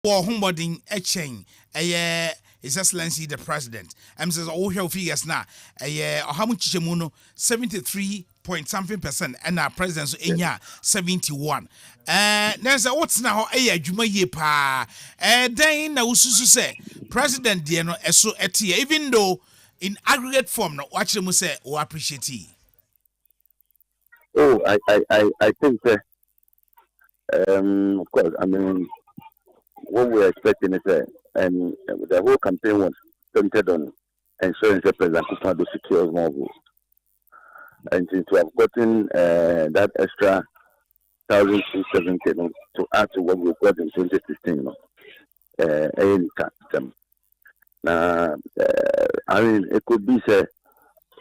War homeboarding a chain, His Excellency the President. Says all her figures now, how much Chemuno 73 point something percent, and our president so in 71. There's a what's now Juma ye pa. Then na ususu say President Diano eso etia, even though in aggregate form, no watch them say or appreciate it. Oh, I think of course, I mean, what we're expecting is the whole campaign was centered on ensuring the President Kufuor secures more votes. And since we have gotten that extra 1,270 to add to what we got in 2016, now, I mean, it could be said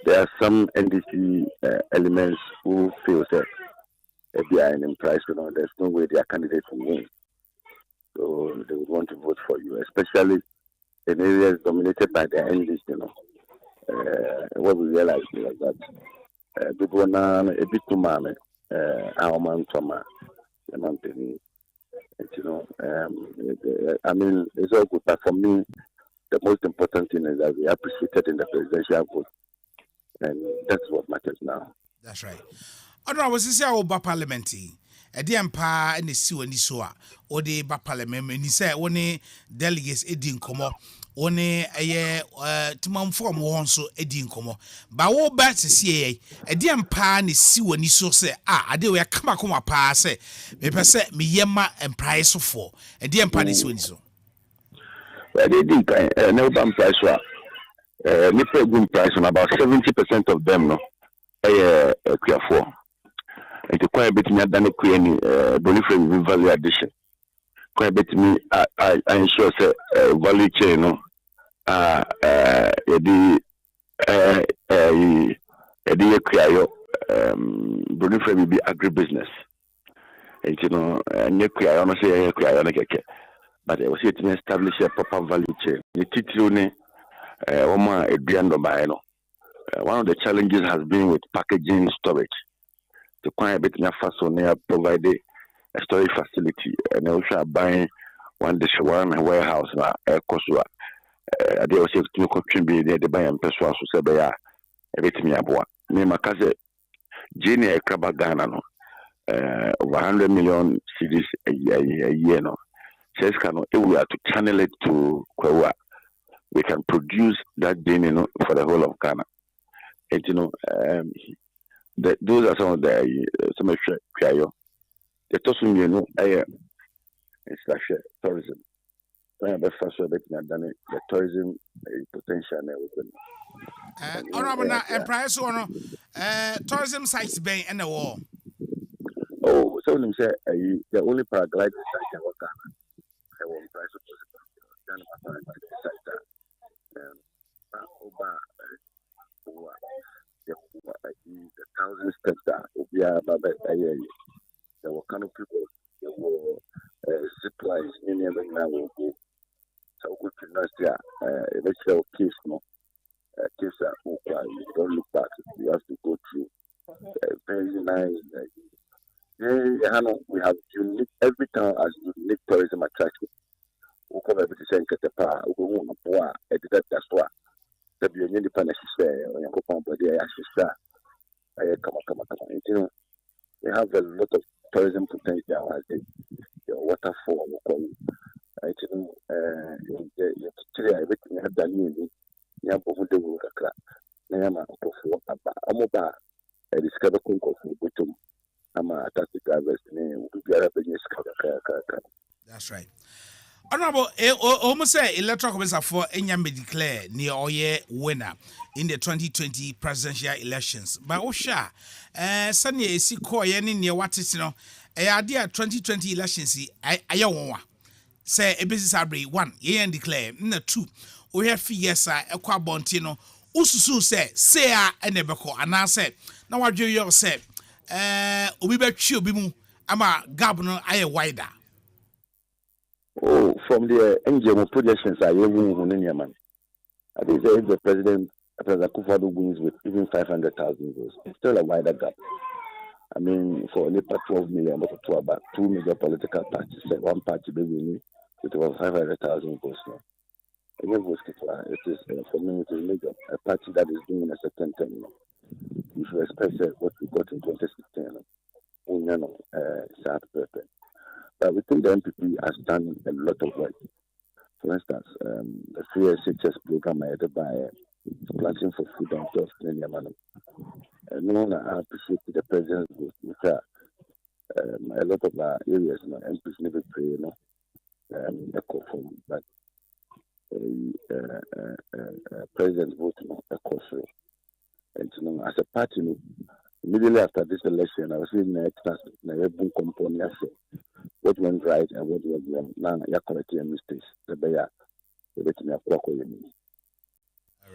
there are some NDC elements who feel that if they are in price, there's no way their candidate will win. So they would want to vote for you, especially in areas dominated by the NDC, what we realize is that people now a bit too many, our man Toma, the mountain, I mean, it's all good, but for me, the most important thing is that we appreciated in the presidential vote, and that's what matters now. That's right. I was say about parliamentary. Ediampa and the Siwani Soa, or the Parliament, and he said, one delegates Edin Como, one a year to form one so Edin Como. But all bats is ye, Ediampa and the Siwani so say, I do a Kamakoma pass, me per se, me yema and price of 4. Ediampa is winning so. Well, they did no ban price. Me pay good price on about 70% of them, no, clear for. It's quite a bit me than a queen, Boniface value addition. Quite a bit me, I ensure value chain, no, Boniface will be agribusiness. And I don't say but I was here to establish a proper value chain. The title, one of the challenges has been with packaging storage. To quite a bit fast on provide a storage facility and also buying one warehouse na Kosua. They also to contribute the buy and person so say a bit me aboa. Me makaze Jenny Kraba Ghana no over 100 million cedis a year no. Says if we are to channel it to Kwewa, we can produce that Jenny for the whole of Ghana. And those are some of the some of the Tosum, it's like tourism. The first way the tourism potential Honorable and price on tourism sites bay and the wall. Oh, so them say the only paragliding site in Ghana. I want price of the 1,000 steps that we are about there were kind of people, there were zip lines, many of them now will go. So good to know, let's say, case, no, case that you don't look back, you have to go through. Very nice. We have unique, every town has unique tourism attraction. We come every day and get the power, we want to pour, that's why. The independence is there, when you go on, but they actually come. We have a lot of tourism potential as the waterfall. Everything have done you have over the world. Amoba, a discover concourse with them. I'm a tactic drivers name. That's right. Honorable, almost say electoral commission for Enyambe declare near Oye winner in the 2020 presidential elections. But Osha, Sunday si koye ni near what is idea 2020 elections. I say a business abri 1 ye and declare no 2. We have figures a qua bontino. Ususu say and nebeko and I said now what you say we bet you bimu ama gabno aye wider. Oh, from the NGO projections, I man. I think if the President Kufuor wins with even 500,000 votes, it's still a wider gap. I mean, for only 12 million, but to about 2 major political parties, one party will win It was 500,000 votes now. Again, votes, it is, for me, it is legal. A party that is doing a certain thing, you should expect what we got in 2016. Sad purpose. But we think the NPP has done a lot of work. For instance, the free SHS program headed by Planting for Food and Jobs in Yamana. And I appreciate the president's vote. A lot of our areas, MPs never pray, echo from, but president's vote, echo through. And as a party, immediately after this election, I was in the boom component. What went right and what went wrong. Now, you're correcting your mistakes. All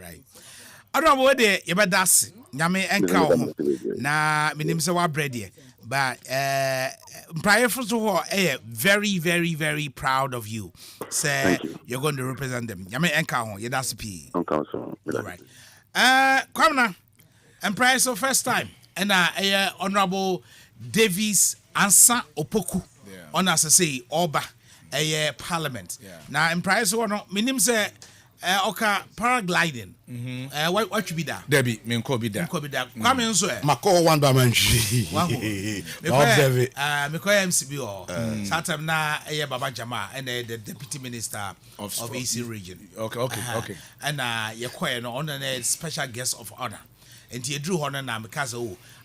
right. Honorable Wede, Yabadasi, Yame Enka, na minim se wa bread, but prior first of all, very, very, very proud of you. Say you're going to represent them. Yame Enka, Yadasi P. All right. Kwamna, and prior so first time, and Honorable Davis Ansa Opoku, on as I say, Oba, Parliament. Now, in prior so minim se. Oka paragliding. What should be that? Debbie, me ko be that. Come in so. Mako one by man. Observe it. Miko MCB or Satam na Baba Jama and the Deputy Minister of AC region. Okay. And you quite on a special guest of honor. And you drew honor now because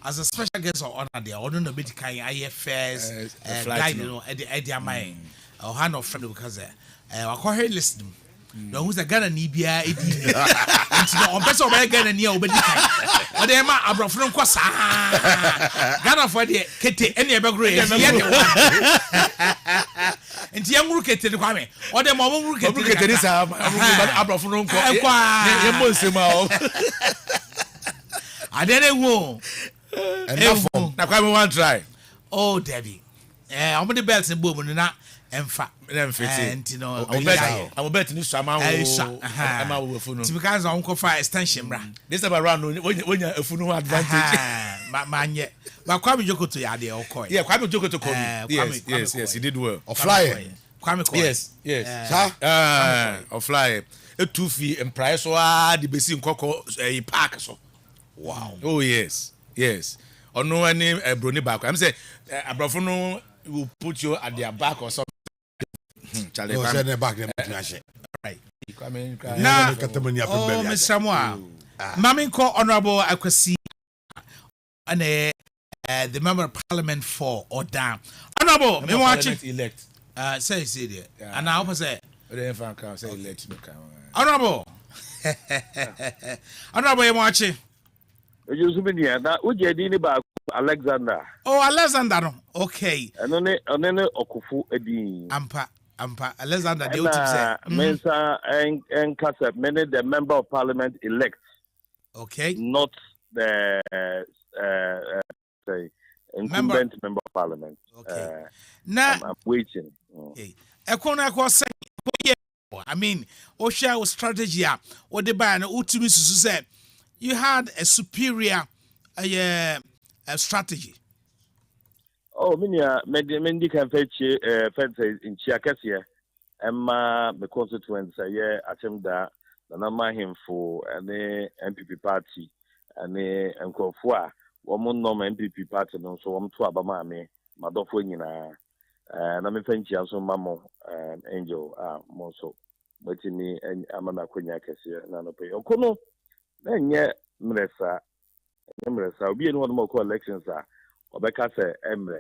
as a special guest of honor, they are on a bit kind of affairs guiding at the idea mine or hand of friend because I call her listening. No, who's a Ghana Nibia? It's not on person by Ghana near Obediah. Or they are abroad from Quasa Ghana for the Kitty, any ever great. And the young look at the Kwame, or the Mamma look at this abroad from I didn't know. Now, come on, try. Oh, Debbie. How many bells in Boomina? And you know, I'm bet in Sama. Because Uncle Fire extension. This time around when you're a full advantage. Man, yet. But Kwame Joko to Yadi or Coy. Yeah, Kwame Joko to call. Yes, he did well. Or fly. Kwame Coy. Yes. Or fly. A 2 feet and price or the basin coco a park. So, wow. Oh, yes. Or no one name a brony back. I'm saying, a brofono will put you at their back or something. Charlie, send it back. Right. Now, Miss Samoa, Mammy call Honorable Akwasi and the member of Parliament for or down. Honorable, me watching elect. Say it, and I hope I say, elect. Honorable, Honorable, you watching. Alexander. Oh, Alexander. Okay. And then Okufu Edi. Ampa Alexander. The say. Mensa and Kasep, many the member of parliament elect. Okay. Not the incumbent member of parliament. Okay. Now I'm waiting. Okay. I mean, Osha strategy. What the ban? Utimi said you had a superior strategy. Oh, Mendi can fetch in Chiakasia, Emma, the constituents, Achemda, the number him for any MPP party, and Nkofua, woman nom MPP party, no, so I'm to Abamame, Madofuina, and I'm a French also Mammo, Angel, Moso, but in me and Amana Quina Cassia, Nanope. Okono, then yet, Mresa. I'll be in one more elections. Obeka say Emre,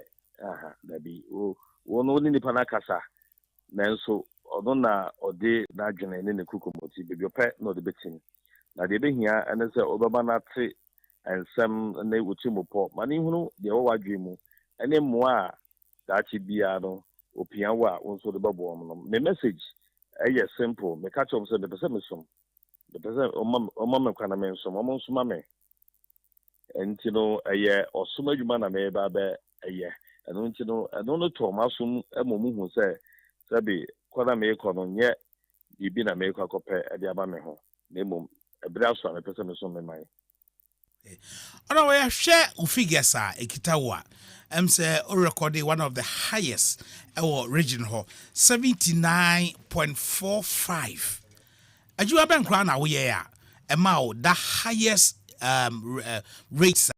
maybe only the Panacasa. Nanso, Odona or de Najan and in the Kukumoti, baby, your pet, no the betting. Now they been here and they say Obama tree and some and they would chimo pop. Money who the old dream, and then moi that she be no Opiawa, also the bubble. The message, yes, simple. Me catch up the person, the person, Mama can I mention some almost mammy. And a year or so much man I may a year. And I don't know Thomas who say, Sabi, Quana may on yet, you been a make a copy at the Abameho. Name a brass one, a person is on my mind. Ono we share figures a ekitawa. Say recorded one of the highest region ho 79.45. Aju aben kra na wo ye a emao the highest rates.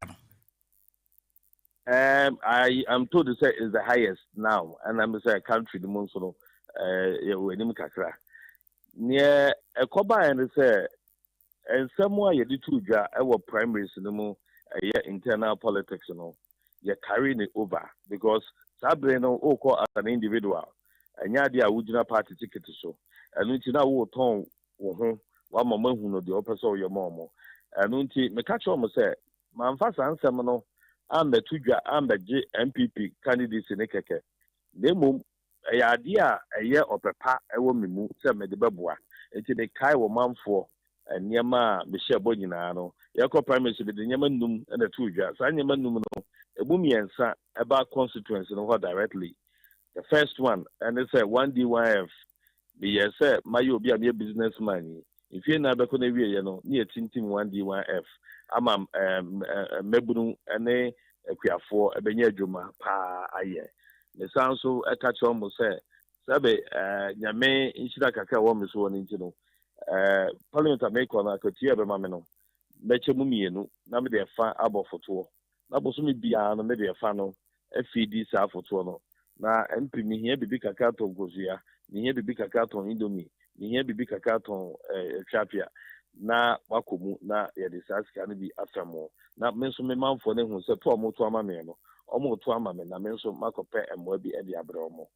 I am told to say is the highest now, and I'm say a country the most no enim kakra. Near a coba and say and somewhere you did two dra our primaries no more internal politics no. You're carrying it over because Sabrina Oko as an individual and Yadia Wujina party ticket so. And until now, will tone one moment who know the opposite of your mom. And until me catch almost say, Manfasa and Semino, I'm the Tuja, I'm the MPP candidates in Ekeke. They move a idea a year of a pa, a woman move, some of the Babua, until they kai were man for. And Yama, Michelle Bonino, Yako Prime Minister, the Yaman Num and the Tuja, San Yaman Num. Ebumiensa about constituency no directly. The first one, and they say 1D1F. The say my you be a businessman. If you na be ko na wie ye no, near tintim 1D1F. Ama mebunu ene akuafo ebenye adwuma pa aye. The sound so e catch on say sabe nyame inshira kakra wo meso woni ntino. Parliament America na akotia be mame no. Meche mu mienu na me de fa abofoto. Na boso me bia no me de fa no FED sa foto no na MP mi hia bibi kakra to gozua mi hia bibi kakra to indomie mi hia bibi kakra to chapia na wakomu na ye de saska no bi afamo na me so me manfo ne hu se to omo to ama me no omo to ama me na me so makope emwa bi e de abre omo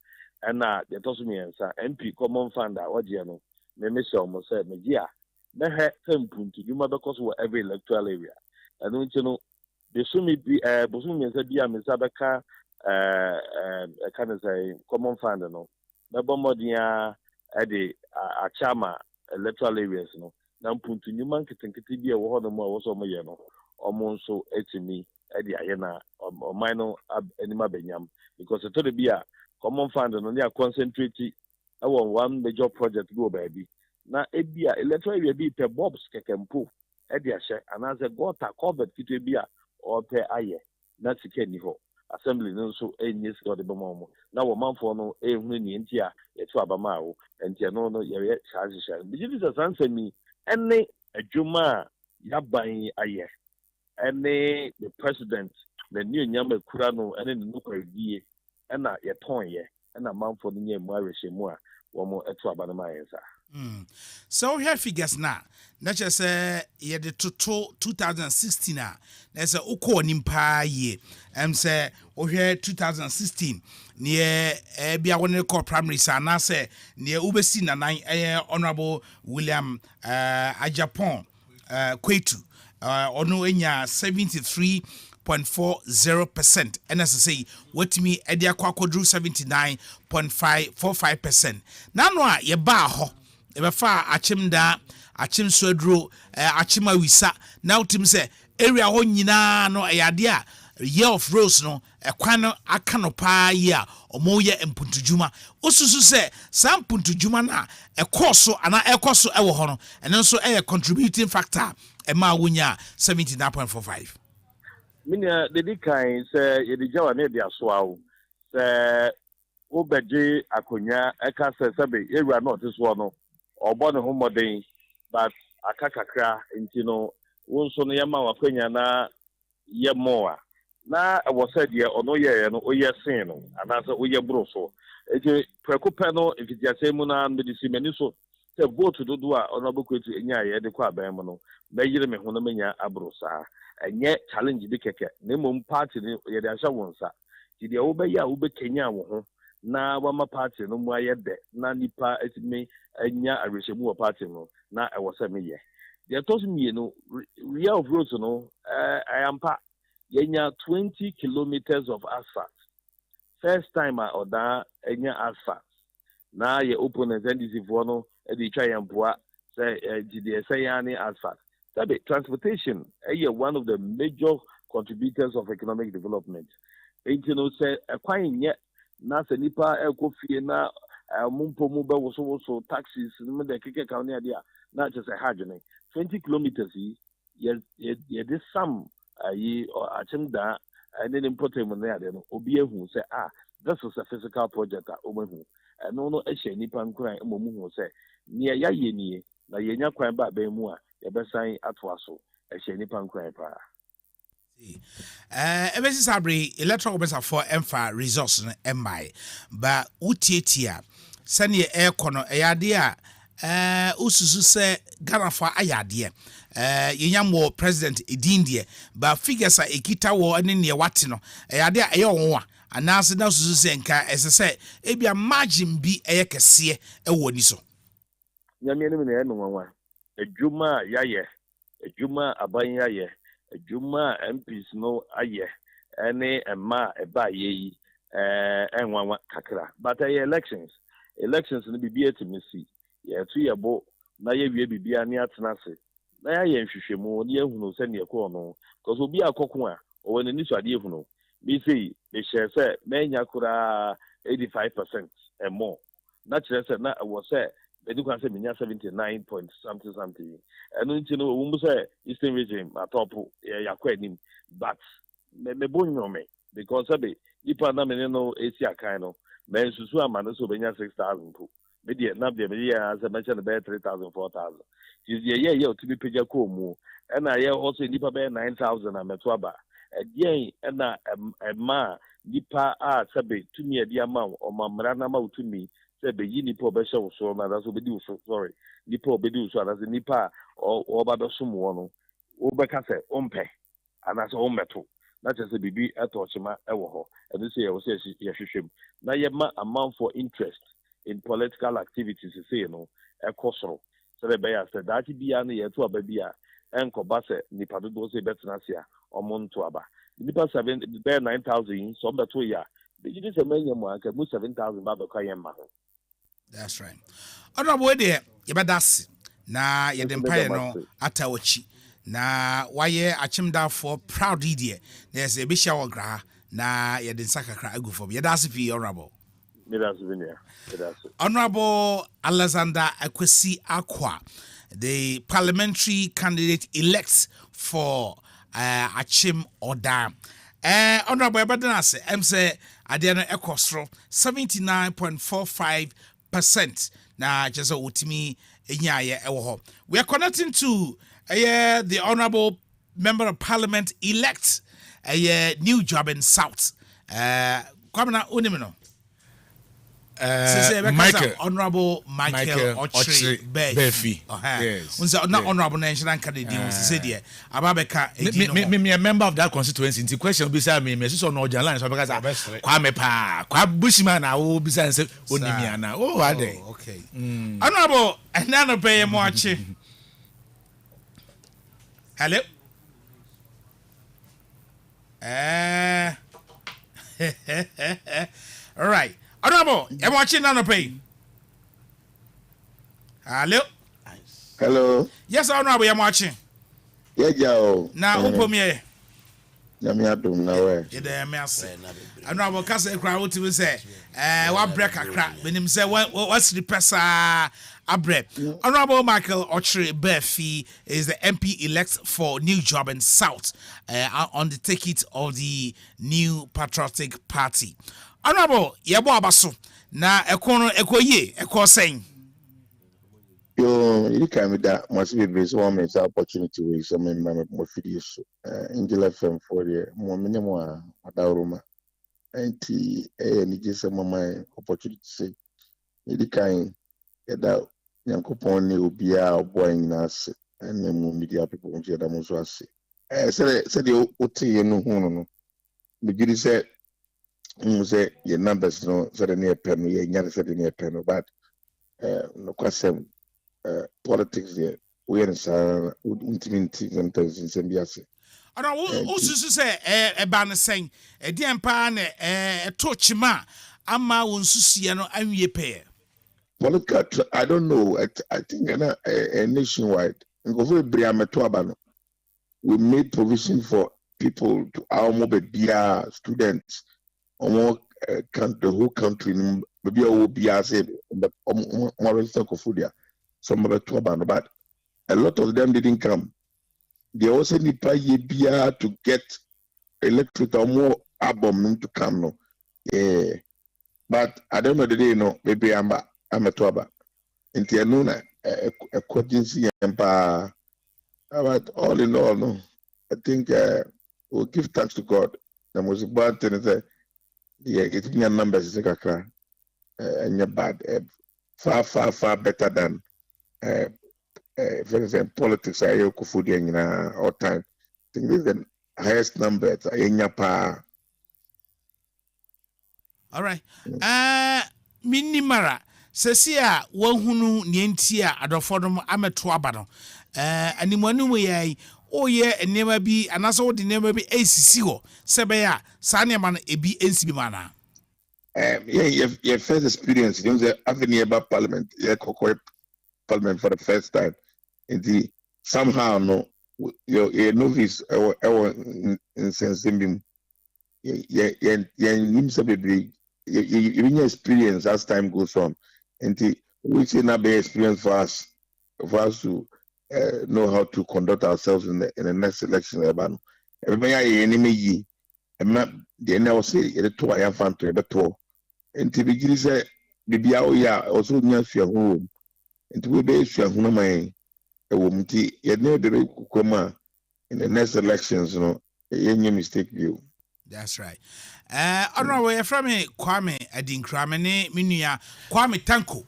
na de to so mi ensa MP common fund a wagye no me se omo se me gia na he tempuntu dwuma be koso wo every electoral area anu nti no the sumi be bosumi nsa bia me sabeka kind of say common fund no na bomodia e de achama electoral areas no na mpuntu nyuma nketenkete bia wo hono mo a wo so mo ye no omo nso etimi e de aye na oman no anima benyam because to the bia common fund no they concentrate e one major project go baby na e bia electoral area bi pe bobs kekempo e de ahye anaze gota covered kitwe bia or pe aye na sike ni ho assembly no so enye sike de bomo na wo manfo no ehunu ni enti a yeto abama wo enti no no ye charge share bi ji sa sansami ene adwuma yaban aye ene the president the new nyama kura no ene no kwadie ena ye ton ye ena manfo no nye mu arehemu a wo mo eto abana ma yensa. So here figures now. Not just say the total 2016 na. There's a uko nimpa ye. Say here 2016 near bia one call primary sana say near ubesi na nine honorable William Ajapon Kwetu ono enya 73.40%. And as I say, what me edia kwakodru 79.545%. Nanwa ye ba ho ebefa achimda achim sodro achima wisa na utim se area ho nyina no eyade a year of rose no ekwan no aka no pa yi a omo ye mpuntujuma osusu se sam mpuntujuma na ekoso ana ekoso ewo ho no eno so contributing factor ema wonya 79.45. Minia dedi kan se ye di jawa ne dia so awo se obeje akonya eka se sebe area no so no obo ne ho moden but akakakra nti no wonso no yema wakwanya na ye moa na wo said ye ono ye no oye sen no ana se oye bro so eje prekupe no ifitiase mu na medisi mani so se vote dodo a ono bokwetu enya ye de kwa ban mu no na yire me ho no menya abro saa enye challenge bi keke na mom party ni ye de ahya wonsa ti de wo be ya wo be kenya wo ho na wama party no mu ayede na nipa etimi enya arehemu wo party no na e wo se me ye de toss me no real of road no ayampa yenya 20 kilometers of asphalt first time oda enya asphalt na ye opponent ndc for no e dey try yampoa say the say yani asphalt sabe transportation one of the major contributors of economic development you know say kwan nye na se nipa ekofie na mumpo mu be wo so taxis no de keke ka oni ade a na je say hajene 20 kilometers yi this some or achimda and then important when they are obi who say this is a physical project over who and no a nipan kwan who say near ya ye na yenya kwan ba be mu a ye besan atwa so a nipan kwan pa ebesi sabri electoral besa for emfa resource no emai ba utietia sane ekono eyade a ususu se Ghana for ayade yenyamo president edindie ba figures a ekita wo ne ne wate no eyade a eyo a anase na ususu se nka esese ebia margin bi eyekese ewo ni so nyame ne me no nwanwa adwuma yaye adwuma aban yaye adwuma MPs no aye ene ema eba yeyi enwanwa kakra but elections no bibia timisi ye tu yebo na ye wie bibia ne atena se na ya ye nhwehwemu ne ehunu se ne ekọ no cause obi akọkọ a o we ni so ade ehunu bi sei be share se menya kura 85% and more na chere se na wo se they do can say minya 79 point something and you know we say Eastern region atop yakwa nim but me bonyo me because sabe ipa na me no esi akan no me susu amane so benya 6,000 po me dey na be me ya say mention be 3,000 4,000 is ye to be peja ko mu and I also nipa be 9,000 ameto aba again and ma nipa a sabe tumi e dia ma o mamra na ma utumi be yi nipa obesha so na that's obedi so sorry nipa obedi so that's nipa o ba do so mo no o be ka se ompe ana so ometo na just bibi atochima ewo ho and say o say ye hwehwem na ye ma amount for interest in political activities say you know ekosoro so be ya say that bia na ye to aba bia enko ba se nipa do so betena se a omonto aba nipa 9,000 so beto ya the you say menya mo anka mu 7,000 ba be kwa ye ma. That's right. Honorable there, yebadasi na yedempire no atawachi na waye achimda for proud idiot. There's a bisha wagra na yedinsakakra agu for yedasi pi honorable. Honorable Alexander Akwesi Akwa, the parliamentary candidate elect for Achim Oda. Honorable Abadanase, say Adiana Ekosro 79.45% na just utimi enyaye ewo. We are connecting to the honorable member of parliament elect New Job in South. Kwamna unimino. Michael, honorable Michael Ochre Befi. Yes. Unsa not honorable national candidate say there. Ababeka me a member of that constituency. The question be say me so no line so because Kwame pa Kwa Bushman na wo be say onimi ana. Oh ade. Okay. Honorable Nana pay mo achi. Hello. All right. Honorable, I'm watching Nana Pay. Hello? Hello. Yes, Honorable, I'm watching. Yeah, Joe. Now, who me? Yamiadum, no way. Yeah, merci. Honorable Casa crowd to say, what break a crack when him say, what's the press? Honorable Michael Ochre Befi is the MP elect for New Job in South on the ticket of the New Patriotic Party. Honorable, yebo abaso na ekono ekoye ekosen. Yo, you can that must be based on my opportunity with some member of videos. Angela FM for the more minimum Adaruma. And just my opportunity say, you can get that Yankopon will be our boy us and then media people on Jadamus. Said you Oti no. The jury said, say your numbers no certainly a pen, you certainly a pen, but no question politics there. We are intimating sometimes in Sembiase. And I also say a banner saying a dear pan a torchma, ama won susiano and ye pay. Political, I don't know. I think nationwide. We made provision for people to our mobile students. The whole country, maybe I will be said, but more stock of food. Some of the but a lot of them didn't come. they also need to get electric or more album to come no. Yeah. But I don't know the day no maybe I'm a twaba. Into a nuna a quotancy empire. But all in all, no, I think we'll give thanks to God. The most important thing is that getting your numbers is and you're bad. Far better than for example, politics. I all time. I think this is the highest number in your power. All right. Minimara. Sesia wahunu nientia adofodom ameto abano. Animanu we yai oye enema bi anaso de nema bi esisi ho sebeya sane man ebi ensibi mana. Your first experience, you know, having about parliament, parliament for the first time. Indeed, somehow no, you novice in sensing you experience as time goes on. And which is not be experience for us to know how to conduct ourselves in the next election. Everybody enemy I'm not the end I will say it to I have fun to a tour. And to begin say the also near your home. And to be your home my a woman you know the come in the next elections, you know, any mistake view. That's right. Honorable Eframe Kwame Adinkramene Minia Kwame Tanko.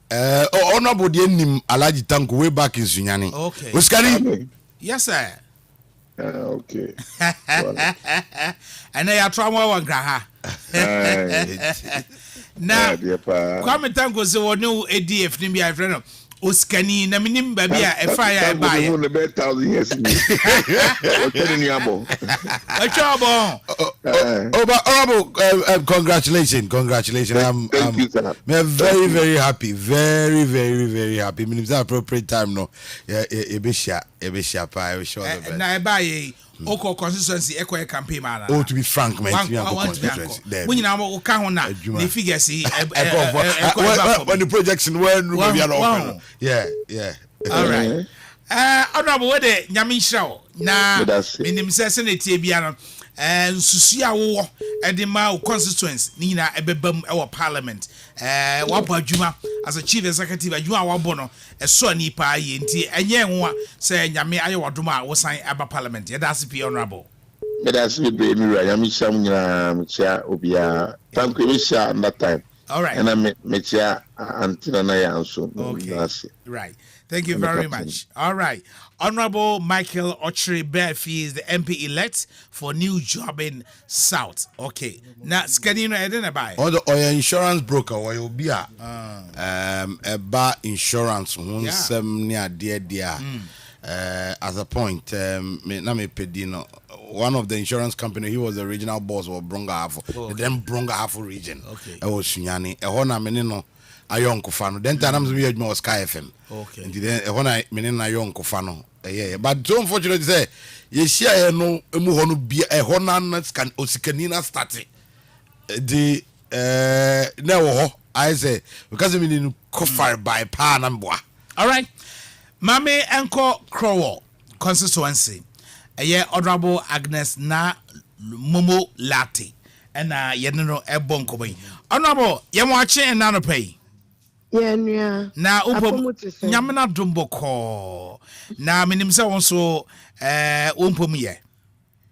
Honorable Dienim Alaji Tanko way back in Sunyani. Okay. Uskani? Yes, sir. Okay. And I try more one graha. Now, Kwame Tanko so no ADF Nimbia friend. Uskani na minim baby a fire by you. The best 1,000 years. Congratulations. I'm very, very happy. Very, very, very happy. Means appropriate time no. Yeah, Ebisha, I wish you all the best. Na buy Oko consistency echo campaign man. Oh, to be frank, man. When you now can na the figures when the projection when yeah. All right. Honorable where the Nyame Shao na minim se senate bia no nsusu awo edema constituency ni na ebebam e wo parliament wabo adwuma as a chief executive adwuma wabo no eso ni pa ye nti enye ho a se Nyame aye wodoma wo san aba parliament ye that's be honorable that's be mi ra Nyame sham nyina mchia obia thank you sha that time. All right. And I mechia antina na ya nso. Okay. Right. Thank you very much. All right. Honorable Michael Ochre Berfi is the MP elect for new job in South. Okay. Now, Scanino Edenabay. Or the insurance broker, or you'll be a bar insurance, near dear. As a point, Name Pedino, one of the insurance company, he was the regional boss of Bronga Hafo, then Bronga Hafo region. Okay. I was Sunyani, a Hona Menino. Ayon Kofano. Then times we had more Sky FM. Okay. And then when I mean Ayon Kofano. Yeah. But so unfortunately say you share no muhonu be a honan scan osikanina start. The no I say because I mean kofar by Panamboa. All right. Mame Enko Crowell constituency. Honorable Agnes na Momo Lati. And yenno ebonko be. Honorable yemwache and nano pay. Yeah. Na nyamena dumboko. Na minimsa wonso umpomiye.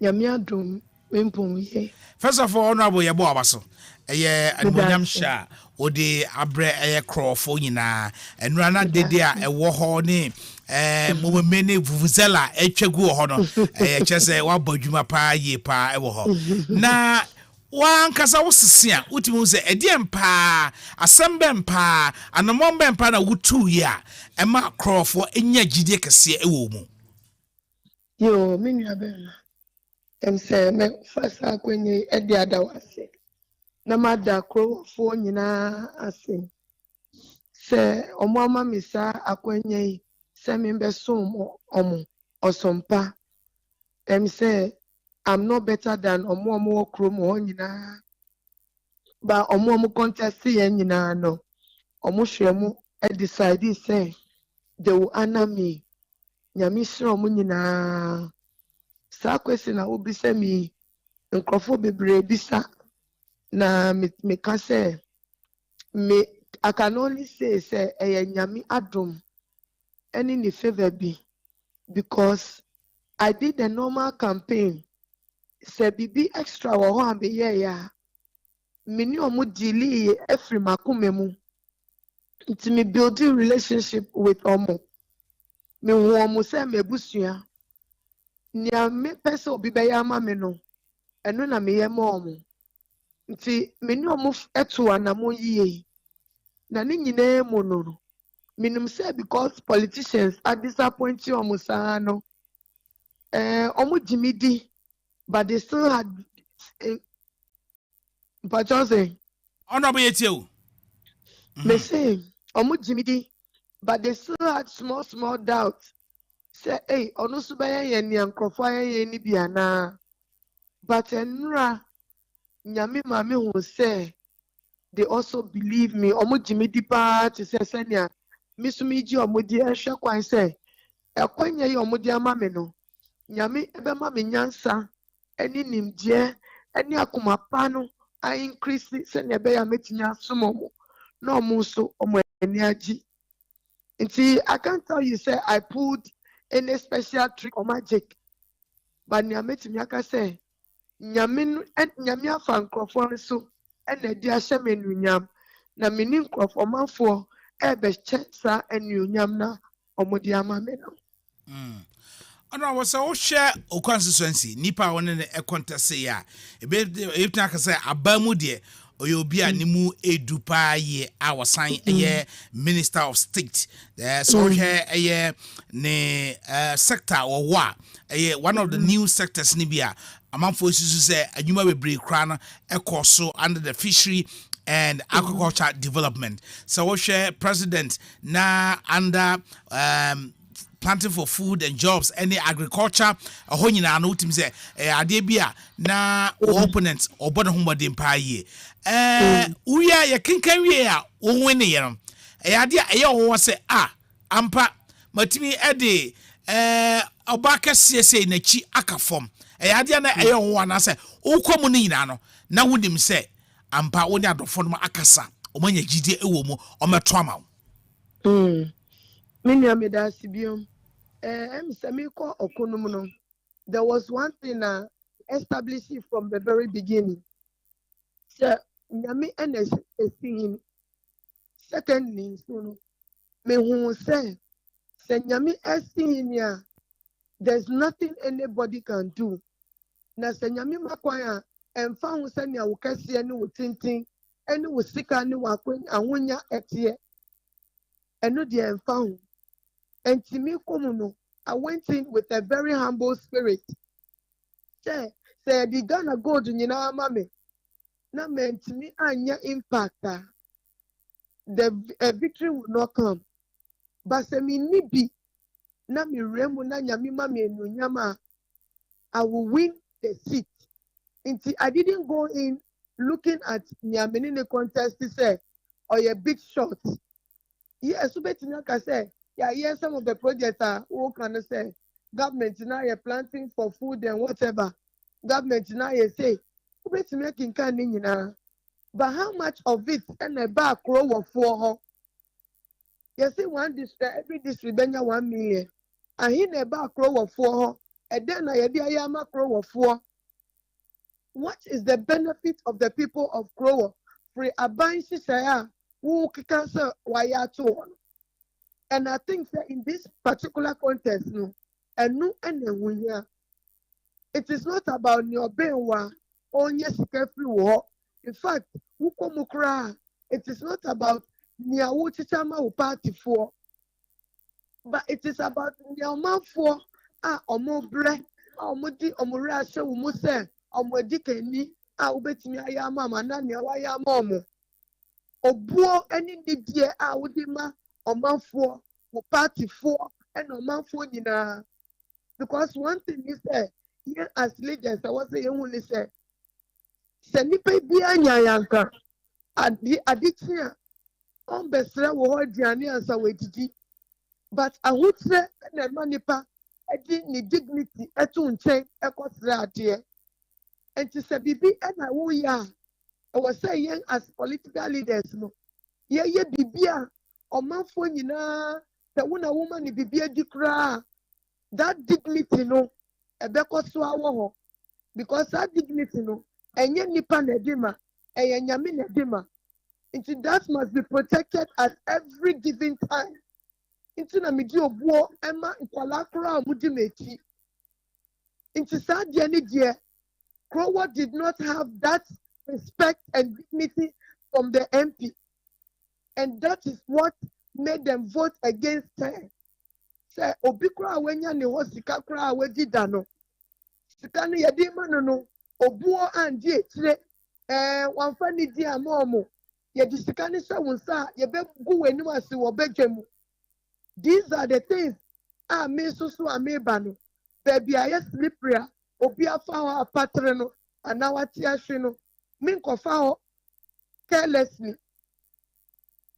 Nyamia dum umpomiye. First of all, honorable yebo abaso. Animonyam sha odi abre crofo nyina. Enrana dede a ewo ho ne mumene vuvuzela etwegu ho no. Chese wabodwuma pa ye pa ewo ho. Na wan kasa wosisia utimu se ediem pa asembem pa anomombem pa na wutu ya ema crofo enya gidie kese ewo mu yo minua bela se me fasa kwenye edi adawase na mada crofo nyina ase se omama misa akwenye se mimbe som omo osompa se I'm not better than omo kromo nyina ba omo contest nyina no omo hwemu decide say they will honor me nyame sure omo nyina saa question na wobisa mi nkrofo bebree bisa na me ka say me I can only say nyame adom any ni favor bi because I did a normal campaign say bibi extra wo ho ambe ya me ni omo dili every makome mu nti me building relationship with omo me wo omo say me busua nia me pese obi be ya ma me no eno na me ye ma omo nti me ni omo eto anamo yiye na ni nyine mo no minimum say because politicians are disappointing omo saa no omo jimidi but they still had but just say Honorable Yetio. me say omo jimidi but they still had small doubts say hey ono so be yan ni ankrofo yan ni bia na but enra nyame ma me hu say they also believe me omo jimidi pa to say senia misumiji omodi ehwe kwan say ekwanya ye omodi ama me no nyame ebe ma me nyansa eni nimdie eni akoma pa no I increase senia be ya metinya somo no omo so omo eni agi nti I can't tell you say I pulled any special trick or magic but nyame timi aka say nyame afa nkrofo so ena di ahye me nunyam na me ni nkrofo manfo ebe chensa enunyam na omodi ama me no Ono was so share o constituency nipa won ne e contest ya e tana ka say abamu de oyobi a nimu edupa ye awasan ye minister of state so here ye ne sector or wa one of the new sectors ni bia amanfo susu say adwuma bebre kra no ekoso under the fishery and agriculture development. So we share president na under planting for food and jobs any agriculture ho nyina no tim say ade bia na opponents obodo homode mpa ye uya ye kenkan wie a wo wene ye no ade ye wo say ampa matimi ede obaka sese na chi akafom ade na ye wo na say ukomu ni nyina no na wonim say ampa woni adofo no akasa omanya gide ewo mu ometo ama mini ameda sibiom semiko okonum no there was one thing established from the very beginning so nyame ns esin secondly so no me hu say nyame esin ya there's nothing anybody can do na nyame makwan emfa hu se ne awokase ne wotintin ene wo sika ne wakwen ahonya etie eno de emfa hu entimi komuno I went in with a very humble spirit say the Ghana gold nyina mame na mentimi anya impact the victory will not come but se mi nibi na mi remu na nyame mame enunyama I will win the seat. I didn't go in looking at Niamenine contest to say, or a big shot. Yes, Subetinaka say, yeah, some of the projects are who can say, government now you're planting for food and whatever. Government now you say, Subetinakin can but how much of it and a back row of 4? You see, one district, every district, 1 million. And in a back row of 4, and then I had a macro of 4. What is the benefit of the people of Krowo? Free abide who can say why to. And I think that in this particular contest, no, and no and it is not about your benwa or yes free war. In fact, it is not about Niawuchama party for, but it is about Niaman for omobre omudi omura se umuse omodike ni ubetimi ayama manani awayama omo obuo eni didie udima omanfo party for and omanfo nyina because one thing is here as leaders I was saying only say nipa bi anya yanka aditia on besre wo ho diane ansa wedidi but ahotre na manipa ɛde ne dignity ɛto nkyɛn ɛkɔsrɛ adeɛ nti sɛ biribi ɛna woyɛ a ɛwɔ sɛ yɛn as political leaders no yɛyɛ biribi a ɔmanfoɔ nyinaa sɛ wo na woma ne biribi adi koraa that dignity no ɛbɛkɔ so awɔ hɔ because that dignity no ɛnyɛ nipa na ɛde ma ɛyɛ nyame na ɛde ma nti that must be protected at every given time nti na medi obuo ɛma nkwalaa koraa a mudi m'akyi nti saa deɛ ne deɛ Crower did not have that respect and dignity from the MP. And that is what made them vote against her. Say, Obikra wenya ne ho sika kra wedi da no. Sika no yedi ma no obuo andi etire wamfa ni di amomo. Yedi sika ni se wonsa ye be gu wenu ase wo bedwam. These are the things me so ameba no. Baby aye slippery. Obi afa ho apatre no anawati ahwe no me nkofa ho carelessly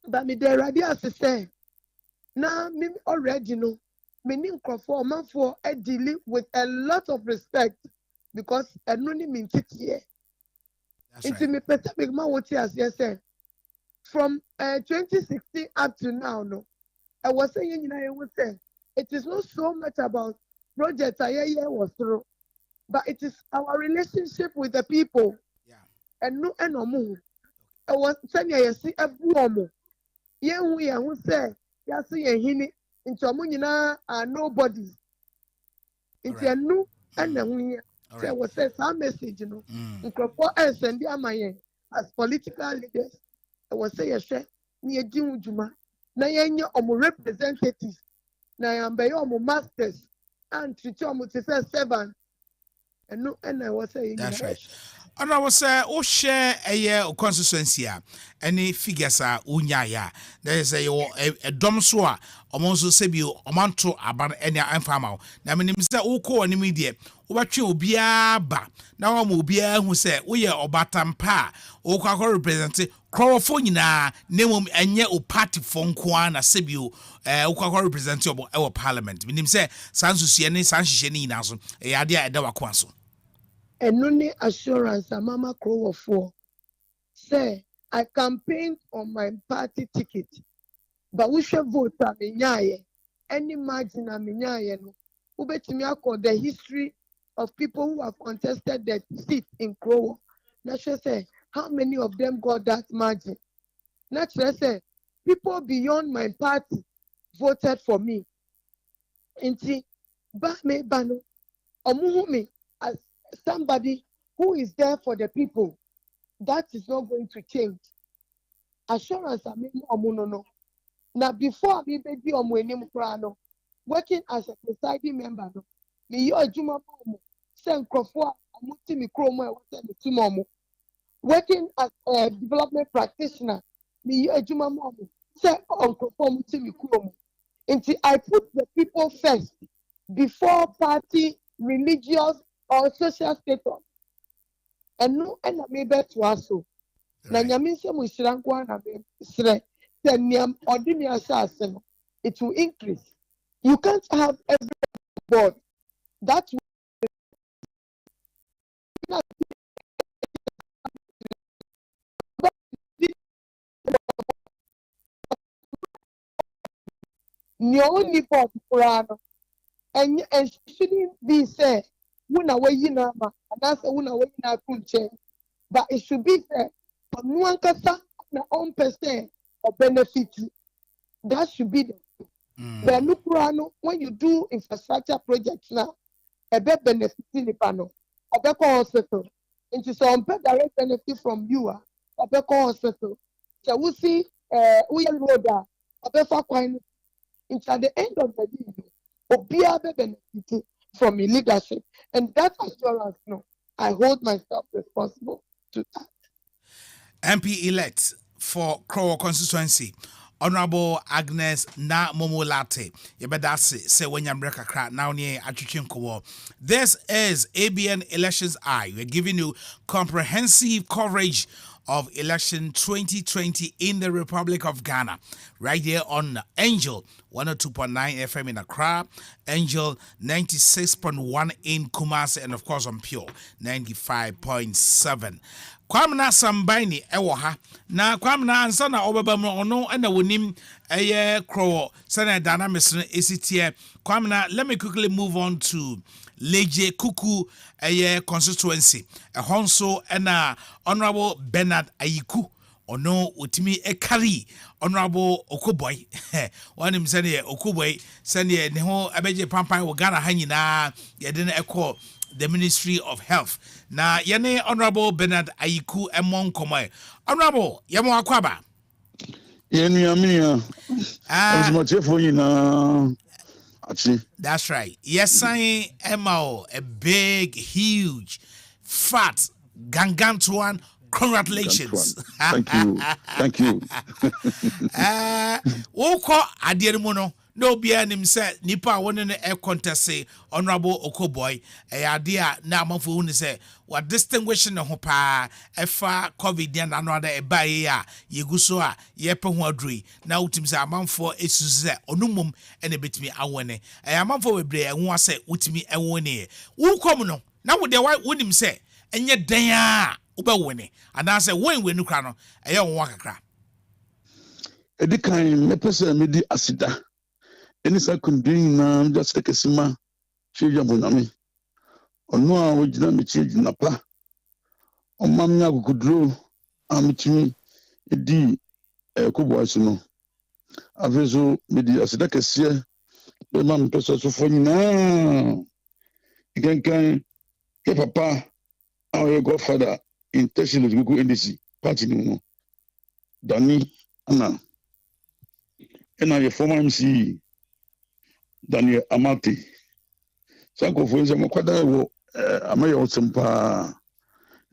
but me dey ready as say na me already no me ni nkofo omanfo e deal with a lot of respect because eno ni me ntitiye into me pesa me ma woti as say from 2016 up to now no I was saying you know say it is not so much about projects aye was through. But it is our relationship with the people. Yeah. And no enomo. I was saying I see a woman. Yeah, we are who say, ya see a hini into amunina are nobodies. It's a new and a we say was say some message, you know. Nkropo else and the amaye as political leaders. I was say a share near Jim Juma. Na yenye omo representatives. Na yambe omo masters and treat omo to say servant. And I was saying that's right. And I was oh share a year constituency any figures are unyaya. There is a dom soa almost sebio amanto aban any infamo. Now my name is Oko and immediate. What you be ba now I'm ubia who say we are obatampa Oko represented Crophonina name and ye o party phone kwana sebio Oko representative of our parliament. Minim say Sansusiani Sanshini Naso a idea at our council. And no assurance a Mama Crower for. Say, I campaigned on my party ticket, but we should vote a minyaye. Any margin a minyaye no. Ubetimi call the history of people who have contested the seat in Crower. Naturally say, how many of them got that margin? Naturally say, people beyond my party voted for me. Inti, ba me bano, omuhumi as somebody who is there for the people. That is not going to change. Assurance I mean no. Now before me be no, working as a presiding member no. Me yo juma mo send crofo amuti mi kromo e wose working as a development practitioner me yo juma mo say on crofo amuti mi kromo. Until I put the people first before party, religious or social status. And no, and I may bet to us so. Na nyame se mo hirankwa na me sre se niam ordinary assassin it will increase. You can't have every board that no only for Kurano and shouldn't be said wuna we yinama and that's wuna we na kunche but it should be fair for no one kasa na own percent or benefit that should be the but look Kurano when you do infrastructure projects now a better benefit in the panel a better hospital into some direct benefit from you a better hospital so we see we road a better coin. It's at the end of the day, Obia benefit from your leadership, and that assurance, no, I hold myself responsible to that. MP elect for Crow constituency, Honorable Agnes Na Momolate. Yebedasi say when Yambreka crack now near Achuchinko. This is ABN Elections Eye. We're giving you comprehensive coverage of election 2020 in the Republic of Ghana, right here on Angel 102.9 FM in Accra, Angel 96.1 in Kumasi, and of course on Pure 95.7. Kwamna Sambaini ewoha na kwamna ansa na obeba mu ono na wonim eye crow sana dynamics esitie kwamna. Let me quickly move on to Leje Kuku constituency ehonso na Honorable Bernard Ayiku ono utimi ekari Honorable Okoboy wanim sane Okoboy sane ne ho abeje pampan wo Ghana ha nyina yede na ekọ the Ministry of Health. Na yene Honorable Bernard Ayiku emon komoy. Honorable yemo akwaba. Yenu amia. That's right. Yes, I am a big, huge, fat, gangantuan. Congratulations. Thank you. Thank you. Woko adiermono. No be nim say nipa won in a contest Honorable Okoboy idea na amafo hu say what distinguishing no pa efa covid and another e ba ya yeguso a yepe ho adui na utim say amafo esuze onumum ene betimi awone amafo webre ehun ase utimi ewone wo kom no na wo de wonim say enye dan a wo be wone and say when we nu kra no eye won kakra edikan me pese me di asida. Any second doing now, just take a sima, she jabunami. Or no, we did not change napa. Or mamma could draw, amichimi, a d a kuboasuno. A vessel, midi asidaka seer, the mam person so funny now. You can get papa, our godfather, in Tessin of Google NDC, party no. Danny, Anna. And I, your former MC. Daniel Amati. Sanko for him, Makwada, Amayo Sempa,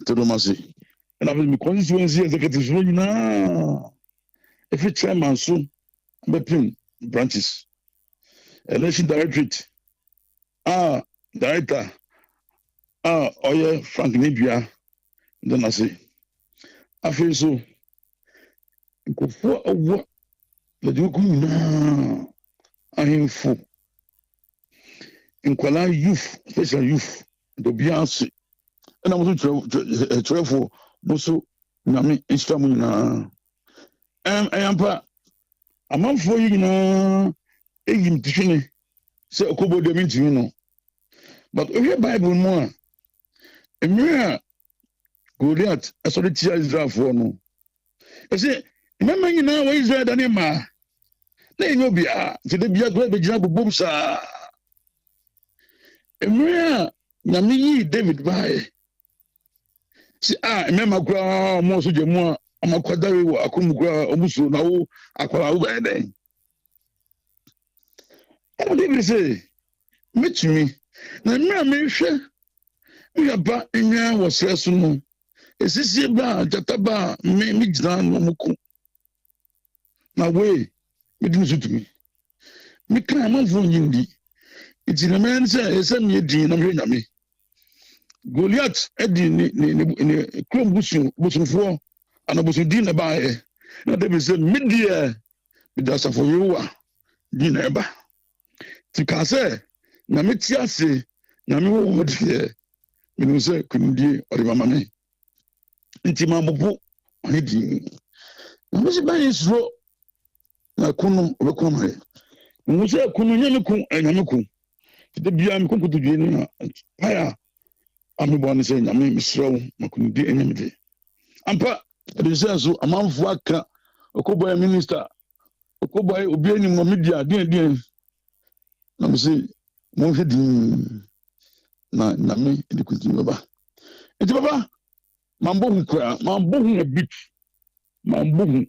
Todomasi. And I will be constituency executives now. If you chairman soon, between branches, election directorate, director, Oye Frank Nibia, then I say, I feel so. Go for a walk, the Duke now. I am full. In Kuala youth, special youth, the Beyonce. And I was to travel Bosu Nami Instamina. I am pa a month for you know, Egim Tishini, say Okobo de Mintino. But if your Bible more, a mere Goliath, a solitary Israel for no. I say, remember you know where Israel Danima. They will be to the Biago Jabu Boomsa. Emria Nami David Baye. See, remember, most of them are Amaquadari, Akumgra, Omusu, now Aqua over there. What did he say? Meet me. Now, me share. We are back in here was Resuno. Is this your bar, Jataba, me Mixan, Momuku? Now, way, it didn't suit me. Me climb on for you. It's in a man says, send me a dean of me. Goliath, Eddie, in a chrome bushing for, and I was a dinner by. Now they will say, mid year, with us for you, dinner. To Case, Namitiase, Namu, what here, when you say, couldn't be or the mamma. Intimabu, I need. Now, Mr. Bay is raw. Na kunu obekoma musa kunu nyameku enyameku de bia me konkutu dwe ni paya amebo ne se nyame misrew makunu di enyamede ampa de se so amanfo aka Okoboy minister Okoboy obi enyim no media den na me se mo hwedi na me de kuntinu baba enti baba mambo hu kra mambo hu a bit mambo hu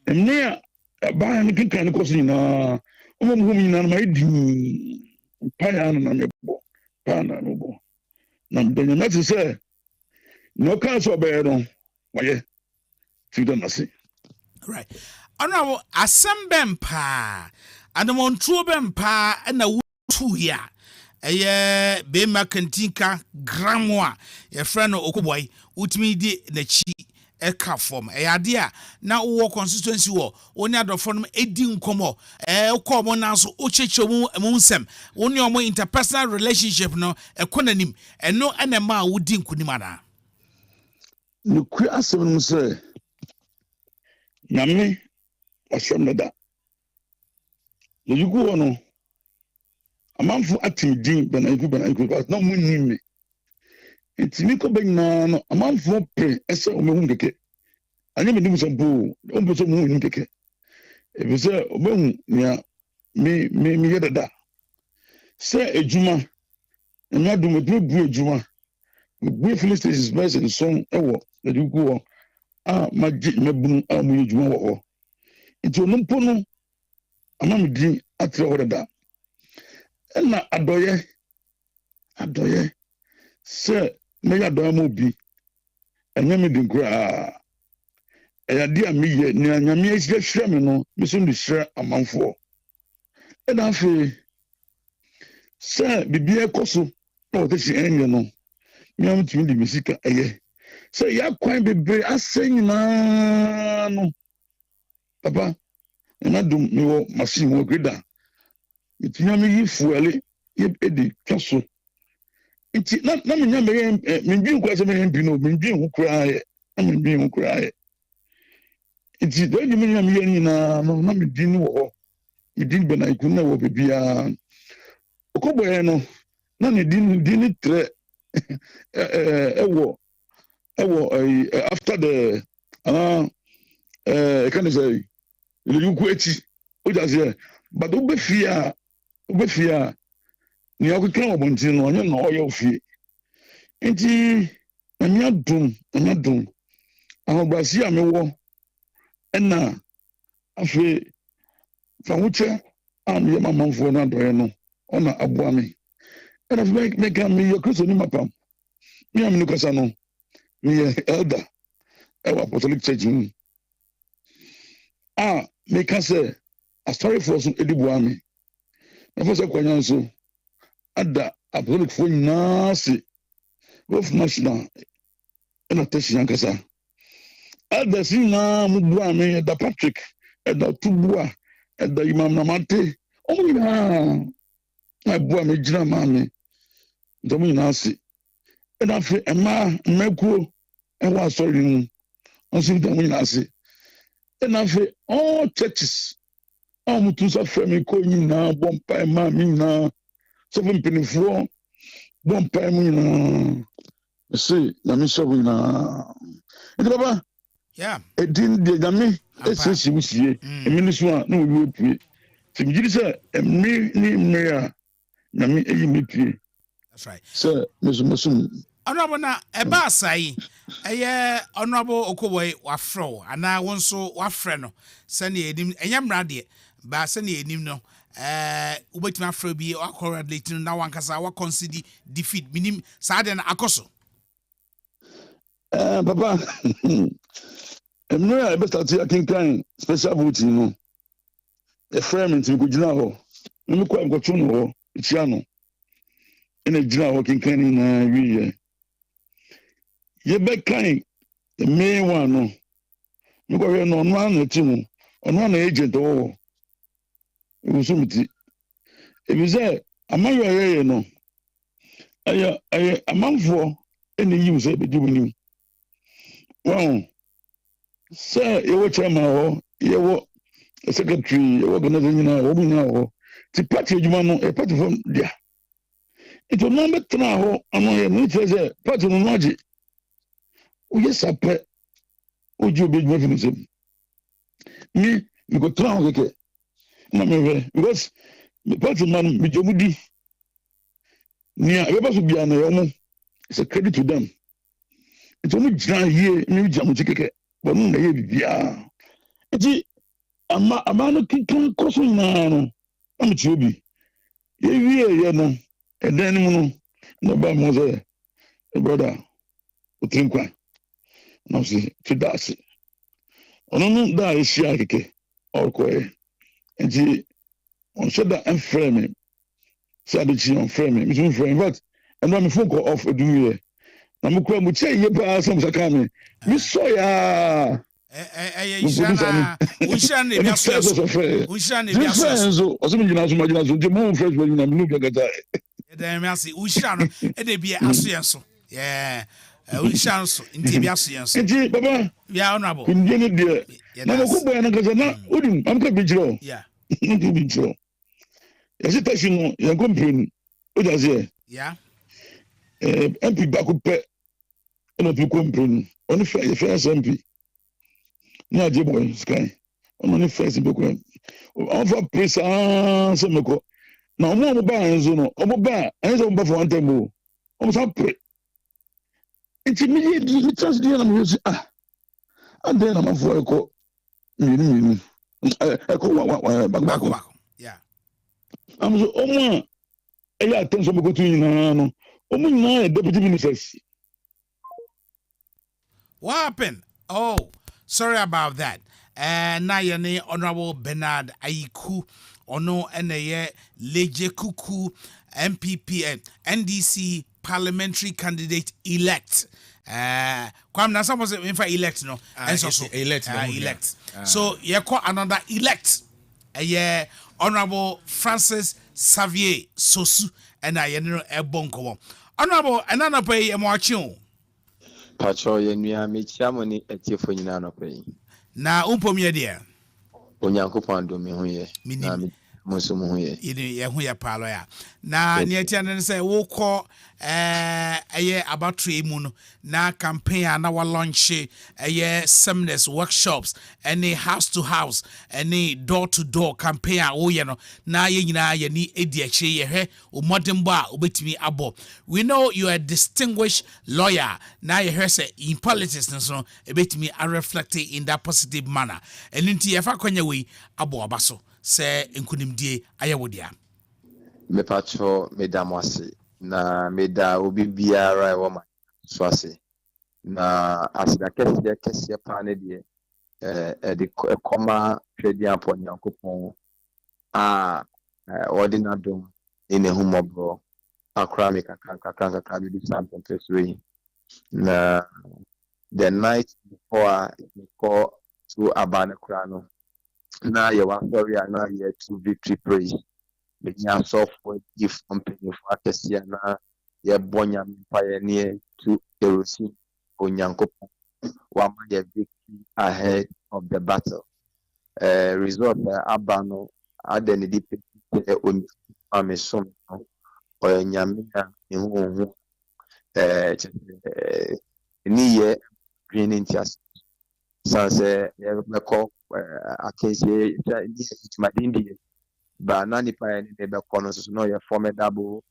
enia ba ni kinkan ko sin na o mo hu mi na ma di pa ya na me bo pa na no bo na de na ti se no ka so be no waye ti do na se right honorable asembempa anamontro bempa na wutu ya Bema Kantinka Gramwa, your friend Okoboy, Utimi di Nachi, eka form ade a na wo constituency wo oni adofo no edi nkomo ko mo na so o cheche mu nsem oni omo interpersonal relationship no ekonanim eno enema wo di nkunim ana nukuri asem no sɛ nyame wasɛm no da yɛgu wɔ no amanfo atimdin bɛnaiku but na mo nim me ntimi kɔ bɛnyinaa no amanfo pre ɛsɛ ɔmɛhu kɛkɛ anyɛ menim sɛ mpo ɔmpɛ sɛ ɔmɛhu nim kɛkɛ ɛfiri sɛ ɔbɛhu nea meyɛ dada sɛ adwuma ɛnyɛ adom ɛtumi bu adwuma mebu filling stations bɛsɛ nson ɛwɔ yɛgu wɔ a magye mabunu a moyɛ adwuma wɔ hɔ nti ɔno mpo no ama me din atrɛ hɔ dada ɛna adɔyɛ sɛ mɛyɛ adɔyɛ ma obi ɛnyɛ me din koraa ɛyɛ ade a meyɛ nea nyame ahyira me no meso de hyira amanfoɔ ɛna afei sɛ biribiara kɔ so na wɔtɛhye ɛnyɛ no mea metumi de me sika ɛyɛ sɛ yɛakwan bebree asɛ nyinaa no papa ɛnadom mewɔ machine wɔ greda metumi meyi fuele yɛdi twa so nti na menya meyɛ mendwen koraa sɛ meyɛ mpi no mendwen ho koraa yɛ na mendwen ho koraa yɛ nti da nyɛ menya meyɛ nyinaa no na medin wɔ hɔ medin bɛnaiku na wɔ baabiara ɔkɔbɔɛ no na ne din ne trɛ ɛwɔ after the kind of say you go echi o just here but obefie a ni akukran obontin no onye na oye ofie enti anya dum ahobrasi a mewo na afi fa wuche am ye mamamfo na doye no ona aboa me na fi make me your Christo ni mapam me am no kasa no me elder ewa Apostolic Church mu make us say a story for some edibuami. Na for kwanya nso ada Apostolic for nasi both national and attention yankasa ada sina mubuami da Patrick da Tubua da Imam Namate omina na buami jina mami ndomu nasi na fe ema mekuo ewa story mu onso ndomu nasi na fe all churches mutu so frame ko nyina bompa ma mi na so mpinifo bompa mu nyina se na mi so nyina ndi baba edin de nyame esisi musie emi so a na wo pie se mi gidi se emi ni mmea nyame eyi mi pie that's right so mesum honorable na eba asai eye honorable Okoboy wafro ana wonso wafre no se na edim enya mrade ba se na enim no ubetuma afro bi akorrelate na wankasa wa consider defeat minim sa de na akoso papa emno be start akinkan special voting no e frame nti ko gina ho mi ko ngocho no ho ichia no ina gina ho kinkan ni na wiye ye be kan the main one no mi ko we no no an ti mu ono na agent o usumiti ebize amayo ye no aya amanfo eni yi se be dibuni wow sir ye wo chairman ho ye wo secretary ye wo organization na wo bunya ho ti party ejuma no e party from dia ito no betra ho ano ye ni teze party no noje uye sape ojo be ejuma finisem mi go tra ho keke na me because me party man me jomudi nia e ba so bia na yo mo it's a credit to them ito mu jira here mi jamu keke but no na ye bia eti ama no kikan koso na no am ti obi ye wie ye no eden mu no na ba mo say brother otrinkwa na si fidasi ono no da isia keke orkoe enti on should that frame say the chi on frame me frame but and when me phone call off do here I'm a crumb with say, some Sakami. Miss Soya. Ishana, Ushana, Ushana, or something else, the moon first when I'm looking at that. Mercy, Ushana, and they be Asianso. Yeah, Ushanso, in Tibiasians. Papa, yeah, honorable. In Jenny, dear. No, go by an Akazana, I'm going to be Joe. Yeah, not to be Joe. As it touching on your company, what does it? Yeah, MP back up, and not to company, only first MP. Near Jibboy Sky, only first book. Offer place, some go. Now, more bands, over and over for one time. Almost up. It's immediately just the music. And then I'm for a call. Back. yeah. I'm so, oh, I attention to go to you. Oh, deputy ministers. What happened? Oh, sorry about that. Now your name, Honorable Bernard Aiku, Ono Neye Leje Kuku, MPP and NDC parliamentary candidate elect. Kwam na suppose in for elect no. And so elect. So you call another elect. Honorable Francis Xavier Sosu and I know a bonko. Honorable another pay a marching. Pacho yenua mechiamoni etiefo nyina no pay. Na umpomye dia. Onyankopon do me ho ye. Na musu mo ho ye. Ye ho ye palo ya. Na ne etia ne say wo kọ abattoir mu no na campaign na wa launch seminars, workshops, any house to house, any door to door campaign wo ye no na ye nyina ye ni edi akire ye hwe o modern ba obetimi abo. We know you are a distinguished lawyer. Na ye hwe say in politics no ebetimi are reflected in that positive manner. Eninti ye fa kwanya we abo abaso se nkunimdie ayewodia. Me pacho medamwase na meda obi biara e woma so ase na asida kese pa ne de de koma hwedi apo Nyankopon ordinadom in humobro akra me kakra be something we na the night before we call to abana krano na ye wa sorry na ye to victory praise me nya software give company for akesia na ye bonya pioneer to erosi onyankopon wa ma ye victory ahead of the battle result abano adeni di pe on amesom onyamia ehu ni ye green interest sanse ye meko akesie ni madindi ba nani pa ni be kono so no ye formidable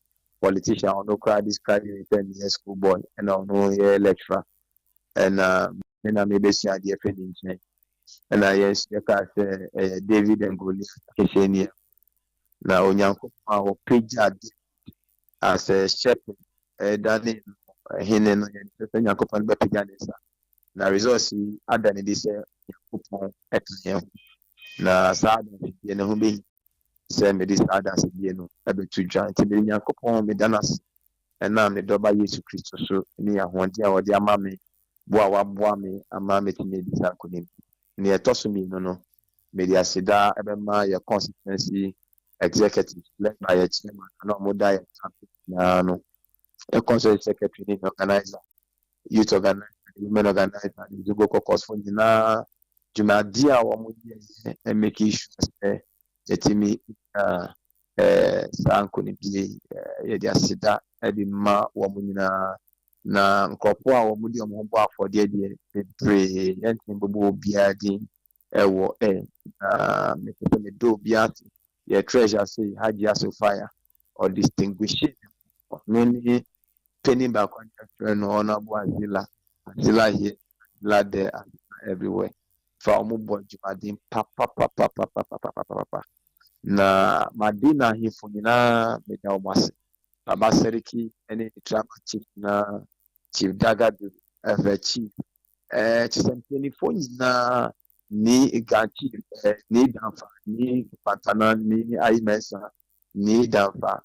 politician on no cry this cry in 10 years school boy and no ye lecturer and na me be sia de fedin chen and yes ye ka say David and Goliath keshenia na onyanko pa o page as a shepherd dani hine no ye onyanko pa be page nesa na resource adani this yakupon ekye na sada ye na hu be say me this others again no ebe to join to me Nyankopon me danas na me doba Yesu Kristo so ni ahonde a wode ama me boa wa boa me ama me timi di sakonim ni etoso mi no me di asida ebe ma your constituency executive led by a chairman na mo da ya no a constituency secretary ni organizer youth organizer women organizer the go cause for na jumadi a wo mo di make issues etimi sanko ni bie ye dia sida ebi ma wo munyina na nkopo a wo mudi omo bo afode de bebre yentin bobo bia din ewo me do bia ye treasure say haji aso fire or distinguishing many penny back on no honorable azila here la there everywhere for omo bo jumadin papa na madina hifo nyina meda omase abaseriki ene trama chief na chief dagadu chief chisempeni fo nyina ni ganchi ni danfa ni pantana ni aimesa ni danfa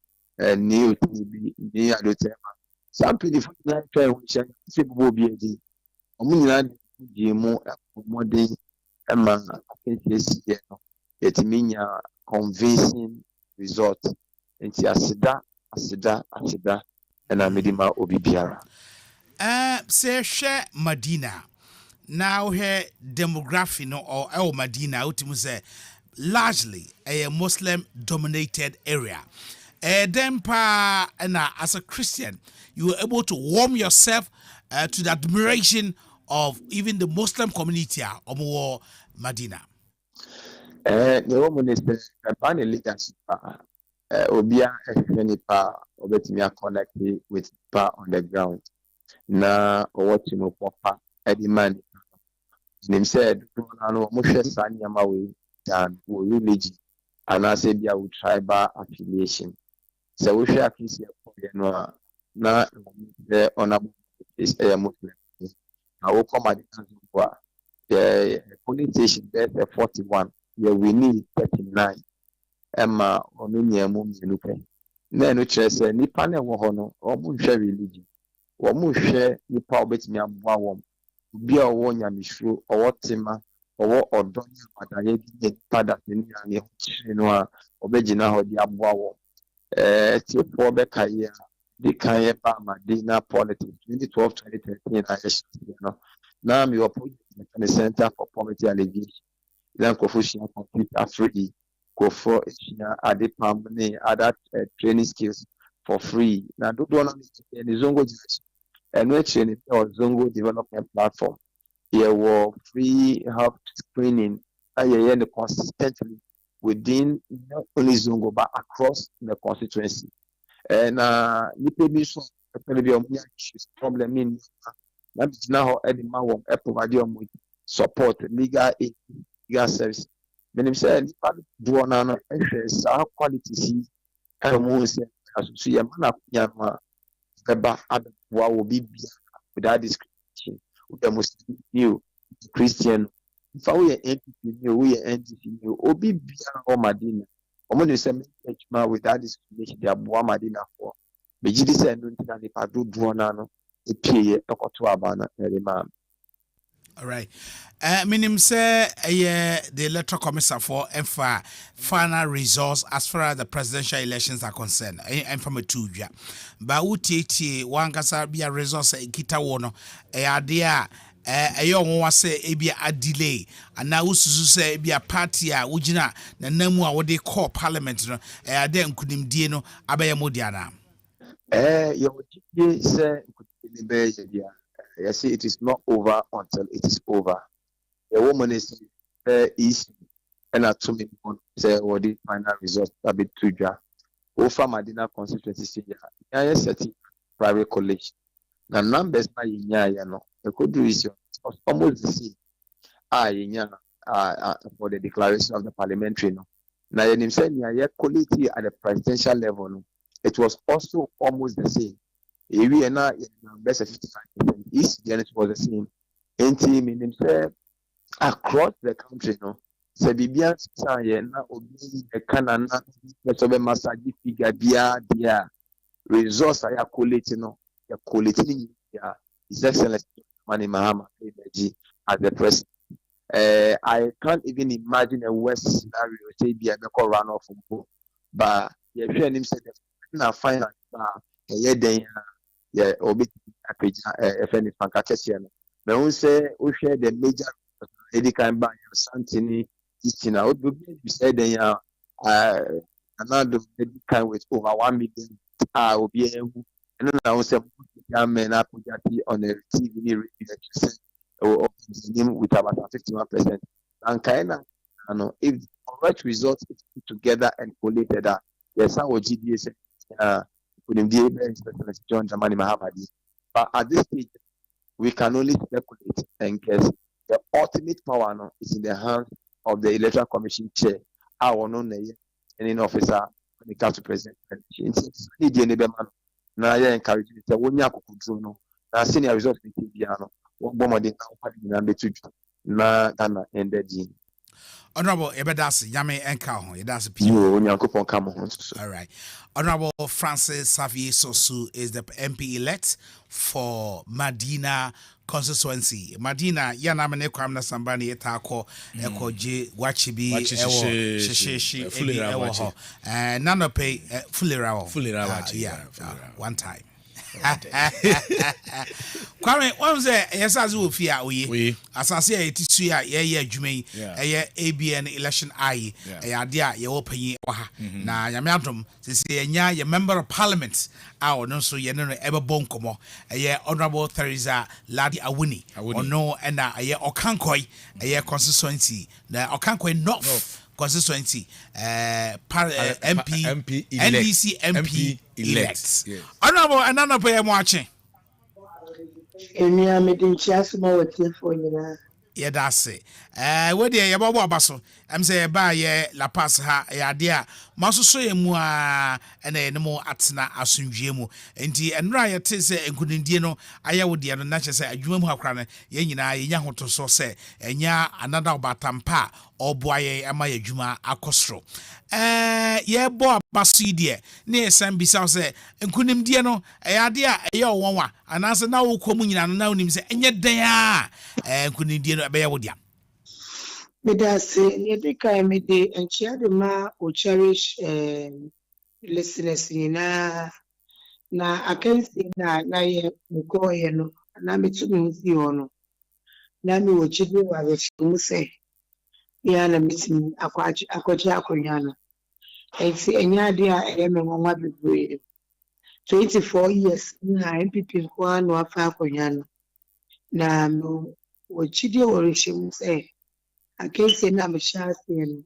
ni otibi ni adotema some people not try which will be a day. Mu modern it mean convincing result. It's asida and a minima obibiara. Say share Medina. Now here demography no or El Medina say largely a Muslim dominated area. Then as a Christian, you were able to warm yourself to the admiration of even the Muslim community of Medina. The woman is the leadership. Obia Nipa obetimi connect with pa on the ground. Na owotimo papa edimani. Nim said no mo hwe sanyama we dan wo religion and I said with tribal affiliation. So we share kiss no na the honorable is a Muslim. I will come at the police station there 41. Yeah, we need 39. Emma Ominia Mumzinupe. Then which is a Nipane Wohono, or Munshare religion, or Munshe Nipa Betimia Wawom, be a one Yamishu, or what Tima, or what or Donia, but I didn't pada in Chinoa, or Begina or Diabwawom. Tip for Becca, the Kayeba Madina politics, 2012-2013, I now you are put in the Center for Poverty Alleviation. Then Confucian complete free. Go for other training skills for free. Now, do not the Zongo and which or Zongo development platform. Here were free health screening consistently within not only Zongo but across the constituency. And problem in now provide support legal aid, legal service. When said, do on our quality, and say, as you see a man of Yama, will be without discrimination. We must new Christian. If we are NPP, we are NPP, Obi or Madina. Omo say without discrimination, they are Madina for. Bejidi say no ntina ni padu duona no epie tokoto abana erima. All right. Minim say the electoral commissioner for EMFA final results as far as the presidential elections are concerned. And from a 2 year. But UTT one kasa be a results kita wono idea young was say be a delay and now say be a party ujina na namu what they call parliament no then kudim die no abaya modiana. You say yes, it is not over until it is over. The woman is easy and at 2 minutes say what the final result a bit too jar. Over Medina constituency, I set private college. The numbers by no, the could do is almost the same. For the declaration of the parliamentary no. Now you say quality at the presidential level no. It was also almost the same. We are now best 55%. East Janet was the same. Meaning across the country, no. So Bibian Saye na obi the Canana, the massage figure dia resource I collect no, the quality His Excellency Mani Mahama as the president. I can't even imagine a worse scenario. Say be a run off from but yeah, him said na final yeah, obi FN Pankakesian. But we say we share the major Edikan by Santini Istina. Would be said they are another Edikan with over 1 million will be able and then I was a young man up on the TV or with about 51%. And Kaina, if the correct results is put together and collated, yes, our GDS John Dramani Mahamadi. But at this stage, we can only speculate and guess. The ultimate power is in the hands of the Electoral Commission chair, our non any officer when it comes to president. Now, I encourage you to one control. Now, senior results in Tibiano, one bomber did not have to na ended. Honorable Ebedasi Yame Enka, that's a all right. Honorable Francis Xavier Sosu is the MP elect for Medina constituency. Medina, Yanamane Kwamna Sambani Etako, Eko J, Wachibi, Ewo, Shishishi, Ewo, and Nano pay fully raw. One time. Kwame, what was it? Yes, as we fear we as I say, it is yeah, Jume, ABN election I, a idea, you open ye na Yamadum, this is a member of parliament. Our no so yen ever bonkomo, a honorable Theresa Ladi Awuni, or no, and a year Okankoi, a year constituency, the Okankoi North. Constituency, MP, NDC MP elect. Yes. Honorable, another player watching. Yeah, that's it. Where the Yababa Basso, I'm saying by La Paz ha, idea, Maso Soyamua, and a more Atsna Asunjimu, and Raya Tese and Kudindino, Ayawudi and Nature say, a Jum Hakran, Yenina, Yahoto so say, and ya another Batampa, or Boye Amaya Juma Acostro. Yeah, boy, Basidia, near San Bissau say, and Kunim Diano, a idea, a yo one, and answer now Comunia and now him say, and yet they are, and Kunim Beawodia. Medase yedika emede enchiade ma o cherish listeners na akensi na ye mko ye no na metumi nsi ono na mi wo chidi wa befimu se ya na metumi akwaji akonyana enti enyade a eyeme nwa bebre 24 years na MPP kwa no afa akonyana na wo chidi wo reshimu se akensi na mshasi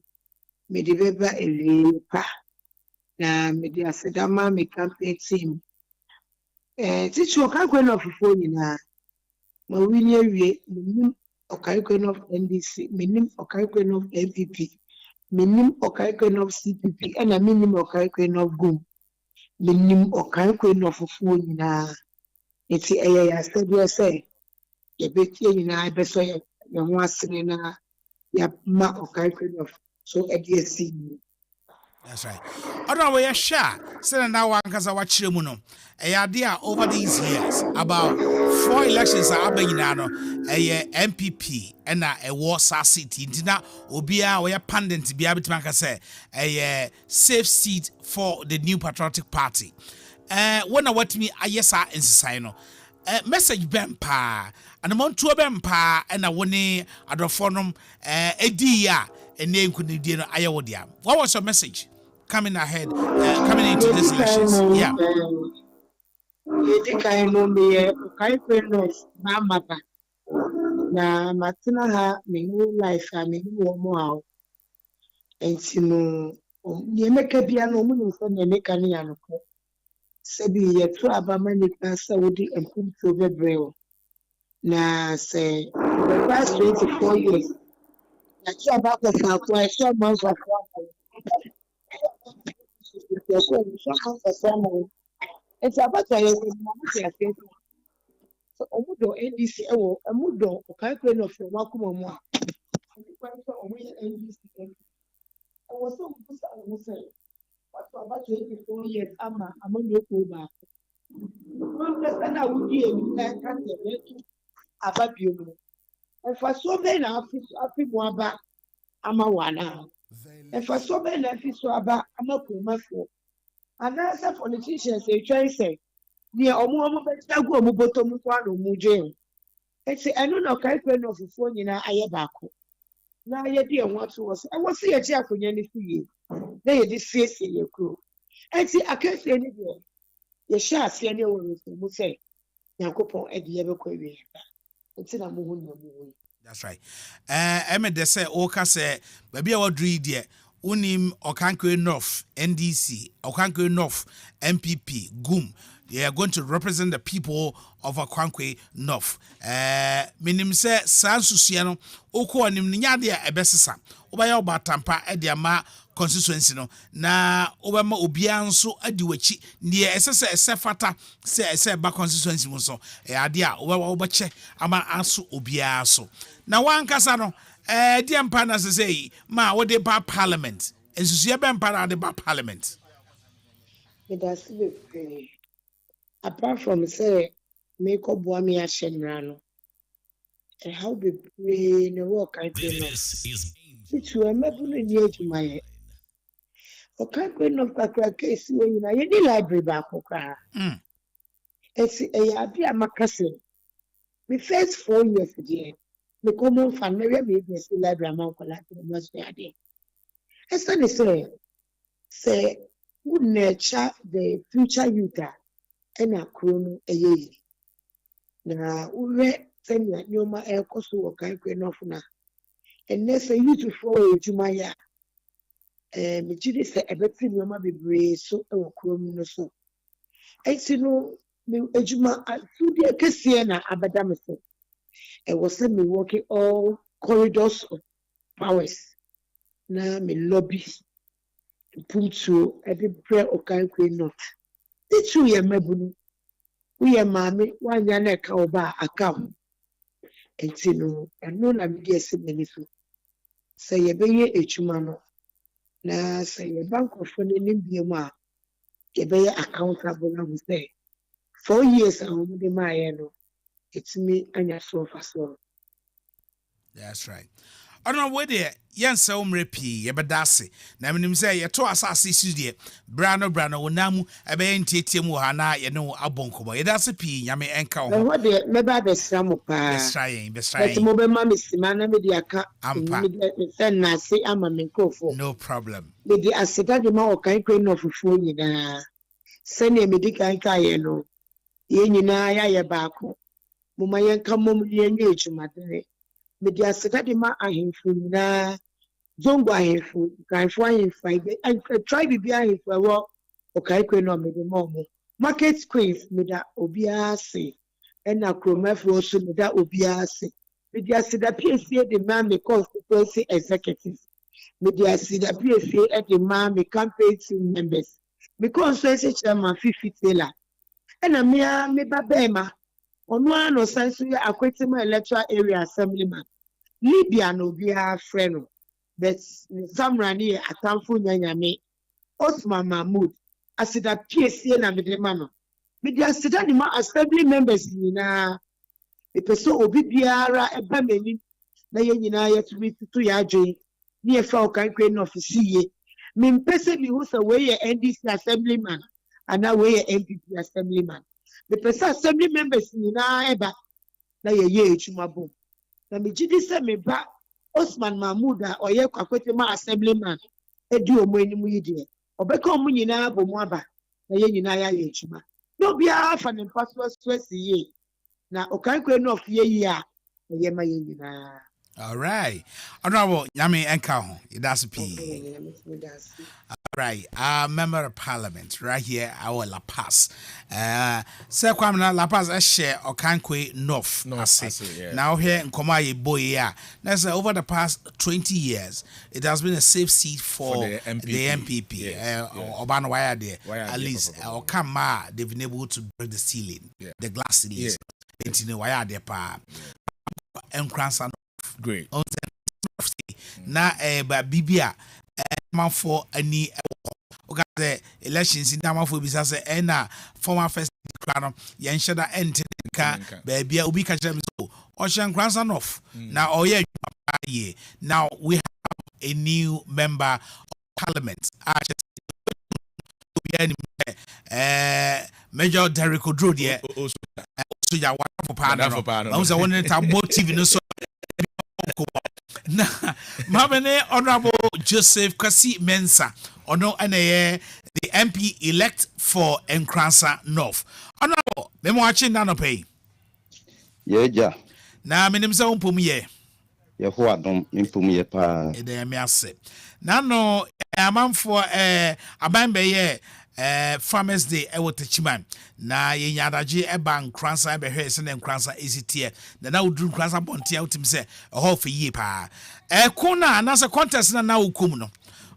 medibeba elipa na medi asedama me campaign team tichu okankwen of phone na mawini ewie minim okankwen of NDC minim okankwen of MPP minim okankwen of CPP and minim okankwen of GUM minim okankwen of phone na eti ya study say ye beti na ibeso ye ho asene na ya ma okankwen of so ADC. That's right. Other way, sure. Send now one because I watch you. A idea over these years about 4 elections are happening now. A MPP and a Warsaw City. Dina Obia or a pandant to be able to make say a safe seat for the New Patriotic Party. When I watch me, I yes, I in society. Message bempa and among 2 bempa and a one at the forum a dia and name couldn't do Ayawodia. What was your message coming ahead, coming into this elections? Yeah. You think I know me, I know my mother. Now, Martina, ha, me whole life, I mean, more. And you know, you make a piano, you make a piano. Sebi yetu abamani kwa Saudi and put to the braille. Na say the past 24 years. Na kia bako kwa so months of it's about so omudo NDC ewo omudo okaikwe no for makuma mu. NDC I was so good about 24 years, I'm a new back. And I would be about you. And for so many office, back, I'm a one now. And for so many office, I'm a commercial. And that's a politician say, try say, near a woman, but I go bottom one or Mujem. It's I don't know, kind of phone in a ayabako. Now, you dear what was I was see a jack on any they this face in your crew. And see, I can't say anywhere. You shall see anyone who say, Yakopo at the ever query. It's in a moving. That's right. Emmett, they say, Oka say, baby, I would read there. Unim Okankwe North, NDC, Okankwe North, MPP, GUM. They are going to represent the people of Okankwe North. Minim se Sansusiano, Oko and Nimniadia Ebesisa, Obaya Batampa, Ediama constituency no na Obama Obianso Adiwachi, near SSA Sefata, say back constituency muso, Adia, Obache, Ama Ansu Obiaso. Now one Casano. dear mpa say ma what they ba parliament and so be mpa na ba parliament It has to be apart from say make up boami ashenrano. And how be pray the work I pray no. Which we are making near to my okay queen of kakra case when you the library back okra. It's a idea makase. Me first 4 years again. Me common fan me be library amount collect the most day. Esa say good nature the future youth and a crono a ye. Na ure senya nyoma e koso wakai kwenofu na. And next youth for jumaya. Me jidi se ebeti nyoma bebre so e wakrono no so. Esi no me ejuma tudi ekese na abadame se. I was me walking all corridors of powers. Na me lobby. Punto every prayer or kind queen not. The 2 year mebunu. We are mammy, 1 year neck over account. And no, and no, I'm guessing many so. Say ye be a chumano. Na say a bank of funny in Bioma. Ye be accountable, I will say. 4 years, I will be my it's me and your sofa so. That's right. I don't know where they yan so mrepi yebedase na menim say ye to asase studie brano wonamu ebe ntietie mu ha na ye no abonkobo ye dase pi nyame enka ho what they never be sram pa be trying but mo be ma misima na me di aka ampa sen na se ama me nkofo no problem me di aseda de ma o kan kwen no fufuo nyina sen e me di kan ye no ye nyina ya ye baako mo ma ye nka mom ye nye ejumade me di aseda de ma ahemfu na zongo ahemfu kanfo ahemfu I try be ahemfu wo o kai kwen no me di mo market queens me da obia se ena kromafo so me da obia se me di aseda PSA de ma me constituency executives me di aseda PSA de ma me campaign team members me constituency chairman Fifi Taylor ena me babema onu ano sanso ya akwetima electoral area assemblyman Libya no bia freno but samrani atamfo nyanyame Osman Mahmoud asida PSA na medemano media asida ni ma assembly members nyina epeso obi biara eba mani na ye nyina yetumi tutu ya adwen ni e fa okan kwen no ofisiye me mpese bi hu se we ye NDC assemblyman ana we ye MPP assemblyman the person assembly members nyina eba na ye echumabo na me gidi se me ba Osman Mahmoud a oye kwakwete ma assemblyman edi omo enimu yide obeka omo nyina bomu aba na ye nyina ya echuma no bia fa ne paso stress ye na okan kwen no of ye yi a ye ma ye nyina. All right. Honorable Yami Enkaho, that's P. All right. Member of Parliament, right here, our La Paz. Sir Kwamina La Paz, a share or Kankwe North. Now here in Komaye Boya. That's over the past 20 years, it has been a safe seat for the MPP. Obana Waya there. At least, or Kama, they've been able to break the ceiling, the glass ceiling. It's in the Waya there, pa. And Cranson. Great. Na ba bibia man for any okay the elections in Dama for bisa say na former first crown yen shada ente ka ba bia obi ka jam so Ocean Grandson off now oye now we have a new member of parliament Major Derrick Odro there so ya wonderful partner I was wanting to motive no so na Mabene Honorable Joseph Kwasi Mensah ono anaye the MP elect for Nkransa North. Honorable memo achi na no pay. Yeja. Na menim se umpum ye. Ye ho adom impum ye pa. E dey me ase. Na no amanfo aban be ye Farmers Day ewo techiman na ye nyadaje eba Nkransa be hwe se na Nkransa esitie na udru Nkransa bontia utim se ho for ye pa kuna na se contest na ukum no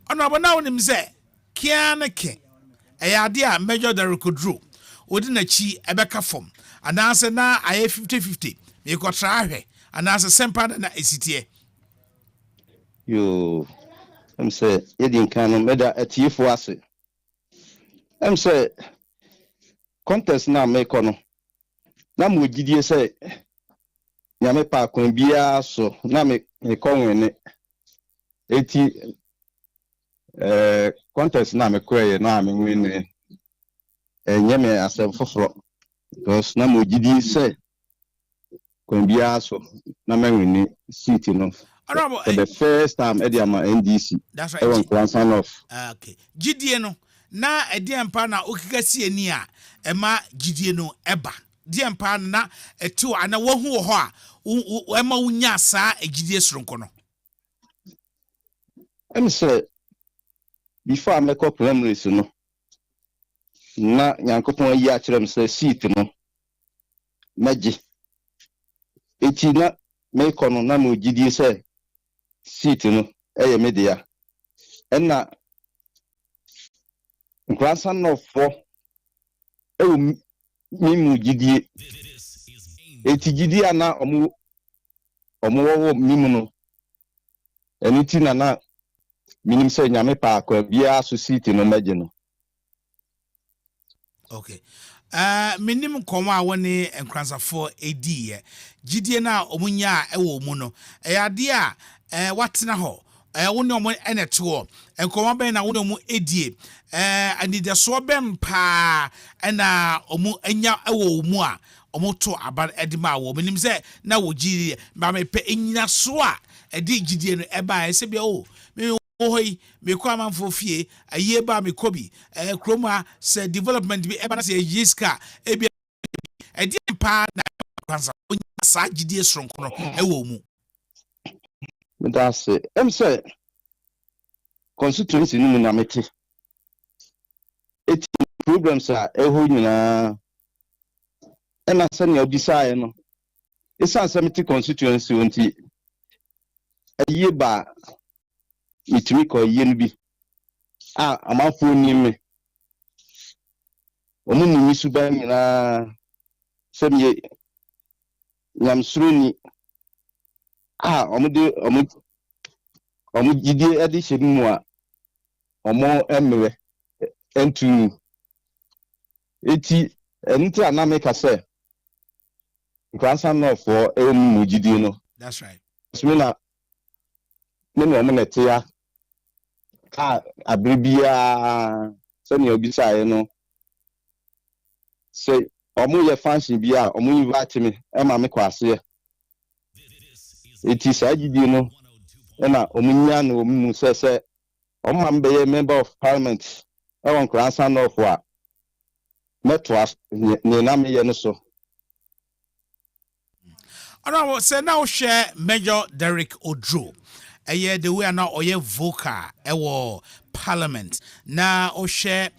ono abona wonim se kia na ke ade a Major Derrick Odro odi na chi ebeka form anase na aye 50-50 me ko tra hwe anase sempa na esitie Yo, I'm say, Edin Canon, Meda at you for us. I'm say, contest now make on. Nam would you say, Yame Park when be so, now make a con 80 contest now make query, now I'm winning. And Yame as a for because Nam would you say, when be so, now I'm winning seat enough. For the first time, Ediama NDC. That's right. Okay. Gideon, na Ediampa na ukikasi enia, ema Gideon eba. Diampa na etu ana wohu ho a ema unya saa egidie sronko no. Em say before I make up preliminaries no. Na Nyankopon yi a kire say seat no. Meji. Eti na make no na mo gidie say seat no eye media enna grandson no for mimu gidie eti gidie na omo wo mimu no eniti na minim say nyame pa akwa bia so seat no meje no. Okay. Minim koma woni enkransafo edi gidie na omunya ewo mu no eyade a watena ho woni omo eneto enkoma ben na woni omo edie and the so bem pa na omo anya ewo mu a omo to aba edima wo minim se na wo gidie ba me pe enyina so a edi gidie no eba ese bia o hoi me kwa manfo fie aye ba me kobi kroma se development bi eba na se yiska ebi edi pa na kwanza onya sa gidie sronko no ewo mu. That's it. Em say constituency ni na meti eti programs a eho nyina ena se ne obisa no isa meti constituency wonti aye ba itimi ko yen bi amafo ni me omu ni misu ba nyina semye nyamsruni omu gidie edi shemu a omo emwe entu eti enti anameka se grandson no for emu gidie no. That's right. Smina nene omu netia abribia se ni obisa no se omu ye function bia omu invite me e ma me kwase eti sa gidie no na omunya na omu se omu ambe member of parliament e won grandson of a metwa ne na me ye no so. Ana say now share Major Derek Odro the way na oye vocal ewo parliament na o share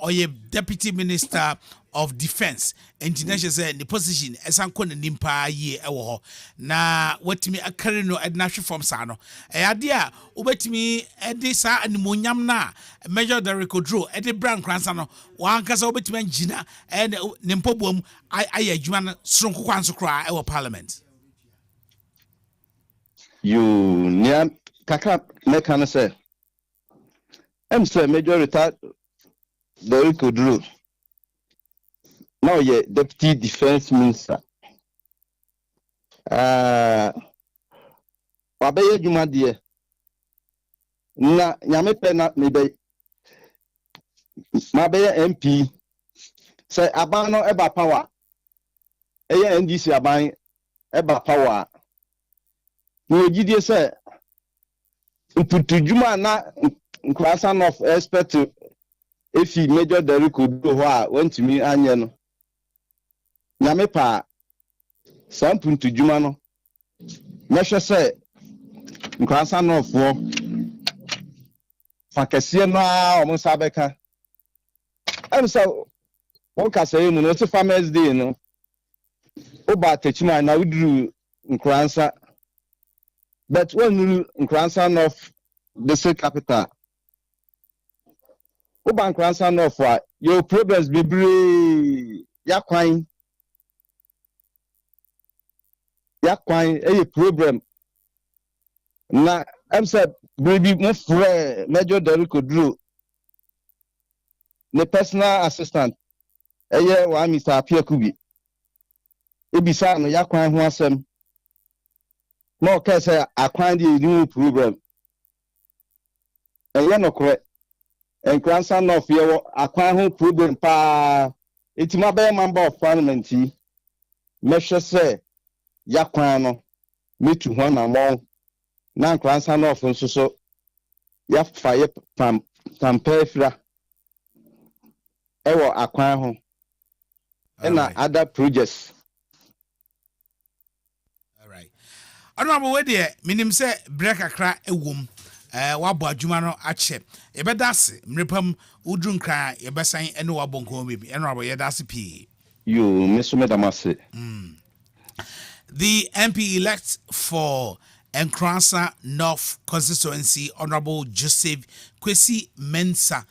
oye deputy minister of defense international say the position esanko na nimpa ye ewo ho na watimi akare no edna hwe form sa no ade a obetimi ede sa animonyam na Major Derek Odro ede brand kransa no wankasa obetimi ngina ne mpobom aye adwuma no sronko kwanso kra ewo parliament. You nya kaka meka no say em say Major retired Derek Odro now ye deputy defense minister wabeye juma die na nyame pe na mebe mabeye MP say aban no eba power eye NDC aban eba power no gidie say mputu juma na grandson of expert efi Major Derek Odro ho a wantimi anye no nyame pa sampuntu juma no mehwe se grandson of wo fakese no a omo sabeka am so won ka say mu no se farmers day no oba techima na uduru nkransa but when nkransa of the state capital oba nkransa of your progress bebre yakwan a problem na I'm said baby mo frɛ Major Derrick Oduro ne personal assistant wa Mr. Apiakubi ebisa no yakwan ho asɛm na o ka sɛ akwan de ni problem no korɛ enkransa no of ye akwan ho problem pa etima be member of parliament yi mehwɛ sɛ yakwan no metu ho na mo na enkransa no of nso so ya fa ye pampefra ewo akwan ho na other projects. All right. Honorable we there minim say break akra ewom wabo adwuma no ache yebedase mrepam udru nkran yebesan ene wabo nko bebi Honorable yedase pi You Mr. Medamase. The MP elect for Enkransa North constituency Honorable Joseph Kwesi Mensah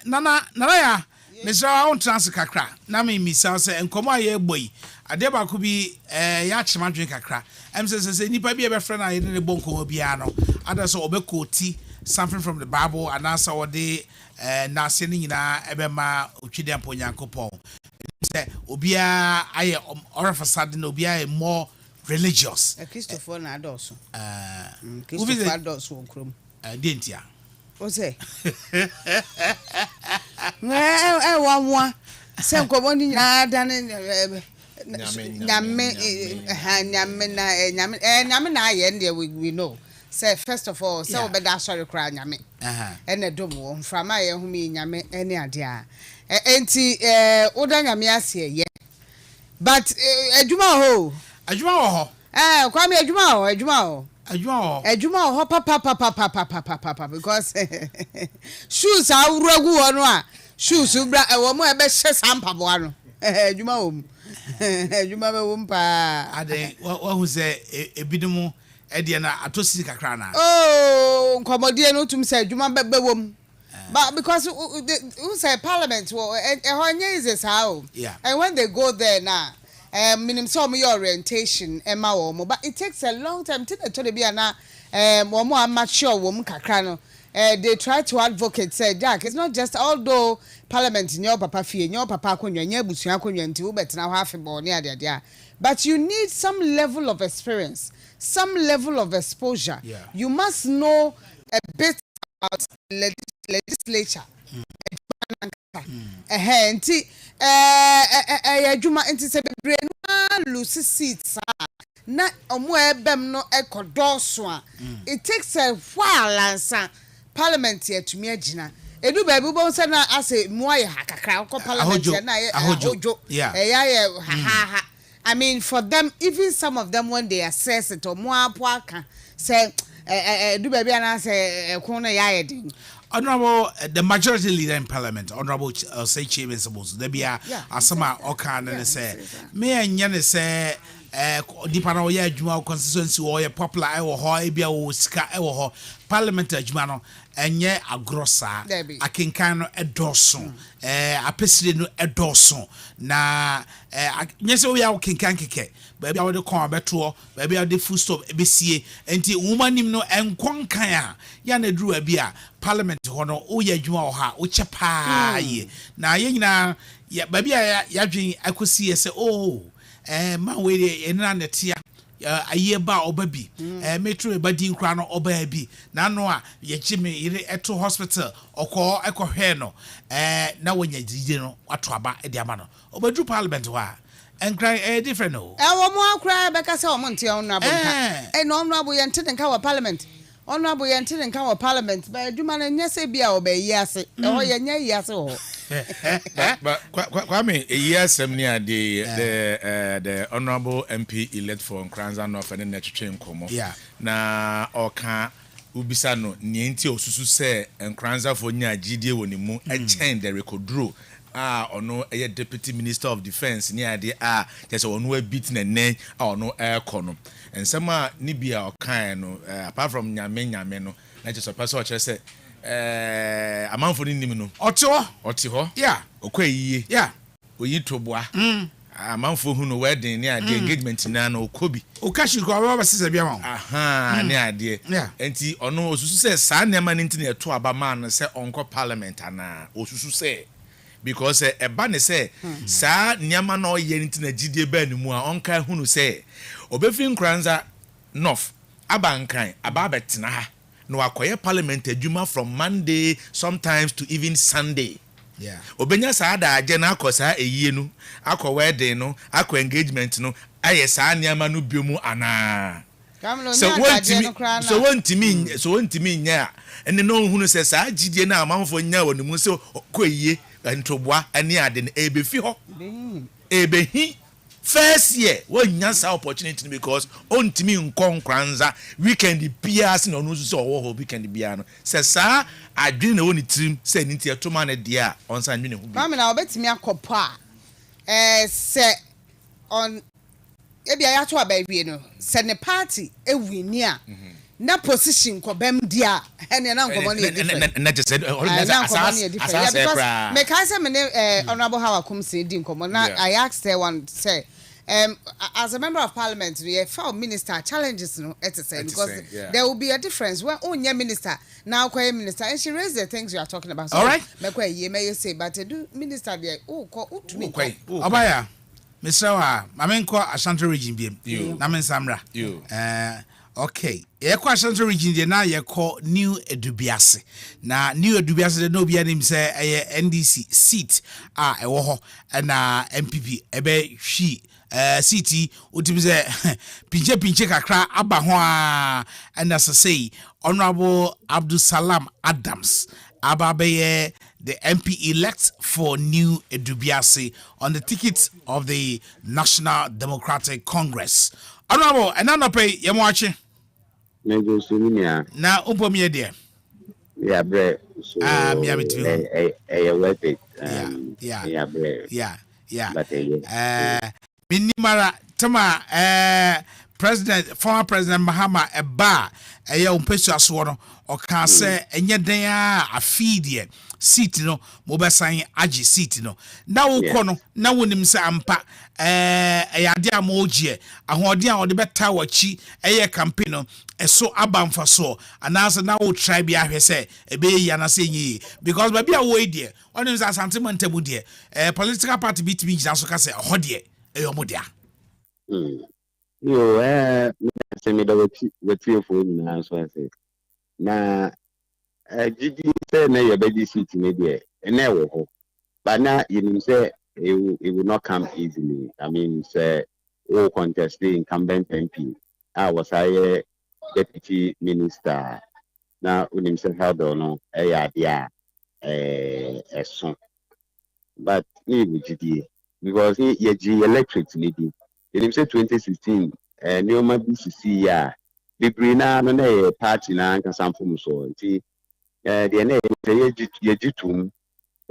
nana ya Mr. on trans kakra na me misa se enkomo aye boy ade ba ko bi ya chema dwen kakra em se nipa bi e be frɛ na ye ne bonko bia no ada so obekoti something from the Bible and answer what they na se ni nyina ebe ma otwide ampo Nyankopɔn se obia aye orafasade na obia e more religious Christopher na adoso Christopher adoso okrom dentia o se wa se nkomo ni ada nyame na aye ndie we know say first of all say obeda sorry kra nyame ene dom wo mframa ye hu mi nyame ene ade a enti oda nyame ase ye but adwuma ho kwame adwuma ho papa because shoes awuragu wono a shoes bra wo mo ebe hye sampabo ano adwuma ho adwuma be wo mpa ade wa hu se ebidumu ede na atosi kakra na nkomodie no tum se adwuma be wo but because who say parliament is how and when they go there now minim some your orientation ema wo but it takes a long time to be na wo mo amature wo kakra no they try to advocate say Jack it's not just although parliament in your papa fie your papa akonwa nya busuan akonwa nti wo betena ho afebo ne ade but you need some level of experience, some level of exposure. You must know a bit about legislature. Enti adwuma enti se bebre na lose seats na omo ebem no ekodoso a it takes a while ansa parliament yetumi agina edu baby bo se na ase mu aye hakakra ko parliament na ahojo ha I mean for them even some of them when they assess it or more apaka say do baby and say kono ya yedin. Honorable the majority leader in parliament Honorable say chairman suppose there be asama okan and say me anya ne say dipa na oya adwuma constituency oya popular e wo ho e bia wo sika e wo ho parliament adwuma no enye agrosa akenkan no edoso apesire no edoso na nyese we ya kenkan keke ba bia wo de kon abeto ba bia de full stop ebesie enti womanim no enkon kan a ya na duru abi a parliament ho no oya adwuma wo ha wo chepa ye na ye nyina ba bia ya dwen akosi ye se man we enna netia aye ba obabi metro e badi nkra no oba bi na no a ye chime ire eto hospital okọ ekohwe no na wonya dide no ato aba e de ama no obadru parliament wa enkra different no wo mo akra be ka se o mo ntia onu abonka no onu abo ye ntede nka wa parliament onu abo ye ntede nka wa parliament ba adwuma na nyese bia obayi ase ho ye nya yi ase ho but Kwame asem ni the honorable MP elect for Nkranza North and Netche Nkomo na oka ubisa no nienti osusu se Nkranza for nya gidie woni mu echen the recordro ono eye deputy minister of defense ni ade just ono beat na nen ono ekono ensema ni bia okan no apart from nyame no na just person o chere se amanfo ni nim no ote ho okwa yiye oyi toboa amanfo hu no wedding ne ade engagement na no okobi o kashi ko aba sisa bia ma aha ne ade enti ono osusu se saa ne ma ne ntine eto aba ma no se onko parliament ana osusu se because eba ne se saa nyama na oye ntine gidie ba ne mu a onka hu no se obefi nkranza north abankan aba betena ha no akoye parliament adwuma from Monday sometimes to even Sunday. Yeah. Obenya saa da agye na akosa eyie no akọ wedding no akọ engagement no aye saa niama no biomu ana. So wontimi nya ene no hunu se saa gidie na amanfo nya wonu mu se kọ eyie ntoboa ane ade no ebefi ho. Ebehi first year when nyasa opportunity because ontimi nkonkranza weekend bias na onu so wo weekend bia no se sa adwene na woni trim se nti etoma na dia onsa adwene hu bi mama na obetimi akopo a se on ebia ya to abawie no se ne party ewini a na position ko bem dia ene na nkomo na different na just me ka say me honorable Hawakum say di nkomo na I asked her one say as a member of parliament, we found minister challenges, because there will be a difference when only minister now minister, and she raised the things you are talking about. So, all right, you may say, but do minister there? Obaya, Mr. Mamenko Ashanti region be Namen Samra. Okay. Yeko Ashanti region de na yeko New Edubiase. Na New Edubiase de no bia nim say NDC seat ewo ho na MPP ebe hwi city utimize pinche kakra aba ho and as I say Honorable Abdul Salam Adams ababeye the MP elect for New Edubiase on the ticket of the National Democratic Congress. Honorable enanope yemwache Mejo Suminia na upomie de yeah bre so me abitu worth it yeah bre but minimara tama former president Mahama eba umpesu aso no oka se enye den a afidie seat no mobesan agi seat no na wo no na wonim se ampa eyade amogie ahode a ode beta wachi campaign no eso abamfa so anase na wo try bia hwese ebe yi anase yi because ba bia wo idie onim se sentiment abu die political party bitimi gina so ka se hode eyomodia yo se me do wetie fo nyina so ase na gidi say na your body seat me there na wo ho but na you say it will not come easily. I mean say all contest the incumbent MP I was a deputy minister na unim say how do no dia so but ni gidi because ye electric lady unim say 2016 neoma BCC ya Bibrina no na party na nka samfom so nti de na ye jitum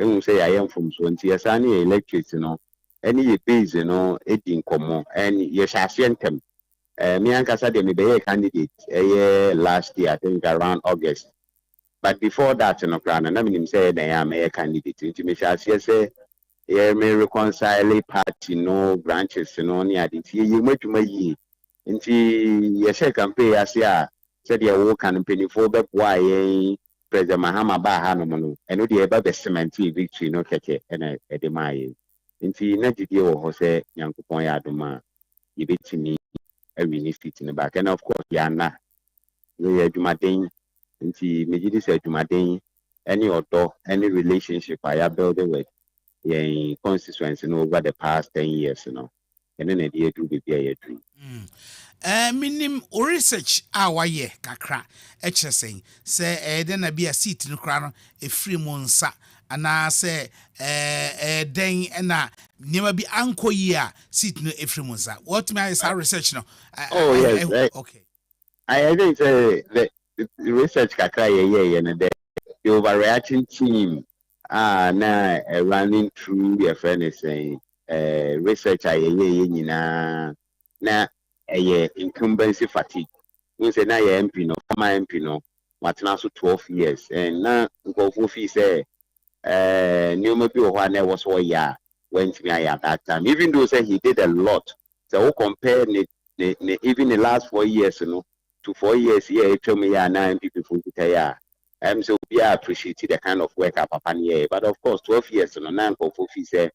ehun say I am from so nti yesa na electric no any ye base no edin komo and ye shasientem me anka say me be candidate last year I think around August but before that no plan na me say I am a candidate nti me shasie say ye me reconcile party no branches no ni aditi ye matuma yi nti ye campaign asia said ye wo kan penifo be boa ye president Mahama ba ha no no eno de eba be cement victory no keke ena ede mai nti na gidie wo ho se Nyankopon ya adoma ye betimi awini fit ne back and of course ya na ye adwumaden nti me gidi se adwumaden any odo any relationship I have built with ye constituency no over the past 10 years no and then the do be a dream minim research awaye kakra saying say then na be a seat no kra no e free monsa ana say den na niam bi anko yi a seat no e free monsa what me is research no yes okay I think the research kakra ye na the overreaching team na running through your friend is saying research ye nyina na incumbency fatigue. We say na your MP no, former MP no, what now so 12 years. And now go for fee say new maybe one was 1 year. went me at that time. Even though say he did a lot. So compare even the last 4 years, to 4 years here, it told me 9 people for so we appreciate the kind of work up upon here. But of course, 12 years, 9 for say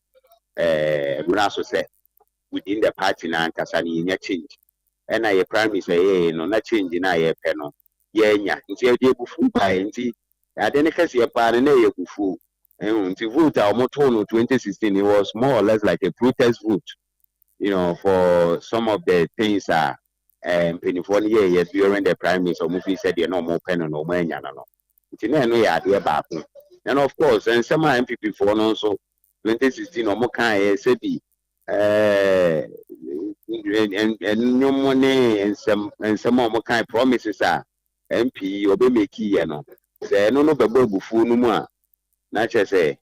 also say within the party now Kasani change. And I prime say, not changing I penal. Yeah, until you go by and I didn't see a pan and a full. And to vote our Motono 2016, it was more or less like a protest vote, for some of the things that penny 40 years during the prime minister movie said you're no more pen no money. And of course, and some MPP for also 2016 or more kind said and no money and some more kind promises are MP or be make say no babu fool no more. Not just say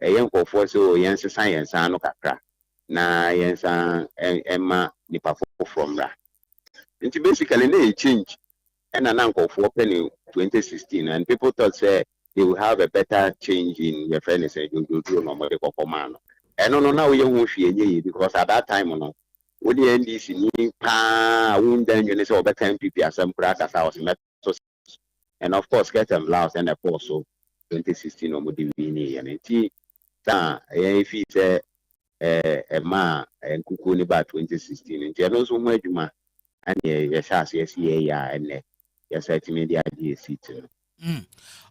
a young for so yes science and no kakra na yes Emma nipa from that. It's basically they change and an uncle for penny 2016 and people thought say they will have a better change in your friends and you do no more command. And no now you won't fear because at that time with the NDC wound then you know better MPP as some practice house and of course get them last and also 2016 or Modivini and if he said a ma and Kukuni by 2016 and General Sumajuma and yes, and yes, I think the idea seat.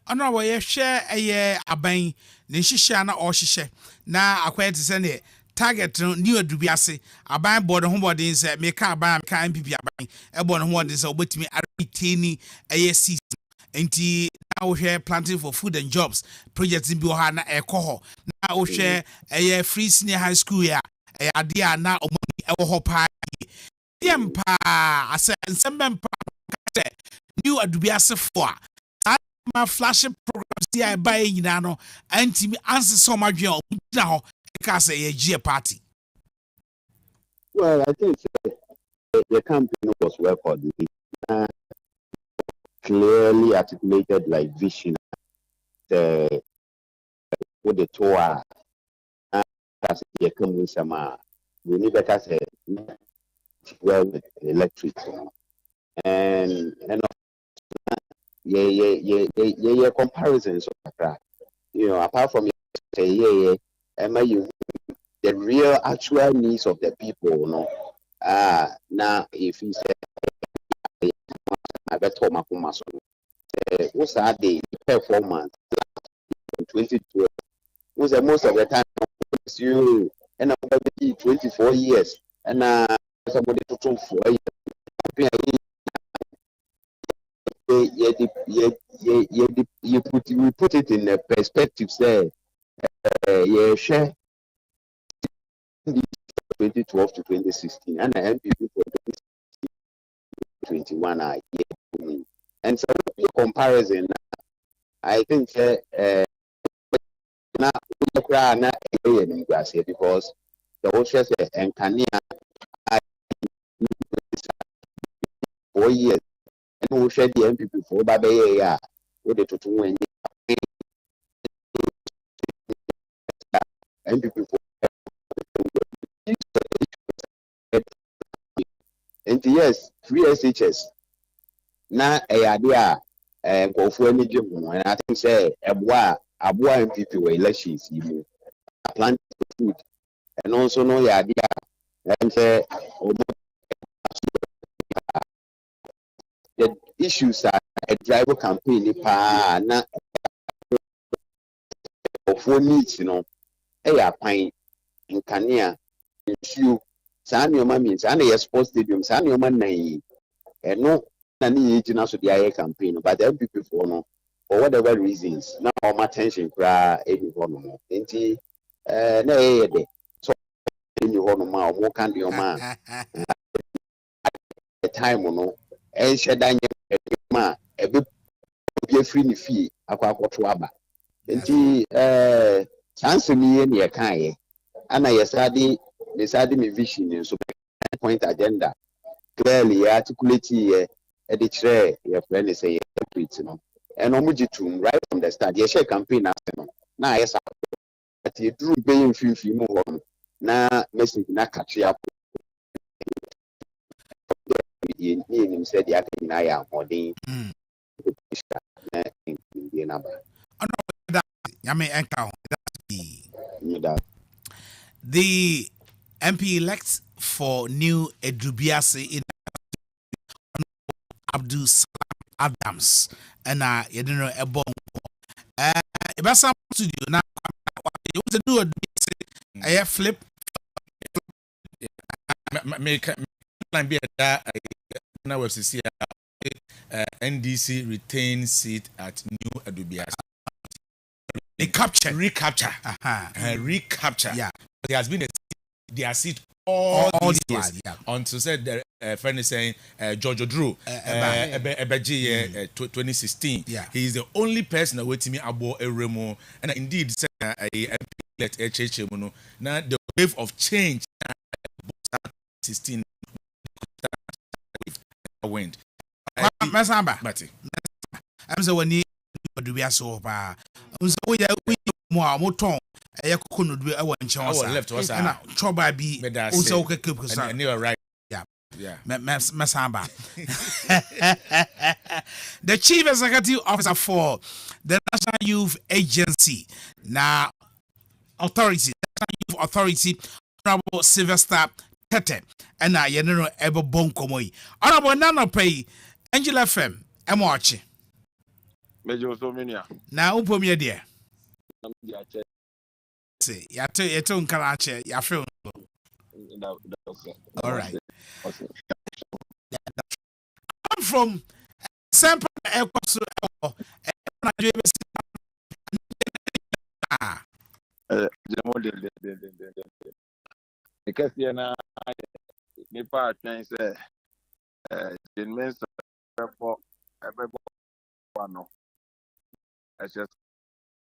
Honorable, you share a year abain, Nishishana or Shisha. Now, acquired to send it. Target new Dubiase, a band board of homebodies, make a band kind MPP abain, a born homebodies, or with me a retaining ASC. Enti now we share planting for food and jobs projects in Biohana Ecoho. Now we share a free senior high school ya a idea now money our party. Yampa I said and some new Adubiase for my flashing programs here by Yinano and to me answer so much now because a G party. Well, I think the campaign was well coordinated. Clearly articulated like vision with the tour as a community we need better say well electric and comparisons apart from the real actual needs of the people now if you say I better Makumaso. What's that day performance in 2012? Was most of the time you and 24 years and somebody to 4 years. We put it in a perspective, say, share 2012 to 2016 and MPP for 2021 are here. And so the comparison, I think now we cry now because the ocean and Kania 4 years and we share the MPP for Babaya with the Tutu MPP for and yes, 3 SHS. Now a idea go for any job, and I think say a boy MPP were elections, you plant food, and also know the idea and say the issues are a driver campaign na for needs, a pine in Kania, issue. Sanyo means any sports stadium, Sanyo man, and no. Any so the campaign, but the MPP for whatever reasons, now my attention cry any one. So in your home, more can your man. The time and shed a bit be free fee, a quaquatuaba. Chance me in your kind, and I decided my vision and so point agenda clearly articulate. Editor, your friend is a and Omujitum right from the start. Yes, campaign now, yes, but you drew paying few more na message na catch up nim said the acting I am holding the number. The MP elect for New Edubiase in Abdul Salam Adams and you don't know a bomb. Ibasa studio now. You want to do a flip. Make be that now see NDC retain seat at New Edubiase. Recapture. Recapture. Yeah. There has been their seat all these years. Yeah. Until said the friend is saying George Drew 2016. Yeah. He is the only person that waiting me abo Eremo. And indeed said let HH now the wave of change 16 went. Masamba. I'm so when you do be so pa. We more moton e kokono du e wan chen osa left osa na choba bi unsa o keep ko sa and you are right. Yeah Masamba. The chief executive officer for the National Youth Agency now authority Honorable Sylvester Tete and I know ebo bonkomo Honorable Nano Pay Angel FM emoachi Mejo so minia na upom ye de see ya to nkarache ya feel all right I'm from Semper Ekwaso because you know me part say in means for everybody no I just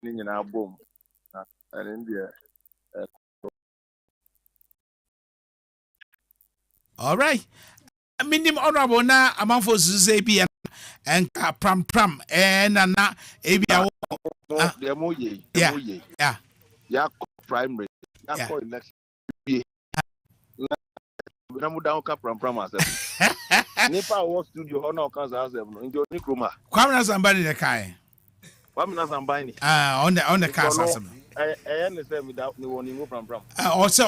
in our boom and in there all right minim honorable na amanfo zuze bi and pram na ebia yeah primary yeah election na mu down ka pram myself nipa work studio honor kan za self no njo ni kroma Kwamina Zambani the kai Kwamina Zambani on the car system ne say me da ni woni go pram also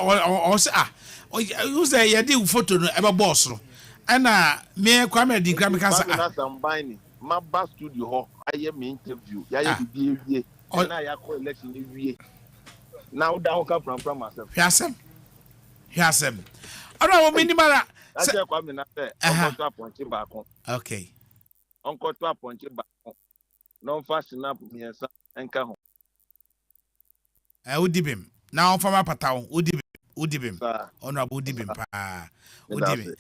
you say you dey photo no e be boss no ana me Kwamina di gram kan sa Kwamina Zambani ma ba studio ho aye me interview ya ye bi ewie na ya call election ewie now down ka pram myself Yasem Honorable Minimara that's Kwamina say onko appoint back okay onko to appoint back no fast snap miensa enka ho udibim na on fama pataw udibim Honorable udibim pa udibim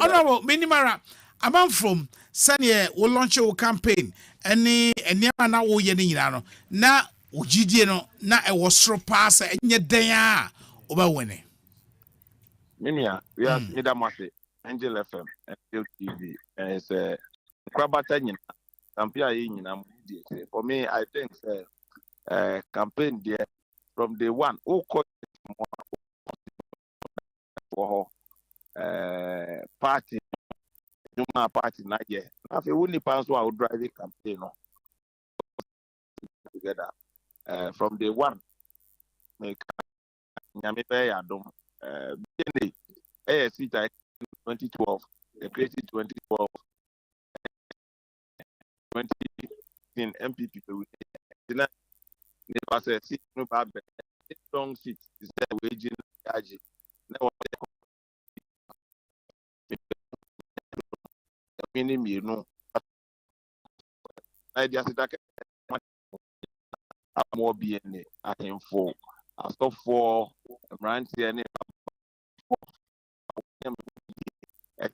Honorable Minimara among from sane we launch your campaign any na wo ye ni nyina no na ugidie no na e wo soro pass enye den a obawene Minia, we are Midamasi, Angel FM, and TV, and it's a Krabata campaign. For me, I think campaign there from the one who called for party, Juma party, not yet. If you only pass who drive the campaign together from the one, make Yamipe Adom. ASC 2012, the created 2012, 2015 MPP. Never said, sit no bad, strong seat is there waging Yaji. Never meaning you know. I just attack more BNA at him for. I stop for Rand CNA.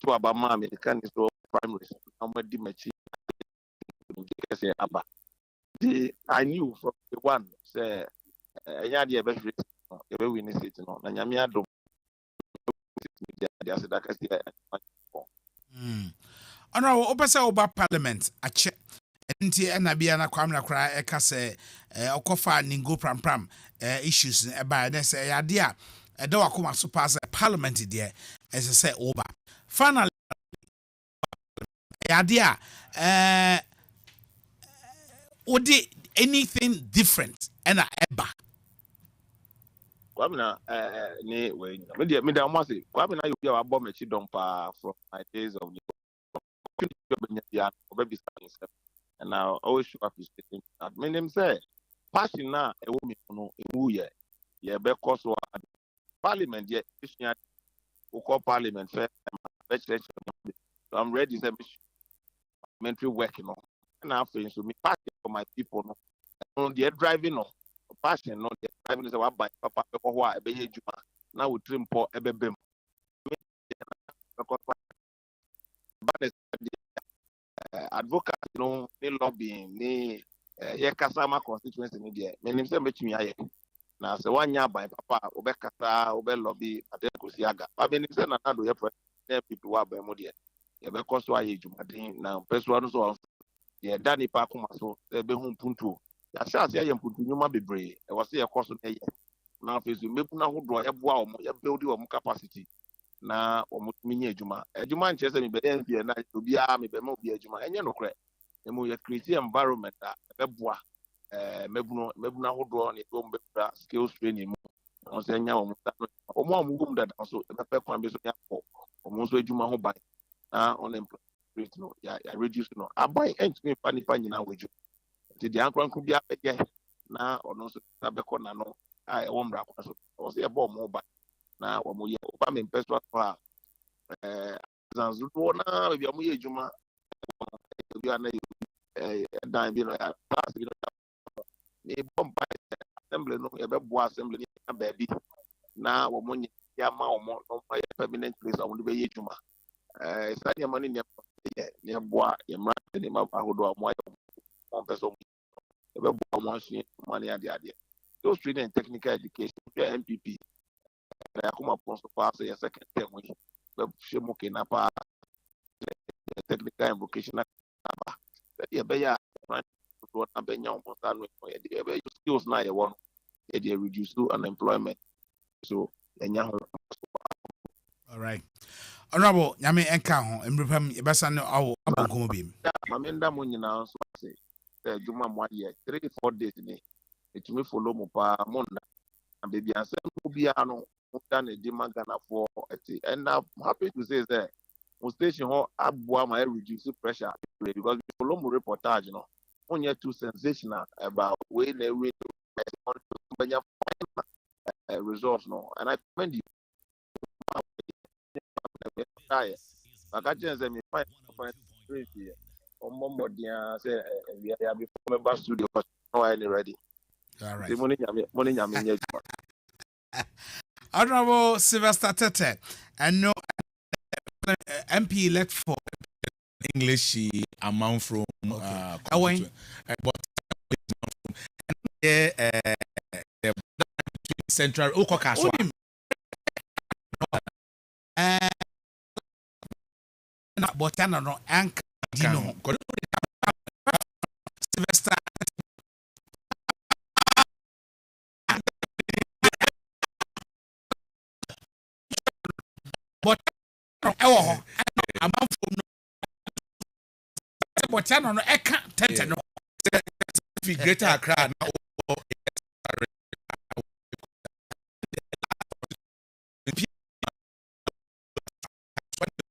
To Abama American is primary. Somebody machi. I knew from the one say Yadia best a win it no. Nanyamia do Honorable Opesa Oba Parliament ache enti na bia na Kwamina kra eka se okofa ningo pram issues e ba na se yade a ɛda wakoma so pass parliament there as I say over finally idea would anything different and eba Kwamina ni we me da mo say Kwamina you be our bomb echi dompa from my days of and now always show up his thing. I mean him say passion na e wo me no e wu ye be cause parliament ye we call parliament fair so I'm ready to mentally working on and after so me passion for my people no on the driving no passion no the driving is what by papa ko ho e be ejuma na we trim po e be bem advocate no ni lobbying ni ye kasama constituency ni there menim say metumi aye na se wanya by papa obekasa obe lobby adekosi aga ba menim say na do ye president people wa ba mu there ye be koso aye jumadin na person no so ye dani pa kuma so e be hu puntu ya sha se ye puntu nyuma bebre e wo se ye koso na ye na fesu mebu na hodo ye boa o mo ye build o mo capacity na omutumi ejuma ejuma nche se mi be envie na obi a me be ma obi ejuma enye no kre emu ye create environment a be boa mebuna hodo ne do mbra skills training mu on se nya o muta o mo amugum da so e be kwan be so ya ko o mo so ejuma ho ban na unemployment no ya reduce no abai entumi pa ni pa nyina weju ti di ankran ku bia be na ono so na be ko na no a e wo mbra kwa so o se e bo mo ba na wo mo ye o ba me peso kwa zanzu do na bia mo ye ejuma bia na dan bi no ya class bi no ni bomba assembly no ye be bo assembly na baby na wo mo ya ma wo mo no ma permanent place wo do be ye ejuma sani amani ni bo ye mra ni ma ahodo mo ya mo peso ye be bo mo hye money ade those training and technical education MPP na kuma ponso pass ya second term we be mo ke na pa technical and vocational aba ya be ya do na be nya mo sa no ya be skills na ye won ya dey reduce unemployment so enya ho. All right, honorable nyame enka ho emrepam yebasa no awo abonkomo bim ma me nda mo nyina so say juma mo ye 3-4 days ni etumi follow mo pa mo na baby ansem obi ano done a Dimagana for and I'm happy to say that station ho abua my reduce pressure because we follow more reportage, you know. When you're too sensational about way they will results, no, and I commend you. I got chance me find here. On Mombo dia say we are before member studio but no any ready. All right. Morning Honorable Sylvester Tete, and no MP elect for English amount from Central Okokaso. But I don't know, Ank Dino Sylvester. But I'm from but I don't know, I can't tell no. If you get a crowd now,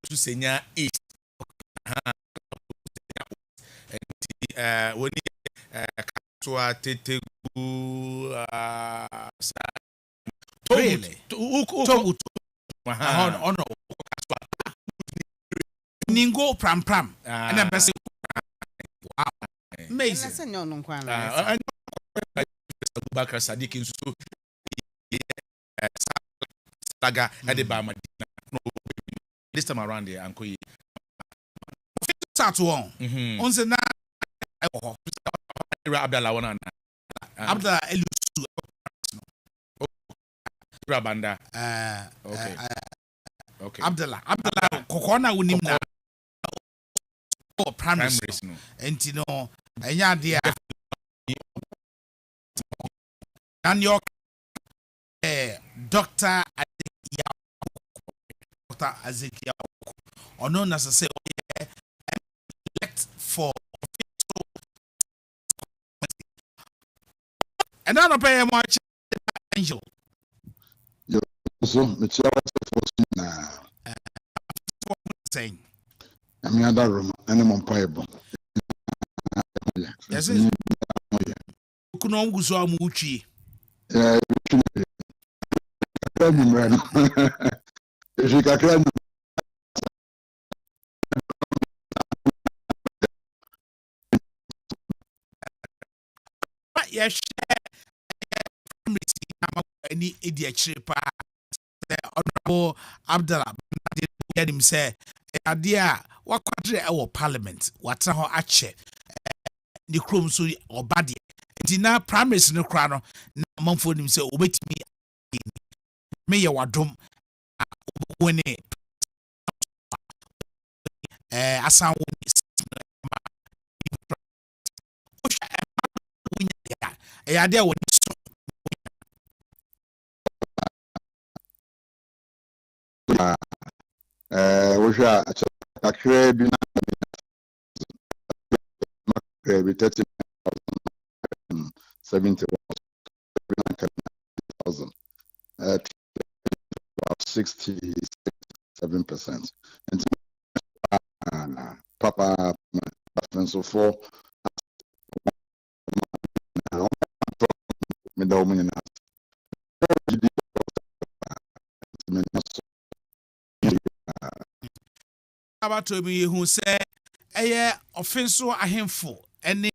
to senior east. And when to a tete really? Ningo pram and then best wow amazing Bakar Sadiq in Saga at the Bama. This time around there, Uncle start on the Abdallah one Abdallah Elusu Rabanda. Okay. Abdallah Kokona unim na primary no and you know enya dia and your Dr. Dr. Ezekiel or known as I say elect for and now pay much angel. So the chair was saying I mean other room and I'm payable. Yes, kuno nguzo amuchi. Yes, any idiot chipa. The Honorable Abdallah had him say, Adia, what quadre our parliament, what's our ache, the chrome sui or body. Dina promise no crown, no for him say, wait me. May your drum when a sound a idea when we shall a crab 70,000 about 67%. And Papa so for about to me who say a offensive a handful any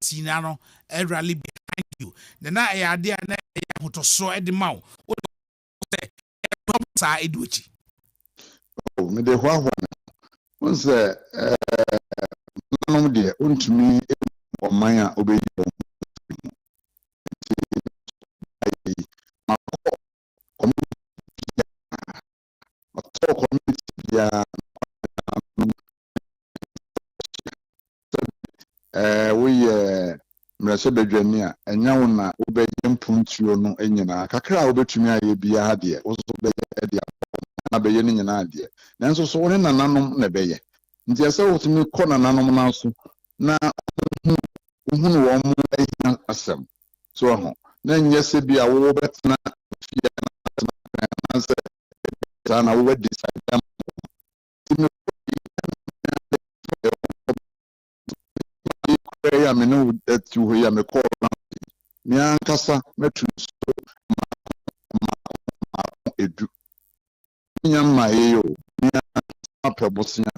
Sinano a rally behind you. The night I idea to so at the mouth. What say Edwich? Oh, me the once no dear, to me or Maya obey mmerɛsɛ badwani a ɛnya wo na wobɛyɛ mpuntuo no nyinaa kakra a wobɛtumi ayɛ biara deɛ wo so bɛyɛ de na bɛyɛ no nyinaa deɛ nanso so wo ne nananom na bɛyɛ nti ɛsɛ wotumi kɔ nananom no so na wohunu wɔn mo ahia asɛm so ho na nyɛ sɛ bi a wo bɛtena fie na sɛ saa na wo decide I know that you hear me call me ankasa metu so edu nyama yeyo me apebosia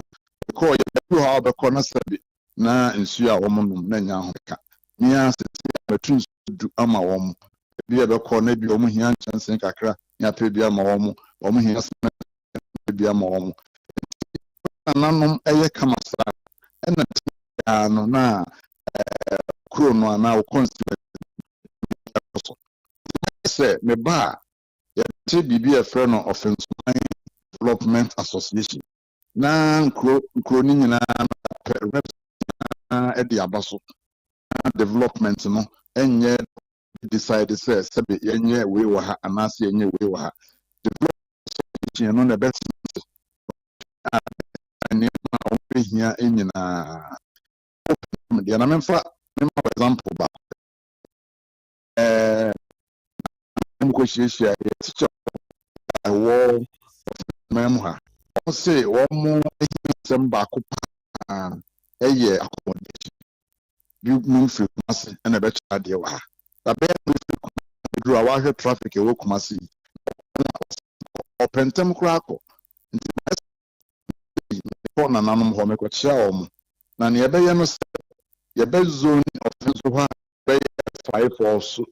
call you how be corner sabi na nsu a omonum na nya ho ka me asese metu du ama wom bi e be call na bi omo hia chansen kakra nya pe bi ama wom omo hia bi ama wom nanom eye kamasa na no na Chrono and now consider say me ba ya be a friend of Offense Development Association. Na crony na at the abaso development no enye decide say yenye we wa ha anase yenye we wa ha development no na best and na here enyina the na for example ba negotiation teacher wo memha o say wo mo sem ba ko pa eye accommodation you move free Kumasi and a better idea wa da be do a wa traffic e wo Kumasi opentem krako nti ko na nanom ho mekwa chia o mo na ne ebe ye no ye be zone offense ho be 5 or so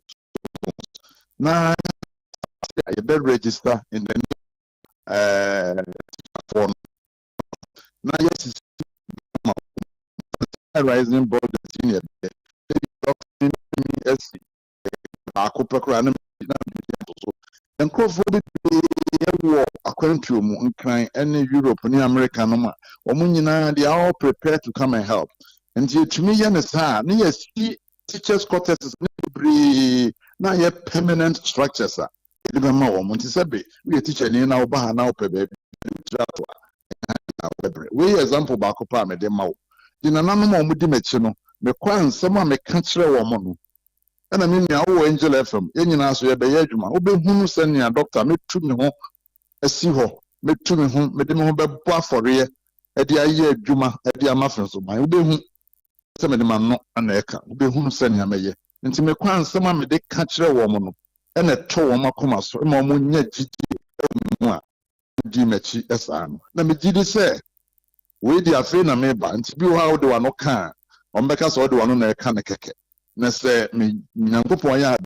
na ye be register in the form na yes rising board senior SC akopekra na so enkrofo bi wo akwantuo mu nkran ene Europe ni America no ma omo nyina they are all prepared to come and help and yetumi ye ne sa na ye see teachers quarters na ye permanent structures Edibema wo monti sebe we teacher ni na oba ha na ope be trato we example ba ko pa me de ma wo di na nanom o mudi mechi no me kwa nsem a me ka kire wo mo no na me nua wo Angel FM enyina so ye be ye adwuma wo be hunu senia doctor me tu me ho asi ho me tu me ho me de me ho be bo afore e de aye adwuma e de amafen so man wo be hu se me de man no na e ka wo be hunu senia me ye nti me kwa nsem a me de ka kire wo mo no ene to wo makoma so ma mo nya gidi mu a di mechi esa no na me gidi se we di afi na me ba nti bi wo ha wo de wa no ka o mbeka so wo de wa no na e ka ne keke na se me nyankopon ya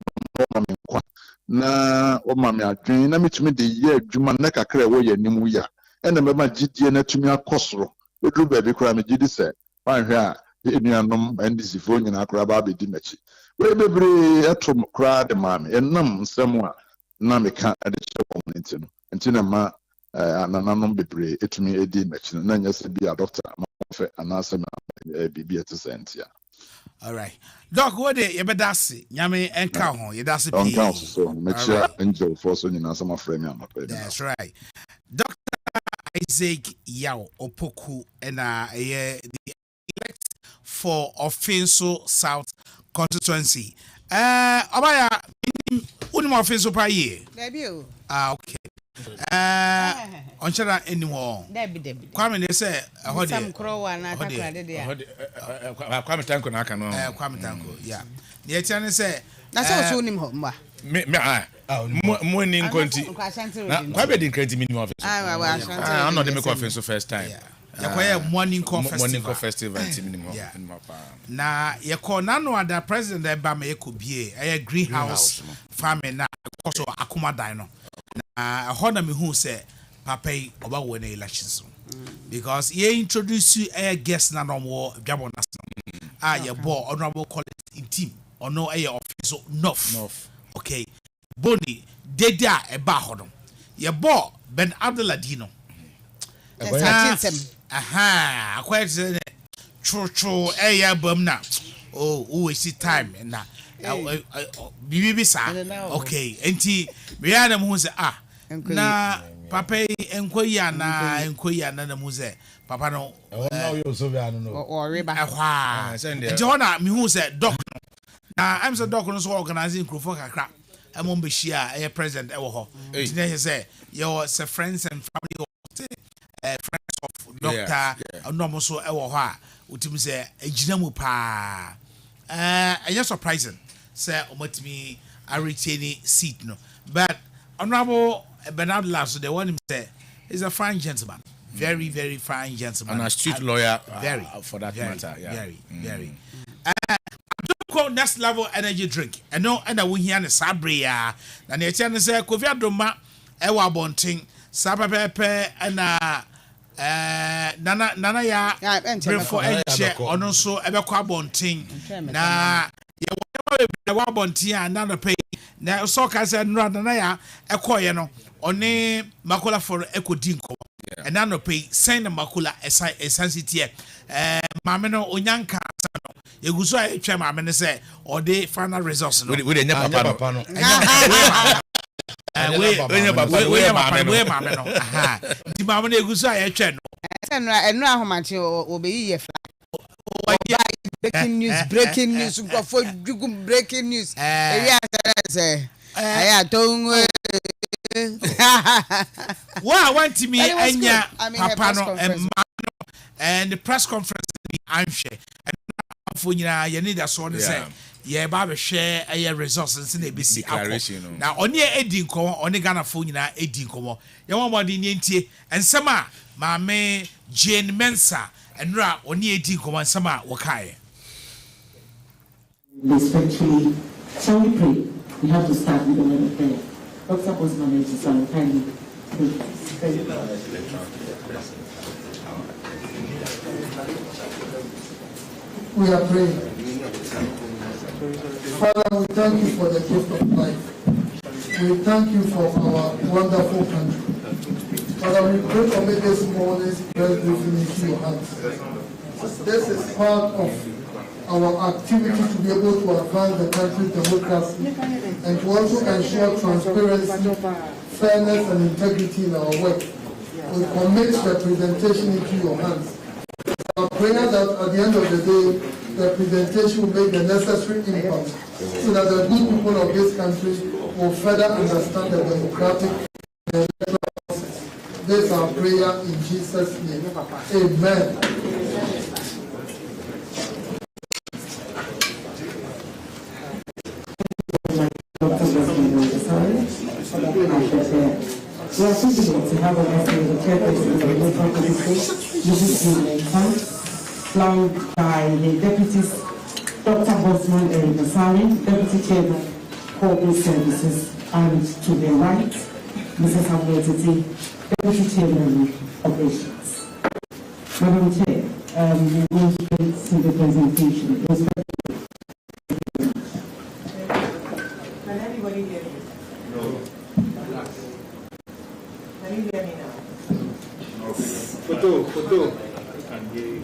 ma me kwa na o ma me adwen na metumi de ye adwuma na kakra wo ye nimu ya ene me ma gidi na tumi akosoro we dru ba bi kura me gidi se wan hwe a enuanom ndc fo nyina akura ba be di mechi we bebre etom kura de ma me enam nsem a na me ka de che community no ntina ma anananom bebre etumi edi mechi na nya se bi a doctor ma fe anase na bibi etesentia. All right. Doc, what the yebedasi? Nyame enka ho, yedasi pi. Enka so, mecha Angel for so nyina sama frame am. That's right. Dr. Isaac Yao Opoku and the elect for Offenso South constituency. Abaya, unimo Offenso pa ye. Debut. Okay. Onchara anymore. Debbie. Kwame they say some crow and attack there. Kwame Tanko na aka no. Kwame Tanko. Yeah. The Etienne say na so unim ho ma. Me mo ni nkonti. Na Kwame din kredi minimum office. I'm not the make offense first time. Yakoya morning festival minimum. Na yako nano ada president eba me ekobie greenhouse farming na koso akuma dan no. Na hoda me hu say papa oba won elections because he introduce you a guest na no mo dwabo na your boy honorable college in team or no office north okay boni dedia eba hodom your boy Ben Abdeladino quite true bum na we see time na bibi sa okay enti we are them who say na papa enkoya na mu say papa no you so be no or riba jona me who say doc na I'm so doc no so organizing crofo kakra amon be share president e wo ho enti say your friends and family friends of doctor no so e wo ho a utim say ejina mu pa it's surprising say omatimi a retain seat no but honorable Bernard Lasso the one him say is a fine gentleman, very very fine gentleman and a street lawyer very for that matter very don't next level energy drink and no and we hear the sabria na the etienne say Kofi Adoma e wa bonten sapepepe and nana ya before enche ono so ebekwa bonten na ya wa bonten na no pay na so ka say nana ya ekoye no one Makola for ekodi nko and na no pay send Makola sensitive mame no onyanka no yeguso a etwa mame ne say or the final results no we dey papa no we mame no aha di mame no yeguso a etwa no enu ahomache obeyi ye fla breaking news go for breaking news area say aya don wa want me anya papa no and the press conference be anhwe and for nyina ye need so ne say ye ba be share aye resources na be si akọ na oni edi nko oni Ghana fo nyina edi nko ye won mo di ntie ensema maame Jane Mensa enra oni edi nko ensema wo kai respectfully shall we pray. We have to start with the word of prayer. Dr. Osman Ejison, kindly pray. We are praying. Father, we thank you for the gift of life. We thank you for our wonderful country. Father, we pray to make this morning's prayer briefing into your hands. This is part of our activity to be able to advance the country's democracy and to also ensure transparency, fairness, and integrity in our work. We commit representation into your hands. Our prayer that at the end of the day, the presentation will make the necessary impact so that the good people of this country will further understand the democratic and electoral process. This is our prayer in Jesus' name. Amen. We are privileged to have a lesson with the chairperson of the local committee, Mrs. Newman, flanked by the deputies, Dr. Bosman and Masari, Deputy Chairman, Corporate Services, and to the right, Mrs. Hamletiti, Deputy Chairman, Operations. Madam Chair, we go straight to the presentation. Can anybody hear me? No. Can you hear me now? Okay. Photo. I can hear you.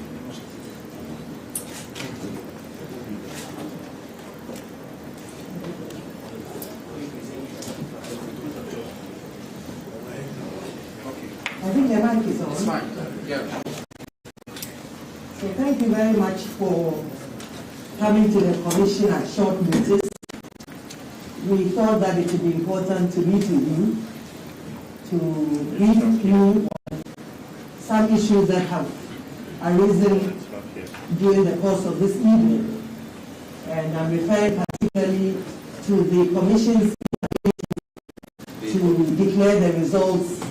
I think the mic is on. It's fine. Yeah. So thank you very much for coming to the commission at short notice. We thought that it would be important to meet with you to brief you on some issues that have arisen during the course of this evening. And I'm referring particularly to the commission's to declare the results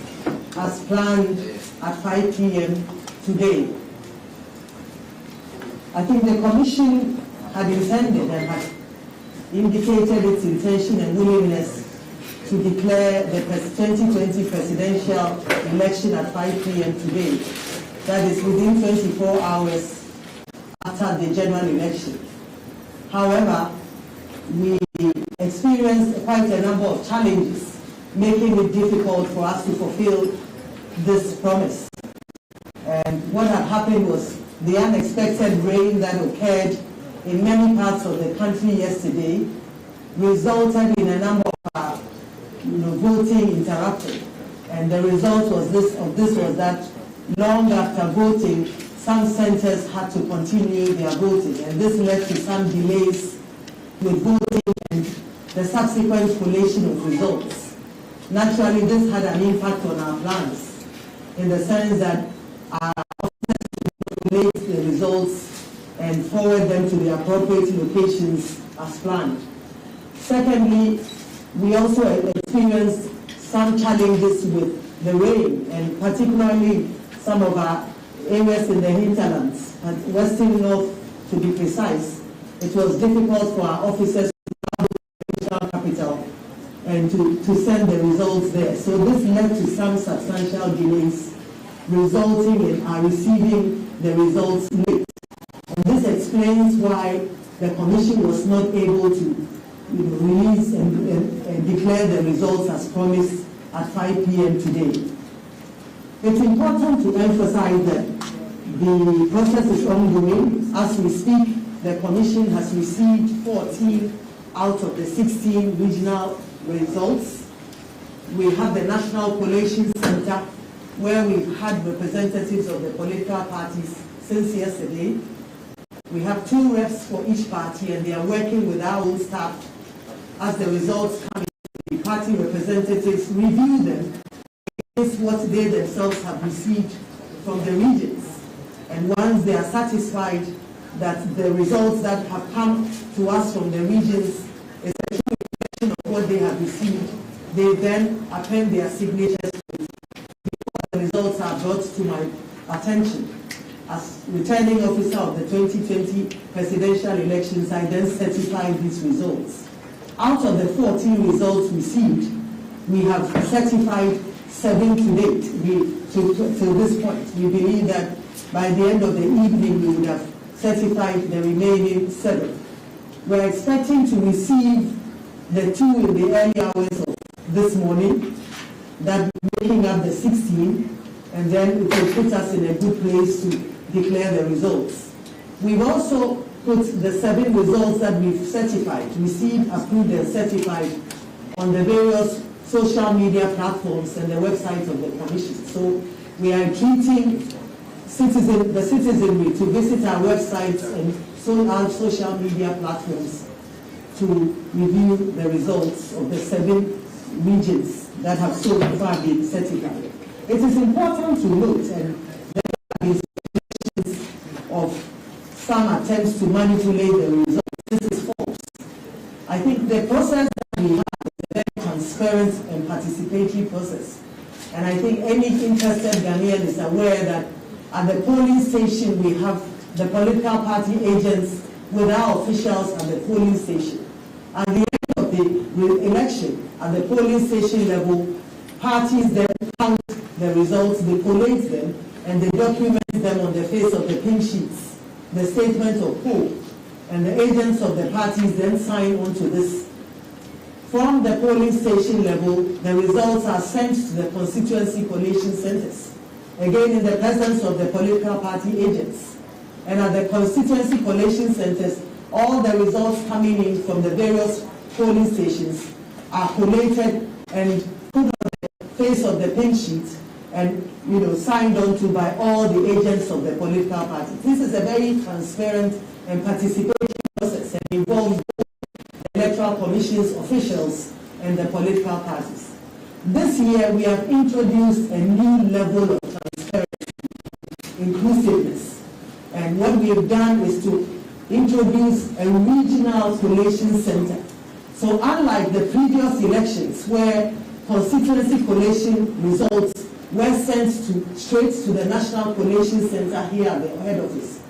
as planned at 5 p.m. today. I think the commission had intended and had indicated its intention and willingness to declare the 2020 presidential election at 5 p.m. today. That is within 24 hours after the general election. However, we experienced quite a number of challenges, making it difficult for us to fulfill this promise. And what had happened was the unexpected rain that occurred in many parts of the country yesterday resulted in a number of voting interrupted. And the result was this was that long after voting, some centers had to continue their voting. And this led to some delays with voting and the subsequent collation of results. Naturally, this had an impact on our plans in the sense that our officers collate the results and forward them to the appropriate locations as planned. Secondly, we also experienced some challenges with the rain, and particularly some of our areas in the hinterlands, and Western North to be precise. It was difficult for our officers to travel to the regional capital and to send the results there. So this led to some substantial delays, resulting in our receiving the results late. And this explains why the commission was not able to release and declare the results as promised at 5 p.m. today. It's important to emphasize that the process is ongoing. As we speak, the commission has received 14 out of the 16 regional results. We have the National Collation Center, where we've had representatives of the political parties since yesterday. We have 2 reps for each party, and they are working with our own staff as the results come in. The party representatives review them against what they themselves have received from the regions. And once they are satisfied that the results that have come to us from the regions is a true reflection of what they have received, they then append their signatures to it. Before the results are brought to my attention, as returning officer of the 2020 presidential elections, I then certified these results. Out of the 14 results received, we have certified 7 to date. To this point, we believe that by the end of the evening, we would have certified the remaining 7. We're expecting to receive the 2 in the early hours of this morning, that making up the 16, and then it will put us in a good place to declare the results. We've also put the 7 results that we've certified, received, approved, and certified on the various social media platforms and the website of the Commission. So we are treating the citizenry to visit our websites and our social media platforms to review the results of the 7 regions that have so far been certified. It is important to note, and there have been suggestions of some attempts to manipulate the results. This is false. I think the process that we have is a very transparent and participatory process. And I think any interested Ghanaian is aware that at the polling station we have the political party agents with our officials at the polling station. At the end of the election, at the polling station level, parties then count the results, they collate them, and they document them on the face of the pink sheets, the statement of poll, and the agents of the parties then sign on to this. From the polling station level, the results are sent to the constituency collation centers, again in the presence of the political party agents. And at the constituency collation centers, all the results coming in from the various polling stations are collated and put on the face of the pink sheet and signed on to by all the agents of the political party. This is a very transparent and participatory process and involves the Electoral Commission's officials and the political parties. This year we have introduced a new level of transparency, inclusiveness. And what we have done is to introduce a regional collation center. So unlike the previous elections where constituency collation results were sent straight to the National Collation Center here at the head office,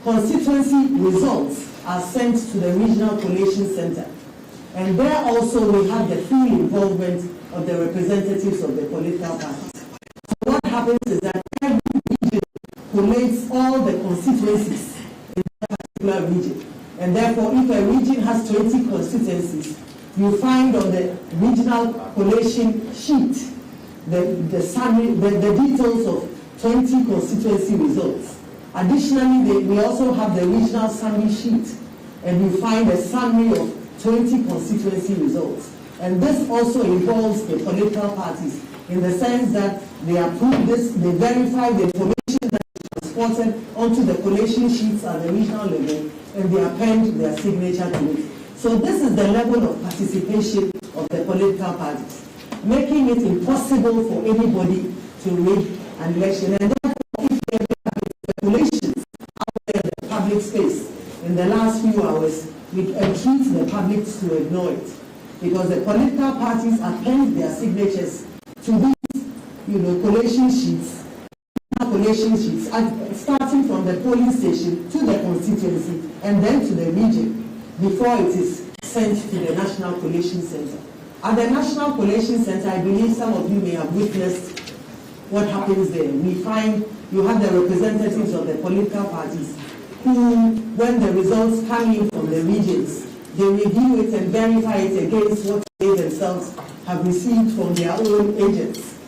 constituency results are sent to the regional collation center. And there also we have the full involvement of the representatives of the political parties. So what happens is that every region collates all the constituencies in that particular region. And therefore, if a region has 20 constituencies, you find on the regional collation sheet the summary, the details of 20 constituency results. Additionally, we also have the regional summary sheet, and you find a summary of 20 constituency results. And this also involves the political parties in the sense that they approve this, they verify the information that is transported onto the collation sheets at the regional level, and they append their signature to it. So this is the level of participation of the political parties, making it impossible for anybody to rig an election. And therefore, if there have been speculations out there in the public space in the last few hours, we entreat the public to ignore it, because the political parties append their signatures to these, collation sheets, starting from the polling station to the constituency and then to the region before it is sent to the National Collation Center. At the National Collation Center, I believe some of you may have witnessed what happens there. We find you have the representatives of the political parties who, when the results come in from the regions, they review it and verify it against what they themselves have received from their own agents.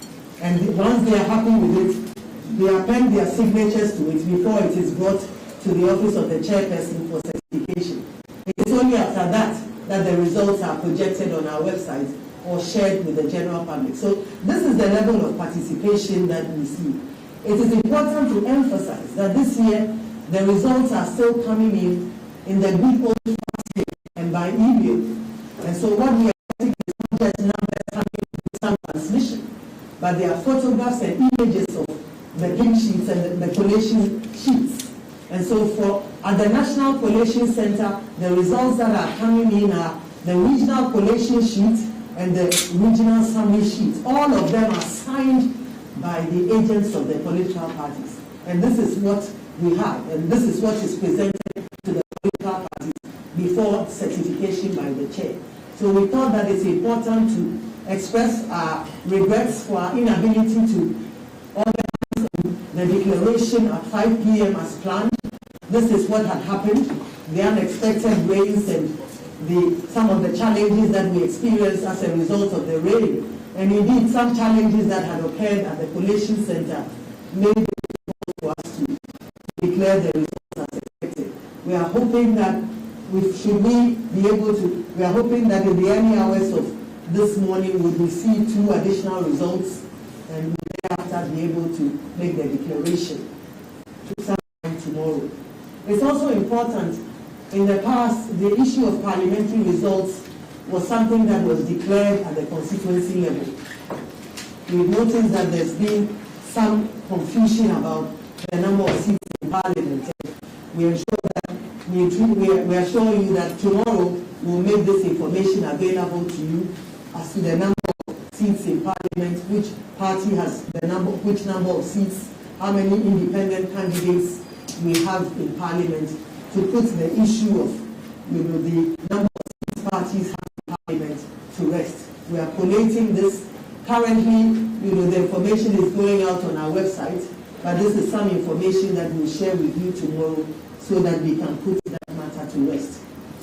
And once they are happy with it, they append their signatures to it before it is brought to the office of the chairperson for certification. It is only after that that the results are projected on our website or shared with the general public. So this is the level of participation that we see. It is important to emphasize that this year the results are still coming in the good old fashion and by email. And so what we are getting is not just numbers coming in some transmission, but there are photographs and images of the pink sheets and the collation sheets. And so at the National Collation Center, the results that are coming in are the regional collation sheet and the regional summary sheet. All of them are signed by the agents of the political parties. And this is what we have, and this is what is presented to the political parties before certification by the chair. So we thought that it's important to express our regrets for our inability to organize the declaration at 5 p.m. as planned. This is what had happened, the unexpected rains and some of the challenges that we experienced as a result of the rain. And indeed, some challenges that had occurred at the collation center made it difficult for us to declare the results as expected. We are hoping hoping that we be able to, we are hoping that in the early hours of this morning we'll receive 2 additional results and we'll thereafter be able to make the declaration sometime tomorrow. It's also important, in the past, the issue of parliamentary results was something that was declared at the constituency level. We've noticed that there's been some confusion about the number of seats in parliament. We are showing you that tomorrow we'll make this information available to you as to the number of seats in parliament, which party has which number of seats, how many independent candidates we have in parliament, to put the issue of the number of seats parties have in parliament to rest. We are collating this. Currently, the information is going out on our website, but this is some information that we'll share with you tomorrow so that we can put that matter to rest.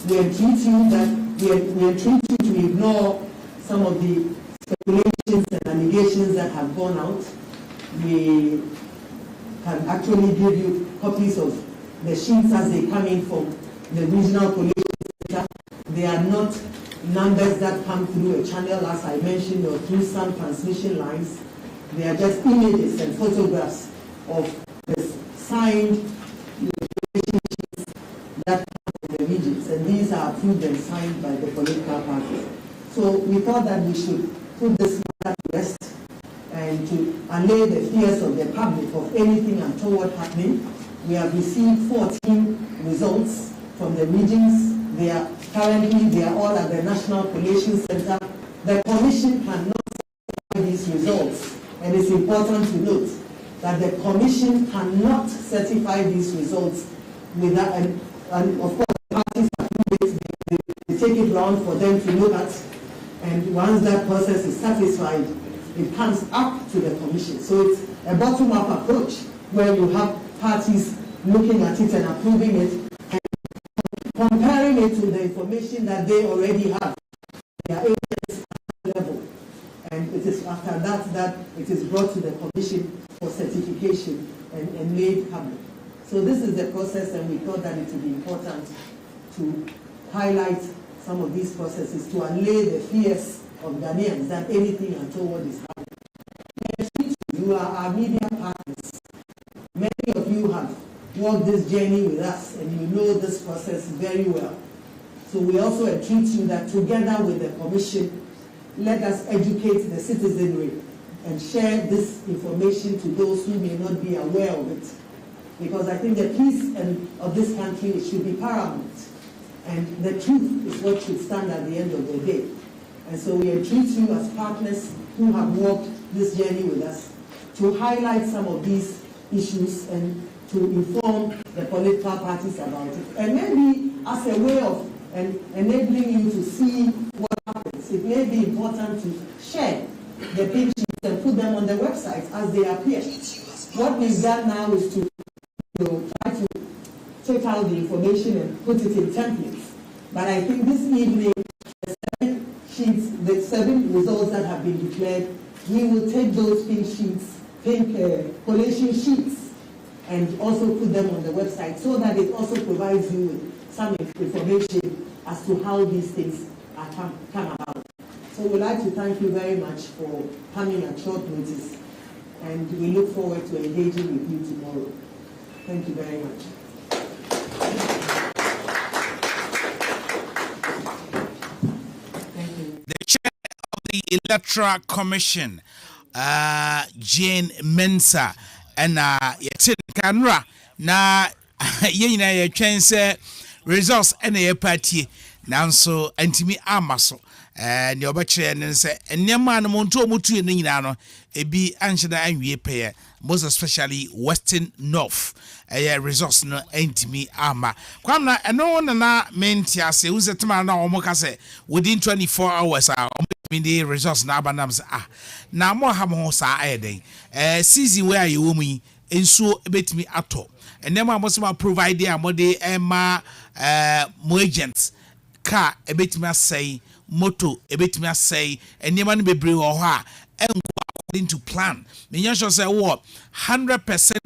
We entreat you to ignore some of the speculations and allegations that have gone out. We can actually give you copies of the sheets as they come in from the regional collation center. They are not numbers that come through a channel, as I mentioned, or through some transmission lines. They are just images and photographs of the signed collation sheets that come from the regions, and these are approved and signed by the political parties. So we thought that we should put this matter to rest and to allay the fears of the public of anything untoward happening. We have received 14 results from the regions. They are all at the National Collation Center. The Commission cannot certify these results, and it's important to note that the Commission cannot certify these results without, and of course, the parties approve it, they take it round for them to look at, and once that process is satisfied, it comes up to the Commission. So it's a bottom-up approach where you have parties looking at it and approving it, comparing it to the information that they already have, their agents level, and it is after that it is brought to the Commission for certification and made public. So this is the process, and we thought that it would be important to highlight some of these processes to allay the fears of Ghanaians that anything untoward is happening. You are our media partners. Many of you have walked this journey with us, and you know this process very well. So we also entreat you that together with the Commission, let us educate the citizenry and share this information to those who may not be aware of it. Because I think the peace of this country should be paramount. And the truth is what should stand at the end of the day. And so we entreat you as partners who have walked this journey with us to highlight some of these issues and to inform the political parties about it. And maybe as a way of enabling you to see what happens, it may be important to share the pink sheets and put them on the website as they appear. What we've done now is to try to take out the information and put it in templates. But I think this evening, the 7 results that have been declared, we will take those pink collation sheets, and also put them on the website so that it also provides you with some information as to how these things are come about. So we'd like to thank you very much for coming at short notice, and we look forward to engaging with you tomorrow. Thank you very much. Thank you. The chair of the Electoral Commission, Jane Mensah, and yɛte kanra na yɛnyina yɛtwɛn sɛ results ɛna yɛpatie nanso antimi ama so ne ɔbɛkyerɛ ne sɛ nneɛma no monto mutu ne nyina no ebi anhyɛ anwie pɛyɛ, most especially Western North results no antimi ama kwamna ɛno na mentia sɛ uzetema na ɔmo ka sɛ within 24 hours the results na abanam say na mo ha mo sa ayeden season where you wo mu enso ebetimi ato enema mo se provide amode ema mo agents car ebetimi asai moto ebetimi asai enema no bebre wo ho a enko according to plan me sure say what 100%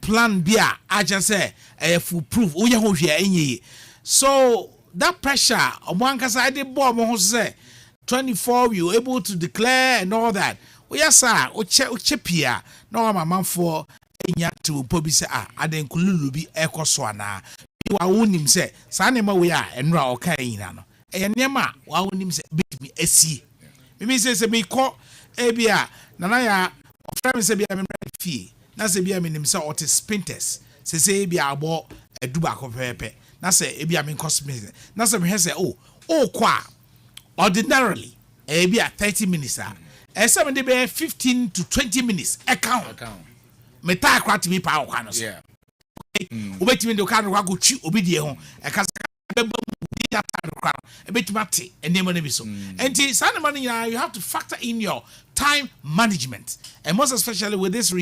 plan be I just say full proof we ho hwe so that pressure omo I did bomb ho say 24 you able to declare and all that yes sir o chepia no my man for enya to pobi say aden kululu bi ekoso ana wa wonim say sa ne ma we a enra o kan yina no nema wa wonim say bitimi asi me say me ko ebia nana ya friend say bia me fee na say bia me nim say ot spinters say bia abo eduba ko pepe na say bia me cosmetics na say me say kwa ordinarily bia 30 minutes some dey be 15 to 20 minutes account meta kwat me pa kwa no so obetimi de ka no go twi obi die ho eka and you have to factor in your time management, and most especially with this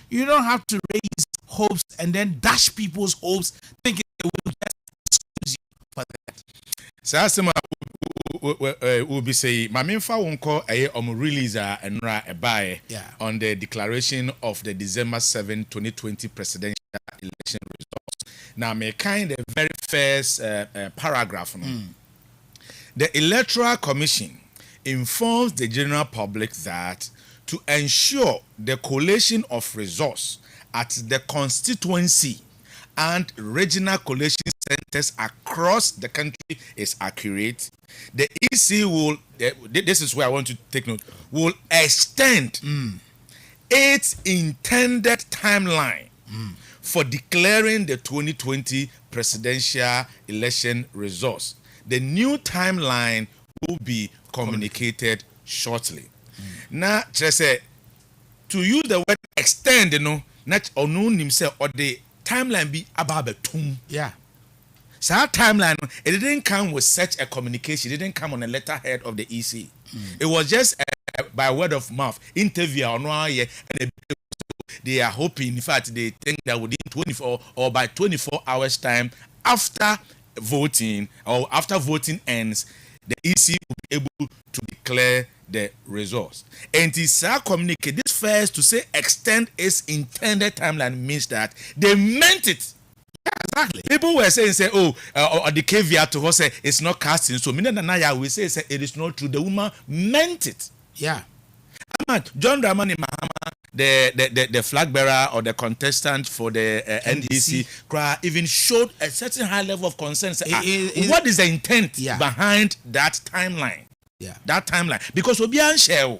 you don't have to raise hopes and then dash people's hopes thinking they will just excuse you for that. So will be say my main fa won call release enra ebae on the declaration of the December 7 2020 presidential election results. Now me kind of very first paragraph the Electoral Commission informs the general public that to ensure the collation of results at the constituency and regional collation centers across the country is accurate, the EC will, this is where I want to take note, will extend its intended timeline for declaring the 2020 presidential election results. The new timeline will be communicated shortly. Now, just say, to use the word extend, you know, not on himself or the timeline be about the tomb. Yeah. So our timeline, it didn't come with such a communication. It didn't come on a letterhead of the EC. It was just by word of mouth interview on one year, and they are hoping, in fact, they think that within 24 or by 24 hours time after voting or after voting ends, the EC will be able to declare the results. And it's communicate this first to say extend its intended timeline means that they meant it. Yeah, exactly. People were saying, say, or the caveat to her say it's not casting. So Minanaya will say it is not true. The woman meant it. Yeah. John Dramani Mahama, the flag bearer or the contestant for the NDC, even showed a certain high level of concern. What is the intent behind that timeline? Yeah. That timeline. Because Obian share,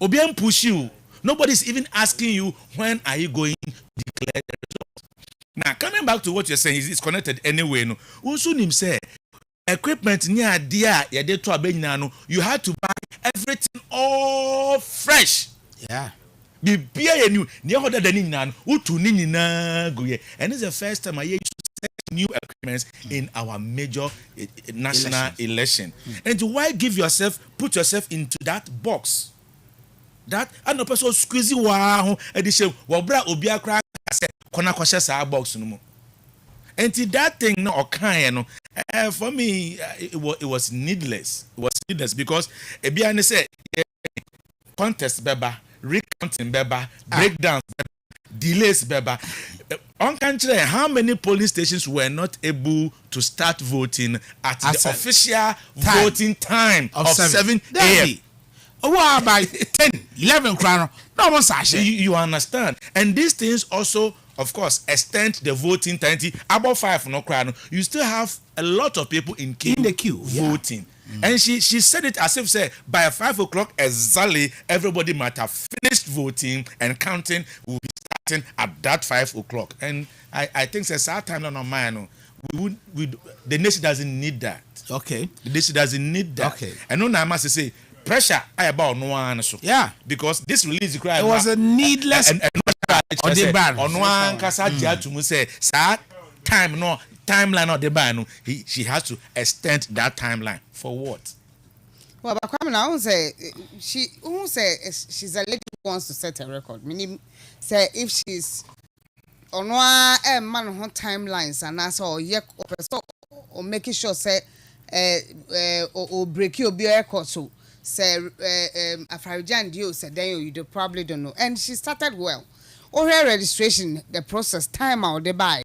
Obian push you. Nobody's even asking you when are you going to declare the results. Now, coming back to what you're saying, it's connected anyway. No, Unsunim say equipment near dear you had to buy everything all fresh. Yeah. Be beer new near other than nan utu nina guye. And it's the first time I used to set new equipment in our major national election. And why put yourself into that box? That and the person squeezy wow edition wabra obia crack kona kwasha sa box no mo. And that thing no okan no for me it was needless. It was needless because ebia ne say contest beba, recounting beba, breakdowns beba, delays beba. On country, how many polling stations were not able to start voting at the official voting time of 7 a.m. Oh, by 10, 11 crown. No one you understand. And these things also, of course, extend the voting time. About 5 no crown. You still have a lot of people in the queue voting. Yeah. And she said it as if say by 5 o'clock exactly everybody might have finished voting and counting will be starting at that 5 o'clock. And I think it's our time on mine. The nation doesn't need that. Okay. The nation doesn't need that. Okay. And no I must say pressure I about no one so. Yeah. Because this release cry it was a needless on one kasa to say time no timeline of the ban she has to extend that timeline for what? Well, but come now say she's a lady who wants to set a record. Meaning say if she's on one man on timelines and that's all or making sure say or break your record so say Afarijan Dio said then you probably don't know. And she started well. or registration, the process time out the buy.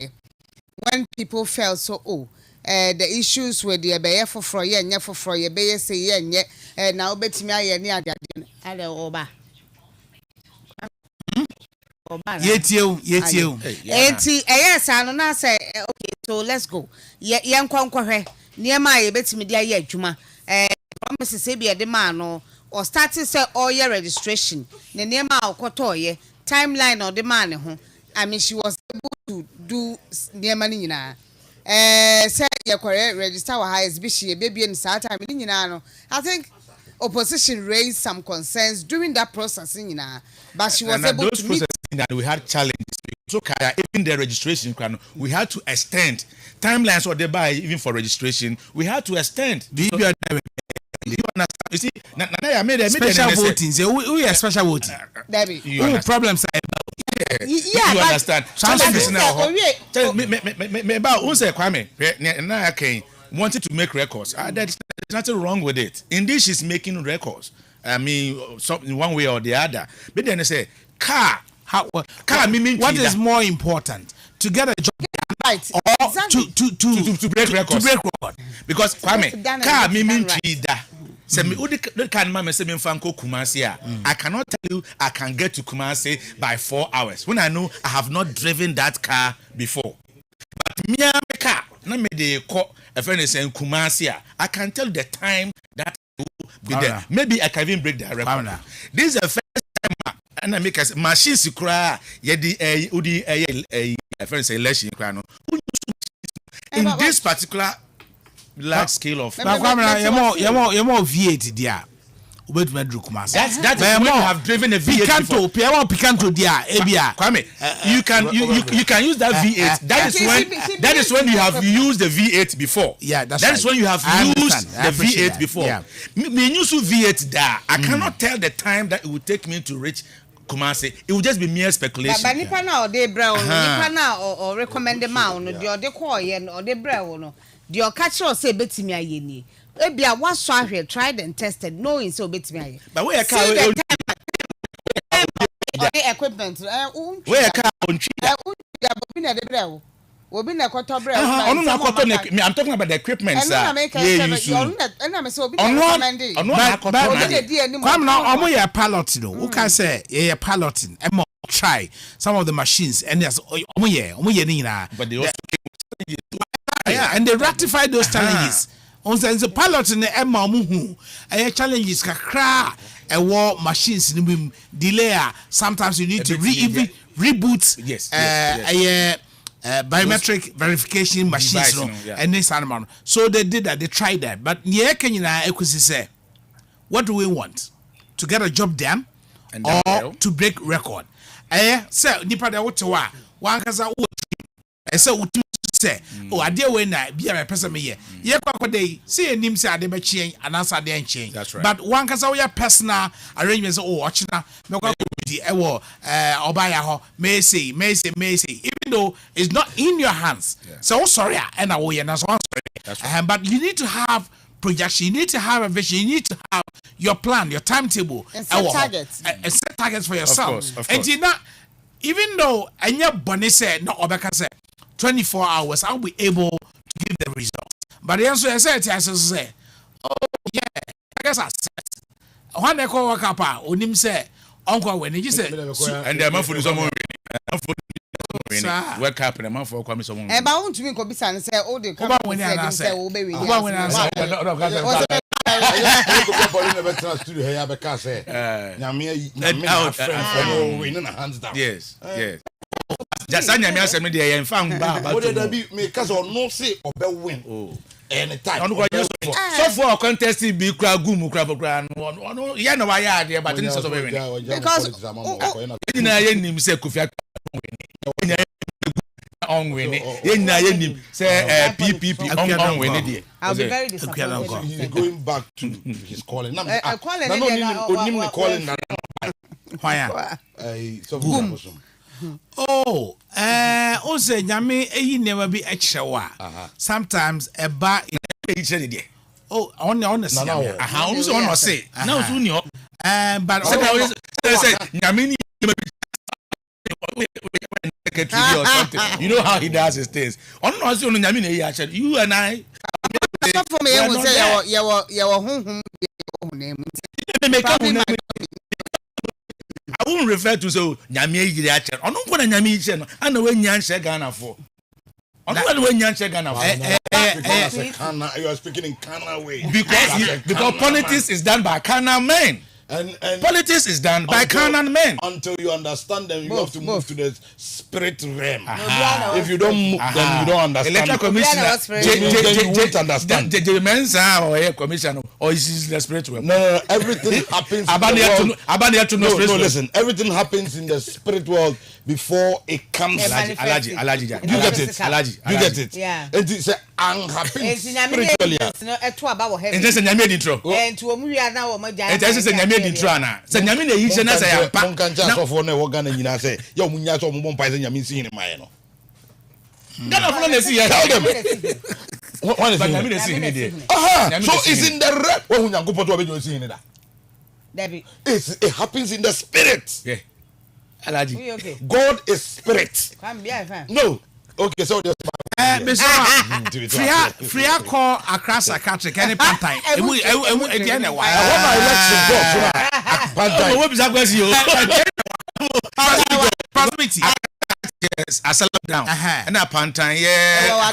When people felt so the issues with the Bayer for Froy and for Froy, Bayer say, yeah, now bet me I near the Oba. Yet you. Yes, I don't say, okay, so let's go. Young conqueror, near my bet me, dear Juma, promises to be a demand or starting say all your registration, the name of Kotoye, timeline or demand. I mean, she was able to do near money now. Say your correct register or highest bishi, baby, and Saturday, I think opposition raised some concerns during that processing, but she was able to meet. That we had challenges. So even the registration, we had to extend timelines or they buy even for registration. We had to extend. Do you understand? You see, I made a special voting. We are special voting. Debbie, problems. Yeah, you understand. Wanted to make records. There's nothing wrong with it. Indeed, she's making records. I mean, in one way or the other. But then they say, what is more important? To get a job, right? Or exactly. to break records? To break record. Because car meaning trida. Say me can mama say me fanko Kumasi. I cannot tell you I can get to Kumasi by 4 hours when I know I have not driven that car before. But me car na me dey call a friend is saying Kumasi. I can tell the time that I will be there. Maybe I can even break the record. This is the first time and I make a machines cry. Yedi a friend say election cry no. In this particular large scale of you're more V8 there. That's when you have driven a V8 Picanto dia Kwame, you can use that V8. That is when you have used the V8 before. Yeah, that is when you have used the V8 before. Me use V8 there. I cannot tell the time that it would take me to reach Kumasi. It would just be mere speculation. But nipa na or they brown, nipa na or recommend the mount, or they call or they brown. The catcher say betimi aye ni. Ebia what so ahwe tried and tested knowing so betimi aye. But where car the equipment where car on Obi na koto bre. I'm talking about the equipment sir. Come now omo ya pilot no. Who can say yeah piloting e try some of the machines and there's omo ye ni na. But they also and they rectify those challenges. On the pilot in the Emma Muhu, challenges kakra a war machines in delay. Sometimes you need to reboot biometric verification machines and this animal. So they did that, they tried that. But yeah, can you say what do we want? To get a job done or to break record? So nipa da wotewa one kasa so say ade we na bia me pese me ye kwakwade say enim say ade be chien anasa ade enchen but one kasa we personal arrangement say ochina me kwakwadi e wo obaya ho me say even though it's not in your hands so sorry and we na so sorry but you need to have projection, you need to have a vision, you need to have your plan, your timetable and set targets set targets for yourself. Of course. And even though anya bone say no obeka say 24 hours, I'll be able to give the results. But the answer is say, oh yeah, I guess I said. When they call work up, onim say, uncle when you say, and the man for someone work up and a man for coming someone. And I want to make a business and say, oh, the come when I say, oh, baby, yes. Just anya me asem dey en fa ngba ba to be me cause no say obe win anytime on go so for contest be kra gum kra no ye na wa ya ade but ni so be win because na ye nim say Kofi on win ye na ye nim say PPP on win dey. I'll be very disappointed. He's going back to his calling. No calling na why so also nyame eyi never be extra sometimes a bar in the on the how so on say now so ni but say nyame ni secretary or something. You know how he does his things. On no so no nyame na yi ache. You and I for me you say I won't refer to so nyame yi ache. On no na nyame yi che no. Ana we nya nhye Ghana for. On no we nya nhye Ghana for. You are speaking in Kana way. Because politics is done by Kana men. And politics is done by Canaan men. Until you understand them, you have to move to the spirit realm. If you don't move, then you don't understand. Electoral commissioner, you won't understand. The mensa or commissioner or is the spirit realm? No, everything happens. No, listen. Everything happens in the spirit world before it comes. Alaji. You get it. You get it. Yeah. And it's happens spiritually. And just a nyame intro. And to omuya na wo maja. And just a nyame intro na. Se nyame na yi che na say ampa. Monkancha so for na wo Ghana nyina say, "Ya omunya so omo bompa say nyame sin ni mae no." Ghana for na see ya. Tell them. What is nyame na see ni there? So it's in the realm. Wo hunyankopon to obejo sin ni da. David. It happens in the spirit. Yeah. Alaji. Okay. God is spirit. Come be fine. No. Okay, so just Freya call Accra Psychiatric any pantai. Emu at the end of why. What is that question? Possibility. Yes, I settle down. And that pantai, yeah.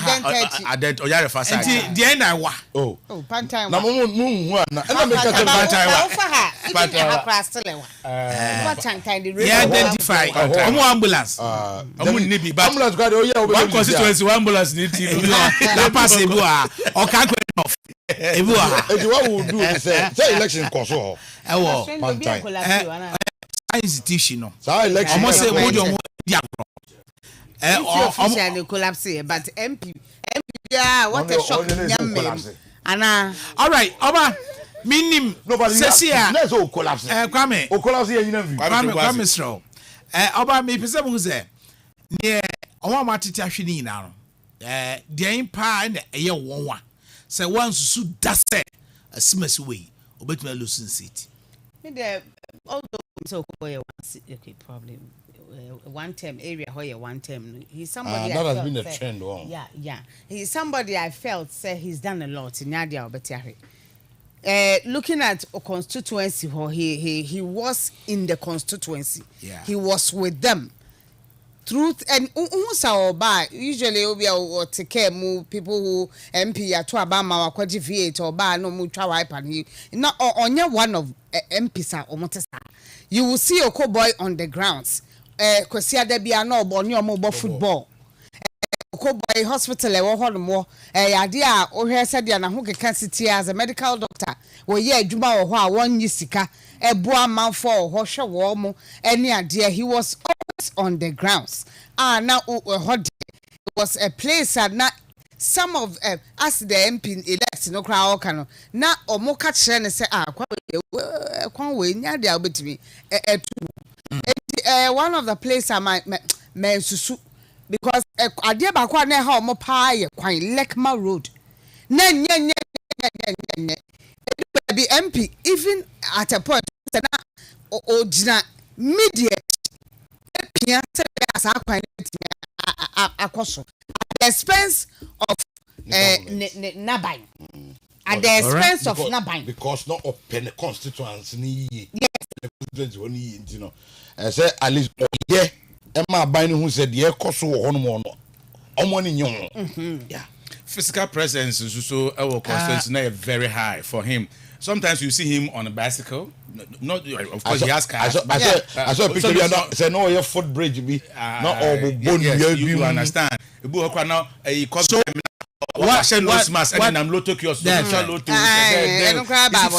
I did. Oh, yeah, fast. The end I wa. Oh, pantai. Na mumu na. And I make a pantai wa. What pantai? Yeah, identify. Omo ambulance. Omo nibi. Ambulance got one constituency ambulance need to. La pass ebu a. O can't go off. Ebu a. What we will do is say election cost so. Ewo. Pantai. Institution no. So election. Omo say mo do dia. Officially collapse, but MP, yeah, what a shock, young man. Anna, all right, Oba, minim, nobody says here, let's all collapse. Kwame, o collapse here, you never. Kwame, Stro. Oba, me pese mo say, near, Owa matiti ahwini na no. The impa and eye wonwa. Say once su dase, a simas way, obetuma losing seat. Although so okay, probably. One term area where one term he's somebody that has been a trend. Yeah, he's somebody I felt say he's done a lot in Nadia Obetiari. Looking at a constituency where he was in the constituency. Yeah, he was with them. Truth and usually or take care move people who MP at Abama or Quajiviate or bar no mutra wipe and you not on one of MPs or Montesa. You will see a cowboy on the grounds. Kosia de bia no bo ni omo football boy hospital e wo hono mo ade a o hwe se de na ho keka city as a medical doctor wo ye adwuma wo ho a won yi sika ebo amanfo ho hwe wo mo ene ade he was always on the grounds now it was a place na some of as the MP elect no kra o kan na omo ka kire ne se kwan we nya de a obetimi one of the place I might susu because idea ba kwa na ha omo pa ye kwan Lekma Road na nye be MP even at a point na ojina media pia se asa kwan akoso at the expense of Naban at the expense of Naban because not open the constituency ni yes the constituency only you know say at least yeah Emma Bani who said yeah koso wo hono no omo ni nyon yeah physical presence is so our constituency now very high for him. Sometimes you see him on a bicycle. Not of course he has cars. I saw a picture the other say no your footbridge be not all bone you understand ebu okwa now e so what mass and I'm loto kiosk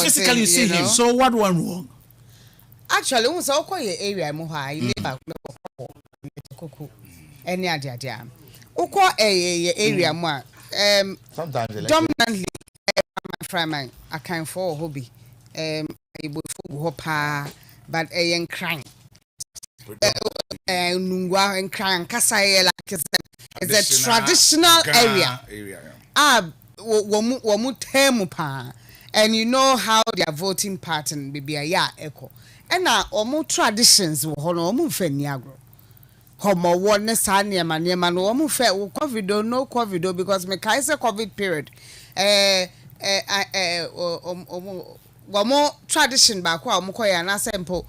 physically you see him. So what went wrong? Actually we say okoye area mu ha ile ba koko any adia ukọ area mu a sometimes dominantly my I can for hobby able for pa but crying nungwa and crying kasaya like it's a traditional area womu temu pa and you know how their voting pattern be a ya echo and now omu traditions wo hono omu fani agro homo wo ne sa niema no wo mu fe covid no covid because me kai say covid period womo tradition ba ko omo koya na sempo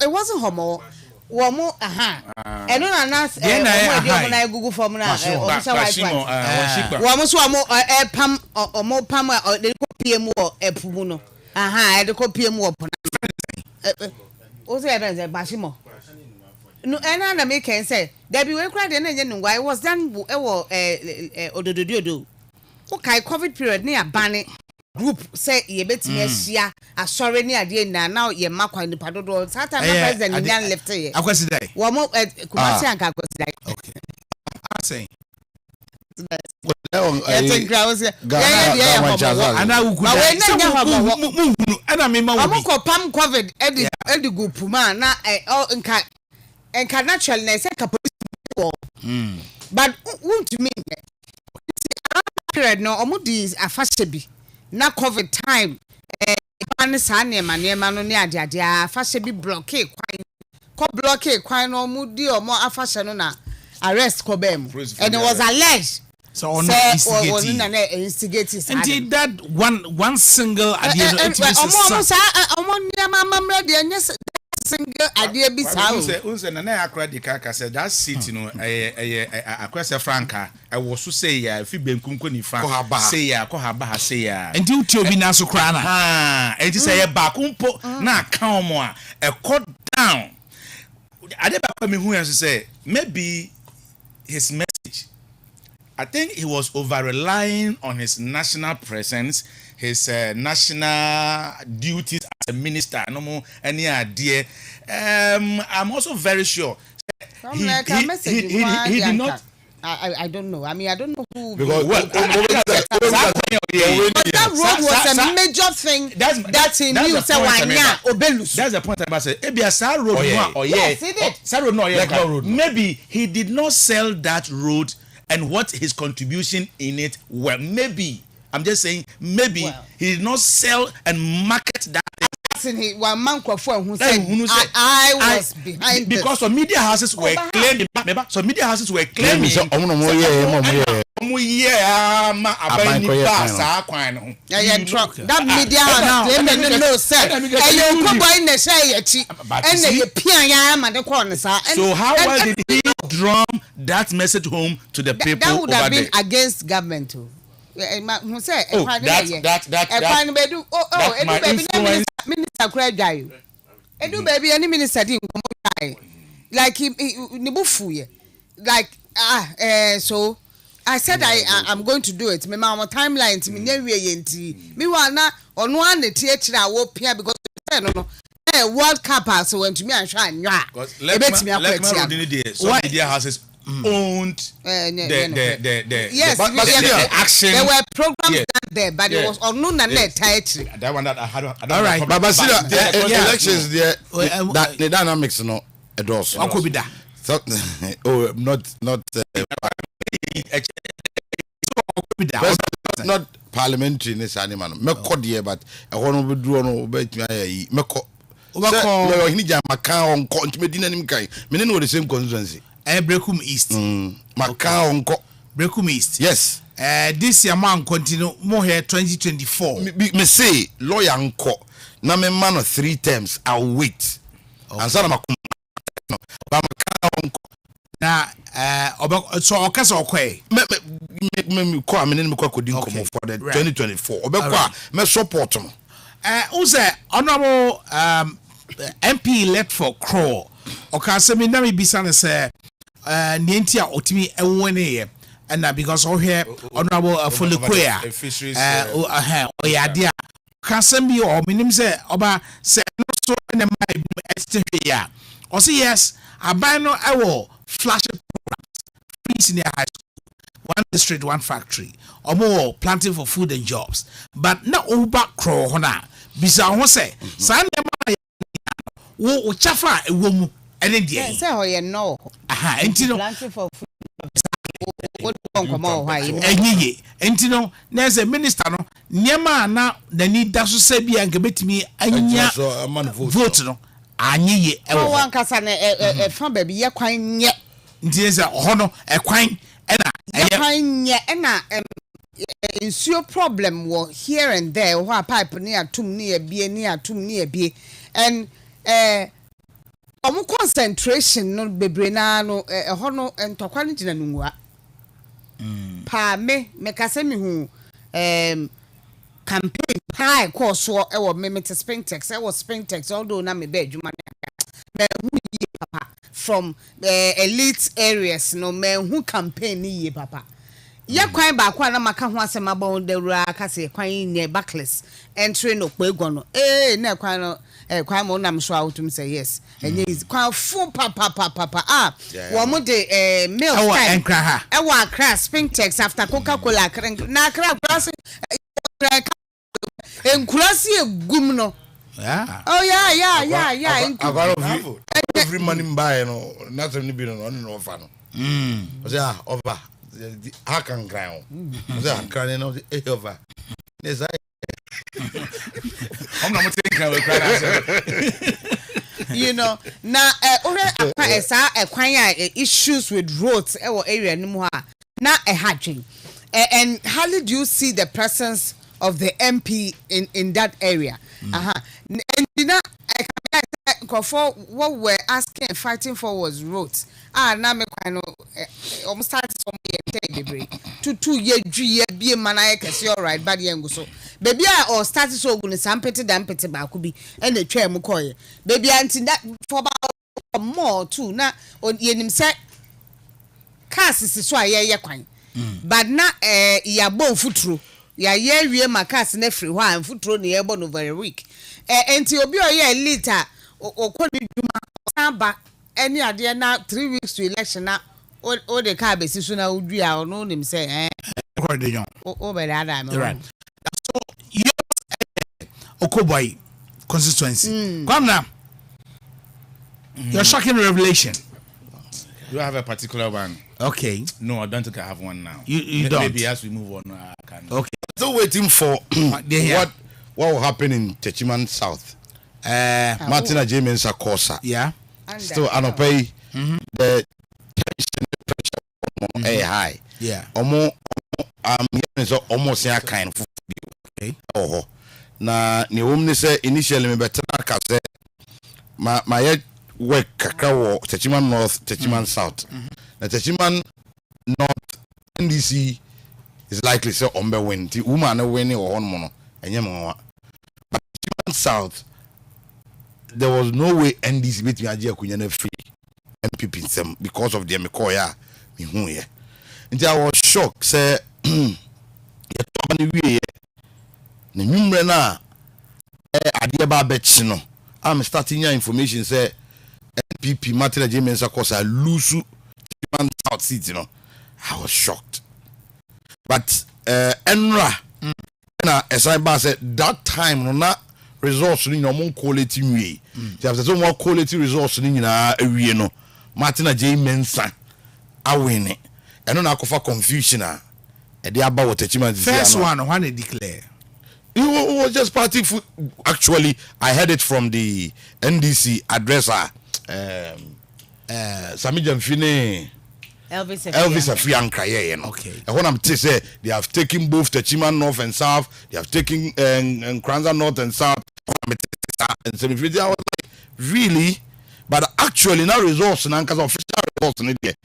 it wasn't homo womo eno na na omo na gugu form na omo sa white womo so omo pam omo pam de ko piem wo epumu no de ko piem wo pona o say na bashimo no ena na me can say there be we cry de na nye ngwa it was done odododo o kai covid period na abane group say ye betimi ahia asore ni ade na now ye makwa ni padodo satan na president ni an left here akwasi dai wo mo kumasi anka akwasi dai okay I say ana me ma wo ko pam covid edi group ma na nka natural na say ka police but won't me period no omudi afashe bi na covid time pan sa niema no ne ade afashe bi blockade kwan no omudi omo afashe no na arrest ko bem and it was alleged so on instigating indeed that one single idea omo niema mamre de enye single idea bi sa unse na akra di kaka say that seat no akwese franka I was so say ya fi benkum ko ni fa say ya ko haba say ya enti uti obi na so kra na enti say ya ba kumpo na aka omo a e cut down ade ba kwa me hu yan say maybe his message I think he was over relying on his national presence, his national duties as a minister. No more any idea. I'm also very sure he did not. I don't know. I mean, I don't know who. Because that road was a major thing that he knew. That's the point about saying. Yes, he did. Maybe he did not sell that road. And what his contribution in it were. Maybe I'm just saying maybe he did not sell and market that. One man who said I was behind because some media houses were claiming. Some media houses were claiming. That media house claiming no sir. So how well did he drum that message home to the people? That would have been against government too. Who said Minister Craig Edu baby any minister didn't come like he nibufu like so I said I'm going to do it. Me mama timeline to me newe yenti. Me wana ono an tie wo pia because no World Cup so went to me and try nwa. Some media houses owned the action. There were programs done there, but it was on noon and title. That one that I had. All right, but see the elections there, that the dynamics no endorse. So, not parliamentary in this animal. Meko there, but I want to do no bet me. Meko. No, he need a Macau on Medina Nimkai. Me know the same constituency. Brekum East. Macau on Brekum East. Yes. This year man continue more here 2024. Me say lawyer unko. Na me man of 3 terms. I'll wait. And so I'm na so okasa okwe me ko amene me ko kodin komo for the 2024 obekwa me support no uze honorable MP elect for Crow okasa me na me bisa ne se nienti a otimi enwone and because o here honorable Folikoya oyade a kasa bi o minim se oba se no so na mai estehwe ya o say yes aban no ewo flagship programs free senior high school, 1 district 1 factory more planting for food and jobs but na oba Crow hona bisa ho say sa na ma wo chafa ewo mu ene de say ho ye no enti no planting for food what don come on why enyiye enti no na say minister no niema na nani da so say bia nke betimi anya vote no anye ye e wo wan kasa na fa ba bi ye kwan nye ntie se ho no e kwan e na kwan nye e na ensure problem wo here and there who pipe ni atum ni ebie ni atum ni ebie and omo concentration no bebre na no ho no ntokwa no gina nungua pa me kase me hu campaign high course so e wo me Springtex e wo Springtex although na me be adwuma na hu ye papa from elite areas no me hu campaign ni ye papa ya kwan ba kwa na maka ho asema ba ndawura kase kwan nye backless entry no kwegon no na kwan no kwan mo nam so autum say yes enye is kwan full papa wo mo de milk time e wa Accra Springtex after Coca-Cola na Accra cross enkurasi egum no yeah oh yeah every money buy no nothing be no offer no o say over how can ground o say can no over yes I I'm not thinking we cry you know na ore akwa esa ekwan issues with roads e wo area no mu ha na hadwen and how do you see the presence of the MP in that area and na for what we're asking and fighting for was roads na me kwan no almost start some year to ye dwi bie mana kese all right bad yengo so baby or start so ogun sampete dampete ba ko bi e na twa mu koye baby anti that for about more too na yenim say cars so aye kwan but na ya bon futuro ya ye wie makas na free ho an futuro na ye bo no very week enti obi o ye liter okoni dwuma samba any ade na 3 weeks to election na o de ka be sisu na odua no nim say o be da me right so you Okoboy constituency come now your shocking revelation. Do I have a particular one? Okay. No, I don't think I have one now. You don't. Maybe as we move on, I can. Okay. Still waiting for what will happen in Techiman South. Martin Ajemensa Kosa. Yeah. Still Anopay. The tension, the pressure high. Yeah. Almost a kind of. Okay. Oh. Na ni umni say initially me better say my work kakra Techiman North, Techiman South. Na Techiman North NDC is likely say ombe win. Ti woman no win or one mono. Enye mo. But Techiman South there was no way NDC between Aje Akunya na free MPP them because of the Mekoya me hu ye. Nti I was shocked say ye to mani wie ye. Na nwumre na ade ba bechi no. I'm starting your information say NPP Martin Ajemensa Kosa lose Techiman South seat, you know. I was shocked. But Enra na Esaiba said that time no na resource ni no quality we. They have so more quality resource ni na ewie no. Martin Ajemensa awin it. And no akofa confusion e dey about Techiman first one when they declare it was just party food. Actually, I heard it from the NDC addresser, Sami Jamfine, Elvis Afianka. Okay. And when I'm say they have taken both Techiman North and South, they have taken Kranza North and South, and so I was like, really? But actually, now results and because official results in it,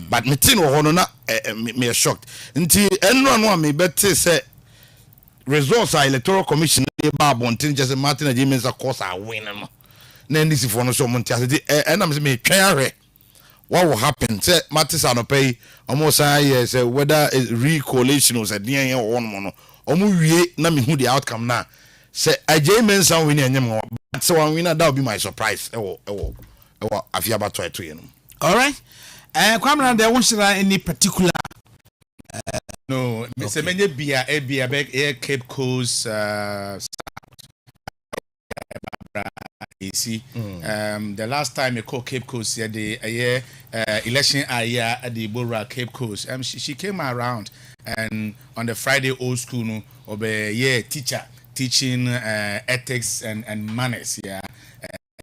but me tin me shocked. Until anyone me better say. Results are electoral commission bontin just Martin Ajemensa Kosa win no. Na NDC for no so monti and I'm say me twan what will happen say Martin Sanopai almost say whether is re-coalition or say den one mono omo wie na me hu the outcome na say Ajemensa win anyam but so one winner that will be my surprise ewo afiaba to you know. All right. Kwamna there won't any particular no, Mr. Menye Bia back air Cape Coast AC. The last time I called Cape Coast the election aya at the Bora Cape Coast. She came around and on the Friday old school no teacher teaching ethics and manners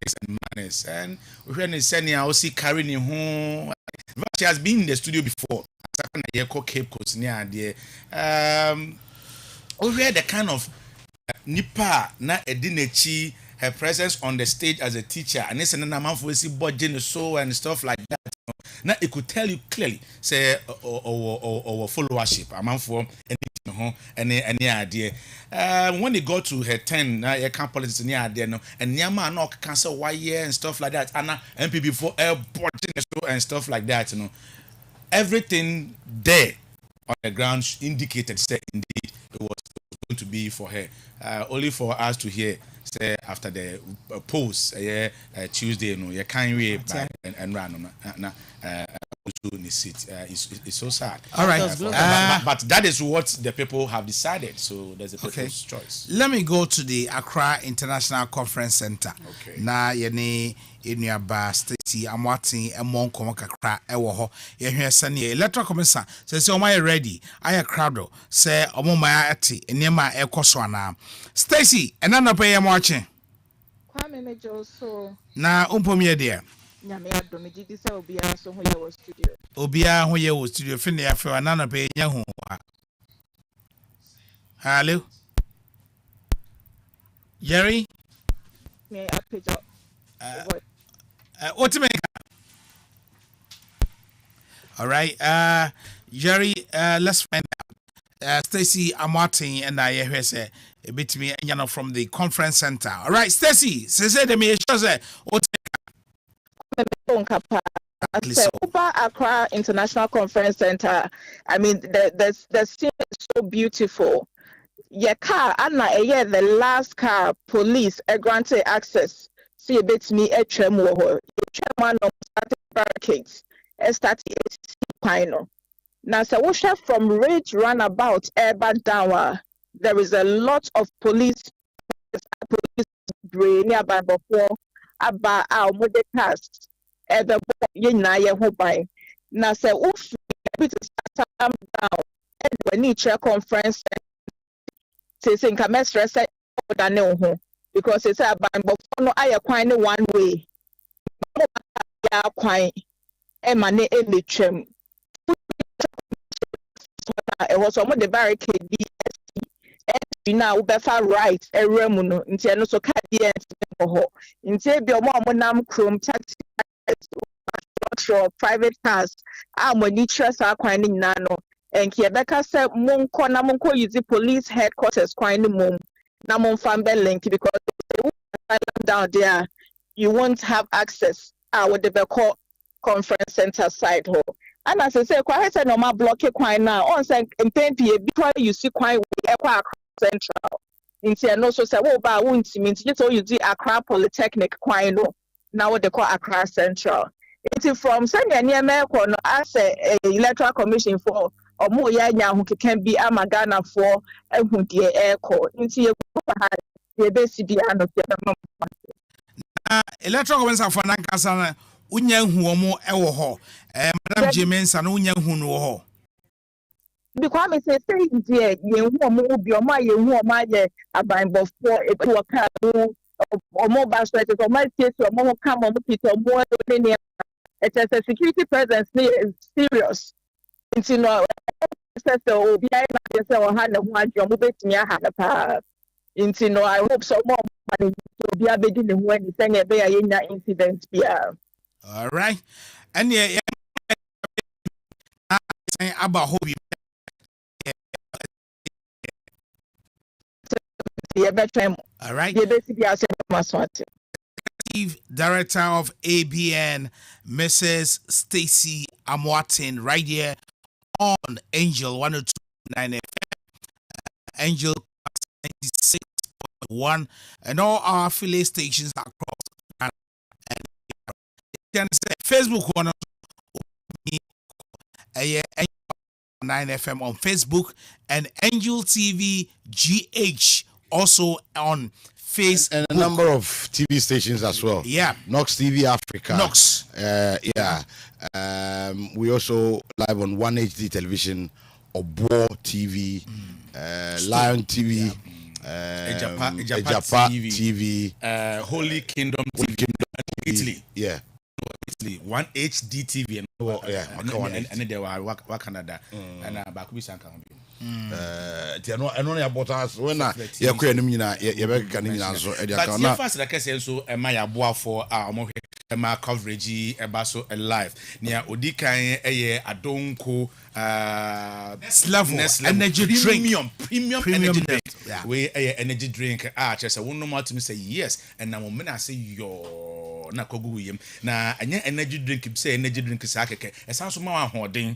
ethics and manners. And when is sending I see carrying home. She has been in the studio before. Cape Coast near there. We had the kind of nipa na edinechi her presence on the stage as a teacher and it's an amount for see budget so and stuff like that. Now it could tell you clearly say or followership amount for any idea. When it got to her 10 now you can't politics any idea no and Nyama no cancel why year and stuff like that and MP before budget and stuff like that, you know. Everything there on the ground indicated say indeed it was going to be for her. Only for us to hear say after the post Tuesday, you know, you can't read and run in the seat. It's so sad. All right, but that is what the people have decided. So there's a people's choice. Let me go to the Accra International Conference Center. Okay. Na yene Enuaba Stacey Amoaten Emon Komo kakra ewo ho. Ye hwe sane electoral commission say omo ready. Aya crowd say omo ma ate enema ekoso ana. Stacey enana pe ye mo ache. Kwame mejo so. Na umpomie de. Nyame adom gidi say obia so ho ye wo studio. Obia ho ye wo studio fi na yafe anana pe nya hu. Hello. Jerry? Me apejo. What to make? All right, Jerry, let's find out. Stacey Amoaten and I hear say a bit me from the conference center. All right, Stacey, say to me, say what Uber Accra International Conference Center. I mean, the scene is so beautiful. Your car, Anna, the last car, police granted access. See a bit me a tremor. Chairman of barricades. Started final. Now, so we share from Ridge Runabout, Urban Down. There is a lot of police nearby before about our modern cast. The boy, you know, you hope by now. So, we down and we need chair conference. Saying, come and stress it because it's a band before no I acquire one way. Quite a money in the trim. It was some of the barricade BSC now befa right a remuno into no so cardian into be more nam chrome taxi private cars. I'm when you trust our quinding nano and Quebec said Monco use the police headquarters quinding mum Namon Fambe link because down there you won't have access. With the call conference center side hole. And as I say, quite a normal block quite now. On saying before you see quite central. In also say, oh, but won't mean to you see Accra Polytechnic quite no. Now what they call Accra Central. It's from Sanya near America as a electoral commission for or more who can be Amagana for and who dear air call. Into your basic piano. Electoral Commission for Nankasa, Unya Huomo Ewo, Madame Jimenez and Unya Huno. Because I say, dear, you won't be on my about before it will come or more bus or my case or more come on people more than it's a security presence is serious. Into no, so behind yourself, had one job with me, I had a path. Into no, I hope so more. Be a bit in when you send a bear in that incident. Yeah. All right. And yeah, about who you all right. Director of ABN, Mrs. Stacey Amoaten, right here on Angel 102.9 FM, Angel 96.1, and all our affiliate stations across Ghana. And you can say Facebook one Angel 9 FM on Facebook and Angel TV GH also on Facebook. And a number of TV stations as well. Yeah. Knox TV Africa. Knox. Yeah. We also live on 1HD television, Obo TV, Lion TV, Ejapa TV, Holy Kingdom TV, Italy. Yeah. Italy, one HD TV and and there were Canada and back with Sanka. ɛno na yɛbɔta so when na yɛkɔ anim nyina yɛbɛkeka ne nyina so ɛde aka na fast like I say so ma yaboafo a ɔmo hwɛ ma coverage ɛba so live nea odi kan ɛyɛ adonko level energy premium energy drink we ɛyɛ energy drink a kyerɛ sɛ wonom atumi sɛ yes ɛna mo mena sɛ yo na kogu yem na anya energy drink say energy drink sa keke esan so ma ahoden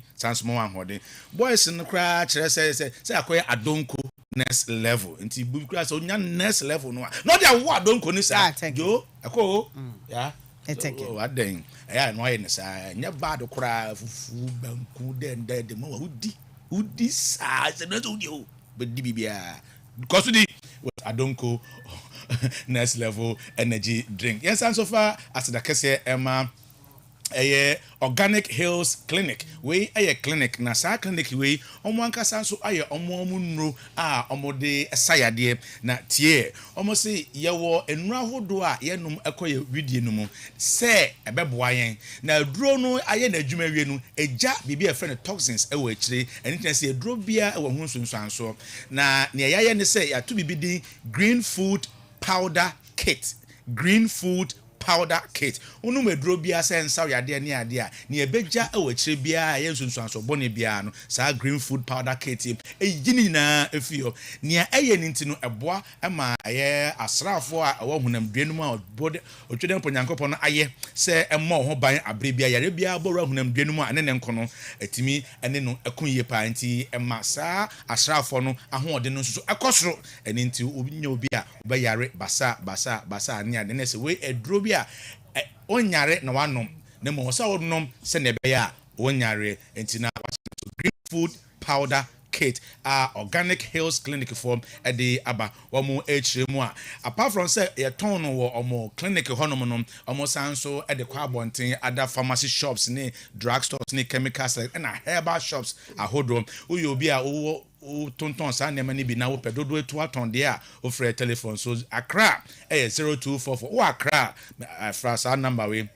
boys no kra kire say akoye adonko next level nti bu kra so nya next level no no dia wo adonko ni sa jo ako ya o aden ya no aye ni sa nya bad kra fufu banku den mo udi sa se no udi o be di bibia because di adonko next level energy drink. Yes, and so far as the case Emma Organic Hills Clinic. We a clinic na sa clinic we omo ankasa so aye omo nro a omo de sayade na tie omo se ye wo enura hodo a ye num ekoye widie no mu se ebeboa yen na duro no aye na adwuma wie no eja bibia e friend toxins e wo akire eni tena se duro bia e wo hu nsunsuanso na ne yaye ne se ya to bibidi green food powder kit. Unu medro bia sense yade ne ade a ne ebeja e wachire bia ye nsunsuanso bone bia no sa green food powder kit eyini na efio ne eye ninti no eboa ma aye asrafo a wo hunam duanu mu a bode otweden ponyankopon no aye se emma ho ban abre bia yare bia boru hunam duanu mu ane ne nkono atimi ane no ekunye pa nti emma sa asrafo no ahode no nso ekosoro ene nti obinya obi a be yare basa ne ade ne se we edro bia onyare na wanom na mo sa wonom se ne be ya onyare enti na green food powder kit Organic Hills Clinic form at the aba omo hremu a apart from say ye ton no wo omo clinic honom no omo sanso at the kwabonten other pharmacy shops ne drug stores ne chemicals and herbal shops ahodo uyo bi a wo tonton sa ne mani bi na wo pedodo etu aton de a o free telephone so Accra 0244 wo Accra fra sa number we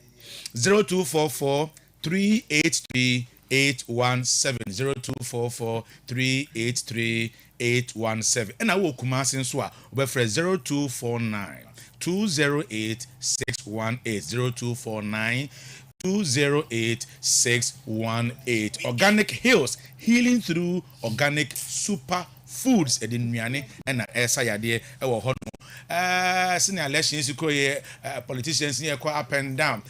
0244 383 817 0244 383 817 and I will come as in so over 0249 208 618 0249 208 618 Organic Hills healing through organic super foods edinnuane na esa yade e wo ho no senior elections ko ye politicians here ko up and down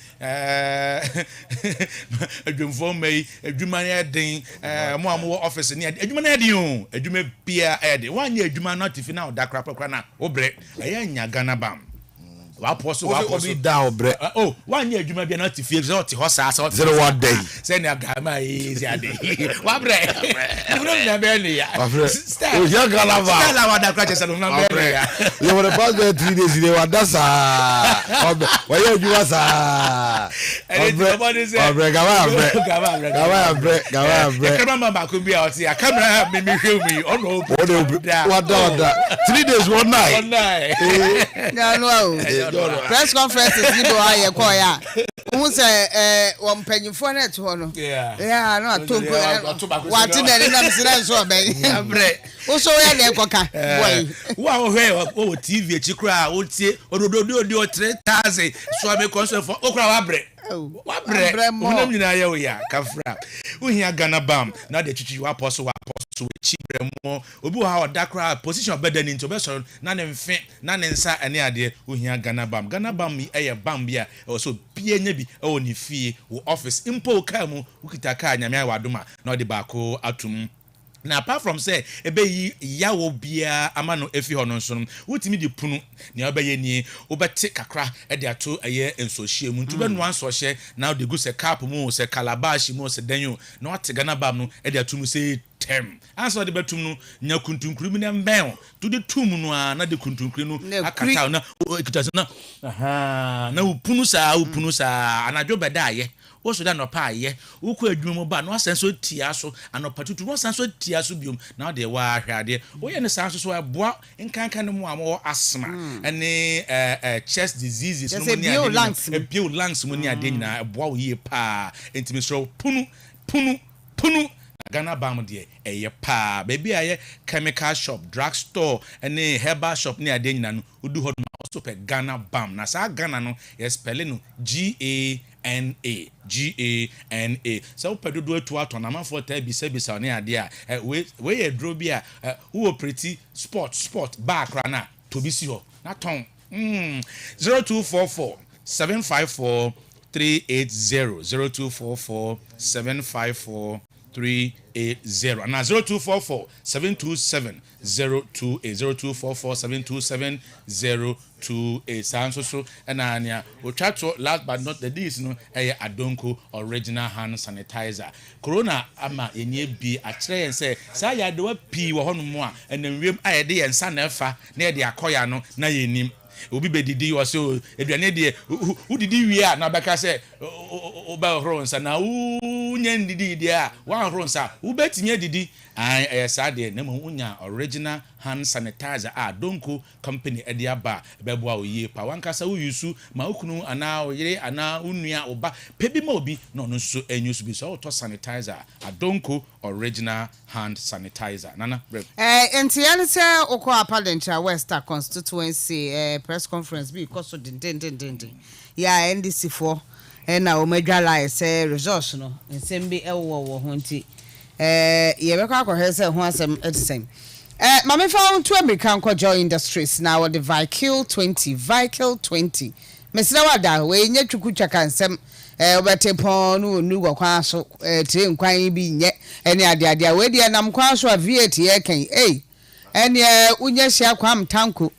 adwumfo mai adwuma ne den mo amwo office ne adwuma ne den o adwuma bia e den wanye adwuma not if now da krapra na obre aya nya Ghana bam wa poso obi da obre wanye adwuma bia not if so ti ho sa zero one day senior Ghana is ade wa bre no na be ne ya o ya Ghana ba stella wa da krache salon na be ya you want to pass 3 days in wa da sa wa ya adwuma sa obre gawa bre camera ba ko bi a o ti camera me hwe mi ono wa da 3 days one night no press conferences ni do aye ko ya who say wo mpanyimfo na to no yeah no atompo wa ti na na msira so be abre wo so ya na ekoka boy wa wo hwe wo TV echikura wo tie ododo 3000 so be concert for okura wa bre unam nyina ya wo ya kafra uhia Ghana bam na de chichi wa poso chibremo obi ha odakra position better ni nto be so na ne mfe na ne nsa ene ade uhia Ghana bam eye bam bia so bia nya bi e woni fie wo office impo ka mu ukita ka nyame awadoma na ode baako atum na apart from say ebe yi yawo bia amano efi ho no nso wotimi di punu ne obeye ni obete kakra e de ato eye ensohie mu ntu be no ansohie na de gu se cap mu se calabash mu se danyo na wate Ghana bam no e de ato mu se tem answer the betum no nya kuntunkuru na mbɛn to the tum no na de kuntunkuru no akata na ekita na na upunu sa anadwo bɛda ayɛ wo so da no pa ayɛ wo kɔ adwuma ba no asan so tia so anopatutu no asan so tia so biom na de wa ahwade wo yɛ ne san so aboa nkankan no mu amɔ asthma ɛne chest diseases no mu ne ade bio lungs mu ne ade nyina aboa wo yie pa entimi so punu Ghana Bam de eye pa baby aye chemical shop drugstore ene herbal shop ne ade nyina no udu ho also pe Ghana Bam na sa Ghana no yes spelling no GANA so pedodo atu atona man for ta bisa ne ade a we ye dro bi a wo pretty sport bar krana to bi si ho na ton 0244 754 380 0244 754 380 and 0244 727 028 0244 727 028 so and ania we try to last but not the this no Adonko original hand sanitizer corona ama enye bi akire yen say sa ya de wa pi wo hono mu a enwem ayede yen sa na efa na ye de akoya no na ye nim obi bedidi wo so eduane de udidi wi a na beka say oba hronsa na unya ndidi de a wa hronsa ubetinye didi an sa de na mu unya original hand sanitizer Adonko company e de aba beboa oye pa wankasa wo yusu ma okunu ana oyire ana unua oba pebi ma obi no no so enyusu bi so to sanitizer Adonko original hand sanitizer nana entiane se okwa Palencha West constituency press conference bi koso din ya NDC for na o medwala say resource no nsem bi ewo ho nti ye be kwa kwese ho asem etisem mama found to American Joy Industries now the Vehicle 20 mesina wada we nya twuku twaka nsem obete pon no nu gwa kwa so tire nkwan bi nye ene ade we de nam kwa so VAT ye kan ene unya hia kwam tanko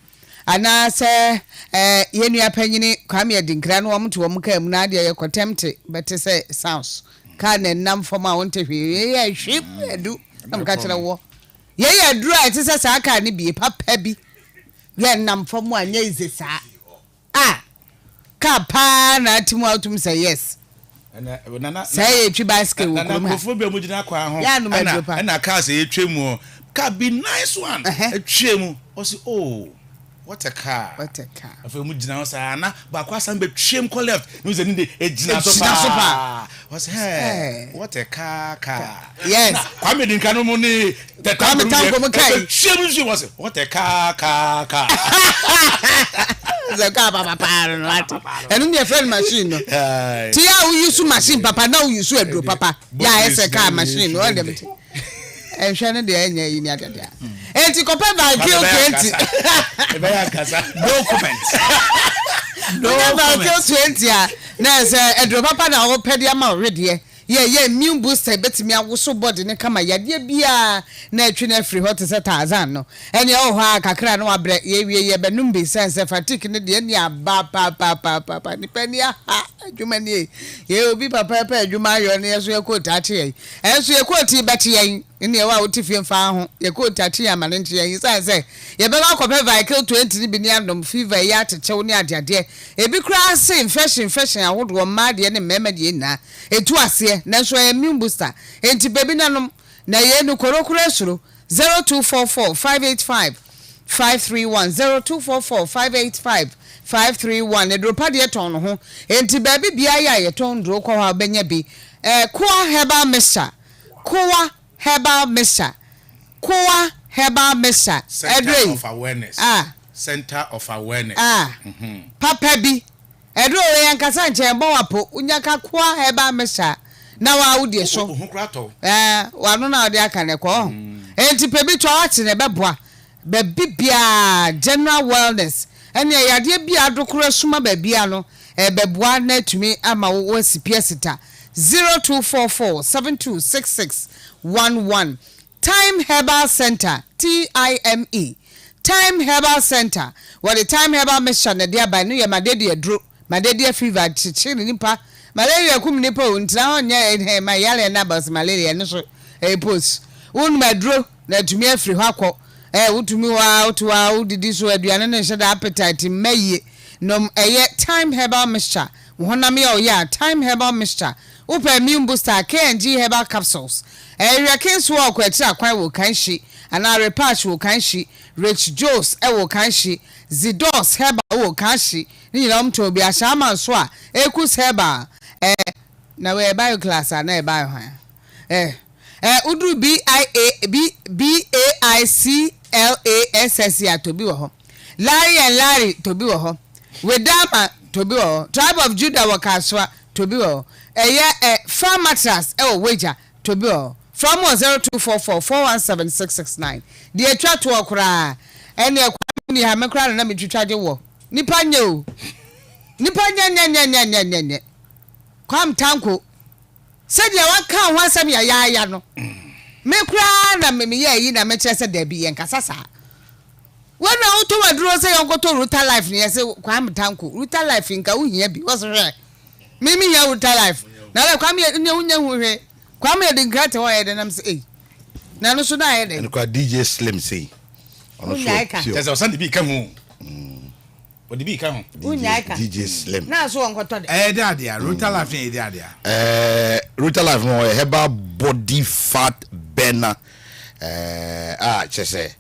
ana se yenu apanyini kwam ye dinkra no omto wom kam na ade ye kotemte bete se sounds kan nam foma wonte hwe ye hwip edu nam ka kire wo ye dry it say sa ka ne bi papa bi ye nam fom anya ize sa ka pa na timu autum say yes nana say twi bicycle wo kuma na kofo bi amugina kwa ho na ka say twemu ka be nice one twemu o say oh what a car afa mu gina sa na ba kwa san be twem ko left no say ni de ejina so pa was hey what a car yes kwa me din kanu mu ni the time mu kai twem was what a car the car papa no ati enu ne friend machine no ti ya we use machine papa now you use edro papa ya ese car machine all them ehwe de enya yi ni adada enti kope Vehicle 20 be ya kasa no Vehicle 20 a na se edro papa na wo pede ama orede ye immune booster betimi awoso body ne kama yade bia na atwi na free hot se Tarzan no ene o ho akakra no abre ye wie ye benum be sense fatigue ne de ne aba pa ni pani ha adwuma ne ye obi papa adwuma yo ne yeso ye ko tache ye enso ye ko ti beti ye ne ye wa otifie mfa ho ye ko tache ya mane nche ye say ye be ba ko Vehicle 20 ni bi ni andom fever ya techew ne ade ebi kra se infection ahodo ma de ne mema de na etu ase na so immune booster enti baby nanom na ye no korokoro suro 0244 585 531 0244 585 531 edropa de ton ho enti baby bia ya ye ton dro kwa ha benya bi Koa herbal mixture Center of awareness Center of awareness papa bi edro we yankasa nche bo wapo unyaka Koa herbal mixture na wa wudi so wanu na odi aka ne ko enti pebi to ati ne beboa be bibia general wellness ene yade bia adokoro suma ba bia no beboa na tumi ama wo sipiesita 0244 726611 Time Herbal Center TIME Time Herbal Center what the Time Herbal Mission na dia by no ya madede adro madede fever chichiri nipa malaria kum nipa ontra onya ma yale na bas malaria no so post won madro na tumi afiri hɔ akɔ wotumi wa wotwa wodidi so aduane ne hyɛ da appetite maye nom time herbal mixture honam ya oya time herbal mixture upa immune booster KNG herbal capsules rekin so akwa tira kwan wo kanhyi ana repatch wo kanhyi rich juice wo kanhyi zidos herbal wo kanhyi ni nyina mto bi ashama so a ekus herbal na we bio class na e bio han udu BAICLASS ya to bi wo ho Larry to bi wo ho Wedama to be Tribe of Judah wakaswa to be farm mattress wager to be from 0244417669 the attra to okra and the kwani ha mekra na me twitwaje wo nipa nye o nipa nya kwam tanko said ya waka ho asem ya no mekra na me ye yi na me kire se da bi yen kasasa when I want to withdraw say you go to Ruta Life near say Kwam Tanko Ruta Life in ka uhia bi was rare mimi here Ruta Life na le Kwam ye nya hu hwe Kwam ye de grant ho ye de nam say na no so na ye de and kwa DJ Slim say ono so there's a Sunday be come home what the be come DJ Slim na so on koto de da dia Ruta Life ye da dia Ruta Life no herbal body fat burner chese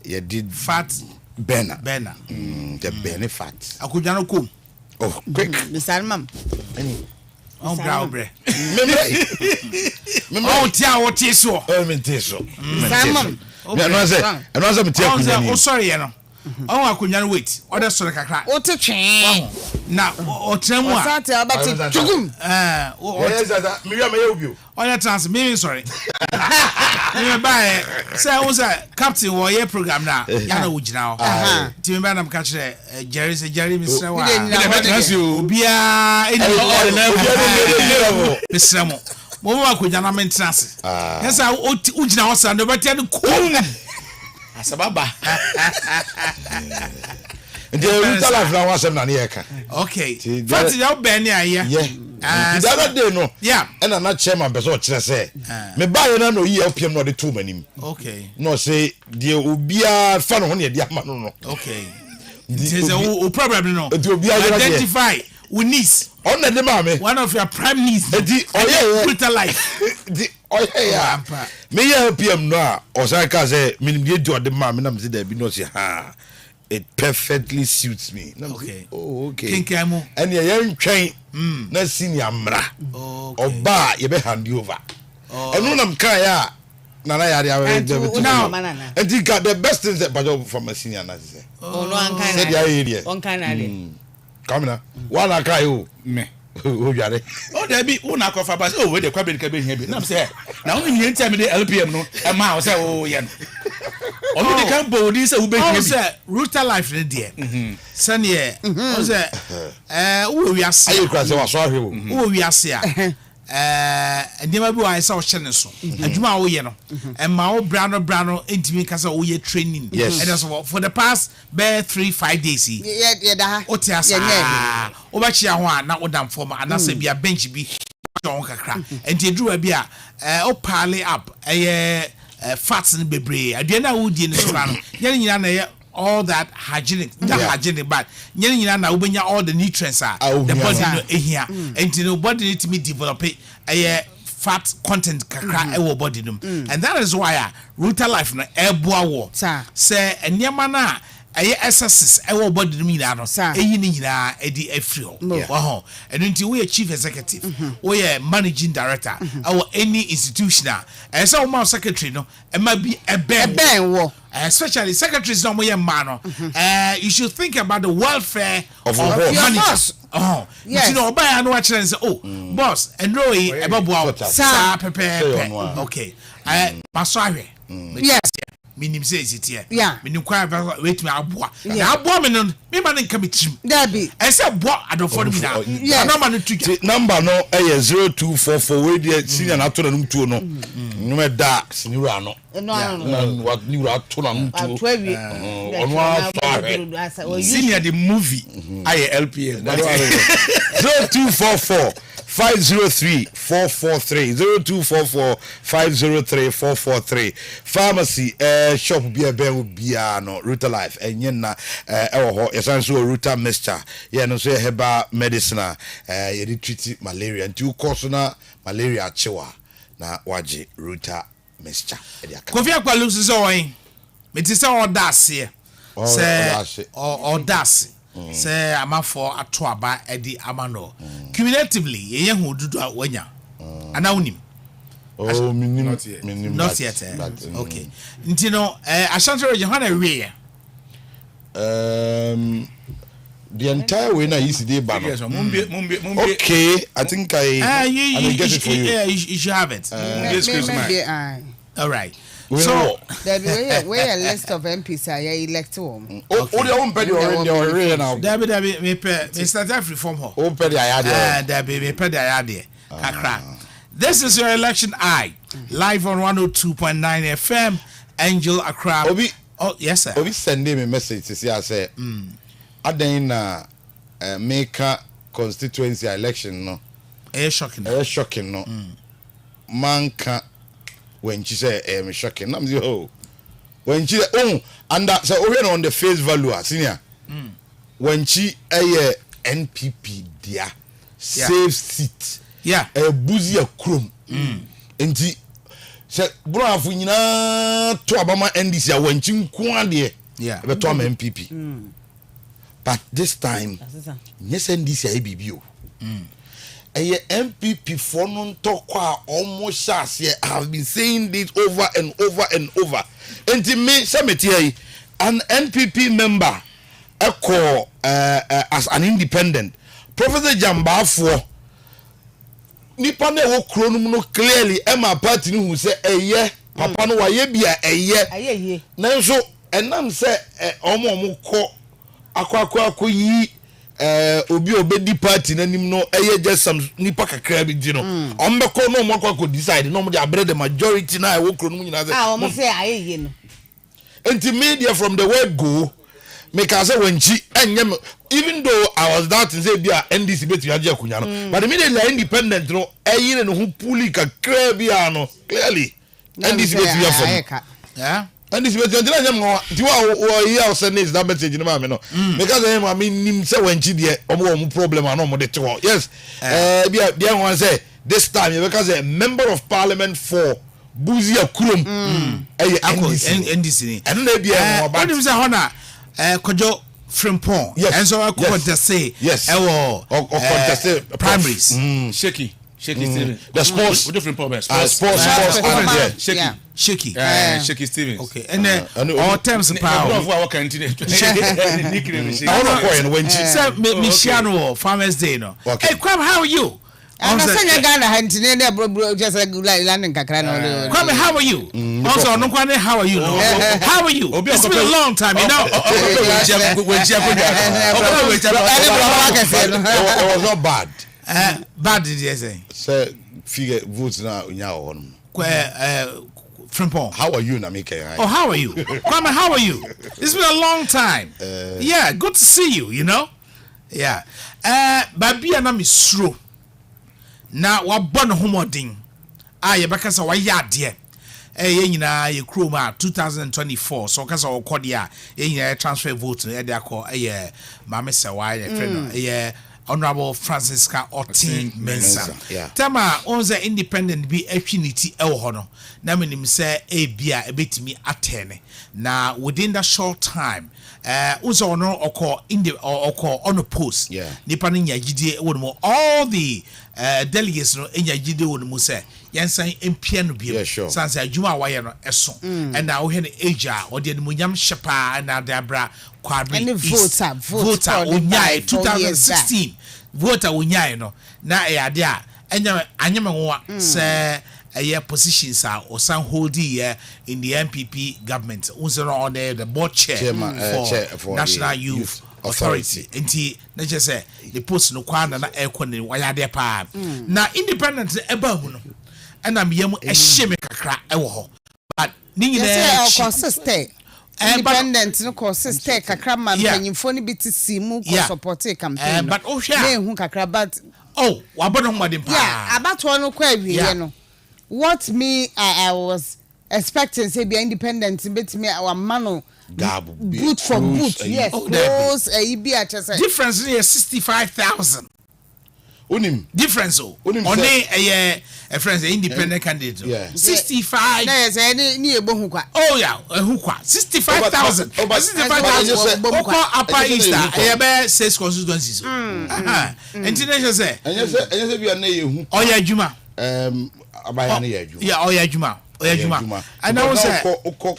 you did fat burner the benefit akudwano kom oh quick Mr. Mam on brobre me oh tia o ti so me ti so Sam no say me ti akudwani oh sorry no on akudwano wait order so kakra o ti twen na o tremu a sate abati tugum me wi am ye obi on trans me sorry me buy say o say captain wo ye program na ya na wo gina o ti me ba na mka kire Jerry Mr. wa obia eni Mr. mo mo akudwa na maintenance yes o gina o sa no betia no kom asababa the Ruta Life na wasem na ne ka okay fat ya ben ya the other day no and na chairman person kire say me buy na no yi LPM no de two manim okay no say the obia fa no ho ne de ama no okay there's a problem no identify we niece on the mama one of your prime niece the Ruta Life the me LPM no o say ka say minim de do de mama na me say there be no say ha it perfectly suits me okay oh okay kinkamo and ye ntwen na senior mra oba ye be hand over enu nam kan ya na yare awe and the best things that bajo from a senior na say oh no an kan said ya area on kan area come na wala kai o me o yare oh there be una ko fa ba oh we dey kwa be ka be hia bi na say na won hia ntime dey LPM no e ma o say oh ye no onu dey kan bo di say we be hia bi say Ruta Life dey there sane o say wo wi ase ayo kwa say wa so ahwe wo wi ase a ndema bi wa say o hye ne so adwuma wo ye no e ma wo brano entimi ka say wo ye training and so for the past 3-5 days ye da o ti asa o ba chia ho a na o dam form ana say bia bench bi don kakra enti edruwa bi a o pile up fats in bebre aduane a wo di ne so no ye nyina na ye all that hygienic but nyere nyina na ubenya all the nutrients the body no ehia enti no body need to be develop fat content kakra e wo body no and that is why Ruta Life no eboa wo say enema na excesses e wo body no nyina no eyi ni nyina edi afrio ho and enti we chief executive we managing director our any institutional and so my secretary no e ma bi eben wo especially secretaries no moye man no you should think about the welfare of managers you know buy and watch and say boss and no e babo sa pepe okay paso ahwe yes minim say sitie minim kwa wait me aboa na aboa me no me ma nka betrim dabi e say boa adofo no na number no tweet number no 0244 we dey senior na to na num tuo no num da senior no what new to na num tuo ono senior the movie I LPM 0244 503-443 0244-503-443 pharmacy shop bia bia no Ruta Life enye na ewo ho yesan so Ruta mixture ye no so heba medicine ye treat malaria nti ukoso na malaria achewa na waje Ruta mixture Kofi Akwalu so wen meti se odase se odase se amafo ato aba edi amano cumulatively ye hu dudu awanya ana unim not yet okay ntino Ashanti region hana we the entire way na yesterday ban okay I think I get it for you. Yeah, you should have it all right. So there be a list of MPs are elect them. Oh, they won't pay already now. There be me start every reform ho. Oh, pay the ayade. There be me pay the ayade. Kakra. This is your election eye live on 102.9 FM Angel Accra. Obi, oh yes sir. Obi send me a message to say I say aden na make constituency election no. Shocking no. Man can when she say me shocking nam say oh when she and that so on the face value senior when she NPP dia save seat buzi a chrome enti say bro afu nyina to abama NDC a when she nko ade be to am NPP but this time yes NDC a BBO MPP for non talk almost have been saying this over and over and over. And to me, an NPP member as an independent, Professor Jamba for Nipane wo kronum no clearly Emma party who say papa no waye bia eye nanso enam say omo ko akwa yi obi obedi party nanim no just some nipa kakra bi di no ombeko no mo akwa decide no mo dey abre the majority na wo kro no nyina say mo say ayeye no enti media from the word go make us say wenchi enyem even though I was doubting say bia NDC betu age akunya no but immediately independent no eyire no hu puli kakra bia no clearly NDC betu ya from and this was the year send that message no no because I mean say when chi dey omo problem and omo dey to yes bia one say this time because a member of parliament for Buzi Akurum NDC and no bia what do you say hona Kojo Frimpong and so I could just say yes primaries shaky Steven. The sports different problems. Sports shaky. Shaky. Shaky Stevens. Okay. And then all terms of power. I want to say Michiano Farmers Day no. Hey, Kwame, how are you? I'm saying Ghana hunting just like landing kakra no. Kwame, how are you? Also, no Kwame, how are you? How are you? It's been a long time, you know. It was not bad. Bad did you say? Sir, figure votes now in your own. Frimpong. How are you, Namika? Oh, how are you? Kwame, how are you? It's been a long time. Yeah, good to see you, you know? Yeah. Baby, and I'm slow. Now, what born homoding? You because of what ya dear. You know, you crew 2024. So, because of Kodia, transfer vote, they call a Mamma Sawai, friend, Honorable Francisca Otin Mensah. Tama owns the independent be affinity elhono. Na minim say bia ebetimi atene. Na within that short time, also no occur in the occur on a post. Nipa ni nyagide wonmo all the delegates no nyagide wonmo say yansan empia no biem. Sansa adwuma waye no eso. And na wo he ne ager or the munyam shepa na dabra quadri voter onyai 2016 voter onyai no na ade a anyame nwa say positions are or some holding in the MPP government also on the board chair for National Youth Authority enti na je say the post no kwa na ekone wayade pa na independent eba hu no na meyam ehye me kakra ewo ho but ni nyina consistent independent no consistent kakra man panyimfo ni biti simu ko support campaign but o hwa hu kakra but Oh, wabono mwadin pa. Yeah, about one query, you know. What me I was expecting say be independent bit me our mano boot for boot. Yes, close a be at difference is 65,000. Unim difference only a friend independent candidate. Yeah. 65. Yes, any bohukwa. Oh yeah, hukwa 65,000. 65,000. Oko upper east be 6 constituencies. International say. And you say we are na yehu. Oya Juma. Abaya na yehu. Yeah, Oya Juma. And I was say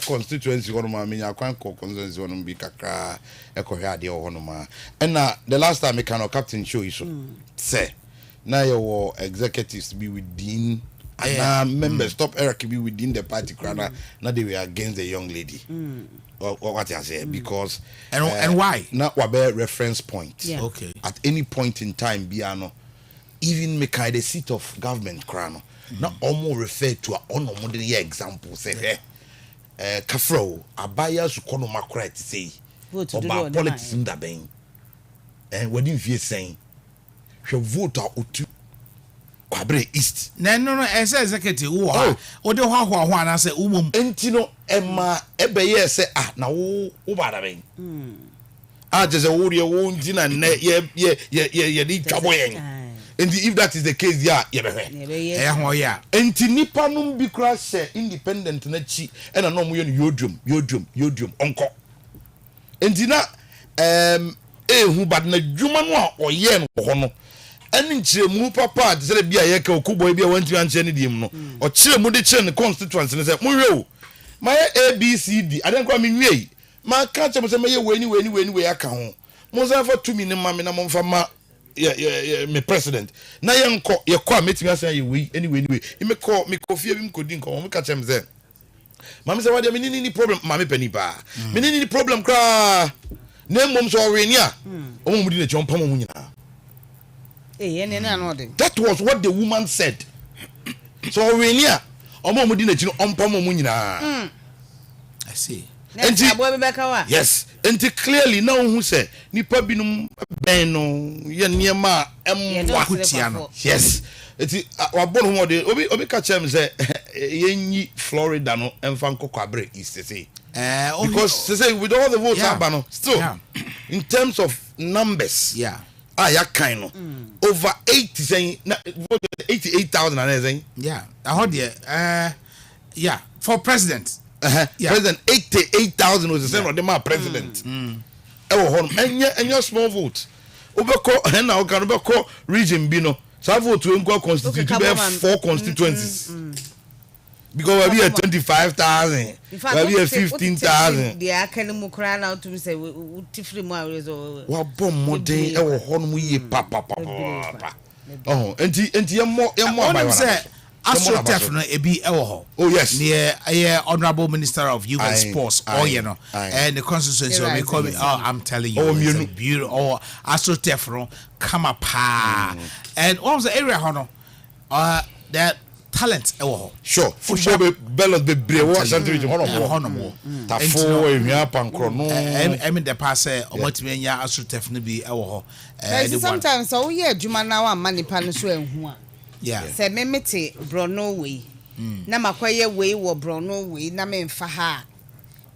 constituency one ma me akwan constituency one bi kakra e ko hwe ade ho ma. And the last time me can captain show you so. Say now your executives be within members top hierarchy be within the party crowd now they were against the young lady. What I say because and why not what be reference point. Yeah. Okay, at any point in time biano even make the seat of government crown not almost refer to a modern example say kafro abaya su kono makra ti say oba politics nda ben and when you saying vote out Kwabre East. No, as executive, or the one say, Entino, Emma, Ebe, say, now, Ubarabe. Just a warrior wound in a net, yeah, need trouble. And if that is the case, yeah. Entinipanum be crash, independent, Nechi, and a normal Yodrum, uncle. Entina, who but na Jumanwa or Yen or any chemu papa say bia ye ka okuboy bia wanti anche ne dim no o chemu de chen constituency ne say munwe my abcd adan kwa me nwie ma ka chemu say me we aka ho mo say for 2 minutes ma me na mo mfa ma me president na ye nko ye kwa metimi asa ye we anyway me ko fie bi mkodi nko mo ka chemu say ma me say what me ni problem ma me pani ba me ni problem kra na mom so we ni a o mo di na chompa mo nyina. That was what the woman said. So when you I see. Yes, and clearly now who say nipa binum beno ye niema emwakutiano. Yes. Eti wabon ho de obi ka chem say yenyi Florida no emfa nkokwabre East say. Because say with all the votes abano still in terms of numbers. Yeah. Ya kind of over 80 saying 88,000 and saying yeah I heard yeah for president president 88,000 was the same of the president and your small vote obeko and now can obeko region bino so vote to go constitute 4 constituencies because we are 25,000 we are 15,000 the academic crown out to say tifri mo arezo wa bom modern e wo hono ye papa oh enti ye mo by say astrotef no ebi e wo ho oh yes near honorable minister of youth and sports you know and the constituency we call it I'm telling you it's a beautiful astrotef no come up and what the area hono that talent sure football ballot be brave something hono tafo ehia pankro no I mean the pass omotimi anya astrotef no bi sometimes so we adwuma na wa manipa no so ehu a yeah say me mete brono we na makwaye we wo brono we na me mfa ha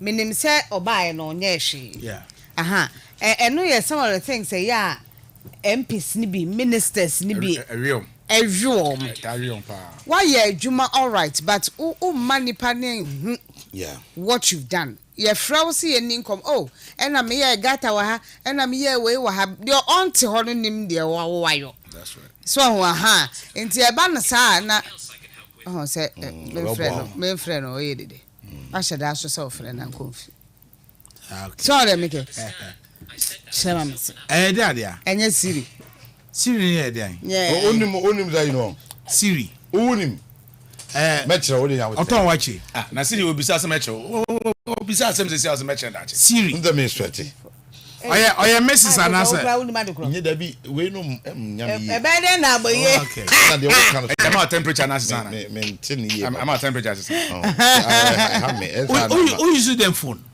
menim say obae no nya hwe yeah no yes some of the things say yeah MPs ni bi ministers ni bi why yeah juma all right but manipa ne yeah what you've done your frowsy and income and I'm here gata wa ha and I'm here we wa ha your auntie ho nim de wa yo that's right so enti e ba na sa na say me friend no ye dede I should ask yourself friend and confi sorry make it shema me dia enye siri ni dia onim that you know siri onim metro wo dey now oton wachi na siri obisa se metro obisa se me se metro da che siri the ministry oya Mrs. Anasa nye da bi we no nyam e be dey na boye okay na dey what kind of I'm out temperature na sana me tin here I'm out temperature sana who use them phone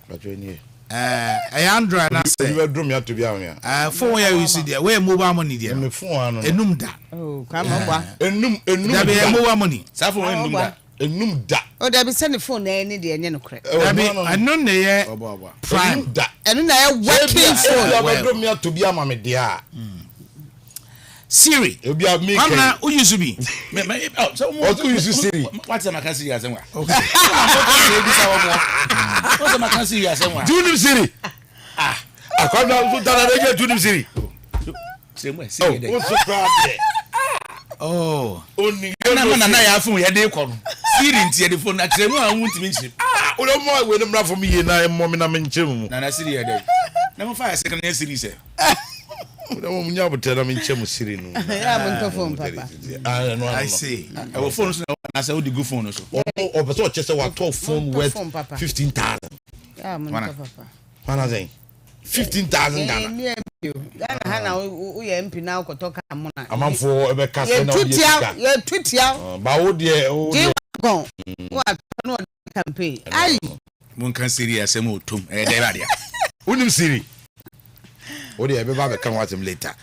but when you Android na say you drum ya to be on phone ya you see there where mobile money there me phone enum da come on enum da be mobile money sa phone enum da there be send the phone na any there enye no correct da be anu na ye prime da enu na ye working phone you drum ya to be am me there Siri you be me Amna who use be so what you use Siri what's the makan Siri asenwa okay what's the makan Siri asenwa do you Siri akwada so tara dey do you Siri Siri dey what's the problem oni na ya phone ye dey ko Siri ntie the phone na tiremu a wuntimi nchim o lo mo we dem ra for me ye na mo me na me nchemu na Siri ye dey na mo fa second na Siri se no munya botera me nchemu Siri no ya mo nto phone papa I see our phone so na say we dey go phone so o person o chese wa 12 phone worth 15,000 ya mo nto papa wana say 15,000 Ghana Ghana hana u ye MP na akotoka amuna amanfo ebe kase na o ye tutia ba wo de o gon what no campaign ai mun kan Siri asem otom dey ba dia unim Siri o de ebe ba be kan watem later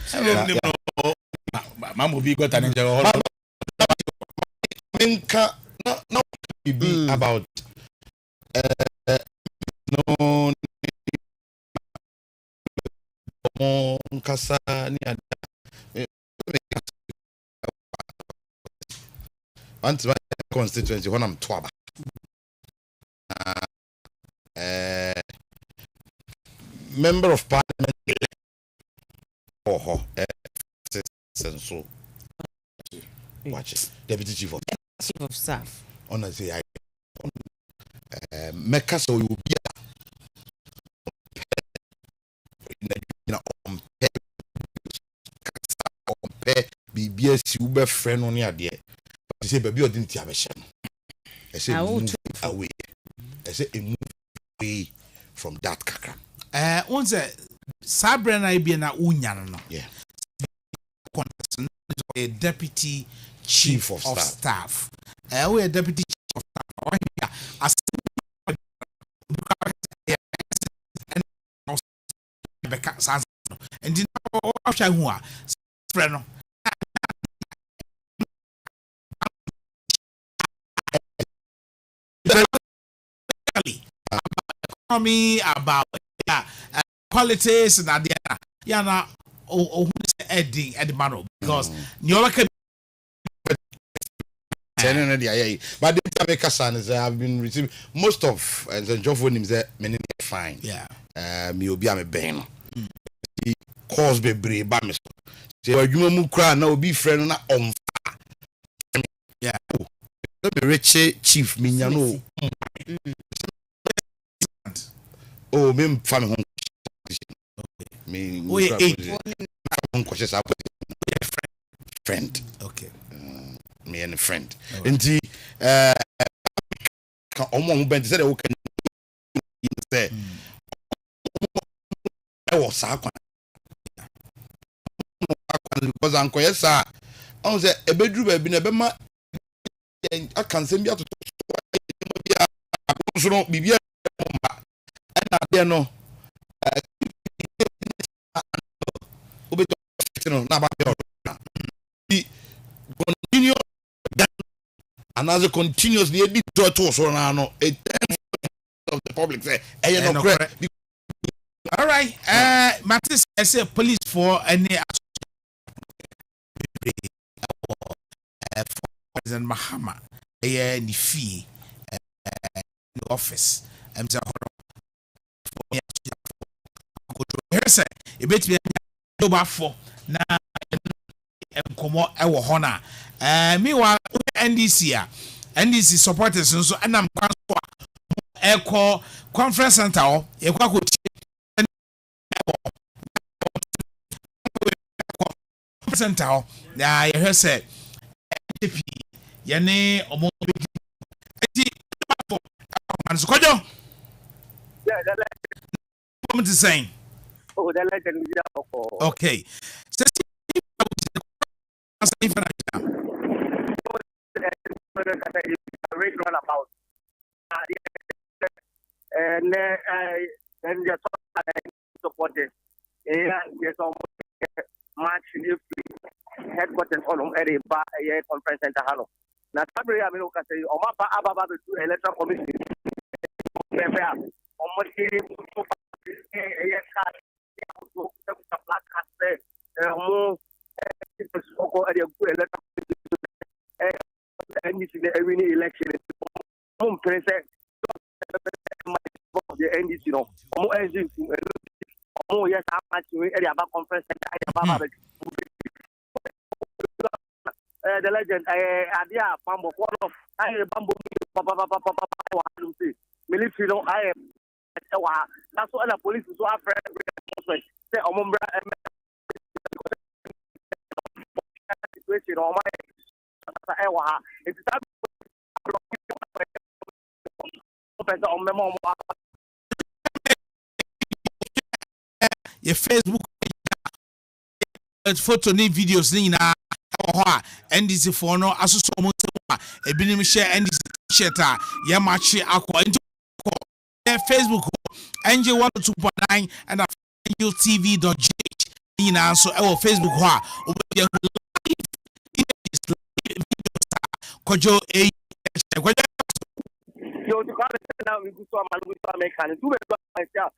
mambo bi got an jero minka no be about no nkasa ni ada anti constituency when I'm twaba member of parliament so watch it deputy chief of staff on I say meka so you be bibia si ube friend no ne ade but say baby odin ti abehye no I say move away I say move away from that kakra once sabre na ibia na unya no yeah a deputy chief of staff we a deputy chief of staff as and now after who are friend no me about politics and that yeah na who Eddie Mano because but the Jamaica son is I've been receiving most of and the job for him is many fine me obi am ben he cause be brave ba me so say adwuma mu kra na obi friend na on be rich chief minya no oh me family home me friend okay me and a friend nti ka omo hu bent say de wo kan say I was akwa because anko yesa on say ebedru ba bi na be ma akanse bi atoto bia so no bibia na de no no na ba continue another continuously be to so na no a of the public say no correct all right Matis say police for any President Mahama ni fee in office say here's a bit me over for na enkomo ewo ho na meanwhile NDC supporters nso anam kwanso eko conference center ho ekwa ko center ho ya ye hwese NDP ye ne omo eti for man so kojo what is saying oh the legend okay and and they supported. There's some match in the headquarters on a bar conference center. Hello. Now, Sabri, I mean, okay, say, Omapa Ababa to electoral commission. Every election, the NDC, you know, yes, I'm actually about conference. The legend, Adia, Pambo, one of I Bambo, military, I am. That's what the police is so afraid. Say, situation on my it's your Facebook photo ni videos ni na ho a NDC for no asoso mo a ebinim share NDC shirt a ya match akọ Facebook NJ102.9 and NJTV.gh ni na so e wo Facebook ho a obi kojo e kojo yo to call it now we go to man we to make can do it myself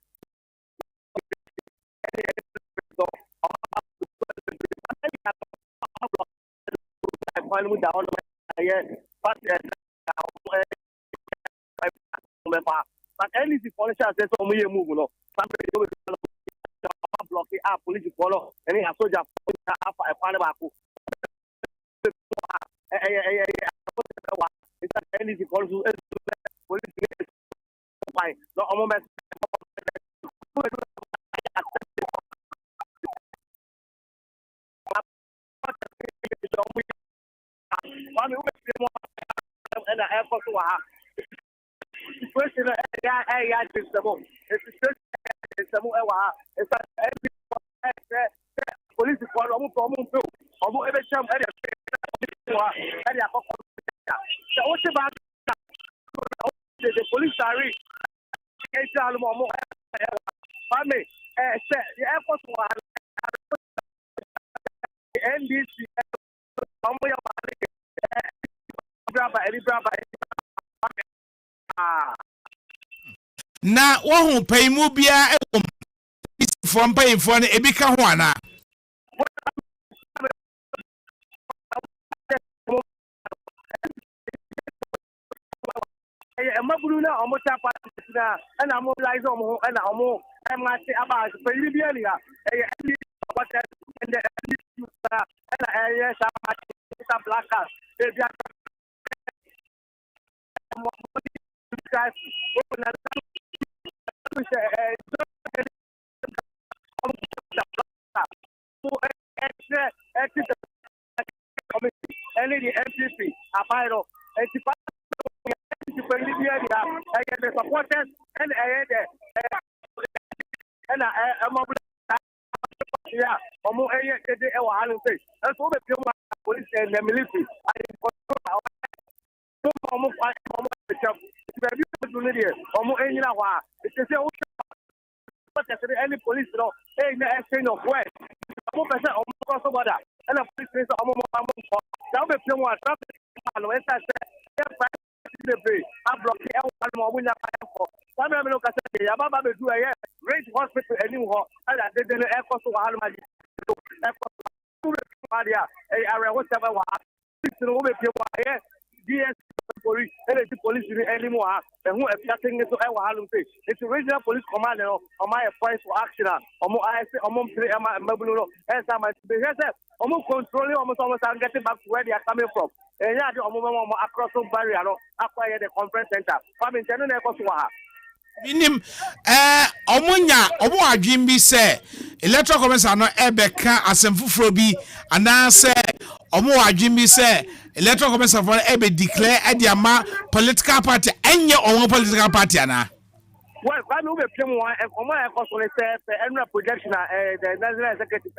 but any politician says so we move no somebody block it up police follow any soldier a pan back any police no moment and I have question police the police are NDC na wohu paimu bia e from painfo na ebika ho ana maburu na omo chapa na na mo lies omo na omo ma ti aba pe bi ali ya e what and na yes am black e bia the MPP Abairo the supporters and police and the military any police law, exchange of words. And a police is now the film was I block great hospital anymore. And I didn't air force to Alma. Police anymore. And who are cutting into our it's a regional police commander on my price for action. I say, Mabuno, and some almost controlling almost and getting back to where they are coming from. And yeah, the across the barrier, acquire the conference center. I'm in General. Minim omunya omo adwin bi se electoral commission no ebeka asemfufuro bi ana se omo adwin bi se electoral commission for ebe declare ediama political party enye omo political party ana well kwa no be pem one omo e ko so say enra projection the national executive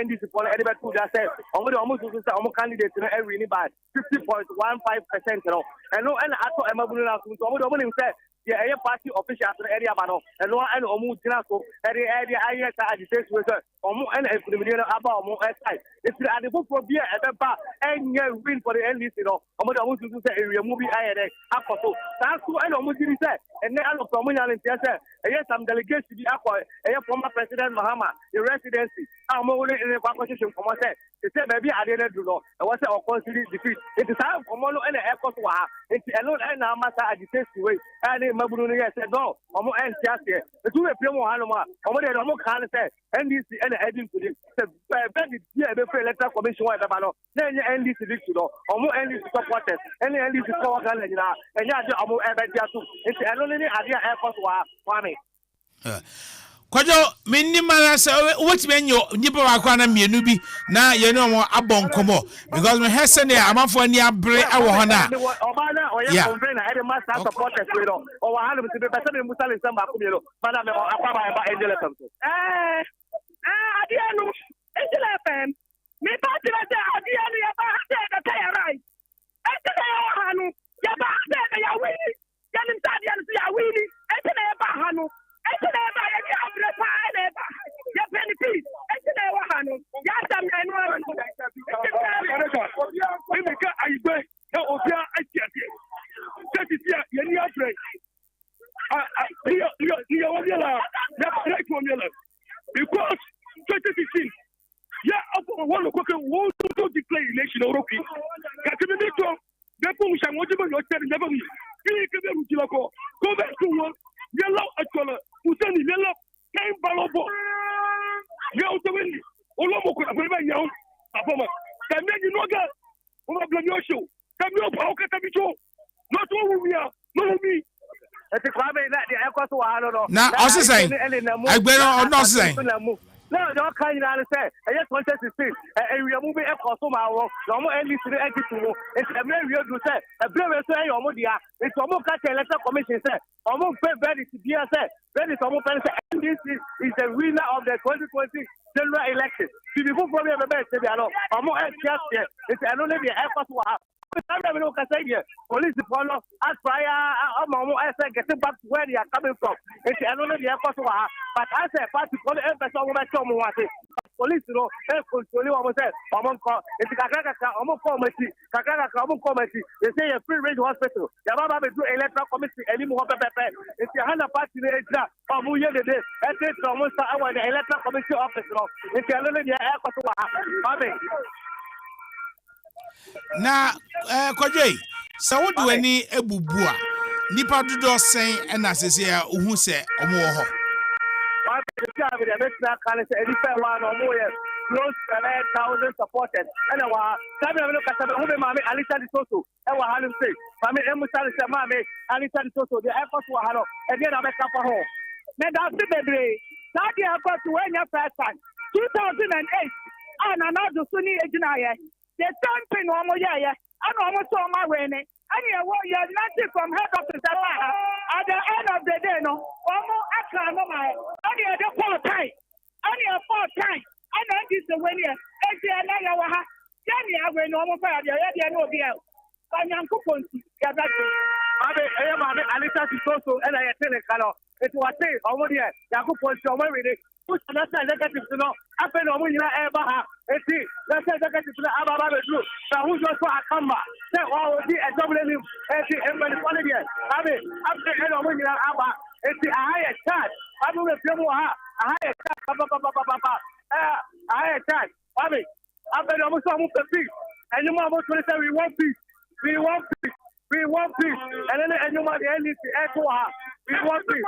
NDC for any better that say omo the omo so say omo candidate no every ni by 50.15% no and no and ato emabulu na so omo say the party officials area bano and no and omu tinaso area area agitation with omu and about omu side if you are the book for beer at the bar and you win for the NDC no omu da musu say area movie area akoto that's who and omu did say and then of communal and say yes some delegates to be akwa former president Mahama the residency omu in the constitution come say they say maybe I didn't do no I was a consider defeat it is how common and airport wa it alone and matter agitation way and mabunu said no omo en tiase etu e premo hanoma omo de omo kan say NDC and heading to this be the electoral commission wa baba no na NDC this no omo NDC supporters and NDC ko wa kan nyina enya de omo e be dia so it alone ni ade airport wa me Kwajo minimala say what menyo nipa wa kwa na mienu bi na ye no mo abon komo because me hese ne amafo ani abre awo ho na obana oya convene na e master supporters we no o wa halu be pese me musale samba ko bielo madam akwa ba angel fm adianu angel fm me ba tira se adianu ya ba se da tay right etene hanu ya ba se da ya wi ya nim sa adianu ya wi ni etene ba hanu etene ba ya ya abre pa ele ba ya penity etene wa hanu ya sam na no we make aigbe na obia atiate tetitia ye ni abre you wala ya right for me because 2016 yeah after one ko ke wo to declare election europe ka ke me to de ko mu shan woje mo yo tere de ba mi ke be ru ti lako go back to one ye law atola usani ye law kain balobo ye o to wini o lo mo ko na ba nyawo afoma ka me ni no ga o ma blame yo show ka mi o pa o ka ta bi to no to wu ya no mi eti kwa be na de ekoso wa no na osisen agbero no osisen no do kan na say e 2016 area mu be ekoso ma wo no mo NDC re ejitu wo eti e me wi do say e bre we so e yo mo dia eti o mo ka electoral commission say o mo pe very dia say very so mo pe say NDC is the winner of the 2020 general election before problem be say dia no o mo e tia eti e no le be ekoso wa police follow as prior getting back to where they are coming from. It's another but as a party police no control what say it's committee they say a free range hospital ya baba be do electoral committee anymore it's a hand party the electoral committee office no it's another na Kwajo sa wo do ani ebubu a nipa dodo sen na sese a ohu se omo wo ho close to 1,000 supporters and sabi na ka sabi ho be mame Alisa Di Soso e wa halu say mame emusale se mame Alisa Di Soso the airport wa halo e dey na be ka fa ho me da se bebre na di airport when your first time 2008 ana na do suni ejina ye the same thing omo ye and omo so ma we ni and you are nothing from head office at the end of the day no omo aka no my and you dey for time and you for time and then this the when you e na ya wa ha ya ni awe no omo fa ya dey no bi e banyanko ponti ya da abe e ma be Alisa Di Soso e na ye tele kalo it was say omo dey ya ko ponti omo we dey push na say negative no ape no omo nyina e ba ha eti na say negative na aba be do na hu jo so akamba say o di e double ni eti e ma ni fone dey abe ape e no omo nyina aba eti a higher charge abu be pemo ha a higher charge ba a higher charge abe no omo so omo peace and you mo to say we want peace and then and you mo the NDC e to ha we want peace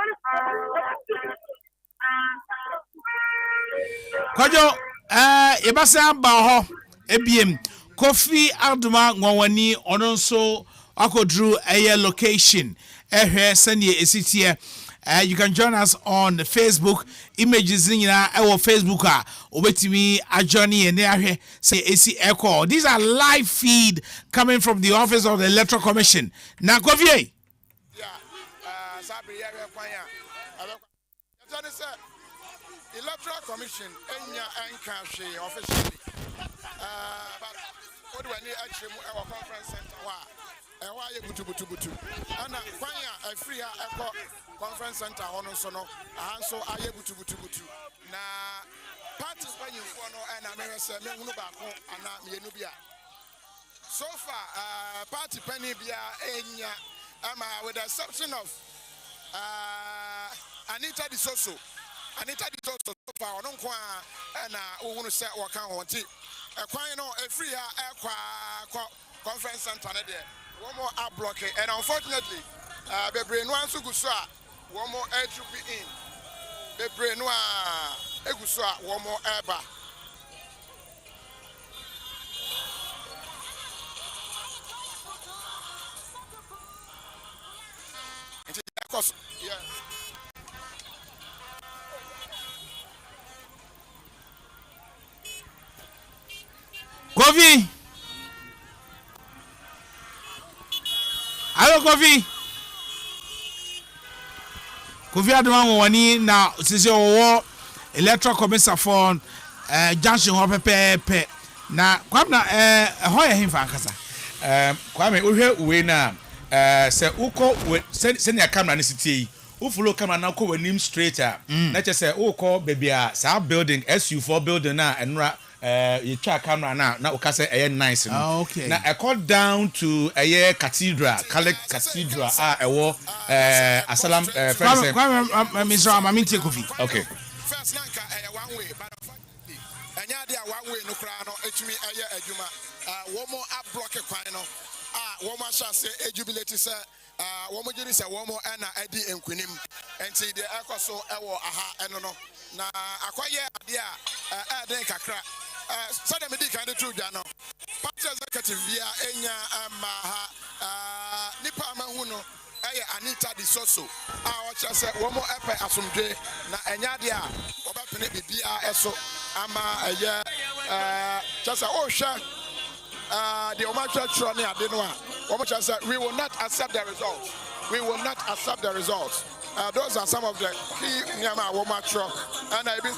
Kwajo yebasa ba ho ebiem Kofi Aduma Nwawani ono nso akodru eye location ehwe sane esitie. You can join us on Facebook. Images nyina ewo Facebook a obetimi ajoni ene ahwe say AC Echo. These are live feed coming from the office of the Electoral Commission. Na Kofi Electoral Commission officially but what do I need actually our conference center ɛhɔ ayɛ butubutubutu ɛna kwan a ɛfiri ha ɛkɔ conference center hɔ no nso no aha nso ayɛ butubutubutu na party mpanyinfoɔ no ɛna mehwɛ sɛ mehunu baako anaa mmienu bi a so far party panyin bia enya with the exception of Anita Di Soso so far ɔno nko a ɛna wohunu sɛ wɔka ho nti ɛkwan no ɛfiri ha ɛkɔ conference center ne deɛ wɔn mo ablock and unfortunately bebree no nso gu so a wɔn mo ɛtrupi in bebree no a egu so a wɔn mo ɛba nti ɛkɔ so yeah. Kofi. Hello, Kofi. Kofi Adama wani na sisi owo electoral commission for junction ho pepepe na kwamna ho ye himfa ankasa. Kwame ohwe we na se uko se ne camera ne sitie wo follow camera na ko wanim straight na che se uko baby a sa building SU4 building na enra you try camera na ukase eye nice no okay. Na call down to eye cathedral cathedral ewo asalam friends Mr. Amaminti Kofi okay first nanka one way but unfortunately enya dia one way no kra no etumi eye adwuma wo mo a block kwan no wo mo sha se ejubilate se wo mo jiri se wo mo na adi enkunim enti de ekoso ewo aha eno no na akoye ade a den kakra so dem di kind of true no party executive via enya nipa mahu no Anita Di Soso o chese wo mo epe asomdwe na enya de a obepene bibia eso ama chese o hwe the Omatra Troni ade no a chese we will not accept the results. We will not accept the results. Those are some of the key nyama Omatra and I been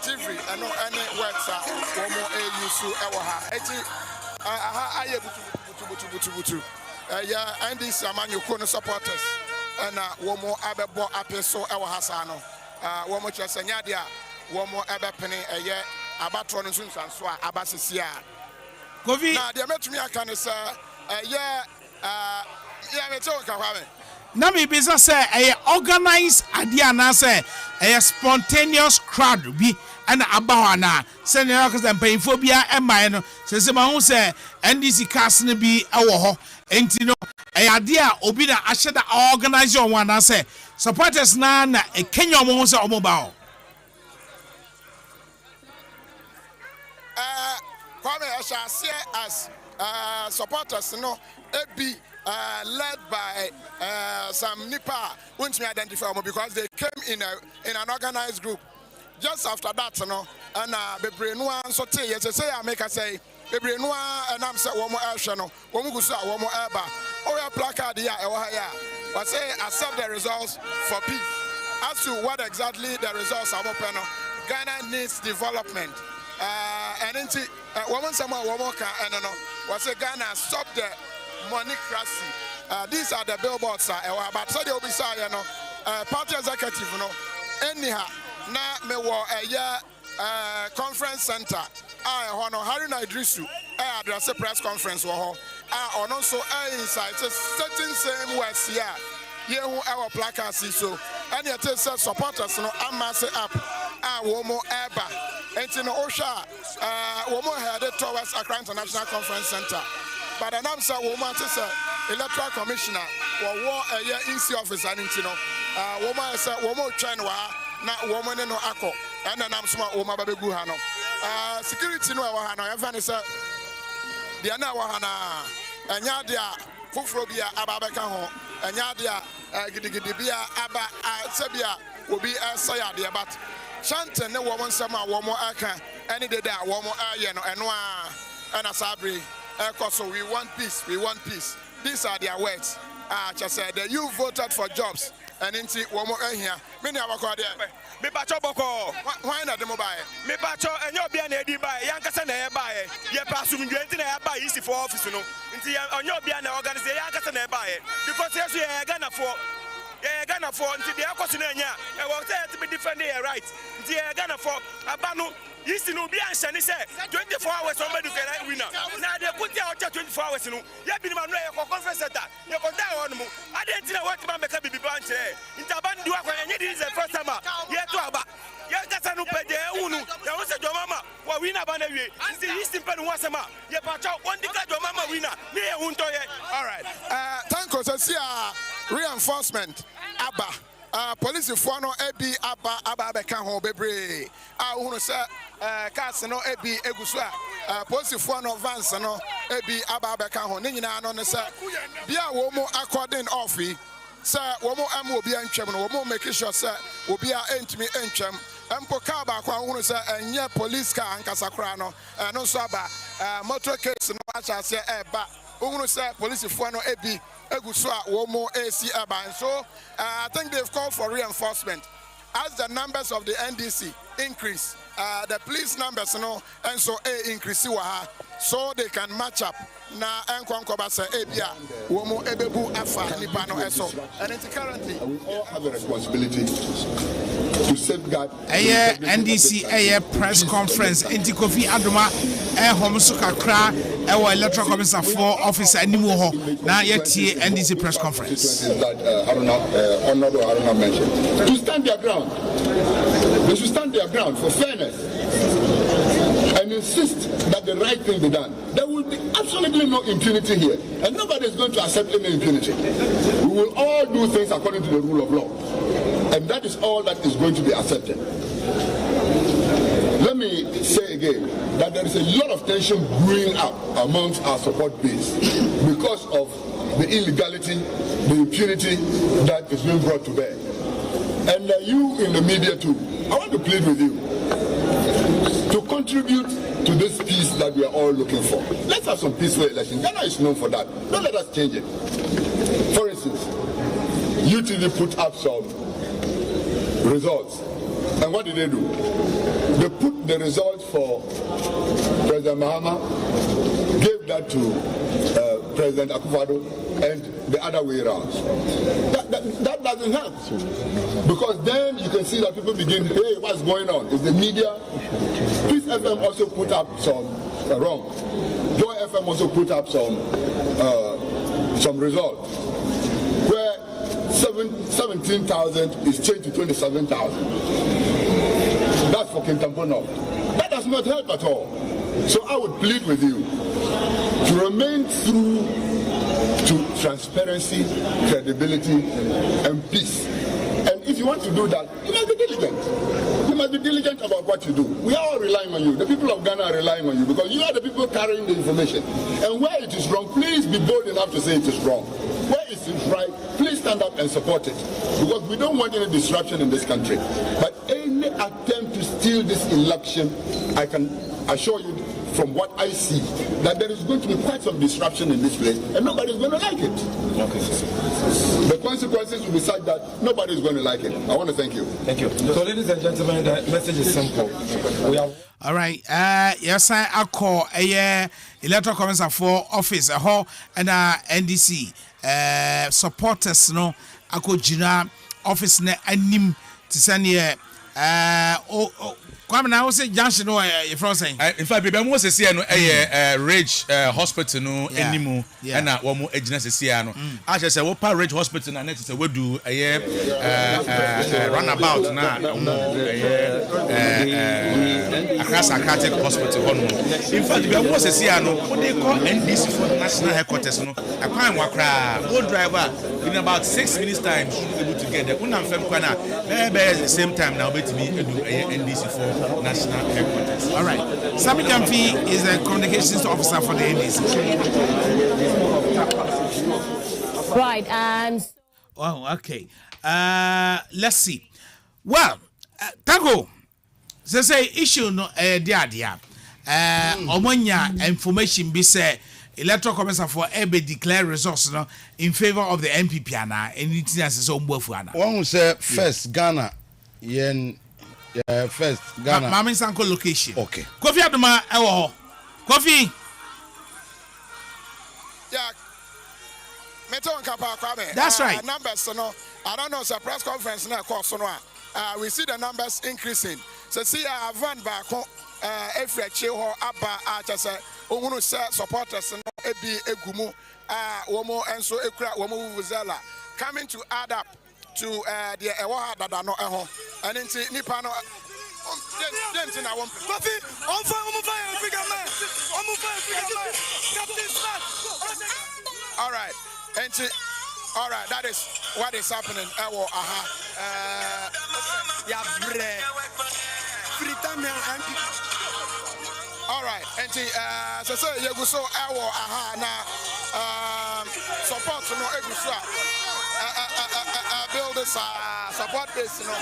TV and no any words are womo use ewa ha eti aha aye butu and this among your supporters and womo abebo apeso ewa ha sa no womo chesenya dia womo ebepene eye abatro no sunsanso a abasesia Kofi na dia metumi aka ne sa ya meto ka kwame na me bisa say organize idea na say spontaneous crowd bi ana abaho na say na ka say mpanyfo bia emai no se ma hu say NDC cast ne bi ewo ho enti no idea obi na ahye da organize on one na say supporters na Kenya omo hu say omo ba ho Kwame Ashase as supporters no ebi led by some Nipa won't me identify because they came in an organized group. Just after that, and Bebrenua so yes, say I make a say Bebrenua and I'm say one more no one more eba. Oh yeah, placard here, but say accept the results for peace. As to what exactly the results are open, Ghana needs development. And into woman someone and no was a Ghana stop the moneycracy. These are the billboards but so they will be say party executive anyhow na me wo conference center hono Haruna Idrisu address a press conference wo ono so inside certain same words here yehu our placards so and it is supporters no amass up womo eba enti no osha womo headed towards Accra International Conference Center but an answer woman say electoral commissioner wo EC officer enti no woman say womo train wa na woman no akọ and an amsma woman babegu ha no security no wa ha no ever say dia na wa ha na anya dia foforo bia ababeka ho anya dia gidigidi bia aba sebia obi saya dia but chanting ne woman sama womo aka any day that womo aye no eno a na sabre so we want peace. These are their words. Just said the youth voted for jobs and into one more here. Many of our cardia. Me bacho boko. Why not the mobile? Me bacho and you'll be an eddy by Yankasan by ye pass you by easy for office, you know. On your be an organization, Yankasan by it. Because yes, we are gonna for. Ghana for until the Akosina, I was there to be defending your rights. The Ghana for Abano, used to be answered, he said 24 hours somebody can win. Now they put out 24 hours. You have been a conference center. You can down on me. I didn't know what to make a baby bunch. In Taban, you are going to need the first time. Yet to Abba. Yakasanu Pede Unu, there was a Jomama, what winner Banawi, the Eastern Pen was a ma. Yapacha, one decade Jomama winner, near Untoye. All right. Thank you, Sia. Reinforcement. Abba. Police Fuano Ebi Abba Bekanho Bebre. I want to say Casino Ebi Eguswa. Police Fuano Vansano Ebi Abba Bekanho. Nina non the sir. Bia Womo according offi. Sir, Womo Am will be enchem, Womo make sure, sir, will be a entry enchem. Empokaba, I want to say, and yeah, police car and Casacrino, and no Saba, motor case, no, I shall say, but who say police Fuano Ebi. Womo AC Aban. So I think they've called for reinforcement. As the numbers of the NDC increase, the police numbers and so increase so they can match up. Na Enkonkoba say Ebia Womo Ebebu Afa Nipano Eso. And it's currently we all have a responsibility to safeguard NDC press conference Enti Kofi Adoma Homusuka Kra electoral commissioner for office animu ho na yetie NDC press conference that Honorable Haruna mentioned to stand their ground. They should stand their ground for fairness and insist that the right thing be done. There will be absolutely no impunity here, and nobody is going to accept any impunity. We will all do things according to the rule of law, and that is all that is going to be accepted. Let me say again that there is a lot of tension brewing up amongst our support base because of the illegality, the impunity that is being brought to bear. And you in the media too, I want to plead with you to contribute to this peace that we are all looking for. Let's have some peaceful elections. Ghana is known for that. Don't let us change it. For instance, UTV put up some results. And what did they do? They put the results for President Mahama, gave that to President Akufo-Addo, and the other way around. That doesn't help. Because then you can see that people begin, hey, what's going on? Is the media? Peace FM also put up some wrong. Joy FM also put up some results where 17,000 is changed to 27,000. That's for Kintampo North. That does not help at all. So I would plead with you to remain true to transparency, credibility, and peace. And if you want to do that, you must be diligent. You must be diligent about what you do. We are all relying on you. The people of Ghana are relying on you because you are the people carrying the information. And where it is wrong, please be bold enough to say it is wrong. Where it is right, please stand up and support it. Because we don't want any disruption in this country. But any attempt to steal this election, I can assure you from what I see, that there is going to be quite some disruption in this place, and nobody is going to like it. Okay. The consequences will be such that nobody is going to like it. I want to thank you. Thank you. So, ladies and gentlemen, the message is simple. We are. All right. Yes, I call a electoral commissioner for office and NDC supporters. No, I call Gina office ne anim to send here. Kwame na say junction no you from saying in fact baby mo say no Rage hospital no animu na wo mo agina say no a say wo pa Rage hospital na net say we do runabout na Akasa Catholic hospital hono in fact baby mo say no what they call NDC for national headquarters no akwan wakra go driver in about 6 minutes time should be able to get there unam fem kwa na at the same time now betimi edu NDC for national headquarters. All right. Sami Jamfi is the communications officer for the NDC. Right, and oh, okay. Let's see. Well, Tango, say issue no dia. Omonya information be say electoral commission for ebe declare results no in favor of the MPP ana anything as so mbofu ana. One who say first Ghana yen first Ghana. Mami Sanko location. Okay. Kofi Adoma ewo ho. Kofi. Yeah. That's right. Numbers, no. I don't know. It's a press conference now. We see the numbers increasing. So see, Van back home. Every chiho Abba Archasa. Unu say supporters no ebi egumu. Womo enso ekura womo vuvuzela. Coming to add up to the ewa dada no eho. And into Nipano. Captain all right. All right, that is what is happening. All right, so you so support no build this support base no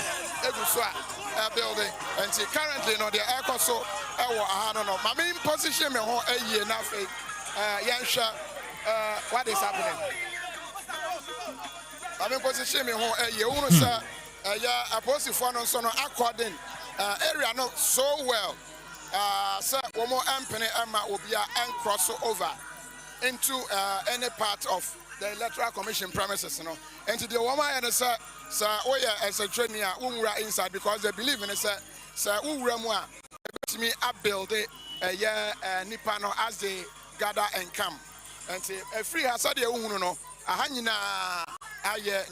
building and currently no the air so no my main position me ho year na fe what is happening? I mean, position me home. You want to say, yeah, a positive one on so according area not so well. Sir, one more Anthony Emma will be and cross over into any part of the electoral commission premises, you know. And to the woman and sir, oh yeah, as a trainer, inside because they believe in it, sir, Umra, me up build it, Nipano as they gather and come. And a free hazard, no, a hangina,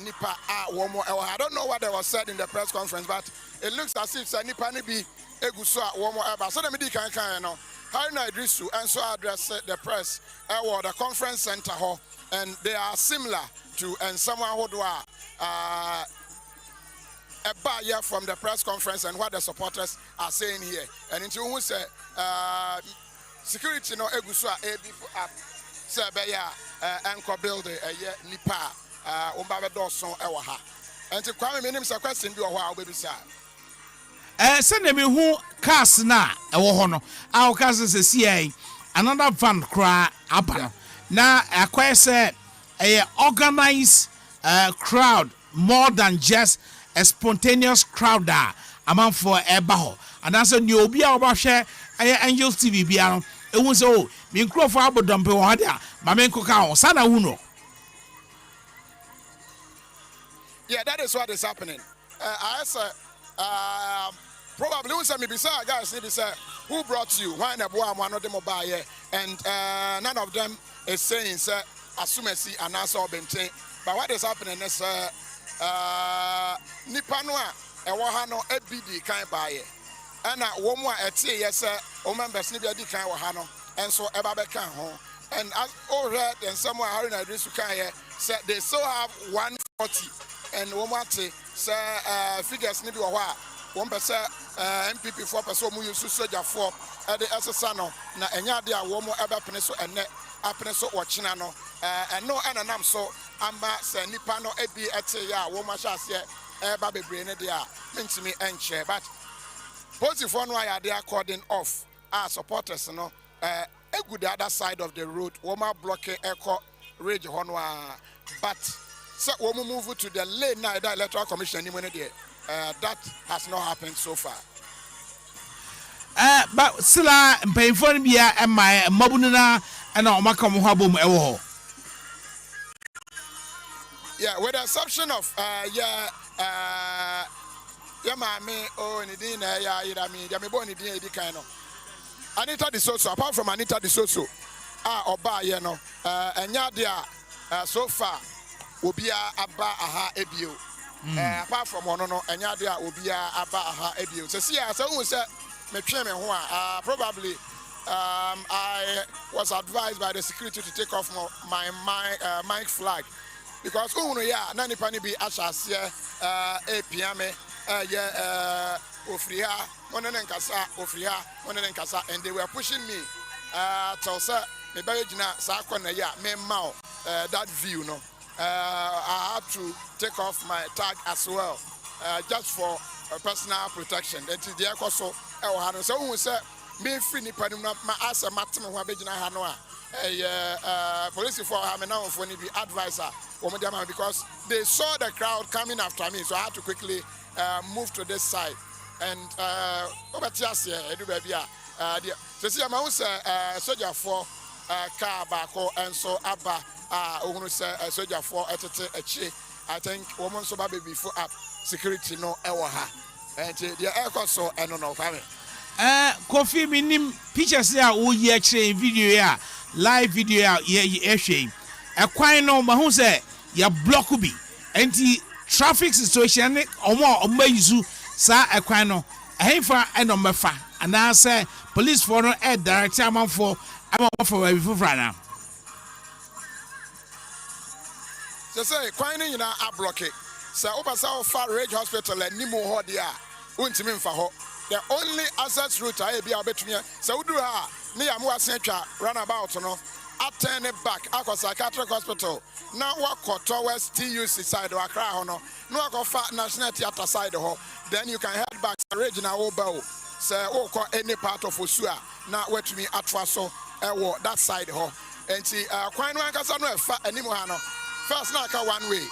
Nipa, I don't know what they was said in the press conference, but it looks as if Nipa be a good so one more ever. So let me know. Haruna Idrisu and so address the press or the conference center hall, and they are similar to and someone who do a buyer from the press conference and what the supporters are saying here. And into who say security no egusua up. Sebeya anchor building Nipa umbabe doson ewaha. And to Kwame minim sa question bi oho baby sir. Send me who cars na ewo ho no. Our cars is CI another van cry abano. Na akwa say a organized crowd more than just a spontaneous crowd among for ebaho. And that's a new obi a oba share Angels TV biano. It was oh, me crop for Abodom Pewadia, Mamenko Kao, Sana Uno. Yeah, that is what is happening. I said, probably me beside guys, who brought you? Why not one of them mobile? And none of them is saying, sir, Asumesi and Nasa Bente. But what is happening is, Nipanua, a Wahano, EBD kind by it. And one more at yes, members Nibia di kind Wahano, and so Ebabeka home. And as all read and somewhere Haruna Drisukaya said they still have 140 and 140 figures Nibiwa 1% MPP 4% mu yusu soja 4 at the SSano na enya dia wo mo eba peneso ene apeneso ochina no and no anam so amba se nipa no ebi ete ya wo ma sha se eba bebre ne dia mentimi enche but positive one why are they according off our supporters no egu the other side of the road wo ma block echo ridge honwa but so we move to the lane now the electoral commission ni money there that has not happened so far. But still, I'm paying for me and my Mabunina and our Macam Habum Ewo. Yeah, with the exception of Yamame, oh, Nidina, Yamiboni, Dicano. Anita de Soso, apart from Anita de Soso, Oba, you know, and Yadia so far, Ubia Abba Aha Ebio. Apart from one, and Yadia Ubia Abba Aha Ebio. So, see, as I said, probably I was advised by the security to take off my mic flag because nani pani bi ashas APM ofriha onenenkasa and they were pushing me till say me be gina sa akona ya me ma that view no I had to take off my tag as well just for personal protection and the akoso so who say me free ni panu ma asa matem ho abegina ha no a police for I mean now for any advisor because they saw the crowd coming after me, so I had to quickly move to this side. And over here, do baby, so see, I'm also soldier for car back and so abba soldier for a I think woman so baby before up security no ewa and the air so I don't know family. Kofi minim pictures there wo ye actually video ya live video ya ehwe ekwan no ma hu say ya block bi enti traffic situation omo yizu sa ekwan no ehfa eno mefa ana say police for no direct amanfo for we fufra na say kwan no nyina a block it say obasa far Rage Hospital animo ho dia untimi mfa ho. The only access route I be able to so we do near Muasentra runabout no I turn it back across psychiatric hospital. Now walk towards TUC side or Accra hono. No go fat National Theatre side ho. Then you can head back to regional Obao. Say any part of Osua. Now where to me at so that side ho. And see quite one casano fat anymore. First now one way.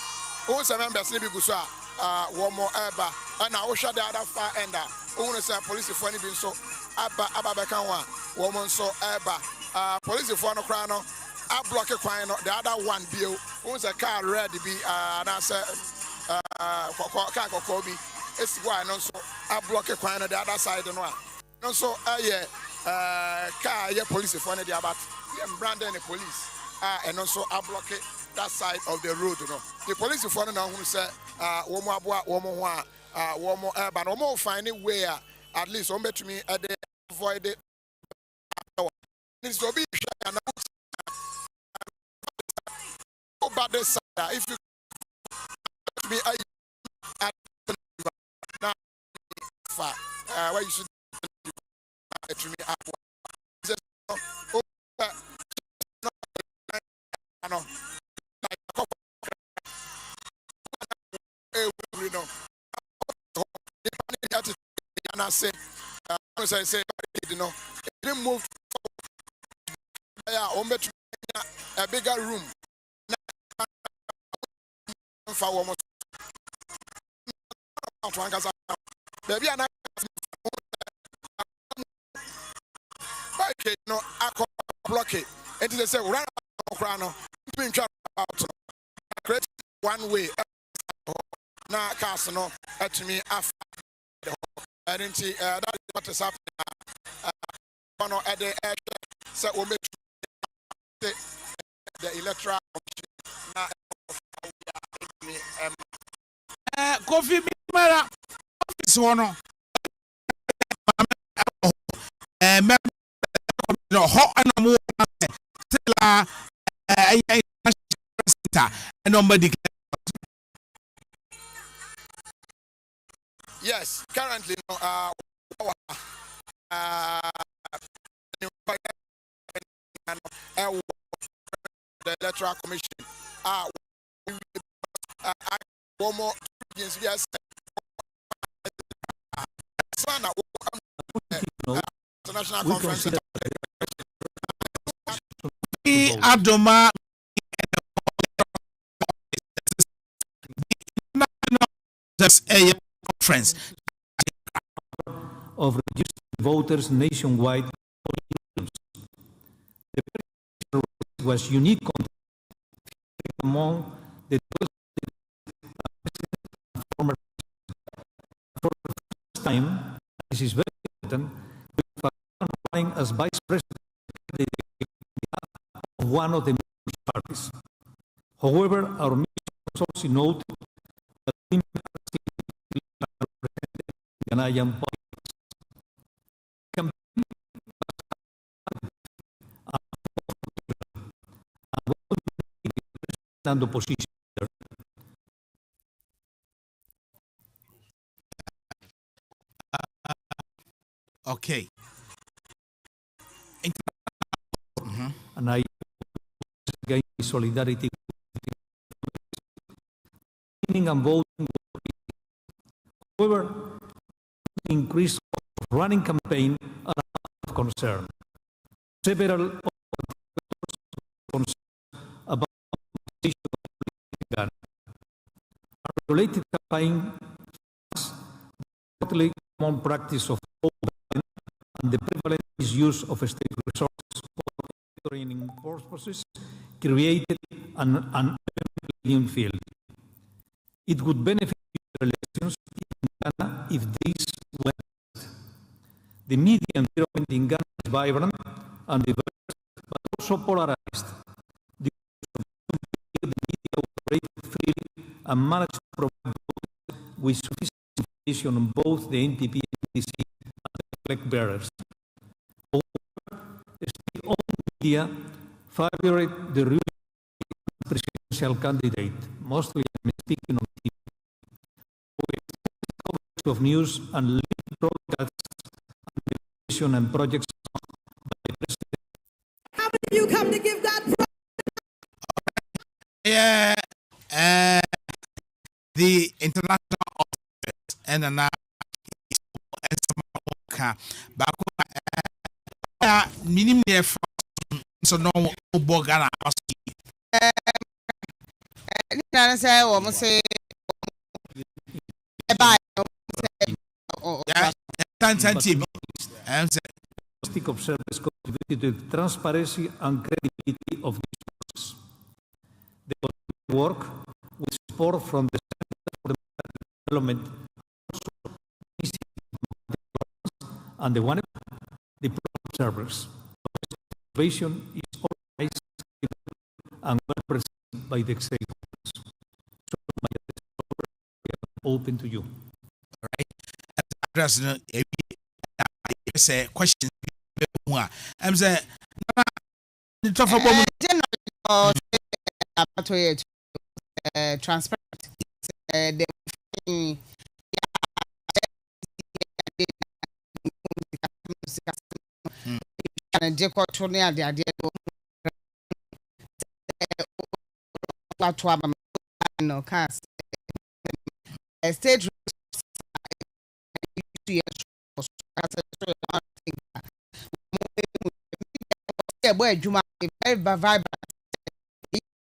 Also members Nibi Gusua one more eba and I will shut the other far ender. Who say police for any so abba kanwa woman so eba police for no crano I block a crime the other one bill who's a car ready be and I say car kobi it's why no so I block a crime the other side no so car police for any about Brandon the police and also I block it that side of the road the police for no who say woman one more but no more find a way at least on to me at the avoid it. It's to be about this side. If you be now where you should to me and I say, you know, it didn't move a bigger room. Baby, and I no, I block it. And they say, run around, out, create one way. Now, Casino, to me, after. And that is what is happening. At the air, so we make the electoral Kofi Mara office one hot and more and nobody. Yes, currently, the Electoral Commission. One more yes. International conference. Adoma a conference of registered voters nationwide. The was unique among the former. For the first time, this is very important, running as vice president of one of the major parties. However, our mission also noted that women are still represented in Ghanaian politics. Position. Okay. And I gain solidarity and voting. However, increase of running campaign are of concern. Several related campaign was the totally common practice of all and the prevalent misuse of state resources for training purposes created an playing field. It would benefit relations in Ghana if these were. The media environment in Ghana is vibrant and diverse, but also polarized. The media operated freely and managed to provide with sufficient information on both the NPP and NDC and the flag bearers. However, the state-owned media favored the ruling presidential candidate, mostly I'm speaking of TV, with coverage of news and lead broadcasts and projects by the president. How did you come to give God praise? Yeah, the international office and now minimum so no bogana say what say observers contributed to the transparency and credibility of this process. The work with support from the Center for Development and the one the observers. Observation is organized and well presented by the executives. So open to you. All right. President, say questions. I'm saying, transparent. State boy Juma very vibrant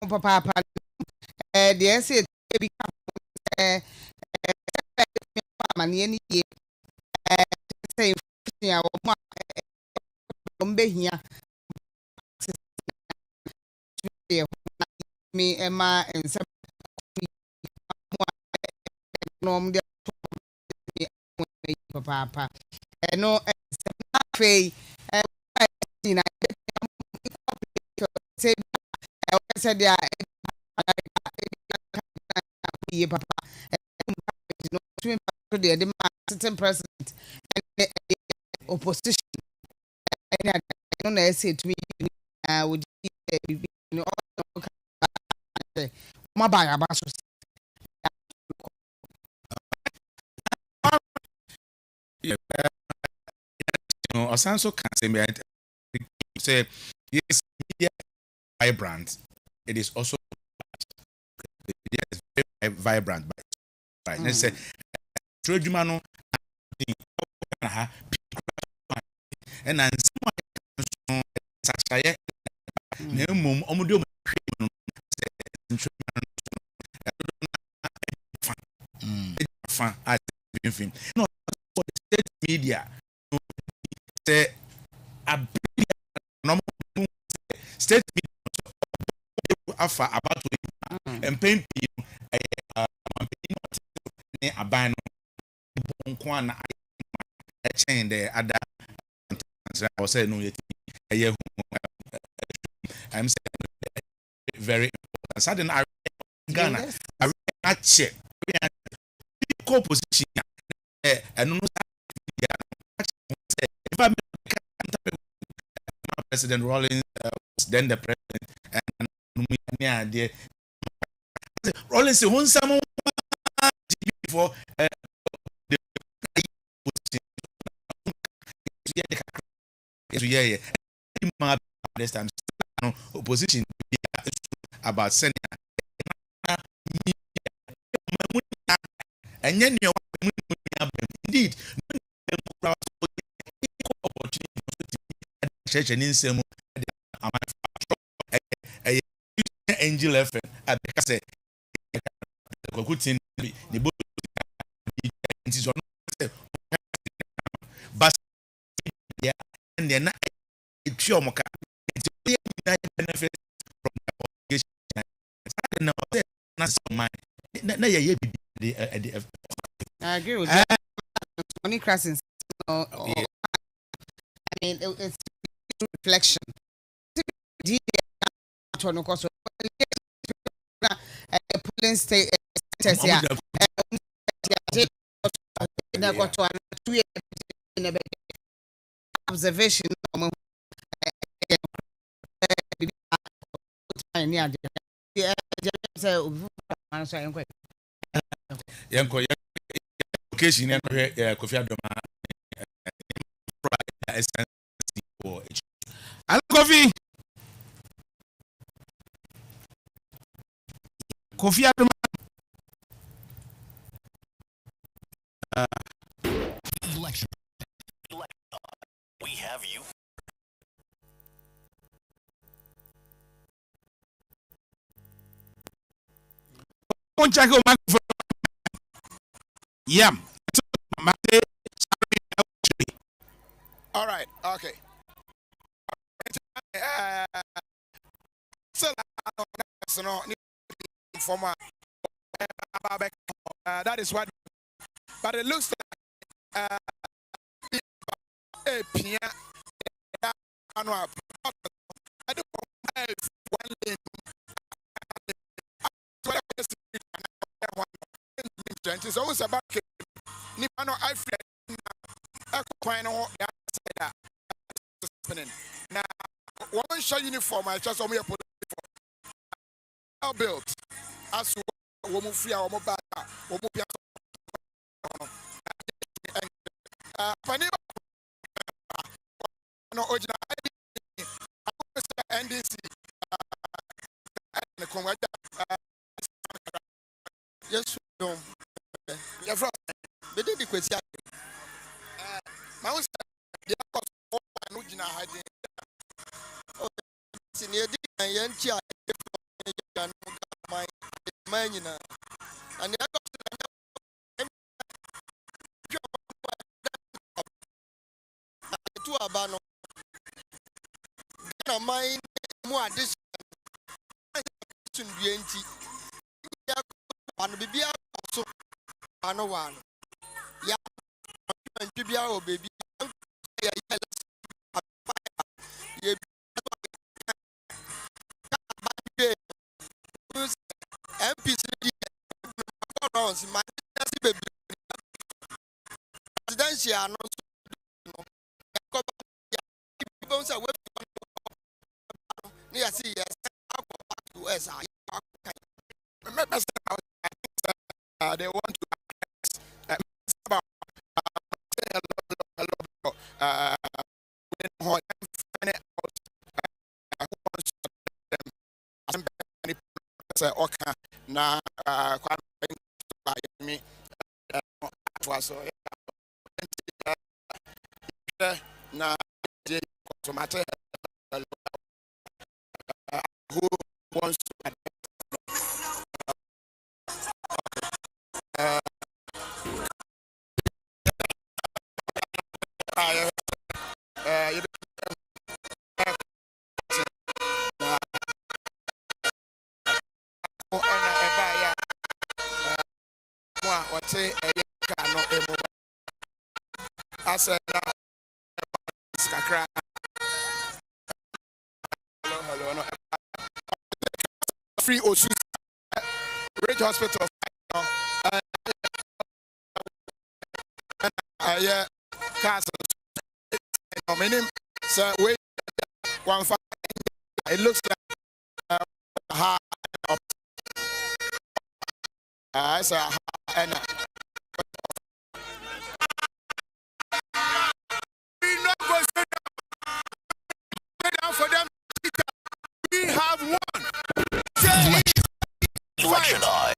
papa the say mani any say me Emma and some papa no say said they are papa the sitting president and the opposition and I don't know say to me would my buyer Osanso can say yes, vibrant. It is also very vibrant. Right? Let's say Trojumano and no, for the state media, say a state media about and pain a ban on a chain there other I was saying no I'm saying very important. Suddenly I Ghana I check co-position and no if I President Rawlings was then the president and Rawlings won some before this time opposition about sending and then you indeed church and in some Angel FM at the good thing ne bo nti so no but yeah and then na etwa omoka nti benefit from the obligation na na some mind na ye bi I agree with you. Only crossing. I mean, it's reflection. Polling state observation. Yanko occasion and Kofi Adoma Kofi Kofi Adoma we have you. Check out yeah. All right. Okay. So that is what. But it looks like a piano. I don't one lane. It's almost about Nipano. I feel happening now. One show uniform. I just only put well built as woman free our mobile. No original NDC. Yes, you're from the did the question. Mouse, the original hiding. Oh, senior, and young child, my man, and the two abano. Mine more addition to the NT. And baby, also, I know one. Yeah, and baby, oh, baby. MPC my baby. Presidential, no. Yes, yes. They want to about na me na who wants to say I said free Osu Ridge Hospital. Yeah, castle. So wait, one five. It looks like high up. It's a high and we not go sit down for them. We have one. Election eye.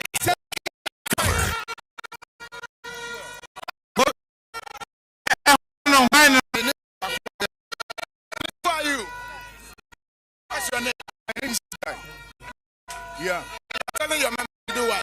Who are you? What's your name? My name is Yeah. Tell me your member to do what?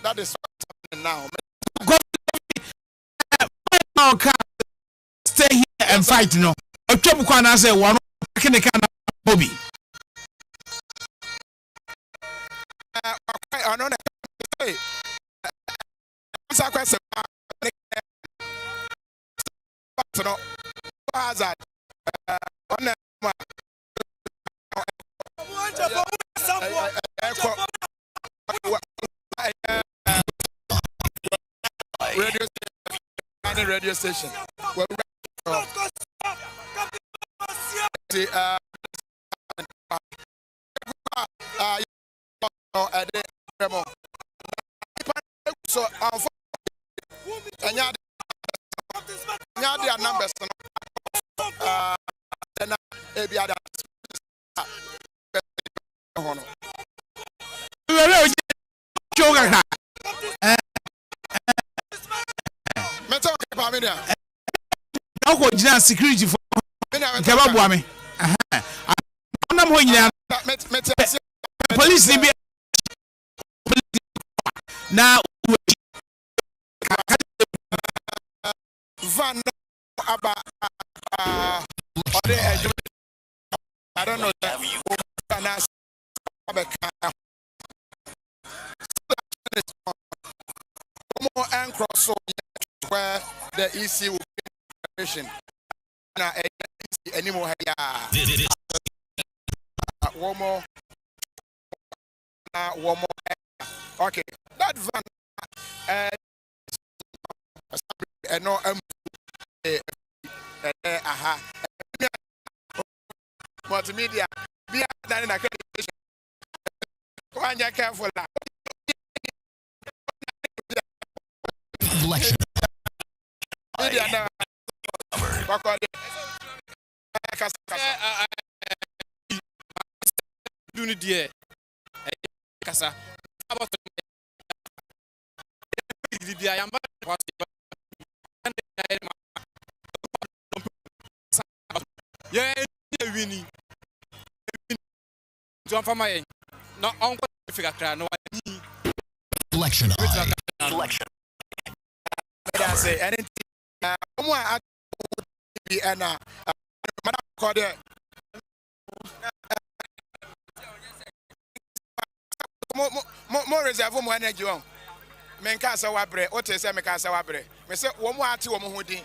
That is what's happening now. Stay here and fight, no. I say one can Bobby. I know that. Hazard. Radio station. So numbers. Security for Kababuame. Police now Van about I don't know more and cross where the EC will be anymore. One more. Okay, that van no multimedia be done in accreditation. One you careful. Election. Kasa about the ayamba yeah winning John Famaye no on figure no election election I say anything more reserve more energy on. Men can't wabre, what is a mecasa wabre? Me say, one more to one who did.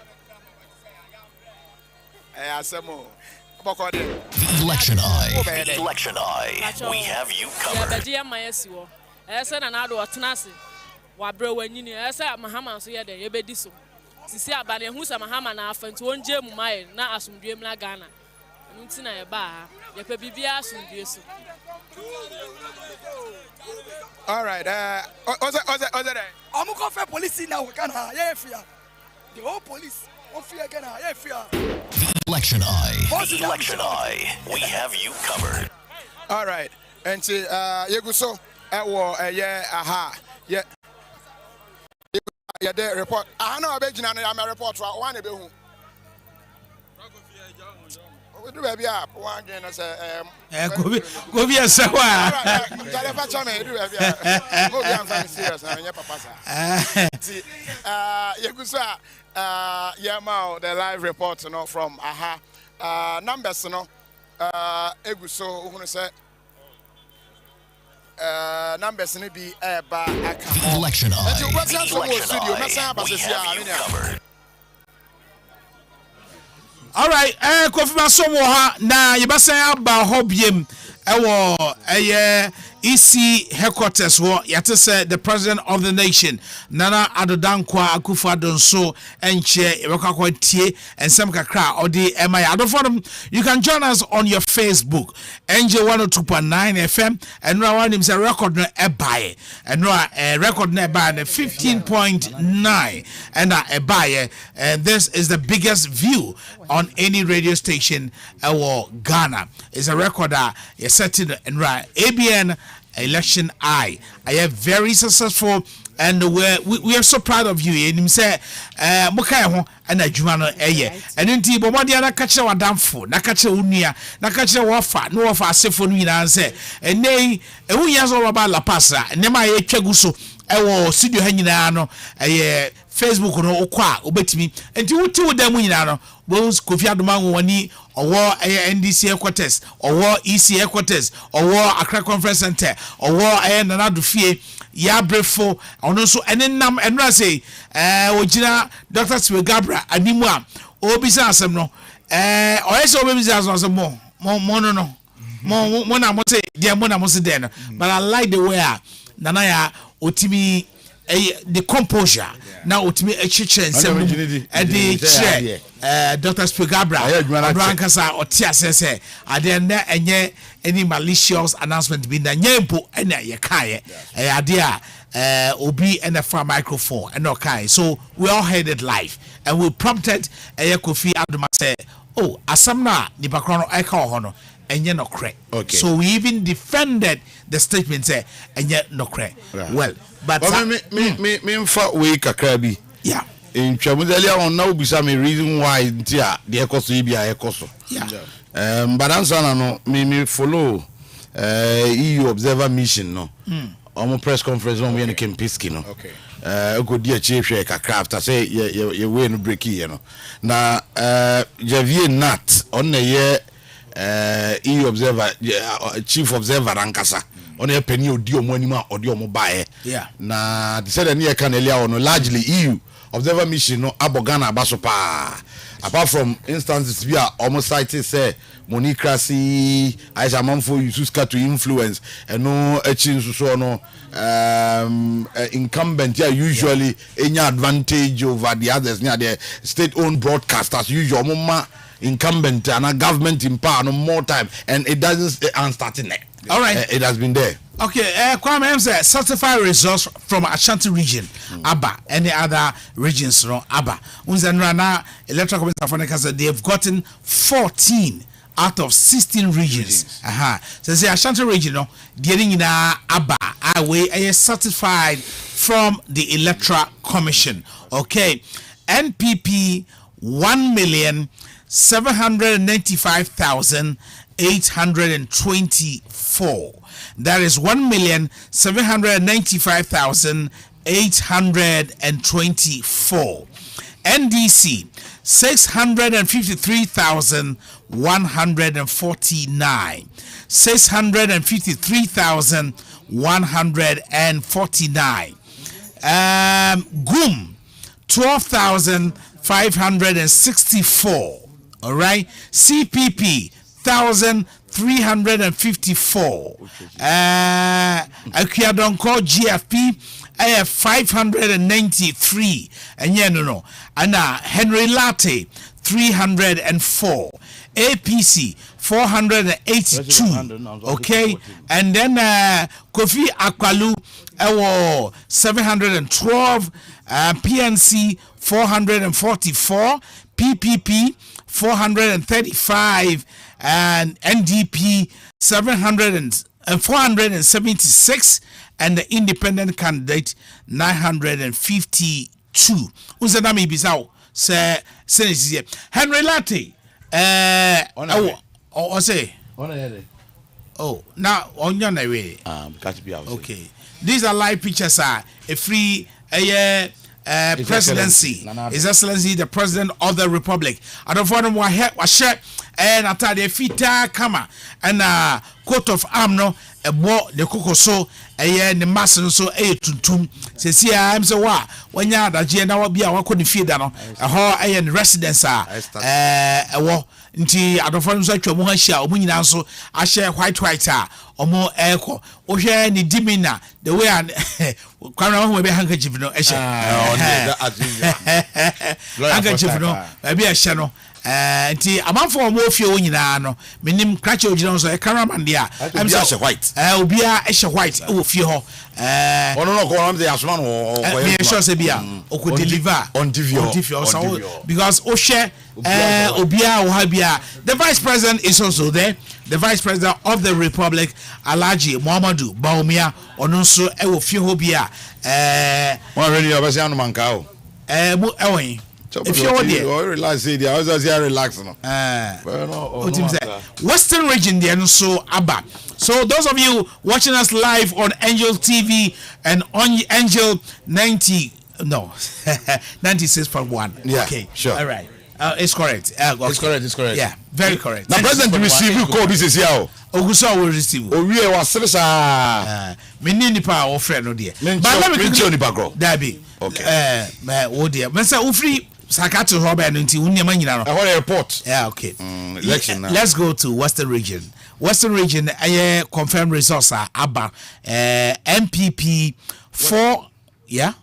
Election eye. Election eye. We have you covered. Dear Maesiwo, Esen and Ado Tanasi, Wabre when you Esa Mahama so yet, Yebediso. Sisi Abane, who's a Mahama now, and to one Jem Mai, now as from Dream Lagana. Ntina eba ye pe bibia asundieso. All right, oza I'm going for police now. We can yeah fear. The whole police fear again. Yeah fear. Election eye. Election eye. We have you covered. All right, and see yeguso yeah aha yeah yeah the report. I know abegina na am report one be hu. We do baby up one again say go be a sawa. Jalefa chame do baby up. Go be am very serious na nya papa sa. See yeguso yeah ma the live report you know from aha numbers you know eguso who say numbers ni be ba aka. Election eye. Election eye. All right, Kofi Masomo ha na yebasan aba hobiem EC headquarters yate say the president of the nation Nana Addo Dankwa Akufo-Addo nso enche ebekwatie ensem kakra odi emay adofodum. You can join us on your Facebook NJ 102.9 FM and no one say record no ebaye and no record no ebaye 15.9 and ebaye, and this is the biggest view on any radio station Ghana. It's a record that is setting and ABN Election I am very successful, and we are so proud of you. And him say, Mukai and a Jumano and indeed, but what the other catcher were damn for, Nakacha Unia, Nakacha Wafa, no of our symphony and say, and nay, and we are all about La Pasa, and Nema Cheguso, studio hanging a Facebook no okwa obetimi enti wuti wodam nyina Bones Kofi Adumango wani owo NDC headquarters owo EC headquarters owo Accra Conference Center owo Nana Addo fie ya brefo ono so enenam enra say ogina Dr. Swe Gabra animu a obisa asem no oyese obisa asem mo no mo na mo say dia mo na mo say den, but I like the way Nana ya otimi the composure now utimi echiche nsem the chair Dr. Spigabra Rankasa otia sese ade na enye any malicious announcement bi na nyempo ena ye kae ade a obi and a farm microphone and okay, so we all heard it live and we prompted Kofi Adumango say, oh asamna ni bakrono eka hono enye no cre. Okay. So we even defended the statement say enye no cre. Well, but me for we kakra bi. Yeah. In Chamudelia on now be some reason why ntia the ekoso ibi a ekoso. Yeah. But answer no me follow EU observer mission no. On press conference on we in Kempinski no. Okay. Go dear chief kakra after say ye we no break you know. Na Javier Nat on the year EU observer chief observer Rankasa on a penny odi omo anima odi omo bae. Yeah. Na they said near can earlier on largely EU observer mission no abogana basopa. Apart from instances we are almost cited say monicracy Aisha Manfo uses to influence and no so no incumbent yeah usually any advantage over the others near the state-owned broadcasters usual mama incumbent and a government in power no more time and it doesn't start in it. All right, it has been there. Okay, Kwame said certified results from Ashanti region, Aba, any other regions, no Aba. Unzanrana Electoral Commission of Africa said they have gotten 14 out of 16 regions. So the Ashanti region, no, getting in Aba, away a certified from the Electoral Commission. Okay, NPP 1,795,824. That is 1,795,824. NDC 653,149. 653,149. GUM 12,564. All right. CPP 1,354. Akiadonko GFP 593. And yeah, no. And Henry Latte 304. APC 482. Okay. And then Kofi Akwalu 712. PNC 444. PPP 435 and NDP 476 and the independent candidate 952. Uzanami Bisau say Henry Latte say oh now on your way okay, these are live pictures a free presidency, His Excellency the President of the Republic. I don't want to share and after the fita kama and coat of arm no a bo the coco so a the mass so a tuntum says here I'm so when ya da Jena will be our couldn't feed no a ho a residence a war nti adofo nso atwa mu ha hia omu nyina nso ahye white a omo eko ohwe ni dimina the way an kwamra ho be handkerchief no ehye handkerchief no be ehye no nti amanfo omo ofie wo nyina no menim krache ogina nso e cameraman dia am say white obia ehye white e wo fie ho ono no ko am dey asman o me sure say bia o could deliver on TV so because ohwe obia wo ha bia the vice president is also there. The Vice President of the Republic, Alhaji Muhammadu Bawumia, ono nso e wo fie ho bia one really obese anu manka o ewon if you want there relax there I was here relax no Western region there so aba. So those of you watching us live on Angel TV and on Angel 96.1. Yeah, okay, sure, all right. It's correct. Okay. It's correct. Yeah, very correct. Now, President receive call this is here. Oguso will receive. O wie was sesa. Me ni nipa o friend no there. But let me quickly nipa go. Dabi. Okay. O there. Me say ufri Sakatu Robert no nti unniam nyina no. I want a report. Yeah, okay. Election now. Let's go to Western region. Western region confirmed results are aba MPP 4 yeah.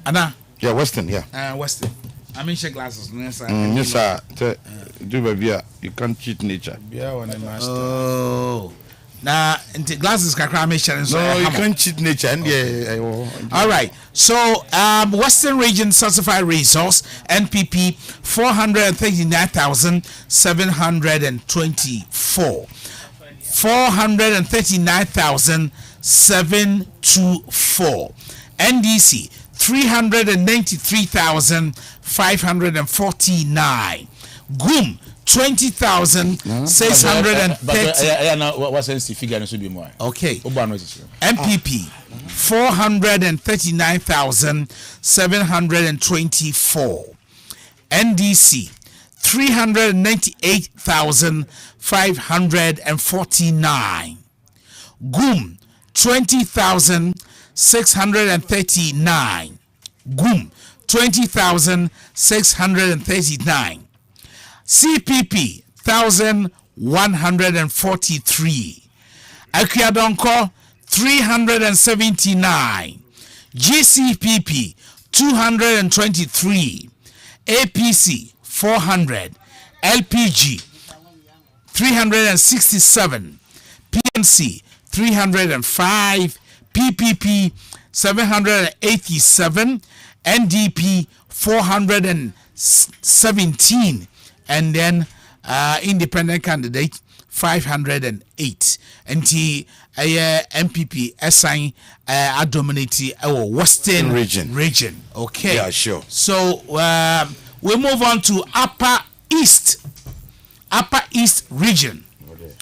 Anna. Yeah, Western, yeah. Western. I mean, shake glasses. Yes, sir. Do baby, you can't cheat nature. Oh, now into glasses can cry me. No, you can't cheat nature. And all right. So, Western Region certified resource NPP 439,724. 439,724. NDC 393,549. GUM 20,630. What's the figure? Okay. MPP 439,724. NDC 398,549. GUM 20,639. GUM 20,639. CPP 1,143. Akwiadonko 379. GCPP 223. APC 400. LPG 367. PNC 305. PPP 787. NDP 417. And then independent candidate 508. And the MPP assign dominate our Western region. Okay. Yeah, sure. So we move on to Upper East region. Okay.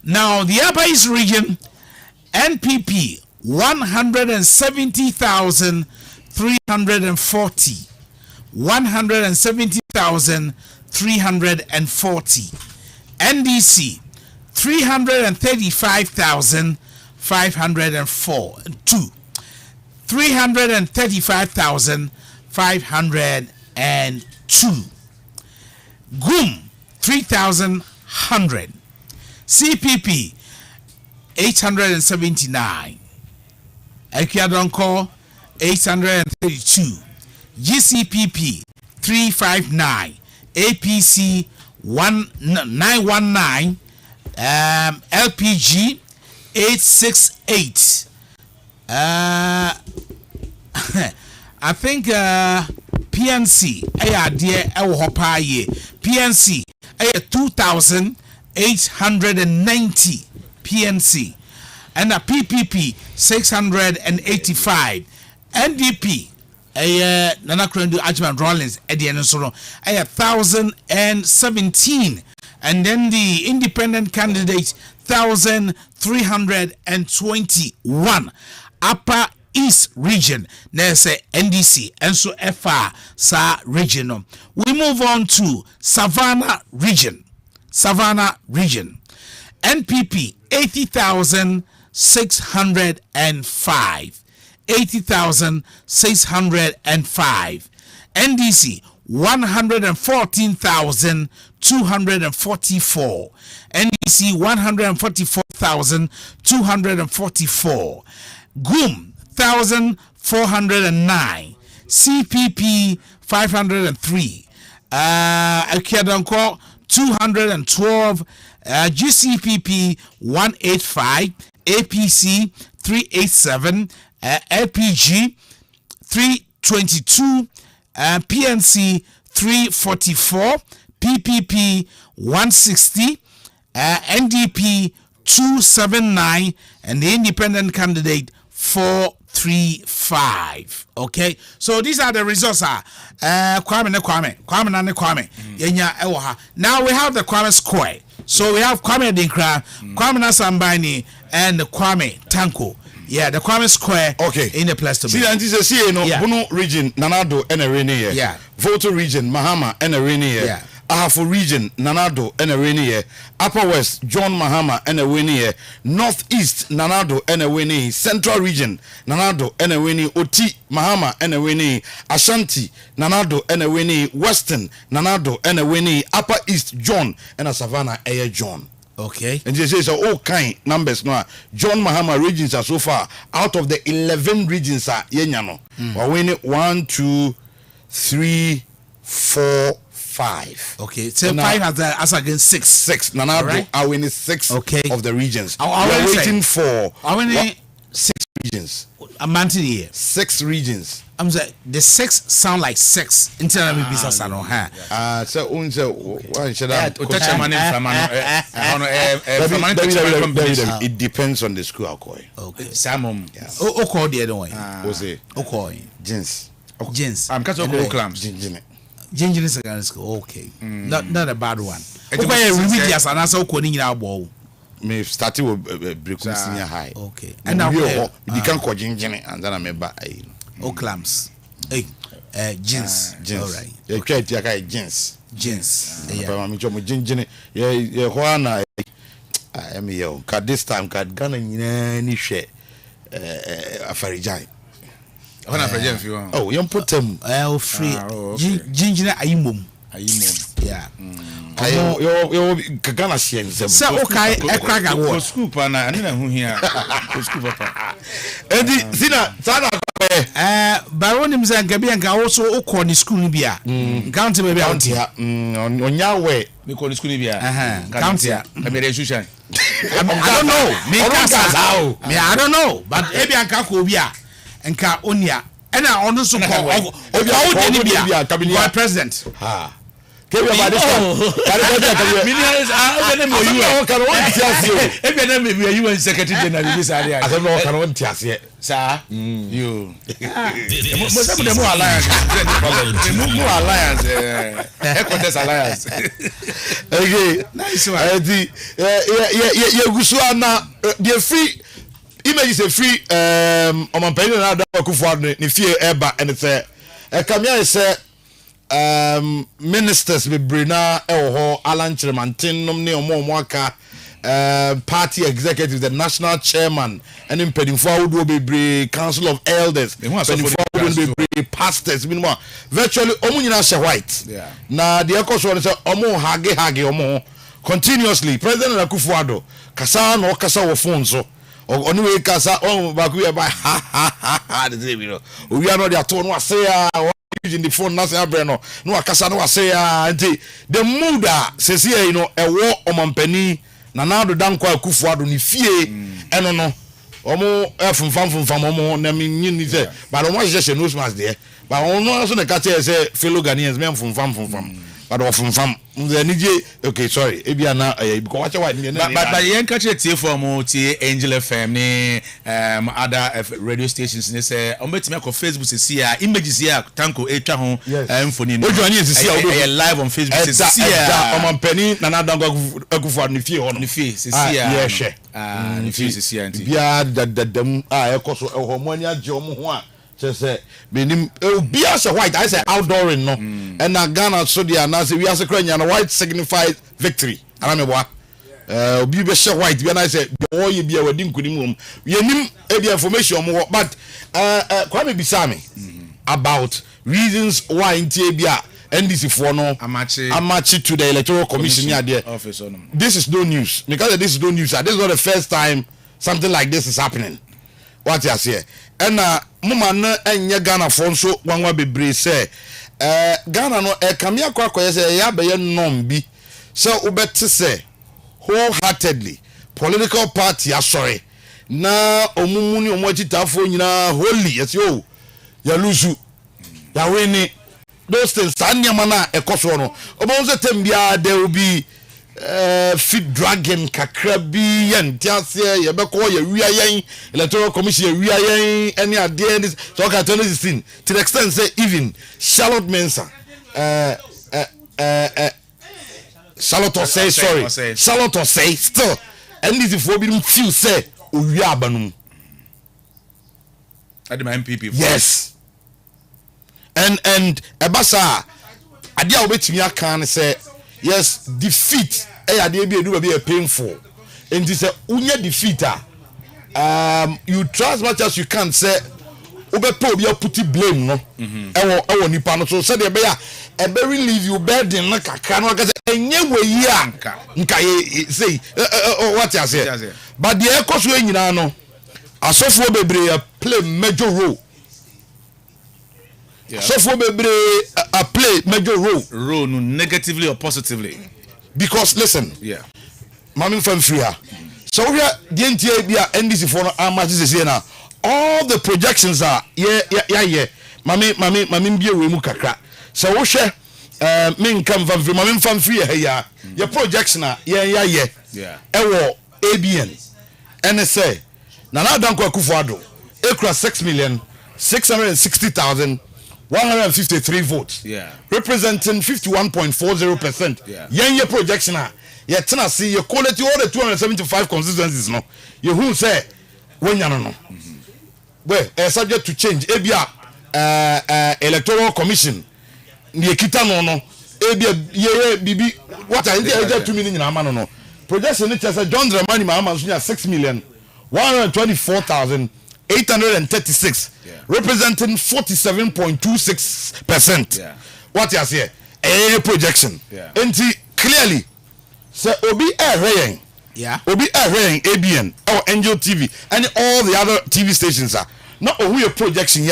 Now the Upper East region, NPP 170,340. 170,340. NDC 335,504. 335,502. GUM 3,100. CPP 879. Akwiadonko 832. GCPP 359. APC 919. LPG 868. I think PNC PNC 2,890 PNC and a PPP 685. NDP Nana Krendu Ajman Rawlings at the end of 1,017. And then the independent candidate 1,321. Upper East region, there's a NDC and so FR sa region. We move on to Savannah region. NPP 80,605. 80,605. NDC 114,244. NEC 144,244. GUM 1,409. CPP 503. Akiadanko 212. GCPP 185. APC 387. LPG 322. PNC 344, PPP 160, NDP 279, and the independent candidate 435. Okay, so these are the results. Kwame. Now we have the Kwame square. So we have Kwame Dinkra, Kwame Nasambani, and Kwame Tanko. Yeah, the Kwame Square. Okay. In the place to be. See, and this is Bono region, Nanado, and Arenia. Yeah. Voto region, Mahama, and Arenia. Yeah. Ahafo region, Nanado, and Arenia. Upper West, John Mahama, and Arenia. Northeast, Nanado, and Arenia. Central region, Nanado, and Arenia. Oti, Mahama, and Arenia. Ashanti, Nanado, and Arenia. Western, Nanado, and Arenia. Upper East, John, and a Savannah, Air John. Okay. And they say so all kind numbers now. John Mahama regions are so far out of the 11 regions are yenyano. We're winning 1, 2, 3, 4, 5. Okay. So 5 as against 6. 6. Nanado are winning 6 of the regions. We're waiting for how many 6 regions. A month here. 6 regions. I'm saying the 6 sound like 6. Internal business I don't have. So why should I? It depends on the school alcohol. Okay. Samum. Oko the other way. Ose. Oko. Jeans. Jeans. I'm catching Oko clams. Ginger secondary school. Okay. Not a bad one. Okay. Religious and also Oko ni na bo. Me started with Brekum Senior High. Okay. And now you can call Ginger and then I remember clams. Hey, jeans. All right. You try to get jeans. Yeah. I'm Ginger. Yeah, Juana. I am yo. Cause this time, cause Ghana ni share. Afarijai. When Afarijai if you want. Oh, you put them. Free. Ginger ayimum. Yeah. Yo Ghana share. So okay, ekraga wo. School pa na ani na hu hia. School papa. Edi sina sana baronim za ngabi anka also okọ ni school ni bia. Count me bia ontia. Onya we me ko ni school ni bia. Count ya. Me dey shushan. I don't know. Me I don't know, but ebi anka ko bia. Enka onia. Ena onu so ko o ni bia. Cabinet president. Ha. Kebi about this time. Millions are them you. Can one tiase. Ebi na me be UN secretary general this area. I don't know can one tiase. Sir. You. Most of them alliance. More alliance. Headquarters alliance. Okay. Nice one. Yeah, gusu ana the free image is a free omanpani na da Akufo ni fie eba and say kamia say ministers be brina eho Alan Chirmantin nom ne omo party executive the national chairman and impeding forward be bre council of elders be pastors be virtually omo nyina she white na the ekoso say omo hage omo continuously president Akufo kasa no kasa wo phone so only kasa ba ku ba ha the you know we are not there to no say in the phone na say abreno no akasa no say the mood say you know e wo omampani na na do dan kwa Akufo Addo ni fie eno no omo funfam omo na me nyi say but omo je no smas there but omo so na ka say fellow Ghanaians me funfam but funfam okay sorry ebia na because watch why but yen catch it for mo tie Angel FM ni other radio stations ni say o betime ko Facebook see ya images here Tanko etwa ho mfoni no ojo see ya live on Facebook see ya omampani na dango Akufo Addo ni fie ho ni fie see ya ni fie see ya bia dadam ekoso ho mo ani age omo ho a say benim be as a white I say outdooring no and na Ghana so dia na say we as a cranya no white signifies victory anameboa obi be share white be na say o ye bia wadi nkunim yenim e bia information mo but Kwame Bisami about reasons why ntie bia NDC for no amachi to the electoral commission there. This is no news because this is no news. This is not the first time something like this is happening. What you say? And mama no enye Ghana for nso wanwa bebre say Ghana no kamia kwa say ya be nom bi so ubeti say wholeheartedly political party sorry na omumuni omwachitafo nyina holy yes yo ya lusu ya wini those things anyama na ekoso no obonze tembia there will be fit dragon kakra bi yantiase ye beko ye wia yen electoral commission ye wia yen any ade so ka 2016 to the extent say even Charlotte Mensah Charlotte say sorry Charlotte say still and this for be feel say owia abanum at the MPP yes and ebasa ade a obetimi aka say yes defeat ade bi edu be painful and this unya defeat you try as much as you can say obeto obi put blame no ewo nipa no so say de be ya e be relieve you burden na kakra no ka say enye weyi nka say what you say but the ekoso enyina no asofo bebre play major role. So for bebre play major role no negatively or positively because listen mami fam free ha so we the NTA bia NDC for amachi say na all the projections are mami bia we mu kakra so wo hwe me nkam fam free mami fam free ya your projection ye ewo ABN NSA na danko akufo ekura 6,660,153 votes, representing 51.40%. Your projection, tena see your quality all the 275 constituencies. No, you who say when you know. Well, subject to change. Ebia electoral commission. Ye kita no. Ebia ye bibi. What I think 2 million no. Projection it says John Dramani Mahama 6,124,836, representing 47.26%. What you say? A projection. And clearly, so Obi Airrain, Obi Airrain, ABN, or Angel TV, and all the other TV stations are not a projection.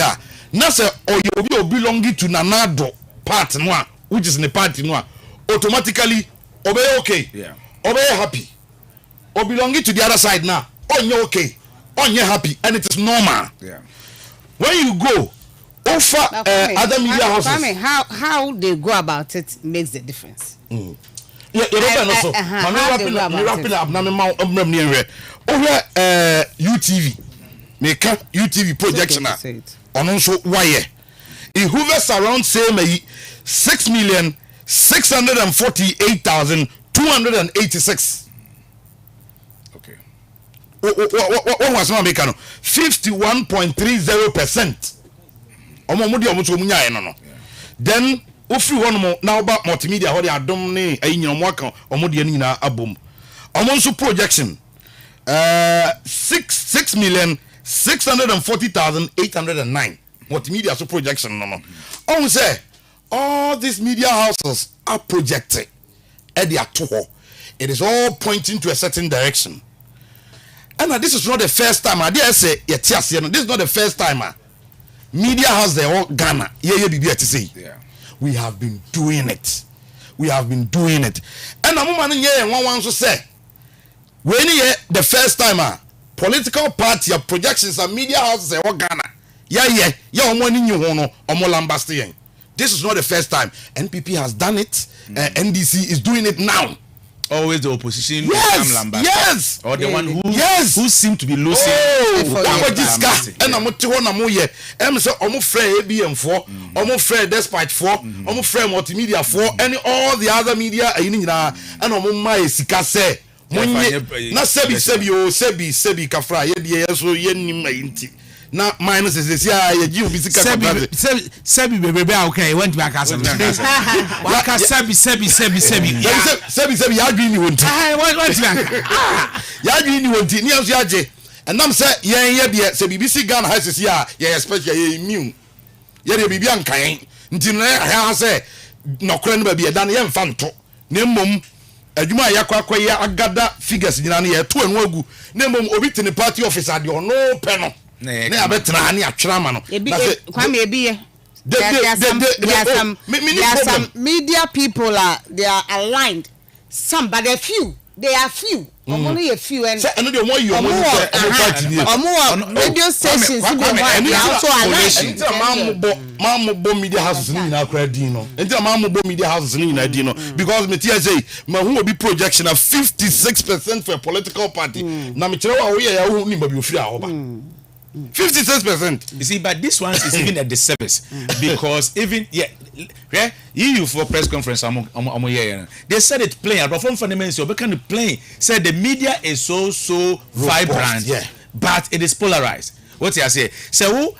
Not say or you belonging to Nanado part one, which is in the party one. Automatically, Obi okay, Obi happy, or belonging to the other side now. On you okay, on you happy, and it is normal. When you go over other media houses, how they go about it makes the difference. UTV, make UTV projection on also why it hovers around same 6,648,286. What was my make 51.30%. Then ofi one more now about multimedia how they are domine waka omodia na abom. Omonso projection 6,640,809 multimedia so projection no. On say all these media houses are projected at their tour. It is all pointing to a certain direction. And this is not the first time. I dare say, this is not the first time. Media has their own Ghana. We have been doing it. We have been doing it. And I'm one wants to say, when the first time, political party projections and media houses their own Ghana. This is not the first time. NPP has done it. NDC is doing it now. Always the opposition, yes, or the one who seem to be losing. And I'm so almost afraid ABM4, almost afraid Despite 4, almost afraid multimedia 4, and all the other media and my sika say, na sebi kafra ye so ye na minus is you be sebi bebe okay went back as waka sebi ya green won't what ya green won't ni aso yaje and nam say ye de say BBC Ghana has ya especially ye immune ye de bibia nkan nti no ha say no kora no ba bi da na ye mfa nto na mmom adwuma yakwa ya agada figures nyina na ye to anu agu na mmom obi tene party officer de ono pe no na abetra na atwera ma no na se kwame ebiye there are some media people they are aligned some but a few they are few only a few and say no dey mo you radio stations they are also aligned Mambo media houses ni na akra din no enti mambo media houses ni na din no because me tia say ma hu obi projection of 56% for a political party na me kire wa wo ye ya hu ni ba bi ofiri a ho ba 56%. You see, but this one is even a disservice because even you for press conference they said it plain. But from fundamentals, you can plain said the media is so vibrant, but it is polarized. What I say? So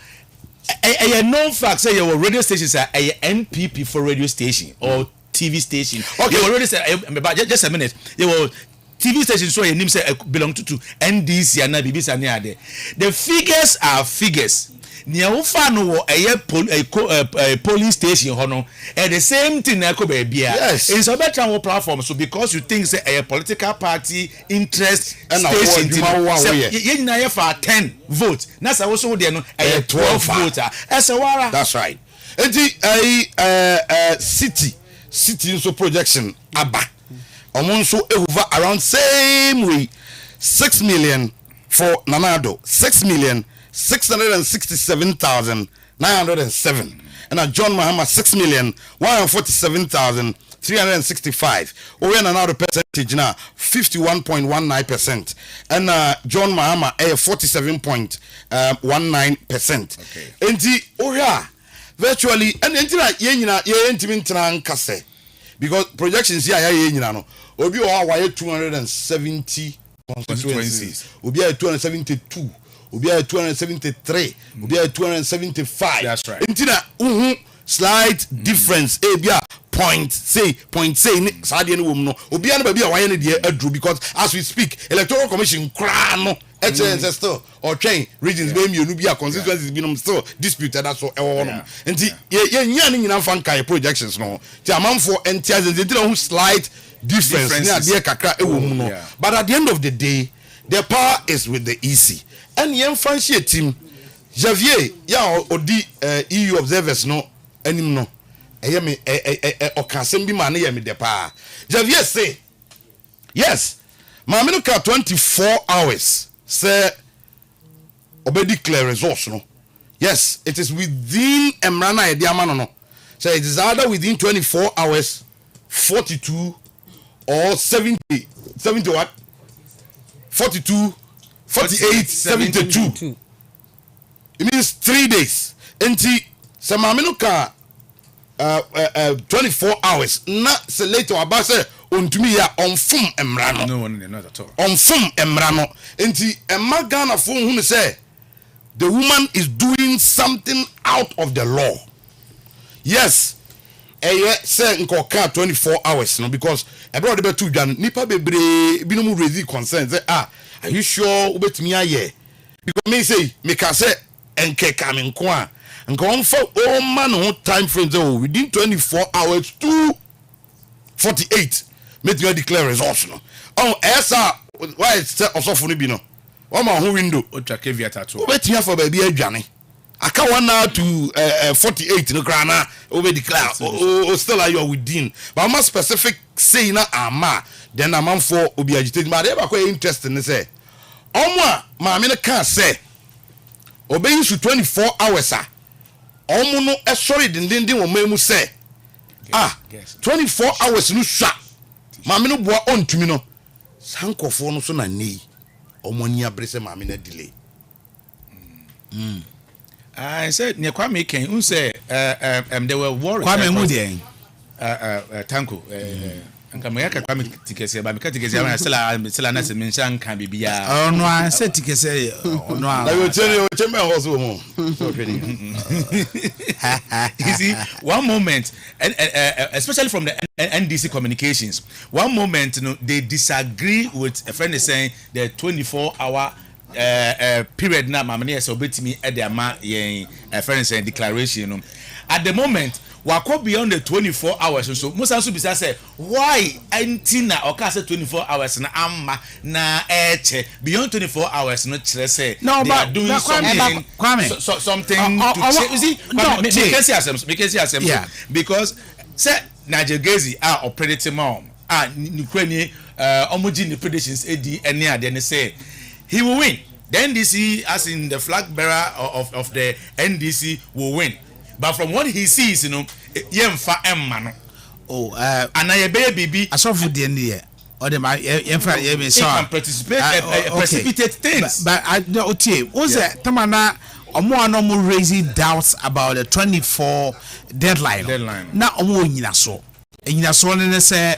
a known fact say your radio stations are a NPP for radio station or TV station. Okay, you already said just a minute. You will. TV station so your name say belong to NDC and BBC and there. The figures are figures. Nia ufa no a polling station hono at the same thing na ko be bia. Yes. It's a better platform so because you think say a political party interest and station you na for 10 votes. Na say wo so there no a 12 voter. Esawara. That's right. Enti city so projection aba. Omonso ehuva around same way 6 million for Nanado 6,667,907 and John Mahama 6,147,365 we Nanado percentage now 51.19% and John Mahama 47.19%. Enti oya virtually and entina ye nyina ye ntimi ntena nkase because projections here ye nyina no obi o awaye 270 constituencies obi 272 obi 273 obi 275. That's right. Intina slight difference bia point say sade no wom no obi an ba bia waye ne de adru because as we speak electoral commission kra no excellence still or train regions be mienu bia constituencies bi no still disputed that so e wo no nti ye nya ne nyina fan kai projections no ti amanfo entias nti na slight difference ni ade kakra e wo mu no but at the end of the day the power is with the EC and yen fancy team Javier ya odi EU observers no anim no eyeme okasem bi ma na yeme de pa Javier say yes ma me no ka 24 hours say obe declare results no yes it is within emrana e dia ma no so it is either within 24 hours 42 or 70 what 42 48 72 it means 3 days enti se ma me no ka 24 hours na se later about say ontumi ya onfum emra no not at all onfum emra no enti emma Ghana fo hu say the woman is doing something out of the law. Yes say nko ka 24 hours no because everybody be too dwan nipa bebre binom raise concern say are you sure ubetimi aye because me say me can say enke kamin ko a nko for all man time frames within 24 hours to 48 make you declare results no esa why say osofo no bi no o ma ho window o twa caveat ato ubetimi for ba bi adwane aka 1 hour to 48 no grana we declare still are you within but more specific say na ama then am for obi agitate but e ba kwa interesting say omo ma me no can say obey you 24 hours omo no e sorry dindindin wo memu say 24 hours no sha ma me no boa ontumi no sankofo no so na nei omo ni abrese ma me na delay I said near Kwame Ken who say they were worried Kwame Mudi Tanko Nkamaya Kwame Tikese ba Tikese na sela na se menshan kan bibia no I said Tikese no I will tell you chembe hoso mo you see one moment and especially from the NDC communications one moment they disagree with a friend is saying the 24-hour period na mamane so betimi e dey ama yen friends and declaration at the moment wakɔ beyond the 24 hours so musa so bisa say why antina oka say 24 hours na amma na eche beyond 24 hours no kyerɛ say no, they are doing something to see because yeah. because say Najegezi are operating mom Ukraine omoji the predictions edi any ade ne say he will win. The NDC, as in the flag bearer of the NDC, will win. But from what he sees, yemfa emma. Oh, and I baby. I saw for the end or the yemfa he can participate, precipitate things. But I know, okay, was it Tamana? Omo no raising doubts about the 24 deadline. Now, omo nyina so. Nyina so ne say.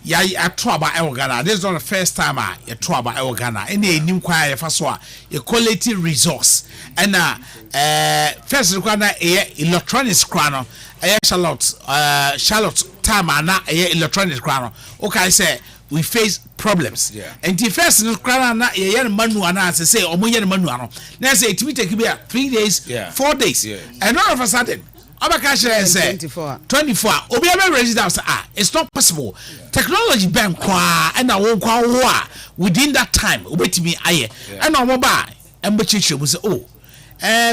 Ya atoaba e Ghana. This is not the first time ya atoaba e Ghana. Any nim kwa ya faso a quality resource. And first require electronics krano. Charlotte time na electronics krano. Okay, say we face problems. Yeah. And the first krano na ye manual na say omo ye manual no. Na say it will take be 3 days, 4 days. Yeah. And all of a sudden Abakasha say 24. Obi ebe residence it's not possible. Yeah. Technology ben kwa and na won kwa wo within that time obetimi aye. And na wo ba embechiche bu say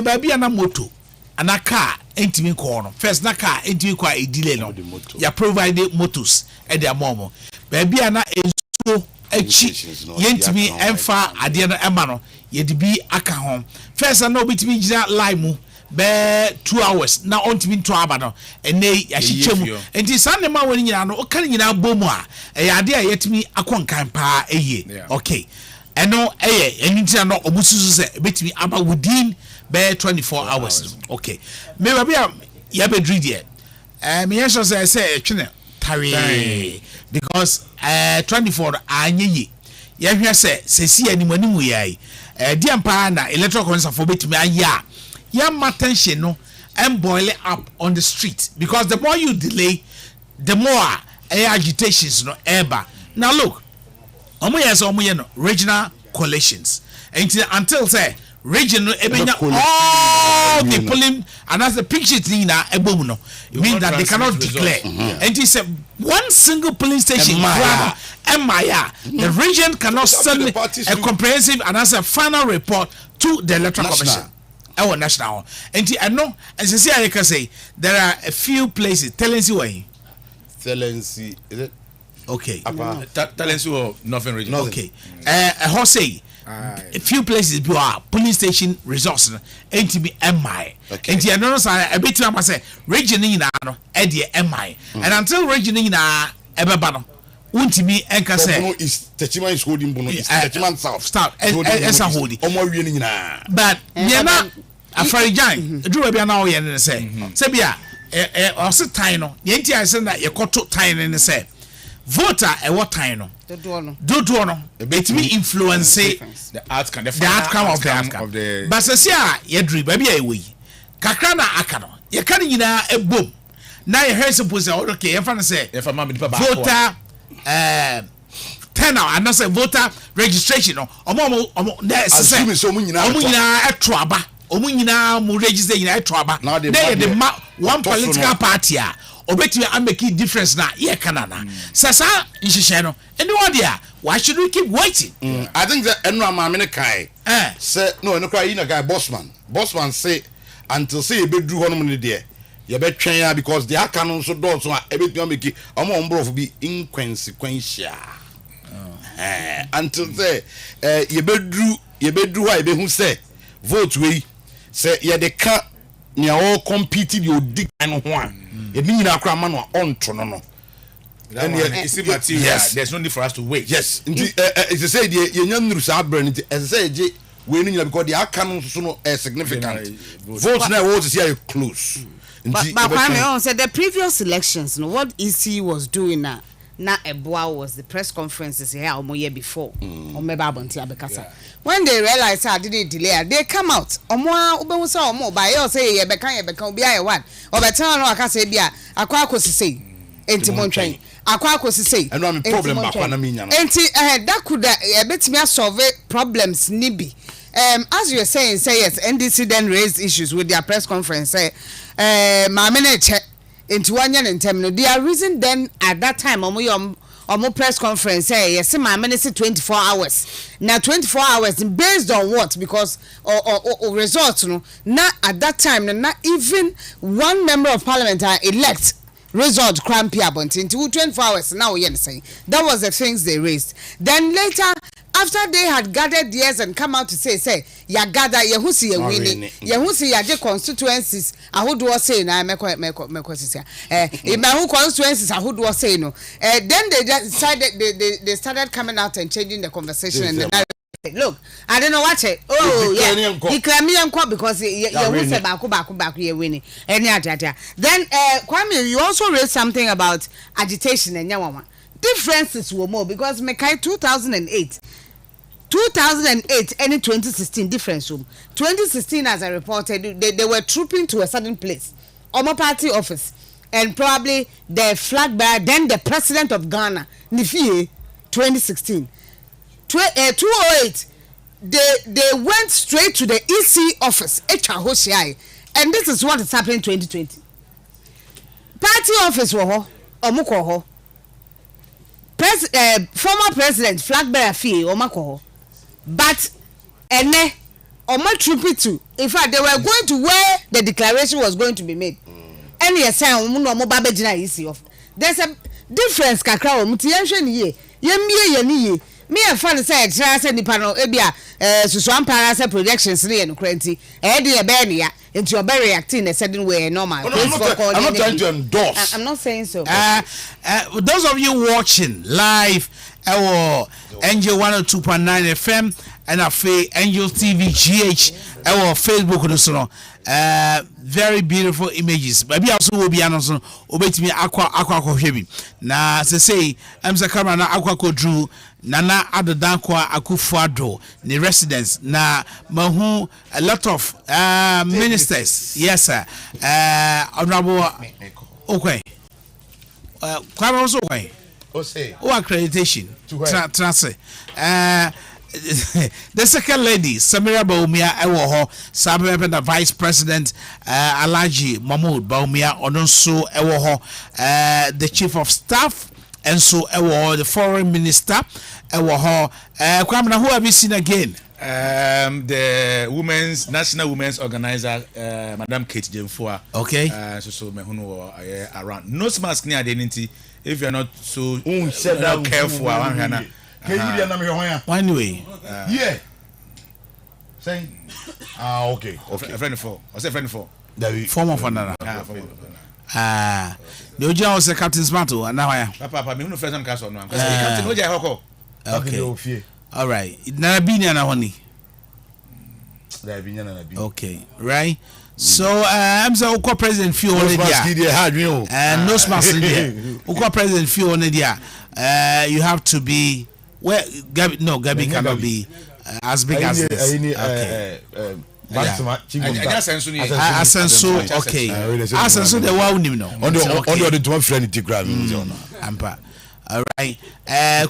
ba bia na moto ana car entimi ko no. First na car entimi kwa e delay no. Ya provide motors e their mom. Ba bia na enso echi yentimi emfa ade no ema no ye de bi aka ho. First na obetimi gina line mu be 2 hours na on timi to abano ene ya hihemu enti sanne ma woni nyina no o kan nyina bomu a e ade a yetimi akonkan pa eye okay eno eye eniti no obususu se betimi aba within be 24 hours okay me ba bia ya be dread me yeso say twene tare because 24 anyeyi ya hwe se sesi animanimu yai dia mpa na electoral commission for betimi aya your tension no and boil it up on the street because the more you delay, the more agitations no ever. Now look, no regional coalitions until say regional all the polling and as the picture thing na ebomuno mean that they cannot declare. And he said one single polling station the region cannot send a comprehensive and as a final report to the electoral commission. Our national and I know as I say I can say there are a few places Telensi way Telensi is it okay Telensi or nothing region okay Jose a few places be police station resource and to be MI and I know a bit I say region in no MI and until region in ebebano untimi enka say is Techiman is holding bono is Techiman south start esa holding omo wie ni nyina but nyana afarijan duru bia na o ye ne say say bia o se tan no ye nti I say na ye koto tan ne say voter what tan no dodo no betimi influence the outcome of the outcome but say ye duru ba bia ye wi kakra na aka no ye ka nyina ebom na ye hear suppose okay ye fa na say voter turnout and that's a voter registration no omo say so munyina etroaba omunyina mu register nyina etroaba na the one political party a obetimi ameki difference na ye kanana sasa nhihye no any one there why should we keep waiting I think that enu amamene kai say no enu cry na guy bossman say until say ebedru honom ne there you bet twen because the canon so do so ebetumi ameki omo ombro bi inconsequential until say you bedru ha ebehu say vote we say ye de ka ne all compete the odi kan ho a e bi nyina akra ma no onto no and it's material yes. There's no need for us to wait yes it's say the ye nyam nuru sa brand it say je we no nyina because the canon so no significant vote na vote see are close. But Kwame said the previous elections, what EC was doing now, Eboa was the press conferences here almost year before. When they realized how did it delay, they come out. By say Yebeka be one. Or better no I can say bia akwa say enti akwa say and no problem back na minya no. Enti that could betimi solve problems nibi. As you're saying, say yes, NDC then raised issues with their press conference. Say, Mamene check into one year and 10 minutes. The reason then at that time, omo press conference say yes, my minister 24 hours. Now 24 hours based on what? Because or results, no. Not at that time, not even one member of parliament are elect. Result crampy about into 24 hours now. You're saying that was the things they raised. Then later, after they had gathered years and come out to say ya gather ya who see ya winning ya who see ya constituencies I would was say na me in my who constituencies I would was say no then they just decided they started coming out and changing the conversation and the narrative. Look, I don't know what it. Oh yeah, he claim me and because you say back you winning. Any other. Then Kwame, you also raised something about agitation and Yawa. Differences were more because Mekai 2008 and 2016 difference room. 2016 as I reported they were trooping to a certain place. Omo party office and probably the flag bearer then the president of Ghana Nifie 2016. 208 they went straight to the EC office and this is what is happening in 2020. Party office wo ho former president flag bearer fee omako but ene omo trip to in fact they were going to where the declaration was going to be made and yes omo ba begina EC office. There's a difference kakra omo ti yenhwe ni ye me and fan say try say nipa no ebia susu ampara say projections ne no kranti dey e be ne into your very reacting in a certain way normal. I'm not trying to endorse. I'm not saying so. Those of you watching live our Angel 102.9 FM and Angel TV GH our Facebook no very beautiful images. Maybe also will be announced obey me aqua hwebi. Na say I'm the camera na aqua drew Nana Adodankwa Akufo-Addo the residents na mahu a lot of ministers. Yes sir. Honorable okay. Kwame also okay. O accreditation. Transfer. The second lady Samira Bawumia ewo ho Sabebe the vice president Alhaji Mahmood Bawumia onso ewo ho the chief of staff and so the foreign minister Kwame, who have you seen again? The national women's organizer Madam Kate Jemfua. Okay. So around nose mask near identity if you're not so careful anyway. Yeah. Say okay. A friend for. What's a friend for? Form of another. The original was Captain Smarto and now I am. Papa, me no friends on castle now. Captain Oja Hoko. Okay. All right. Narabini na honey. Okay, right. So I'm the Uko president few already. And no smash there. Uko president few already. You have to be Gabi cannot be as big as this. Okay. Asenso okay. Asenso the one you know. On the 12 friend Instagram. Ampa. All right.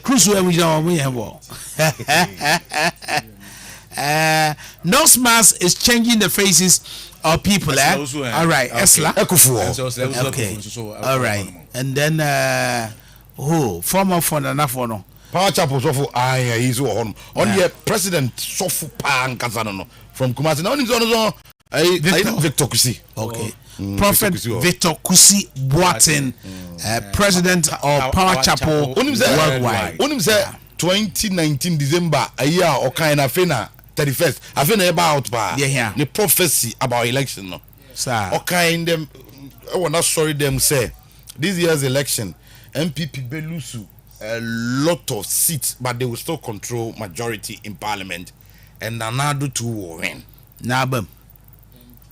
Cruise where we have. Nose mask is changing the faces of people. All right. Esla. Okay. All right. And then former fund enough for no. Power Chapel Sofu he's on the president Sofu Pankasano from Kumasi. Now Victor Kusi. Okay. Prophet Victor Kusi Boateng, president of Power Chapel worldwide. Onim say 2019 December a year or kind of 31st. I feel about the prophecy about election no. Sir. Okay, them I will not sorry them say this year's election MPP Belusu a lot of seats, but they will still control majority in parliament, and Nanado too will win. Nabem.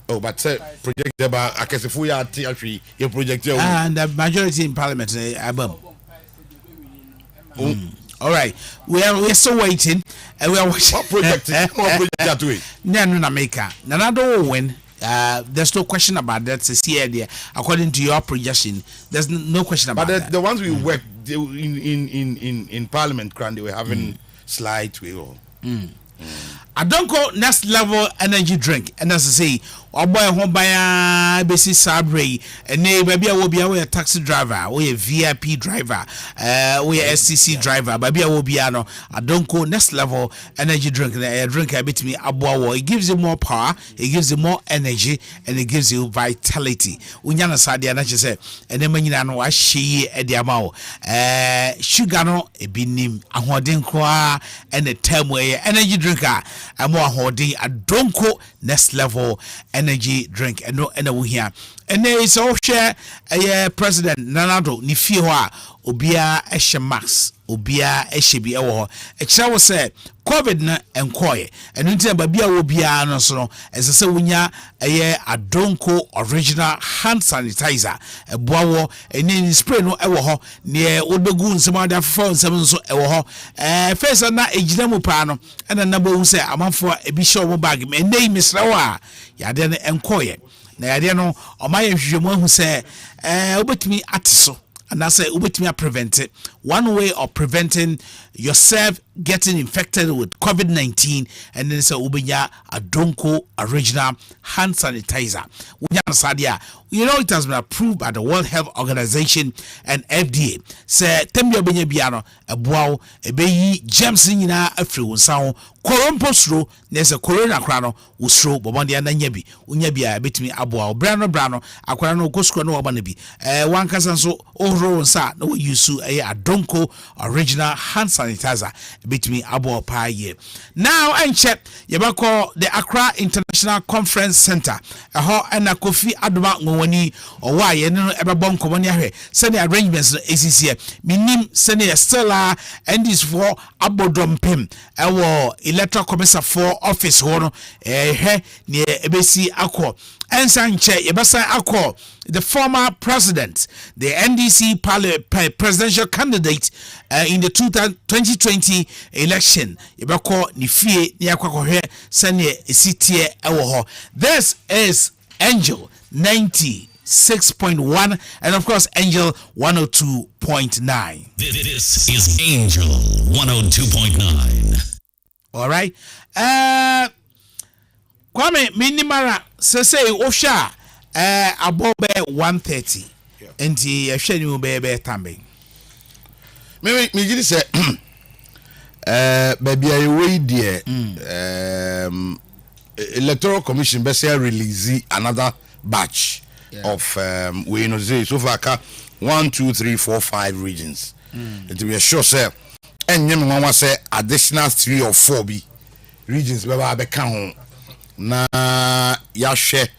Oh, but say project about I guess if we are actually your project and the majority in parliament. Abem. All right, we're still waiting, and we are watching. What project? That way. No, Nameka. Nanado will win. There's no question about that. There, according to your projection, there's no question about that. But the ones we work in Parliament, they were having slight way. Adonko next level energy drink, and as I say, or boy home by a basic sabre, and maybe I will be a taxi driver, or a VIP driver, or a STC driver, baby I will be Adonko next level energy drink, a drink a bit me abo. It gives you more power, it gives you more energy, and it gives you vitality. Unyana sadia na say, and then when you know what she ediamao, sugar no a binim, a hoarding qua, and a term way energy drinker. I'm more holding a Donko next level energy drink and no we here. And there is all share a president Nanado Nifiwa Obia Eshemax Obia Eshebi Ewo. A child said COVID na enquire and until Babia Obia no so as I say winya a Donko original hand sanitizer a boawo and then spray no ewo near Odogun some other phone seven so ewo first na ejidemu pano and a number who say I'm for a bishop bag me name is Rawa ya then enquire na ya no o my hwehwemu hu say obetimi atiso and I say ubetimi prevent it. One way of preventing yourself getting infected with COVID-19 and then say ubenya Adonko original hand sanitizer. You know it has been approved by the World Health Organization and FDA. Say tembia benya biano ebuawo ebeyi germs nyina afri wonsa korompostro nese corona krano usro bobonde ananyabi unyabi a betimi aboa brano akwara no koskro no oba nabi wan kasa so ohro wonsa na we use Adonko original hand sanitizer betimi aboa pa ye. Now and check yebako the Accra International Conference Center ho na Kofi Adoma Nwani owa ye no ebebon komoni ahwe send arrangements exist minim send Stella and this for abodompem ewo electoral commissioner for office ho no ne ebesi akọ ensanche yebasa akọ the former president, the NDC presidential candidate in the 2020 election. Yebako nifie ni akwakohwe sene esitie ewo ho. This is Angel 96.1 and of course Angel 102.9. This is Angel 102.9. All right. Kwame minimara sese osha abobe 130 enti ehwe ni be tambe me gidi say baby I wait there electoral commission be say release another batch of we know say so far 1 2 3 4 5 regions it be sure say enyem nwa say additional 3 or 4 bi regions be ba ka ho na ya hwe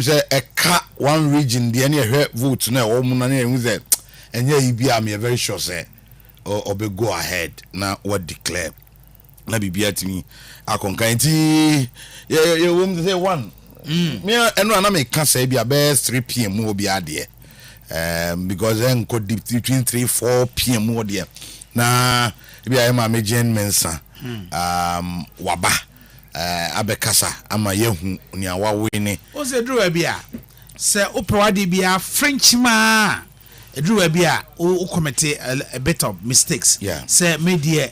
say a cat one region the any vote na o mu na na say enye ibi am very sure say or be go ahead na what declare na bibia timi akonkan ti ye wo say one me eno na me ka say bia be 3 pm wo bia de because then could deep between 3 4 pm wo de na bia ma me gen mensa waba abekasa ama yehu ni awawene o se dru bia se oprawade bia Frenchman edru bia o commit a bit of mistakes se media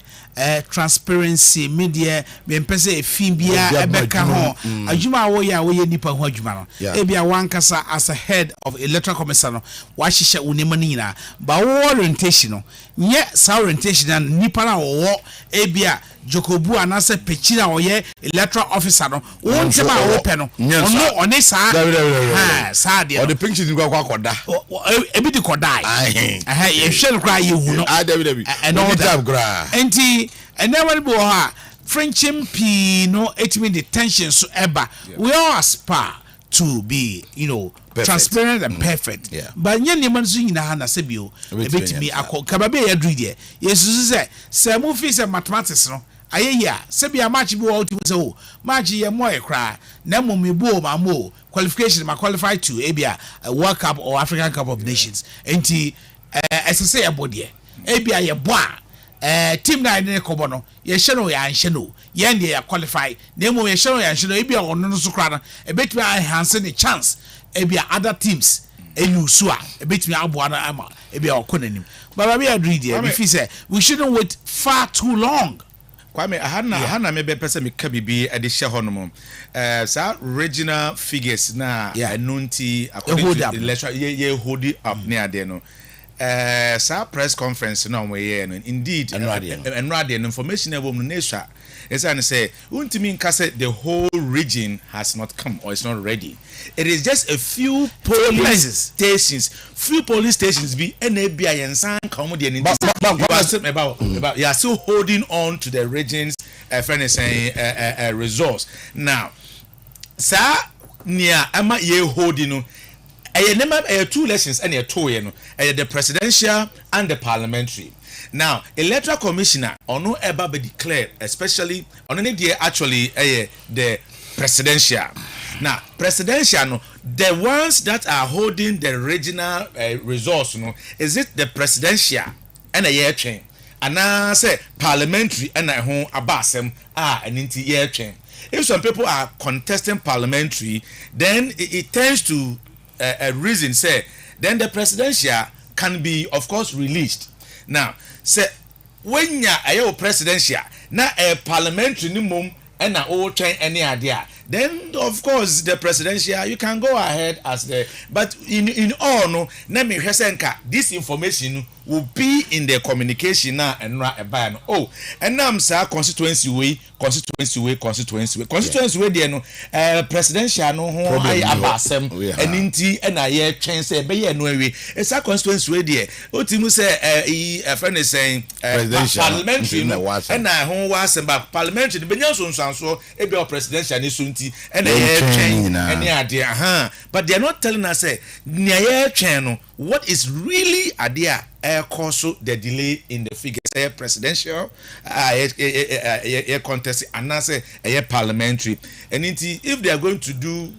transparency media be mpese efin bia ebeka ho adwuma wo ya wo ye nipa ho adwuma no e bia wankasa as a head of electoral commission no wa hihye unema nyina ba wo orientation no nye sa orientation na nipa na wo e bia Jokobu anase pechira oye electoral officer no won tema wo pe no ono oni sa ha sa de o the pink sheet go kwakoda e bi di kodai ye hwe kra ye hu no and all that gra enti and never bo ha Frenchim P no etimi detention so eba we all aspire to be perfect. Transparent and perfect but nye ni manzo nyina ha na sebio e betimi akọ kababe ya dru de yesu se mo fi se mathematics no ayaya sebia match bi wo to say match ye mo e kra na mo me bo ma mo qualification ma qualify to ebia World Cup or African Cup of Nations enti SSA abode ebia ye bo team na ne kobo no ye hye no ya anhye no ye ndie ya qualify na mo ye hye no ya anhye no ebia ono no so kra na ebetimi enhance the chance ebia other teams elusu a ebetimi aboa na ama ebia okonanim baba be agree there we feel say we shouldn't wait far too long Kwame ahana me be pese me ka bibi e de hye honom sa regional figures na enunti according to the electoral ye hold it up near there no sa press conference na we ye no indeed enrade information e bom no nesha and say untimi nka say the whole region has not come or is not ready. It is just a few police stations be NABI and San Comedy and you are still holding on to the region's resource. Now, sir, near Emma ye holding two lessons and the presidential and the parliamentary. Now, electoral commissioner ono eba be declare, especially on any day actually the presidential. Now, presidential no, the ones that are holding the regional resource no, is it the presidential and a year chain? And I say parliamentary and I home abasem and into year chain. If some people are contesting parliamentary, then it tends to a reason say then the presidential can be of course released. Now, say when ya ayo presidential na parliamentary ni mum and na all train any idea, then of course the presidential you can go ahead as the but in all no na me hwesenka this information will be in the communication now and no oh and now say constituency way there no presidential no ho ay abasem eninti and aye twen say be ye no awe it's a constituency way there otimu say friend is saying parliamentary no and na ho wasem ba parliamentary be nyanso nsanso e be presidential ni sunti and aye twen any idea but they are not telling us say near aye twen no what is really idea cause the delay in the figures presidential contest and now say parliamentary and if they are going to do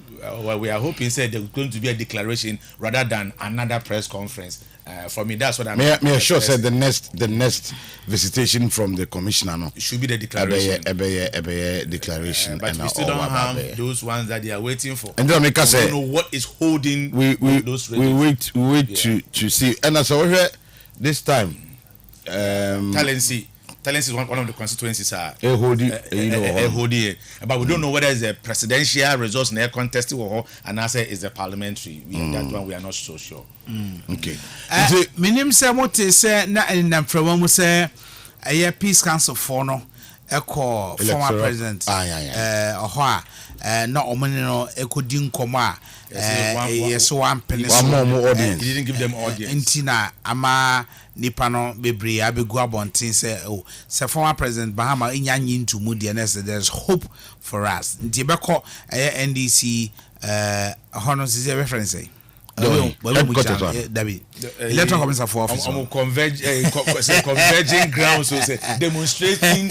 what we are hoping say there's going to be a declaration rather than another press conference. For me, that's what I'm. May I sure said the next visitation from the commissioner no. It should be the declaration. Declaration. But we still don't have those ones that they are waiting for. And then make us say, don't know what is holding those. We wait to see. And as I heard this time, Talents is one of the constituencies are holding, but we don't know whether it's a presidential resource in a contest or and answer is the parliamentary. That one we are not so sure. Okay. Minim say what say na from say a peace council for no echo former president na omani no ekodi nkoma yes one audience. He didn't give them audience. Intina ama nipa no bebre abegu abontin say former president Bahama inyanyi into mood there's hope for us. Nti beko NDC hono is a reference say David electoral commission for office converging grounds so say demonstrating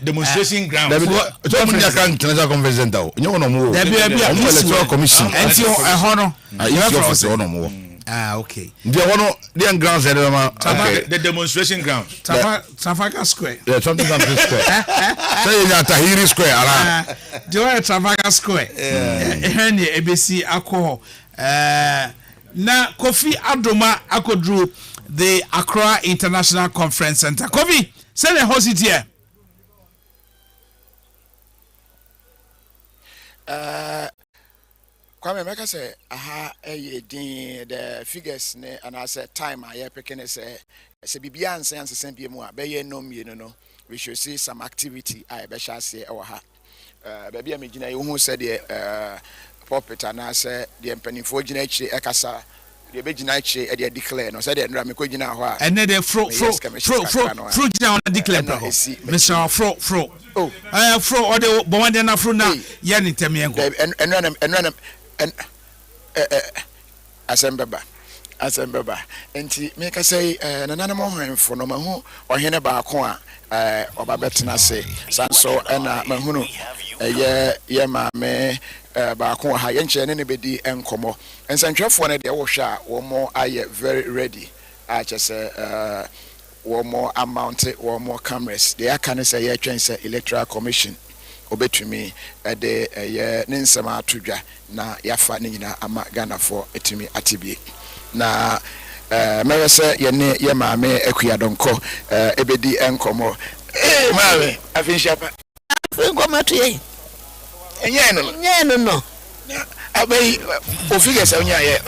demonstration grounds so many can international convention da nyo no mo electoral commission enti hono office hono mo okay the grounds the demonstration grounds Trafalgar Square something square say you Tahiri Square ara the Trafalgar Square ehani ebesi akọ na Kofi Adoma akodru the Accra International Conference Center. Kofi, say the host it here. Kwame make say aha the figures ne and I said time I picking say bibia ansen bi mu a be ye no mienu no we should see some activity I be shall say e ha baby am gina you hu say the pulpit and I say the mpanimfo gina akire ekasa the be gina akire e dey declare no say the ndra me ko gina ho a and the fro gina on declare Mr. Fro fro or the bawande na fro na ye ni temienko and asembeba enti me ka say nanana mo hwenfo no mahu ohene ba ko a oba betena say sanso na mahunu ye ma me ba ko ha ye nche ne bedi enkomo ensantwefo ne de wo hwe a wo mo aye very ready a chese wo mo amount wo mo cameras they are can say ye twen say electoral commission obetumi de ye ne nsema atodwa na yafa ne nyina ama Ghana for etumi atibie na mewese ye ne ye maame akua donko ebedi enkomo Mami, I finish up. I think I'm at you. And yeah, no. I may figure some yeah.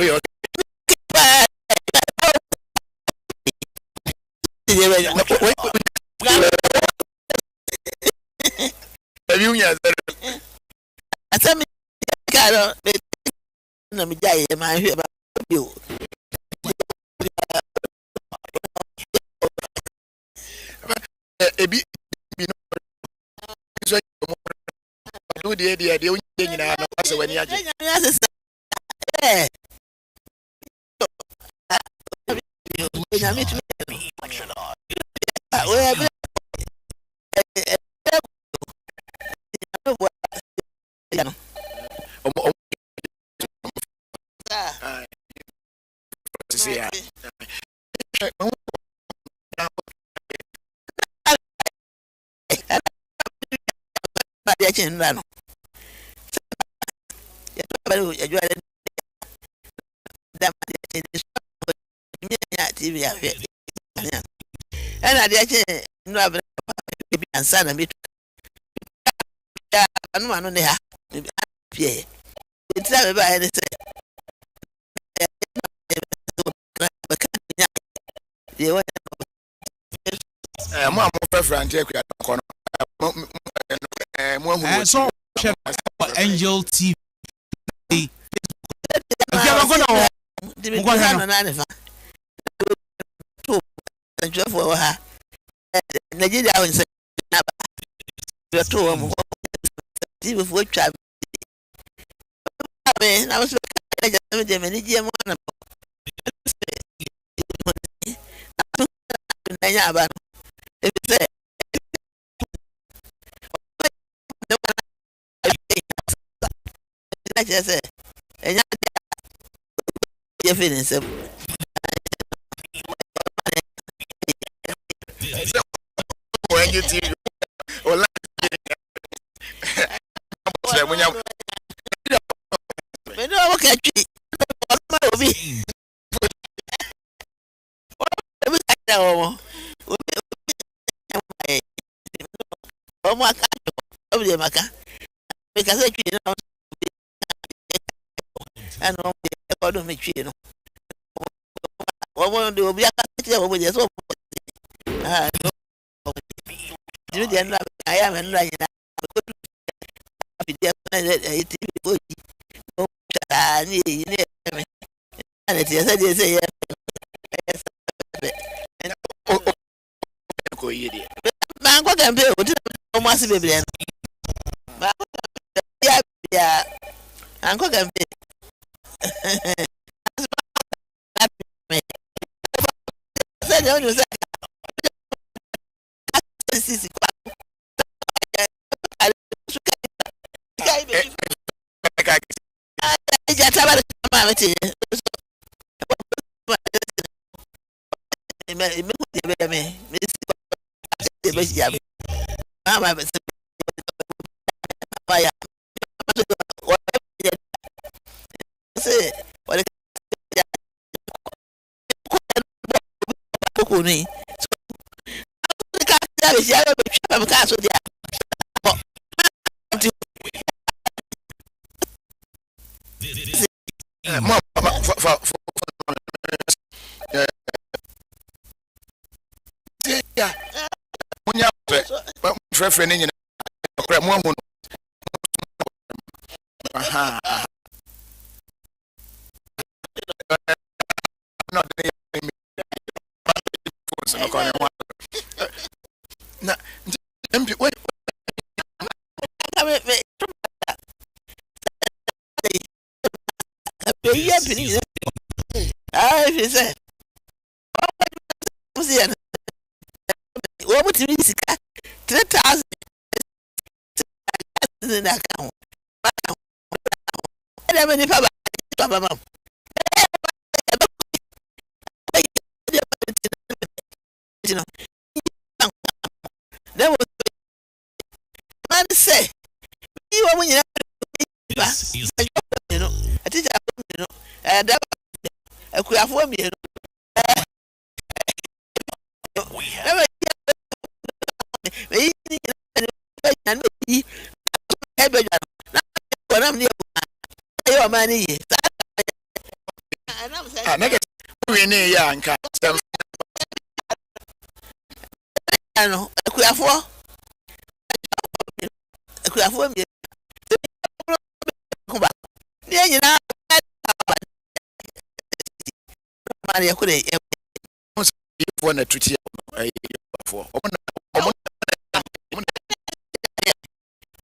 I tell me, I don't know, I hear about you. Do the idea, the only thing in our house when you are TV and I did no and son of me. I know I know they have. It's not about anything. Mamma, friend, so Angel TV. Nigeria was a tour before travel. I was when you see or because I and don't make you know. What do be a with your I am and like friend in wa mani ye nigga we ne ya nka ano akuafo mi ko ba ni nyina mari yakure for na tuti for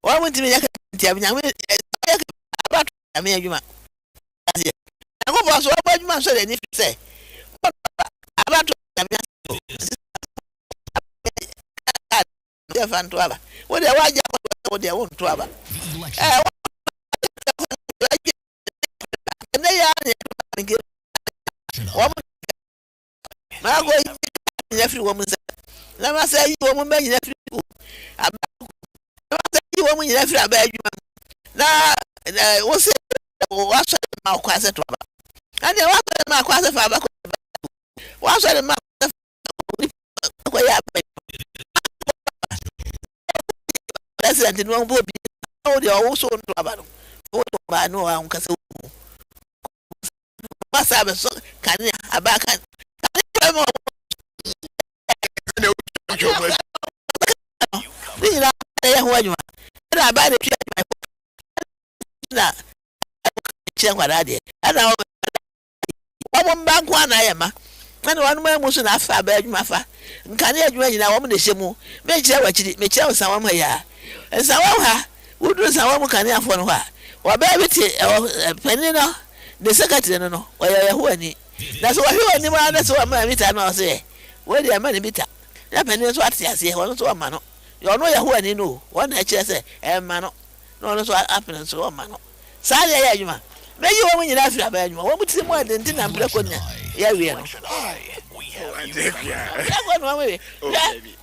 wa mun timi yakati abnyame about ame adwuma ko bo so ba adwuma so ni se about ame ya fanto aba wo de waja wo de won to aba ne ya ne ma go ya free wo mun na ma say wo mun ba nyina free wo aba ma say wo mun nyina free aba adwuma na wo se wo so ma kwa se to aba ande wo so ma kwa se fa aba wo so ma kwa ya president no bo bi o de o so ndo aba no o to ba no an kase wo ma sa be so kan aba kan mo ni na ya ho adwuma na aba de tua na chen kwara de ana o mo banku ana ya ma na wanu mu so na afa aba adwuma fa nkane adwuma nyina wo mo de hyemu me kire wachiri me kire wo wa mo ya ensa wa ha wudu sa wa mo kane afo no ha wa ba bi ti pani no the secretary no wa ya ho ani na so wa ho ani ma na so wa ma bita no so ye we de ma ni bita na pani so ati ase wo so wa ma no yo no ya ho ani no wo na kire se ma no no so apena so wa ma no sa ya adwuma me yi wo mo nyina afira ba adwuma wo mo ti mo adenti na mpre ko nya ya wie no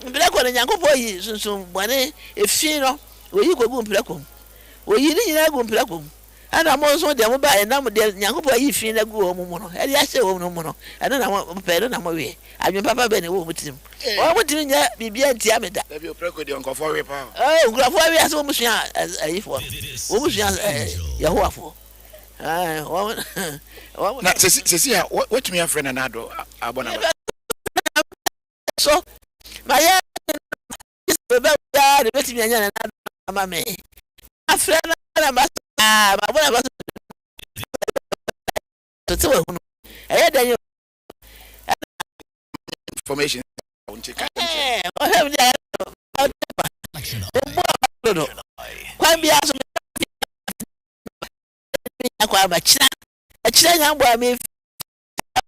mpirako na nyankopo yi sunsun bwane efi no oyi ko gu mpirako oyi ni nyina gu mpirako ana mo so de mo ba e na mo de nyankopo yi fi na gu o mo no e ya se o mo no ana na mo pe na mo we adwen papa be ne wo mutim o mutim nya bibia ntia meda da bi o preko de onko for we pa grafo we aso mo sua ayi fo wo mo sua yahoafo na sesi ya what me friend na do abona so my ya be ya de beti nya na mama me afra na ma ma bona ba to tse wa hunu e da yo information on check o have the kwa bia so kwa bachira achira nyambo ame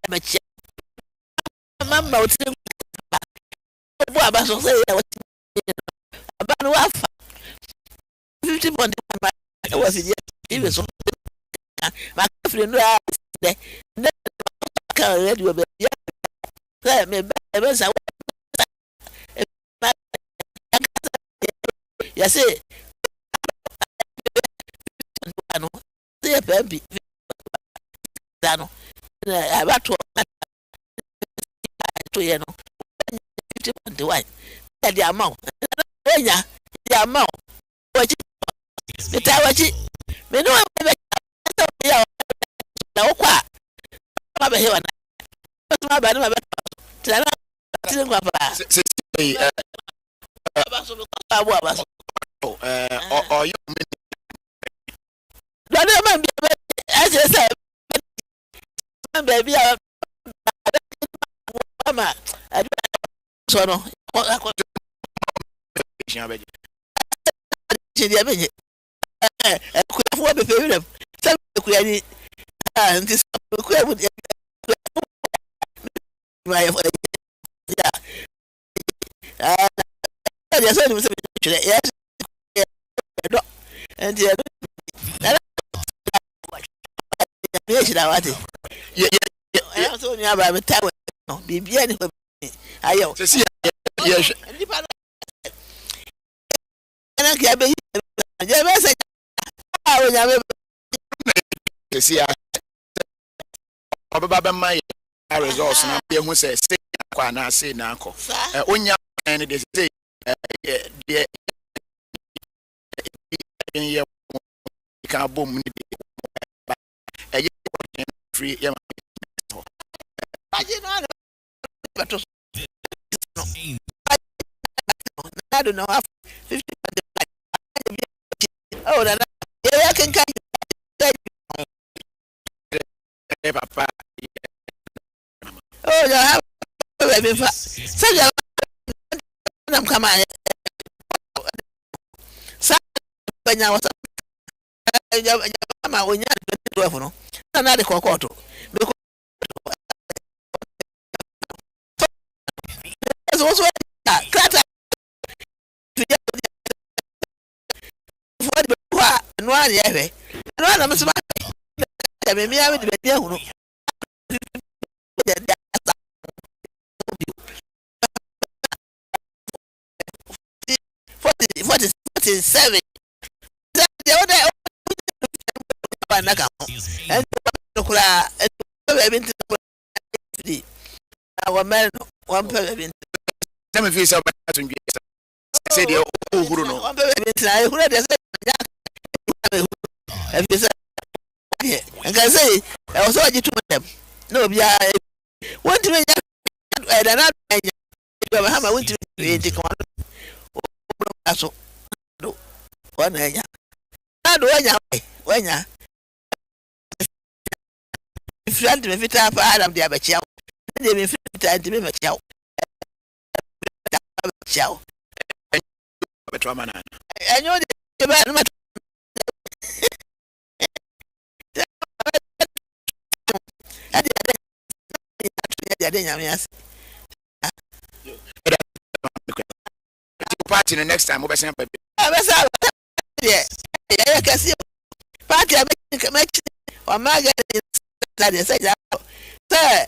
bachira mama otire bo abaso say abanu wafa 50 was it even so ma free no de ka radio be ya me be sa ya say ano say pembi dano na abato to ye no 50.1 the amount enya the amount wachi beta wachi me no be ya na okwa ma be hewa na ma ba na ba tana tire ngwa ba se abaso abu abaso o yo me do na ma bi ase se baby mama so no dia benye ku be fe se ku ya ni nti ku ya bu ma ya ya so ni se chire ya do nti ya ya shira wate ya so ni aba me tawe no bibia ni ayo sesi ya ana ke be ya be se awo nya be sesi ya obaba be mai results na be hu se kwa na se na akọ onya ni de se de ye ka bom ni free yeah I don't know 50 oh na yeah can papa oh yeah baby fa say ya nam kama sa banya wasa ya ma onya 12 no na de kokoto also krata no ari ewe no na msema ya me ya de be hunu 47 the other banaka and kula baby nti our man one baby tell me say say the uhuru no one baby nti I huru dey say if say and can say I was so to them no bia want to na na Bahama want to take on aso do wana nya na do wanya friend me fita pa adam dia ba chiao de me fita de me ba chiao chiao betwa manana enyo de ba ma ade nya me as party the next time obesa baby abesa yeah kasi party make o maga de say say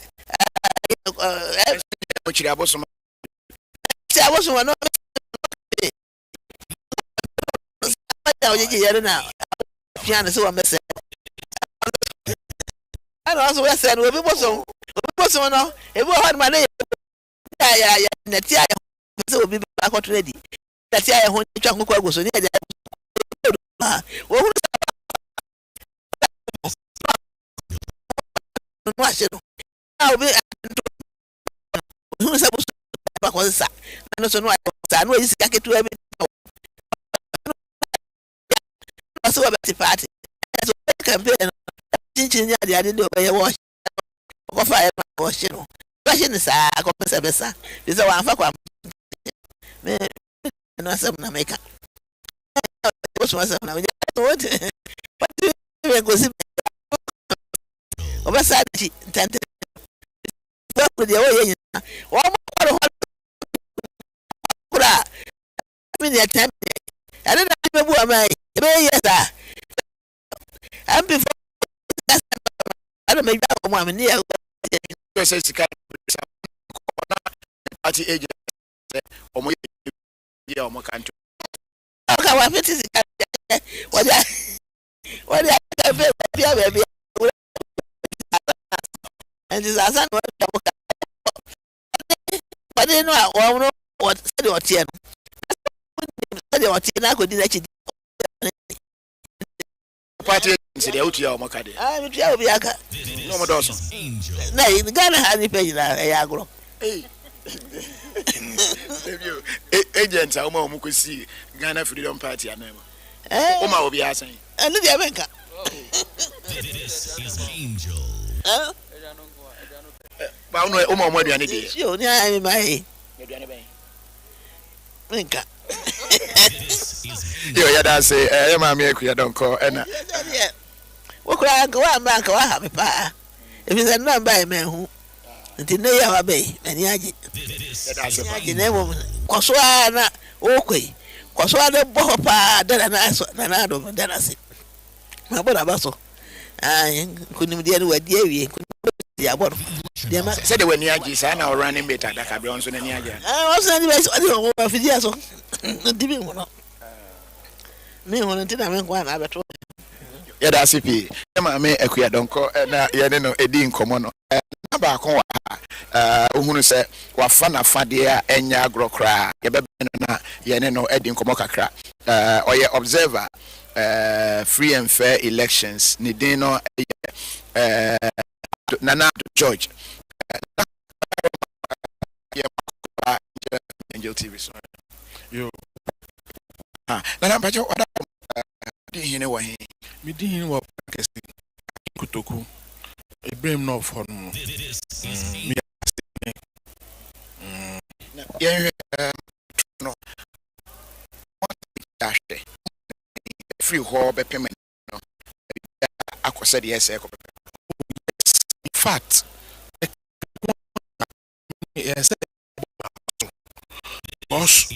chiri aboso no ya oje yere na piano so message ano aso we say no obi boso no e bo hard man ya na ti ya so obi ba ko ready na ti ya ho twa nkoko agoso ni ya wo hu no ashero obi hu sa boso ba ko sa no so no sa no isi ka ketu abi so we be party so campaign chinchin ya dia de obeye wo ko fa ya wo shiro ba shi ni sa ko pesa besa bisa wa fa kwa me no asem na meka so asem na what we go see obasa chi tante ko dia wo yen wo mo ko kura mi ni atem ana na be bu amai be yesa am before ana me ba ko mo ni ya say sika party agent omo ya omo kanto aka wa fiti sika wada ka be bia bia and this asan wa ka wada no wa no what say the otie no say the otie na ko di na chi party agent dey out ya omo kade mi tia obi aka no mo doso na Ghana ha ni page na ya agro agent a omo ko si Ghana Freedom Party anema oma obi asan enu dia benka This is Angel. ba uno oma omo aduane de yo ni ai mai aduane ben benka yo ya da say e ma me akuya donko ena wo kura nka wa banka wa ha me pa if is no buy me hu nti ne ya wa be ani age age ne mo kwaso na okoi kwaso na bo pa dana na so na do dana se ma bo na ba so ai kunim dia no wadi awie dia bo dia ma se de wani age sa na running mate adaka be onso na ni age o so ni be so de o ba fidi aso ndi bi mo no me ho nti na me kwa na abeto ya da sipi ma me akuya donko na ye ne no edi nkomo no na ba kon wa ohunu se wa fa na fa de a enya agrokra ye be na ye ne no edi nkomo kakra oye observer free and fair elections ni din no Nana George. Angel TV. So you. Nana Pacho, what didn't hear what he didn't work. Kutoku. Ibrahim no for no. Yeah, no. Free hall payment. No, I said yes. In fact, yes, boss.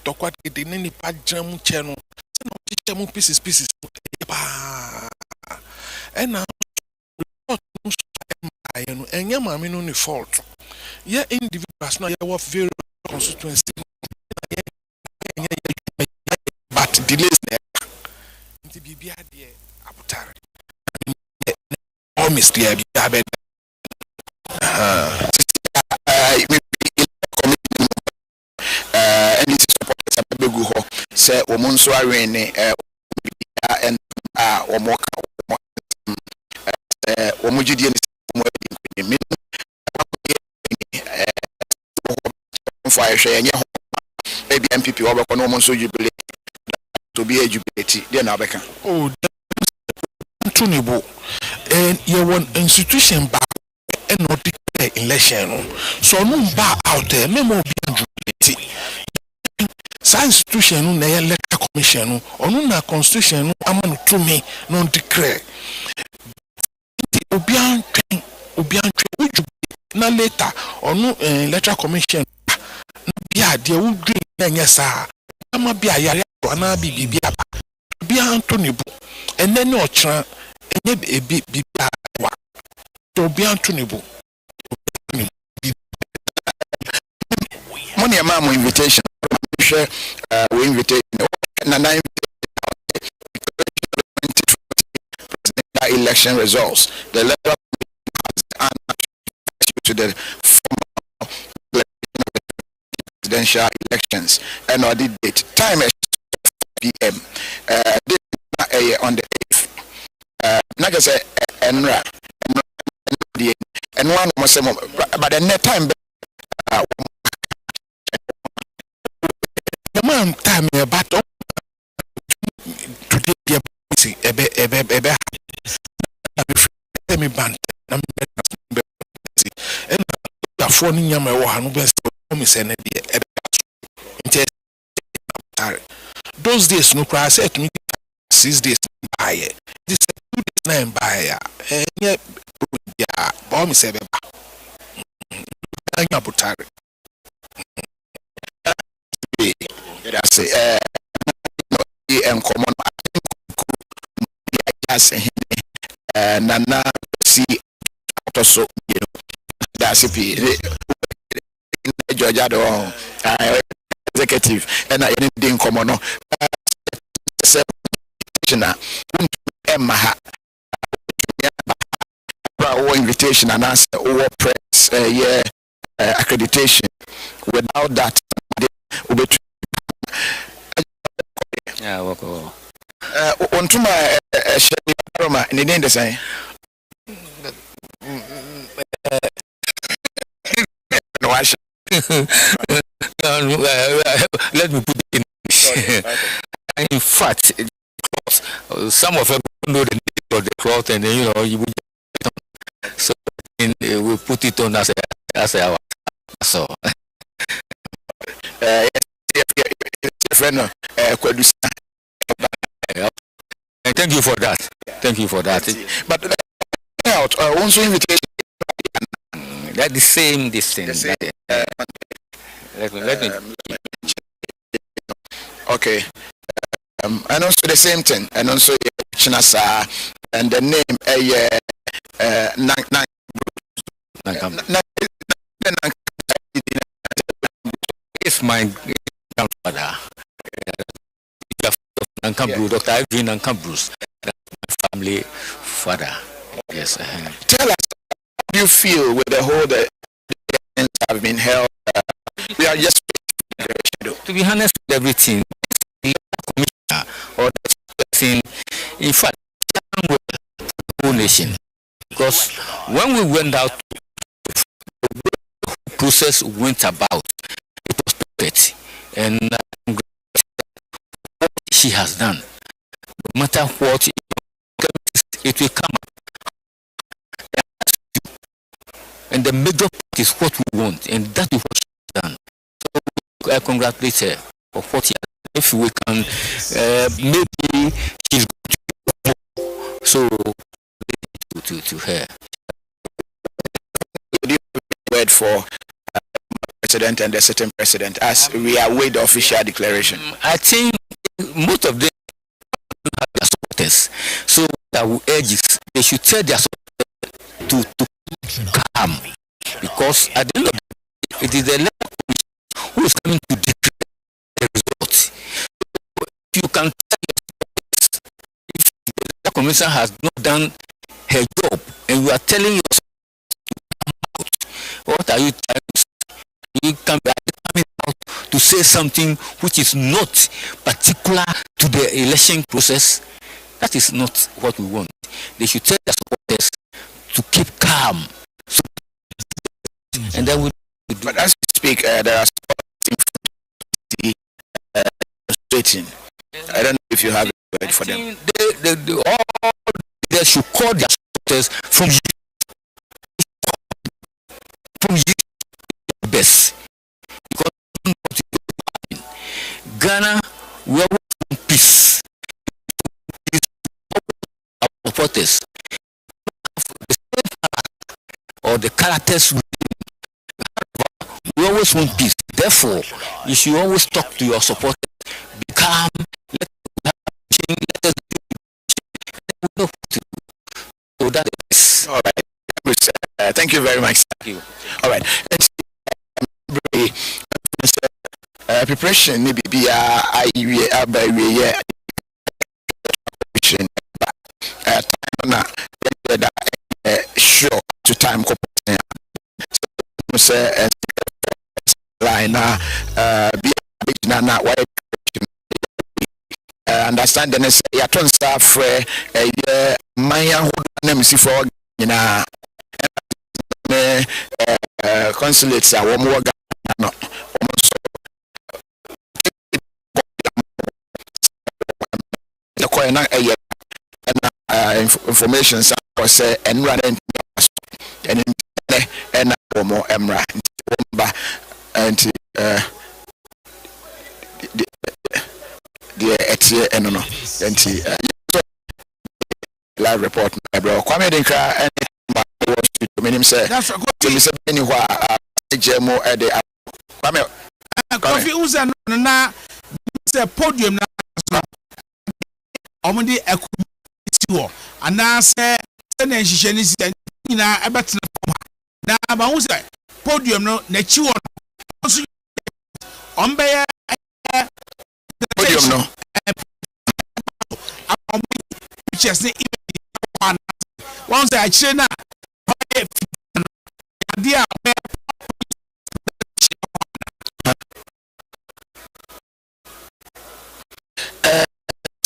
Talk what they didn't need jam channel. Pieces. And now, and your mammy no fault. Yeah, individuals now you have very constituency. But delays there. The BB idea, Abutari. All Mr. Abed. And this is supported by Beguho. Say, Omonso Arene, and Omoka, Omujidian. Fire share maybe MPP over Konomonso jubilate to be a jubilate. Then I can. Oh, Tunibo, and you want institution back and not declare election. So no bar out there, no more jubilate. Science institution, no electoral commission, or no constitution, among to me, non declare. Obian, na later, or no electoral commission. Yeah, they will drink, yes, sir. I'm a beer, and I'll be Antony, and then no chan, and a bit be to be Antony. Money a mamma invitation. We invitate election results. The letter to the presidential elections and on the date. Time is 4 p.m. On the 8th. Like I said, and one was but the net time. The man time but today me band and phone in my one best and those days no cry said to me 6 days by this 2 days 9 by and yet bomb is ever that's and common Nana see also you know that's it Georgia executive and I didn't come on invitation and answer over press accreditation without that yeah on to my Roma in the name the same let me put it in in fact some of them know the name of the cloth and then, you know you would so we put it on as our so friend thank you for that. Thank you for that. But out also invitation that the same distance. Let me okay. And also the same thing. And also Chinasa and the name it's my grandfather. Dr. Adrian and Bruce, my family father. Yes. Tell us how you feel with the whole the elections have been held. We are just to be honest with everything. The commissioner or the person, in fact, well, election. Because when we went out, the process went about, it was perfect. And what she has done, no matter what, it will come up. And the major part is what we want, and that is what she has done. So I congratulate her for what she has done. If we can, maybe she's going to go. So, to her. Word for president and the sitting president as we await the official declaration. I think most of them have their supporters. So I will urge is they should tell their supporters to calm, because at the end of the day, it is the electoral commission who is coming to declare the results. If you can tell your supporters, if the electoral commission has not done her job and you are telling your supporters to come out, what are you trying to say? You can be coming out to say something which is not particular to the election process. That is not what we want. They should tell their supporters to keep calm. So, and then we do. But as we speak, there are demonstrating. I don't know if you have a word for them. They should call their supporters from best, because Ghana, we always want peace. Our supporters, or the characters we always want peace. Therefore, you should always talk to your supporters. Be calm. Let us know what to do. So that is all right. Thank you very much. Thank you. All right. Preparation maybe be sure to time line understand the necessary staff for my for consulates are one more information say and run and more emra and the etie and no and live report bro Kwame Dinka and minim say that's good me say anywhere jemo e de Kwame coffee uza na say podium na omudi equity wo ana say na nhihye ni sita nyina ebetena foma na ba hu say podium no na chi wo so ombe podium no just ni one say achire na dia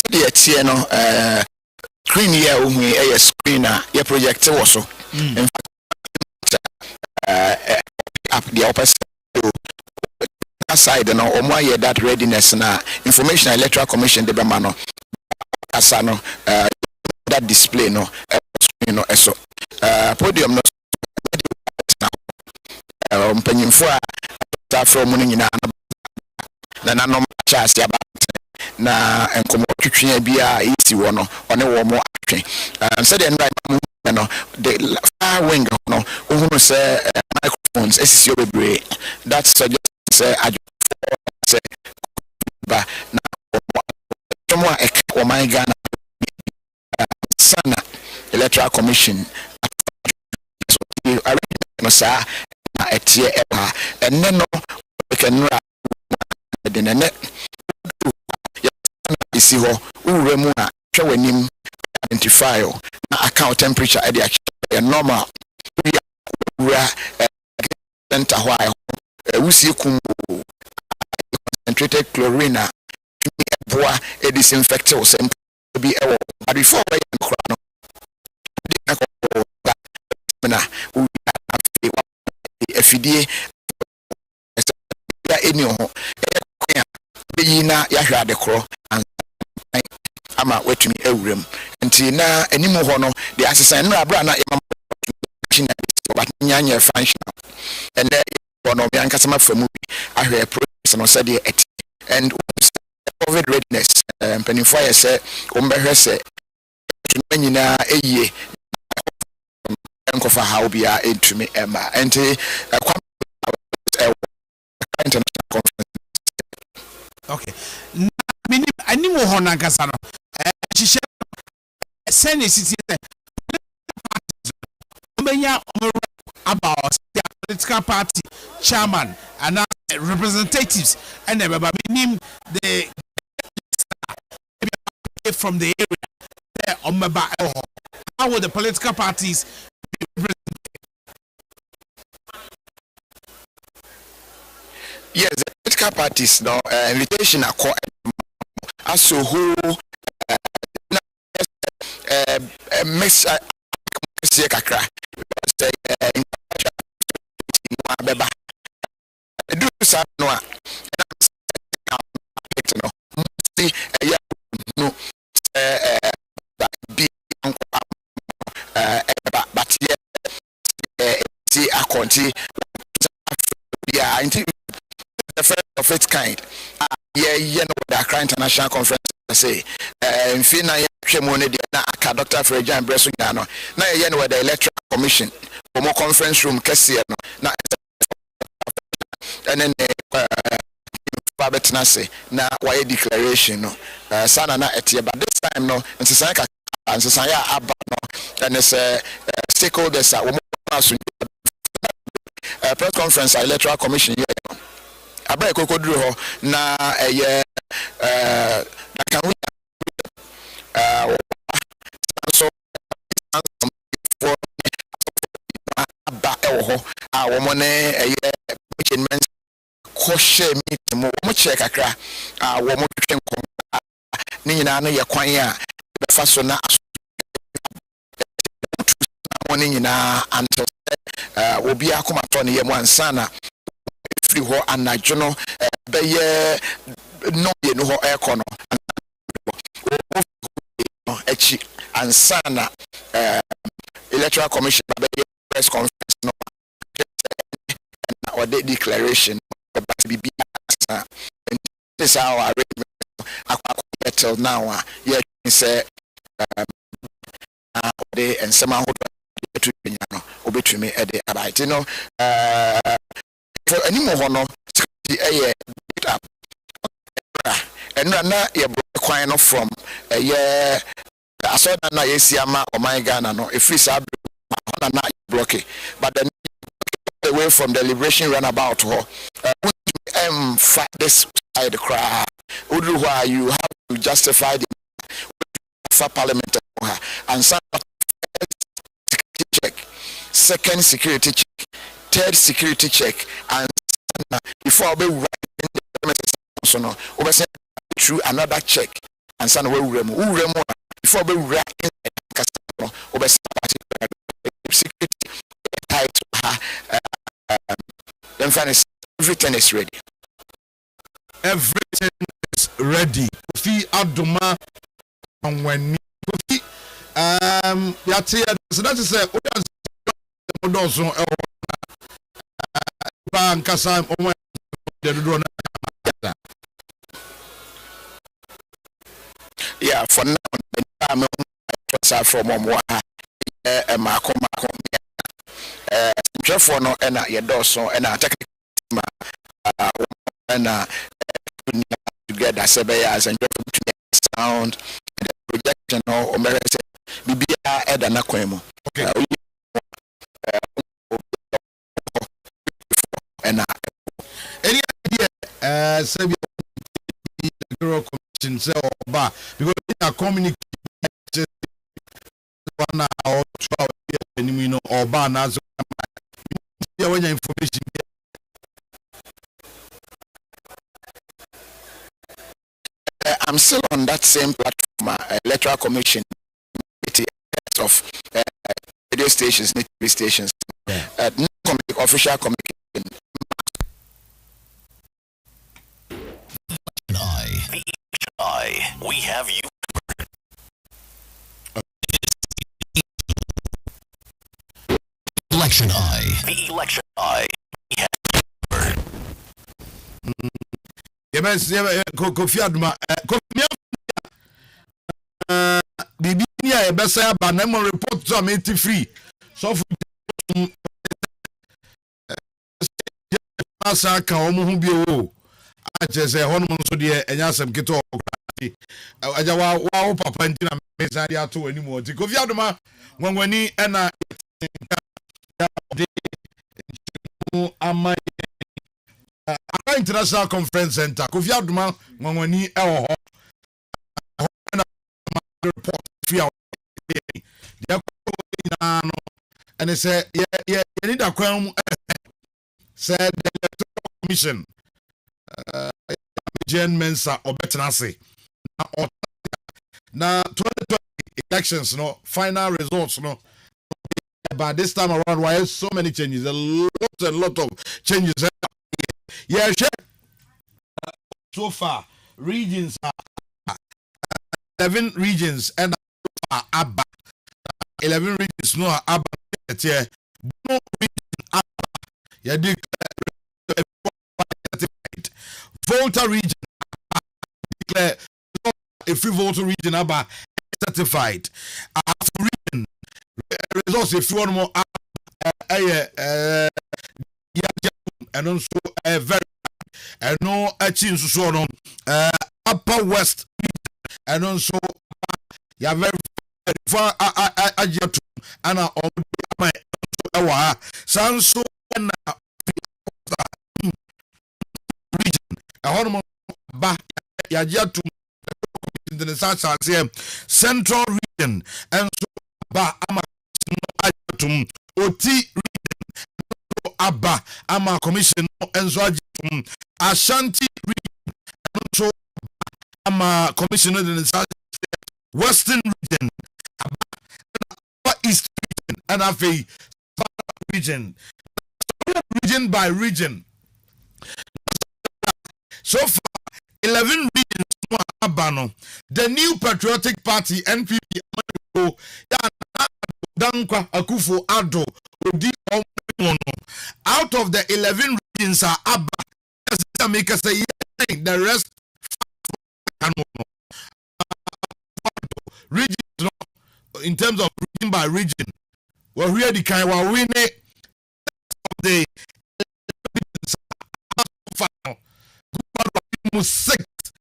the no screen here who a screen your project also in fact up the upper side no or more that readiness na information electoral commission de bemano asano that display no screen no eso podium no mpanyimfo a from mu nyina na no chance ya na enkomo twetwe bia isi wo no one wo mo atwe said the right no the far wing no ohunu say microphones esisi obebre that suggests say say ba na tomo e my Ghana sana electoral commission so no sa na etie epa enne no kenra de nene isi ho uwre mu a twa wanim identify na account temperature e dey normal ura center why wusie kum concentrated chlorine boa e disinfect o sem be e but before we no na yahwɛ adekoro ama watumi awuram nti na animu hɔ no de asesa no abra na yɛma china but nyanya functional and one of the ankasama famu ahwɛ process no said it and COVID readiness penny fire say umbehwe say nyina eye nkofa how bia entumi ema enti international conference. Okay. Ani mo ho nankasa no. Hihye sene city about the political party chairman and representatives and name the from the area there on my back. How would the political parties be represented? Yes, the political parties no invitation also who miss kakra beba do sa no a no see ya no be but see a conti yeah the first of its kind yeah no the Accra International Conference say in fina ya hwemone de na aka Dr. Frejan Breso ya no na ye no the Electoral Commission omo conference room kese no na and then babetna say na why declaration no sana na etie but this time no nsesan ya aba no and say stakeholders are omo aso press conference Electoral Commission here abra kokoduru ho na can we so for woman meet mo check akra wo mo twen kom ni nyina no ye kwan a be fa so na ni nyina until obi akoma to ne ye mo ansana free ho anajo no be ye no ye no ho ekono echi ansana Electoral Commission press conference no or the declaration about BB this is our arrangement till now yeah say the and some to no obetumi e dey about you know for any more no and na ye kwan no from yeah I saw that na yesiama o my Ghana no if free sa na block but then away from the liberation runabout this side cry why you have to justify the for parliament and some check second security check third security check and before we write so no through another check and some we before we write security tied to her then everything is ready. Everything is ready. Kofi Adoma and when Kofi so that is a yeah, for now I'm from Therefore, no, and your dorsal and I take and together, Sebayas and sound projection or America, Bibia, Ed and Aquemo. Okay. And any idea, Sabia, commission, so bar because they are communicating one hour, 12 years, or banners. Information. I'm still on that same platform, Electoral Commission of radio stations, TV stations, no official communication. we have you Election Eye. The Election Eye. We have you covered. Kofi Aduma. Bibia ebesa aba na mo report to am free. So for asa ka omo hu bi o. A chese hono mo so de enya asem keto aja wa papa ntina mesa dia to ani mo ti Kofi Aduma ngwangwani na ama International Conference Center Kofi Aduma ngwangwani ewo ho report free out dia ko no and they say yeah need a kwam said the Electoral Commission Jen Mensa obetenase na 2020 elections no final results no but this time around why so many changes a lot of changes yeah so far regions are 11 regions and Abba 11 regions no Abba here no region Abba ya Volta region declare a free Volta region Abba certified region results if you want more and also very and no achieve so no Upper West and also ya very far ajetu ana my awa sanso na region ahono ba ya jetu in the south central region and so ba ama ajetu oti region aba ama commission and so ajetu Ashanti region and so ama commissioner in the south western region east region and afi region by region so far 11 regions no abano the new patriotic party NPP ya Dankwa Akufo Addo odi omo out of the 11 regions are abba make us say the rest region in terms of region by region well here the kind of win it the final sixth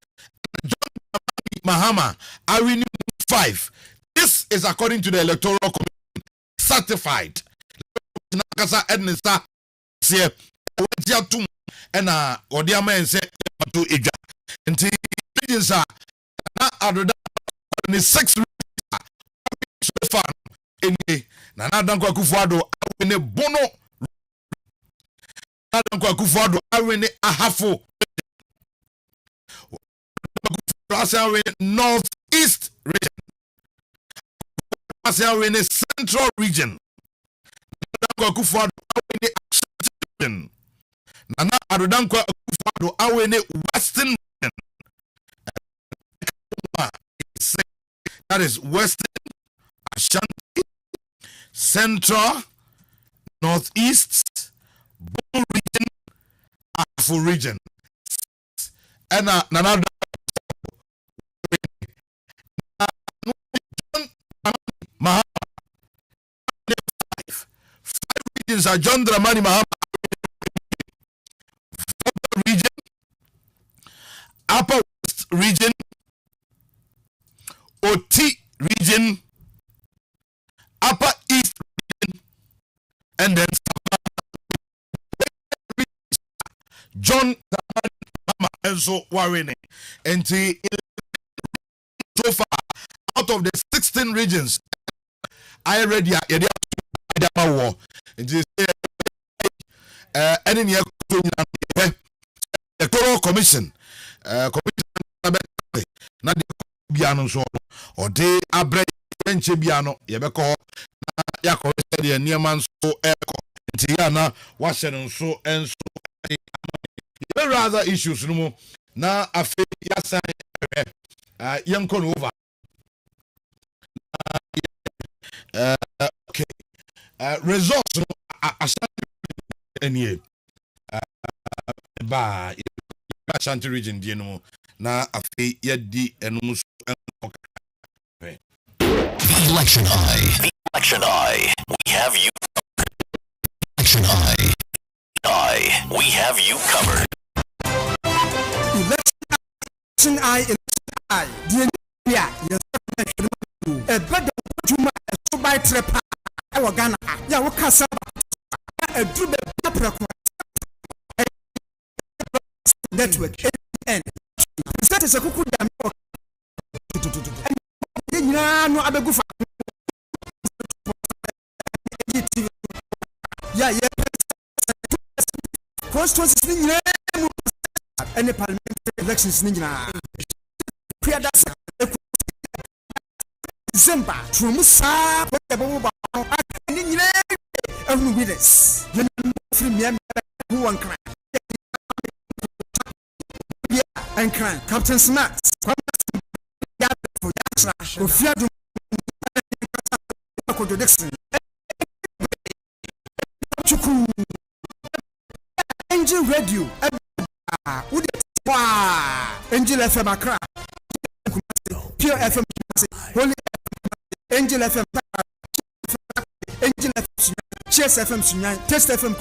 Mahama are winning 5. This is according to the Electoral Commission certified nakasa ednisa se wajia tum ena odiama ense to eja nti regions are na adoda ni 6 so far eni na Dankwa Akufo Addo awene bono Dankwa Akufo Addo awene ahafo North East region awene Central region Dankwa Akufo Addo awene region Nana Dankwa Akufo Addo awene Western region that is Western Ashanti, Central, Northeast, Bone region, Afro region, and Nana Mahama. 5 regions are John Dramani Mahama region, Upper West region, Oti region, Upper East region, and then John Mama and so Warren. And so far, out of the 16 regions, I read ya war. And the Electoral Commission, not the Biano so or de abre Biano, Yabeko, Yako, Nearman so echo, Tiana, Washington so and so. There are other issues no more. Now, I feel yes, Young Con over. Okay. Results any ba Ashanti region di no na afi yedi enum The Election Eye. The Election Eye. We have you covered. Election Eye. We have you covered. Election Eye. The India. A better Juma so by Trepa. Our Ghana. Ya wakasa. A drube network. And that is a cuckoo. No abegu fa yeah constituencies ni nyina and the parliamentary elections ni nyina priada December trumusa bo ba ni nyina ehunu winners free me who one cry and cry Captain Smart Ofiadu contradiction. Angel Radio. Angel FM Accra. Pure FM. Holy Angel FM. Angel FM. Chess FM. Test FM.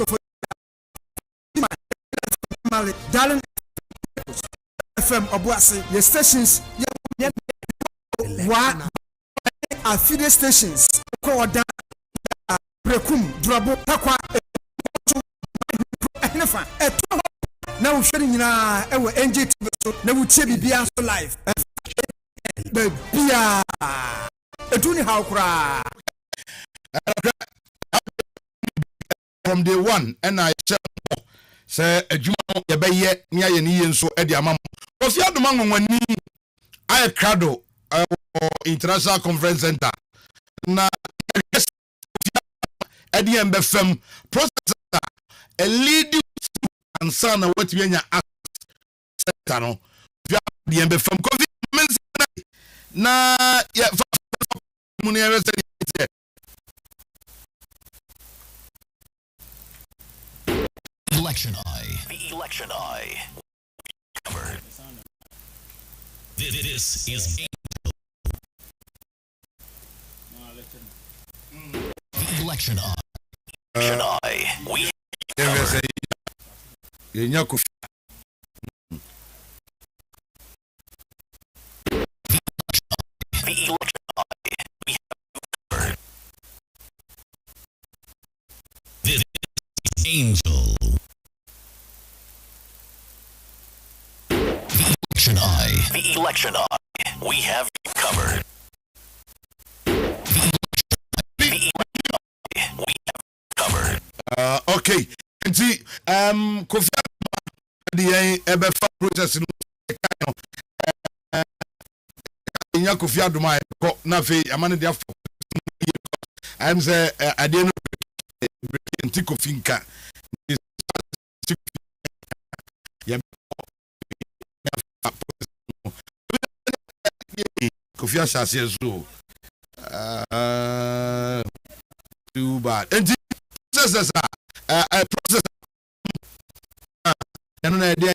Darling FM. Obuasi. The stations. What are feeder stations? Called Prekum, Drabo, Takwa, now sharing in our NG now we check the live. Bia, a junior how cry from day one, and I say a Juma, a bay, near Yen so Eddie Amam. Was the other man when I crado. International Conference Center. Na Eddie MBFM process a leading and son of what we are center no. The MBFM COVID na yeah Election Eye. The Election Eye. Covered. This is Election Eye. Election Eye. We the Election Eye. We have covered. This is Angel. The Election Eye. The Election Eye. We have you covered. Okay. Nti Kofi the ebefa process no nya Kofi Adoma ko na fe amane dia for I'm say ade no nti Kofi nka ya Kofi asase so too bad. Nti process process and no idea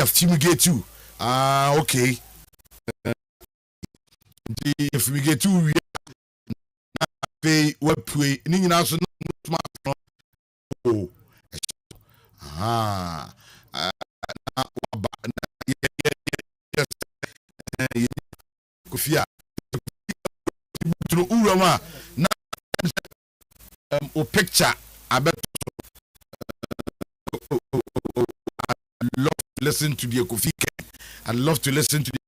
fumigate you. Okay. If we get two, we pay what pay. Oh, Kofia urama na o picture about I love to listen to the Kofi I love to listen to the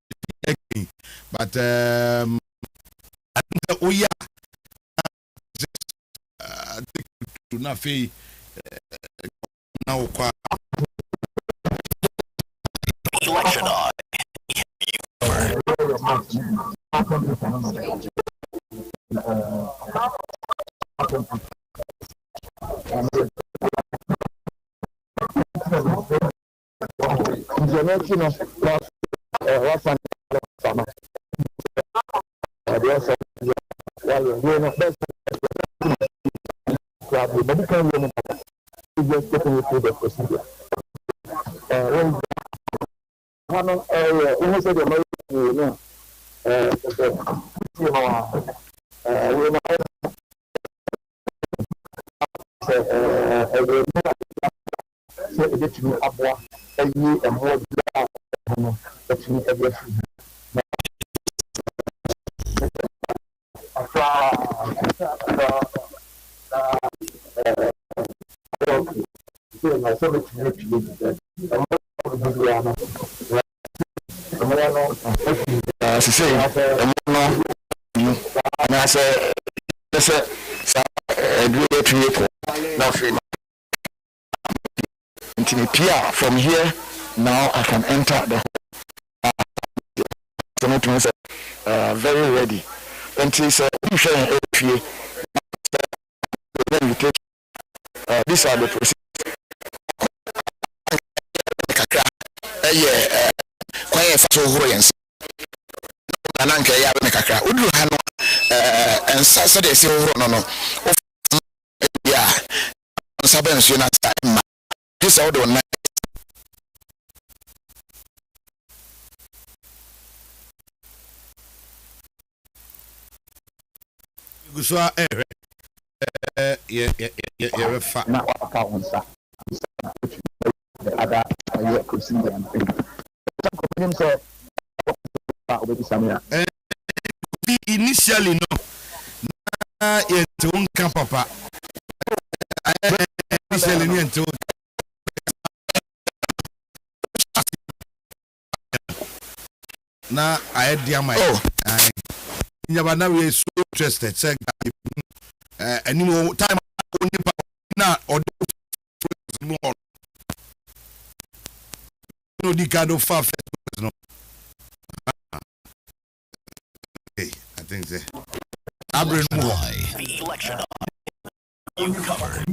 but oh yeah to na fe now kwa Election Eye. From here, now I can enter the very ready. Until when you take these are the procedures. Quiet for Horians. Ananka Yabe Kakra. Udu Hano and Saturday no. Yeah, Sabens Unata. This out on Guswa yeah fa na waka wonsa ada aye kusinda him say initially no na yet won kan papa initially ni ento na I dia my nyaba na we so interested say any more time na or no di kind of far no. Hey, I think the election you covered.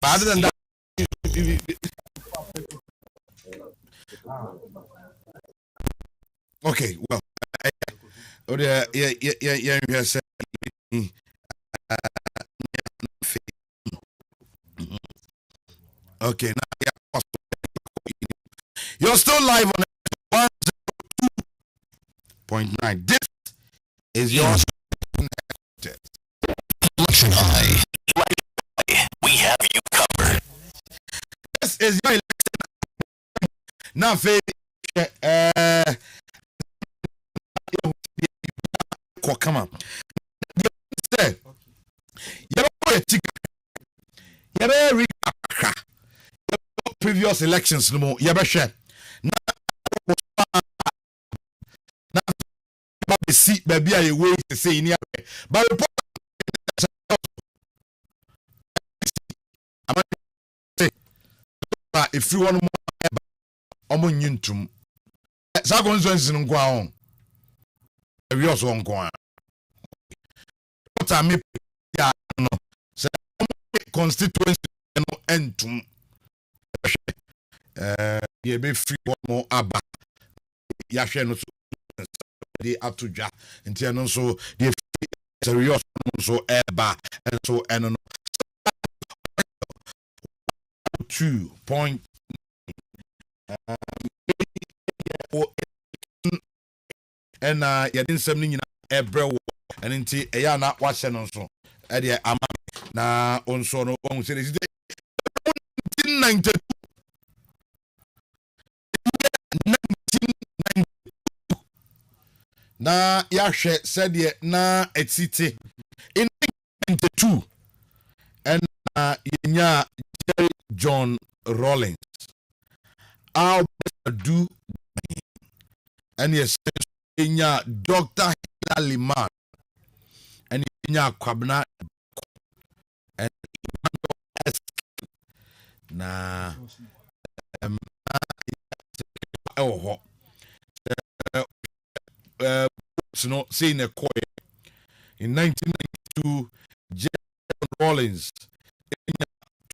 Other than that, okay, well, okay, now you're still live on 102.9. This is your Election Eye. We have you covered. This is your election. Now, come on. Previous elections no more. Yabasha. Now, see, baby, I wait to say in here. But if you want more, I'm on YouTube. Sagon's in Guan. We also on Guan. What I mean, no. Constituency and to you be free one more abba. Yasha no the atuja and so the serious so eba and so and 2.9 and yadin something ebrew and into a na watching on so at ama na on so no on say 1992 na yahwe said ye na etite in 1992 and yenya Jerry John Rawlings I'll do and yes yenya Dr. Hilary Man and yenya Kwabena and na so no saying a coy in 1992 Rawlings,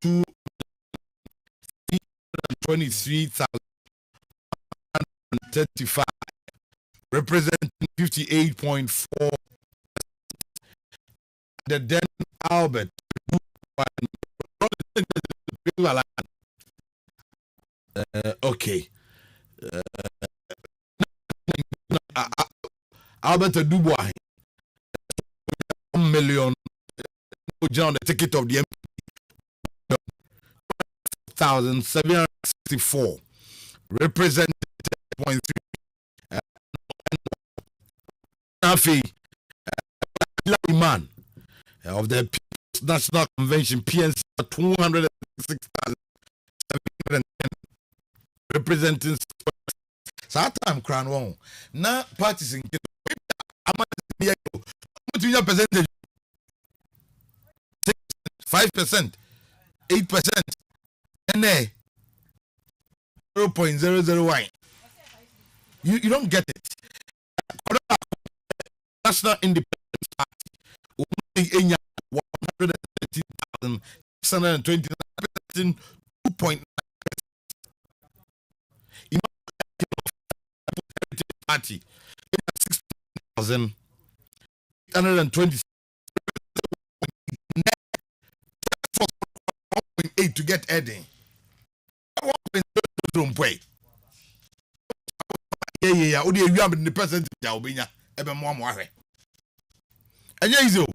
223,135, representing 58.4. The then Albert, okay. Albert Dubois, 1 million on the ticket of the MP, 1,764, represented 10.3. Man of the People's National Convention, PNC, 206,710, representing. So time crown one. Now parties in percentage 5%, 8%, and 0.001. You don't get it. National Independence Party, 113,629, 2.9%. Party, 16,820, 1.8 to get Eddie. 1.0 yeah. Odi you am the percentage ya obinya ebe mo ahwe. Enye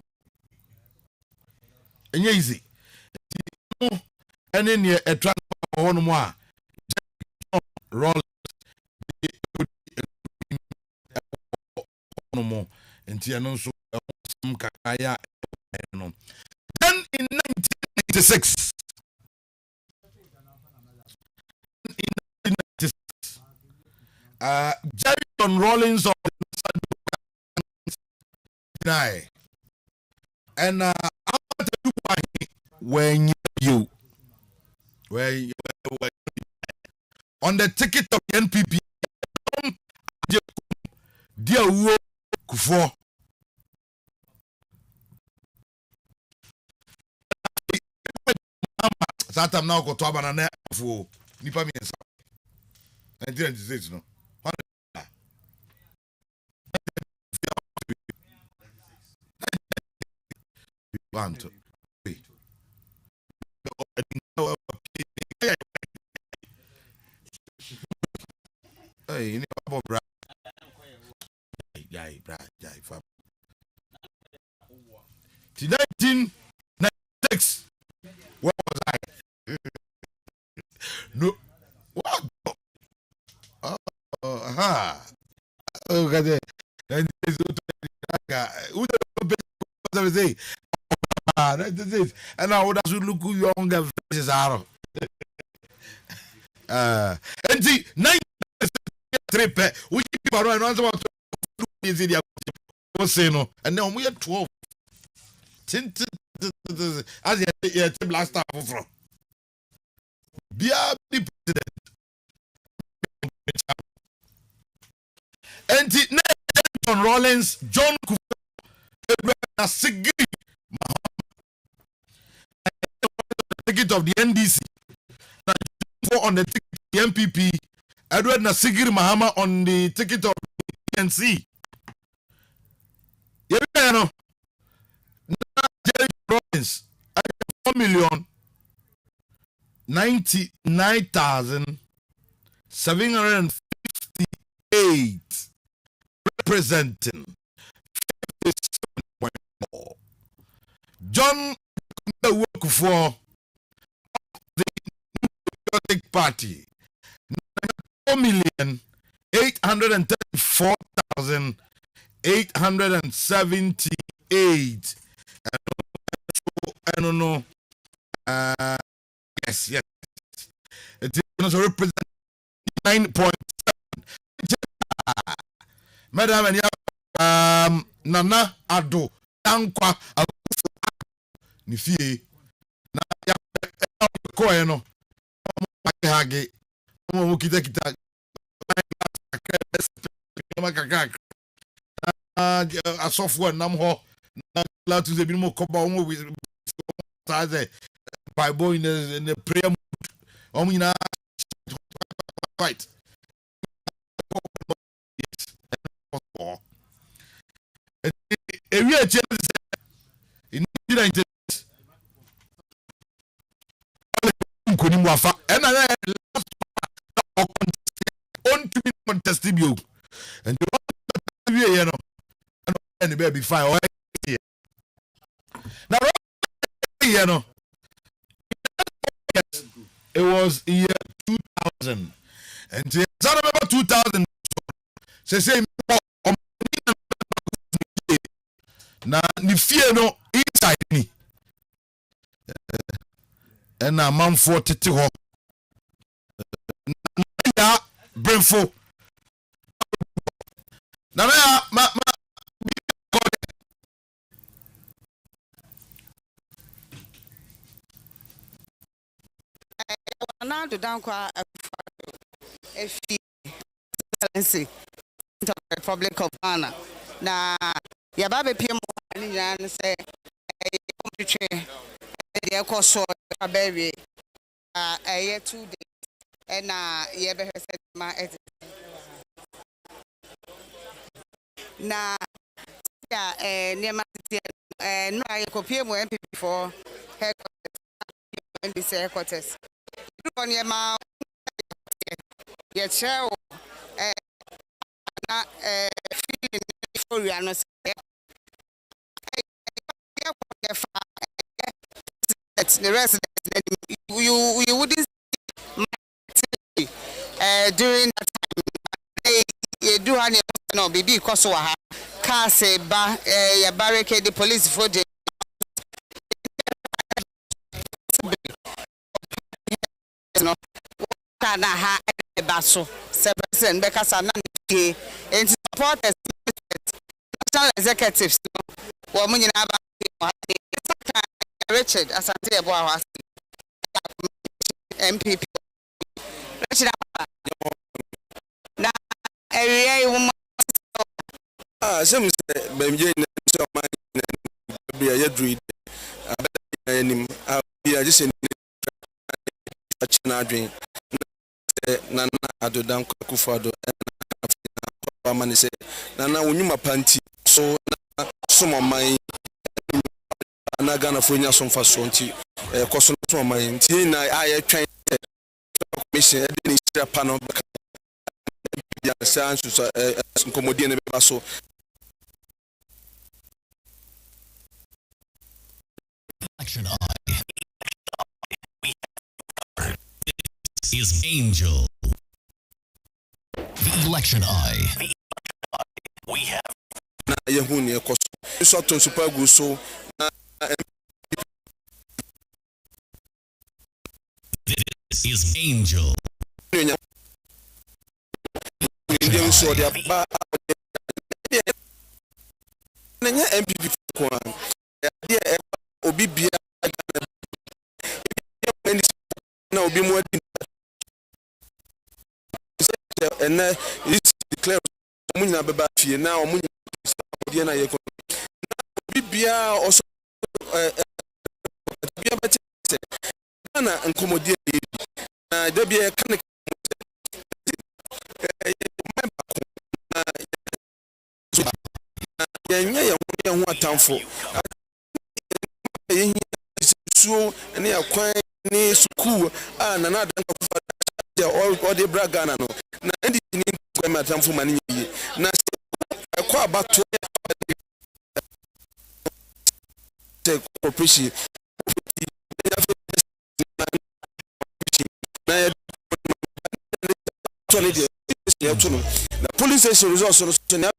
easy. Ene ne e transfer one mo a roll no enti eno so some kakaya no. Then in 1996 Jerry John Rawlings of the and when you on the ticket of the NPP, dear Kufo. Satam now go to Abanana for Nipa Miensa. 1996, no. One, two, three. Hey, you know about Brad. Jai, fam. 1996. Where was I? No. What? Okay. And this is and now that's look who younger faces are. And see, 93 we keep around about and now we are 12. As you last time from be a president. And John Rawlings, John Kufuor, Sigiri, ticket of the NDC, on the ticket of the MPP, Edward Nasigiri Mahama on the ticket of the PNC. You know, Jerry Rawlings, 4,099,758, representing 57.4. John Kufuor, the Democratic Party, 4,834,878. I don't know. Yes. It also represents 9.7. Madam and Nana Ado Tankwa Nifie na ya ko eno hage mo kita a software nam ho na la tu ze bi mo ko ba say Bible in the prayer mood. Right. Yes. If you are in 1998, couldn't wafa, and I on to be contested you, and you know, and the baby fire. Now, you know, it was year 2000, and the about 2000. Say na ni fie no inside ni na manfo tete ho na bremfo na ma na do dan kwa efi excellency the Republic of Ghana na ya ba be piem ani nyina ne se completely e ko so abewe eye 2 days na ye be hwese ma na ya ne ma no aye ko piem MP4 headquarters NBC headquarters on ye ma ye chair na feeling for you no say the residents you wouldn't see during that time you do any no baby cause wa car say ba ya barricade the police for the no kana ha baso seven bekasa na nke and supporters national executives wo mu nyina ba Richard Asante Ebo Awasi MPP Richard na area you some say bemje na so man be a druid anim be a just na adwen na adodan kwakufado na man say na wonyuma panti so na some man na Ghana for nya so mfa so nti koso no ma nti na aye twan commission e dey share panel ya sansu so nkomodie ne be so Election Eye is Angel. The Election Eye. We have na yehuni koso so ton super gu so This is Angel. Indian so dia ba nanya MPP ko dia obi bia na obi mo adi na is declare mo nyina beba fie na o mo dia na ye ko obi bia also bia ba se na nkomodie na da bia kan yenya ho atamfo so ene akwan ni school na na dan ko fa all the bragana no na ndi ni ko ma atamfo ma ni yi na ko abato te corporation na police station results so na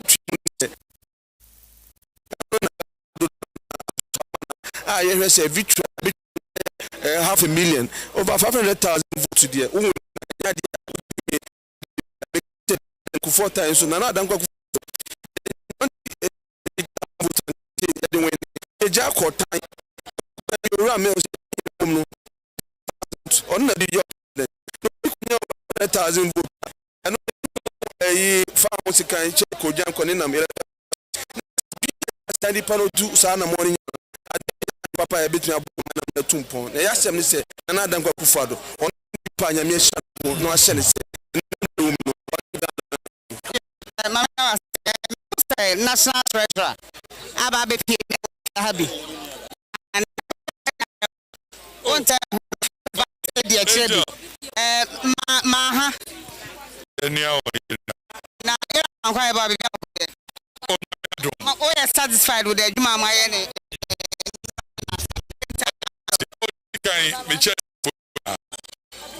you hear say victory 500,000 over 500,000 votes there who ku 4 times so na dan kwa eja ko time you ram me on na di 100,000 votes and farm se kan check ko jan ko ni na mere study pano tu sa na morning papa e bitu abu na tumpon na yasem ni se na Dankwa Akufo-Addo on pa nyame hia no ahye ni se national treasurer aba be pie habi on ta dia chebi ma ha enia na Ankwa eba be o ya satisfied with the juma ma ye ne kan me che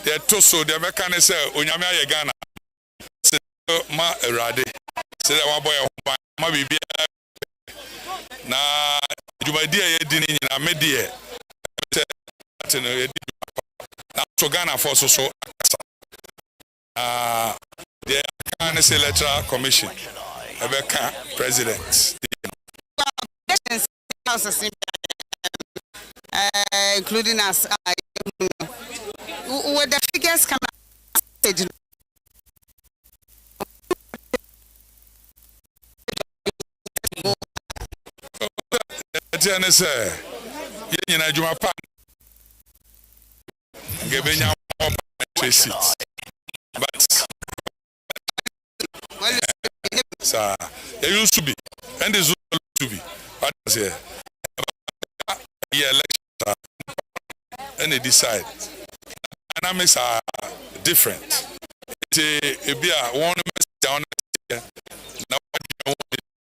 de to so de meka ne se onyame aye Ghana se ma erade se wa boy ho ma bibia na jumadi ye di ni na me de te no ye di na to Ghana for so the Ghana Electoral Commission Ebeka president including us with the figures come stage Etienne say ye nyina adwuma pa ngebenya mo seats but so it used to be and is to be what I say election and they decide dynamics are different it be a one down now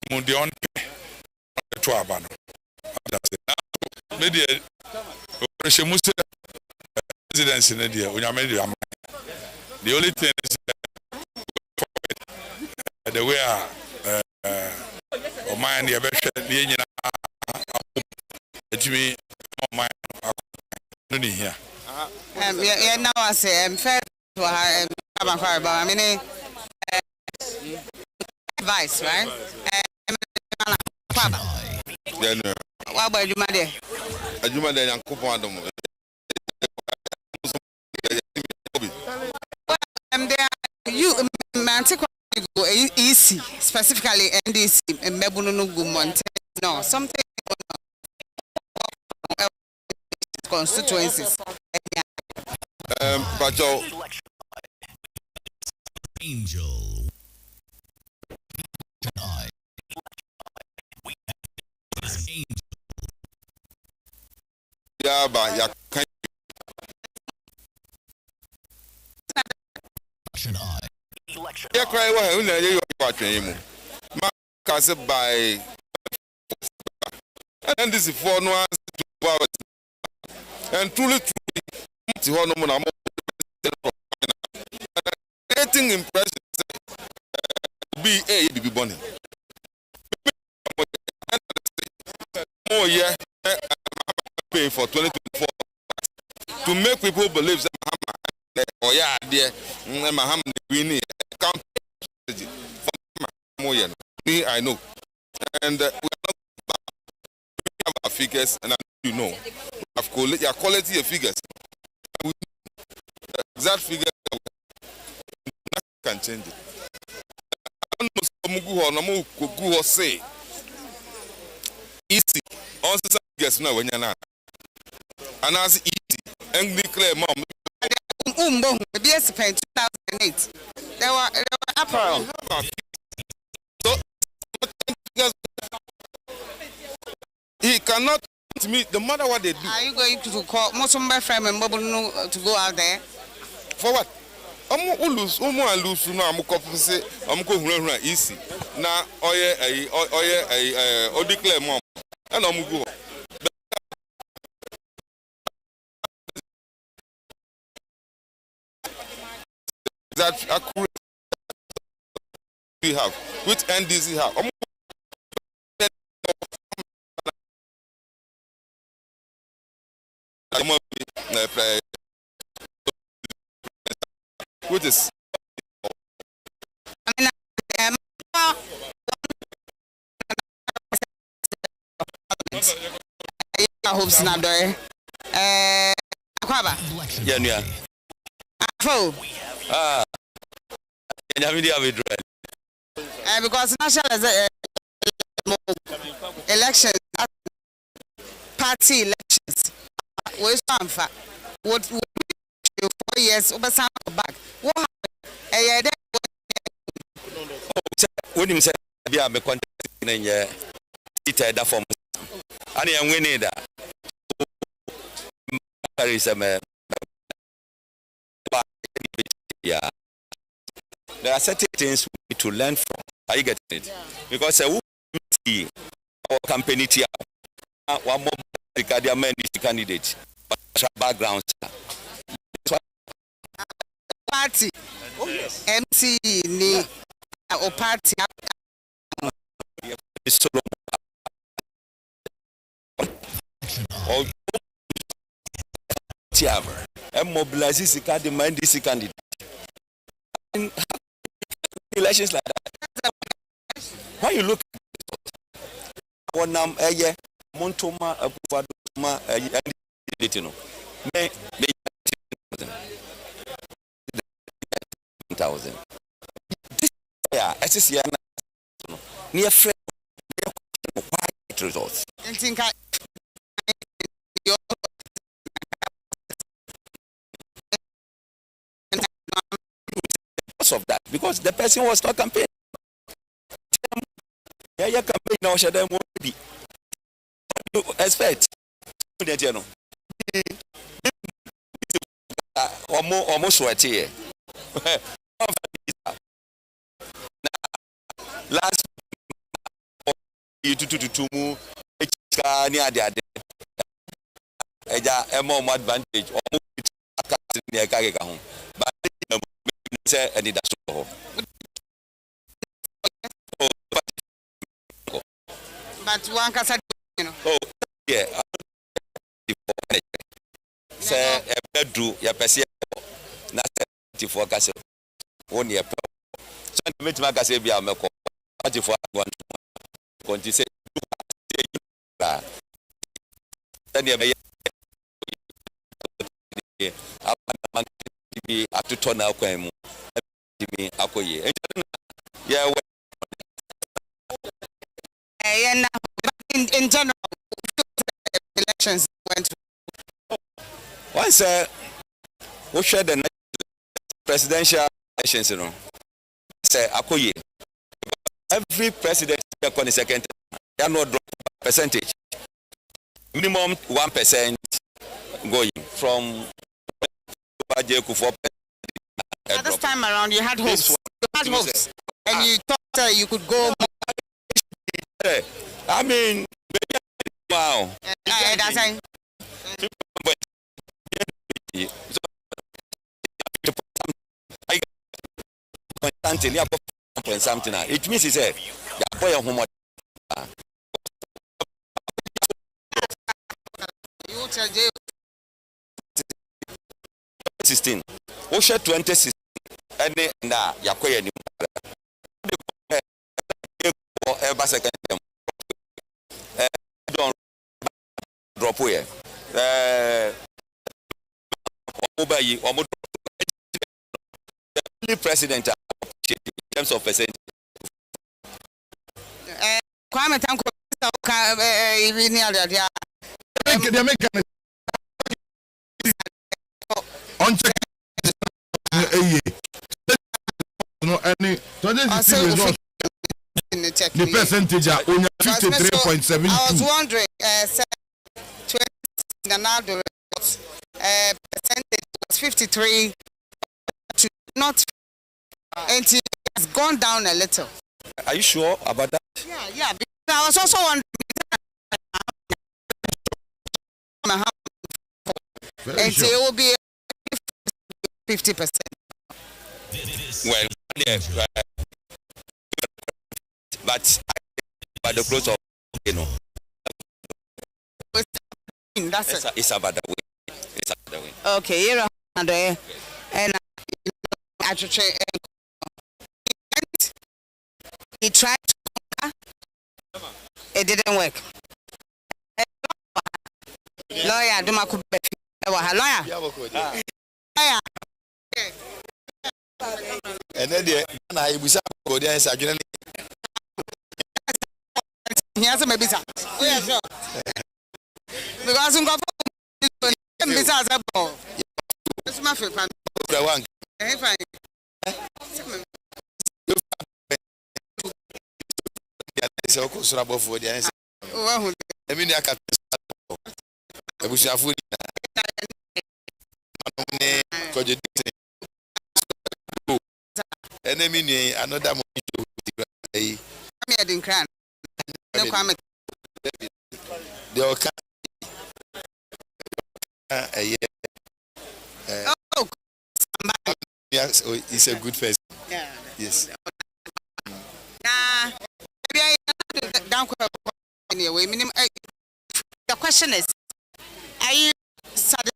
the on to abano media pressure presidency in the only thing is the way o man the be nyina etimi o man no ni here yeah now I say fair to her but I mean advice right then what about you mother adwuma de Yankopon adom you mantic go easy specifically NDC Mbebunu no go Montez no something constituencies Bajo Angel ya ba ya kan ya cry wa na ye yo atwen mu ma ka se by and this for no as 2 hours and truly ti ho no na mo getting impression be a be bonny oh yeah pay for 2024 to make people believe that Mahama oh yeah there Mahama we count for me I know and we have our figures and you know we have quality of figures we exact figure nothing can change it I don't know some say easy on figures now when you're not and as easy and declare mom maybe I spent 2008 there were April so he cannot meet no matter what they do. Are you going to call Mosumba friend and Bobo to go out there for what? Lose no I'm say I'm go easy na oye declare mom and I'm go that accurate we have which NDC have which is hopes na doy Akwaba yeah nua afo nyame dia we drive because national elections party elections we stand for. What 4 years over some back. What happened? When you say, "Be a contact in your seated form," and I'm winning that. There is a yeah. There are certain things we need to learn from. Are you getting it? Yeah. Because our company, one more candidate, background. Party. Oh, yes. MC ni or party. And mobilize this candidate, this candidate. Elections like that. When you look at Bonam Eye, Montoma, Akufaduma, and may 1,000. This year, SSC near friend results. And think of that because the person was not campaigning. Yeah, campaign now should them be. You expect you know. Almost right here. Last you to mu near the advantage but say any that so but one can say, you know. Oh yeah, say a bedroom ya pese na 74 kase one year so meet my kase bia meko 24 one konti say then ya be atuto na kwan mu me akoye yeah in general elections went once we share the presidential elections you know say akoye every president on the second they are not drop percentage minimum 1% going from at this time around you had hopes. And you thought you could go more. I mean wow. That's something it means it's a boy of home 16 we share 2016 and na yakoye ni eba second don't drop here the president in terms of percent Kwame Tanko on check no any 2016 results the percentage are only 53.72. I was wondering 20 now the results percentage was 53 to not and it has gone down a little. Are you sure about that? Yeah, because I was also wondering and sure. It will be 50%. Well, yes, but by the close of that's it's about the way. It's about the way. Okay, you're and actually he tried to conquer. It didn't work. Lawyer, do my lawyer. And then I was go there and say, he has a maybe, sir. Because is as a ball. It's my favorite. Fine. Sɛ ɔkɔ soro abɔfoɔ deɛ ɛnsɛ ɛmi ni aka abusuafo ne kɔgye dite ɛnɛ mi nua another mo yi mi ɛdi nkran ne kwame deɛ ɔka ɛyɛ yes, he's a good person. Yeah. Yes. Anyway, the question is, are you satisfied?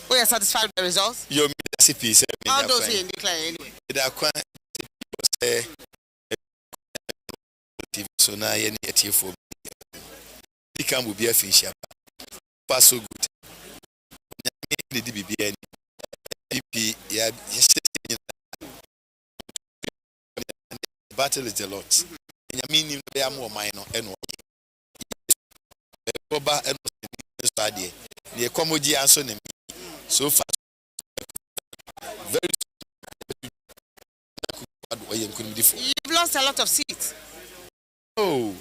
We are satisfied with the results? Your CP all those who declare anyway. So now you need to for he can be a fish. Pass so good. The DBN DP, yeah, battle is a lot. I mean, they are more minor and Boba and study. The comedy answer so far. Very you've lost a lot of seats. Oh,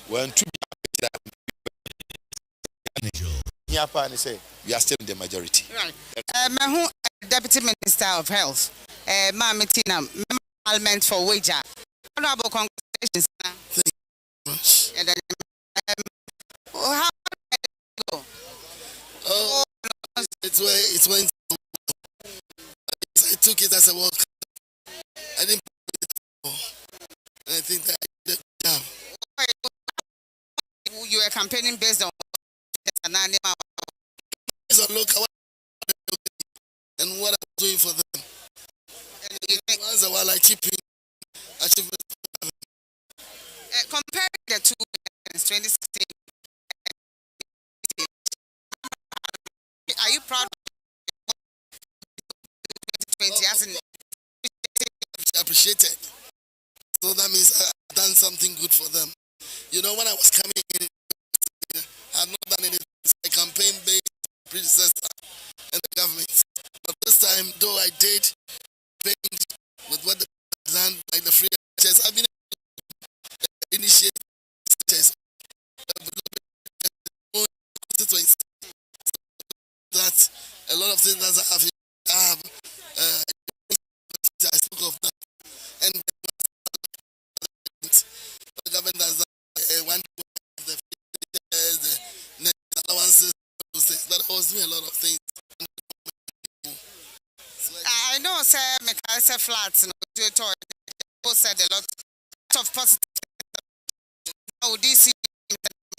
one to say we are still in the majority. Right. Mahu Deputy Minister of Health, Mamitina, Parliament for Wager. Honorable congratulations. Thank you much. And then, how did it go? Oh, it went. I took it as a walk. I didn't put it before. And I think that I did a job. You were campaigning based on look and what I'm doing for them. Once a while I keep in achievement. Comparing the two elections, 2016, are you proud of 2020 as an appreciated? So that means I've done something good for them. You know, when I was coming in, I had not done anything. A campaign based predecessor and the government. But this time, though I did paint with what the done, like the free chess, I've been able to initiate chess. That a lot of things that I have I spoke of that. And the government has done one of the allowances, but I was doing a lot of things. I know, sir, Mikael flats, people said a lot of positive. Oh, this is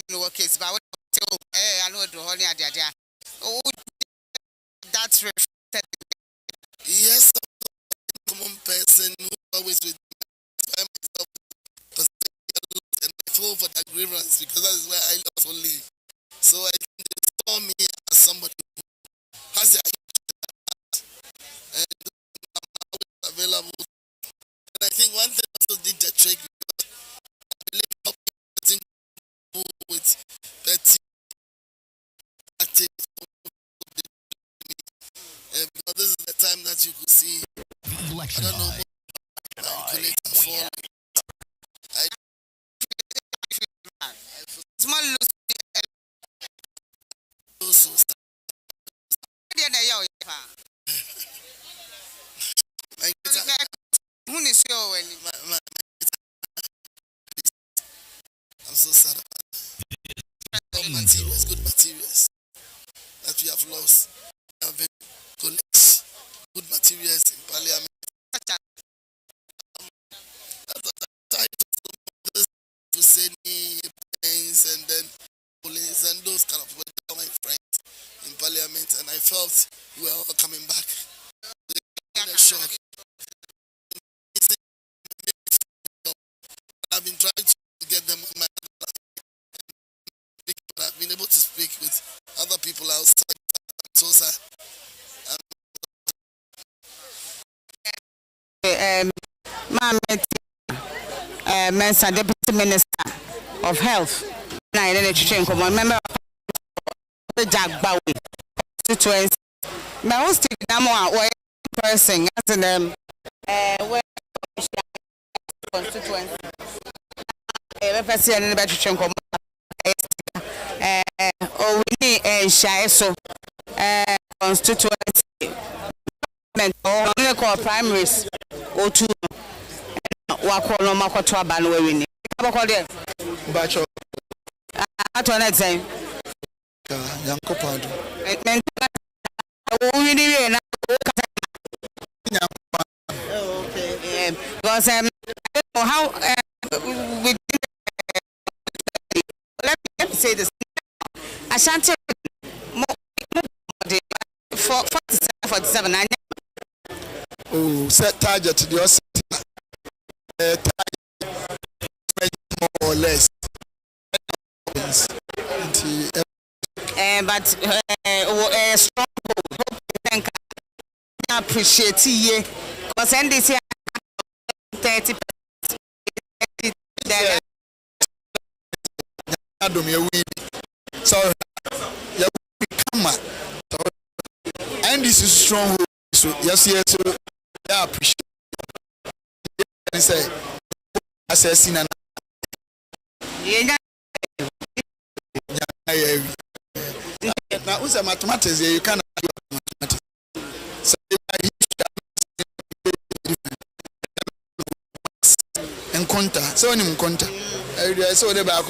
the case, but I know the whole idea. Oh, that's reflected. Yes, I'm a common person who always with myself and I fall for that grievance because that is where I also live. So I think they saw me as somebody who has their and I'm available. And I think one thing also did the trick because I really helping people with petty activities. Because this is the time that you could see. I don't know. Small I'm so sad about that. Materials, good materials that we have lost. We have collects good materials in Parliament. And then police and those kind of people are my friends in Parliament, and I felt we were all coming back. In a shock. I've been trying to get them on my life. I've been able to speak with other people outside Sosa. Mensa Deputy Minister. of Health. Na yɛne ne twetwe nkɔmmɔ member of Jack Bowie constituency. My host Namo a person as in where constituency. Represent in the twetwe nkɔmmɔ. Oh, we need a shy so constituency. Or primaries or two. Wako no makoto abano we ni. Abako de. Bacho. Ato na time. Yanko pado. Men we ni na. Okay. Because I don't know how we let me say this. Ashanti for 47 oh, set target to your target more or less. But strong hope I appreciate you because NDC 30%. So you become and this is strong hope. So yes, so I appreciate it. Say assessing and now who's a mathematics you can do mathematics. So encounter so any encounter so the back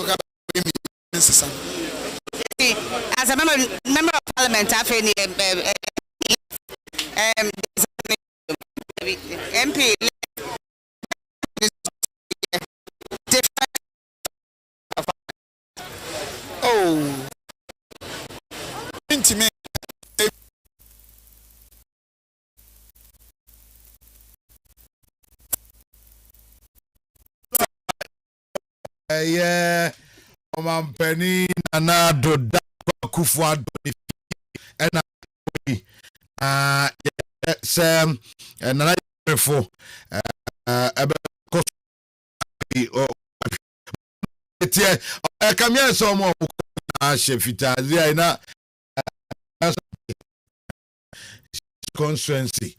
as a member of parliament I feel MP oh intimate yeah Omampeni Nana Doda Kufuado and Sam and Nana for come here some more Shefita Ziana constituency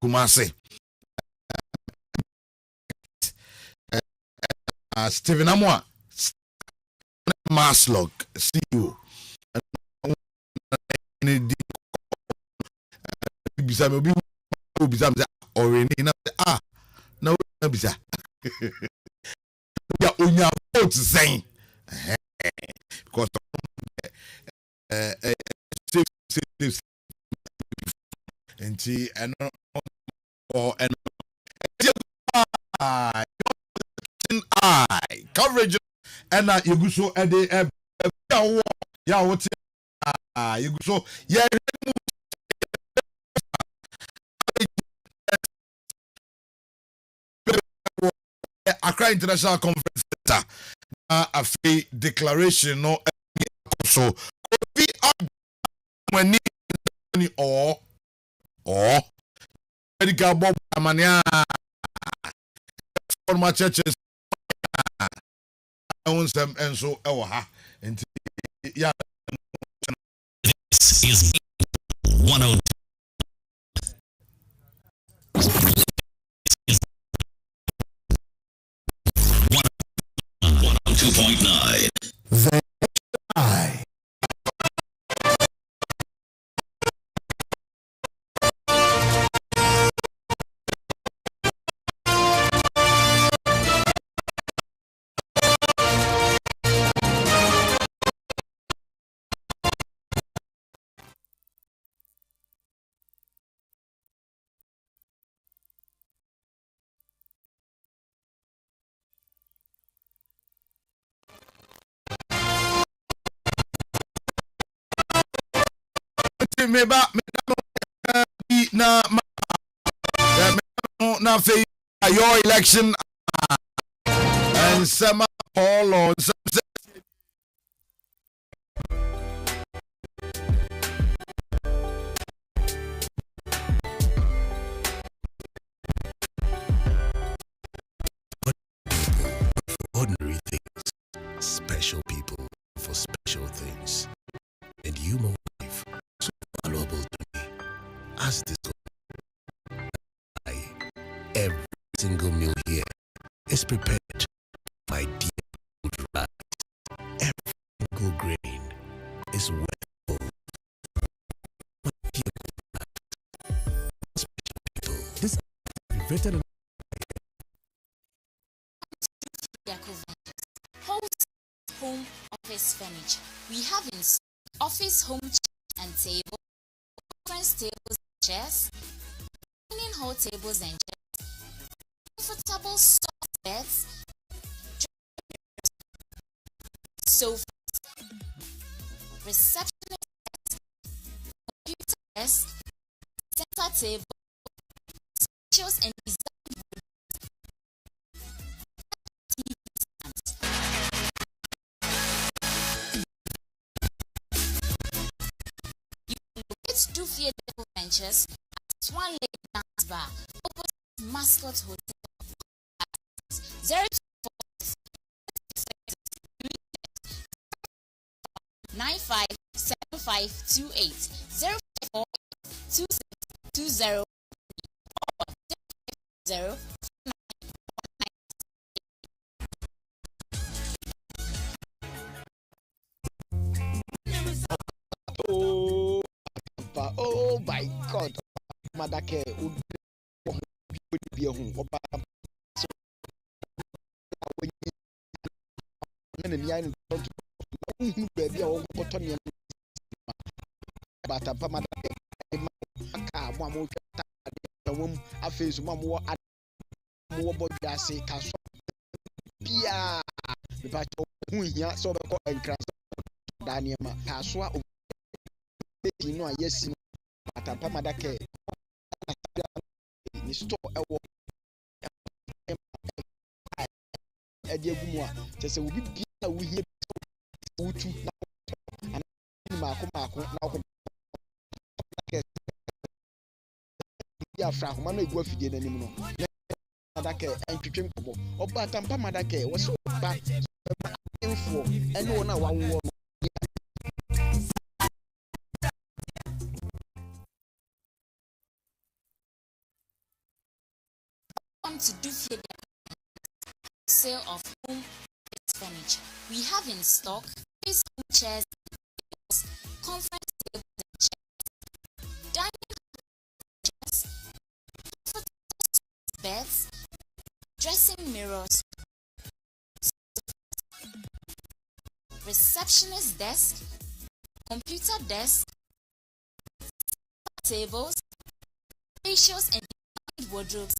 Kumasi Stephen Amwa Maslog CEO na bisa ya onya vote saying because and coverage and you so at the yeah what you so yeah Accra International Conference Center a free declaration no so be when or medical bob amania for my churches and so and yeah this is 102 102.9 The me ba na face your election and some Paul on ordinary things single meal here is prepared by dear good rice. Every single grain is well. Special people. This is vetted. Home office furniture. We have in office home chairs and tables, conference tables and chairs, dining hall tables and chairs, comfortable soft beds, sofas, receptionist desk, computer desk, center table, specials and design TV stands. It's Duffier Deco Ventures at Swan Lake Dance Bar, opposite Mascot Hotel. 957528 0542620 or 0 Oh my God, Madake, yes, Atampa Madake, ni store ewo Ediagumwa, just will be we hear Utu and Marco now. Ya Frank, man, go for the anymore. Madake and Chicken Kobo, or Batampa Madake was so bad info, and no one. To Duffier sale of home furniture. We have in stock office home chairs, conference tables and chairs, dining chairs, beds, dressing mirrors, receptionist desk, computer desk, tables, facials and wardrobes,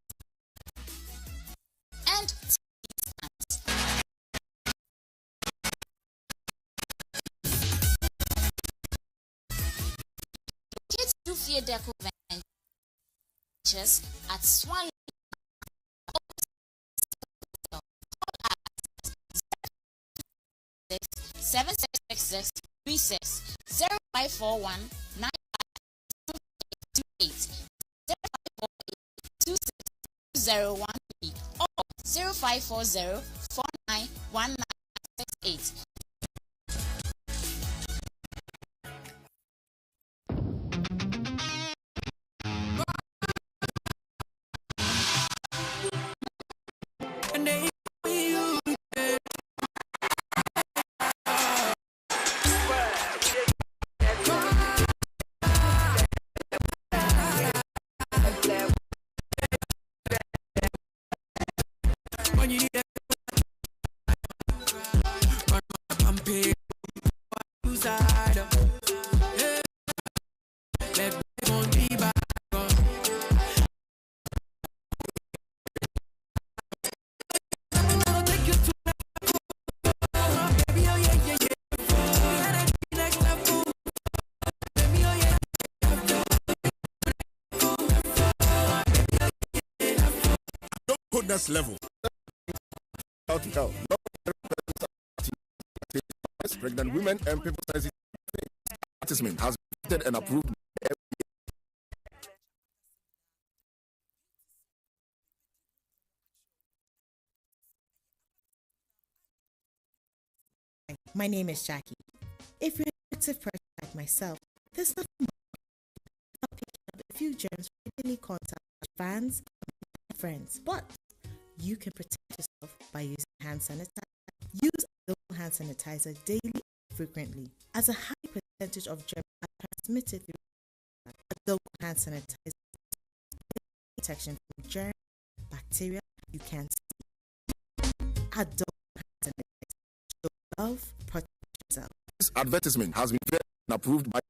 and stands. Locate Duffier Deco Ventures at Swan 7666 36 0541 9528 0548 or 0540 491968. Next level. How to tell? Pregnant women and people sensitive advertisement has been and approved. My name is Jackie. If you're an active person like myself, there's nothing wrong with picking up a few germs for daily contact with fans and friends. But You can protect yourself by using hand sanitizer. Use Adobe hand sanitizer daily and frequently, as a high percentage of germs are transmitted through Adobe hand sanitizer. Protection from germs, bacteria you can't see. Adobe hand sanitizer. Show love, protect yourself. This advertisement has been vetted and approved by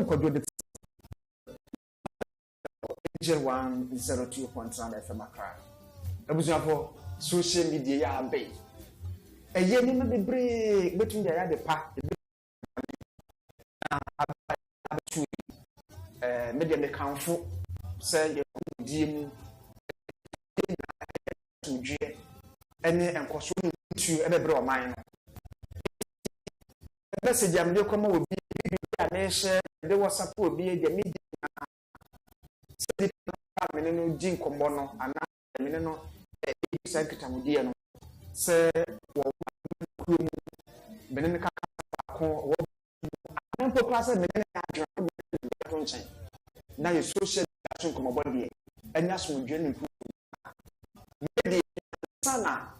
Kojo Angel 102.9 FM Accra. Abusuafo social media ya be. Eye ni ma bebre betun ya de pa. Media me kanfo say ye die mu tudwe ene enkoso no tu ebebre o man no. Message am de koma obi a na share de WhatsApp obi e de media mene no di nkombo no ana mene no bisa kitamudie no se wo kumu mene ne kaka ko wo ampo class mene na adwa ko nchen na ye social action nkombo die enya so dwe ne fu media sana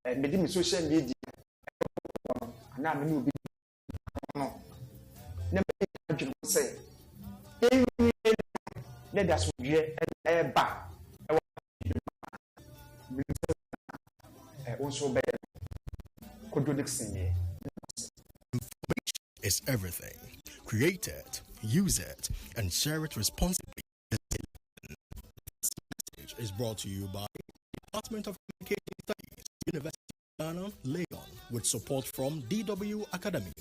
medi mi social media ana mene obi no na me adwa se let us review ba also be Information is everything. Create it, use it, and share it responsibly. This message is brought to you by the Department of Communication Studies, University of Ghana, Legon, with support from DW Academy.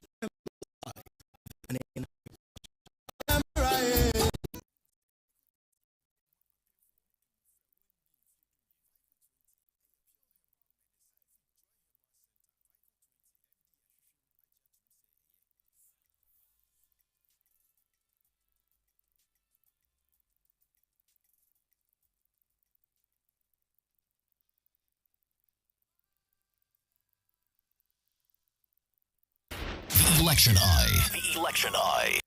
Election Eye. The Election Eye.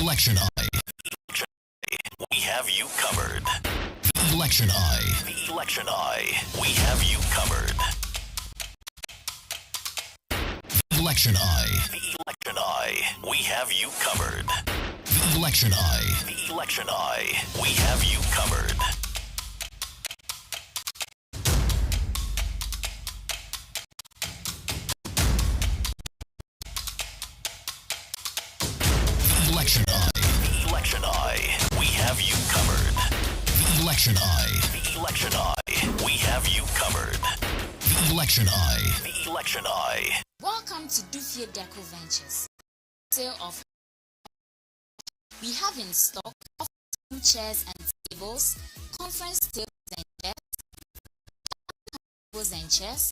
Election Eye. We have you covered. Election Eye. The Election Eye. We have you covered. Election Eye. The Election Eye. We have you covered. Election Eye. The Election Eye. We have you covered. Election Eye. The Election Eye. We have you covered. Election Eye. The Election Eye. We have you covered. Election Eye. The Election Eye. Welcome to Dufie Deco Ventures. Sale of. We have in stock chairs and tables, conference tables and chairs,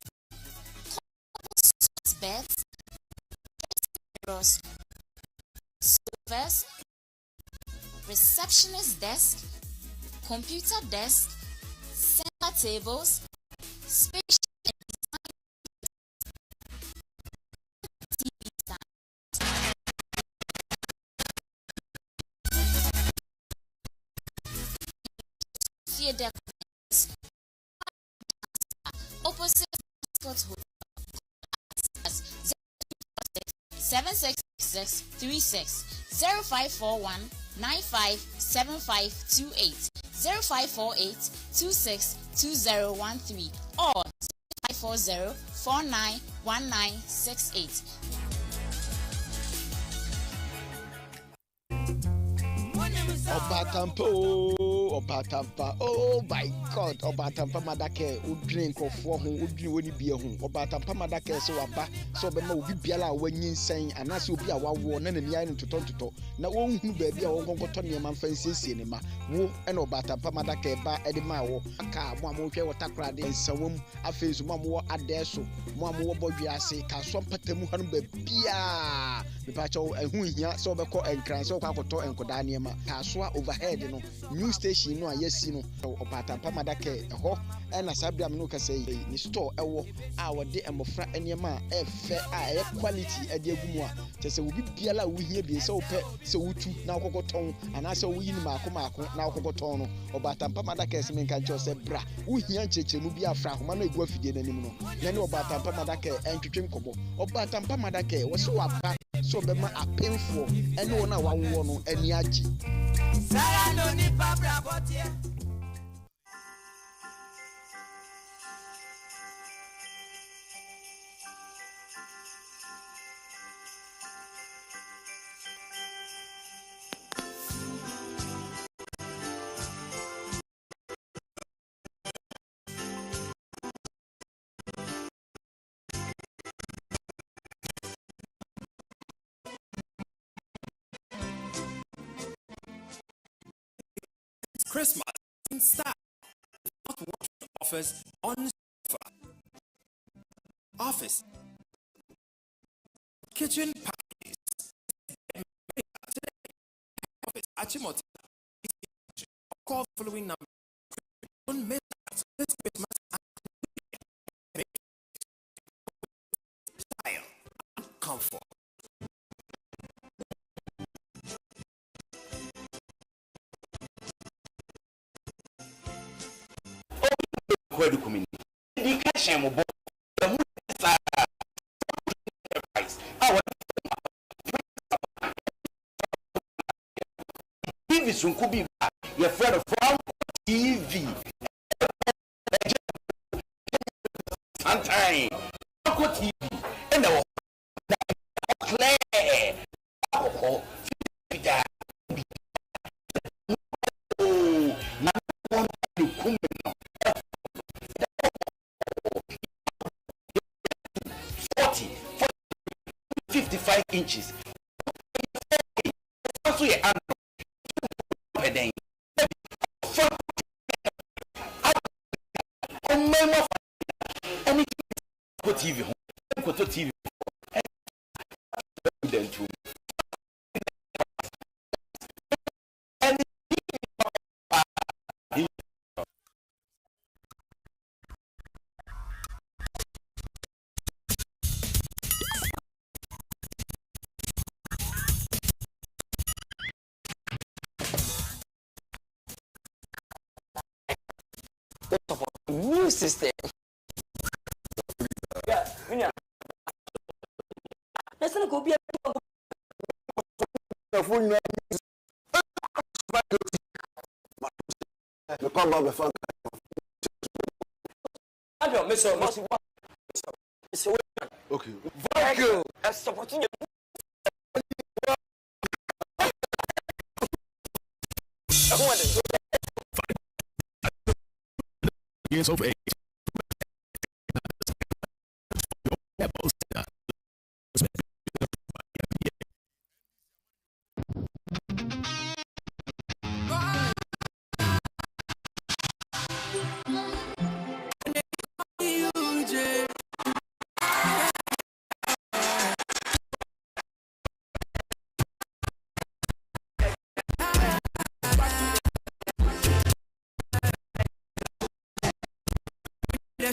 beds, mirrors, sofas, receptionist desk, computer desk, center tables, spatial and Premier Deck opposite Scott Hotel. 766636 0541 957528 0548 262013 or 0540 491968. Obatampa, oh my God, Obatampa Madake, would drink of 4 who would drink when you be a home. Obatampa Madake, so a ba, so be no biala when you saying, and as you be a one and the island to talk to talk. Now, won't you baby or go to your man fancy cinema? Woo and Obatampa Madake ba Edimao, a car, one more water and some a face, one more at there so, one more body I say, Casson Patamuhan Bia, the patch and who here so the court and cry so Kakoto and Kodaniama, Kaswa overhead, you know, new station, no, yes, you know, Obatampa Madake, a hawk, and a Sabiam Nuka say, the store, our day and Mofra and Yama, a fair quality at the Gumwa, just a wee biala we here be so pet, so we now Cocoton, and I saw we in Marco now Cocotono, Obatampa Madake, some can just say, bra, we here Chechemubia Frank, Mano Guafi anymore. Then Obatampa Madake and Chimkobo, Obatampa Madake was so up, so the man are painful, and no one won any yaji. Christmas in style. Not what offers on offer. Office. Kitchen parties. Office Achimota. Call following number. Don't miss out this Christmas and style and comfort. The community. Education will be the TV could be your friend of TV. Sometime TV and the clear. Inches. Also, you are TV. TV. System. Yeah, let's not go be a phone. Okay. Very supporting years of age.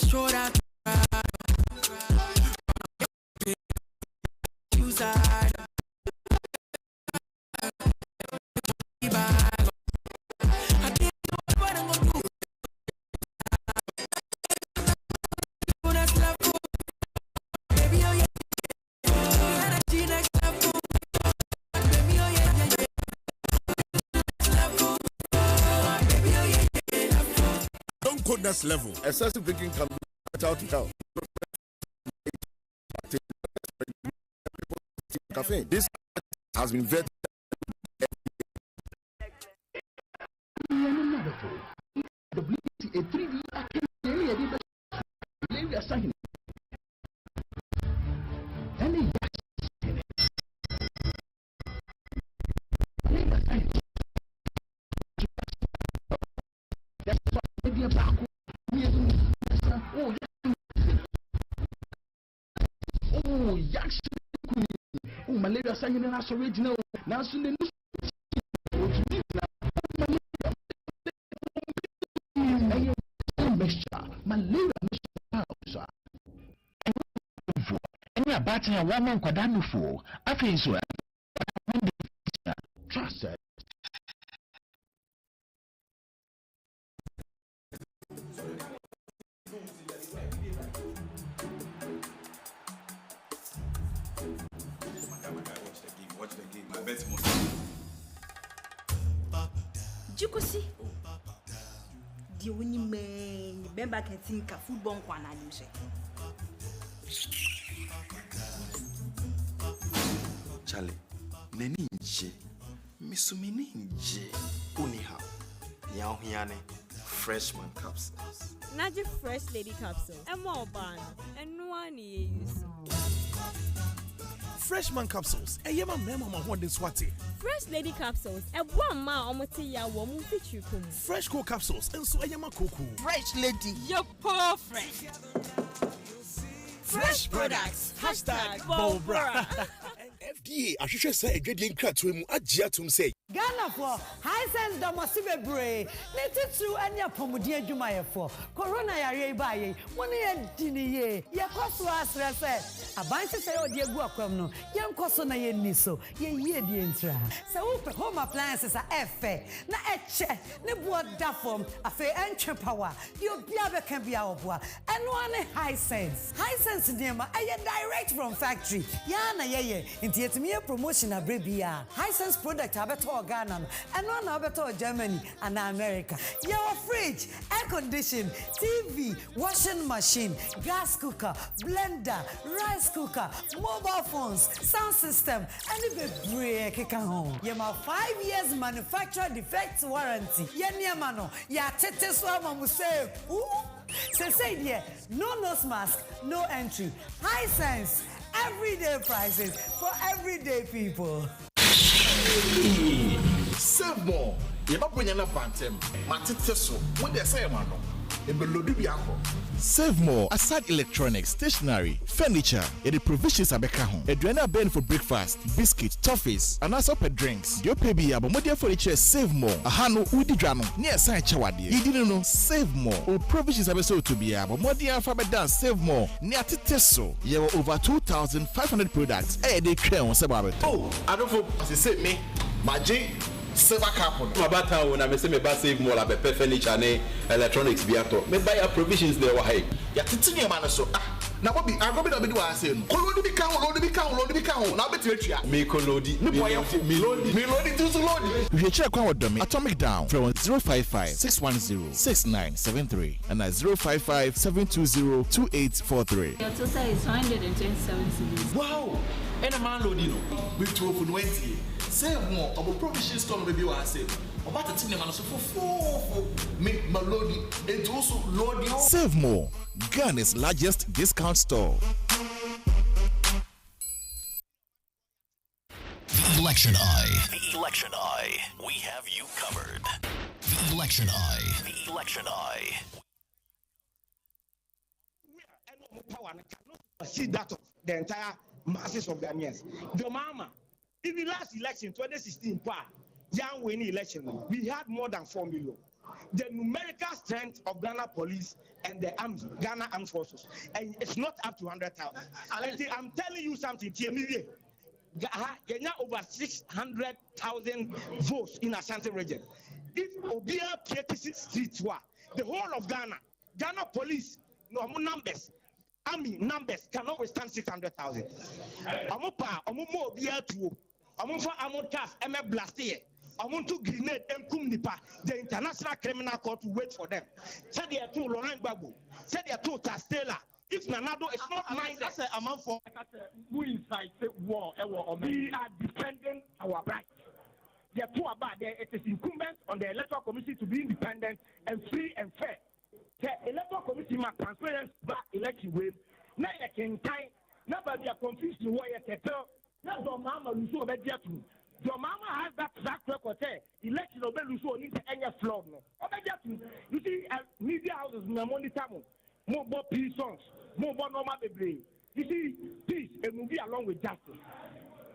Chorar. boldness level. Excessive drinking can be fatal to health. Caffeine. This has been vetted. Malaria saying that's original. Now soon the mixture. Malaria mixture. Any about a woman quadanu for. I feel so. Trust it. Jukosi. The only man, the member can think of football one and you say. Charlie, Neninje, Missumininje, Uniha, Yahiane, freshman capsules. Not just fresh lady capsules, and more ban, and no one use. Freshman capsules. Yema mema mahwande swati. Fresh lady capsules. One ma omoti ya womu fichukum. Fresh co capsules. And so yema kuku. Fresh lady. You're perfect. Fresh products. Hashtag Bobra. FDA. Ashisha say ingredient kratwemu ajia tum say. Ghana for high sense domosibe bray. Netitu anya pomudi adwumaye for. Corona yare baye. Woni ye diniye. Ye koso asre se. Abanse say odi egu akwam no. Ye nkoso na ye niso. Ye ye di entra. Se wo pe home appliances a efe. Na eche. Ne bo da form. Afe entwe power. Yo bia be kan bia oboa. Eno ane high sense. High sense nema aye direct from factory. Ya na ye. Inti yetimi promotion abrebia. High sense product abeto Ghana and one over Germany and America. Your fridge, air condition, TV, washing machine, gas cooker, blender, rice cooker, mobile phones, sound system, and the break home. You have 5 years manufacturer defect warranty. Yeniamano, ya tete swama muse. Say dear, no nose mask, no entry. High sense, everyday prices for everyday people. Save more. You don't bring enough bantem. Matiteso. What they say, man? Save more. Aside electronics, stationery, furniture, and the provisions are back home. A drainer burn for breakfast, biscuits, toffees, and also pet drinks. Your baby abomodia furniture save more. Ahano udi drano near San Chawadi. You didn't know save more. All provisions are so to be abomodia alphabet dance save more. Near Titeso. You have over 2,500 products. Hey, they care on Sababat. Oh, I don't know. As you say me, my J. Silver Capon. About how when I say me buy save more like furniture and electronics be ato. Me buy your provisions there why. Ya titini man so. Na what be I go be do what I say no. Kolodi be kan, lodi be kan. Na be treatia. Me kolodi. Me lodi to lodi. We check kwa wadome. Atomic down from 055-610-6973 and at 055-720-2843. Your total is 127 cedis. Wow. And a man lodi no. We 12.20. Save more of a provision store maybe what I say. About the thing man so for me melody and also Lord. Save more. Ghana's largest discount store. The Election Eye. The Election Eye. We have you covered. The Election Eye. The Election Eye. See that of the entire masses of Ghanaians. The mama. In the last election, 2016, young winning election, we had more than 4 million. The numerical strength of Ghana police and the Ghana armed forces, and it's not up to 100,000. I'm telling you something, Ghana over 600,000 votes in Ashanti region. If Obia K6 streets were the whole of Ghana police, no numbers. Army numbers cannot withstand 600,000. Amopa, Amomo Bia2, Amofa Amotas, Eme Blastier, I want to grenade and kum nipa. The International Criminal Court will wait for them. Said they are two Laurent Gbagbo. Said they are two Tastela. If Nanado is not minded, I say among for who inside war. We are defending our rights. They are too about there. It is incumbent on the Electoral Commission to be independent and free and fair. The Electoral Commission must transparent back election with. Now you can time. Nobody are confused to what you tell. Now your mama will show that your mama has that track record. Election of Beluso needs any flog. You see, media houses in the money time. More peace songs, more normal baby. You see, peace a movie along with justice.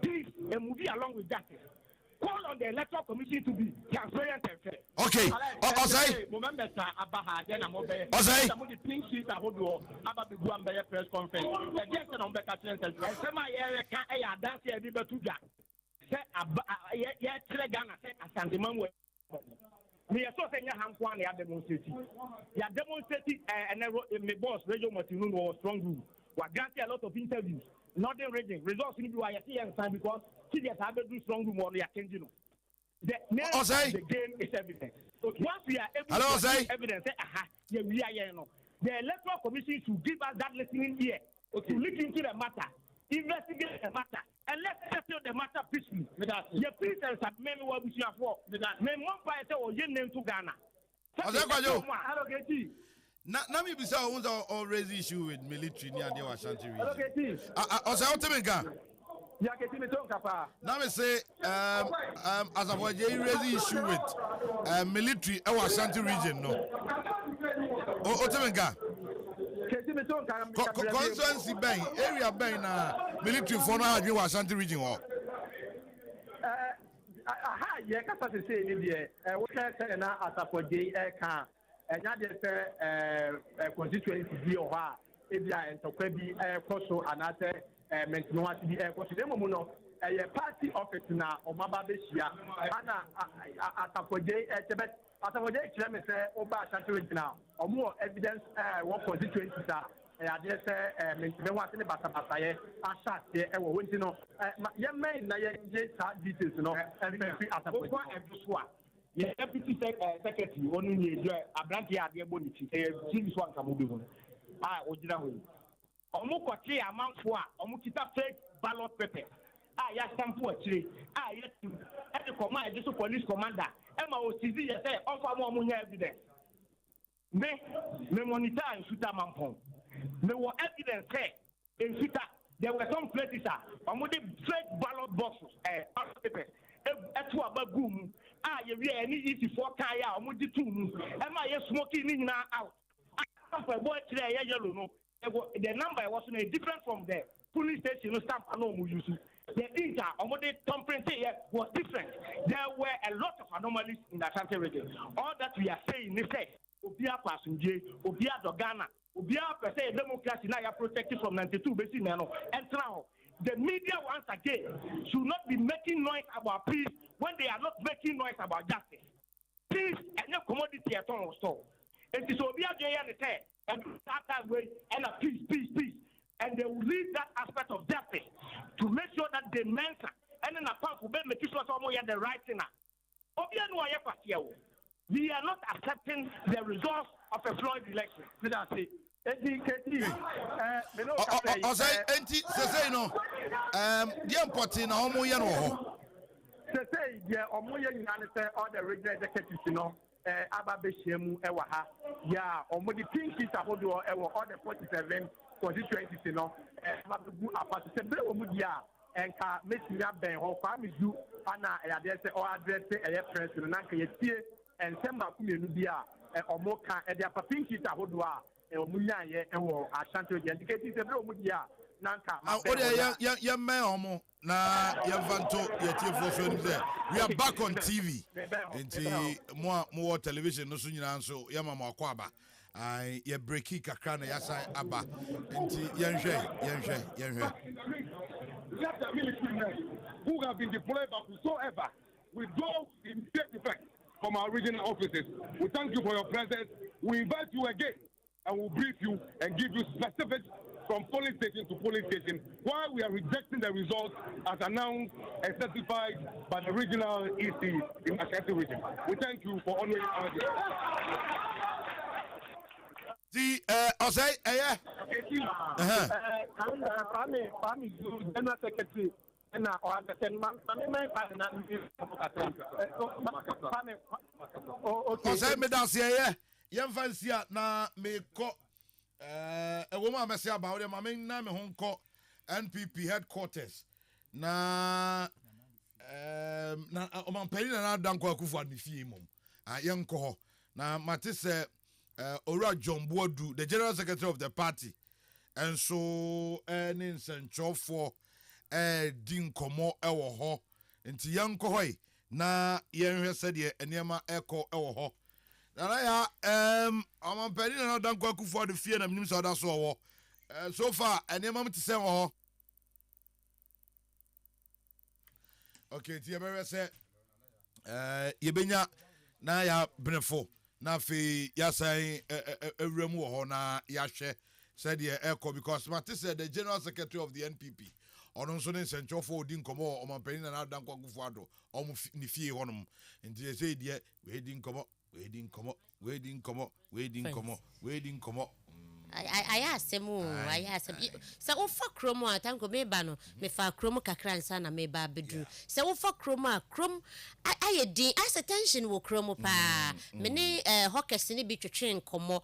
Peace a movie along with justice. Call on the Electoral Commission to be transparent and fair. Okay. Osai. Osai. The pink sheet I hold you about the Guambaya press conference. The guest on Becca Center. Some area can't dance here. Be better to that. Say yeah, Telegana say Asandiman. We are so saying Hampwan, they are demonstrating. They are demonstrating, and my boss, Radio Martinu, was strong group. We are granting a lot of interviews. Northern region results in the ISC and because see that I do strong room or they are changing. The game is evidence. Once we are able to see evidence, yeah, we are here. The Electoral Commission should give us that listening ear to look into the matter, investigate the matter. And let's settle the matter peacefully. The prisoners have many what we should afford. Men one party or your name to Ghana. Now me be say I want to raise issue with military near the Ashanti region. Also, how to make now me say as a boy you raise issue with military in Ashanti region no. Otemega. Constituency bank area bank na military for now in Ashanti region or. Yeah, kasa say ni there. We can say na asapoje can. Enya de say constituency bi o ha e bia entokwa bi koso anase mentino ati bi koso dem mu no party office na omaba be hia ana asapoje chebe asapoje kire me say oba Ashanti region na omo evidence one constituency sa I just say mentino ati ne basa ye asate e wo wonti no ye men na ye details no free asapoje yeah, deputy secretary, only need a blank yard, dear Bonity, a serious one come over. Ojina. Omukochi amount for Omukita fake ballot paper. Yes, some poor tree. Yes, at the command, just a police commander. Emma was easy to say, offer more money evidence. Me monitor and shoot a man. There were evidence in Suta. There were some places, fake ballot boxes, ballot paper. That's what about boom. You really easy for Kaya, Muditum. Am I smoking in now out? For boy today, yellow no. The number wasn't different from the police station stamp alone. The data on what they was different. There were a lot of anomalies in the Ashanti region. All that we are saying is that Obia Passenger, Obia Dogana, Obia per se democracy now are protected from 92 basis and now. The media once again should not be making noise about peace when they are not making noise about justice. Peace and no commodity at all. So it is Obia Jay and the say and that way and a peace. And they will leave that aspect of justice to make sure that they mention and then a part will be making sure someone the right thing. We are not accepting the results of a flawed election. Enti say no the important na omo ye no say yeah omo ye nyane say all the regional executives no aba be hyiam e wa ha ya omo the pink sheet ahodo e wo all the 47 constituencies no aba bu apart say bre omo dia enka mesinya ben ho kwa mizu ana ya de say all address e press no nanka ye tie ensemba ku menu bia omo ka e de pink sheet ahodo a Omunyaye and Ashanti indicated the Romudia Nanka. Young man, Omo, na Yavanto, we are back on TV. And more television, no sooner, so Yamama Kwaba. I ye breaky Kakrana Yasa Abba. And Yanshe. Who have been deployed but whosoever will go in take effect from our regional offices. We thank you for your presence. We invite you again. And we'll brief you and give you specifics from polling station to polling station, while we are rejecting the results as announced and certified by the regional EC in Ashanti region. We thank you for honoring our General Secretary. Ɔsɛ medaseɛ yɛmfa na mekɔ ɛwɔ mu a mɛsɛ aba wo deɛ ma menna me ho nkɔ NPP headquarters na ɔmampani na ada nkɔ akufo ne fie mmom yɛnkɔ hɔ na mate sɛ Owura John Boadu, the General Secretary of the party, and so ne nsɛnkyerɛfoɔ di nkɔmmɔ ɛwɔ hɔ nti yɛnkɔ hɔ yi na yɛnhwɛ sɛdeɛ nneɛma ɛkɔ ɛwɔ hɔ na ya ɔmampani na ada nkɔ akufo de fie na menim sɛ ɔda so ɔwɔ so far nneɛma mte sɛ wɔ hɔ okay nti yɛbɛhwɛ sɛ yɛbɛnya na ya benefo na fe yasan awura mu wɔ hɔ na yɛahwɛ sɛdeɛ ɛkɔ because mate sɛ the General Secretary of the NPP ɔno nso ne nsɛnkyɛwfoɔ odi nkɔmmɔ ɔmampani na ada nkɔ akufo ado ɔmo ne fie hɔnom nti ɛsɛ deɛ weedi nkɔmmɔ I so ofa kromo atanko meba no me fa kromo kakra nsa na meba bedru so ofa kromo krom ayedin as attention wo kromo pa me ne hawkers ne bi twetwe nkomo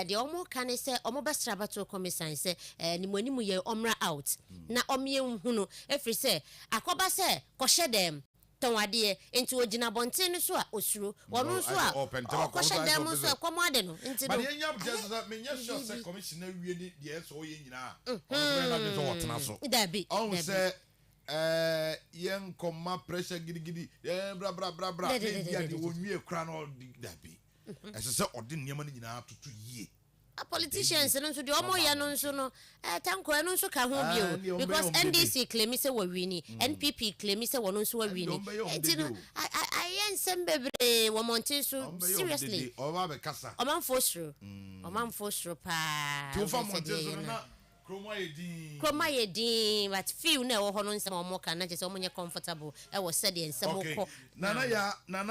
de omo ka ne se omo bestra bato commission se ni manimu ye omra out na omye hunu efri se akoba se kohye dem tonwade enti ogina bonten so a osuro wono so a kohye dem so akomo ade no enti no but yenya just that me nya sure say commissioner wie ni de so ye nyina ono na de so wotena so dabi on say yen koma pressure gidi bra ne dia de onwie kra no dabi ese se ode nneema ni nyina tutu yie a politicians no so de omo ye no so no tanko no so ka ho bio because NDC claim say we wini NPP claim say wono so we wini enti no I ensem bebre wo monte so seriously oba be kasa oman fosro pa to fa monte so na kroma yedin but feel na wo ho no nsem omo ka na je se omo nye comfortable e wo said ensem ko nana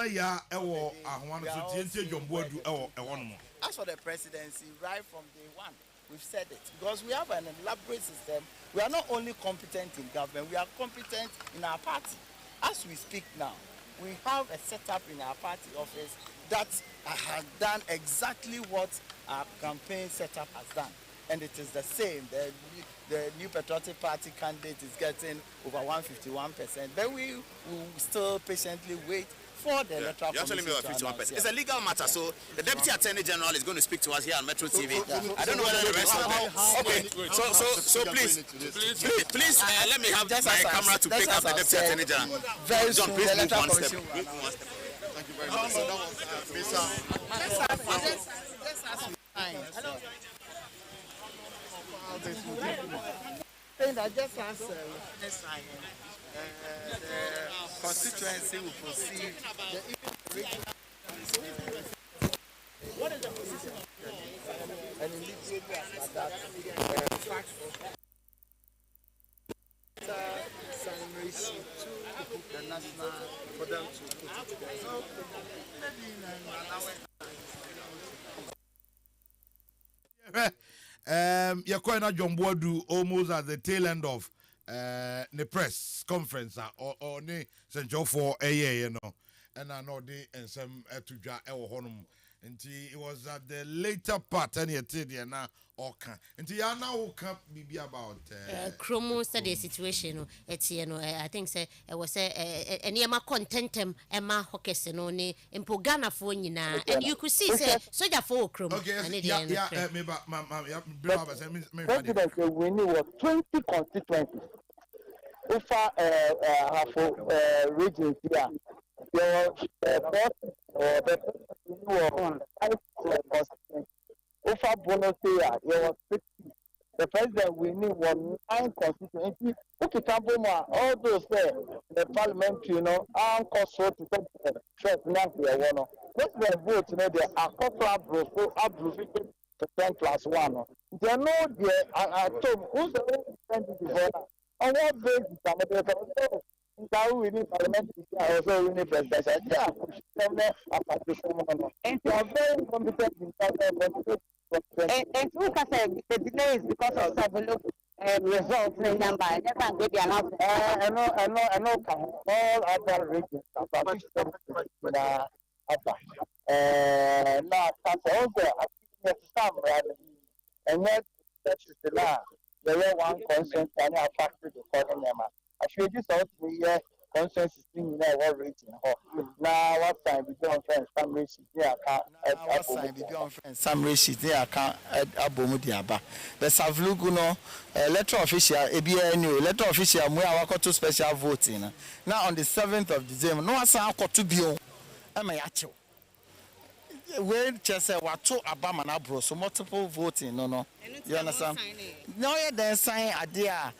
ya e wo ahwa no so tie John Boadu e wo no. As for the presidency, right from day one, we've said it. Because we have an elaborate system. We are not only competent in government, we are competent in our party. As we speak now, we have a setup in our party office that has done exactly what our campaign setup has done. And it is the same. The New Patriotic Party candidate is getting over 151%. But we will still patiently wait for the electoral you're telling me about 51%. It's a legal matter, so the Deputy Attorney General is going to speak to us here on Metro TV. I don't know whether the rest of them. Okay, so please, let me have my camera to pick up the Deputy Attorney General. Very John, please move one step. Thank you very much. Just as the constituency will proceed. What is the position? And immediately after that, summary sheet to the national for them to put it together. So you're quite John Boadu almost at the tail end of the press conference or ne senjo for you know, and I know the and some to ja honum until it was at the later part and you now okay until you now can be about chromo study situation I think say it was any contentem Emma Hawkes no ne Ghana for nyina and you could see say soldier for chromo President winning was 20 constituencies over half regions here. There was over bonus here. There was 60. The president winning was 9 constituencies. Okay, Kamboma, all those the parliamentary, cost so to first national one. President vote, they are 4% plus 1. They know the atom. Who's the one before? On what basis? Ntawu wini parliamentary also wini presidential. Yeah, and they are very competent in and who can say the delay is because of several results in number. I can't get the announcement. I know. All other regions are now also some and yet that is the law. There were one consent and a factory to call them. I should just out the consensus thing in our rating. Now, what time we don't friends, some races there can't. Some races there can't add Abomudiaba. The Savluguno letter official, ABNU, letter official, we are to special voting. Now, on the 7th of December, no one saw to be on. I'm a yacho. When just say what to Obama na bro, so multiple voting, no. You understand? No, yeah, then sign idea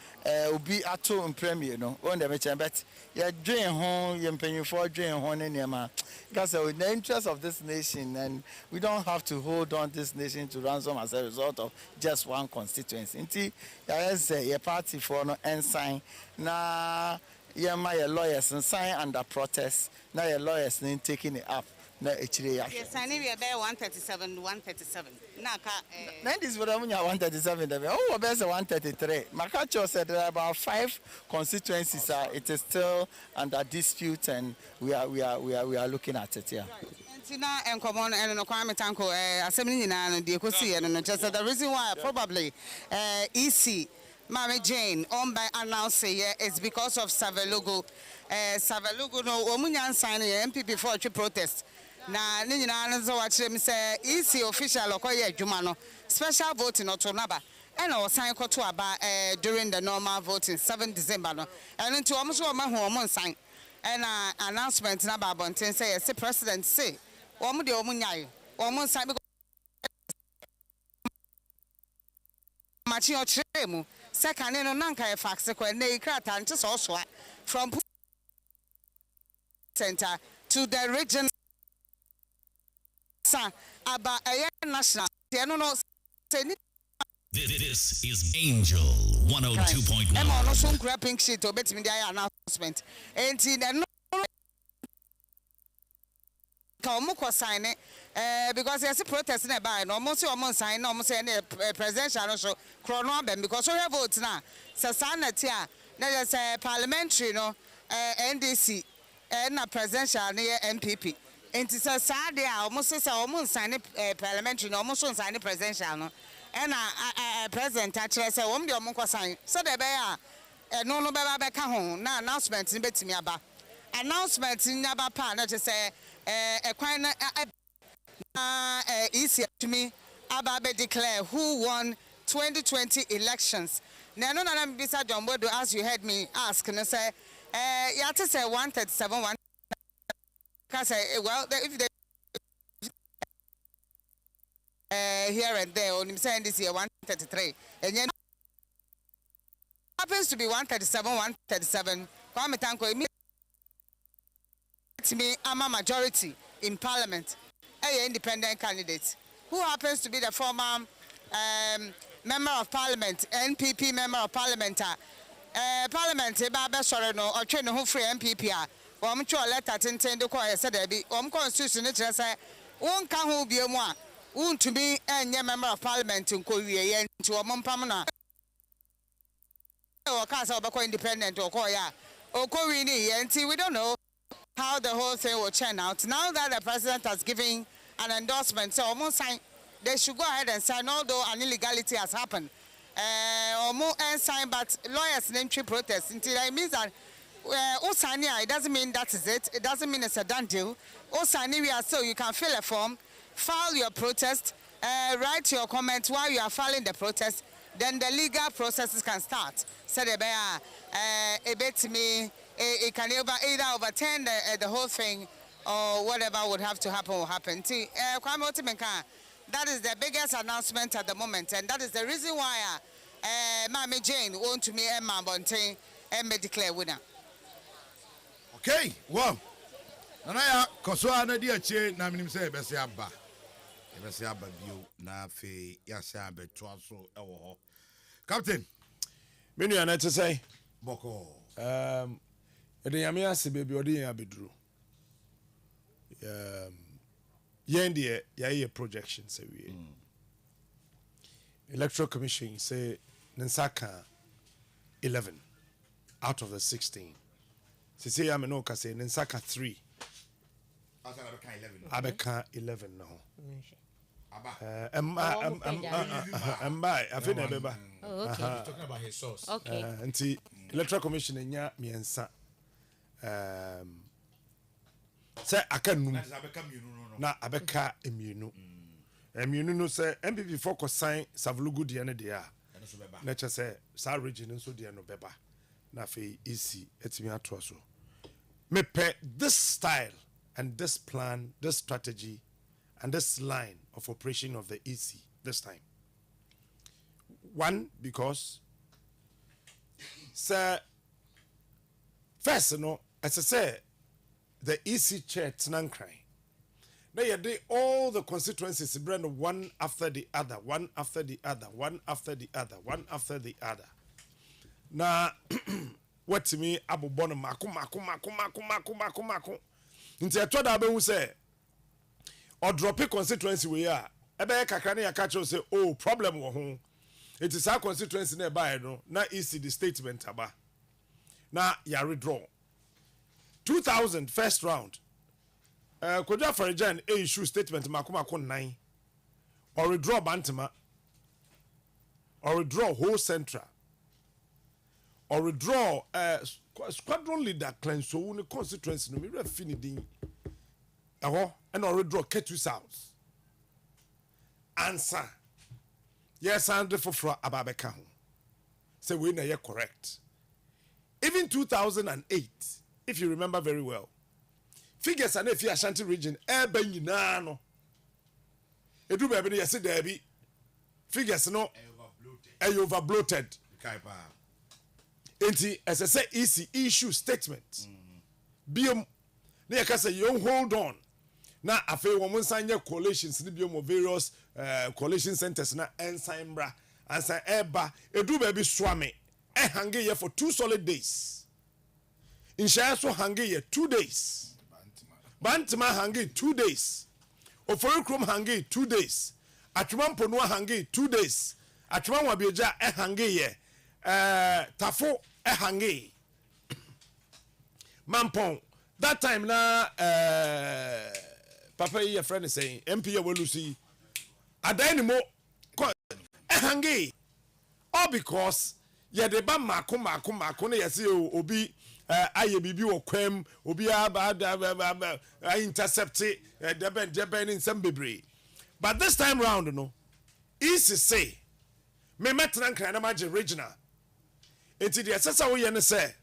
be at two in premier, no. On the mention, but you're doing home, you're paying for doing home in your because in the interest of this nation, and we don't have to hold on this nation to ransom as a result of just one constituency. Until your party for no ensign now, my lawyers and sign under protest. Now your lawyers need taking it up. No, actually, yes, I need about 137. Now this is what I'm 137. Oh, about 133. Makacho said there are about 5 constituencies. It is still under dispute, and we are looking at it. Yeah. And come on, and no crime tanko. Assembly and the ecosi and just the reason why probably EC. Mama Jane, on by announcing it's because of Savelugu. Savelugu no Omunyan sign MPP for a protest. Na nina anzo watch me say EC official okoye Jumano special voting or tonaba and or sign to aba during the normal voting 7 December no and into almost one sign and announcement na ba bonten say yes president say omu de omunyai omu sign machi ochemu second no nanka e fax ko na ikrata nti so from center to the region about a national. This is Angel 102.9. I'm on some grabbing sheet to bet me the announcement. And in the Kamuko sign it because there's a protest in a buy. Almost almost sign, almost any presidential show. Chrono because we have votes now. Sasanat, there's a parliamentary, no NDC, and a presidential near MPP. And it's a sad day, almost sign parliamentary, almost sign presidential. And a president actually said, "One day I'm sign." So the bear, no back home. Now announcement in betting me about announcement in about partner to say, a quite easier to me about declare who won 2020 elections. Now, no, I'm beside John Bodo as you heard me ask, and I say, you have to say 137. Well, if they here and there, on him saying this year 133, and then happens to be 137. Kwame Tanko, me, I'm a majority in Parliament, an independent candidate who happens to be the former member of Parliament, NPP member of Parliament. Parliament, Baba Sorano, or train who free MPP. I'm sure letter to the choir said, constitution, say, one can who be a one, won't to be a member of Parliament in Korea to a Mompamana or Casa Bako independent or Koya or Korean, and see, we don't know how the whole thing will turn out. Now that the president has given an endorsement, so almost sign, they should go ahead and sign, although an illegality has happened. Or more and sign, but lawyers name tree protest until it means that. Osania, it doesn't mean that is it. It doesn't mean it's a done deal. Osania, so you can fill a form, file your protest, write your comment while you are filing the protest. Then the legal processes can start. So the a bit me, it can either overturn the whole thing or whatever would have to happen will happen. See, that is the biggest announcement at the moment, and that is the reason why Mama Jane want to me Emma Bonte and me declare winner. Okay, well, and I cause I know the chain, Namin say, Bessia Ba. yɛbɛsɛ aba bio na afei yɛasɛ abɛtoa so ɛwɔ hɔ captain me nuana te sɛ bɔkɔɔ ɛde nyame ase baabi ɔde yɛn abɛduro yɛn deɛ yɛayɛ projection sɛ wie electoral commission sɛ ne nsa ka 11 out of the 16 sɛ yɛ ame ne woka sɛ ne nsa ka 3 abɛka 11 no ho mba afei na ɛbɛba nti electoral commission nya mmiɛnsa sɛ aka num na abɛka mmienu mmienu no sɛ MPP fo kɔsan savulugu deɛ no deɛ a na kyɛ sɛ saa region nso deɛ no bɛba na afei EC atumi atoa so mepɛ this style and this plan, this strategy, and this line of operation of the EC this time. One, because, sir, first, as I say, the EC chair Tnankrai. Now you did all the constituencies, brand one after the other, one after the other, one after the other, one after the other. Now, what to me, Abu Bono Maku. Nti eto da be hu say or drop a constituency we are ebe kakra na ya catch say oh problem wo ho it is our constituency na buy no na EC the statement aba na ya withdraw 2000 first round Kodwa Farijan issue statement makomako 9 or withdraw Bantama or withdraw whole central or withdraw squadron leader Clenso ne constituency no me refini din and or withdraw Ketu South answer yes and for Ababeka say we na correct even 2008 if you remember very well figures and if you Ashanti region ben nyina no edu ba bi no yes there be figures no over bloated enti as I say EC issue statement biom na yaka say you hold on na afei wo nsanya coalitions ni biom various coalition centers na ensign bra ansa eba edu ba bi swame hange here for 2 solid days in share so hange here 2 days Bantama hange 2 days Oforokrom hange 2 days Atwuma Mponua hange 2 days Atwuma Wabioja hange here Tafo hange Mampong that time na papa your friend is saying MP Walusi adanimo hange all because ye de ba mako na yesi obi aye bibi wo kwam obi aba intercept deben in some bebre but this time round no easy say me metran kan na maje regional enti de sesa wo ye ne say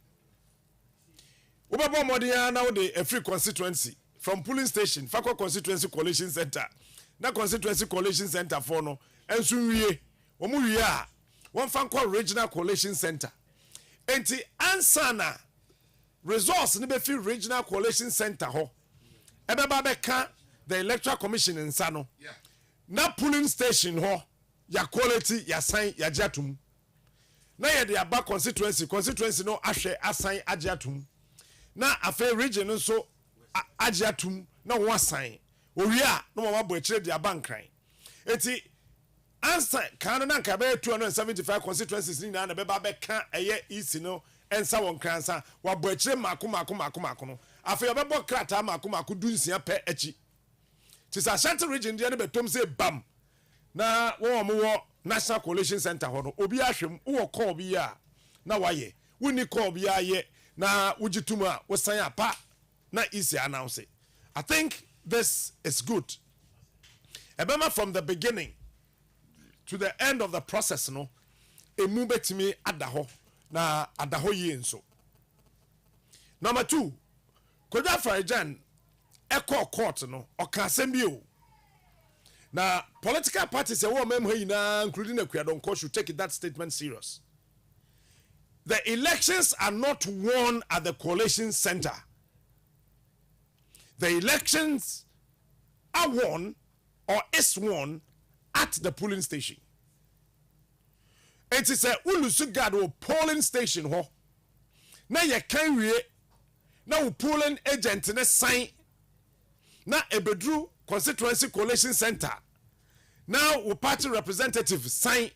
ubabo modern na wo de a free constituency from polling station Fakwa constituency coalition center na constituency coalition center for no enso wie wo mu wie a won Fakwa regional coalition center enti ansana resource ni be fi regional coalition center ho ebeba be ka the electoral commission nsa no na polling station ho ya quality ya sign ya jatum na ye de aba constituency no ahwe asan ajatum na afa region nso ajatum na wo asan owie a no mama bo ekire de aba nkran eti answer kan na nka be 275 constituencies ni na beba be ka eye east no ensa won kransa wa bo ekire mako no afa obebo krata mako dunsia pe echi ti sa Ashanti region de ne betom say bam na wo national coalition center ho obi ahwem wo call bi a na waye woni call bi aye na wugituma wo san apa na easy announce it. I think this is good ebema from the beginning to the end of the process no emu betimi adaho na adaho yi nso number 2 Kodwa Farijan court no oka asem o na political parties e wo mem ha yina including Akuadonko should take that statement serious. The elections are not won at the coalition center. The elections are won or is sworn at the polling station. It is a ulusu guard or polling station ho. Na ye can we na wo polling agent ne sign na ebedru constituency coalition center. Now wo party representative sign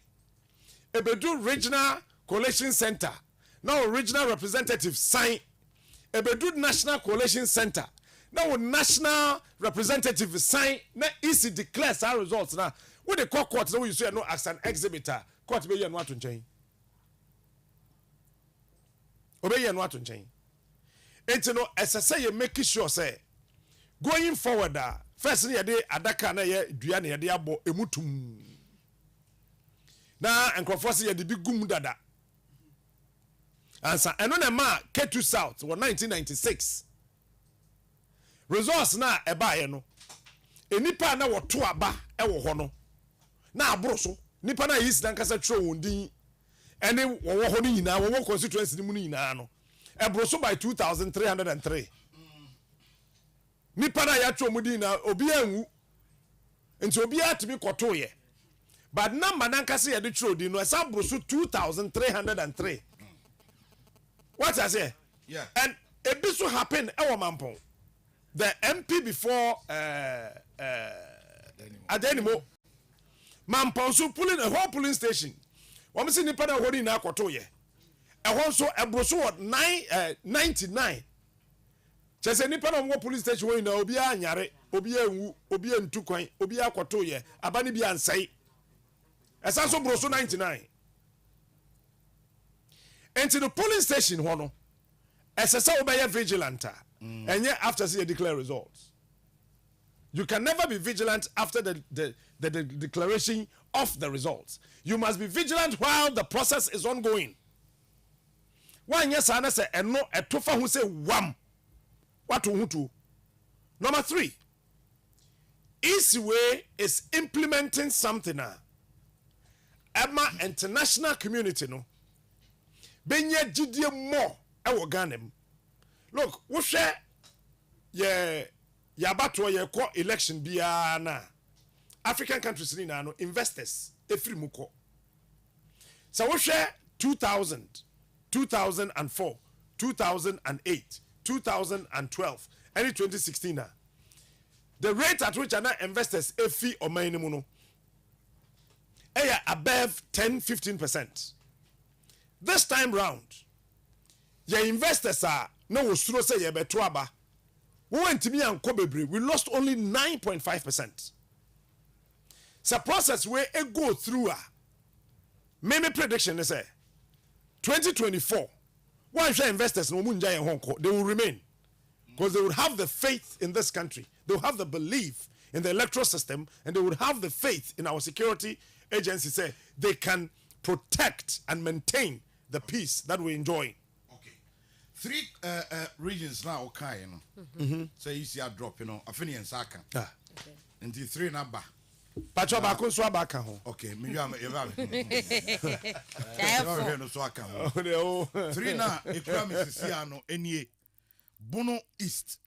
ebedu regional coalition center. Now regional representative sign ebedu national coalition center. Now national representative sign na EC declares our results now. With the court now you say no as an exhibitor. Court be no ato nchen. Obey no ato nchen. Enti no esese ye make sure say going forward first ye dey adaka na ye dua na ye dey abo emutum. Na enkrofo se ye dey bigum dada. Ansa eno na ma K2 South 1996. Results na eba ye no. Enipa na woto aba e wo ho no. Na abro so nipa na yisi dan kasa tro wondin ene wo ho no nyina wo constituency ni mu nyina no. Ebro so by 2303. Nipa na ya tro mudin na obi anwu. Nti obi atimi koto ye. But number dan kasa ye de tro din no esa bro so 2303. What I say? Yeah. And it this will happen our mampon. The MP before Adenimo mampon so pulling a whole polling station. What me see nipa na hodi na akoto ye. E ho so ebroso 99. Chese nipa na mo police station we na obi anyare, obi anwu, obi antu kwan, obi akoto ye. Abani bi ansai. Esa so broso 99. Into the polling station ho no esesa obey vigilant and yet after see declare results. You can never be vigilant after the declaration of the results. You must be vigilant while the process is ongoing. One yes ana say eno etofa hu say wam what to. Number 3, easy way is implementing something Emma international community no benye jidie mo ewo ganem. Look, wo hwe ye yabato ye ko election bia na African countries ni na no investors efiri mu ko. So wo hwe 2000, 2004, 2008, 2012 and 2016 na the rate at which ana investors efi oman mu no above 10-15%. This time round, your investors are no usuro say ye beto aba. We went to me and Kobebre, we lost only 9.5%. So process where it go through maybe prediction is 2024. Why should investors no munja in Hong Kong? They will remain. Because they would have the faith in this country. They will have the belief in the electoral system, and they would have the faith in our security agency say they can protect and maintain the peace that we enjoy. Okay. 3 regions now, okay, you know. So you see a drop, you know, Afeni and Saka. And the 3 number. Pachoba Kunswa Baka. Okay, maybe I'm 3 now, Ekrami Sisiano, Enye, Bono East.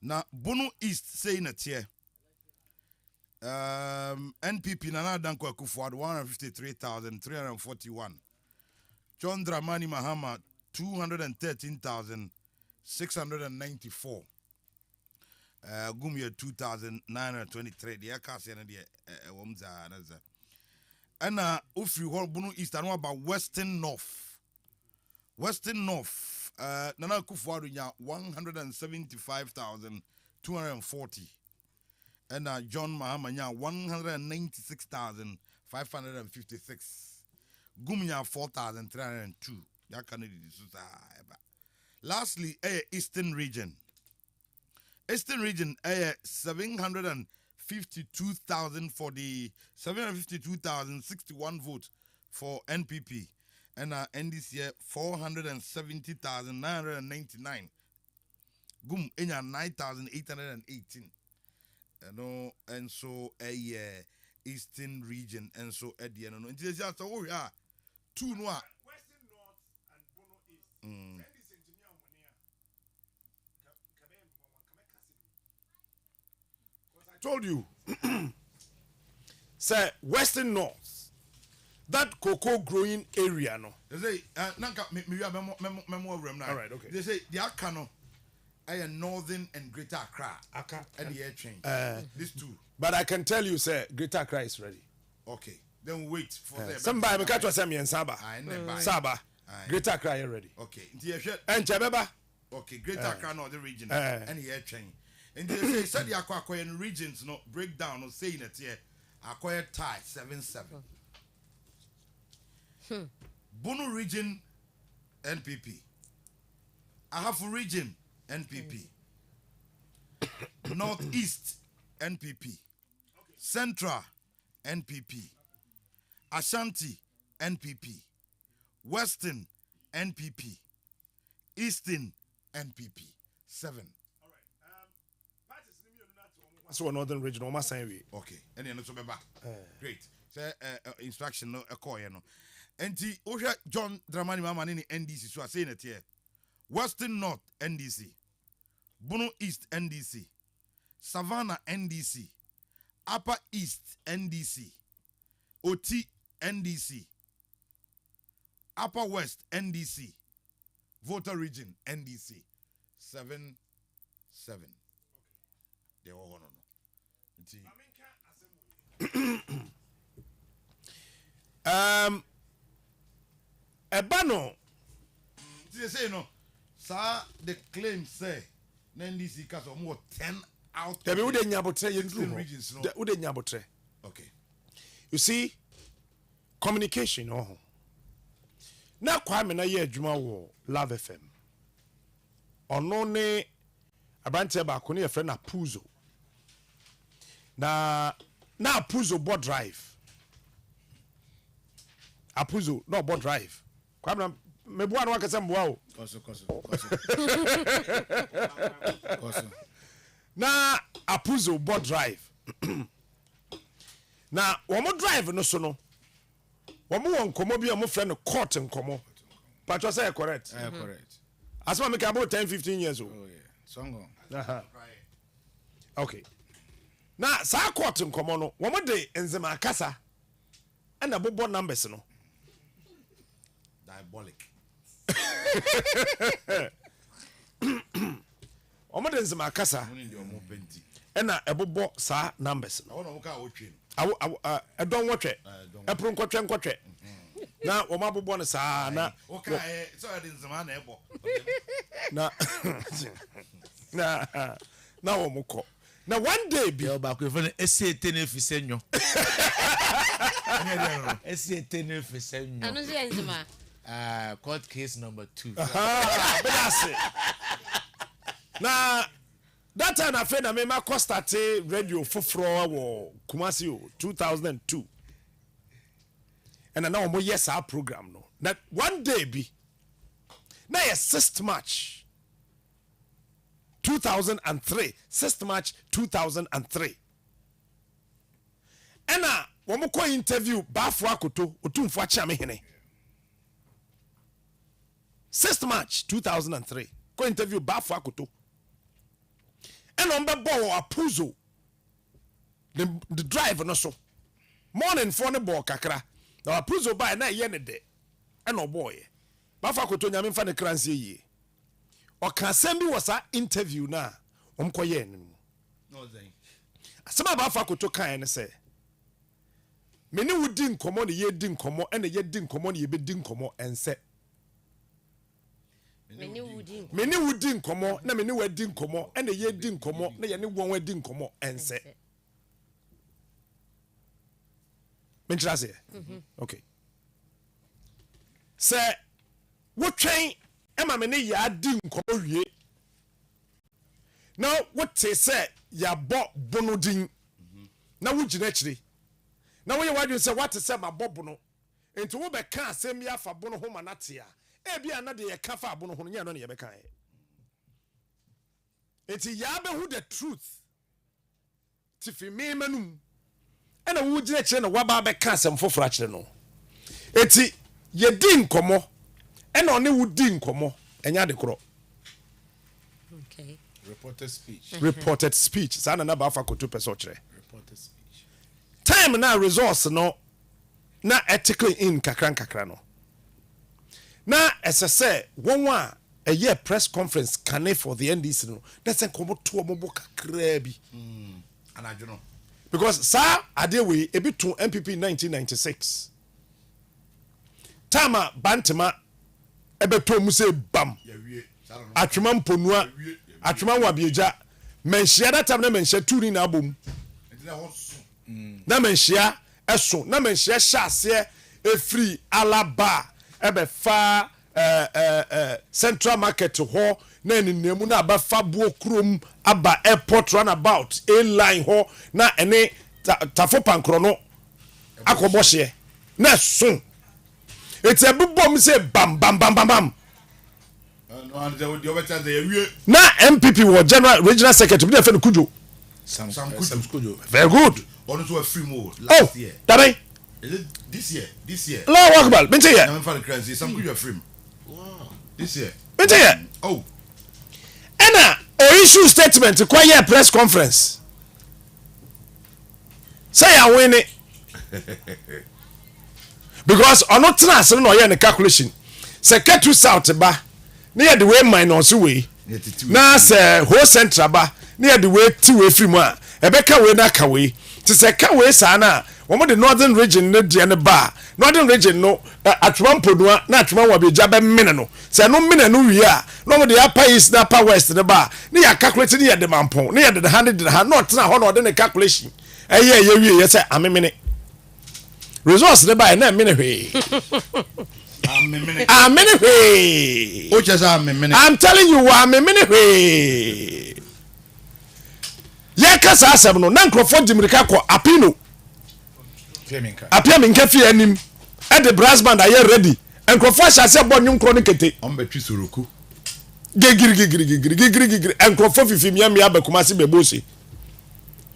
Now, Bono East saying it here. NPP Nana Danko Akufo-Addo 153,341. John Dramani Mahama 213,694. Gumia 2,923. The Akasi and the Womza Naza. And if you hold Bunu East, I know about Western North. Western North, Nana Akufo-Addo 175,240. And John Mahama 196,556. Gumya 4,302. Lastly, Eastern Region. Eastern Region 752,000 for the 752,061 votes for NPP. And NDC 470,999. Gum enya 9,818. And so Eastern Region and so at the end. It is just oh yeah, 2 no. Western North and Bono East. told you. Say Western North, that cocoa growing area, no. They say, maybe I memo room now. All right, okay. They say the Akano, I am Northern and Greater Accra, and the air train. These two. But I can tell you, sir, Greater Accra is ready. Okay, then wait for them. Somebody, because you say me and Saba. Saba, Greater Accra is ready. Okay, and Chebeba. Okay, Greater Accra, no the region, and the air train. And they say the Aquacoyan regions, no breakdown, no saying it here. Acquired tie 7-7. Bono region NPP. Ahafu region NPP. Northeast NPP. Central NPP. Ashanti NPP. Western NPP. Eastern NPP. 7. So northern region, almost same way. Okay, and then also back. Great. Say instruction no a call, you know. And the John Dramani Mama in NDC, so I say it here. Western North NDC, Bono East NDC, Savannah NDC, Upper East NDC, OT NDC, Upper West NDC, Voter Region NDC, 7-7. They all want to know. Ebano. They say no. Sir, the claim say NDC cast more 10 out. There be ude nyabotre regions. No. Ude nyabotre. Okay. You see, communication. Oh. Na Kwame na ye adwuma wo Love FM. Ono ne abante ba ko ne ye friend na Puzo. Na Apuzo board drive. Apuzo no board drive. Kwamna mebuwa no wakase mbuwa o. Koso. Na Apuzo board drive. Na womo drive no so no. Womo won komo bi mo friend court nkomo. Patro say correct. Correct. Asma make about 10-15 years old. Oh yeah. Songo. Okay. Na sa court nkomo no womo de enzema akasa and bobo numbers no. Diabolic. Omo de enzema akasa. Ena ebobo sa numbers no. Ono ka wotwe. Edon wotwe. Epro nkotwe. Na womo abobo no sa na. Okay, so de enzema na ebo. Na womo ko. Now one day be back with SATN for senior. SATN for senior. Court case number 2. But that's it. Now that time I found I made my cost at radio for Kumasi 2002. And I know more yes our program no. That one day be now a 6th March 2003, 6th March 2003. Ena womo ko interview Bafo Akoto otumfo acha me hene. 6th March 2003. Ko interview Bafo Akoto. Ena ombe bo Apuzo. The drive no so. Morning for ne bo kakra. Na Apuzo ba na ye ne de. Ena oboye. Bafo Akoto nyame mfa ne kranse yi. Oka sembi wasa interview na omkoye no. No then. Asema ba fa koto kan ne se. Me ne wudi nkomo ne ye di nkomo ene ye di nkomo ne ye be di nkomo ense. Me ne wudi nkomo na me ne wadi nkomo ene ye di nkomo na ye ne won wadi nkomo ense. Mentra se. Okay. Se wo twen Emma me ne ya di nkomo wie. Now what they say ya bo bonodin. Na wo gina kire. Na wo ye wadwen say what say ma bo bono. Enti wo be ka asem ya fa bono ho manate a. E bia na de ye ka fa bono ho nya no ne ye be kan. Enti ya be who the truth. Ti fi me manum. Ena wo gina kire na wa ba be ka asem foforo kire no. Enti ye di nkomo. Ena one wo di nkomo enya de kro. Okay. reported speech saa na na ba fa koto pɛ sɛ ɔkyerɛ time na resource no na ethically in kakra no na ɛsɛ sɛ wɔn a ɛyɛ press conference kane for the NDC no na sɛ nkɔmɔ to ɔmɔ bɔ kakra bi anadwo no because saa adeɛ wei ebi to MPP in 1996 time a Bantama ɛbɛtɔ mu sɛ bam atwema mponua atwema wabieja menhyia that time na menhyia turi na abom na menhyia ɛso na menhyia hyase efiri alaba ɛbɛfa central market ho na ninemu na abafa buo krom aba airport runabout a line ho na ene tafo pankro no akobɔ hye na so it's a bom say bam bam bam bam bam na MPP was general regional secretary be defend Kujo Sam Kujo very good on to a free mode last year that this year la wakbal bente here I'm fan crazy Sam Kujo free wow this year bente here oh ena o issue statement quiet press conference say I win it because ono trans no ye ne calculation secretary south ba na ye the way minus way na say whole central ba na ye the way ti way free mu a ebeka we na ka we ti say ka we sa na wo mo the northern region ne de ne ba northern region no atwam podua na atwam wa beja be mene no say no mene no wi a no mo the upper east na upper west ne ba na ya calculate ne ye de mampon na ye de hand not na ho no de ne calculation ye wi ye say amemene resource ne ba na mene hwe amene hwe o chesa amene I'm telling you wa amene hwe ye kasa asem no na nkrofo dimirika ko apino apia minka fi anim e de brass band aye ready nkrofo ahase bo nyum kro ne kete on betwi soroku gigiri nkrofo fifi miamia bakumase bebosi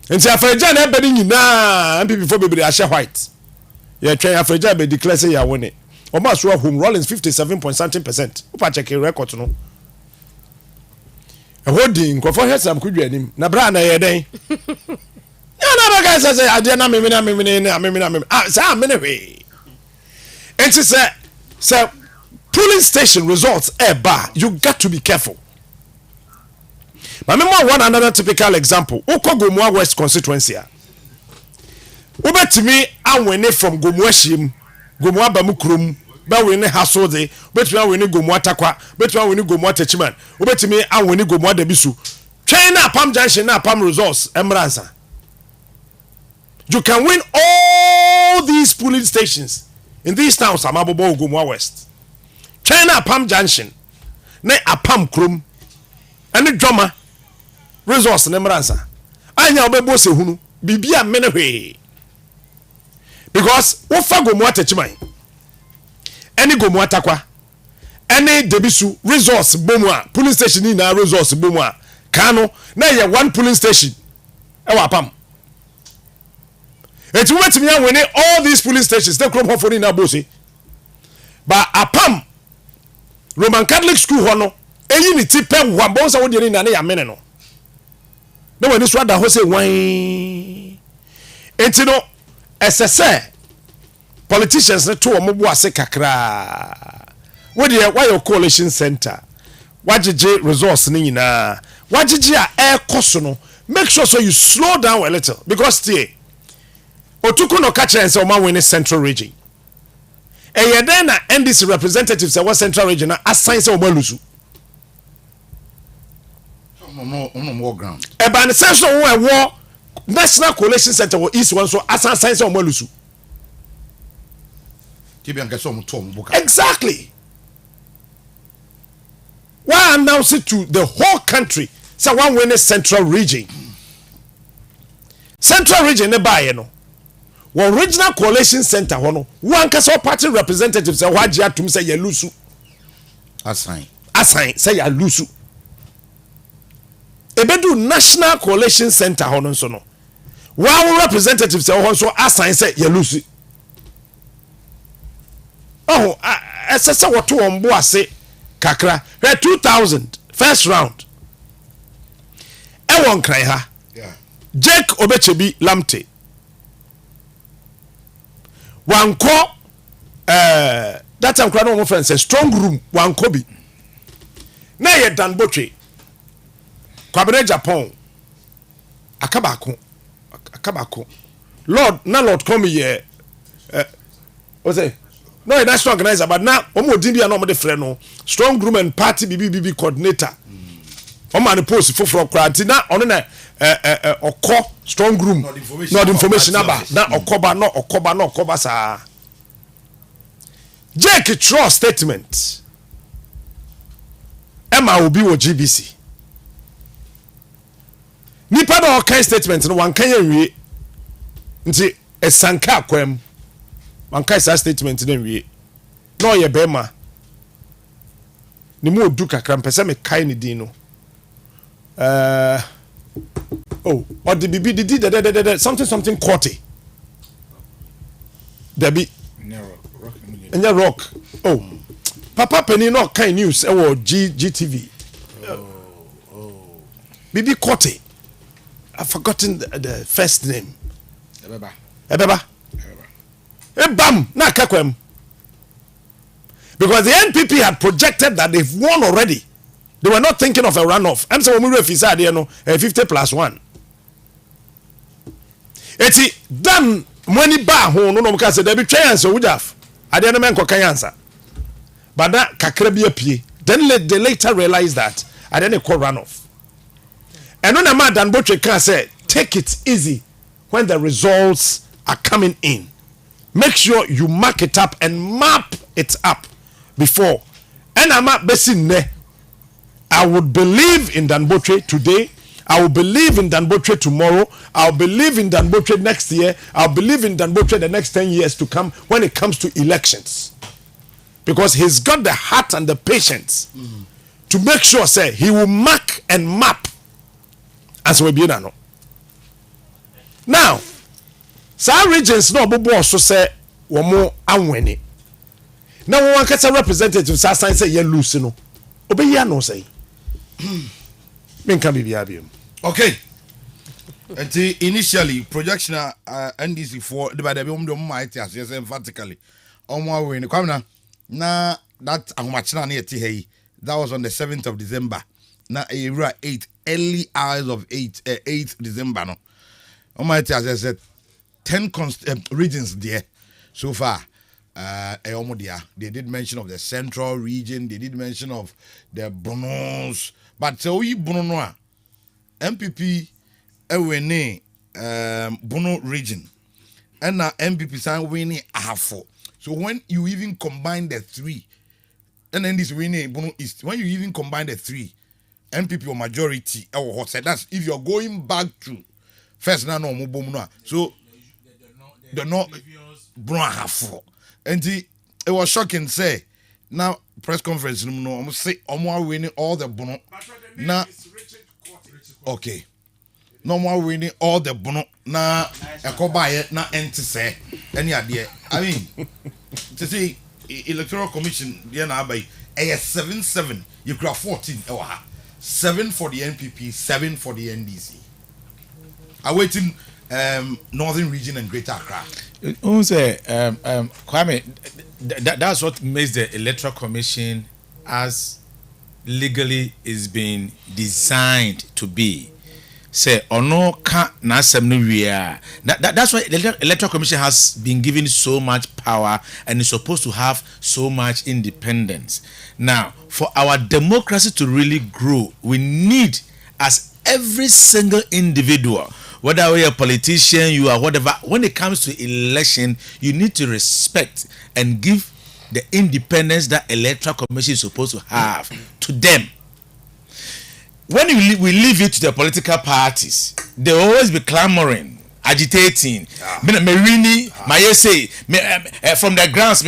nti afreja na ebe ni nyina MPP fo bebre ahye white ye twen afreja be declare say ya won it Oma so home Rollins 57.something%. Upa check record no. E holding ko for head Sam Kujo anim. Na bra na ye den. Ya na ba say ade na me. Ah say me hwe. Enti say polling station results eba you got to be careful. But me one another typical example. Ukogomwa West constituency a. Ubetimi anwene from Gomwashim Gomu abamu krom ba we ne haso de betumi we ne gomu atakwa betumi we ne gomu atachiman obetumi awe ne gomu adabisu twen na apam junction na apam resource emransa you can win all these polling stations in these towns amabobo gomu west twen na apam junction na apam krom ene dwoma resource ne emransa anya obebo se hunu bibia mene hwe because wo fa gomu atachiman any gomu atakwa any debisu resource bomwa polling station ni na resource bomwa kano na ye one polling station e wa pam eti wetimi ya win all these polling stations they come for na bosi ba apam Roman Catholic school hono eyi ni ti pe wa bonsa wo de ni na ya mene no na wani so ada ho se wan eti no SSA politicians ne to omo bo ase kakra wo de why your coalition center wagege resource ni nyina wagege a ekoso no make sure so you slow down a little because stay otuku no catch and say o ma win central region e ye den na NDC representatives say what central region na assign say o ma lusu no more ground e ba ne say so wo national coalition center wo east one so assign say o ma lusu exactly. Why announce it to the whole country? So one win a central region. Central region ne buy no. One regional coalition center hono. One kaso party representatives say wajia tum say yelusu. Assign say yelusu. Ebedu national coalition center hono so no. One representatives say also assign say yelusu. Oh, SSA what to on boase kakra. 2000 first round. ɛwɔ nkran ha Jake Obechebi Lamte wankɔ that time kora no mo friend say strong room wankɔ bi na yɛ Dan Botwe Kwabena Japan akabako Lord come here what say no a national organizer but now omo din bia no mo de frɛ no strong room and party BBB coordinator o man post for kranti na ono na okɔ strong room not information about na okoba sa Jake trust statement Emma obi wo GBC nipa na ɔkan statement no wan kan yɛnwie nti esanka akwam wan kan sa statement no nwie na ɔyɛ bɛma ni mu odu kakra mpɛsɛ me kai ne din no ɔde bibi didi something courty Debbie Enya rock papa penny no kind news ɛwɔ GTV bibi courty I've forgotten the first name. Ebeba. Ebam na kakwem. Because the NPP had projected that they've won already. They were not thinking of a runoff. I'm saying we refisa there no 50+1. Eti dan money ba ho no ka say there be chance so wujaf. Ade no men ko kan answer. But that kakra bi apie. Then they later realized that ade no call runoff. And when a man Dan Botwe can say, take it easy when the results are coming in. Make sure you mark it up and map it up before. And I'm at Besine. I would believe in Dan Botwe today. I will believe in Dan Botwe tomorrow. I'll believe in Dan Botwe next year. I'll believe in Dan Botwe the next 10 years to come when it comes to elections. Because he's got the heart and the patience to make sure, say, he will mark and map as we be no. Now, some regions no bobo so say womo anweni. Now one kasa representative sa say ye lose no. Obe ya no say. Men kan be biabiem. Okay. Until initially projection NDC for the by the might as yes emphatically. On one way kwamna na that ahomachina na yeti hey. That was on the 7th of December. Na era 8 early hours of 8th December no. Almighty as I said 10 regions there so far. They did mention of the central region, they did mention of the Brunos, but so we Bruno MPP ewene Bruno region and now MPP sign winning half. So when you even combine the three, and then this winning Bruno East, when you even combine the three, MPP or majority or what said that's if you're going back to first now no more so the not Bruno half. And it was shocking say now press conference no almost say more winning all the Bruno now okay no more winning all the Bruno na ekobaye na enti say any idea I mean to see electoral commission there na by 7 you grab 14 7 for the NPP 7 for the NDC awaiting northern region and Greater Accra. Kwame, that's what makes the electoral commission as legally is being designed to be. Say ono ka na asem no wia. That's why the electoral commission has been given so much power and is supposed to have so much independence. Now, for our democracy to really grow, we need as every single individual, whether you're a politician, you are whatever, when it comes to election, you need to respect and give the independence that electoral commission is supposed to have to them. When we leave it to the political parties, they will always be clamoring, agitating. Merini, say from the grounds,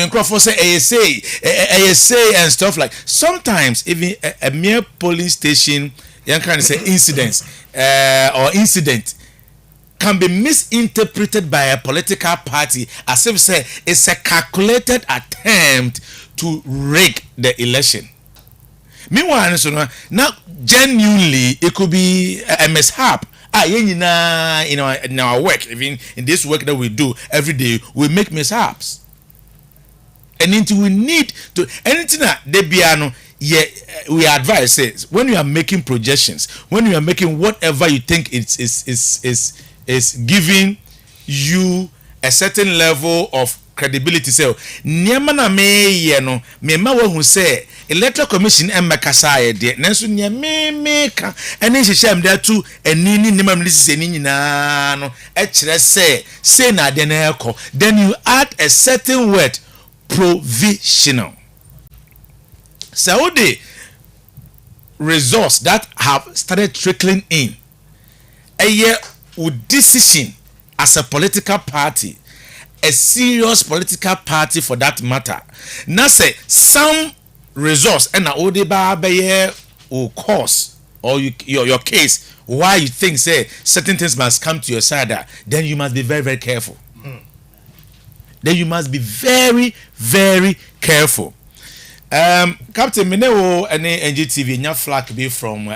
say and stuff like. Sometimes even a mere polling station, you can say incidents or incident can be misinterpreted by a political party as if say it's a calculated attempt to rig the election. Meanwhile, so now genuinely it could be a mishap. In our work, even in this work that we do every day, we make mishaps. And we need to anything that they be we advise says when you are making projections, when you are making whatever you think is giving you a certain level of credibility. So niema na me no me ma wo hu say electoral commission emekasa ye de nanso nya me ka ene hyehyem da tu enini niema me sise ni nyina no e kire say na de na ekọ, then you add a certain word, provisional. So the results that have started trickling in a year with decision as a political party, a serious political party for that matter. Now say some results and na odeba be will cause or your case why you think say certain things must come to your side, then you must be very, very careful. Then you must be very, very careful. Captain Menewo and NGTV nya flag be from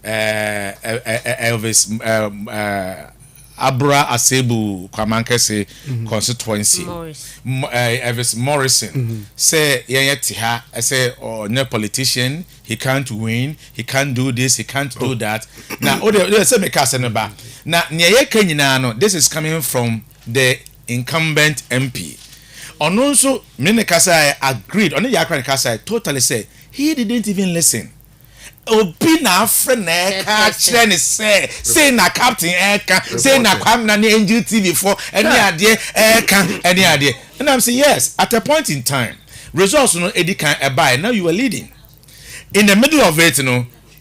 Elvis Abra Asebu Kwamankese constituency. Elvis Morrison say tiha I say no politician, he can't win, he can't do this, he can't do that. Now say me cast number. Now this is coming from the incumbent MP. And also, Kasai agreed. On the Yakran Kasai totally said he didn't even listen. Obi na friend say na Captain Eka, say na Kwam na NGTV for any idea Eka, any idea. And I'm saying yes, at a point in time, results no Eddie can buy. Now you are leading. In the middle of it,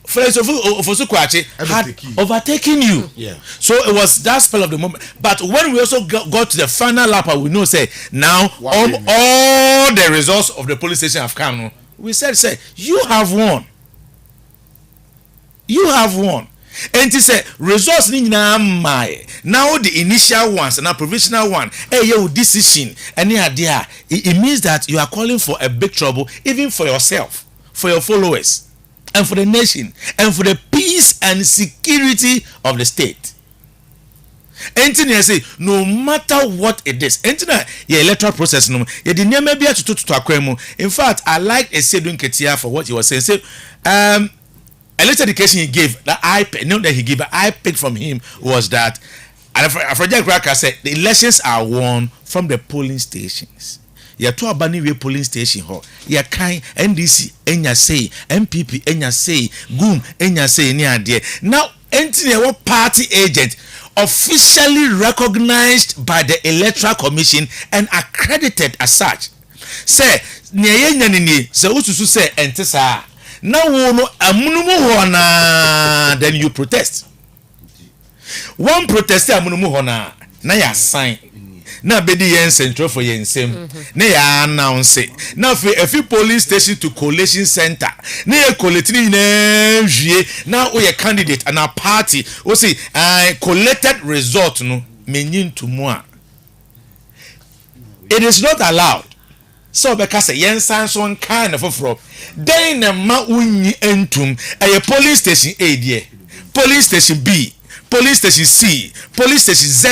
Felix Ofosu-Kwakye had overtaken you. Yeah. So it was that spell of the moment. But when we also got to the final lap, we know say now all the results of the police station have come. We said you have won. You have won. And to say results now the initial ones and a provisional one, your decision any idea. It means that you are calling for a big trouble, even for yourself, for your followers, and for the nation, and for the peace and security of the state. Entina say no matter what it is, entina your electoral process no, you did never be to akwemu. In fact, I like Esedun Ketia for what he was saying. Say, electoral education he gave that I picked from him was that, and Afrojack Kraka said the elections are won from the polling stations. Ya to abani we polling station ho ya kan NDC enya say MPP enya say GUM enya say ni ade now entine what party agent officially recognized by the Electoral Commission and accredited as such say ne enya ni say ususu say ente saa now no amunumu ho na then you protest one protest amunumu ho na ya sign na bedi yen central for yen same na ya announce na a few police station to collation center na ya collecting na wie na o ye candidate and a party o say collected result no menyin to mu a it is not allowed so because yen san so kind of from then na ma unyi entum a police station A there police station B police station C, police station Z,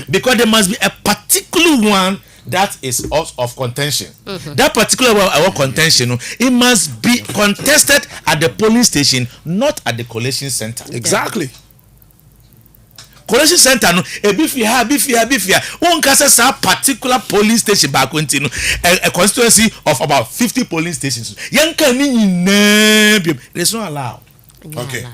because there must be a particular one that is of contention. That particular one of contention, it must be contested at the polling station, not at the collation center. Exactly. Collation center no bifia one case a particular police station back when a constituency of about 50 polling stations. It's not allowed. Okay.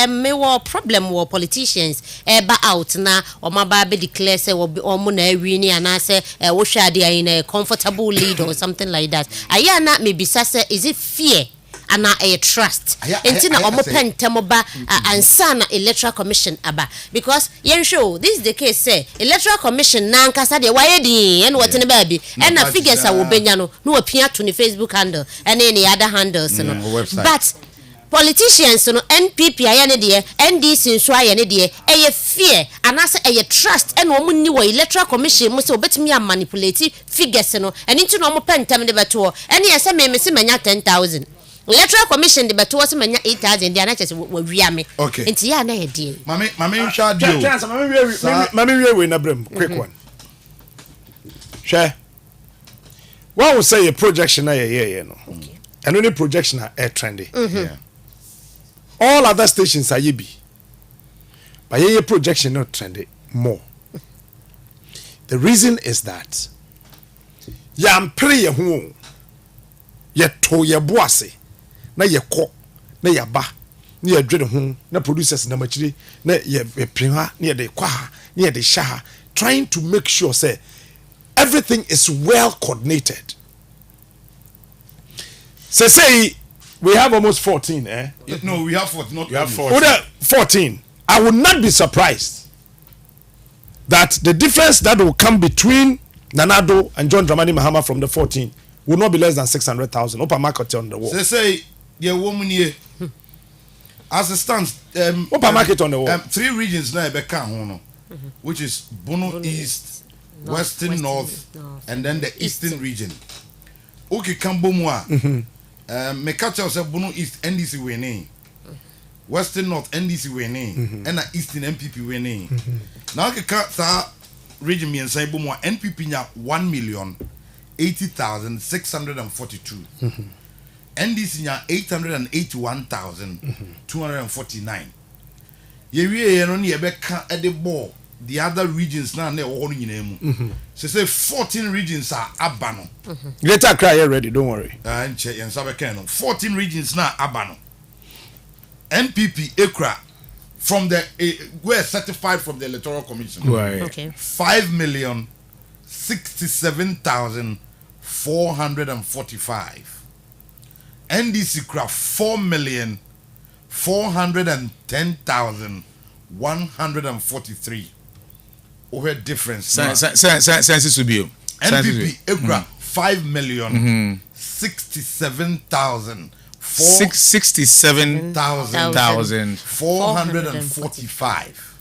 Me wo problem wo politicians ba out na o ma ba be declare say o mo na win na say wo hwa de in a comfortable lead or something like that. Aya na me bisa say is it fear and a trust entina o mo pentem ba ansa na Electoral Commission aba because yen show this is the case say Electoral Commission na nkasa de waye din and what ne ba bi and na figures a wo benya no no apia to ni Facebook handle and any other handles no but politicians no NPP aye ne de NDC nso aye ne de eye fear anase eye trust and omo ni wo electoral commission mo se obetimi a manipulate figures no eni nti no omo pentem de beto ene ye se me se manya 10,000 electoral commission de beto se manya 8,000 de ana chese wo wia me nti ya na ye de mame nhwa dio mame we na brem quick one share what will say a projection na ye no and only projection are trendy all other stations are yebi but ye projection not trendy more. The reason is that yam pray ye ho ye to ye boase na ye ko na ye ba na ye dwede ho na producers na machiri na ye prinha na ye de kwa na ye de sha trying to make sure say everything is well coordinated. Say we have almost 14 no, we have 14 not we have 14. I would not be surprised that the difference that will come between Nanado and John Dramani Mahama from the 14 will not be less than 600,000 open market on the wall. Say yeah, woman here as it stands open market on the wall. 3 regions now Beka which is Bono East, Western North, and then the Eastern region. Okay, Kambomwa. Me catch us Bono East NDC winning. Western North NDC winning and Eastern MPP winning. Now ke sa region me say bomo NPP nya 1,080,642. NDC nya 881,249. Ye wie no ne be ka e de ball the other regions na na wo no nyina mu. Say 14 regions are abano. Greater Accra you ready, don't worry. Nche yen sabe kan no 14 regions na abano. NPP Ekra from the were certified from the Electoral Commission. Right. Okay. 5,067,445. NDC Kra 4,410,143. Over difference. Census will be. NPP Ekra 5,067,445. 445.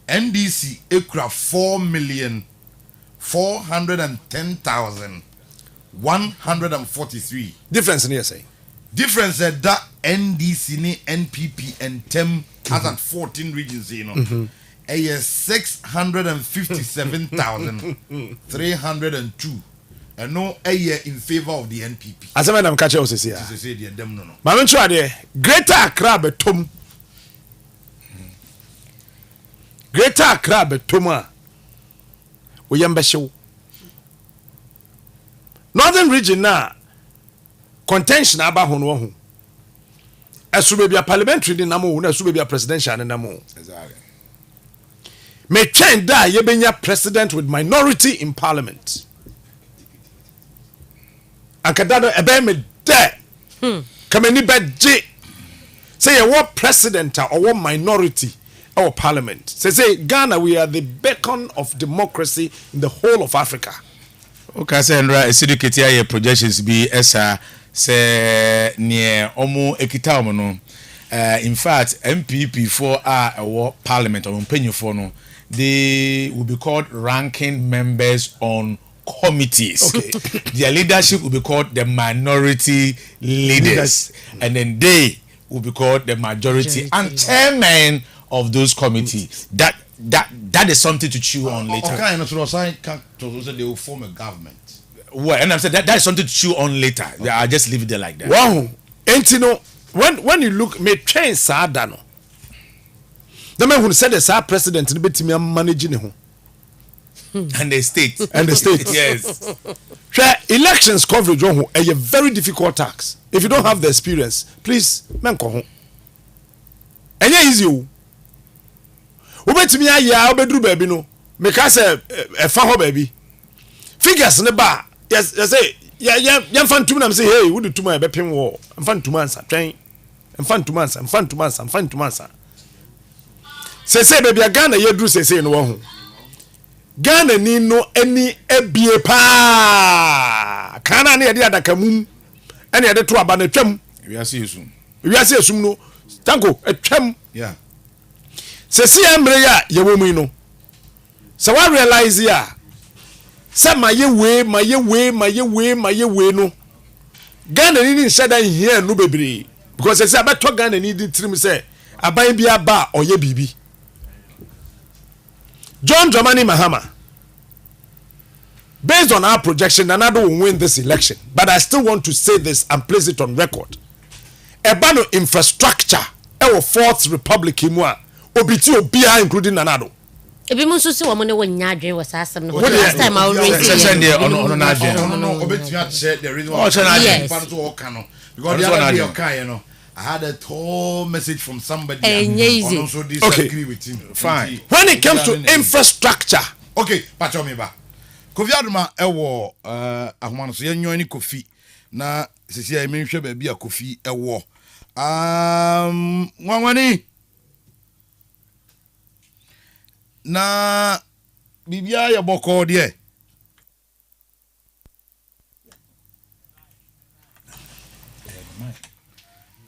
NDC Ekra 4,410,143. Difference in here say. Difference that NDC ni NPP and TEM has at 14 regions, you know. 657,302. And no a year in favor of the NPP. As a man, I'm catching us here. Say them no. Mamen try there. Greater Accra betom. Greater Accra betoma. We show. Northern region na contention aba hono ho. Esu be bia parliamentary din namo na esu be bia presidential din namo. Exactly. Me train da ye benya president with minority in parliament. Ankadado ebe me de kameni beje say what president or what minority or parliament say Ghana we are the beacon of democracy in the whole of Africa. Okay, say Ndra educate your projections be esa say near omo ekita omo no in fact MPP for our parliament or penny for no they will be called ranking members on committees. Okay. Their leadership will be called the minority leaders. And then they will be called the majority and chairman of those committees. That is something to chew on later. Okay, they will form a government. Well, and I'm saying that is something to chew on later. Okay. I'll just leave it there like that. Wow. And you know, when you look, me train Sadano. The man who said the Sa president to be managing him. And the state. Yes. Elections coverage on a very difficult task. If you don't have the experience, please man ko ho. Enye easy o. Obetimi aya obedru baby no. Make us e fa ho baby. Figures ne ba. Yes, say ya fantum na say hey, we do tuma e be pem wo. Fantum ansa twen. Fantum ansa. Say baby Ghana ye dru say no ho. Ghana ni no any ebie pa kana na yede adaka mum ene yede to aba na twam We are seeing soon. We are seeing soon. No, tanko etwam. Yeah. Se si emre ya ye wo mu no. Se wa realize ya. Se maye we no. Ghana ni nhyada here no bebre. Because se abeto Ghana ni di trim say aban bia ba oye bibi. John Dramani Mahama. Based on our projection, Nana will win this election. But I still want to say this and place it on record. Ebano infrastructure, our fourth republic imwa, obiti obia including Nanado. Ebi mo so se wo mo ne wonya adwen was asem no. Last time I already said ono na adwen. No, obeti ya said the reason why part to work no. Because the other day okay, you know. I had a whole message from somebody and also disagree with him. Fine. When it comes to infrastructure, okay, pacho me ba. Kofi Aduma ewo ahoma no so yenyo ni Kofi na sisi ya menhwe ba bia Kofi ewo wanwani na bibia ya boko de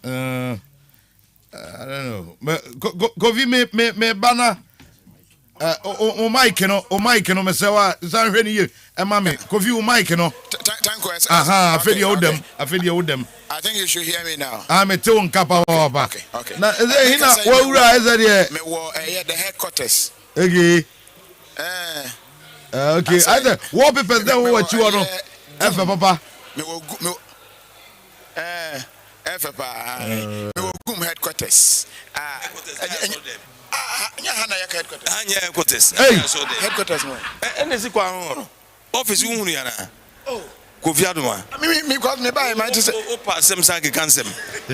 I don't know. Kofi me bana o mic no me say wa san hwe ni ye e ma me Kofi o mic no afedi odem I think you should hear me now. Me te won kapa papa Okay. Na hina wa wura ezade me wo the headquarters. Okay. Okay, either what people there wo wachi wo no efe papa Me wo efe pa me wo gum headquarters. Headquarters. Headquarters no. NC kwa ho. Office wu ya na. Kofi Aduma. Me because me buy my just o pa sem san ke kansem.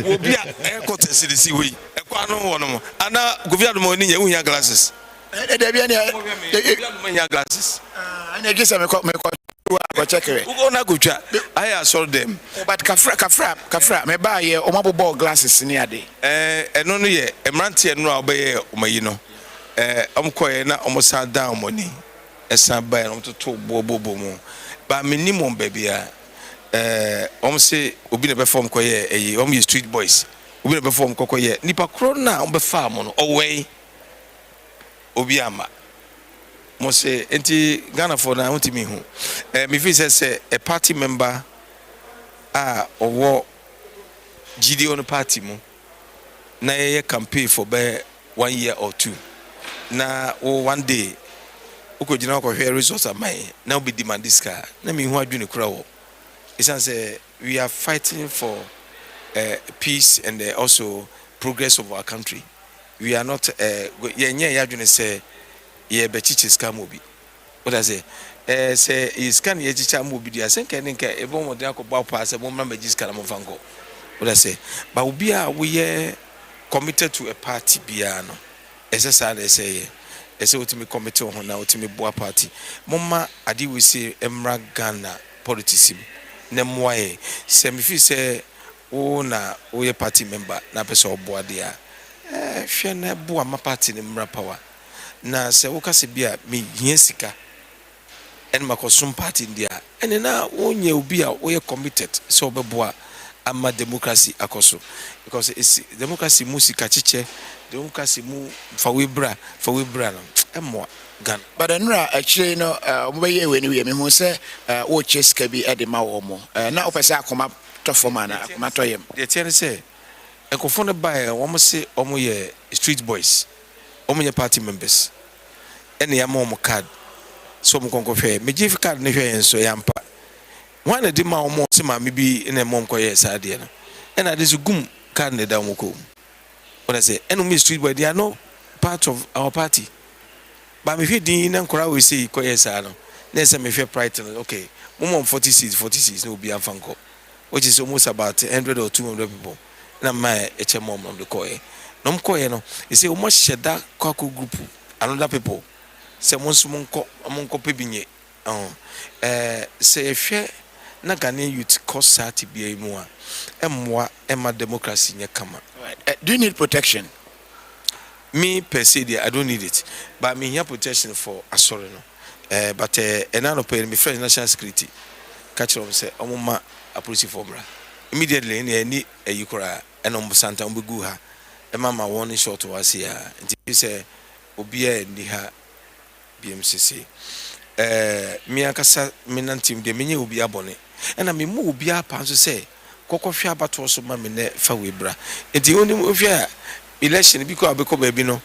Wo bia headquarters dey see we. E kwa no wo no. Ana Kofi Aduma oni nya hu ya glasses. There be any Kofi Aduma nya glasses. Ana give me go check it. Ugo na go twa. I saw them. But kafra me buy ye o maboball glasses ni ade. Eno no ye emrante no a obeye omayi no. Omkoye na omosa down money. Esan buy no to bobo mu. Ba minimum baby say obi na perform koye ye street boys. Obi na perform kokoye. Nipa kro na ombe farm no away. Obi ama. Mo say enti Ghana for na untimi hu. Me feel say a party member owo GD party mu na ye campaign for be 1 year or 2. Na one day ukojina ko hwe results am na obi demand this car na me hu adwene kura wo. It say we are fighting for peace and also progress of our country. We are not yenye adwene say ye be chichi scam obi. What I say say is can ye chichi am obi dia senka nka e bon modern akobwa pa say mo na magis kana mo fango. What I say but obi a we committed to a party bia no SSR they say ultimate committee on na ultimate boa party mama adi we say emra Ghana politics na moye say me fi say wo na wo party member na person oboa dia hwe na boa ma party ne mra power na say wo kase bia me hia sika en makosum party ndia en na wo nya obi a wo committed so obeboa ama democracy akoso because it's democracy musika chiche democracy mu fawebra no emo gan but enra actually no obaye we ni we me hu say wo cheska bi e de ma wo mo na opese akoma to forma na akoma to yem de tiene say ekofo no buy wo mo say omo ye street boys omo ye party members ene ya mo card so mo konko hwe me give card ne hwe enso yampa one of the ma se ma me bi na mom koye saade no and I this gum card ne da mo ko what I say enemy street boy they are no part of our party but me feeding na nkora we say koye sa no na say me hwe pride okay mom 46 no be afanko which is almost about 100 or 200 people na my mom on the koye no mkoye no you say almost sheda kwako group another people say monko pebinye say hwe na Ghanaian youth cause sati bia mu a emwa ema democracy nya kama. Do you need protection? Me per se I don't need it, but me here protection for asori no. But enano pay me friend national security catch them say omoma a police formula immediately in any yukura and Santa Umbuguha, a mama warning short was here. And he said, Obia Niha BMCC. Miakasa Minantim de Mini will be abonné. And I mean, more be up to say, Cocoa but also mammy Fawibra. And the only move here election because I become baby no.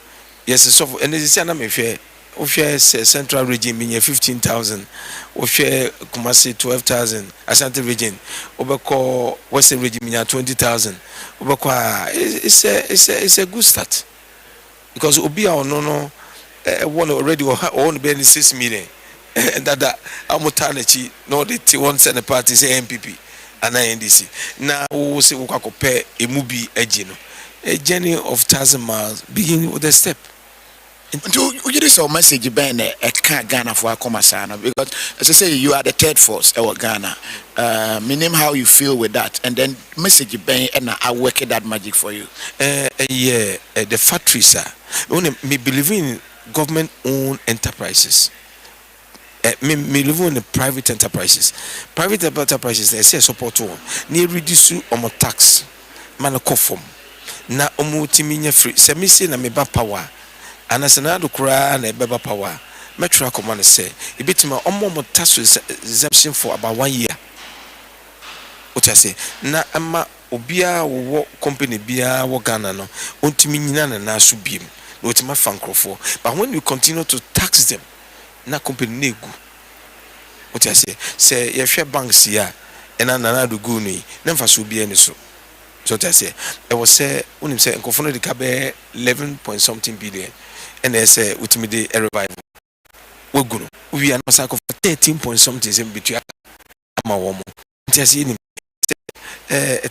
Yes, so and this is an affair. Central region mean 15,000, Oshare Kumasi 12,000, Ashanti region, Obako Western region mean 20,000. Obako it's a good start because Obia or no one already own be 6 million and that Amutanachi no the one Senate party say MPP and NDC. Now we say we can compare a movie a journey of 1,000 miles begin with a step. You just saw message Ben a Ghana for Akomasana because as I say you are the third force our Ghana. Meaning how you feel with that and then message Ben and I work that magic for you. Yeah, the factories are me believe in government owned enterprises. Me believe in the private enterprises. Private enterprises they say support on near reduce on tax man conform. Na timinya free. Se me say na me ba power. Anasanado kura na beba power. Metro command say e bitima omo tax exemption for about 1 year. What I say na ama obia wo company bia wo Ghana no ontimi nyina na so biem na otima fankrofo. But when you continue to tax them na company na egu. What I say ye hwe banks ya ena na do go ni na mfa so bia ni so. So I say I was say unim say enkofono de ka be 11 point something billion. And they say ultimately a revival. We go. We are not for 13 point something between ama woman. It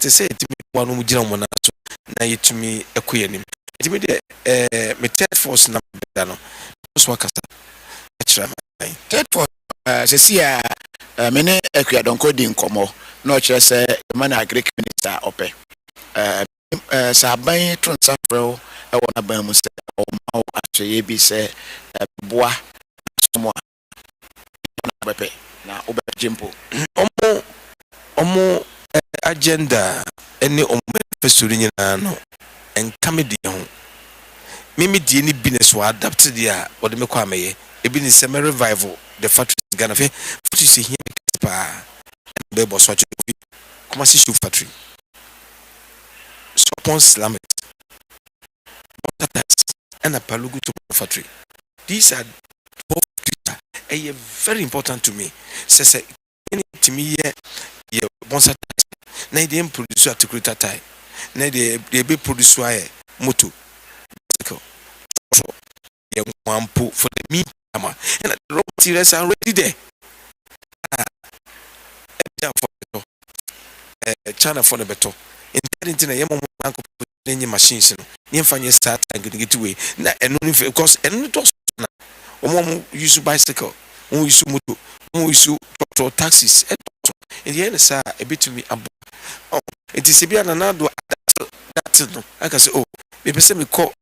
is said to me one who jam on us. Na to me a queen. It me me third force na bedano. So wakasa. Third force see mene ekua don ko di nkomo. No chere say man agric minister ope. Saban transfer I want to buy myself or actually be say bois someone na oba jimpo omo agenda any manifesto nyina no enka di ho mimi di any business wa adapt dia or the me kwa meye e bi ni semi revival the factory Ghana fe factory here pa be bo so come see shoe factory Sopon Slamet and a Palugu to factory. These are both very important to me. Say to me ye bonsa na dey produce articulate tie. Na dey be produce moto. So ye wampo for the meat and the raw materials are already there. China for the better. In that machines no find start and get away na because and not use bicycle use motor use taxis and the end say a bit to me it is be another that no I can say oh maybe say me call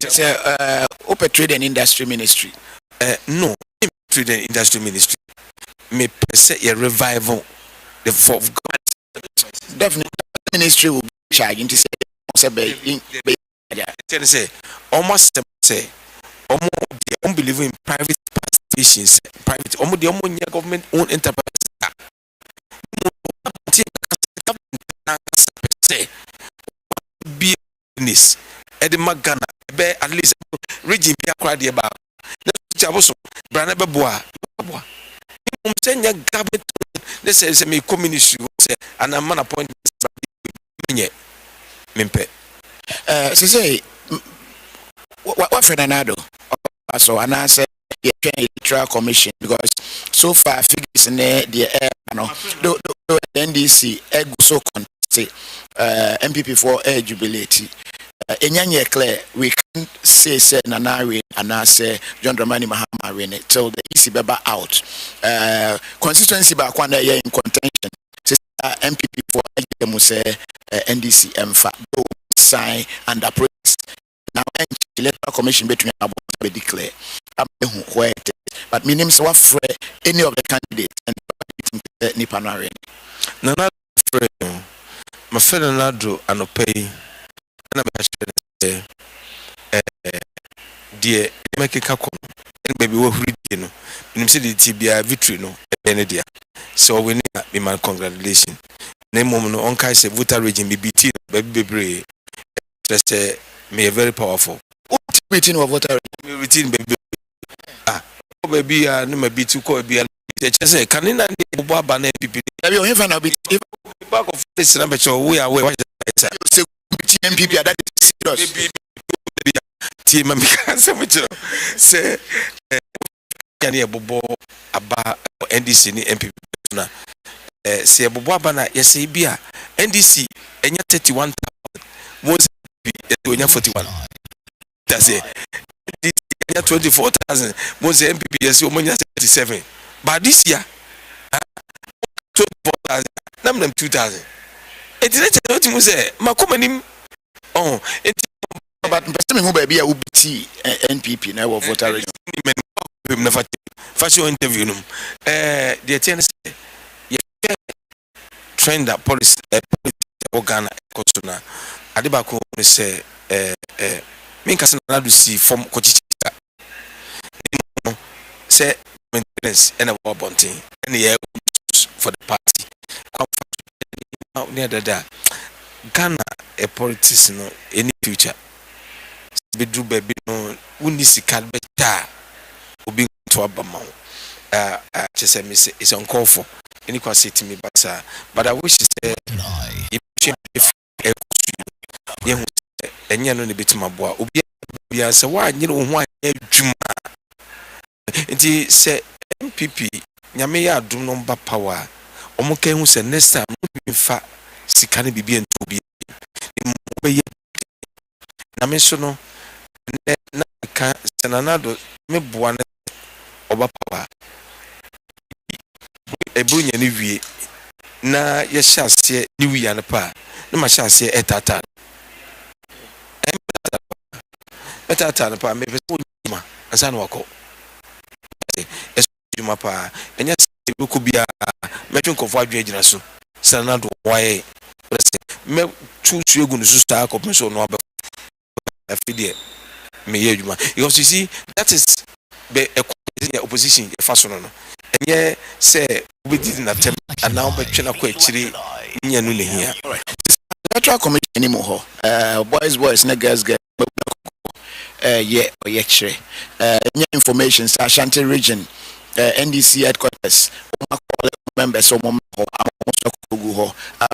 say open trade and industry ministry no trade and industry ministry me say a revival the for definitely ministry will be charging to say almost say they don't believe in private stations private the government owned enterprise business at the Magana at least region be acquired about let's brand bois government this is me community and a man appointment Mimpe. Say what Fernando so and I say electoral commission because so far figures in the air no the NDC egg so contest MPP for air jubilate enyanye clear we can say Nanari and I say John Dramani Mahama win it till the EC beba out constituency back one year in contention MPP for say NDC MFA sign and appraise now electoral commission between be declare where it is but my name is what any of the candidates and Nipanari Nana my friend Nado anɔpɛ na me ahyɛ deɛ make ka kɔ no baby wo huri die no nim sɛ de ti bia victory no ɛbɛ ne dia so we need me man congratulations na mmom no on kai sɛ voter region BBT baby bebree say me very powerful meeting of voter routine baby baby no me bitu ko bia say can na ne bo aba na MPP baby o hefa na be back of this na be we are where say MPP that is serious team me can say can e bobo aba NDC ni MPP na say bobo aba na yes bia NDC enya 31,000 most enya 41 that's it enya 24,000 most MPP yes o enya 37 but this year 24,000 nam 2,000 it is not mu say makomanim oh it but person who baby a ubiti NPP na wo voter region na fashion interview no the ten say trend that policy organ kotuna adibako say me kasa na do see from kochichika say maintenance and a bonting and yeah for the party near the Ghana a politics no any future be do baby no unisika beta obi to abama just me say it's uncalled for any can say to me but I wish say if you enya no ne betima boa obi bia se wa nyire wo ho adwuma nti se MPP nyame ya adum no mba power omo kan hu se next time no bi fa sika ne bibia nto obi be na me so no na ka senanado me boa ne oba power ebunya ne wie na ye hyase ne wie an pa na ma hyase etata etata na pa me pese ma ansa na wako esuma pa enya se ko bia metwe nkofo adwe agina so senanado waye me chuchu egu no so star ko so no aba afidie me ye adwuma because you see that is the opposition faso no enye say obedi na tem and now betwe na ko akiri nya no ne hia electoral committee anymore boys na girls yeah or yekre nya information sa Ashanti region NDC headquarters members of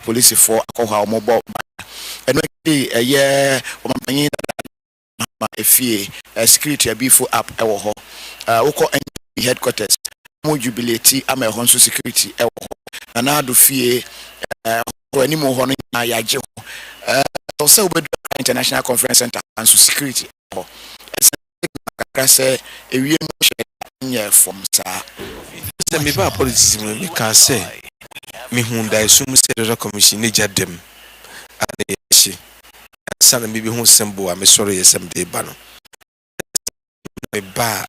police for alcohol mobile and yeah security before up ewo NDC headquarters mo jubilate am e security ewo na na do fie ani mo ho na yaje ho so we international conference center and security ho say ewie mo share from sa me ba politics me can say me hunda sum say commission ni jadem ane shi sana me bi hu sembo a me sorry yesem de ba no me ba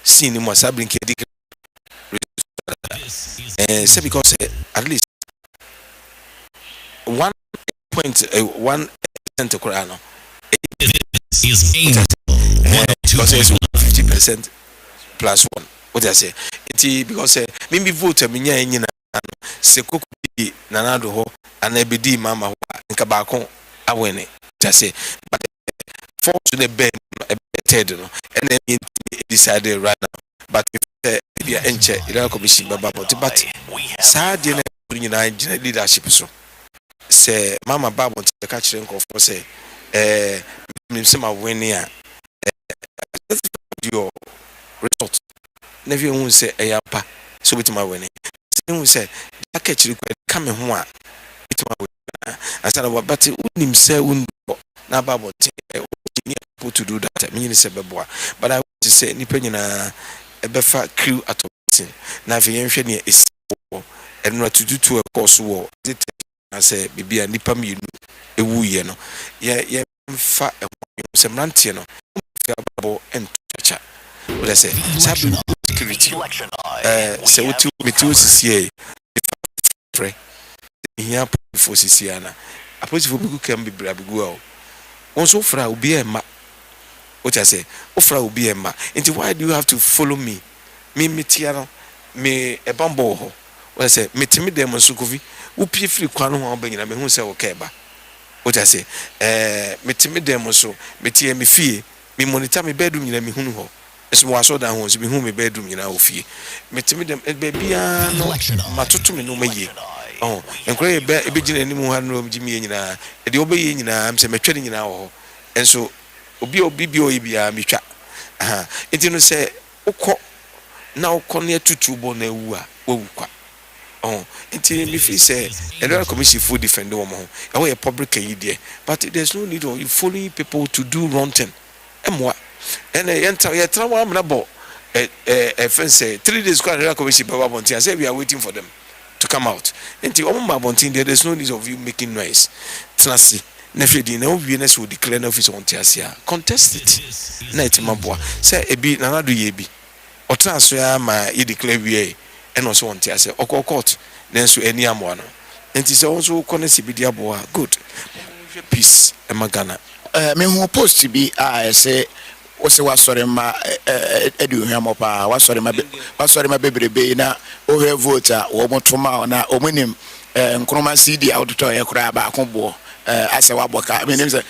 sin mo sabrin ke dik say because at least 1.1% Quran is 50% plus 1 what I say it because me vote me nya nyina se kokubi nanado ho ana ebedi mama ho nka ba kon awene just say but for to the ben beted no and then decided right now but if you enche ila commission baba but sad na nyina leadership so say mama babo te ka kire nko for say me say ma win ya your result never won say ayapa so bit my winning won say aka kire ko ka me ho a bit my win asana but unim say un na babo te put to do that me ni say beboa but I want to say ni panyina ebefa crew atopsin na fe yenhwe ne esi and not to do to a course war I say bibia nipa mienu ewu ye no ye fa se mrantie no fi ababo en chacha what I say sabi security say what me to see ihia for sisiana apolicefoɔ bi kukam bebree abegu a wɔn so fra obi ɛma what I say ofra obi ɛma nti why do you have to follow me metia no me ebambo ho what I say metimi dem so kofi wo pie free kwan ho obanyina me hu sɛ wo kɛba what I say metimi dem so metie me fie me monitor me bedroom nyina me hunu ho eso wa so da ho so me hu me bedroom nyina wo fie metimi dem bia no matoto me no maye oh enkora ebe gina anim ha no gimi nyina e de obaye nyina am sɛ metwa nyina ho enso obi bia metwa aha enti no sɛ ukɔ na ukɔ ne tutubo na ewu a wawu kwa oh enti me fi say electoral commission for defend wo mo e wo public idea but there's no need of you following people to do wrong thing emwa and ye tra wa amna bo fence 3 days kwa electoral commission baba bonti say we are waiting for them to come out enti omma bonti there's no need of you making noise trust na hwedi na owie na so declare na office on tiasia contest it na etimaboa say ebi na nado ye bi otra so ya ma ye declare wie e no so on tiasia okọ court na so ani amoa no enti se won so kọ na sibidi aboa good peace e magana me hu post bi a say o se wasore ma edu hwam pa wasore ma bebrebe na o he vote a wo motoma na omunim nkroma CD auditor ye kura ba akonbo asa waboka me nim say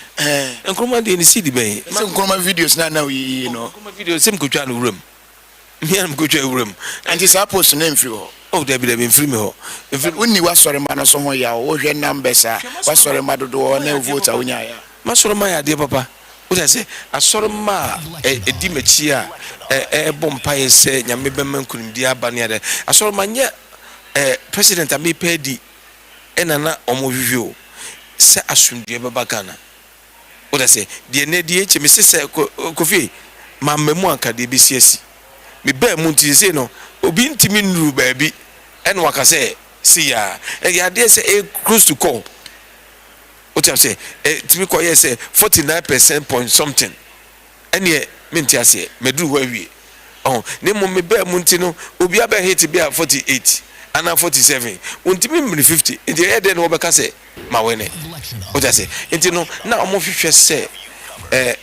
nkroma de ni CD ben se nkroma videos na you know nkroma videos sem ko twa no room me am ko twa room anti sa post na mfiri ho oh there be mfiri me ho unni wasore ma no so ho ya wo hwe numbers a wasore ma dodo na vote a wonya ya masore ma ya de papa what I say asore ma edi machi a bompa ye se nyame bemma nkunimdi aba ne ade asore ma nye president ami pedi enana omovivio se asundue baba Ghana what I say de ne de eche me se kofi ma mamu aka de bi siasi me ba mu nti se no obi ntimi nuru ba bi en waka se see ya e de se close to call what I say timi ko yes 49% point something ene menti ase meduru wa wie oh ne mo me ba mu nti no obi aba hit bi a 48 ana 47 untimi mini 50 enti e de no obeka se ma wene what I say enti no na omo hwehwe se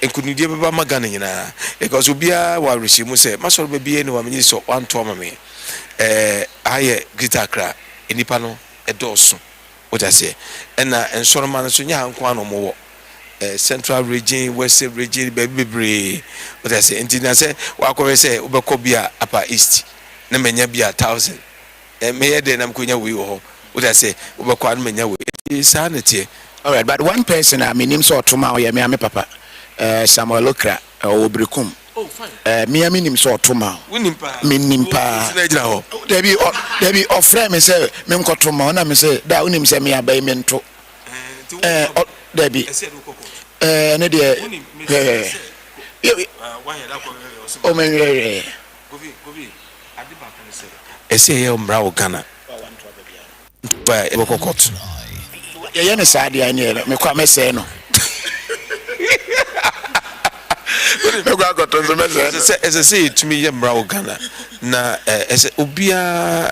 enkunidie baba magana nyina because obia wa rehyimu se masoro bebie ne wa menyi so wanto ma me aye Greater Accra enipa no edoso what I say na ensoro man so nya hanko anomo central region west region bebre what I say enti na se wa kore se obekọ bia upper east na menya bia 1000 me yede na mkonya we ho what I say obekọ an menya we sanity all right but one person I mean him so otoma o ya me papa Samuel Okra Obrekum oh fine me nim so otoma me nimpa debi ofre me say me nkotoma na me say da unim say me abai me nto debi ne de o menre govi adiba kan say ese ye omra wo Ghana ba e bokokot ye ne sa dia ne me kwa me say no as I say to me yemra Ghana na as obia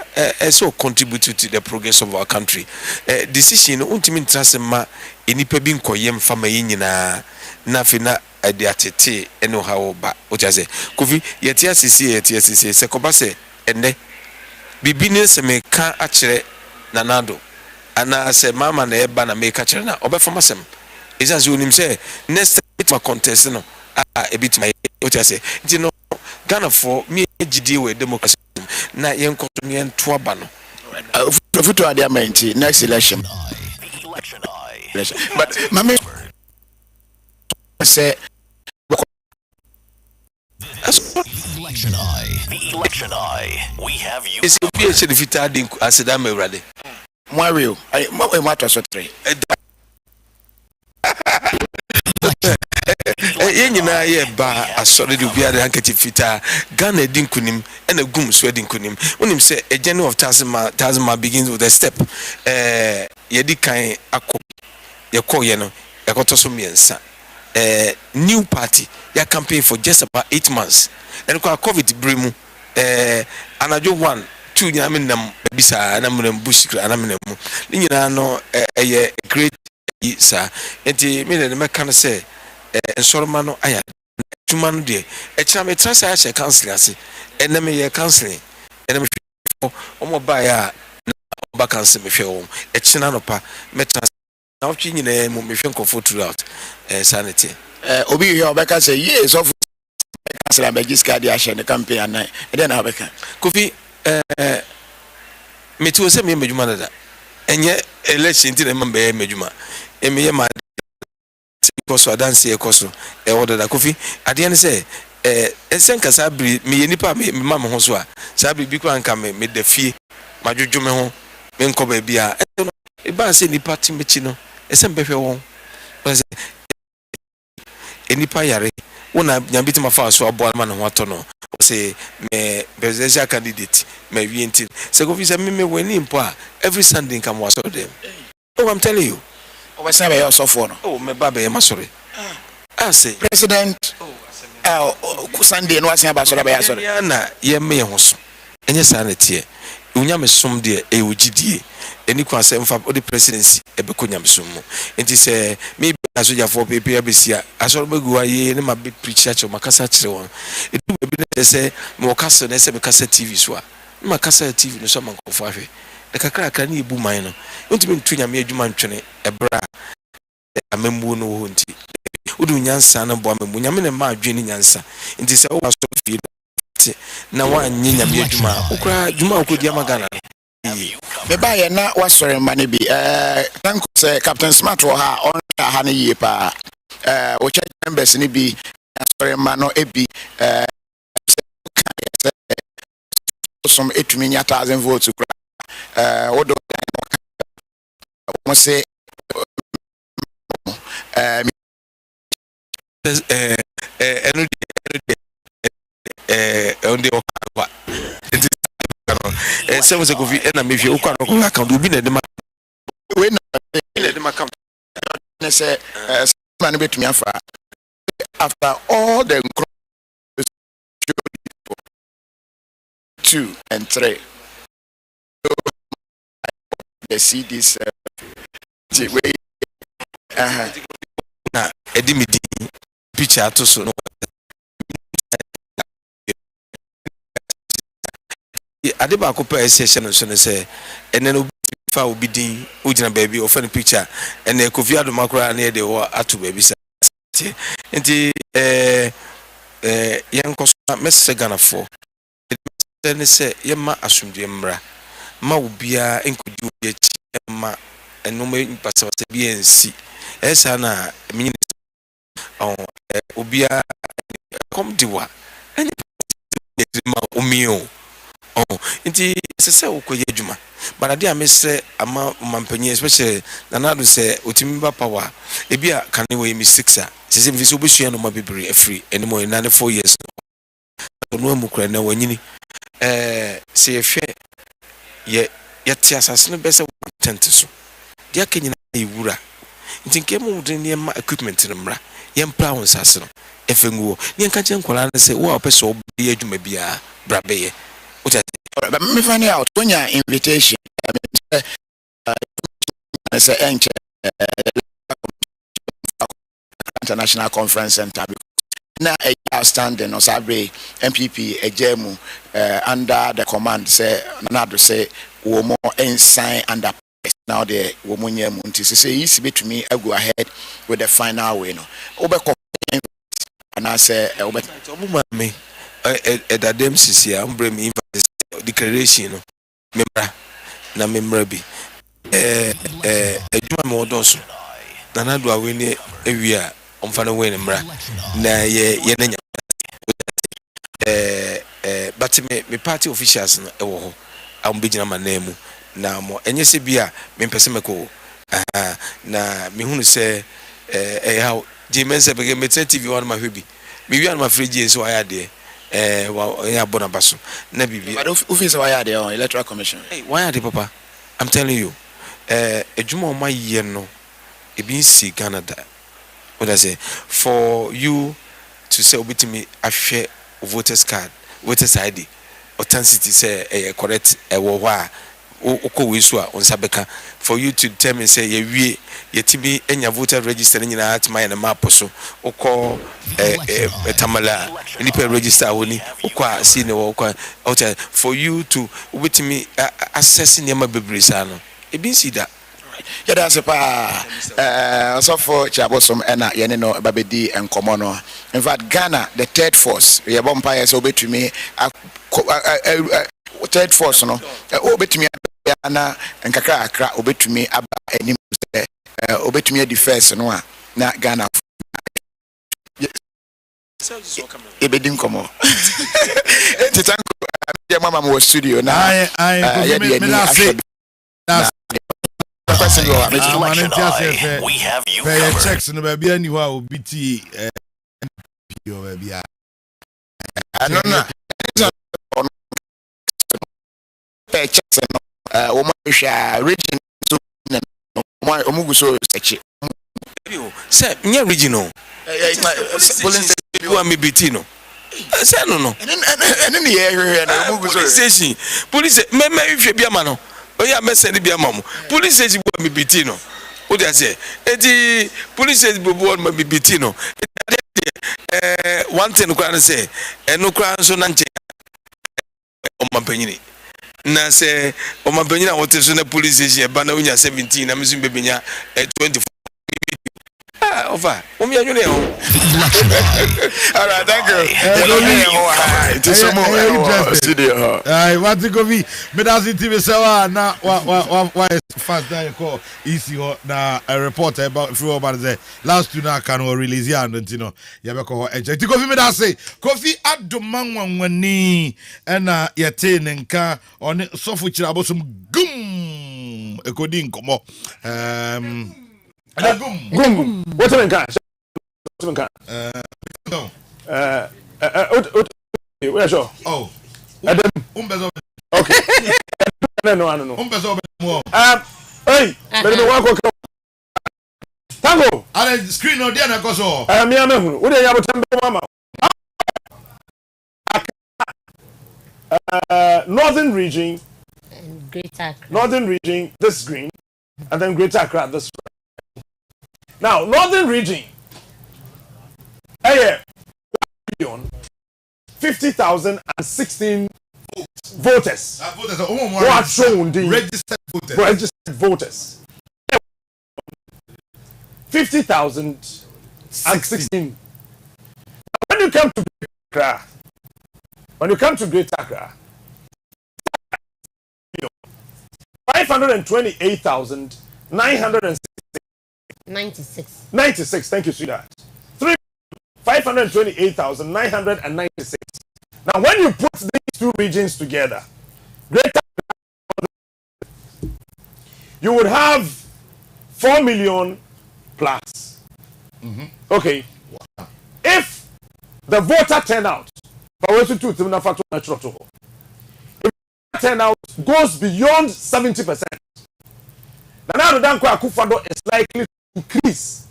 so contribute to the progress of our country decision untimi ntrasema enipa bi nkoyem fama yinyina na fe na ade atete eno hawo ba o say kofi yeti asisi se koba se enne bibi ne se me ka akire nanado ana se mama na eba na me ka akire na obefama sem is unim say next time contest no a bit my what I say you know Ghana for me gidi we democracy na yenko to ne to aba no futu ade amenti next election but mama say election eye we have you is be a certificate din aseda mewrade Mario I matter so 3 yenyina ye ba asore de obiade hankati fita Ghana dinkunim ena gum so dinkunim onim say a journey of Tazma begins with a step yedi kan akọ ye no ekotoso miensa new party ya campaign for just about 8 months and kwa covid bremu anajo 1 two Yaminam Bisa and I'm in bush and I'm in a no a great sir. And the minute the can say, and Solomon, I had 2 months there. A charm a trans a counselor, and then me a counseling, and I'm by a back and semi film, a chinanopa, metrans. Now, King, me feel comfort throughout sanity. Obi, your back say, yes, of Magiska, the Ashen, the campaign, and then I can. Kofi, me too, send me Majumana, and yet, election to remember Majuma, and me, my because I dance here, Coso, a order that Kofi, at the end say, a senka sabri, me nipa, me mamma Hoswa, Sabri Bikwan come, made the fee, Majujume, Menko baby, a bass any party mechino, a sempe won. Any payare. When I bit my father, so a boy man what to know. Say, me Bezeja candidate, may be in. So go visit me when in pa every Sunday come was of them. Oh, I'm telling you. Oh, I say I also for. Oh, my baby, I'm sorry. I say, President. Sunday, no, I say about sorry. Yana, ye may also. And yes, sanity. Unyam is some dear, a UGD. Any concern for the presidency, a becunyam sumo. And he say, maybe as we have 4 people, I saw me go away in my big preacher or Macassa one. It would be say, more castle than some cassette TV swap. Macassa TV no summer of 5. The Kakra can you boom mine? Don't mean to me, you mention a bra, a membu no hunty. Udu Yansa and Bomb, when I'm in a mad Jenny Yansa. And this all was so feel. Now one Nina Juma, Ukra, Juma could Yamagana. Me buy na wasore mane bi thank say Captain Smart wo ha on ha na yie pa wo check members ni bi wasore ma no ebi some 8,000 votes wo do mo say on the someone said, "If you and if you can't do be the when the come say, man, bet me after all the 2 and 3, they see this way. Now, Eddie picture to so. Adeba ko per session so say and then fa obi din ujina baby or funny picture and then Kofi Adomakura na de wo atu baby sa nti yan ko message Ghana for then say yema asumdue mra ma obia enkodi obi achi ma eno ma pasa bi ensi esa na mi obia kom diwa eni ma omio. Oh, inti sese ukoye adwuma. But ade a mesre ama mampanyi especially nanado say otimiba power. Ebia kan we mi 6 a. Sese mi fi obusua no ma bebre afri enimo in 4 years. No mu kra na wanyini. Se yehwe ye tia asase no bese tent so. Dia kenyina ewura. Inti nkemu de ne ma equipment no mra. Ye mpra won sase no. Efenguo. Ne nka che nkola na se wo opese obi adwuma bia brabe but me find out when your invitation say international conference center na outstanding or sabre MPP ejemu under the command say nanado say wo mo ensign under now the wo mo nyemu nti say is betumi go ahead with the final way no obeko and I say obuma me edadem sisi ambre mi declaration no memra bi adwuma me wodonso nanado awe ne ewia omfa no we ne mra na ye na nya but me party officials no ewo ho ambegina manamu na mo enye se bia me pese meko na me hunu se how jimense bege me TV one ma hwebi me wi an ma friji so ayade ya bona baso na bibi but office why they on electoral commission why are they papa I'm telling you ejuma o maye no e bin si Canada what I say for you to say obitimi ahwe voters card voters ID authenticity say correct ɛwɔ hɔ a wokɔ wei so a onsa bɛka for you to tell me say yɛwie yɛtumi anya voter register no nyinaa tuma yɛ no map so wokɔ tamala nipa register a wɔni wokɔ a see ne wɔ wokɔ for you to wobɛtumi access nneɛma bebree saa no ebi si da yɛda ase paa ɔsɔfo Chiabosom ɛna yɛne no babɛdi nkɔmmɔ no. In fact, Ghana, the third force, yɛbɔ mpaeɛ sɛ wobɛtumi third force no wobɛtumi na nkakra akra wobɛtumi aba anim sɛ wobɛtumi adi first no a na Ghana yɛbɛdi nkɔmmɔ ɛnti tanko yɛ mama m wɔ studio na yɛde ani ahwɛ We have you covered. Checks no baby any wa BT baby. No. Checks no woman region so omugu so sechi. Say nya regional. Police you am BT no. Say no. And in the area na omugu so station. Police me hwe bia ma no. Oya mesend bia ma mo. Police station bo me BT no. What do I say? Eti police station bo bo me BT no. One thing kwan say eno kwan so na nche o mampanyini na say o mampanyini a wote so na police station e ba na unya 17 na mesu bebenya 24 over o mi anyu ne ho. All right, thank you. It is some more studio. What go be me das TV sawa na wa fast that call easy na a report about through about the last two na can release ya and you know ya be ko e go me das say Kofi Adomanwanwani na yete nka on Sofo Chiabosom gum e ko di nkomo Gum. What's the name? Where's your? Oh. Adam. Okay. No. Hey, let me walk. Tango. Ale screen no dia na koso. Me amehu. Wo dey yabo tembe mama. Northern region and Greater Accra. Northern region this green and then Greater Accra this red. Now, Northern region, 50,016 voters. Who are shown the registered voters. 50,016. When you come to Greater Accra, 528,960. 96. Thank you, sweetheart. 528,996. Now, when you put these two regions together, Greater, you would have 4 million plus. Mm-hmm. Okay. Wow. If the voter turnout, if the turnout goes beyond 70%, now the Danko Akufo-Addo is likely to increase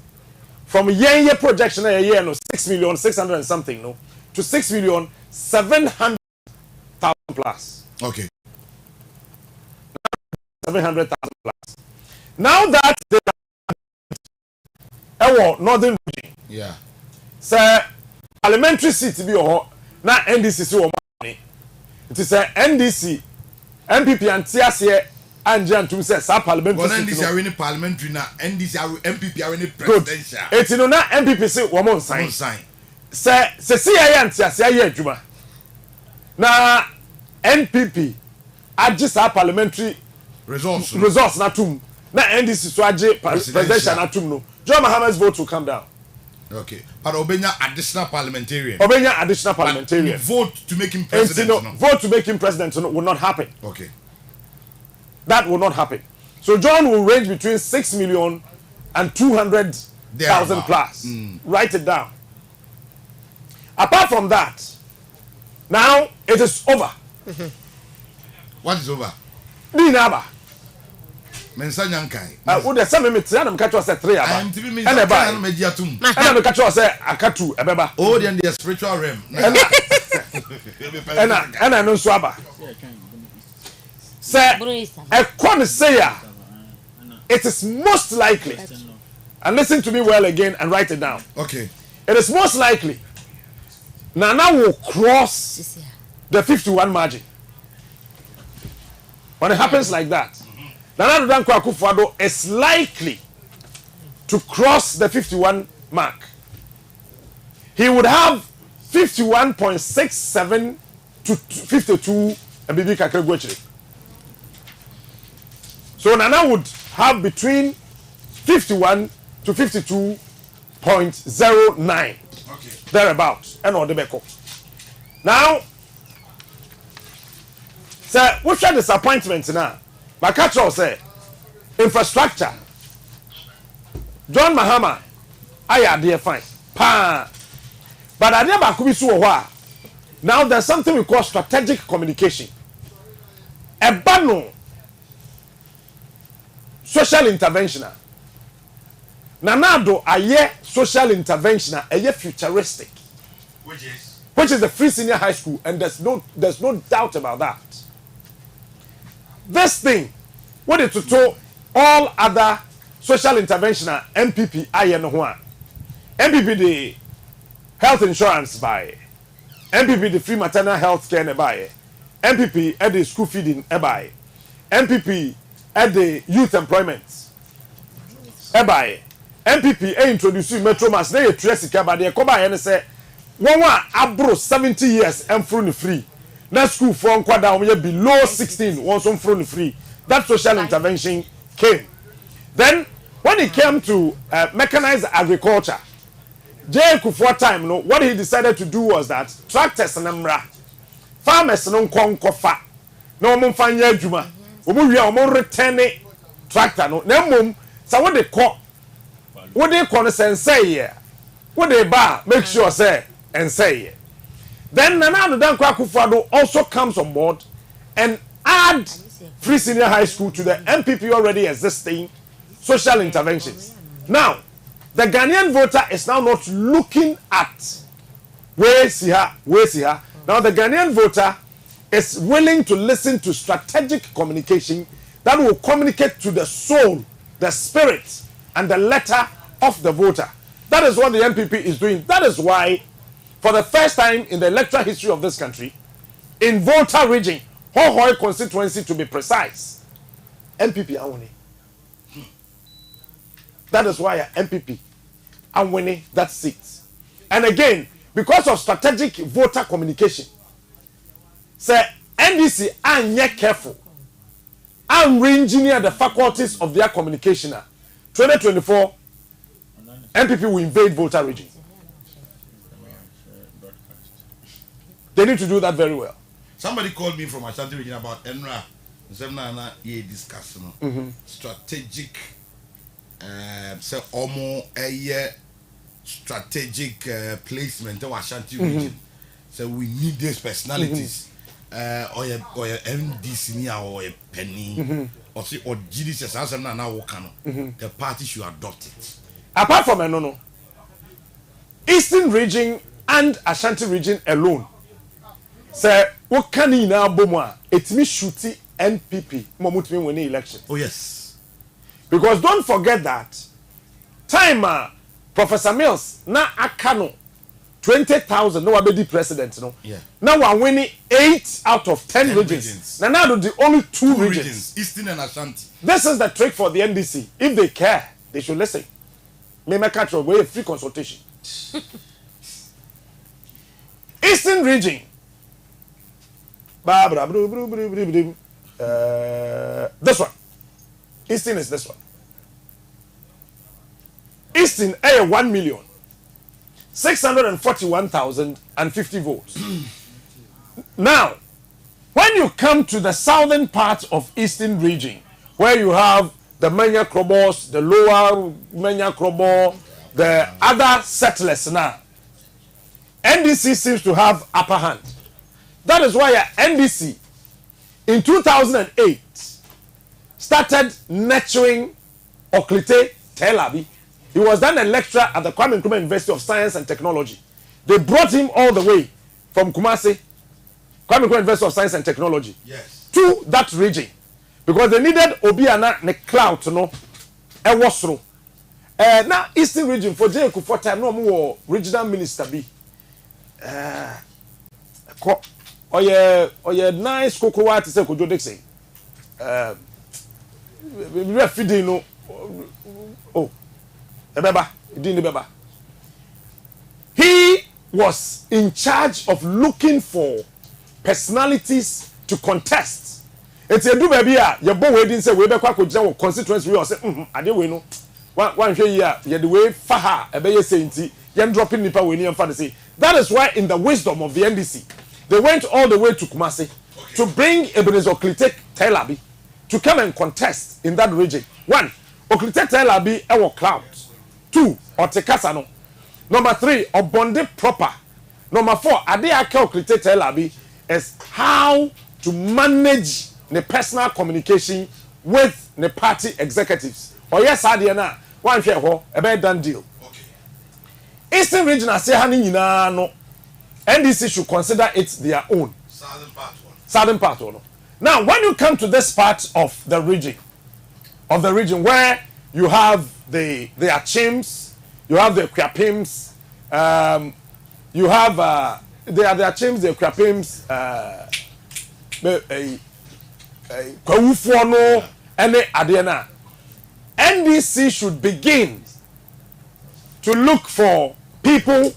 from year projection a year no 6,600,000 and something no to 6,700,000 plus. Okay. 700,000 plus. Now that they are Northern region. Yeah. Sir, parliamentary seat be or na NDC so money. It is a NDC MPP and TSA and Jantum says parliamentary. Well, NDC are winning parliamentary now. NDC are MPP are winning presidential. It's no na MPP say woman sign. Say CIA and TSA Juma. Na NPP adjust our parliamentary results na tum. Na NDC so adjust presidential na tum no. John Mahama's vote will come down. Okay. But Obenya additional parliamentarian. Vote to make him president. Vote to make him president will not happen. Okay. That will not happen. So John will range between 6 million and 200,000 plus. Write it down. Apart from that, now it is over. What is over? Dinaba. Mensa nyankai. Wo de say me metia na me catch say 3 aba. And me ba na me diatum. And me catch say akatu ebeba. Oh, the spiritual realm. ɛna no nso aba sɛ ɛkɔ ne say a it is most likely and listen to me well again and write it down. Okay. It is most likely Nana will cross the 51 margin. When it happens like that, Nana Danko Akufo-Addo is likely to cross the 51 mark. He would have 51.67 to 52 and Bibi Kakregwechiri. So Nana would have between 51 to 52.09 thereabouts and or the beko. Now, sir, what's your disappointment now? My catcher say infrastructure. John Mahama, I are dear fine. Pa. But I never could be so. Now there's something we call strategic communication. A bano social interventioner. Nanado aye social interventioner aye futuristic. Which is the Free Senior High School, and there's no doubt about that. This thing, what it to tell all other social interventioner MPP aye no one. MPP the health insurance buy. MPP the free maternal health care ne buy. MPP at the school feeding e buy. MPP at the youth employment e buy. MPP introduce Metro Mass na ye tresika ba de ko ba ye ne say one abro 70 years and free. Na school for nkwada we below 16 one so free. That social intervention came. Then when it came to mechanized agriculture, Jay Kufuor time no, what he decided to do was that tractors namra farmers no nkonkofa na omo fanya adwuma omo wi omo return tractor no na mom sa what they call no say what they ba make sure say and say then Nana Danko Akufo-Addo also comes on board and add Free Senior High School to the MPP already existing social interventions. Now the Ghanaian voter is now not looking at where see her. Now the Ghanaian voter is willing to listen to strategic communication that will communicate to the soul, the spirit, and the letter of the voter. That is what the MPP is doing. That is why, for the first time in the electoral history of this country, in Volta region, Hohoe constituency to be precise, MPP are winning. That is why MPP are winning that seat. And again, because of strategic voter communication, say NDC are yet careful and re-engineer the faculties of their communication. 2024, MPP will invade Volta region. They need to do that very well. Somebody called me from Ashanti region about Enra. Strategic. Say almost a year strategic placement of Ashanti region. So we need these personalities. Or your MDC or a penny or GDC as now the party should adopt it. Apart from Enono, Eastern region and Ashanti region alone. Say what can you now bomwa? It me shooty NPP momutimi winning election. Oh yes. Because don't forget that time Professor Mills na akano 20,000 no abedi president no. Yeah. Now we're winning 8 out of 10 regions. Now the only two regions. Eastern and Ashanti. This is the trick for the NDC. If they care, they should listen. May my catch up with free consultation. Eastern region. This one. Eastern is this one. Eastern 1,641,050 votes. Now, when you come to the southern part of Eastern region, where you have the Menya Krobos, the lower Menya Krobo, the other settlers now, NDC seems to have upper hand. That is why NDC in 2008 started nurturing Oklite Telabi. He was then a lecturer at the Kwame Nkrumah University of Science and Technology. They brought him all the way from Kumasi Kwame Nkrumah University of Science and Technology. Yes. To that region, because they needed Obiana ne clout no, e wasro. Now Eastern region for J. Kufuor time no more regional minister be. Oye nice kokowa to say Kojo Dixon. We are feeding no. Oh, Ebeba, Beba. He was in charge of looking for personalities to contest. It's a do baby. Your boy didn't say we be kwa Kojo constituency. We say, I didn't win. One year, you the way Faha, Ebeye Sainti, Yan dropping Nipa Winnie and Fantasy. That is why, in the wisdom of the NDC, they went all the way to Kumasi to bring Ebenezer Oklitek Telabi to come and contest in that region. 1. Oklitek Telabi, our clouds. 2. Otekasano. Number 3. Obonde proper. Number 4. Adeake Oklitek Telabi is how to manage the personal communication with the party executives. Or yes, Adiana, one share ho, a bad done deal. Eastern region, I say, honey, no. NDC should consider it their own. Southern part one. Now, when you come to this part of the region where you have the Achims, you have the Kwapims, you have the Achims, the Kwapims, Kwawufuono, and the Adiana. NDC should begin to look for people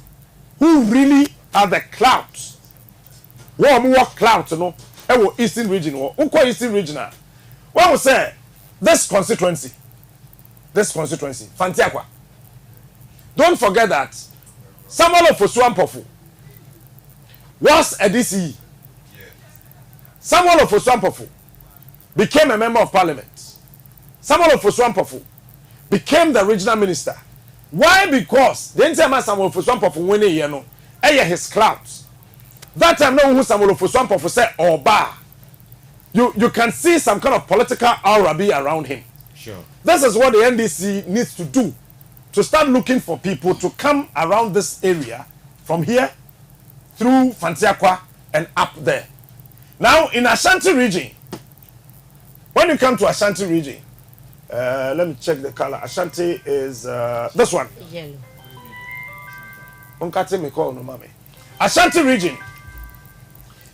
who really are the clouds. What more clouds, you know? Eastern region, or Eastern region. What we say? This constituency, Fantiakwa. Don't forget that Samuel Ofosu-Ampofo was a DCE. Samuel Ofosu-Ampofo became a member of parliament. Samuel Ofosu-Ampofo became the regional minister. Why? Because the entire Samuel Ofosu-Ampofo winning here no, his clouds. That time no who Samuel Ofosu-Ampofo said Oba. You can see some kind of political aura be around him. Sure. This is what the NDC needs to do, to start looking for people to come around this area from here through Fantiakwa and up there. Now in Ashanti region, when you come to Ashanti region, let me check the color. Ashanti is this one. Yellow. Unkate me call no mame. Ashanti region.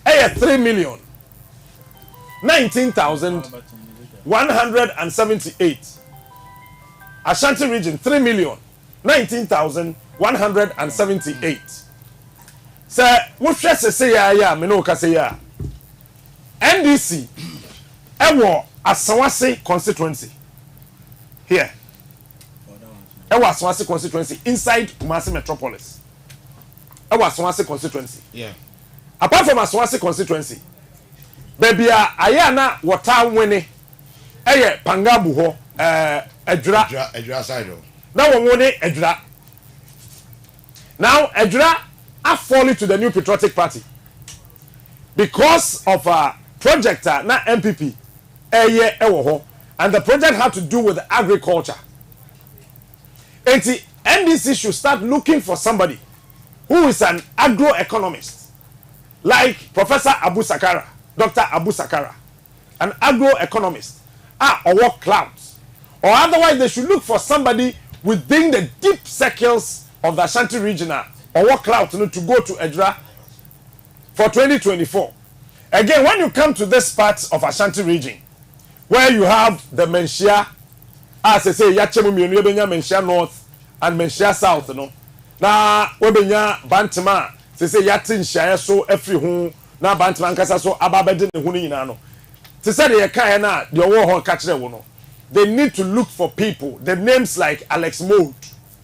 3,019,178. Ashanti region 3,019,178. Sir, what should say ya me no ka say ya. NDC ewo Asawase constituency here. Ewo Asawase constituency inside Kumasi metropolis. Ewo Asawase constituency. Yeah. Apart from Asawase constituency, baby ayana water winning eye Pangabu ho Ejura side. Now we won Ejura. Now Ejura are falling to the New Patriotic Party because of a project na MPP eye ewo ho, and the project had to do with agriculture. And the NDC should start looking for somebody who is an agroeconomist, like Professor Abu Sakara, Dr. Abu Sakara, an agroeconomist, or work clouds. Or otherwise, they should look for somebody within the deep circles of the Ashanti region or work clouds to go to Ejura for 2024. Again, when you come to this part of Ashanti region, where you have the Menshia, as I say, Yachemu Mionyebenya Menshia North and Menshia South, no. Na Webenya Bantama, they say Yatin Shire so every home, na Bantama Kasa so Ababedin Huninano. They say they can na the war catch them, no. They need to look for people. The names like Alex Mold,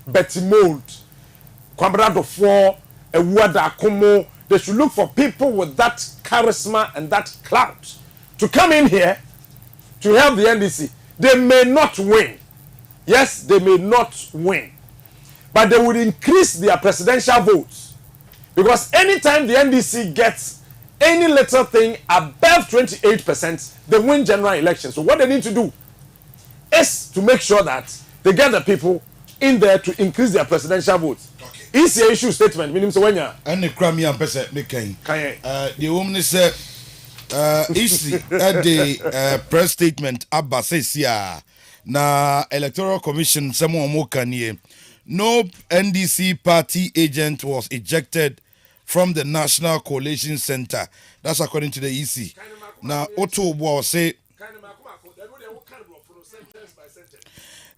Betty Mold, Kwambrado Four, Ewuada Kumo. They should look for people with that charisma and that clout to come in here to help the NDC. They may not win. Yes, they may not win. But they would increase their presidential votes. Because anytime the NDC gets any little thing above 28%, they win general elections. So what they need to do is to make sure that they get the people in there to increase their presidential votes. EC issue statement meaning so when ya and the crime and person making the woman said EC at the press statement Abba says yeah na electoral commission someone more can ye no NDC party agent was ejected from the National Coalition Center. That's according to the EC. Now Otto was say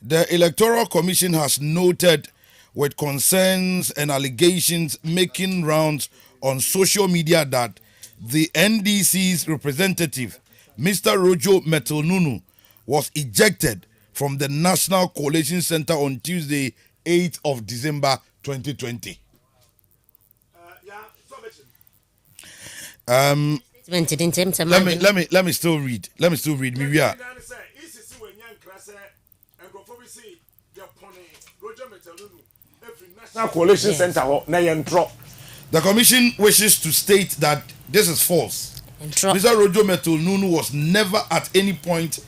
the Electoral Commission has noted with concerns and allegations making rounds on social media that the NDC's representative, Mr. Rojo Metelnunu, was ejected from the National Coalition Center on Tuesday, 8th of December 2020. Let me still read. Miriam. Coalition Center The commission wishes to state that this is false. Mr. Rojo Metelnunu was never at any point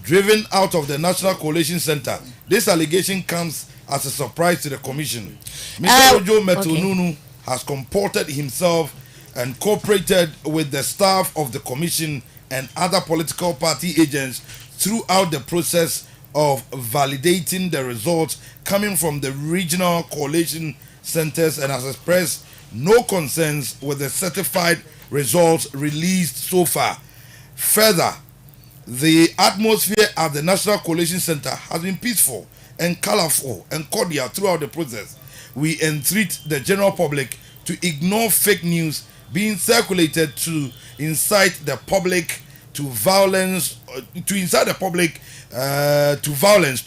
driven out of the National Coalition Center. This allegation comes as a surprise to the commission. Mr. Rojo Metelnunu has comported himself and cooperated with the staff of the commission and other political party agents throughout the process of validating the results coming from the regional coalition centers and has expressed no concerns with the certified results released so far. Further, the atmosphere at the National Coalition Center has been peaceful and colorful and cordial throughout the process. We entreat the general public to ignore fake news being circulated to incite the public to violence, to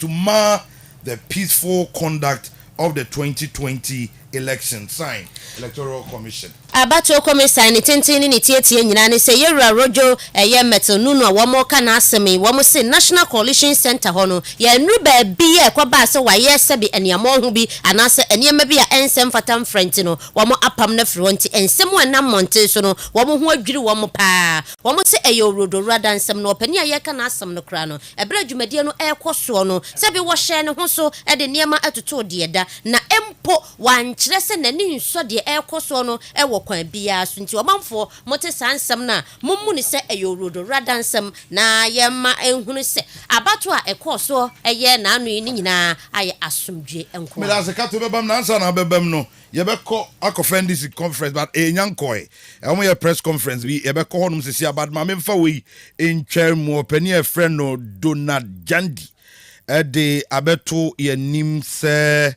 mar the peaceful conduct of the 2020 election. Signed, Electoral Commission. Abato commission ni tenteni ni tietie nyina ne se Yewura Rojo Metelnunu a womo ka na asemi womo se National Coalition Center hono ye nru ba bi ye kwaba se waye se bi eniamo ho bi anase eniema bi a ensem fatam front no womo apam na fronti ensem wanam monte so no womo ho adwiri womo pa womo se Eyorodoro rada ensem no opani aye ka na asem no kra no ebra dwumadie no ekoso no se bi wo hye ne ho so de niema atoto de da na empo wankyere se nani nso de ekoso no ewo kwan bia so nti omanfo mote sansam na mummu ni se Eyorodoro radansam na yema enhunu se abato a ekoso eye na anu ni nyina aye asomdwe enko me la se kato bebam na ansa na bebam no yebekọ akọfend this conference but enyankoi omo ye press conference bi yebekọ honum sisi abad ma memfa we entwer mu opani e friend no Donald Jandi de abeto yenim se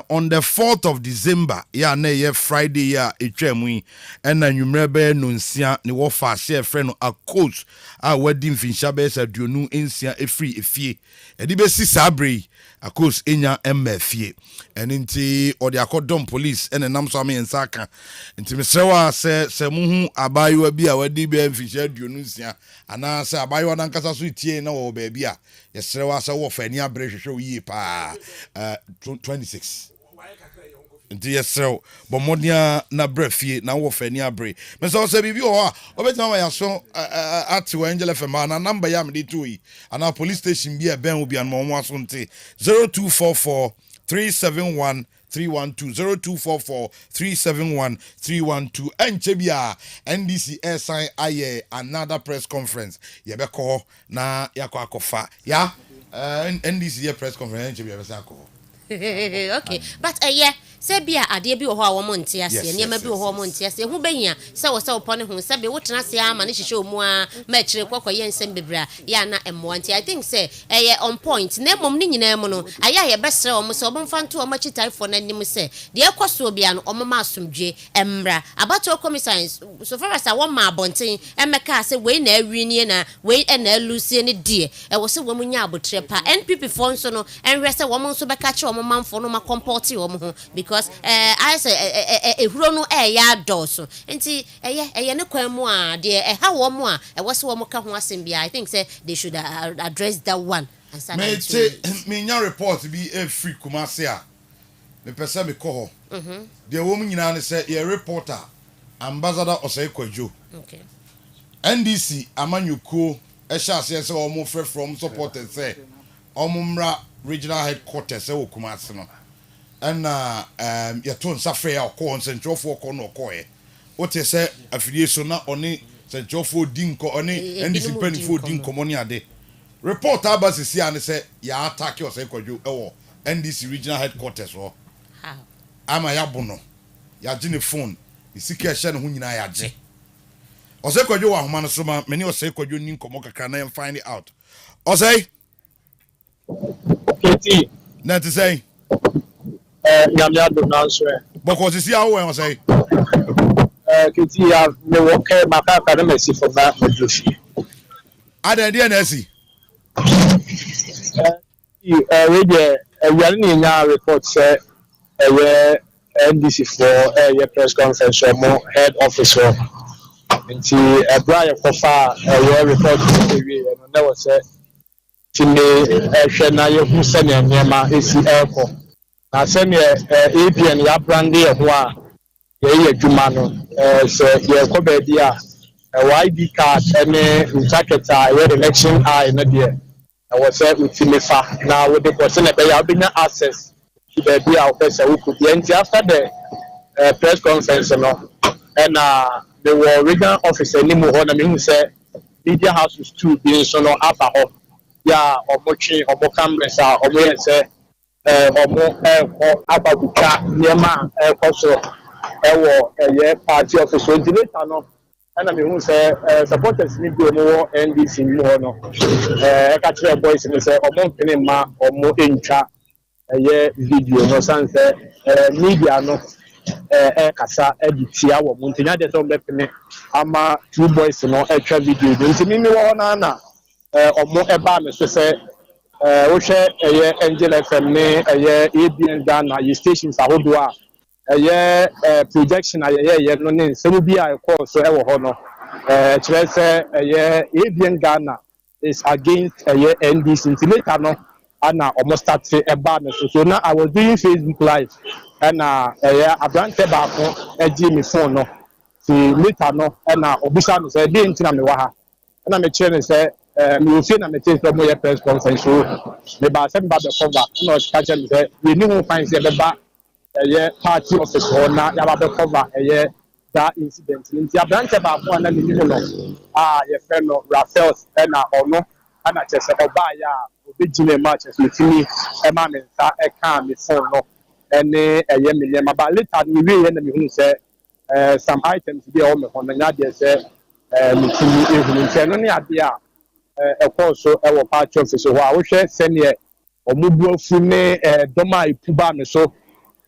on the 4th of December ya na ye Friday ya etwemu and na nwumre be no nsia ne wo fa share friend no a coach a wadi mfinsha be sa duonu ensia efri efie edi be si sabre a coach enya emafie eninti odi akodom police ene nam so amensa aka nti mesrewa se muhu abayo bi a wadi be mfinsha duonu nsia ana se abayo na nkasa so tie na wo ba bi a yesrewa se wo fa ni abre hwehwe yi pa 26 nti yesrew bo modia na brafie na wo fa ni abre me so se bibi o a obetima wa yaso at Angel FM na number ya me di to yi ana police station bi e ben obi an mo aso nti 0244 371 312 0244 371 312 enche bia NDC assign aye another press conference yebeko na yakọ akofa ya NDC press conference enche bia be sa akọ okay but yeah se bia ade bi wo ho a wo monte ase niam bi wo ho monte ase hu behia se wo se wo pone hu se be wo tena se ama ne hihye omu a ma kire kwakwaye nsem bebra ya na emmo nti I think say on point na mom ni nyina mu no aya ye besre wo se obomfa nto o machitai for na nim se de ekoso bia no omma asomdwe emra abato commissions so far as wo ma abonten emeka se we na awi ni na we na alusie ne die e wo se wo mu nya abotre pa NPP for nso no enwe se wo mo nso beka che wo manfo no ma comport wo mo ho because I say ehuro no ya doso nti eye ne kwan mu a de ha wo mo a e wo se wo mo ka ho asem bia I think say they should address that one me nya report bi free Kumasi a me pese me ko ho de wo mu nyina ne say ye reporter ambassador Osei Kwajo okay NDC amanyuko e sha ase se wo mo frɛ from supporters say omumra regional headquarters ɛwɔ Kumasi no ɛna yɛto nsa frɛ a ɔkɔɔ nsɛntwerɛfoɔ kɔ no ɔkɔɔɛ wote sɛ afidie so na ɔne nsɛntwerɛfoɔ di nkɔ ɔne NDC mpanimfoɔ di nkɔmmɔ ne ade report aba sisi a ne sɛ yɛatake ɔsɛ kwadwo ɛwɔ NDC regional headquarters hɔ ama yɛabo no yɛagye ne phone ne sika ɛhyɛ ne ho nyinaa yɛagye ɔsɛ kwadwo wɔ ahoma no so ma mene ɔsɛ kwadwo ni nkɔmmɔ kakra na yɛm find it out ɔsɛ keti na te sɛ nyame ado nanso bɔkɔ sisi a wowɛ ɔsɛ keti ya me wo kɛ makaka na masi fo na majofi ada deɛ na asi we de awia ne nya report sɛ ɛyɛ NDC for ɛyɛ press conference mo head office nti ɛbra yɛ kɔfa ɛyɛ report ɛwie no na wɔ sɛ timi ɛhwɛ na yɛhu sɛnea nneɛma ɛsi ɛrekɔ na sɛnea APN yɛabrande yɛ ho a yɛyɛ adwuma no sɛ yɛrekɔ baabi a ɛwɔ ID card ne ntaket a ɛyɛ election eye no deɛ ɛwɔ sɛ wotumi fa na wode kɔ sɛ ɛbɛyɛ wobɛnya access to baabi a wopɛ sɛ wokɔ deɛ nti after the press conference no ɛna mewɔ regional office anim hɔ na mehu sɛ media houses 2 bi nso no aba hɔ ya ɔmotwe ɔmo cameras a ɔmo yɛ sɛ ɔmo ɛkɔ ababutwa nneɛma a ɛkɔ so ɛwɔ ɛyɛ party office nti later no ɛna mehu sɛ supporters ni bi ɔmo wɔ NDC mu hɔ no ɛka kyerɛ boys no sɛ ɔmo mpene ma ɔmo ntwa ɛyɛ video no san sɛ media no ɛkasa ɛde tia wɔ mo nti nya de sɛ ɔmo bɛpene ama 2 boys no ɛtwa video no nti mimi wɔ hɔ na ɔmo ɛbaa me so sɛ wohwɛ ɛyɛ Angel FM ne ɛyɛ ABN Ghana yɛ stations ahodoɔ a ɛyɛ projection a yɛyɛ no ne nsɛm bi a ɛkɔɔ so ɛwɔ hɔ no kyerɛ sɛ ɛyɛ ABN Ghana is against ɛyɛ NDC nti later no ana ɔmo start ɛbaa me so na I was doing Facebook live ɛna ɛyɛ aberante baako ɛgye me phone no ti later no ɛna ɔbisa no sɛ ɛdeɛ nti na mewɔ ha ɛna mekyerɛ no sɛ me will say na me take some press conference so me ba sem ba be cover no catch me say we ni ho fan say be ba party office or na ya ba be cover that incident nti abrante ba ko na me ni no ye friend no Rafael na ono ana chese oba ya obegine match so timi e ma me nsa e kan me phone no ene me nyama ba later me we na me hu say some items bi o me ho na nya de say me timi ehunu nti no ne ade a ɛkɔ so ɛwɔ party office hɔ a wohwɛ sɛneɛ ɔmo buafu ne dɔm a ɛpu ba me so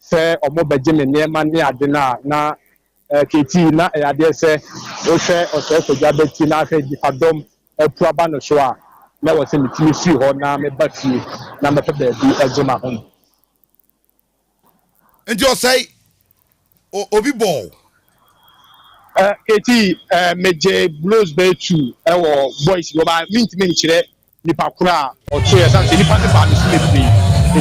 sɛ ɔmo bɛgye me nneɛma ne ade no a na kɛtii na ɛyɛ adeɛ sɛ wohwɛ ɔsɛɛsɛgya bɛti na ahwɛ nnipadɔm apu aba no so a na wɔ sɛ metumi firi hɔ na meba fie na mɛpɛ baabi agye ma ho nti ɔsɛe obi bɔɔ keti meje blows bay 2 ɛwɔ boys go ba mintime nkyerɛ nipa kora ɔto yɛ sanse nipa ne ba no so bebree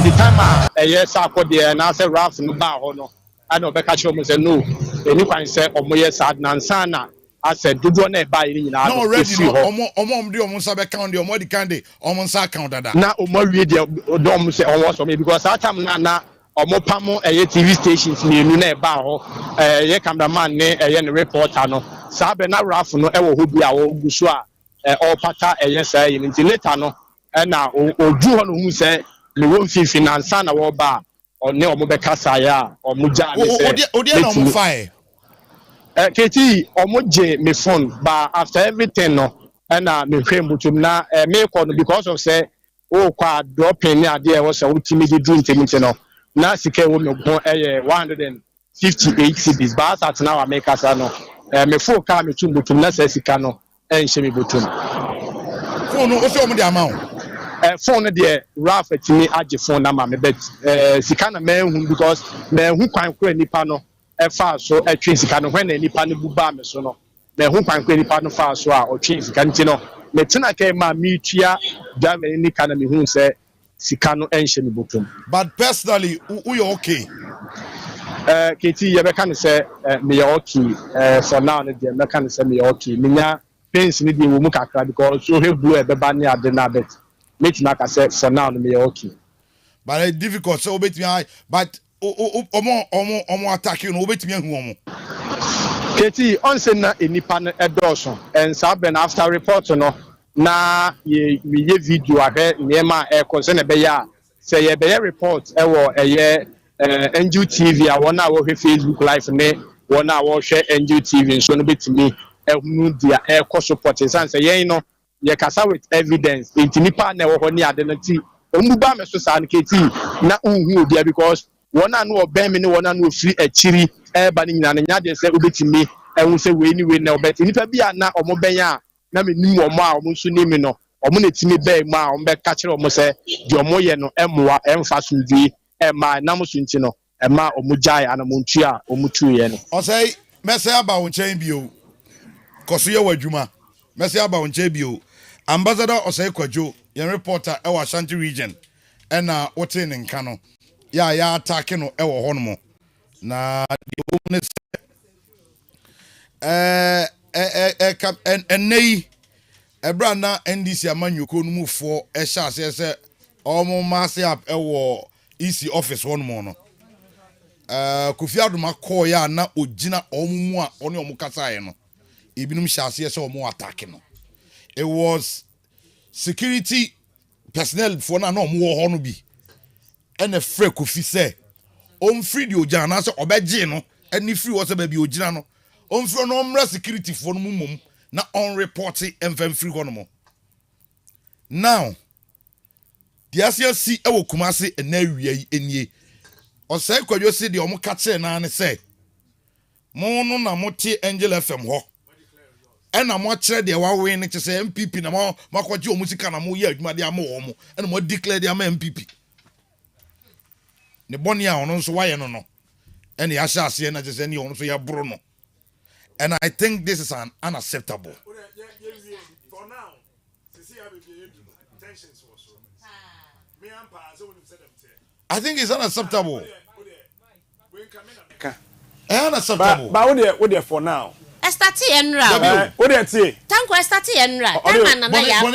the time a ɛyɛ sa akɔdeɛ na sɛ Ralph no ba hɔ no ana ɔbɛka kyerɛ ɔmo sɛ no ɛni kwan sɛ ɔmo yɛ saa nansa na asɛ dodoɔ na ɛba yɛ nyinaa no already no ɔmo de ɔmo nsa bɛka on de ɔmo de kan de ɔmo nsa account dada na ɔmo awie deɛ ɔmo sɛ ɔmo sɔ me because that time na ɔmo pamo ɛyɛ TV stations mienu na ɛba hɔ ɛyɛ cameraman ne ɛyɛ ne reporter no saa bɛ na Ralph no ɛwɔ hɔ bi a ɔgu so a ɔpata ɛyɛ saa yi nti later no ɛna odu hɔ no hu sɛ ne wɔn mfimfini nansa na wɔba ɔne ɔmo bɛka saa yɛ a ɔmo gya ne sɛ ɔdeɛ na ɔmo fae keti ɔmo gye me phone but after everything no ɛna me hwɛ mbutum na me kɔ no because of sɛ ɔkɔ a dropping ne adeɛ ɛwɔ sɛ wotimi de du ntɛm no na sika wo me ho 158 cedis ba asat na wa make asa no me fo ka me tum botum na sa sika no enhye me botum phone o se o mo de ama o phone de Ralph atimi age phone na ma me bet sika na me hu because me hu kwan kura nipa no fa so atwe sika no when na nipa no buba me so no me hu kwan kura nipa no fa so a otwe sika nti no me tena kai ma me tua driver ni kana me hu se sika no enhye me botum but personally we okay keti ye be kan say me okay for now no dey me kan say me okay minya pains ni dey wo mu kakra because so he blue e be ba ne ade na bet me tina ka say for now no me okay but it's difficult so obet me but omo attack you no obet me hu omo Keti onse na enipa no edoso and saben after report no na ye video ahwe niema e concern be ya say ye be report e wo eye NGU TV a wona wo hwe Facebook live ne wona wo hwe NGU TV so no betimi ehunu dia e ko support sense ye no ye kasa with evidence enipa na wo ho ni ade no ti omuba me so sa Keti na unhu odia because wona no obem ne wona no free achiri ba ni nyina nya de se obetimi ehun se we ni we na obeti nipa bia na omobenya na me nim omo a omo nso ni mi no omo na timi be mu a omo be ka kire omo se di omo ye no emoa emfa so dwi ma na mo so nti no ma omo jai ana mo ntu a omo tu ye no o say mese aba won chen bio koso ye wadwuma mese aba won chen bio ambassador o say Kwadwo ye reporter e wa Ashanti region e na wote ne nka no ya attack no e wo ho no mo na the nei ebrana NDC amanyoko no mufo e sha se omo masse up e wo EC office one mo no Kofi Adoma call ya na ogina omo mu a one omo kasa ye no ebinum sha se omo attack no it was security personnel for na omo wo ho no bi and a free Kofi say on free the ojana so obeje no any free was be ogina no on free no mra security for no mum na on report and free ho no now the ACC e wo Kumasi e na wiai enie o say Kwadwo say the omo ka che na ne say mo no na mo te Angel FM ho e na mo kire de wa we ne che say MPP na mo makwaje o musika na mo ye adwuma de ama wo mo e na mo declare de ama MPP ne boni a ono nso waye no no ene ya sha ase na jese ne ono nso ya bro no and I think this is unacceptable for now see how we tensions was me am pa so when said them I think it's unacceptable unacceptable but what there for now Estati enra what there tie tanko estati enra na na ya ko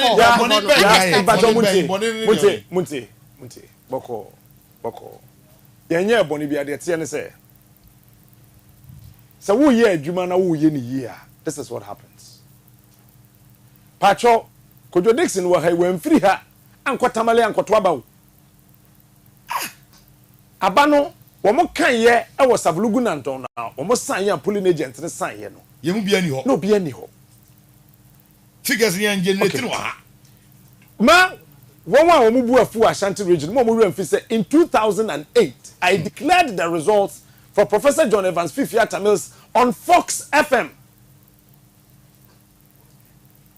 munti boko yenye boni bia de tie ne say so wo ye adwuma na wo ye ni yi a this is what happens Pacho Kwadwo Dixon wa hai wan free ha ankotamale ankoto abawo abano wo mo kan ye e wo Savlugu Nanton na wo mo san ye polling agent ne san ye no ye mu bia ni ho no bia ni ho figures ni generate no ha ma one wa mu bu afu Ashanti region mo remfi say in 2008 I declared the results for Professor John Evans Fifiata Mills on Fox FM.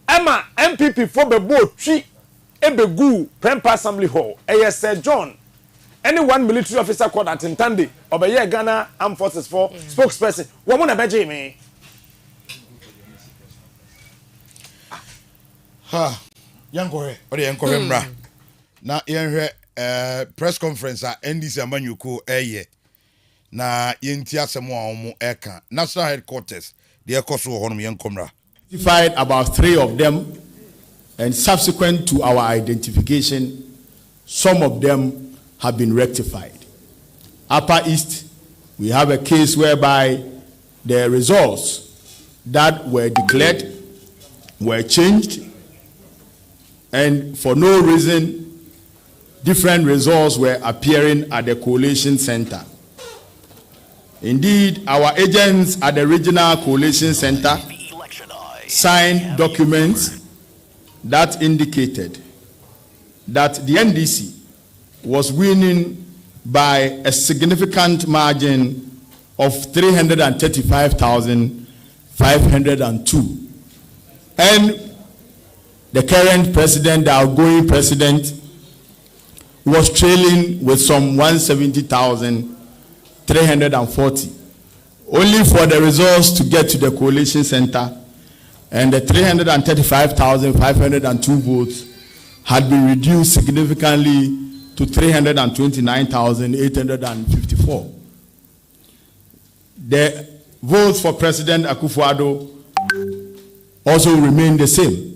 Emma MPP for bebo twi ebegu Prempa Assembly Hall. Sir John any one military officer called at Ntande obeye Ghana Armed Forces for spokesperson. Wo mo na beje me. Ha yankore ode yankore mra na yenhwe press conference a NDC amanyoko eye na yenti asemo a omo eka national headquarters the ekoso honum yenkomra identified about 3 of them and subsequent to our identification some of them have been rectified. Upper East we have a case whereby the results that were declared were changed and for no reason different results were appearing at the collation center. Indeed, our agents at the regional collation center signed documents that indicated that the NDC was winning by a significant margin of 335,502. And the current president, the outgoing president, was trailing with some 170,340. Only for the results to get to the coalition center, and the 335,502 votes had been reduced significantly to 329,854. The votes for President Akufo-Addo also remained the same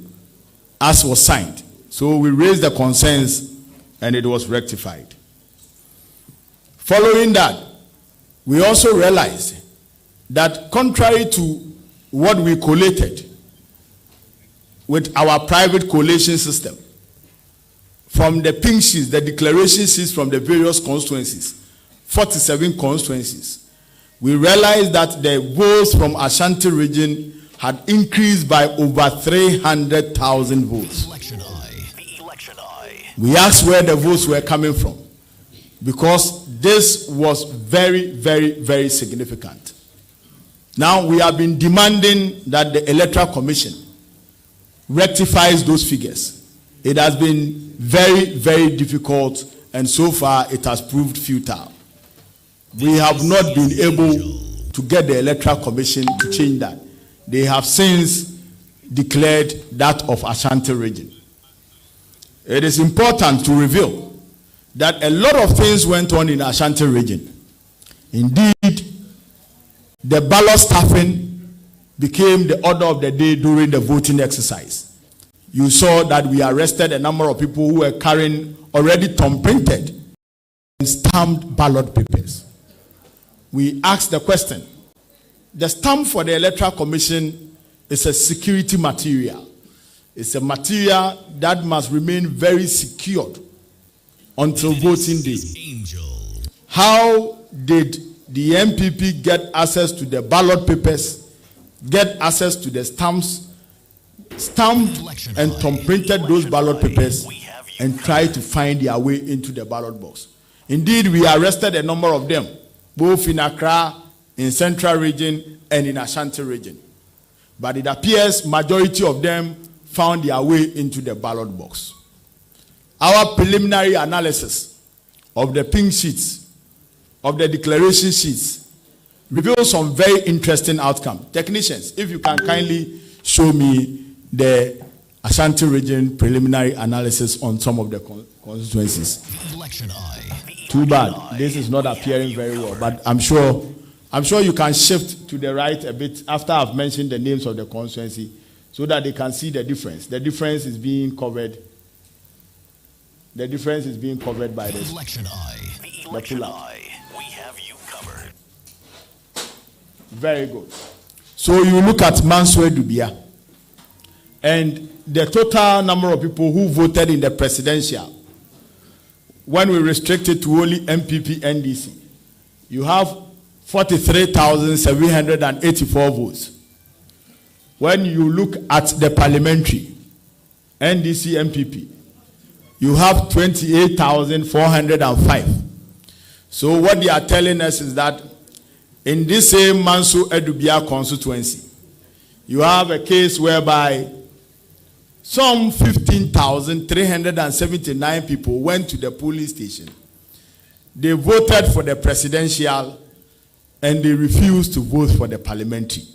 as was signed. So we raised the concerns and it was rectified. Following that, we also realized that contrary to what we collated with our private collation system, from the pink sheets, the declaration sheets from the various constituencies, 47 constituencies, we realized that the votes from Ashanti region had increased by over 300,000 votes. We asked where the votes were coming from, because this was very, very, very significant. Now we have been demanding that the Electoral Commission rectifies those figures. It has been very, very difficult, and so far it has proved futile. We have not been able to get the Electoral Commission to change that. They have since declared that of Ashanti region. It is important to reveal that a lot of things went on in Ashanti region. Indeed, the ballot staffing became the order of the day during the voting exercise. You saw that we arrested a number of people who were carrying already thumb-printed and stamped ballot papers. We asked the question, the stamp for the Electoral Commission is a security material. It's a material that must remain very secured until voting day. How did the MPP get access to the ballot papers, get access to the stamps, stamped and thumb-printed those ballot papers, and try to find their way into the ballot box? Indeed, we arrested a number of them, both in Accra, in Central Region, and in Ashanti Region. But it appears majority of them found their way into the ballot box. Our preliminary analysis of the pink sheets, of the declaration sheets, reveals some very interesting outcome. Technicians, if you can kindly show me the Ashanti Region preliminary analysis on some of the constituencies. Too bad, this is not appearing very well, but I'm sure you can shift to the right a bit after I've mentioned the names of the constituency, so that they can see the difference. The difference is being covered. The difference is being covered by this. The pull-up. We have you covered. Very good. So you look at Mansour Dubia, and the total number of people who voted in the presidential, when we restrict it to only MPP NDC, you have 43,784 votes. When you look at the parliamentary, NDC MPP, you have 28,405. So what they are telling us is that in this same Mansour Edubia constituency, you have a case whereby some 15,379 people went to the polling station. They voted for the presidential and they refused to vote for the parliamentary.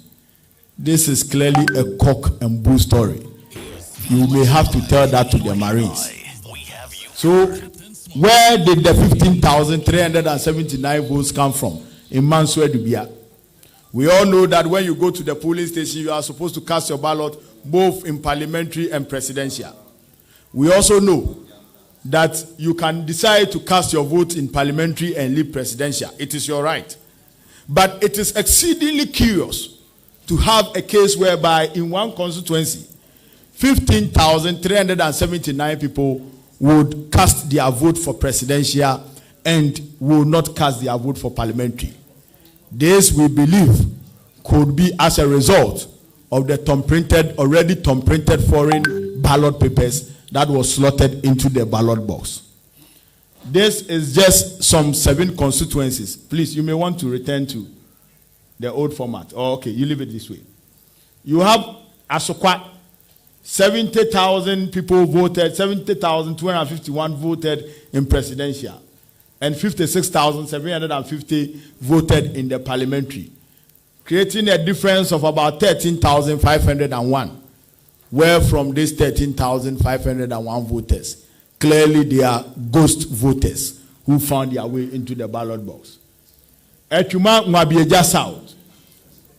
This is clearly a cock and bull story. You may have to tell that to the Marines. So, where did the 15,379 votes come from in Mansour Dubia? We all know that when you go to the polling station, you are supposed to cast your ballot both in parliamentary and presidential. We also know that you can decide to cast your vote in parliamentary and leave presidential. It is your right. But it is exceedingly curious to have a case whereby in one constituency, 15,379 people would cast their vote for presidential and will not cast their vote for parliamentary. This, we believe, could be as a result of the already thumb-printed foreign ballot papers that was slotted into the ballot box. This is just some 7 constituencies. Please, you may want to return to the old format. Oh, okay, you leave it this way. You have Asokwa, 70,000 people voted, 70,251 voted in presidential, and 56,750 voted in the parliamentary, creating a difference of about 13,501. Where from these 13,501 voters, clearly they are ghost voters who found their way into the ballot box. Etuma Mwabieja South,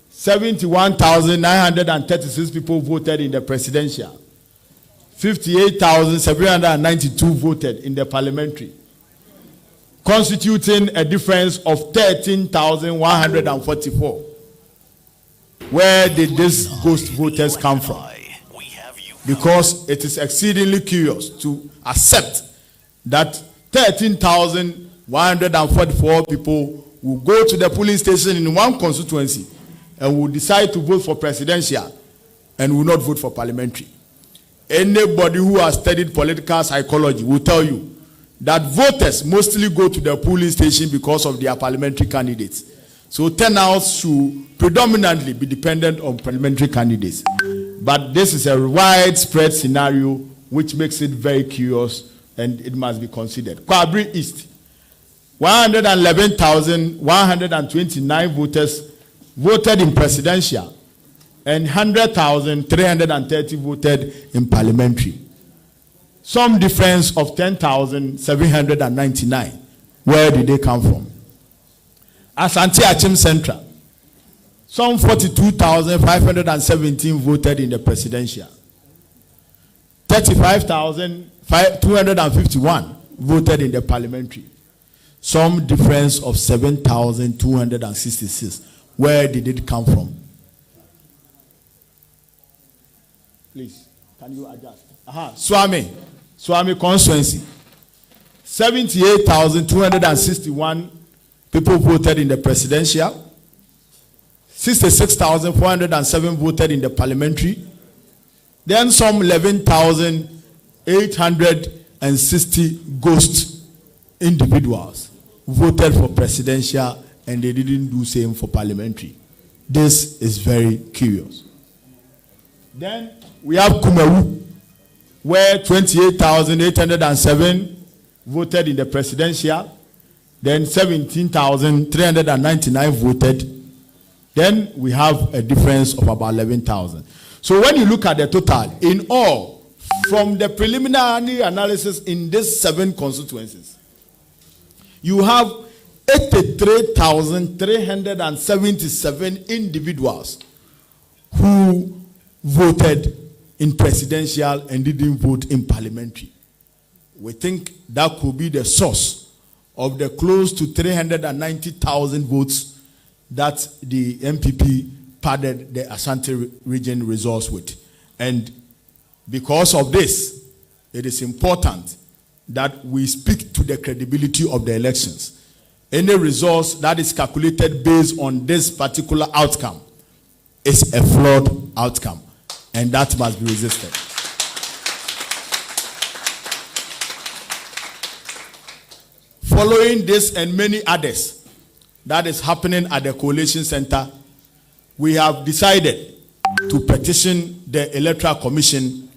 71,936 people voted in the presidential. 58,792 voted in the parliamentary. constituting a difference of 13,144. Where did these ghost voters come from? Because it is exceedingly curious to accept that 13,144 people will go to the polling station in one constituency and will decide to vote for presidential and will not vote for parliamentary. Anybody who has studied political psychology will tell you that voters mostly go to the polling station because of their parliamentary candidates. So turnouts should predominantly be dependent on parliamentary candidates. But this is a widespread scenario which makes it very curious and it must be considered. Kwabri East, 111,129 voters voted in presidential and 100,330 voted in parliamentary. Some difference of 10,799. Where did they come from? Asante Achim Central, some 42,517 voted in the presidential. 35,251 voted in the parliamentary. Some difference of 7,266. Where did it come from? Please, can you adjust? Swami constituency. 78,261 people voted in the presidential. 66,407 voted in the parliamentary. Then some 11,860 ghost individuals voted for presidential and they didn't do same for parliamentary. This is very curious. Then we have Kumewu, where 28,807 voted in the presidential. Then 17,399 voted. Then we have a difference of about 11,000. So when you look at the total, in all, from the preliminary analysis in these 7 constituencies, you have 83,377 individuals who voted in presidential and didn't vote in parliamentary. We think that could be the source of the close to 390,000 votes that the MPP padded the Ashanti region results with. And because of this, it is important that we speak to the credibility of the elections. Any results that is calculated based on this particular outcome is a flawed outcome, and that must be resisted. Following this and many others that is happening at the Coalition Center, we have decided to petition the Electoral Commission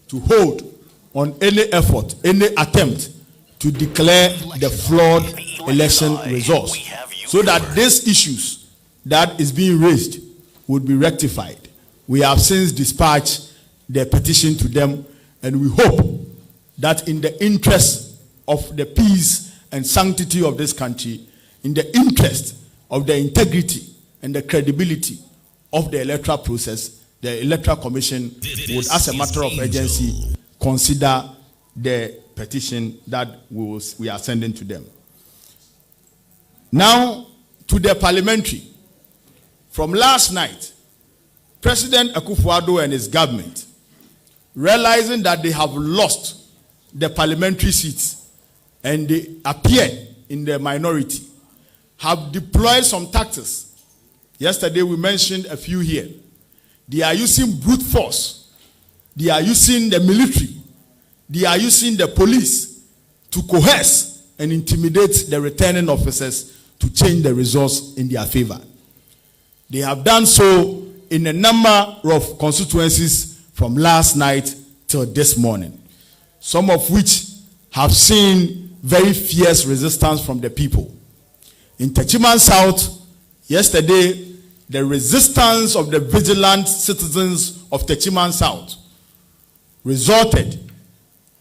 to hold on any effort, any attempt to declare the flawed election results, so that these issues that is being raised would be rectified. We have since dispatched the petition to them, and we hope that in the interest of the peace and sanctity of this country, in the interest of the integrity and the credibility of the electoral process, the Electoral Commission would, as a matter of urgency, consider the petition that we are sending to them. Now, to the parliamentary. From last night, President Akufo-Addo and his government, realizing that they have lost the parliamentary seats and they appear in the minority, have deployed some tactics. Yesterday we mentioned a few here. They are using brute force. They are using the military. They are using the police to coerce and intimidate the returning officers to change the results in their favor. They have done so in a number of constituencies from last night till this morning, some of which have seen very fierce resistance from the people. In Techiman South, yesterday, the resistance of the vigilant citizens of Techiman South resulted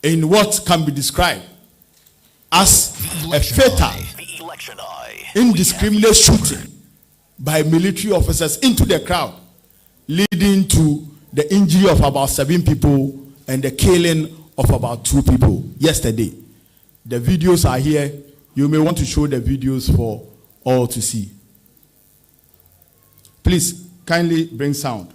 in what can be described as a fatal, indiscriminate shooting by military officers into the crowd, leading to the injury of about 7 people and the killing of about 2 people yesterday. The videos are here. You may want to show the videos for all to see. Please, kindly bring sound.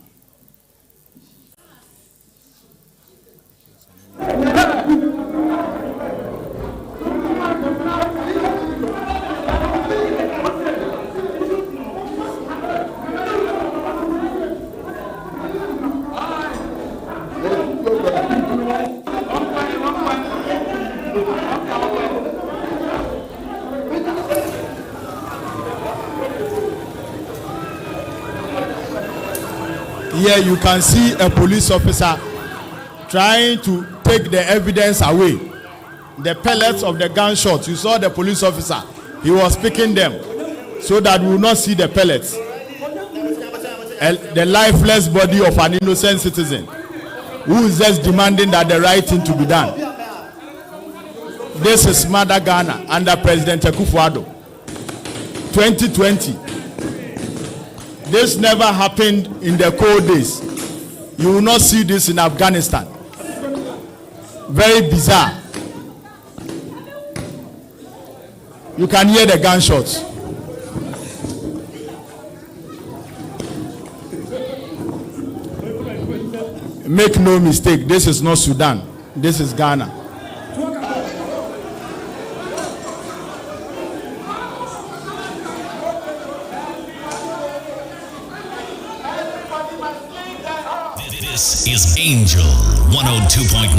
Here you can see a police officer trying to take the evidence away. The pellets of the gunshot, you saw the police officer. He was picking them so that we will not see the pellets. The lifeless body of an innocent citizen who is just demanding that the right thing to be done. This is Mother Ghana under President Akufo-Addo. 2020. This never happened in the cold days. You will not see this in Afghanistan. Very bizarre. You can hear the gunshots. Make no mistake, this is not Sudan. This is Ghana. This is Angel 102.9.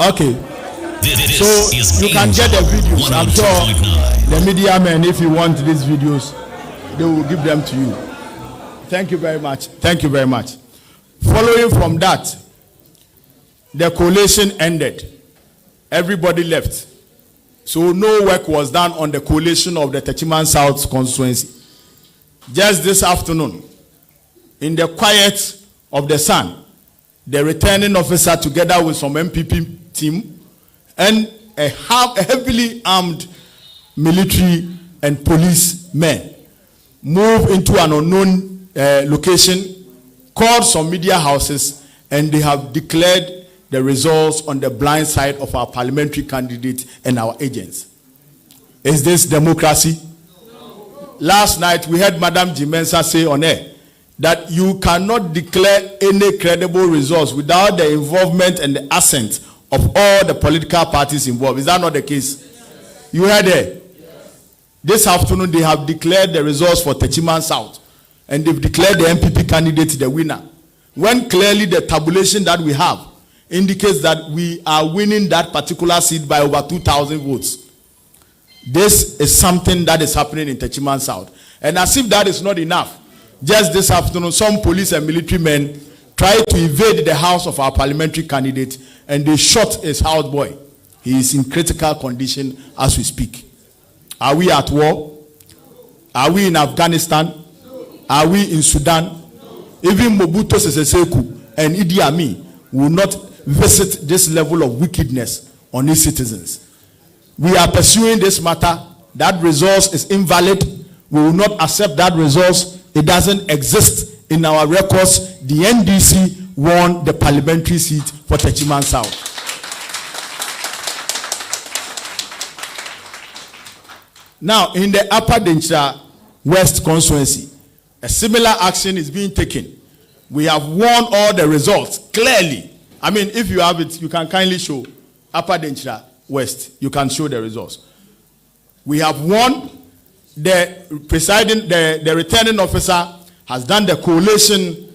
Okay. So you can get the videos. I'm sure the media men, if you want these videos, they will give them to you. Thank you very much. Thank you very much. Following from that, the coalition ended. Everybody left. So no work was done on the coalition of the Techiman South constituency. Just this afternoon, in the quiet of the sun, the returning officer together with some MPP team and a heavily armed military and police men moved into an unknown location, called some media houses, and they have declared the results on the blind side of our parliamentary candidate and our agents. Is this democracy? No. Last night we heard Madam Jimensa say on air that you cannot declare any credible results without the involvement and the assent of all the political parties involved. Is that not the case? Yes. You heard it? Yes. This afternoon they have declared the results for Techiman South and they've declared the MPP candidate the winner. When clearly the tabulation that we have indicates that we are winning that particular seat by over 2,000 votes. This is something that is happening in Techiman South. And as if that is not enough, just this afternoon, some police and military men tried to invade the house of our parliamentary candidate and they shot his houseboy. He is in critical condition as we speak. Are we at war? Are we in Afghanistan? Are we in Sudan? Even Mobutu Sese Seko and Idi Amin will not visit this level of wickedness on his citizens. We are pursuing this matter. That resource is invalid. We will not accept that resource. It doesn't exist in our records. The NDC won the parliamentary seat for Techiman South. Now, in the Upper Denchira West constituency, a similar action is being taken. We have won all the results clearly. I mean, if you have it, you can kindly show Upper Denchira West. You can show the results. We have won. The returning officer has done the collation.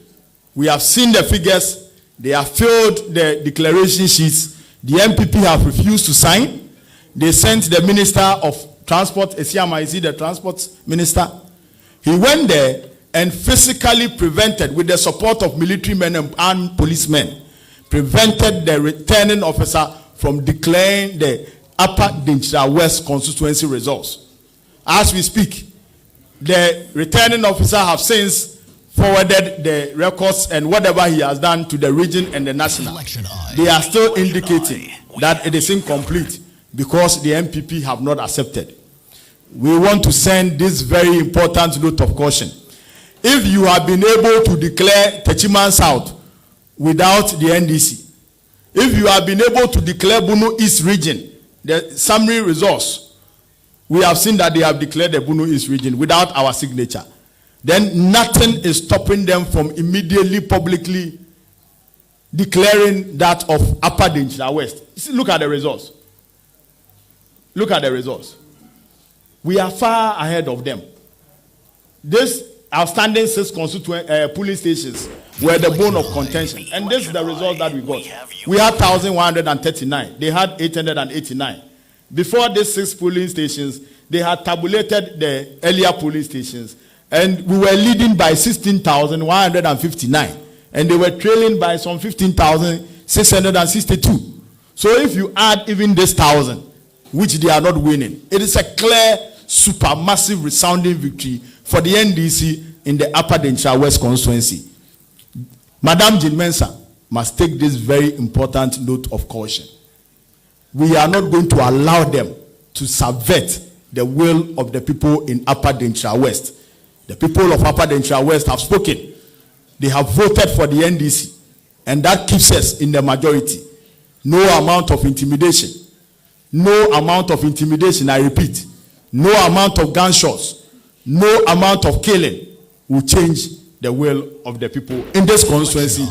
We have seen the figures. They have filled the declaration sheets. The MPP have refused to sign. They sent the Minister of Transport, Esiama, is he the Transport Minister? He went there and physically prevented, with the support of military men and armed policemen, prevented the returning officer from declaring the Upper Denchira West constituency results. As we speak, the returning officer have since forwarded the records and whatever he has done to the region and the national. They are still indicating that it is incomplete because the MPP have not accepted. We want to send this very important note of caution. If you have been able to declare Techiman South without the NDC, if you have been able to declare Bunu East region, the summary results, we have seen that they have declared the Bunu East region without our signature. Then nothing is stopping them from immediately publicly declaring that of Upper Denchina West. See, look at the results. Look at the results. We are far ahead of them. This outstanding 6 constituent polling stations were the bone of contention. And this is the result that we got. We had 1,139. They had 889. Before these 6 polling stations, they had tabulated the earlier polling stations. And we were leading by 16,159. And they were trailing by some 15,662. So if you add even this 1,000, which they are not winning, it is a clear, supermassive, resounding victory for the NDC in the Upper Denchina West constituency. Madam Jean Mensah must take this very important note of caution. We are not going to allow them to subvert the will of the people in Upper Denchina West. The people of Upper Denchina West have spoken. They have voted for the NDC, and that keeps us in the majority. No amount of intimidation. No amount of intimidation, I repeat. No amount of gunshots. No amount of killing will change the will of the people in this constituency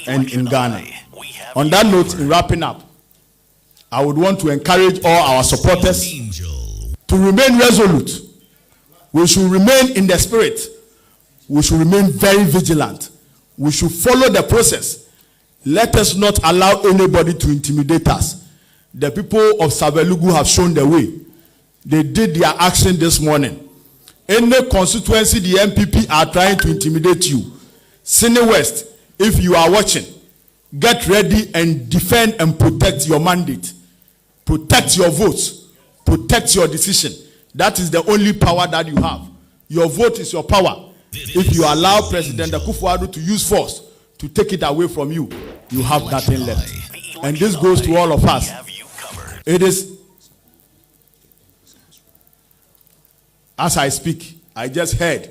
and in Ghana. On that note, in wrapping up, I would want to encourage all our supporters to remain resolute. We should remain in the spirit. We should remain very vigilant. We should follow the process. Let us not allow anybody to intimidate us. The people of Savelugu have shown the way. They did their action this morning. Any constituency the MPP are trying to intimidate you, Sine West, if you are watching, get ready and defend and protect your mandate. Protect your votes. Protect your decision. That is the only power that you have. Your vote is your power. If you allow President Akufo-Addo to use force to take it away from you, you have nothing left. And this goes to all of us. It is, as I speak, I just heard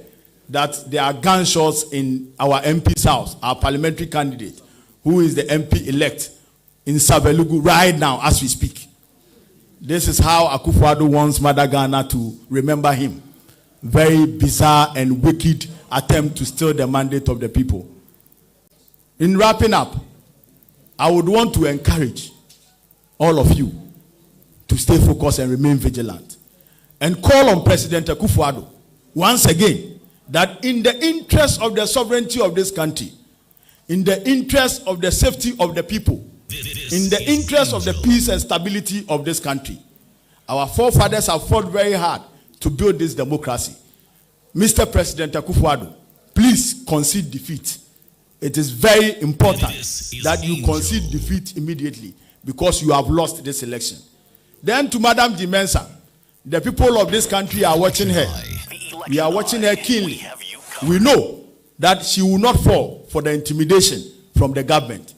that there are gunshots in our MP's house, our parliamentary candidate, who is the MP elect in Savelugu right now as we speak. This is how Akufo-Addo wants Mother Ghana to remember him. Very bizarre and wicked attempt to steal the mandate of the people. In wrapping up, I would want to encourage all of you to stay focused and remain vigilant. And call on President Akufo-Addo once again that in the interest of the sovereignty of this country, in the interest of the safety of the people, in the interest of the peace and stability of this country, our forefathers have fought very hard to build this democracy. Mr. President Akufo-Addo, please concede defeat. It is very important that you concede defeat immediately because you have lost this election. Then to Madam Jean Mensah, the people of this country are watching her. We are watching her keenly. We know that she will not fall for the intimidation from the government.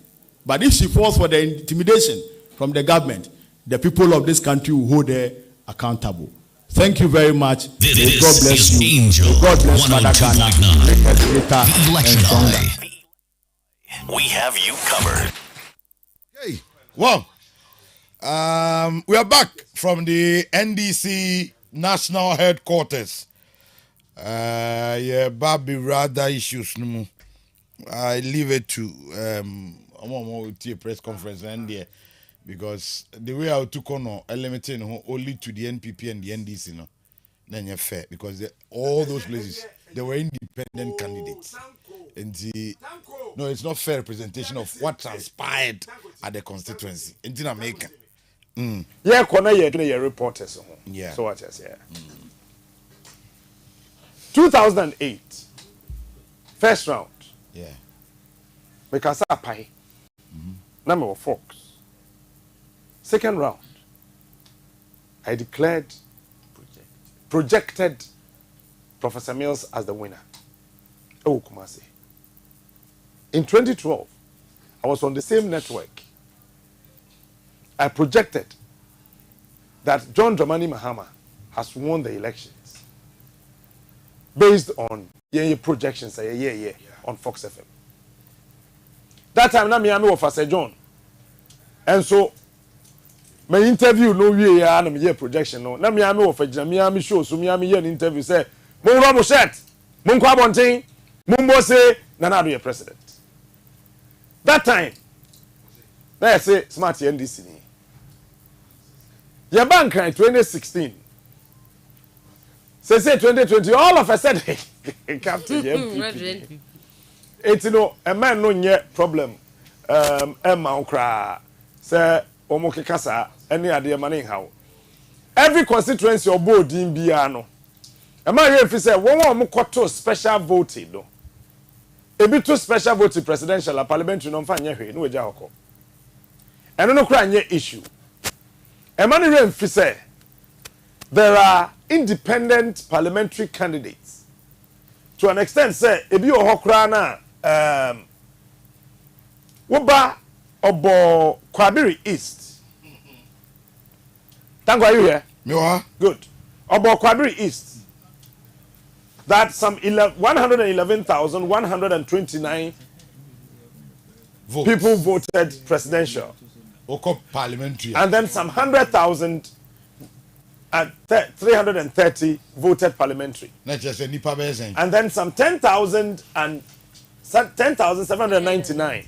But if she falls for the intimidation from the government, the people of this country will hold her accountable. Thank you very much. May God bless you. May God bless Mother Ghana. We have you covered. Hey, well, we are back from the NDC national headquarters. Yeah, Bobby rather issues. I leave it to I'm going to a press conference and there because the way I took on limiting only to the NPP and the NDC, no, then you're fair because all those places they were independent candidates. And no, it's not fair representation of what transpired at the constituency in Jamaica. Yeah, corner your reporters. Yeah. So what I say. 2008, first round. Yeah. Because I pay. Number of folks. Second round, I declared projected Professor Mills as the winner. Oh, Kumasi. In 2012, I was on the same network. I projected that John Dramani Mahama has won the elections based on yeah projections yeah on Fox FM. That time na Miami of Pastor John. And so my interview no we ya na me projection no. Na Miami of Miami show so Miami an interview say mon robo shirt mon kwa bonten mon bo say Nana Addo president. That time na say smart NDC ni. Your bank in 2016. Say 2020 all of a sudden Captain MPP. It's a man no nye problem Emma okra say omo kekasa any ade money how every constituency or board in bia no a man if say won omo kwoto special voting no e bi to special voting presidential and parliamentary no fa nye hwe no eja hoko eno no kra nye issue a man if say there are independent parliamentary candidates to an extent say ebi ohokra na woba obo Kwabiri East. Tango, are you here? Good. Obo Kwabiri East. That some 111,129 people voted presidential. Parliamentary. And then some 100,000 and 330 voted parliamentary. And then some 10,799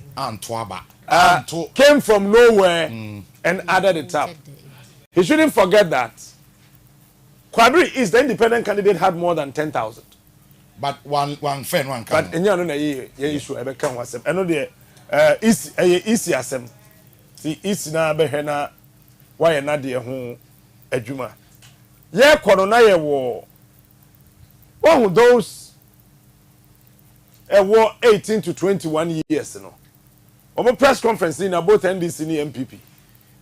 came from nowhere and added it up. He shouldn't forget that Kwabiri East, the independent candidate, had more than 10,000. But one fan, one can. But in your issue, I can was I know the easy as them. See, easy na behena why not dear home ejuma. Yeah, Corona war. One those war 18 to 21 years, you know. Omo press conference in both NDC and MPP.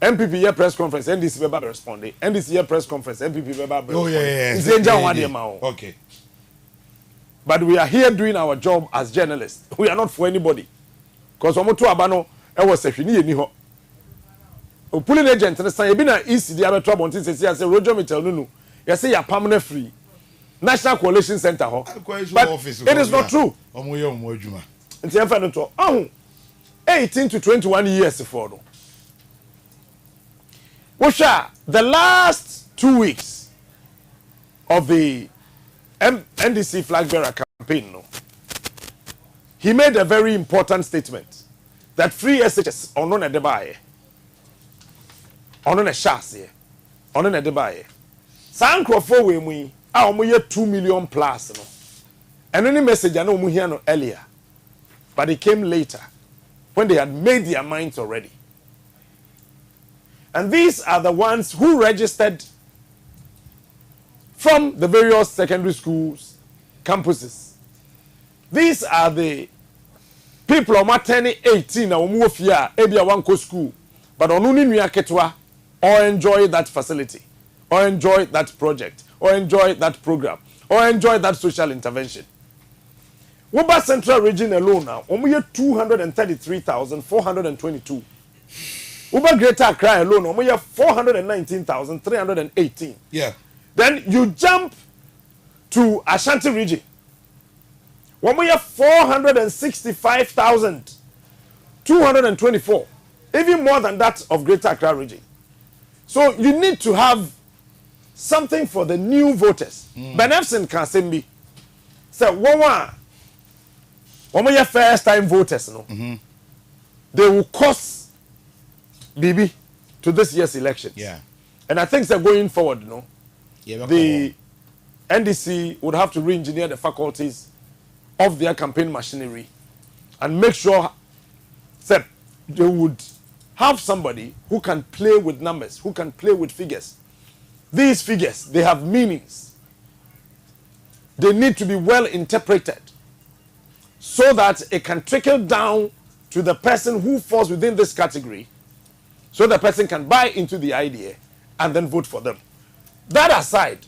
MPP year press conference, NDC beba responding. NDC year press conference, MPP beba responding. Oh yeah. Okay. But we are here doing our job as journalists. We are not for anybody. Because omo to abano e was sehwini eni ho. O pulling agent na say ebi na EC dia beto abontin say Roger Mitchell nunu. You say ya permanent free. National Coalition Center ho. But it is not true. Omo ye omo adwuma. Nti em fa no to. 18 to 21 years for no. Washa, the last 2 weeks of the NDC flag bearer campaign, no, he made a very important statement that free SHS on a debaye, on a chassis, on a debaye. Sankro for we are 2 million plus, no, and any message I know we hear no earlier, but it came later when they had made their minds already. And these are the ones who registered from the various secondary schools, campuses. These are the people who are turning 18 or move here, maybe one co school, but on ketwa or enjoy that facility, or enjoy that project, or enjoy that program, or enjoy that social intervention. Wuba Central Region alone now, we have 233,422. Uber Greater Accra alone, we have 419,318. Yeah. Then you jump to Ashanti region. When we have 465,224. Even more than that of Greater Accra region. So you need to have something for the new voters. Ben Epson can send me. So when we have first time voters, no, they will cost BB to this year's elections. Yeah. And I think that going forward, the NDC would have to re-engineer the faculties of their campaign machinery and make sure that they would have somebody who can play with numbers, who can play with figures. These figures, they have meanings. They need to be well interpreted so that it can trickle down to the person who falls within this category, so the person can buy into the idea and then vote for them. That aside,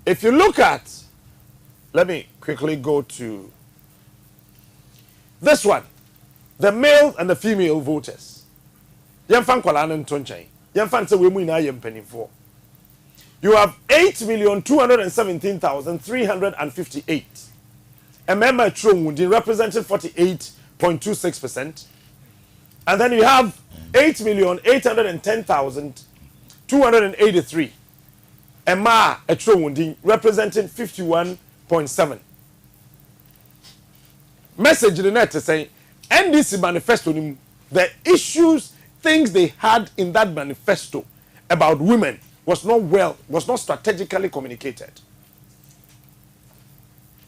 if you look at, let me quickly go to this one, the male and the female voters. you have 8,217,358. A member Trumwundi representing 48.26%. And then you have 8,810,283. Emma Trumwundi representing 51.7. Message in the net to say NDC manifesto, the issues, things they had in that manifesto about women was not strategically communicated.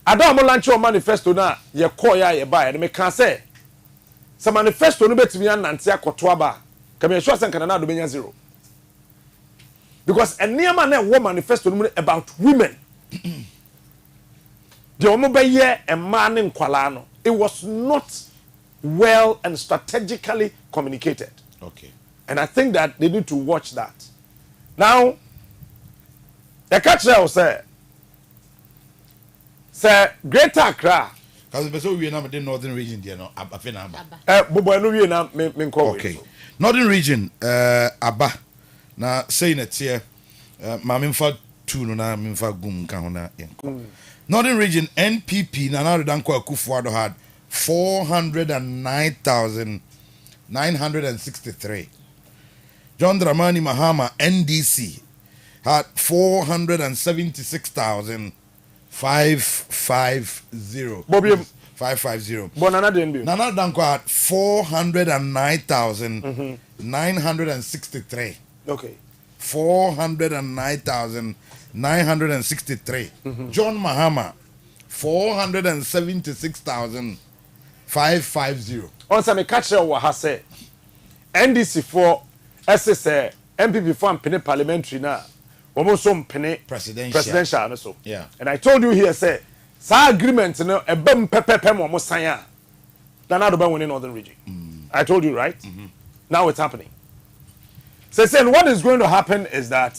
Adam launch your manifesto na ye call ya ye buy and me can say some manifesto no betimi anantia kotoa ba can me sure say can na do benya zero. Because a near man na manifesto no about women. The omo be ye a man in kwala no, it was not well and strategically communicated. Okay. And I think that they need to watch that. Now, the catcher will say Greater Accra. Because we are not the northern region, there, no, okay. Northern region, Abba. Now, saying it here, Mamimfa two, no, Mamimfa Gum, Kahuna. Northern region, NPP, Nana Danko Akufuado had 409,963. John Dramani Mahama, NDC, had 476,550. 550. Nana Danko had 409,963. Okay. 409,963. John Mahama, 476,550. On me catch what has said. NDC for SSA, MPP for Penny parliamentary now. Almost some penny presidential so. Yeah. And I told you here, say, sa agreement, you know, a bum pepper almost sign. Then I'll win in Northern region. I told you, right? Now it's happening. So saying what is going to happen is that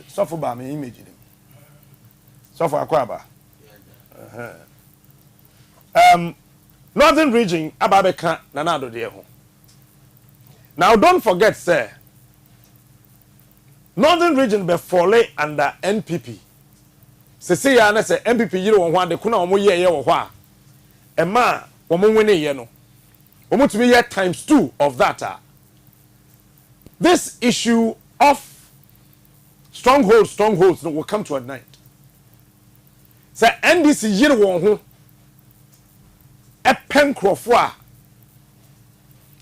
suffer by me image him. Suffer Akwaba. Northern region Ababeka Nanado Dieho. Now don't forget, sir. Northern region be fall under NPP. Se ya na say NPP yire won hwa de kuna omo ye wo hwa. E ma omo wene ye no. Omo to be here ×2 of that. This issue of strongholds no, will come to a night. Say NDC yire won ho e pen krofo a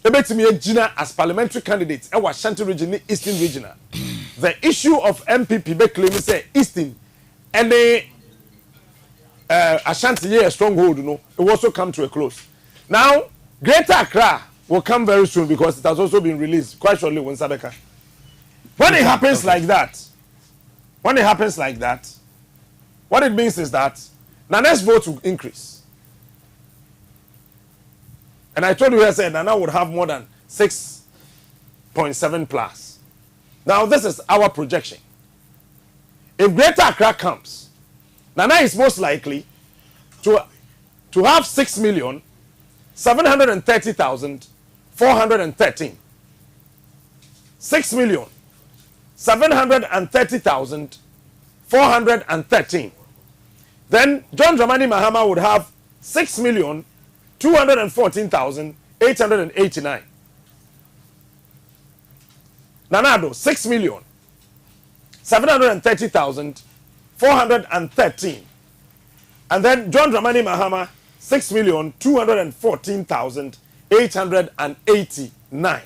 ebetimi agina as parliamentary candidates e wa Shanti region Eastern regional. The issue of MPP be claim say Eastern and the Ashanti here a stronghold, no, it will also come to a close. Now, Greater Accra will come very soon because it has also been released quite shortly when Sabeka. When it happens like that, what it means is that Nana's vote will increase. And I told you I said Nana would have more than 6.7 plus. Now, this is our projection. If Greater Accra comes, Nana is most likely to have 6,730,413. 6,730,413. Then John Dramani Mahama would have 6,214,889. Nanado, 6,730,413. And then John Dramani Mahama, 6,214,889.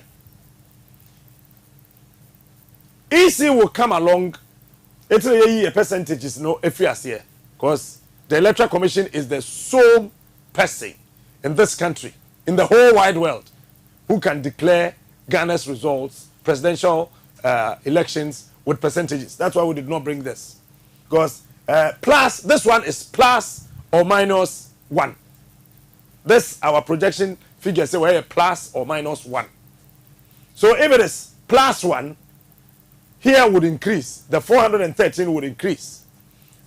EC will come along. It's a percentage, no, if you are here. Because the Electoral Commission is the sole person in this country, in the whole wide world, who can declare Ghana's results, presidential elections with percentages. That's why we did not bring this. Because plus, this one is plus or minus 1. This, our projection figure, say we're plus or minus 1. So if it is plus 1, here would increase. The 413 would increase.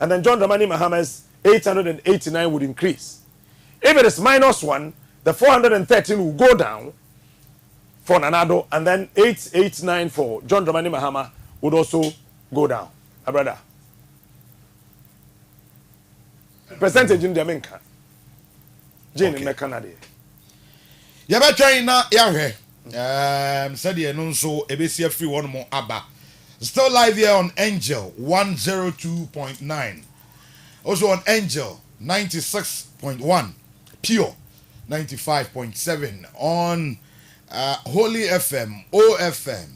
And then John Dramani Mahama's 889 would increase. If it is minus 1, the 413 will go down for Nanado, and then 889 for John Dramani Mahama would also go down. Brother. Percentage in the America. Jane in Canada. Yabɛtwɛn na yɛahwɛ sɛdeɛ no nso ɛbɛsi afiri hɔ no mu aba. Still live here on Angel 102.9. Also on Angel 96.1. Pure 95.7. On Holy FM, OFM,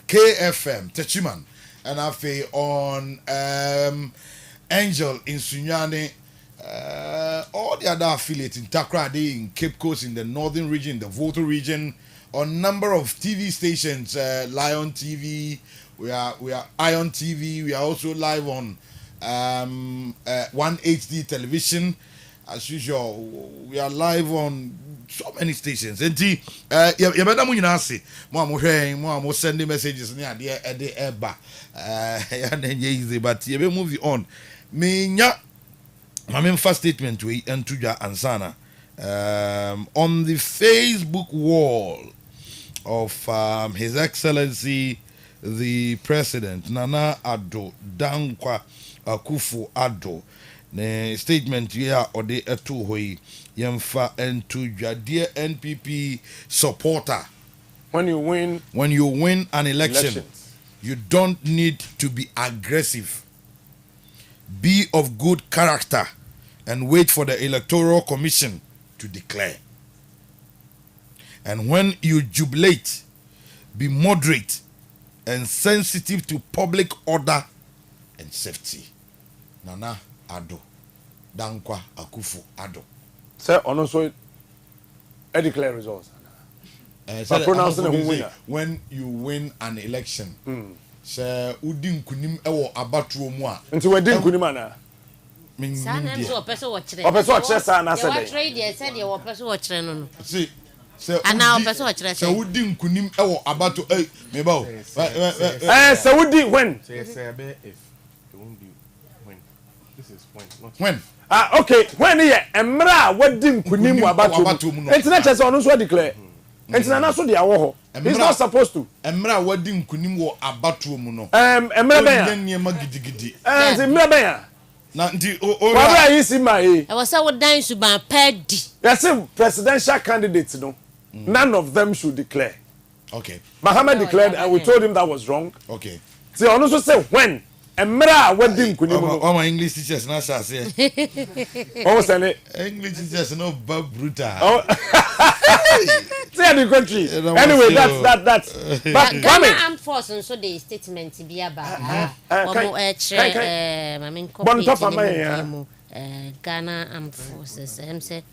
KFM, Techiman. And I feel on Angel in Sunyani. All the other affiliates in Takrady, in Cape Coast, in the northern region, the Volta region, on number of TV stations, Lion TV, we are Ion TV, we are also live on 1 HD television. As usual, we are live on so many stations. And you better mun say, mo sending messages near the eba. But you be moving on. My main first statement to Entuja Ansana on the Facebook wall of His Excellency the President Nana Addo Dankwa Akufo-Addo. Ne statement here or the etu hoi yemfa Entuja, dear NPP supporter. When you win an election, you don't need to be aggressive. Be of good character and wait for the Electoral Commission to declare. And when you jubilate, be moderate and sensitive to public order and safety. Nana Addo Dankwa Akufo-Addo. Sir, also I declare results. When you win an election, sir, udin kunim ewo abatro mu a. Nti we din kunim ana. Sanem so opeso wo kire. Opeso wo kire sa na se dey. What trade dey said dey opeso wo kire no no. See, sir. Ana opeso wo kire. Sir udin kunim ewo abatro me ba o. Sir udin when? Say if it won't be when. This is when. Not when. Okay, when here emra wadin kunim abatro. Entina chese onu so declare. Entina na so dey awo ho. He's not supposed to. Emra wadi nkunim wo abatro mu no. Emra ben ya. Nyema gidigidi. Emra ben ya. Na ndi Wabra yi si ma e. E was say we dan suban pedi. Yes, presidential candidates no. None of them should declare. Okay. Muhammad declared and we told him that was wrong. Okay. See, on also say when Emra wadi nkunim no. All my English teachers na say say. What was it? English teachers no brutal. Say the country. Anyway, that's. But Ghana Armed Forces so the statement be about. Ghana Armed Forces. Say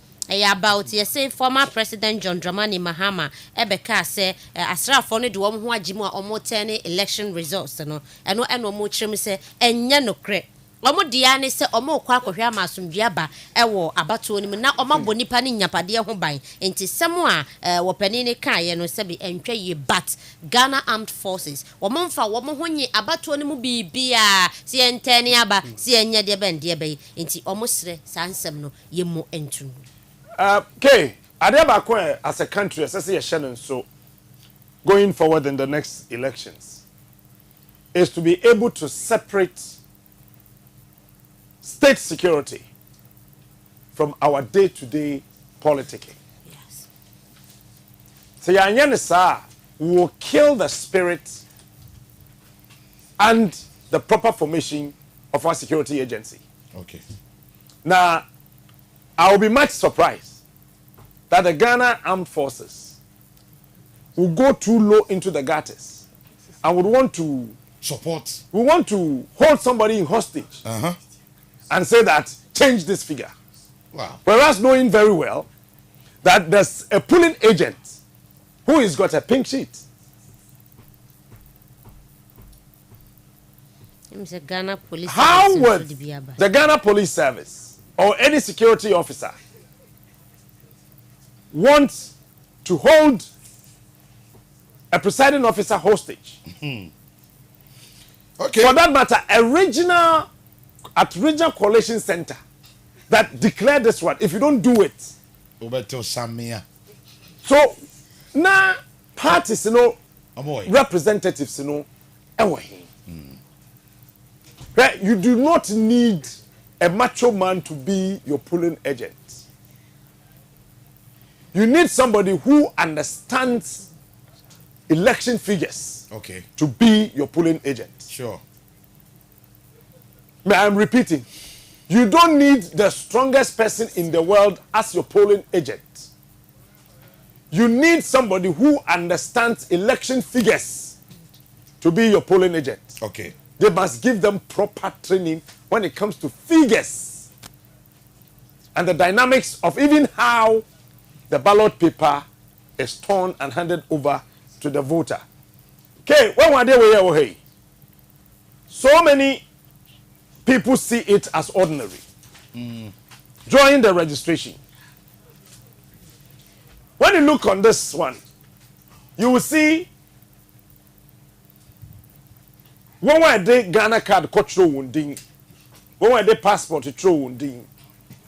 about say former President John Dramani Mahama ebeka say asrafo no de wo ho agimu a omo turn election results no eno omo kyerem say enye no kre. Omo dia ne se omo kwa akohwe amasomdua ba ewo abato nim na omo bonipa ne nyapade ho ban enti semo a wo pani ne kaye no se bi entwa ye but Ghana Armed Forces omo mfa wo ho nyi abato nim bibia se entene aba se enye de ben de be enti omo sre sansem no yemo entu. Okay, Adeba as a country as a Shannon so going forward in the next elections is to be able to separate state security from our day-to-day politicking. Yes. So we will kill the spirit and the proper formation of our security agency. Okay. Now, I will be much surprised that the Ghana Armed Forces will go too low into the gutters and would want to support. We want to hold somebody in hostage. And say that change this figure. Wow. Whereas knowing very well that there's a pulling agent who has got a pink sheet. How would the Ghana Police Service or any security officer want to hold a presiding officer hostage? Okay. For that matter, at Regional Coalition Center that declared this one. If you don't do it, so now parties, representatives, Right? You do not need a macho man to be your polling agent. You need somebody who understands election figures to be your polling agent. Sure. I'm repeating. You don't need the strongest person in the world as your polling agent. You need somebody who understands election figures to be your polling agent. Okay. They must give them proper training when it comes to figures and the dynamics of even how the ballot paper is torn and handed over to the voter. Okay, when one day we are here, so many people see it as ordinary. During the registration. When you look on this one, you will see when we dey Ghana card control wounding, when we dey passport throw wounding,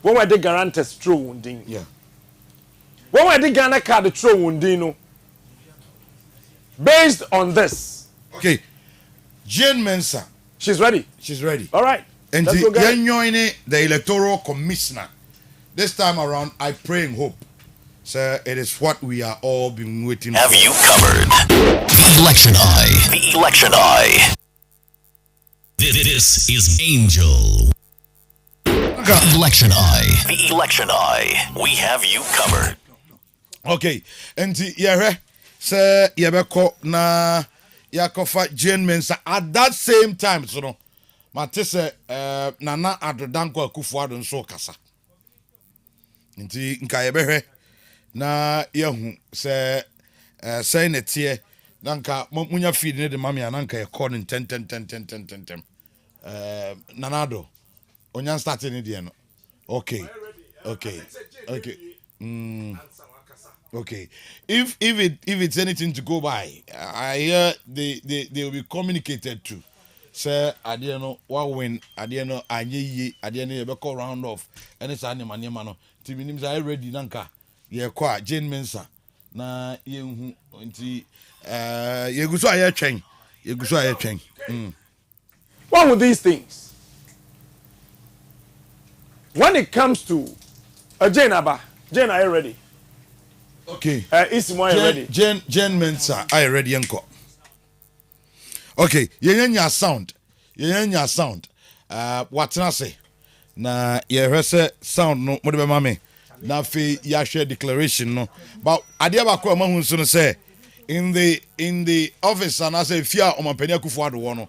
when we dey guarantors throw wounding. Yeah. When we dey Ghana card throw wounding, no. Based on this. Okay. Jane Mensah. She's ready. She's ready. All right. And the electoral commissioner. This time around, I pray and hope. Sir, it is what we are all been waiting Have for. you covered? The Election Eye. The Election Eye. This is Angel. The Election Eye. The Election Eye. We have you covered. Okay. And yeah, sir, yabeko na yakofa Jane Mensah at that same time, so no. Matese Nana Adodanko Akufo-Addo nso kasa. Nti nka yebehwe na yehu se say netie nanka munya feed ne de mami ananka ye call in 10 Nanado onyan start ni de no. Okay. Okay. If it's anything to go by, I hear they will be communicated to. Sir, adiano wa win adiano anyi adiano ye be call round off any say ne mane ma no ti minim say ready nanka ye kwa Jane Mensah na ye hu nti ye guso aye twen One with these things, when it comes to Jane, are you ready? Okay. Isimo, are you ready? Jane Mensah, are you ready enko? Okay, yenya sound. What na say? Na ye hwese sound no mo de be mame. Na fe ya share declaration no. But ade ba ko ma hu so no say in the office and I say fear o mampani Akufo-Addo wo no.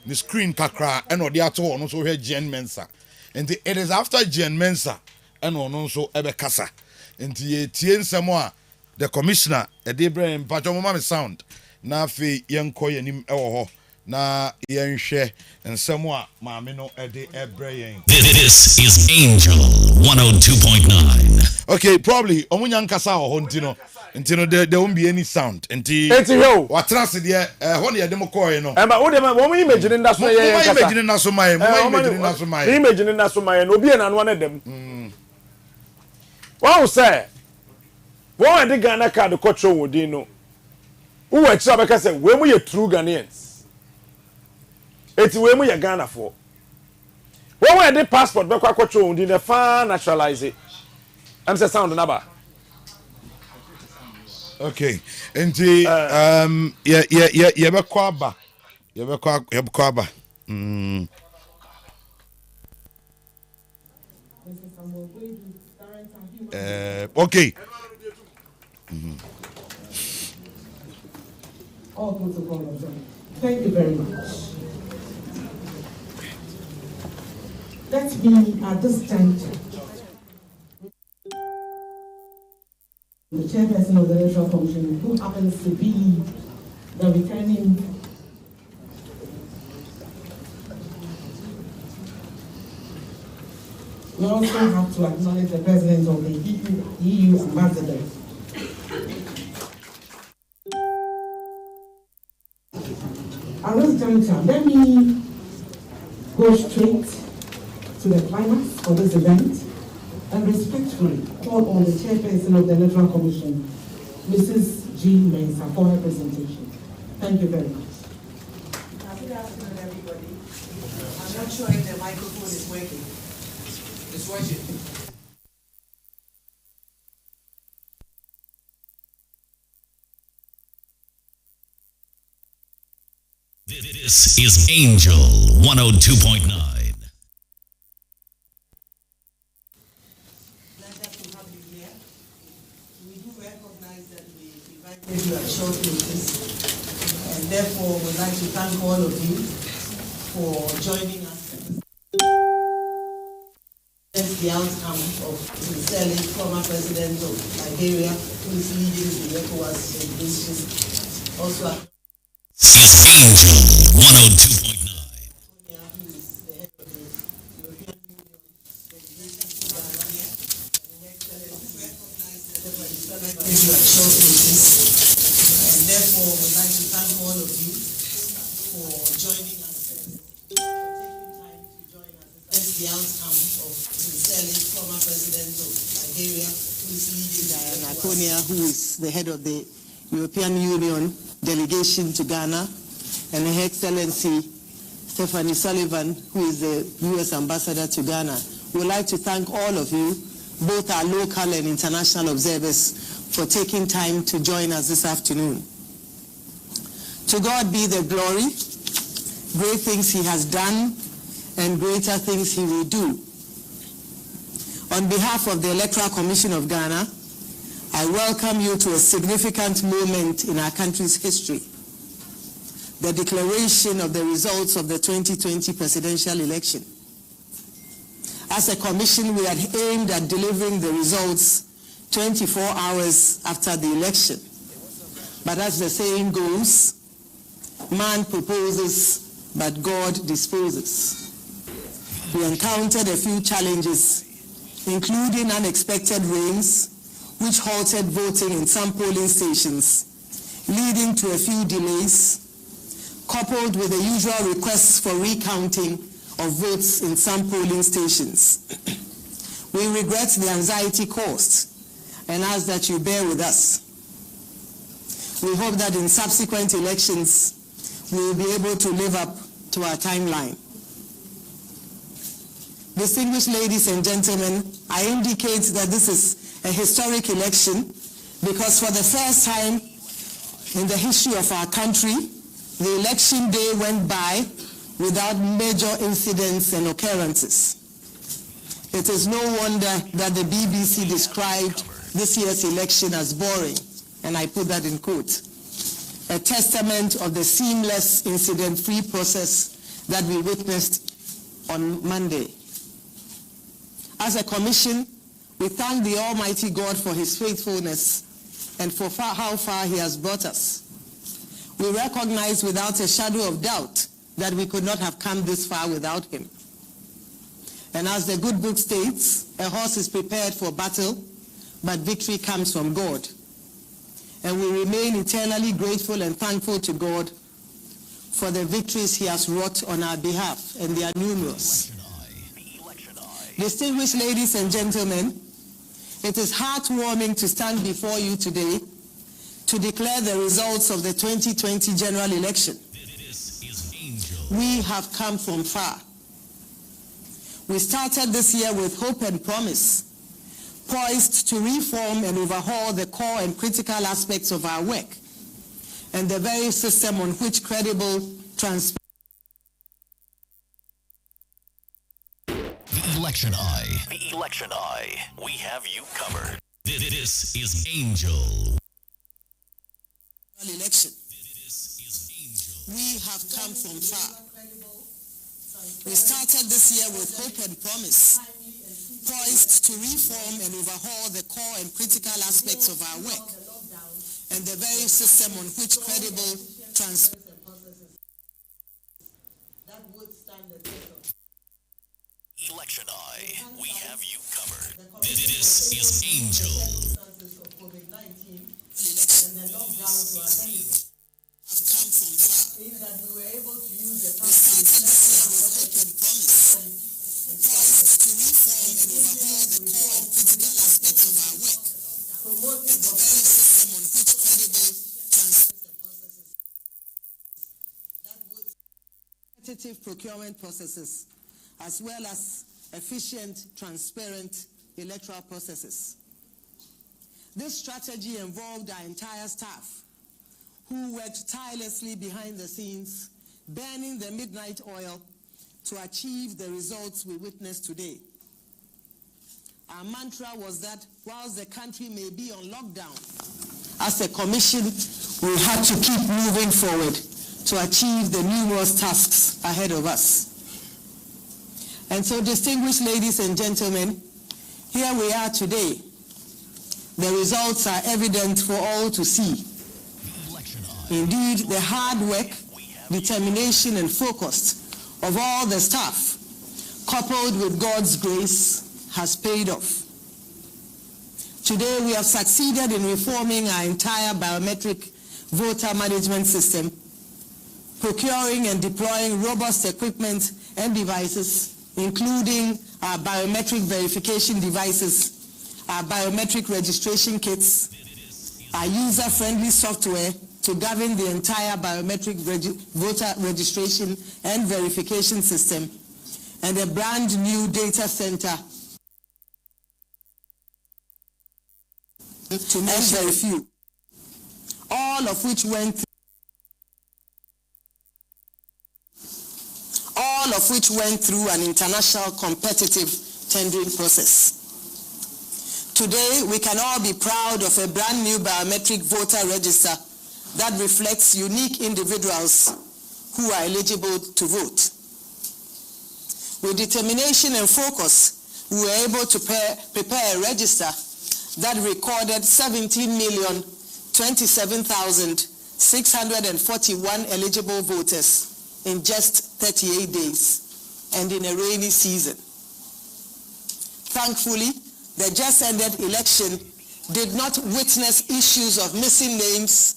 The screen kakra and odi ato no so hwe Jane Mensah. And it is after Jane Mensah and ono so ebe kasa. And ye tie nsemo a the commissioner e dey bring pacho mo mame sound. Na fe yenko yanim ewo ho na yenhwe nsemo a maame no ede ebre yen. This is Angel 102.9. Okay, probably omunya nkasa ho ntino there won't be any sound nti yo what trans there ho na yede mo call no e ma wo de ma wo imagine nda so ye nkasa imagine na so mai imagine na so mai no obi na no na dem wow say wo de Ghana card control wodin no wo wa tira beka say we mu ye true Ghanaians eti we mu ye Ghana for wo de passport beka control wodin the fa naturalize it am say sound na ba. Okay. Nti ye be kwaba. Okay. All protocol observed. Thank you very much. Let me at this juncture, the chairperson of the Electoral Commission, who happens to be the returning we also have to acknowledge the president of the EU ambassador. At this juncture, let me go straight to the climax of this event and respectfully call on the chairperson of the Electoral Commission, Mrs. Jane Mensah, for her presentation. Thank you very much. Good afternoon, everybody. I'm not sure if the microphone is working. It's working. This is Angel 102.9. You at short notice, and therefore would like to thank all of you for joining us. That's the outcome of sincerely former president of Liberia, who is leading the ECOWAS delegation. Also, This is Angel 102.9. You at short notice, and therefore would like to thank all of you for joining us. That's the outcome of sincerely former president of Liberia, who is leading Diana Konia, who is the head of the European Union delegation to Ghana, and Her Excellency Stephanie Sullivan, who is the U.S. ambassador to Ghana. We would like to thank all of you, both our local and international observers, for taking time to join us this afternoon. To God be the glory. Great things he has done and greater things he will do. On behalf of the Electoral Commission of Ghana, I welcome you to a significant moment in our country's history, the declaration of the results of the 2020 presidential election. As a commission, we had aimed at delivering the results 24 hours after the election. But as the saying goes, man proposes, but God disposes. We encountered a few challenges, including unexpected rains, which halted voting in some polling stations, leading to a few delays, coupled with the usual requests for recounting of votes in some polling stations. We regret the anxiety caused and ask that you bear with us. We hope that in subsequent elections, we will be able to live up to our timeline. Distinguished ladies and gentlemen, I indicate that this is a historic election because for the first time in the history of our country, the election day went by without major incidents and occurrences. It is no wonder that the BBC described this year's election as boring, and I put that in quote, a testament of the seamless incident-free process that we witnessed on Monday. As a commission, we thank the Almighty God for his faithfulness and for how far he has brought us. We recognize without a shadow of doubt that we could not have come this far without him. And as the good book states, a horse is prepared for battle, but victory comes from God. And we remain eternally grateful and thankful to God for the victories he has wrought on our behalf, and they are numerous. Distinguished ladies and gentlemen, it is heartwarming to stand before you today to declare the results of the 2020 general election. We have come from far. We started this year with hope and promise, poised to reform and overhaul the core and critical aspects of our work and the very system on which credible, transparent. The Election Eye. The Election Eye. We have you covered. This is Angel. Election. We have come from far. We started this year with hope and promise, poised to reform and overhaul the core and critical aspects of our work and the very system on which credible, transparent. Election Eye. We have you covered. This is Angel. competitive procurement processes, as well as efficient, transparent electoral processes. This strategy involved our entire staff, who worked tirelessly behind the scenes, burning the midnight oil to achieve the results we witnessed today. Our mantra was that whilst the country may be on lockdown, as a commission, we had to keep moving forward to achieve the numerous tasks ahead of us. And so, distinguished ladies and gentlemen, here we are today. The results are evident for all to see. Indeed, the hard work, determination, and focus of all the staff, coupled with God's grace, has paid off. Today, we have succeeded in reforming our entire biometric voter management system, procuring and deploying robust equipment and devices, including our biometric verification devices, our biometric registration kits, our user-friendly software to govern the entire biometric voter registration and verification system, and a brand new data center to name very few, all of which went through an international competitive tendering process. Today, we can all be proud of a brand new biometric voter register that reflects unique individuals who are eligible to vote. With determination and focus, we were able to prepare a register that recorded 17,027,641 eligible voters in just 38 days and in a rainy season. Thankfully, the just ended election did not witness issues of missing names,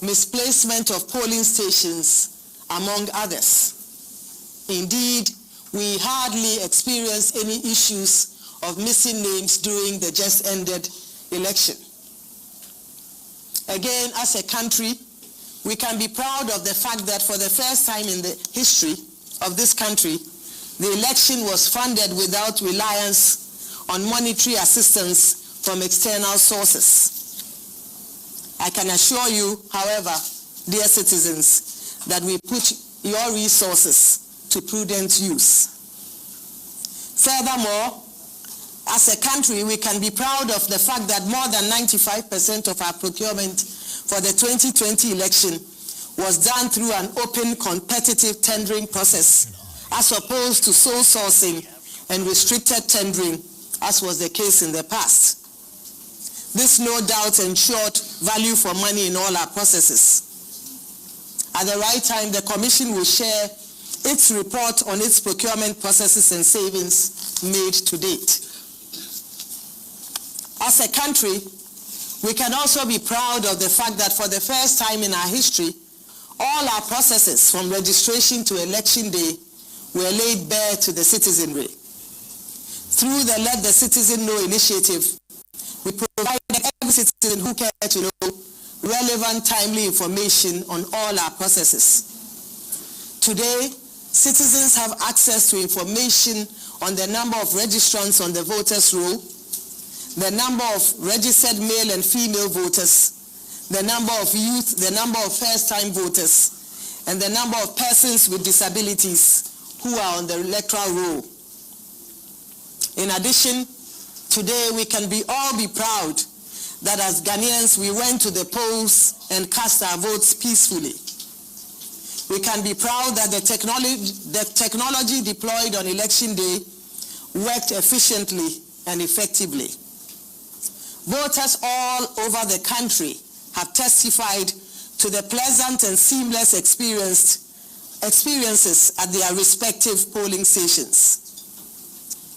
misplacement of polling stations, among others. Indeed, we hardly experienced any issues of missing names during the just ended election. Again, as a country, we can be proud of the fact that for the first time in the history of this country, the election was funded without reliance on monetary assistance from external sources. I can assure you, however, dear citizens, that we put your resources to prudent use. Furthermore, as a country, we can be proud of the fact that more than 95% of our procurement for the 2020 election was done through an open, competitive tendering process, as opposed to sole sourcing and restricted tendering, as was the case in the past. This no doubt ensured value for money in all our processes. At the right time, the Commission will share its report on its procurement processes and savings made to date. As a country, we can also be proud of the fact that for the first time in our history, all our processes from registration to election day were laid bare to the citizenry. Through the Let the Citizen Know initiative, we provided every citizen who cared to know relevant, timely information on all our processes. Today, citizens have access to information on the number of registrants on the voters' roll, the number of registered male and female voters, the number of youth, the number of first-time voters, and the number of persons with disabilities who are on the electoral roll. In addition, today we can all be proud that as Ghanaians we went to the polls and cast our votes peacefully. We can be proud that the technology deployed on election day worked efficiently and effectively. Voters all over the country have testified to the pleasant and seamless experiences at their respective polling stations.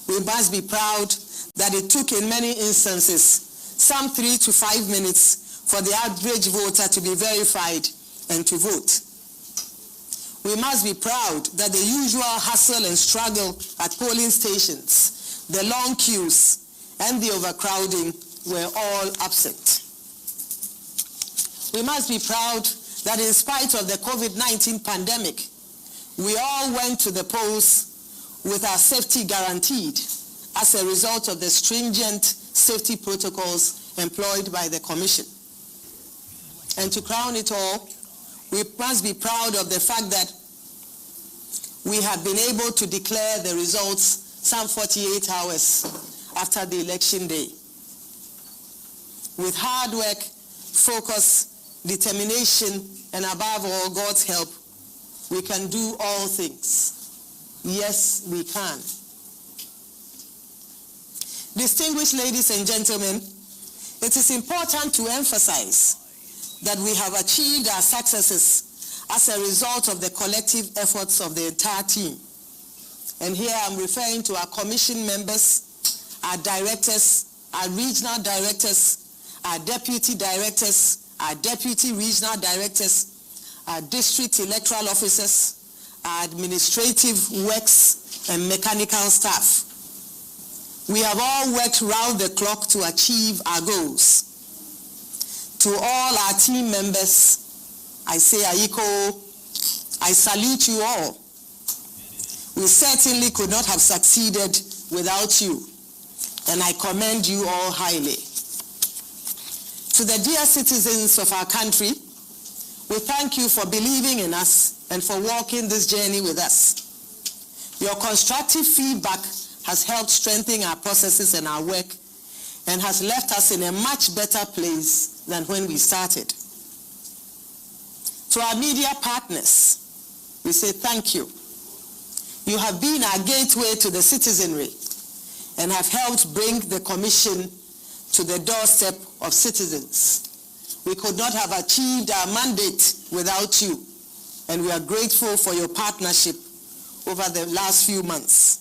We must be proud that it took in many instances some 3 to 5 minutes for the average voter to be verified and to vote. We must be proud that the usual hustle and struggle at polling stations, the long queues, and the overcrowding were all absent. We must be proud that in spite of the COVID-19 pandemic, We all went to the polls with our safety guaranteed as a result of the stringent safety protocols employed by the Commission. And to crown it all, we must be proud of the fact that we have been able to declare the results some 48 hours after the election day. With hard work, focus, determination, and above all, God's help, we can do all things. Yes, we can. Distinguished ladies and gentlemen, it is important to emphasize that we have achieved our successes as a result of the collective efforts of the entire team. And here I'm referring to our commission members, our directors, our regional directors, our deputy directors, our deputy regional directors, our district electoral officers, our administrative works and mechanical staff. We have all worked round the clock to achieve our goals. To all our team members, I say Aiko, I salute you all. We certainly could not have succeeded without you, and I commend you all highly. To the dear citizens of our country, we thank you for believing in us and for walking this journey with us. Your constructive feedback has helped strengthen our processes and our work and has left us in a much better place than when we started. To our media partners, we say thank you. You have been our gateway to the citizenry and have helped bring the Commission to the doorstep of citizens. We could not have achieved our mandate without you, and we are grateful for your partnership over the last few months.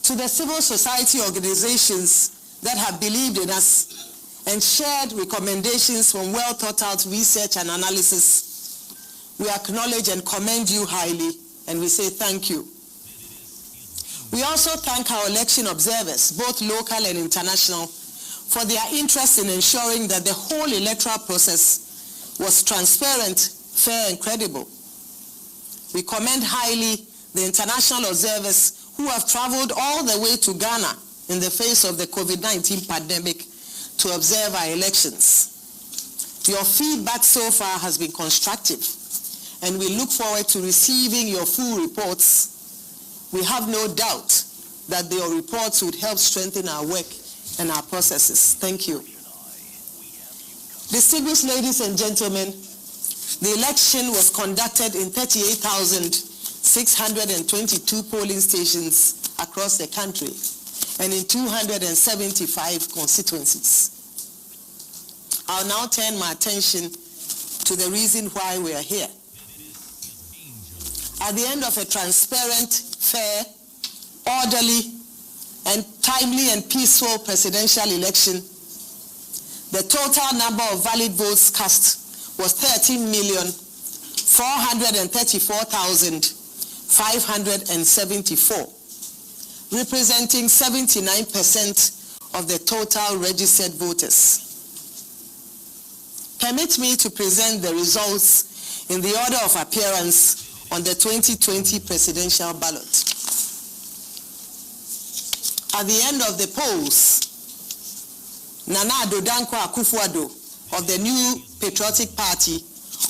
To the civil society organizations that have believed in us and shared recommendations from well thought out research and analysis, we acknowledge and commend you highly, and we say thank you. We also thank our election observers, both local and international, for their interest in ensuring that the whole electoral process was transparent, fair, and credible. We commend highly the international observers who have traveled all the way to Ghana in the face of the COVID-19 pandemic to observe our elections. Your feedback so far has been constructive, and we look forward to receiving your full reports. We have no doubt that your reports would help strengthen our work and our processes. Thank you. Distinguished ladies and gentlemen, the election was conducted in 38,622 polling stations across the country and in 275 constituencies. I'll now turn my attention to the reason why we are here. At the end of a transparent, fair, orderly, and timely and peaceful presidential election, the total number of valid votes cast was 13,434,574, representing 79% of the total registered voters. Permit me to present the results in the order of appearance on the 2020 presidential ballot. At the end of the polls, Nana Addo Dankwa Akufo-Addo of the New Patriotic Party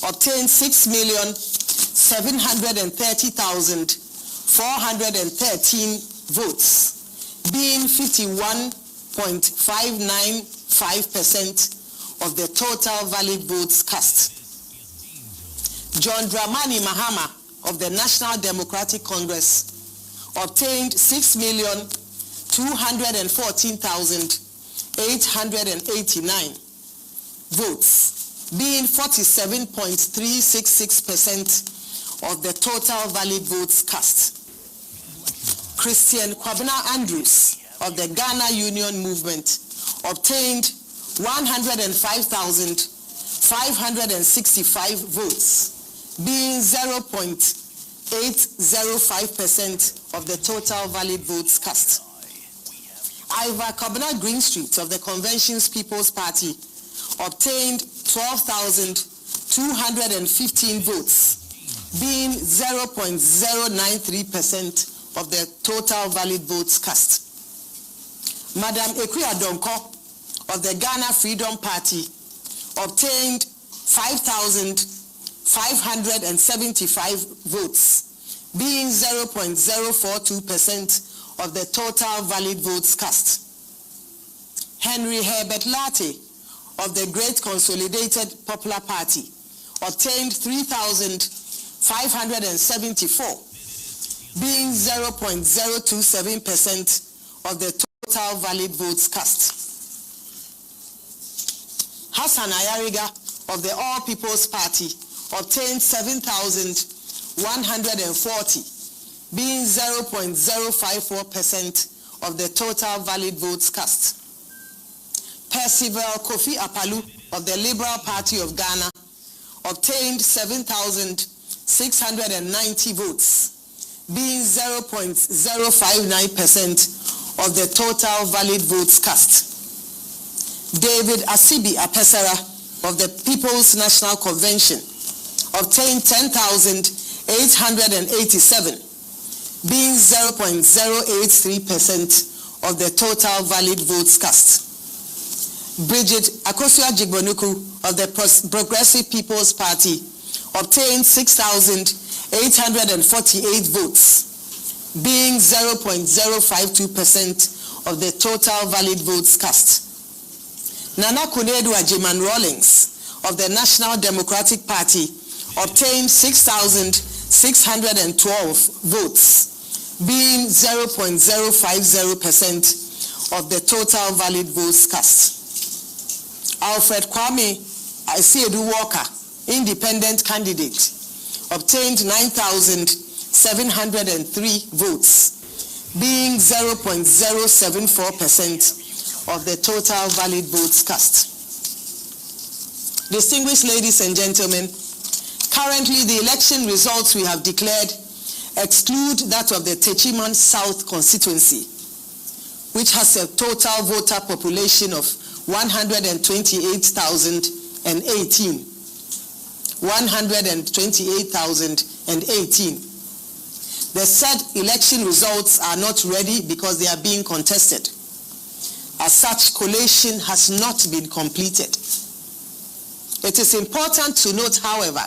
obtained 6,730,413 votes, being 51.595% of the total valid votes cast. John Dramani Mahama of the National Democratic Congress obtained 6,214,889 votes, being 47.366% of the total valid votes cast. Christian Kwabena Andrews of the Ghana Union Movement obtained 105,565 votes, being 0.805% of the total valid votes cast. Iva Kobina Greenstreet of the Convention's People's Party obtained 12,215 votes, being 0.093% of the total valid votes cast. Madam Ekuya Donko of the Ghana Freedom Party obtained 5,575 votes, being 0.042% of the total valid votes cast. Henry Herbert Latte of the Great Consolidated Popular Party obtained 3,574, being 0.027% of the total valid votes cast. Hassan Ayariga of the All People's Party obtained 7,140, being 0.054% of the total valid votes cast. Percival Kofi Apalu of the Liberal Party of Ghana obtained 7,690 votes, being 0.059% of the total valid votes cast. David Asibi Apesara of the People's National Convention obtained 10,887, being 0.083% of the total valid votes cast. Bridget Akosua Jigbonuku of the Progressive People's Party obtained 6,848 votes, being 0.052% of the total valid votes cast. Nana Kunedu Ajiman Rawlings of the National Democratic Party obtained 6,612 votes, being 0.050% of the total valid votes cast. Alfred Kwame Asiedu Walker, independent candidate, obtained 9,703 votes, being 0.074% of the total valid votes cast. Distinguished ladies and gentlemen, currently the election results we have declared exclude that of the Techiman South constituency, which has a total voter population of 128,018. 128,018. The said election results are not ready because they are being contested. As such, collation has not been completed. It is important to note, however,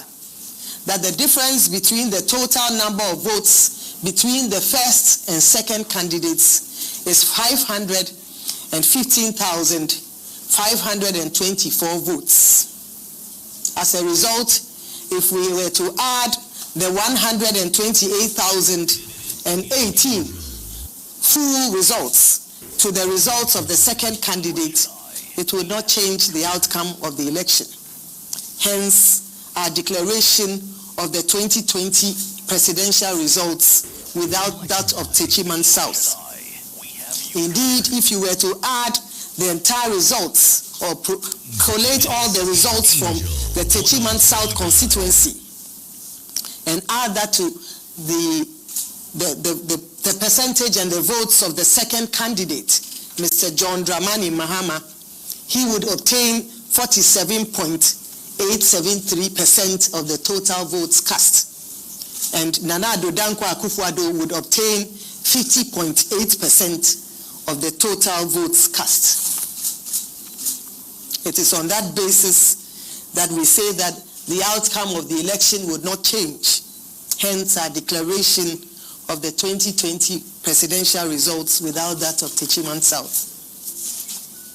that the difference between the total number of votes between the first and second candidates is 515,524 votes. As a result, if we were to add the 128,018 full results to the results of the second candidate, it would not change the outcome of the election. Hence, our declaration of the 2020 presidential results without that of Techiman South. Indeed, if you were to add the entire results or collate all the results from the Techiman South constituency and add that to the percentage and the votes of the second candidate, Mr. John Dramani Mahama, he would obtain 47.873% of the total votes cast. And Nana Addo Dankwa Akufo-Addo would obtain 50.8% of the total votes cast. It is on that basis that we say that the outcome of the election would not change. Hence our declaration of the 2020 presidential results without that of Techiman South.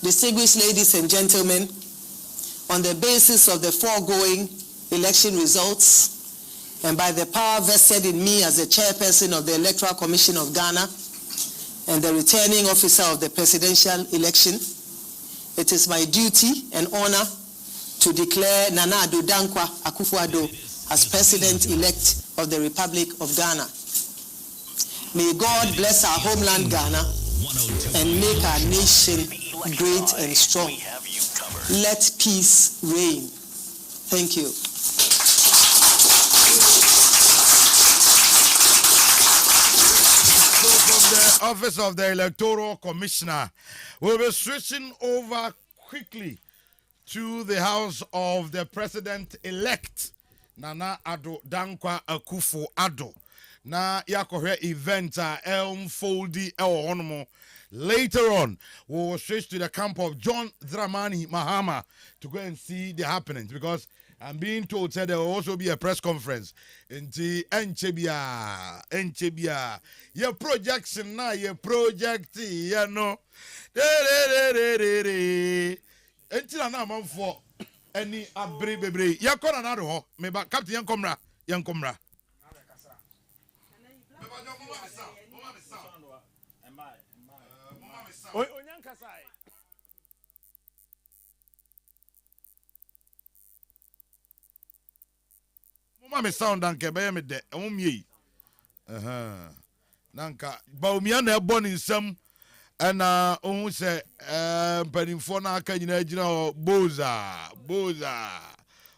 Distinguished ladies and gentlemen, on the basis of the foregoing election results and by the power vested in me as the chairperson of the Electoral Commission of Ghana and the returning officer of the presidential election, it is my duty and honor to declare Nana Addo Dankwa Akufo-Addo as President-elect of the Republic of Ghana. May God bless our homeland Ghana and make our nation great and strong. Let peace reign. Thank you. The Office of the Electoral Commissioner will be switching over quickly to the House of the President-elect. Nana Ado Dankwa Akufo Ado. Na yakɔhwɛ event unfoldi honomo. Later on, we will switch to the camp of John Dramani Mahama to go and see the happenings, because I'm being told that there will also be a press conference in the Enchebia. Your projection now, your project, you know. Until I'm for any abre. Yakon another ho, maybe Captain Yankomra. Mama sound anke be me de omie nanka ba omia na ebo ni nsam na ohun se mpanimfo na aka nyina gyina boza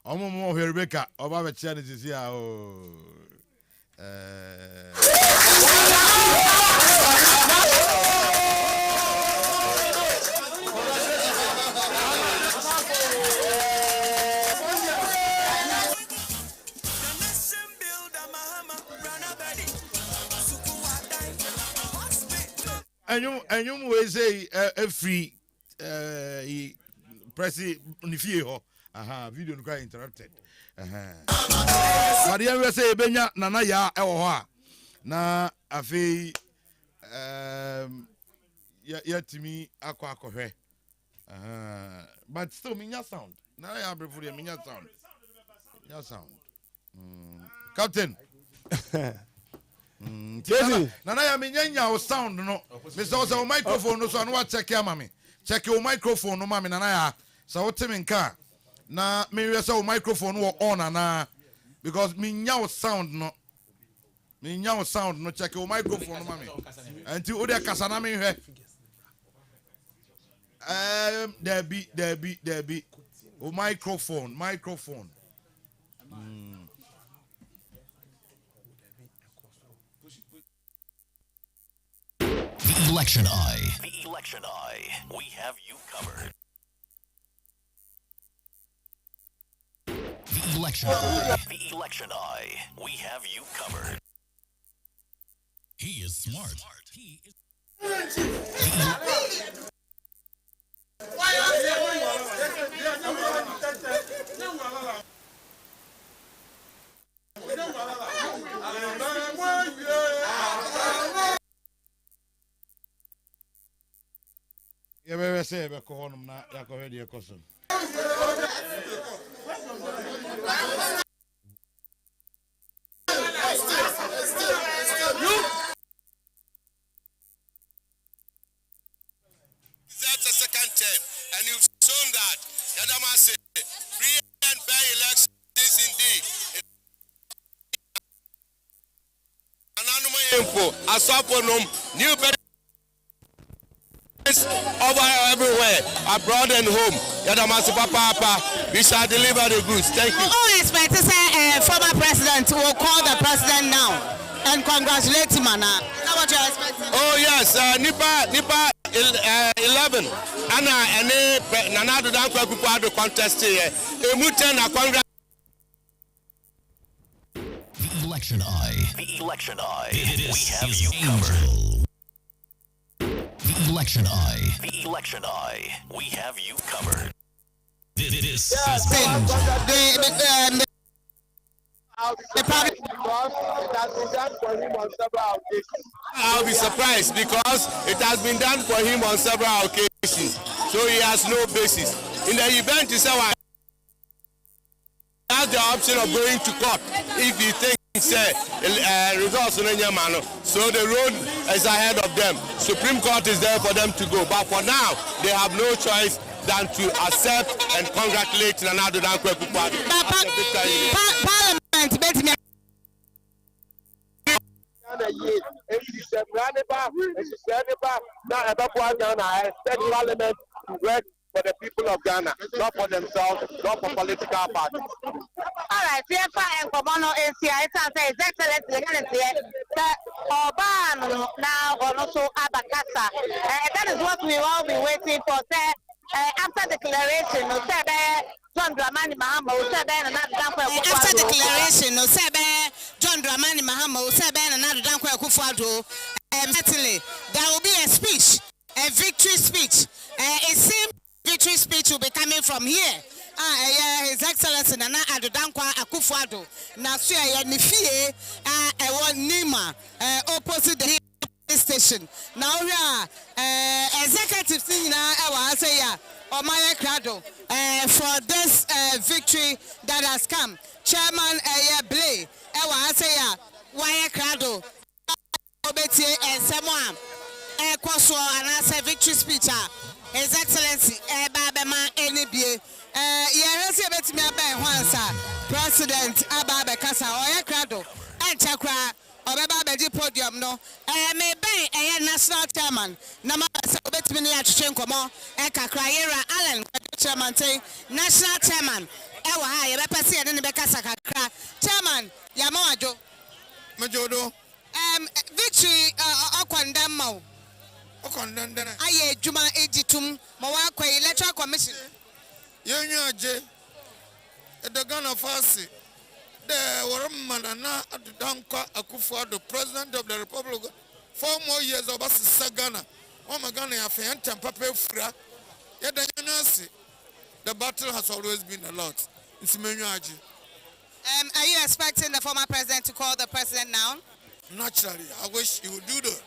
omomo Rebecca oba be chia ne sisi a And you will say a free press nifie video no interrupted. Maria we say benya nana ya ewo ho a na afi ya timi akwa but still minya sound. Na ya brefo minya sound. Ya sound. Captain. Nana ya minya o sound no. Me say o microphone no so no wa check ya mami. Check your microphone no mami nana ya. So what me nka na me we say o microphone no on na because minya o sound no. Minya o sound no check your microphone no mami. Until o de kasa na me hwe. There be o microphone. The Election Eye. We have you covered. The Election Eye. We have you covered. He is smart. You better say, "Be ko honum na ya ko hwede ekoso." That's the second term, and you've shown that. Yadamase, free and fair elections indeed. Ananuma info, asaponum, new better. Over everywhere, abroad and home. Yadamasi Papa, we shall deliver the goods. Thank you. All expect to say former president will call the president now and congratulate him. Is that what you're expecting? Oh yes, Nipa 11. Anna and Nana do not go contest here. The Election Eye. We have you covered. The Election Eye. We have you covered. This is I'll be surprised because it has been done for him on several occasions, so he has no basis. In the event, he said, he has the option of going to court if he thinks results in any manner. So the road is ahead of them. Supreme Court is there for them to go, but for now, they have no choice than to accept and congratulate Nana Addo Dankwa Akufo-Addo. Parliament, Parliament to work for the people of Ghana, not for themselves, not for political parties. All right, CFA and Komono ACI, it's His Excellency, Oban now also Abakasa. That is what we will be waiting for. After declaration, John Dramani Mahama o se be na Dankwa Akufo-Addo. After declaration, no se be John Dramani Mahama o se be na Dankwa Akufo-Addo. Certainly, there will be a speech, a victory speech. It seems victory speech will be coming from here. His Excellency Nana Addo Dankwa Akufo-Addo. Na so ya ni fie Nima opposite the station. Now we are executive thing na I say ya Omaya Krado for this victory that has come. Chairman Blay I say ya Waya Krado Obetie and someone Kwaso and answer victory speech. His Excellency Babema NBA. Yes, bet me about President Ababe Kasa Oya Krado and Chakra. Obeba beji podium no me ben national chairman na ma se obetimi na atwetwe nkomo kakra Yera Allen chairman say national chairman wa ha ye bepese ye ne be kasa kakra chairman ya mawajo majodo victory okwandam ma okwandam dana aye djuma ejitum mo wa kwa electoral commission yenyu aje edagana fasi the Waramana Dankwa Akufo-Addo, President of the Republic, 4 more years of us Ghana. Oh my Ghana, and Papa Fra. Yet the battle has always been a lot. It's Menuaji. Are you expecting the former president to call the president now? Naturally, I wish he would do that.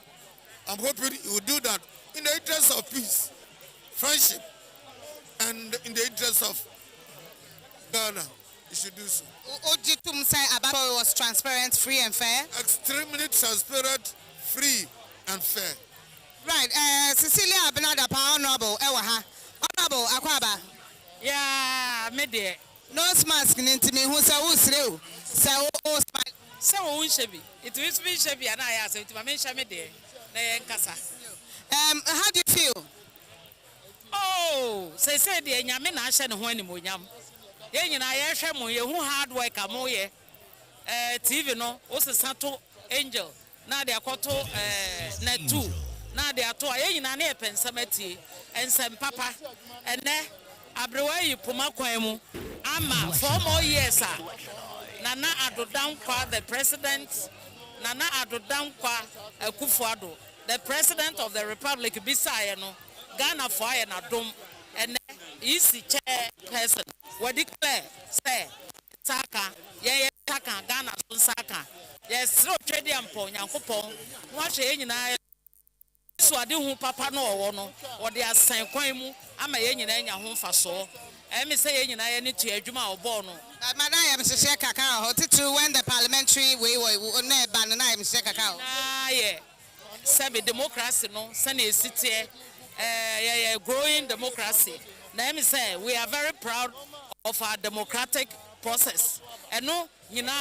I'm hoping he would do that in the interest of peace, friendship, and in the interest of Ghana. You should do so. Ojitum say Abato was transparent, free and fair? Extremely transparent, free and fair. Right. Cecilia Benada, Honorable Ewaha. Honorable Akwaba. Yeah, me nose mask into me who's a slow. So, Shabi. It will be Shabi and I asked it to my Shamede. How do you feel? Oh, say, the Yamina Shan Huanimunyam. Yen na ye hwe mo ye hu hard work amo ye TV no o se sato angel na de akoto net 2 na de ato yen na na pensamati ensem papa ene abrewa yi poma kwan mu ama 4 more years Nana Addo Dankwa the president Nana Addo Dankwa Akufo-Addo the president of the republic bisaye no Ghana for aye na dom ene isi chair person we declare say Saka ye Saka Ghana so Saka yes ro trade ampo Nyankopon wo hwe nyina so ade hu papa no owo no wo de asan kwan mu ama ye nyina nya ho mfaso me say ye nyina ye ne tu adwuma obo no madam ya mhye kakao hotitu when the parliamentary we na ban na ya mhye kakao na ye sabe democracy no sane esitie growing democracy. Let me say, we are very proud of our democratic process. And no, you know,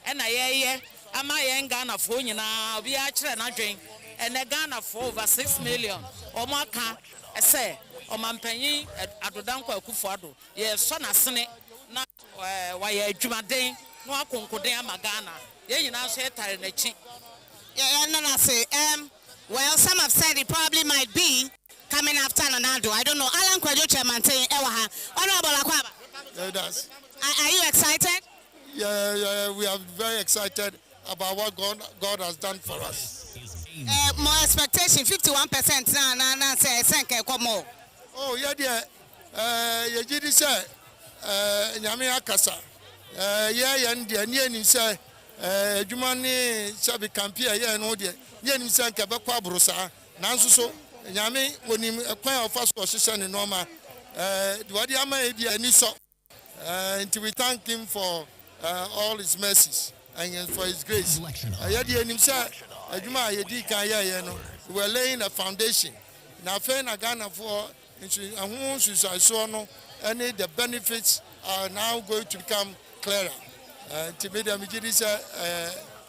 and I am I Ghana for you know, we actually not drink, and a Ghana for over 6 million. Or more can I say, or Mampenny at Addo Dankwa Akufo-Addo. Yes, son of Senate, not why a Jumadin, no Concordea Magana. Yeah, you know, say, Taranechi. Yeah, and then I say, well, some have said it probably might be coming after Nanado. I don't know. Alan Kwadwo chairman saying Ewaha. Honorable Akwaba. Yeah, it does. Are you excited? Yeah, we are very excited about what God has done for us. More expectation, 51% now say thank more. Oh, yeah, dear. You did say, Nyame Akasa. Yeah, and dear, near say, Jumani Shabi Campia, yeah, no dear. Yen san ka bekwa brusa nanso so nyame wonim kwan of us position in normal the wadi ama e dia ni so until we thank him for all his mercies and for his grace ya dia nim sa adwuma yedi kan ya no we were laying a foundation na fe na Ghana for ahun so no any the benefits are now going to become clearer to me dem gidi say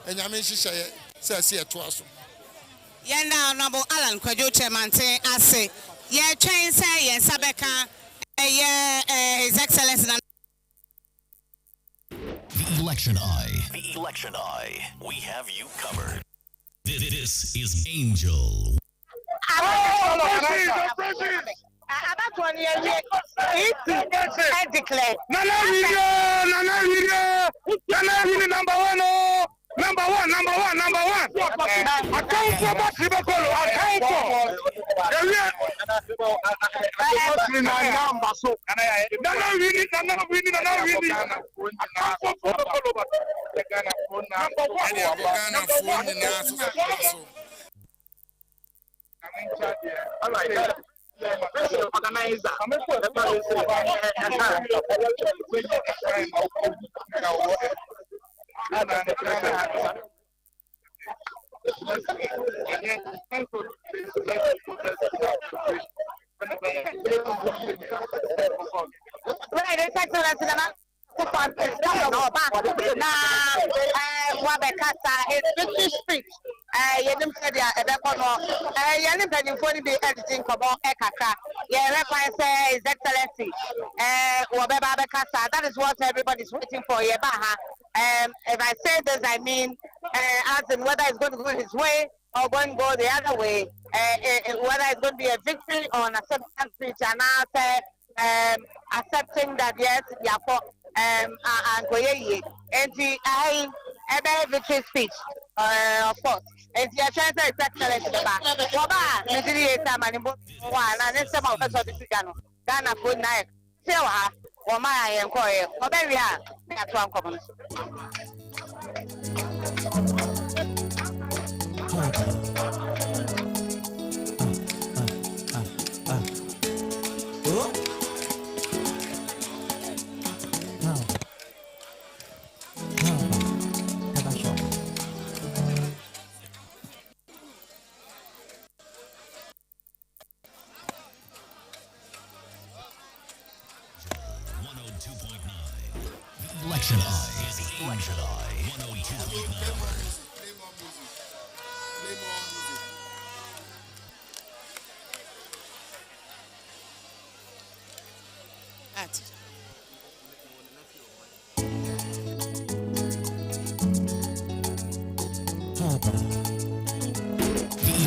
nyame hihye say to aso. Yenda Honorable Alan Kwadwo chairman say ase ye twen say ye sabeka His Excellency. The Election Eye. The Election Eye. We have you covered. This is Angel. About one year, declare. Nana video, number one. Number one. Account for what Ribakolo, account for. Nana winning. His victory speech. Yenim said ya ebekono. Yenim penifoni be editing komo ekaka. Ye require say His Excellency. Wabeba bekasa. That is what everybody's waiting for. Yebaha. If I say this, I mean as in whether it's going to go his way or going to go the other way. Whether it's going to be a victory or an acceptance speech, and I say accepting that yes, and and the I victory speech, of course. And the chance is excellent. Waba, Nigeria, Tamanibo, and then some of us of the Chicano, Ghana, good night. Sewa, or my employer, or very hard. That's one common.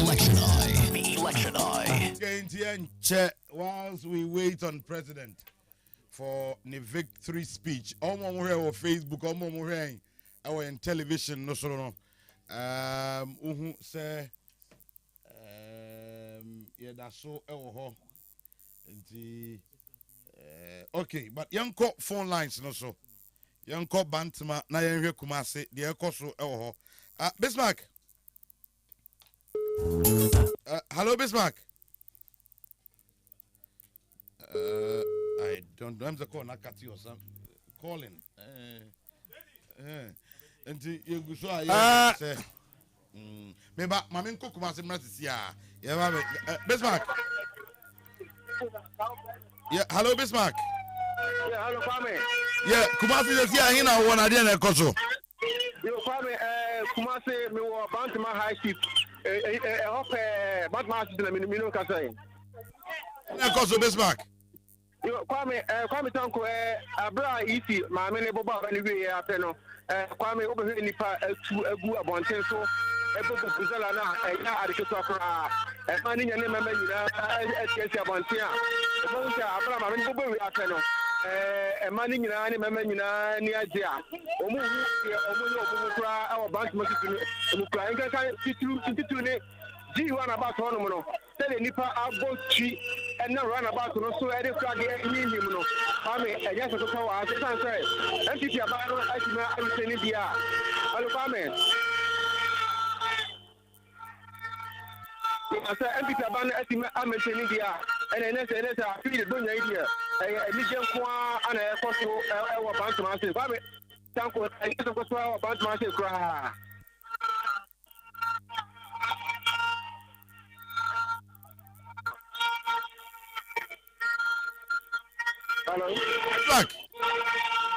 Election Eye. 102.9. The Election Eye. Whilst we wait on President for the victory speech, on Facebook, on our television, no so no. Say, yeah, that's so. Okay, but young cop phone lines, no so. Young cop Bantama, na young Kumasi, the Ekoso. Bismarck. Hello, Bismarck. I don't know. I'm the call, Nakati or some calling. And you go so I say, maybe Mamin Kukumasi Mrasia. Yeah, Bismarck. Yeah, hello, Bismarck. Yeah, hello, Kwame. Yeah, Kumasi is here. Here now, one idea na koso. Yo, Kwame, Kumasi, me wa Bantama High Chief. Hope Bantama High Chief, me no kasai. Na koso, Bismarck. Yo, Kwame Tanko, Abra Iti, my many Boba, and we are Peno. Kwame, over here, Nipa, to a good abonte, so a book of Buzalana, a Yadikakra, a money and member, as Abontia. Abra, and Boba, we are Peno. A money in any member near Dia. Omu, our bank must be crying. G1 about Honomono. Tell the Nipa Albo Chi and now run about to so any flag in him. I mean, I guess I could tell us. I say, and if you are I will send India. Hello, Kwame. I said, and if you are I'm in India. And then I feel the don't idea. I need Kwa and I also our bank master. Kwame, thank you. I guess I could tell our bank master cry. Hello. Look.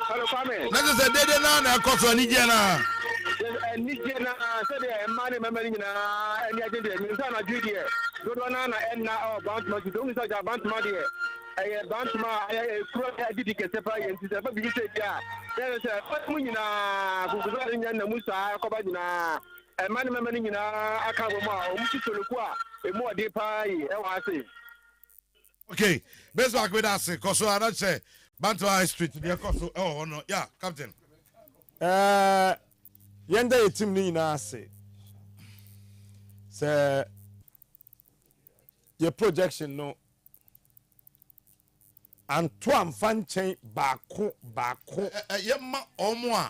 Hello, Kwame. Let's say they na koso Nigerian. Nigerian said the money memory na any agent me say na Judy. Good one na na about much don't say about money. About my pro did ke sepa yen ti sepa bi say dia. There say mu nyina gugu nya na musa ko ba nyina money memory nyina aka bo ma o mu ti toluku a e mu ode pa yi e wa say. Okay, best back with us, because I don't say Bantu High Street. Oh no, yeah, Captain. Yenda a team ni na say. Say your projection no. Antoine Fanchen baako. Yema omo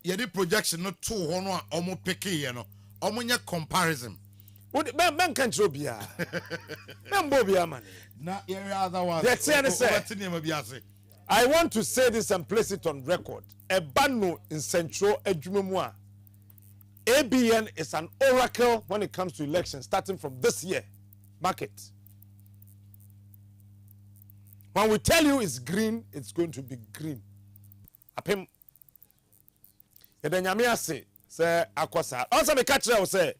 yedi projection no to hono a omo peke ye no. Omo nya comparison. Ben can't show bia. Ben bobia man. Na area other one. That's I want to say this and place it on record. Ebano in Central Ejumemua. ABN is an oracle when it comes to elections starting from this year. Market. When we tell you it's green, it's going to be green. Apem. Yedanyamia say akwasa. Also the catcher will say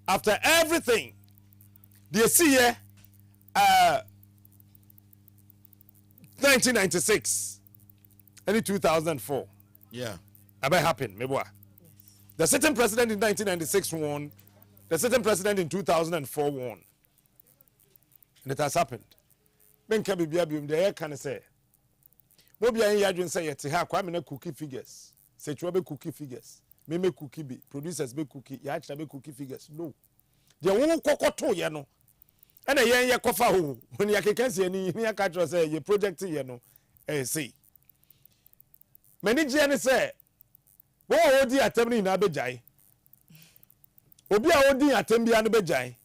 after everything they see here 1996 and 2004. Yeah. About happened, meboa. The sitting president in 1996 won. The sitting president in 2004 won. And it has happened. Men can be the air can say. Mobia in Yadrin say yet ha kwame cookie figures. Say chwabe cookie figures. Me make cookie be producers be cookie, yacha be cookie figures. No. The won kokoto ye no. And a yen yakofa ho. When ya can see any ya catch say ye project ye no. See. Many Jenny say, wo odi atemni na bejai. Obi a odi atembi anu bejai.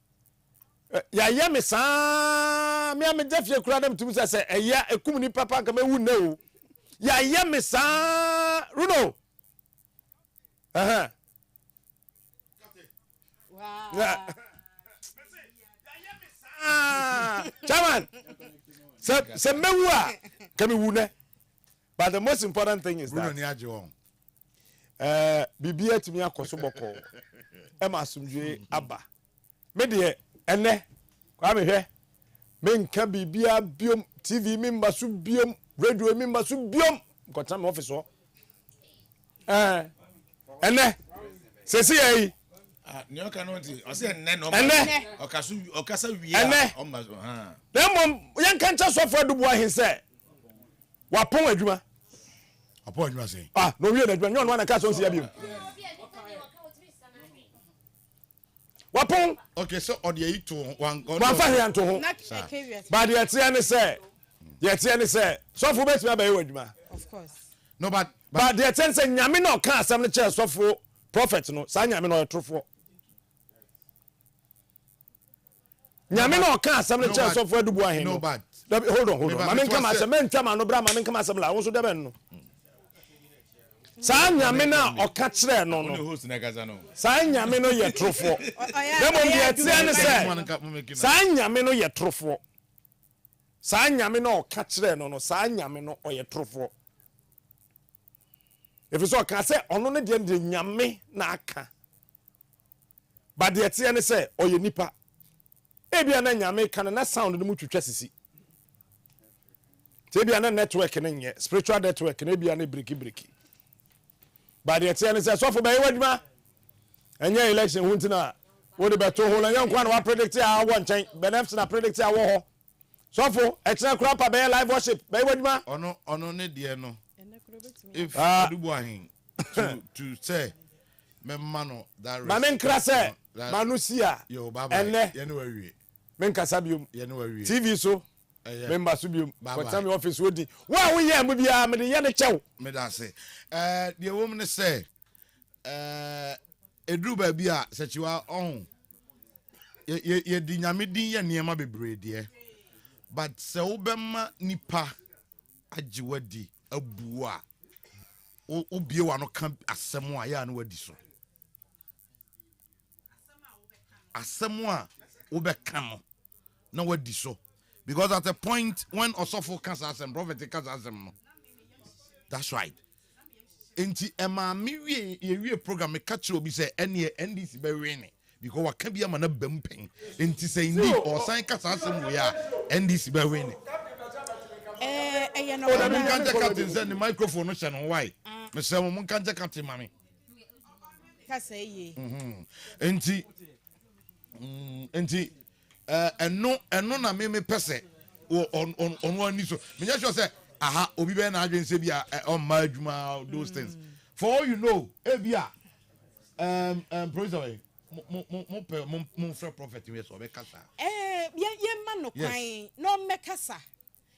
Ya ye me sa me am defie kura dem tum say eya ekum ni papa nka me wu na o. Ya ye me sa Runo. Wow. Yeah. Chairman. Se mewu a kami wu ne. But the most important thing is that bibia timi akoso boko e ma asumdwe aba me de ene kwa me hwe me nka bibia biom TV me mba so biom radio me mba so biom nkota me office ho ene sesi yi ni oka no nti o se ene no okasa wi o ma ha dem yan kan cha so for dubu ahin se wapon adwuma Apo adwuma say. No we na adwuma nyon wana ka so nsia biom. Wapon. Okay, so on the to one fa here to ho. But the tie say so for bet me ba adwuma. Of course. No but the tie say nyame no ka asam ne che so for prophet no sa nyame no trofo. Nyame no ka asam ne che so for dubu ahin. No but hold on. Mame come asam men twama no bra mame come asam la wo so de ben no. Sa nyame na oka kire no no. Sa nyame no ye trofo. Demo de tie ne say. Sa nyame no ye trofo. Sa nyame no oka kire no no. Sa nyame no oye trofo. If so ka say ono ne de nyame na aka. But de tie ne say oye nipa. Ebia na nyame kan na sound no mu twetwa sisi. Tebia na network ne nye spiritual network na ebia na breki. But the TN says, so for my wadma, and your election, Huntina, would be better hold a young one who predicted our one change, Benefits and predicted our war. So for extra crop a bear live worship, by wadma, or no, dear no. If Dubuahin to say, Memano, that Mamen Crase, Manusia, yo, Baba, and January, Mencasabium, January, TV so. Member Subium, but some office would be. Well, we are maybe I'm the Yana Chow. Medase. The woman say, Edu Babia, said you are on. Ye dinamidi ya niema bebre dear. But Saubema nipa ajiwadi abua. Obie wa no camp asemwa ya no wadi so. Asemwa obekamo na wadi so. Because at a point when Osofo cancer and prophet cancer, that's right. Enti ema mi we program me catch obi say any NDC be winning because what can be a man bemping. Enti say indeed or sign cancer we are NDC be winning. No. Oh, I can't captain send the microphone no channel why? Me say mo can't captain mami. Ka say ye. Enti ɛno na me pese on one ni so me just say aha obi be na adwen se bia on ma adwuma those things for all you know ebia professor mo frɛ prophet we so be kasa ye ma no kwan no mekasa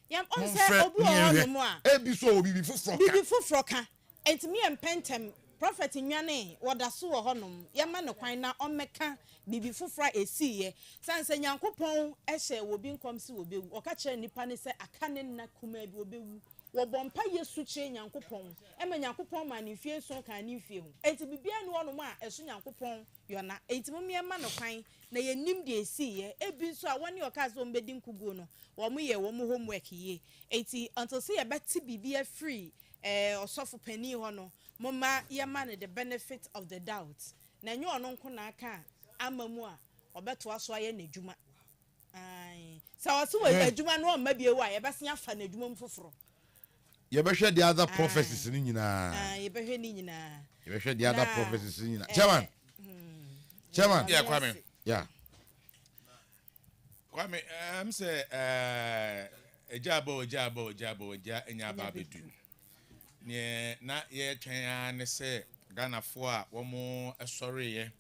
yam on say obi o no a ebi so obi bi foforo ka enti me empentem prophet nwane woda so wo honom yama no kwan na omeka bibi fofora esiye sanse nyankopon ehye wo bi nkom si wo bewu oka kire nipa ne se aka ne na kuma bi wo bewu wo bompa yesu kire nyankopon ema nyankopon ma ne fie so kan ne fie ho enti bibia ne wonom a eso nyankopon yona enti mo me ma no kwan na ye nim de esiye ebi nso a woni oka so mbedi nkugu no wo mo ye wo mo homework ye enti until say ye beti bibia free osofo pani ho no mama yama the benefit of the doubt na nyo ono nko na aka amamu a obeto aso aye na adwuma ai sa waso we adwuma no ma bie wa ye besia fa na adwuma mfoforo ye behwe the other prophecies ni nyina ye behwe ni nyina ye behwe the other prophecies ni nyina chairman yeah Kwame yeah Kwame say ejabo enya ba bedu ne na ye twan ne se Ghana fo a wo mo esore ye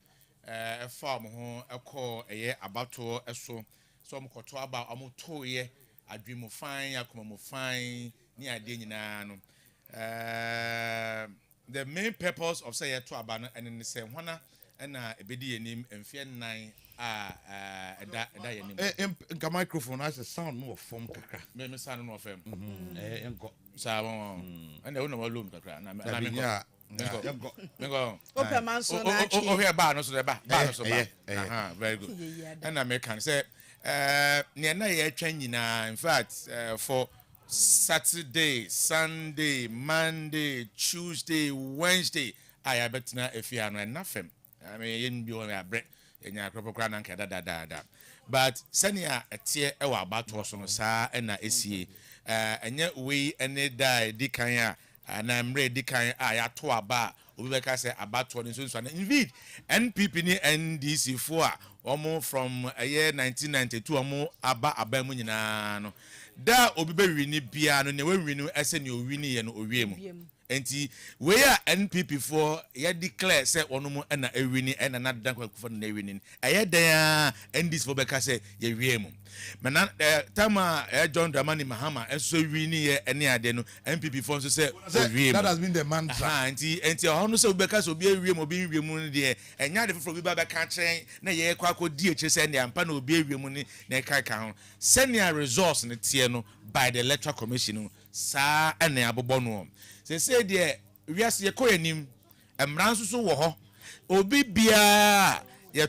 efa mo ho ekọ eye abato eso so mo koto aba mo to ye adwemu fan akoma mo fan ni ade nyina no the main purpose of say ye to aba no ene se hwana na ebedi yenim emfie nan eda yenim nka microphone as a sound no form kakra me sound no form enko sa won ene wona walum kakra na Mengo. Open man so na chi. Oh here ba no so ba no so ba. Very good. And American say near na ye twa nyina in fact for Saturday, Sunday, Monday, Tuesday, Wednesday I betina efia no nafem. I mean yen bi on abre enya akropokra na nka da. But senia etie e wa abato so no saa na esie enye we ene dai dikan a and I'm ready kan ya to aba obi beka say abato ni so indeed NPP ni NDC fo a omo from year 1992 omo aba mu nyina no da obi be wi ni bia no ne we wi no ese ne owi ni ye no owie mu enti we a NPP for ye declare say onomo na ewi ni na nadan kwakufo na ewi ni eye dan NDC for beka say ye wie mu mena tama John Dramani Mahama enso wi ni ye ene ade no NPP for so say wie mu that has been the mantra enti ono say beka so obi ewie mu obi wie mu ni de enya de foforo bi ba beka kyen na ye kwako di eche say ne ampa na obi ewie mu ni na kai ho senior resource ne tie no by the electoral commission sa ene abobo no say de wiase ye koyanim emran so wo ho obi bia ye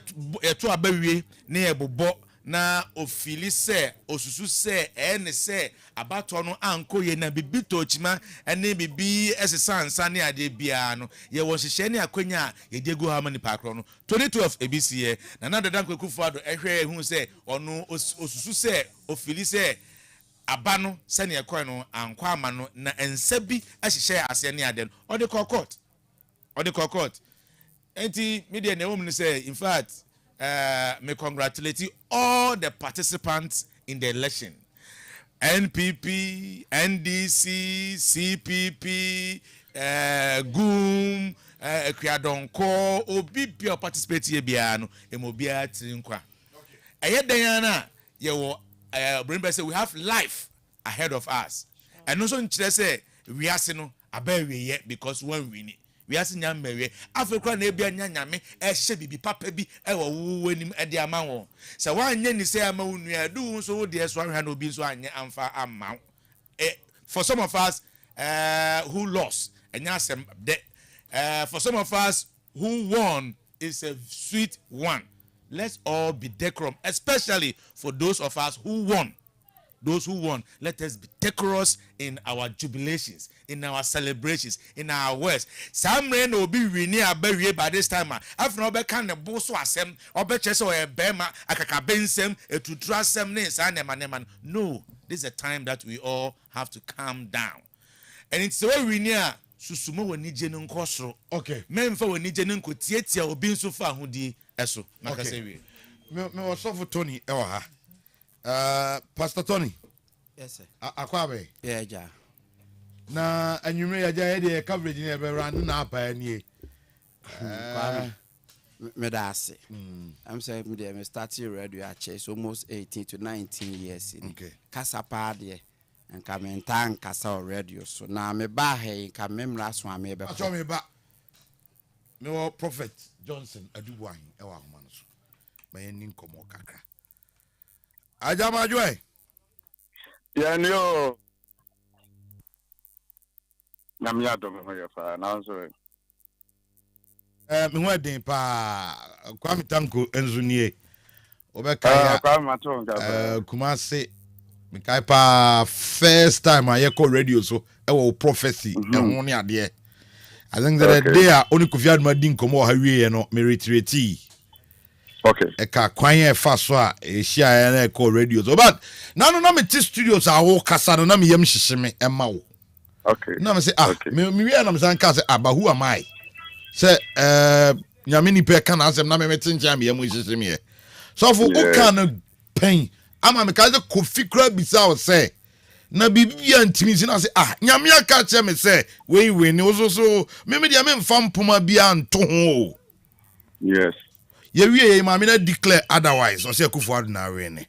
to abawie na ye bobo na ofili se osusu se ene se abato no anko ye na bibi tochima ene bibi esesansa ne ade bia no ye wo hihye ne akonya ye dego ha mani pakro no 2012 ebisiye na na dadan kwakufo ado ehwe hu se ono osusu se ofili se abano sene ekoi no ankwa ama no na ensa bi ahihye ase ne ade no ode kokot enti media na wom ni say in fact me congratulate all the participants in the election NPP NDC CPP GUM Ekwadonko obi bia participate ye bia no emobia trinkwa eyeden na ye wo remember say we have life ahead of us and also nkyere say we ase no abawe ye because when we ni we ase nyammewe afekwa na ebia nyanyame ehye bibi papa bi ewo wuwanim ede ama wo se wanye ni say ama wunu adu so wo de so ahwa na obi so anye amfa amma for some of us who lost enyasem for some of us who won is a sweet one. Let's all be decorum, especially for those of us who won. Those who won, let us be decorous in our jubilations, in our celebrations, in our words. Some rain will be winning by this time. After all, can the boss asem, or betches or a bema, a kakabensem, a to trust them, no, this is a time that we all have to calm down. And it's the way we near Susumo when Nijen Nkosro. Okay. Men for when Nijen Nkotia or being so far who di eso. Okay. me was for Tony Pastor Tony. Yes sir. Akwabe. Yeah, ja. Na anwumre ya ja de coverage ni be ran na apa ani. Me da ase. I'm saying me started radio at church almost 18 to 19 years in. Okay. Kasa pa de and kamentan kasa radio so na me ba he ka memra so ame be. Acho me ba. Me wo Prophet Johnson Adubuan e wa homa no so. Me ni nkomo kakra. Ajama joy. Yanyo. Namya do me ho fa na so. Me ho den pa Kwame Tanko enzunie. Obeka ya Kwame Matonga. Kumase me kai pa first time I call radio so e wo prophecy e ho ne ade. I think that the day only Kofi Admadin komo ha wie no me retireti. Okay. E ka kwan e fa so a e hia na call radio so but na me ti studios a wo kasa no na me yam hyehye me e ma wo. Okay. Na me say me wie na me san ka say but who am I? Say nyame ni pe ka na asem na me metinja me yam hyehye me. So for o kan pen ama me ka say Kofi kra bisa o say na bibia ntimi si na say nyame aka che me say we ni so me dia me mfa mpoma bia nto ho. Yes. Ye wie ma me na declare otherwise o say Akufo Addo na we ni.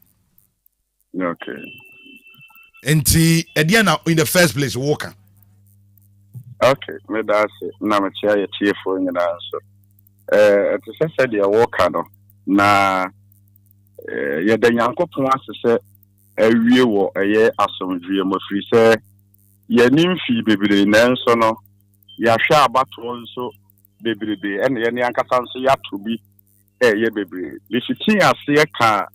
Okay. Enti edia na in the first place walker. Okay, me da say na me chia ye chiefo nyina so. To say dia walker no na ye da Nyankopon asese awie wo eye asomdwie mo firi se ye nimfi bebere nanso no ya hwa abato nso bebere ene ye ne ankasa nso ya to bi ye bebere le fitin ase ye ka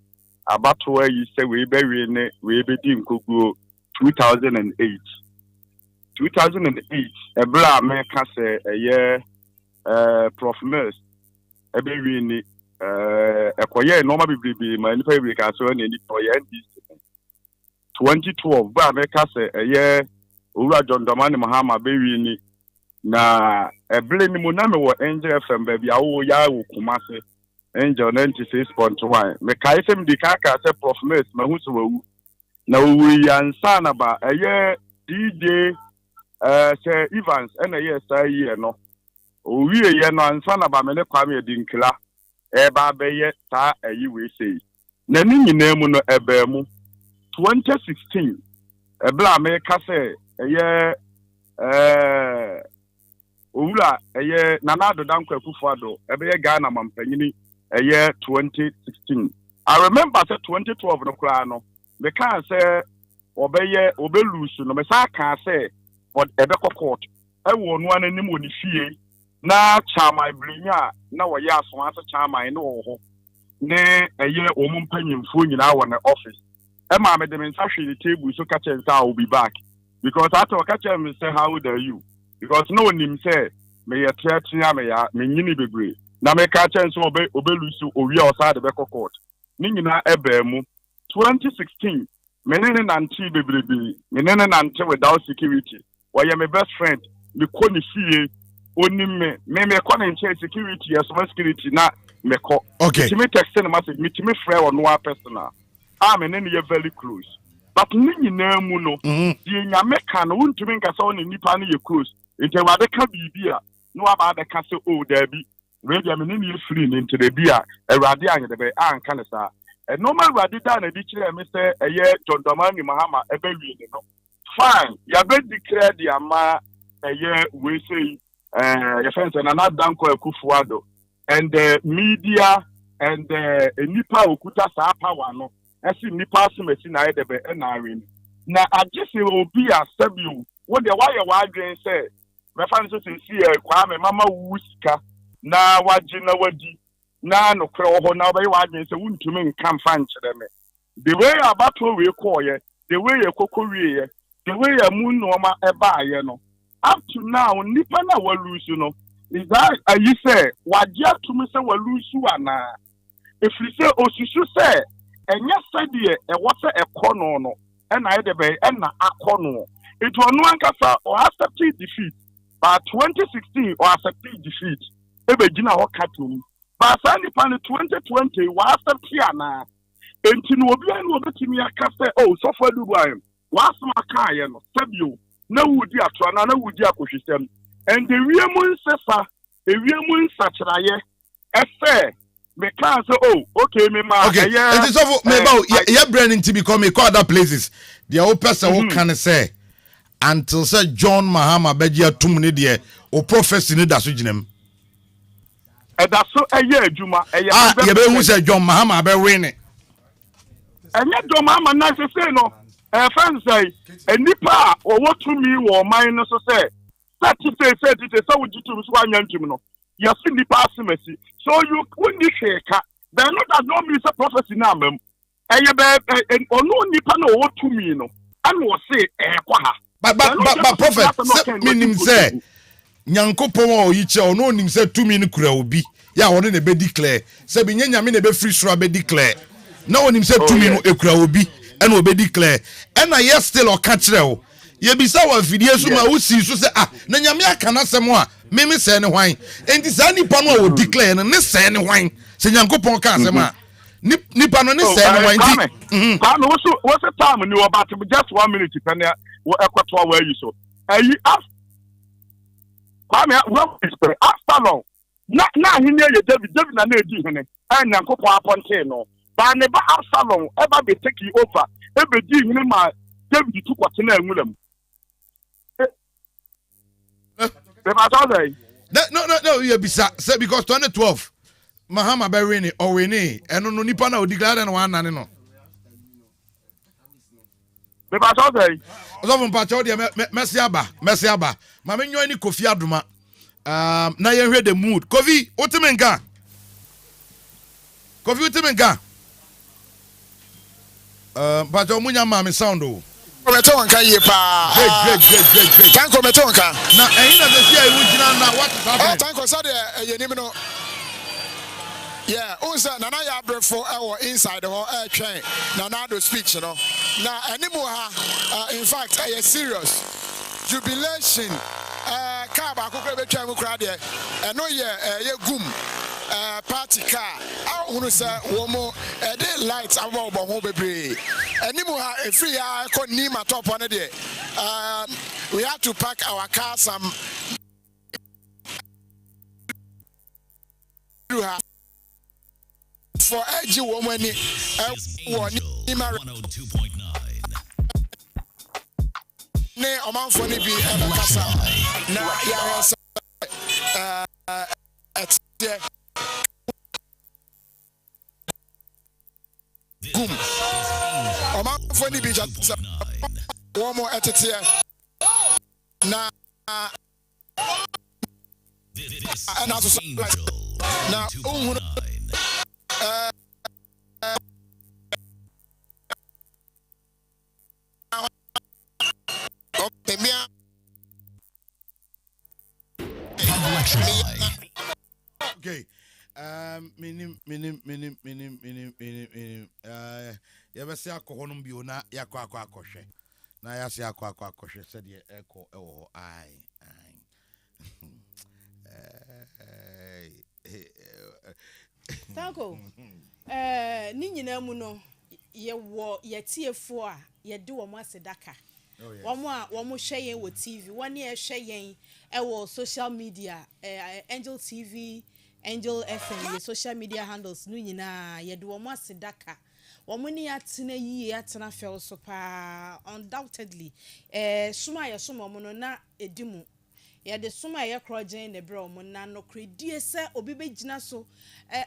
abato ayi se we bewie ne we bedi nkoguo 2008 ebra me ka se eye Prof Mills ebewie ni ekoye no ma bebere ma nipa bebere ka so ne ni to ye NDC 2012 ba America say Owura John Dramani Mahama bewi ni na eble ni mo na me wo Angel FM ba bia wo ya wo Kumase Angel 96.1 me kai sem di ka say Prof Mills ma hu so wu na wo yansa na ba DJ say Evans na say ye no o wie ye no ansa na ba me ne Kwame Edinkila ba be ta we say na ni nyina mu no eba mu 2016 ebla America say Owura Nana Addo Dankwa Akufo Addo ebe Ghana mampanyini 2016 I remember say 2012 no kra no me kan say obeluse no me sa kan say ebe court wo no ananim woni fie na chama ibrinya na wo ya so asa chama no wo ho ne omumpanyimfo nyina wo na office Emma made them in the table so catch and I will be back. Because after catch him say how old are you? Because no one him say may a church me yini bebre. Na me catch and so obelusu owi outside the Beko court. Nina ebemu 2016 menene nanti bebre menene nanti without security. Why my best friend me koni fie onim me koni nche security as security na me ko. Okay. Me text na message me frɛ on one personal. And then you're very close. But Nini Namuno, the Yamekan won't drink us on in Nippon, you close. It's a rather beer. No about the castle, oh, there be. Maybe I'm in free into the beer, a radian, the bay, and canasa. A normal radidan, a ditch, Mr. A year, John Dramani Mahama, a baby. Fine, you're going to declare the Ama a year, we say, your friends and another Danko Akufo Addo. And the media and the Nipa Okuta Sa power, no. Esi nipa asumesi na edebe na arin na agese obi asabiu wo de why wa adwen say me fa nso si Kwame mama wusika na waji na wadi na no kro ho na obi wa adwen say wuntumi nka mfa nkyere me the way abato we call ye the way ye kokowie ye the way ye mu noma eba ye no up to now nipa na wa lose no is that you say waji atumi say wa lose ana if you say osusu say and yes, said what's a corner no, and I debate and a corner. It was no one or accepted defeat, but 2016 or accepted defeat. Ebe Gina Hokatum, But nipa ne 2020 was the piano. Enti no obi an obetimi aka say oh so for do boy wasma aka ye no sabio na wudi atro na wudi akohwesem and the wiemu nsesa ewiemu nsakyeraye efe me can say oh okay me ma okay it is of me about your brain into become me call other places the old person who can say until say John Mahama begia tumni de o prophecy ne da so ginem e da so eye adwuma eye ye be hu say John Mahama be win enye John Mahama na say no friends say enipa o wotumi wo man no so say say so wujitu so anyantum no you see nipa asimasi so you when you shake then no that no mean say prophecy na am eye be ono nipa na o wotumi no and wo say kwa ha but prophet meaning say nyankopon o yiche ono nim say tumi no kura obi ya won na be declare say bi nyame na be free sura be declare na onim say tumi no ekura obi and obe declare and na yes still o ka kire o ye bisa wa fidie so ma wo si so say na nyame aka na asem a meme say ne hwan enti sa nipa no o declare no ne say ne hwan say nyankopon ka asem a nipa no ne say ne hwan ti ka no so time ni about just 1 minute pen e ekwato wa yi so ayi after long na hini ye David na edi hene and nyankopon aponte no ba ne ba Absalom eba be take over ebe di hini ma David tu kwate na enwulam no you bisa say because 2012 Mahama be win or win eno no nipa na odigla na wan nane no be ba so say so mpa cho de Messi aba ma menyo ni Kofi Adoma na ye hwe the mood Kofi utimenka but omunya ma me sound o Kometo nka ye pa great tanko meto nka na eyin na se sia ewu gina na what is happening tanko so de yenim no yeah unsa nana ya brefo inside the twen nana do speech no na animu ha in fact serious jubilation car ba kokore betwa mu kra de eno ye gum party car ahunu sa wo mo de lights abo ho bebre animu ha free ya ko ni ma top on de we have to park our car some for edge woman ni ma 102.9 ne omanfo ni bi kasa na ya gum omanfo ni bi jasa wo mo etete na na so na ohun okay minim ya bese akọ no bio na yakọ akọhwe na ya se akọ akọhwe se de eko ewo ai Tanko ni nyina mu no ye wo ye tiefo a ye de wo mo asedaka wo mo hwe yen wo TV woni e hwe yen e wo social media Angel TV Angel FM ye social media handles no nyina ye de wo mo asedaka wo mo ni atena yie atena fel so pa undoubtedly suma ye suma mo no na edimu ya de suma ye krogen ne bro mo na no kredie se obi begina so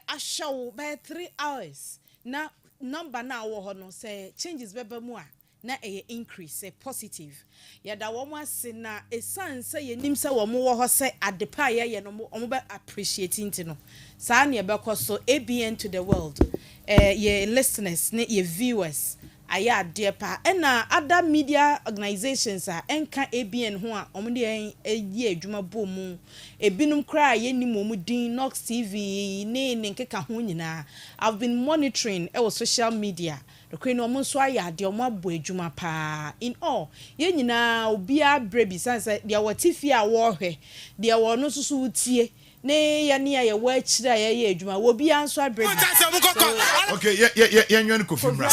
ahwew by 3 hours na number na wo ho no say changes beba mu a na increase positive ya da wo mo ase na esan say ye nim say wo mo wo ho say adepa ye no mo be appreciating no sa na ye be so ABN to the world ye listeners ne ye viewers aya de pa na other media organizations enka ABN ho a omde ye adwuma bomu ebinum kra ye nim omu din Nox TV ne nkeka ho nyina I've been monitoring social media the no omo so aya de omo abo adwuma pa in all ye nyina obi a brebi sanse de watifi a wo hwe de wo no susu tie ne ya ne ya wo akira ya ye adwuma wo bi anso abrɛ okay yeah nwen ko fimra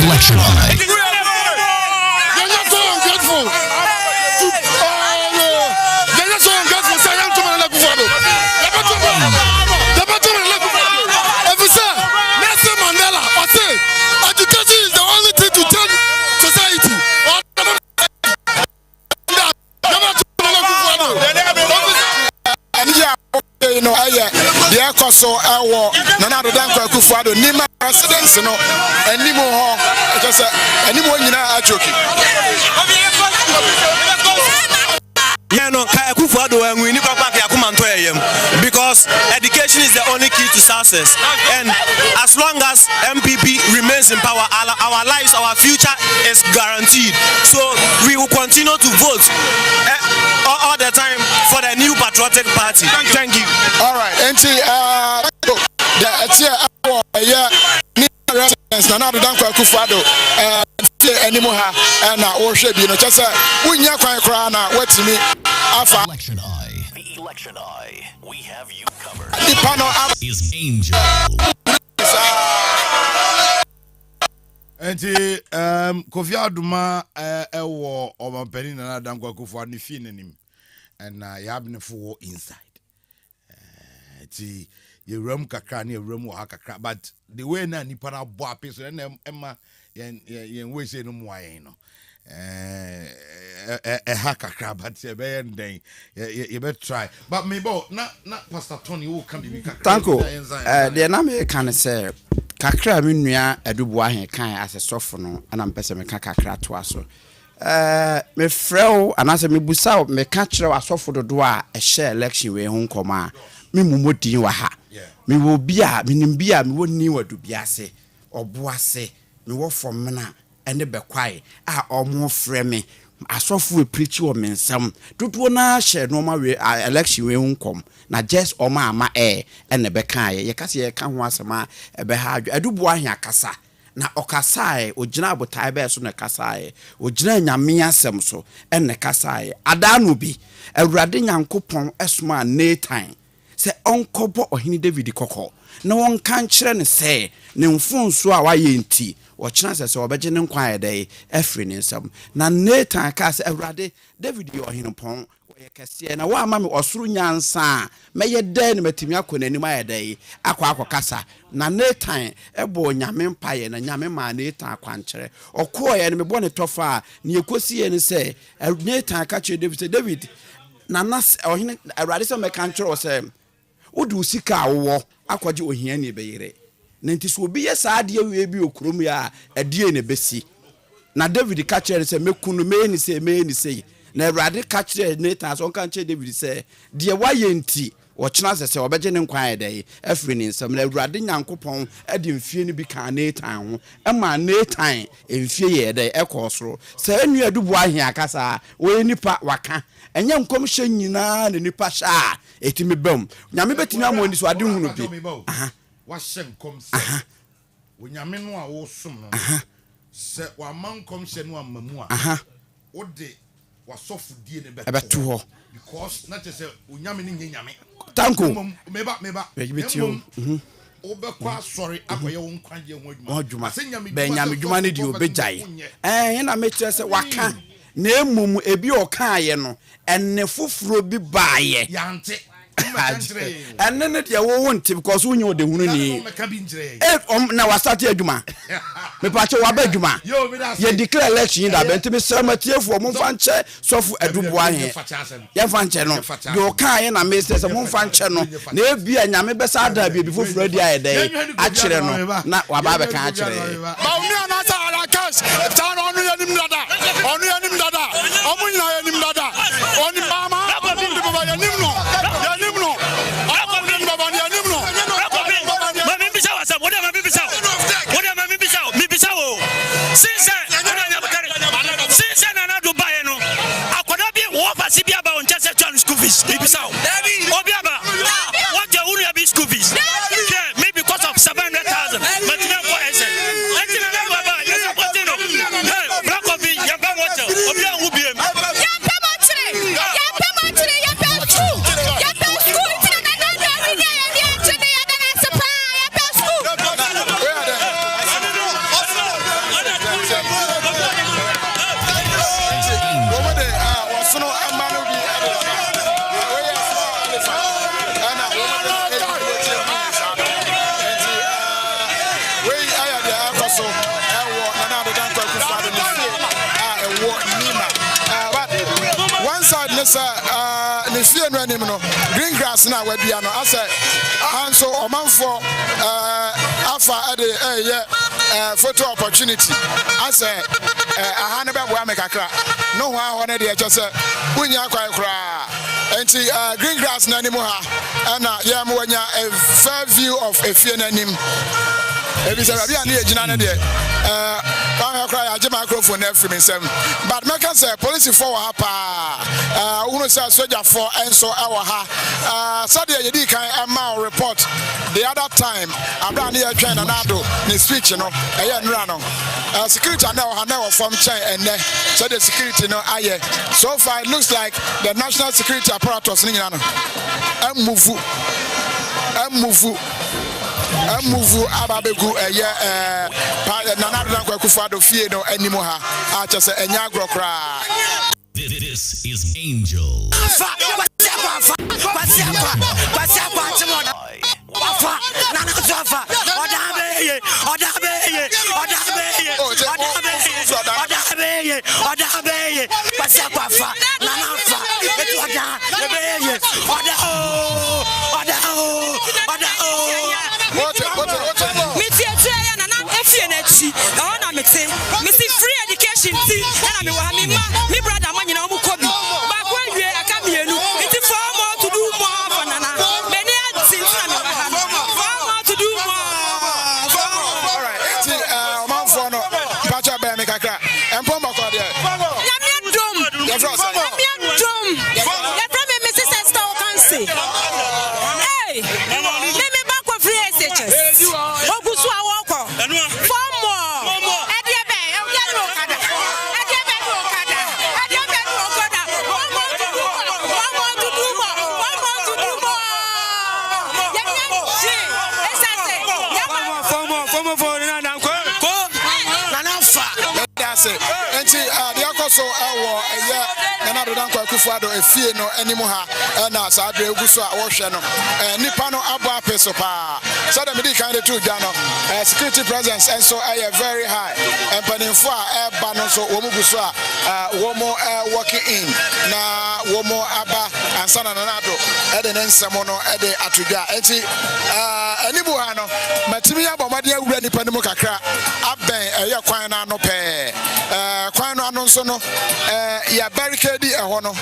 Election Eye. The Ecoso Awo, Nanado Danko Akufo-Addo, Nima residents, no, and Nimo Hall, just anyone you know, joking. Yeah, no, Akufo-Addo and we need to back because education is the only key to success. And as long as MPP remains in power, our lives, our future is guaranteed. So we will continue to vote all the time for the new patriotic party. Thank you. All right, and residents, Nanado Danko Akufo-Addo, anymore, and I should be no just when you're quite crying out, what's me? Election Eye. The Election Eye. We have you covered. Is Angel. Enti Kofi Aduma ewo omampani na Danko Akufo-Addo ni fi nanim and you have no for inside. Enti yewram kakra na yewram wo kakra but the way na nipa na bo apeso na emma yen we say no mo ayen no ha kakra but ye be den ye be try but me bo na Pastor Tony wo kan bi kakra Tanko de na me kan say kakra me nua adubu ahen kan asesofo no ana mpese me kan kakra to aso me frɛw anase me busa me ka kyerɛ asofo dodo a ehye election we ho nkoma me mumodin wa ha me wo bia me nim bia me woni wadu bia ase obo ase me wo from na ene bekwai a omo frɛ me asofo we preach wo mensam dodo na hye no ma we election we ho nkom na just oma ama ene beka ye ka se ye ka ho asema ebe ha adubu ahia kasa na okasae ogina abotai be so na kasae ogina nyame asem so ene kasae adanu bi awurade nyankopon esoma Nathan se onkobo ohini David kokko na won kan kire ne se ne mfunso a waye nti wo kina se obeje ne nkwa ayedai efri ne nsam na Nathan ka se awurade David yo ohini pon ye kase na wa ama me osuru nyansa meye dan ne matimi akonanim ayedai akwa kasa na Nathan ebo nyame mpaye na nyame ma Nathan akwankere okoye ne mebo ne tofa ne yekosi ye ne se Nathan ka kire David se David na nas ohini awurade se me kan kire o se wodu sika wo akwaje ohia ne beyire na nti so obi ye saade we bi okrom ya adie ne besi na David ka kire se mekunu me ni se na awurade ka kire Nathan so kan kire David se de waye nti wo kina se obeje ne nkwan ayedai afri ne nsam na awurade nyankopon ade mfie ne bi ka Nathan ho ema Nathan mfie ye dai ekosoro se enu adubu ahia kasa we nipa waka enye nkom hye nyina ne nipa sha etimi bam nyame betimi amoni so ade hunu bi wa hye nkom se wo nyame no a wo som no se wa mankom hye no amamu a wo de wa sofu die ne beto ho because na say wo nyame ne nyame Tanko meba obekwa sorry akoye wo nkwaje ho adwuma be nyame dwuma ne di obejai na me kire se waka na emum ebi okaye no enne foforo bi baaye yante enne ne de wo wonte because wonye de hunu ni na wasate adwuma me pa che waba adwuma ye declare election da benti me sermatiefo mo fa nche sofu adubu ahe ye fa nche no de okaye na me se mo fa nche no na ebi anyame besa da bi foforo adi ayedai a kire no na waba be kan a kire ba umi ana sa ala cash ta no onu yanim dada omunyina yanim dada oni mama ndi baba yanim no maybe because of 700,000 black of so no ɛma no bi ɛde wɔyɛ small elephant ɛna wɔn de ɛdi wɔti ɛmu nsa no nti wɔyi ayɛ deɛ ɛkɔ so ɛwɔ nana adoda nkɔkufu ado ne fie a ɛwɔ nima but one side ne sɛ ne fie no anim no green grass na wadua no asɛ anso ɔmanfoɔ afa ɛde ɛyɛ photo opportunity asɛ aha ne bɛboa me kakra no ho ahɔ ne deɛ ɛkyɛ sɛ wonya kwae koraa nti green grass no anim ha ɛna yɛma wanya a fair view of efie no anim ebi sɛ baabi a ne yɛgyina no deɛ wahwɛ koraa yɛagye microphone no afiri me nsɛm but mɛka sɛ polisifoɔ wɔ ha paa wohunu sɛ sogyafoɔ nso ɛwɔ ha sɛdeɛ yɛdii kan ɛma wo report the other time aberɛ a ne yɛtwɛn nanado ne speech no ɛyɛ nnura no security a na ɛwɔ ha na ɛwɔ fam kyɛn ɛnnɛ sɛdeɛ security no ayɛ so far it looks like the national security apparatus ne nyina no ɛmmuvu ababegu ɛyɛ nana adoda nkwakufu ado fie no anim ha a kyɛ sɛ ɛnyɛ agorɔ koraa. This is Angel. Missy free education, see, and I'm my brother, man, you know, Kobe. But when we are coming, it's far more to do more for Nana. Many things, far more to do more. All right, see, man, for no, Pacha Bear, make a crack, and Pomba Cordia. You're dumb. You're dumb. You're from Mrs. Estelle Cancy. Hey, let me back with free SHS. Oguswa Walker. Enti the akoso ɛwɔ ɛyɛ nana adoda nkwakufu ado efie no anim ha ɛna saa adre egu so a wɔhwɛ no nipa no abɔ apɛ so paa sɛdeɛ mede kan de to dwa no security presence nso ɛyɛ very high mpanimfo a ɛba no nso wɔn gu so a wɔn working in na wɔn aba ansa na nana ado ɛde ne nsɛm no ɛde ato dwa enti anim ha no matimi abɔ mmɔden awura nipa no mu kakra abɛn ɛyɛ kwan na no pɛɛ kwan no ano nso no ya barricade ɛhɔ no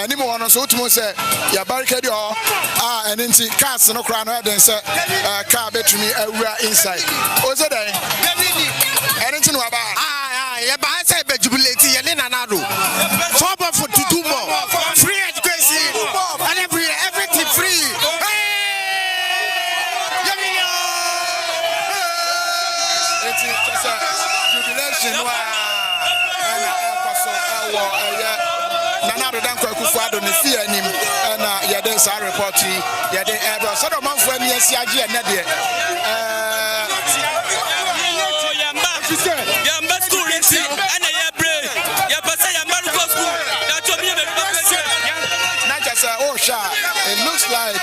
anim hɔ no nso wotum sɛ ya barricade hɔ a ɛne nti cars no koraa no ɛden sɛ car bɛtumi awura inside ɔsɛ dɛn ɛne nti no waba yɛbaa sɛ bɛjubilati yɛne nanado for to do more free education and everything free. Nana adoda nkwakufu ado ne fie anim na yɛde saa report yi yɛde ɛbɛ sɛdeɛ ɔmanfoɔ ani asi agye ɛnɛ deɛ yɛmba school nti ɛna yɛbrɛ yɛpɛ sɛ yɛmba no kɔ school yɛatɔ mi na kyɛ sɛ wohwɛ a it looks like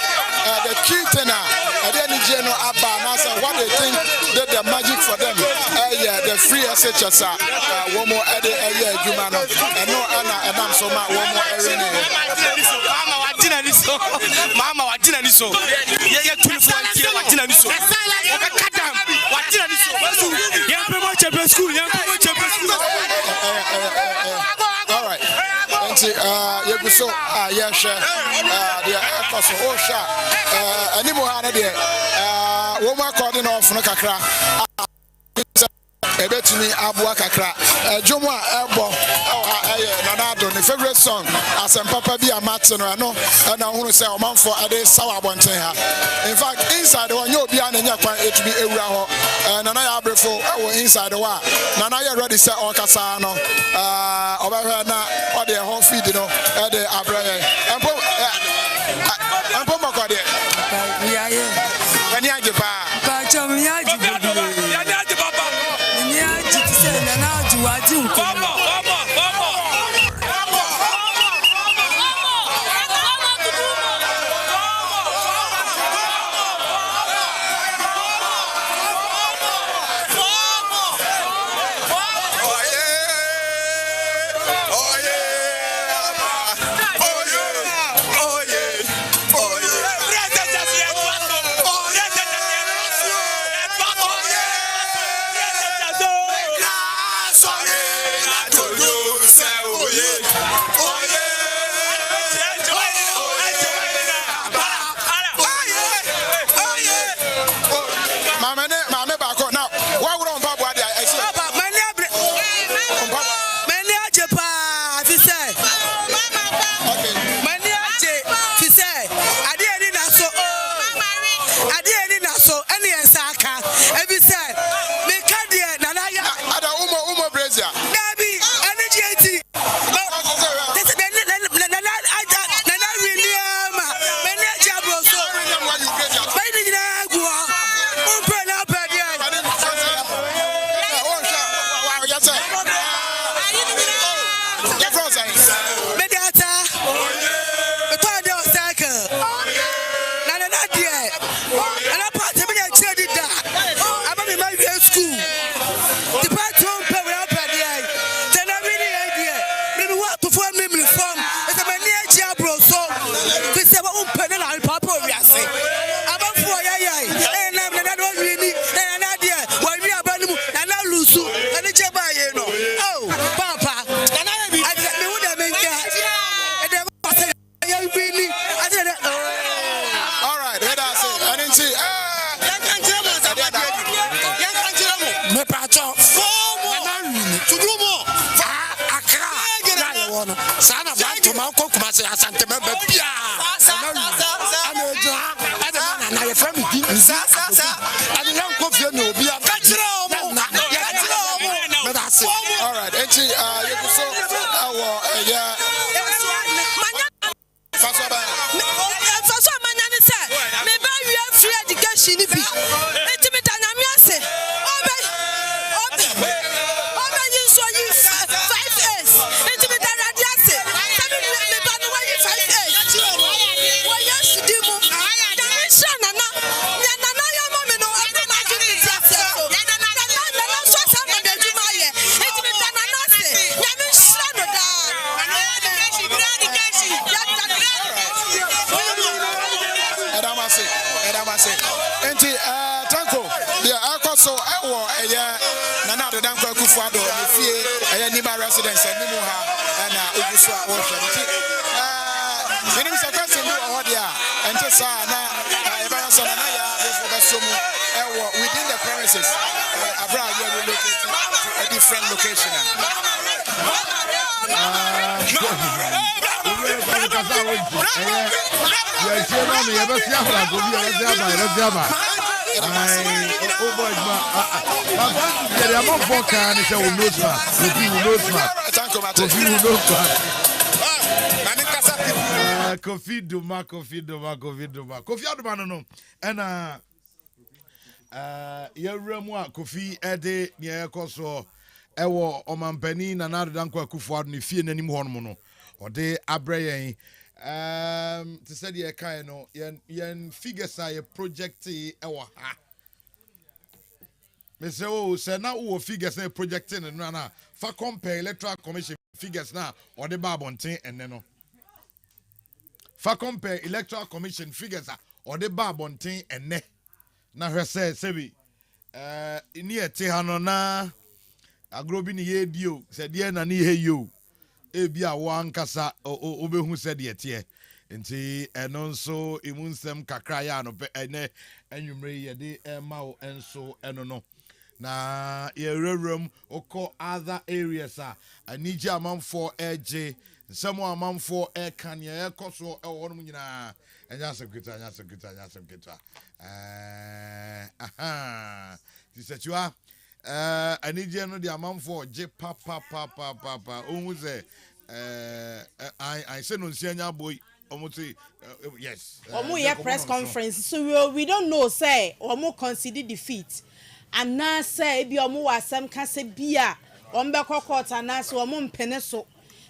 the key thing a ɛde anigye no aba anaasɛ what they think did the magic for them the free SHS a wɔn mo ɛde ɛyɛ adwuma no ɛno ɛna ɛnam so ma wɔn mo ɛre ne Mama wajina niso yeye tulifo kile wajina niso okakadam wajina niso yampe mo chepe school all right nti yegu so yɛhwɛ deɛ ɛkɔ so wohwɛ anim ha no deɛ wɔn mo akɔde na ɔfono kakra ebetumi aboa kakra dwom a ɛbɔ ɛyɛ nanado ne favorite song asɛmpapa bi a mate no ɛno ɛna wohunu sɛ ɔmanfoɔ ɛde sawa abɔnten ha in fact inside hɔ nyɛ obiara na ɛnya kwan ɛtumi ɛwura hɔ nana yɛ abrefo ɛwɔ inside hɔ a nana yɛ ready sɛ ɔkasa no ɔbɛhwɛ na ɔde ɛhɔ feed no ɛde abrɛ yɛn mpo mmɔkɔ deɛ w'ani agye paa say. Yeah, from say. Mediata. The third day of cycle. Nana Nadia. And I part of me and said it that. I'm in my school. The part home pay without penny. Then I really idea. Maybe what to form me reform. It's a mania jabro so. We say what open and I'll pop over your say. I'm a four yay. And I'm not really. Then Nadia. Why we are Banu and I lose you. And it's a buy, you know. Oh, Papa. And I get me with them in there. And then I really. I said, All right, let us see. I didn't see. Me pacho to do more. Accra. Sana back to Malco Kumasi Asante Member Pia. And I from and the young coffee no be a all right, and see, you can so yeah. Me buy you free education if you. Intimate and I'm yase. Obe you so you 5 years. Intimate and I'm yase. Me buy no you 5 years. Why you should do mo? Direction na. Ya na ya mommy no. I'm not doing it yase. Na so some na be juma ye. Intimate and I'm yase. Ya me shra no da. Enti tanko the akoso ewo nana de danko akufuado ne fie niba residence animu ha na oguso a wo hwe menim se question bi ho dia enti sa na eba so na ya before the somu ewo within the premises abra you relocate to a different location Kofi Duma no and yɛwuramu a Kofi ɛde nea ɛkɔ so ɛwɔ ɔmampani na Nana Danko Akufo-Addo ne fie n'anim hɔ nom no ɔde abrɛ yɛn te sɛ deɛ ɛkae no yɛn figures a yɛ project ɛwɔ ha mesɛ sɛ na wowɔ figures na yɛ project no no ana fa compare electoral commission figures na ɔde ba abɔnten ɛnɛ no fa compare electoral commission figures a ɔde ba abɔnten ɛnɛ na hwɛ sɛ sɛbi ni ɛte ha no na agorɔ bi ne yɛdi o sɛ deɛ na ne yɛ yi o ebi a wankasa obehu sɛ deɛ teɛ nti ɛno nso emu nsɛm kakra yɛ anɔpɛ ɛnɛ anwummerɛ yɛde ɛma wo ɛnso ɛno no na yɛwurawuram okɔ other areas a anigye amanfoɔ ɛgye nsɛm a amanfoɔ ɛka nea ɛkɔ so ɛwɔ hɔ nom nyinaa ɛnyɛ asɛm ketewa tisɛkyiwa anigye no de amanfoɔ gye papapapapa ohun sɛ I say no nsia boy almost yes omo press conference so we don't know say omo concede defeat and na say bi omo wasam ka say bia ombe court and na so omo mpene so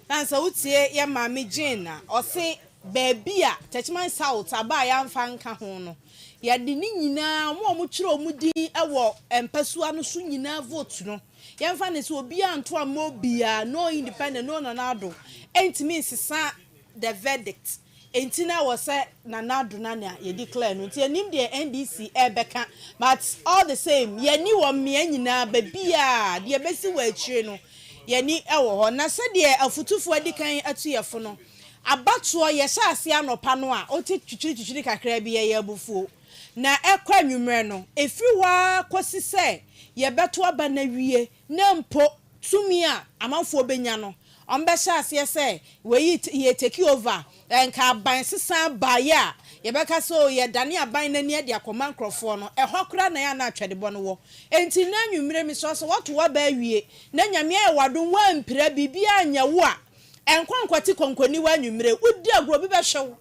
na say utie ye maame Jane na o say baby a Techman South aba ya mfa nka ho no ya de ni nyina omo kyerɛ omo din ɛwɔ empasua no so nyina vote no yɛmfa ne sɛ obi anto amobia no independent no Nana-Addo entimi sisa the verdict entina was say Nana-Addo na ye declare no nti anim de NDC ebeka but all the same ye ni wo me nyina ba bia de besi wa akire no ye ni ewo ho na se de afutufo adikan atuyefo no abato ye sha ase anopa no a oti twitwiri kakra bi ye abufuo na ekwa nwumre no efiri wa kosi se ye beto aba na wie na mpo tumi a amanfo benya no ombe sha ase se we ye take over enka ban sesa baya ye beka so ye dane aban na ni ade akoma nkrofo no ehọ kra na ya na atwedebo no wo enti na nwumre mi so wato wa ba wie na nyame e wado wa mpira bibia anya wo a enkwankwati konkoni wa nwumre udi agro bi be hwew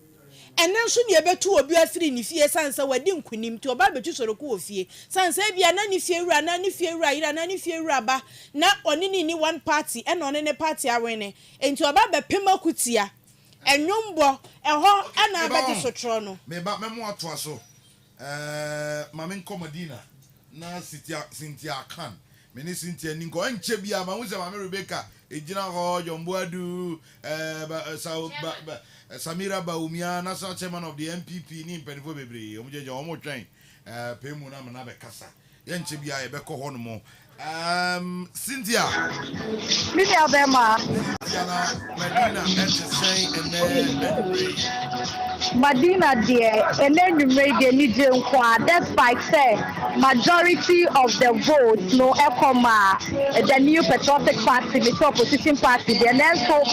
ɛnɛ nso ne yɛbɛto obi afiri ne fie sanse wadi nkunim to oba betu soro ko ofie sanse bia na ne fie wura na ne fie wura yira na ne fie wura ba na ɔne ni one party ɛna ɔne ne party awene enti oba bɛpem akutia enwombo ɛhɔ ɛna abɛgye sotro no me mo ato aso mame nkomadina na Cynthia Khan me ni Cynthia ninko enche bia ma hu se mame Rebecca ejina ho Jomboadu Samira Baumia, national chairman of the MPP, ni mpenifo bebre. Omujeje omo twen pemu na be kasa. Yenche bia e be ko hono mo. Cynthia. Mimi Abema. Medina Madina dear, and then you made the Nijian Kwa, despite say majority of the votes no Ekoma, the new patriotic party, the opposition party, the Nelso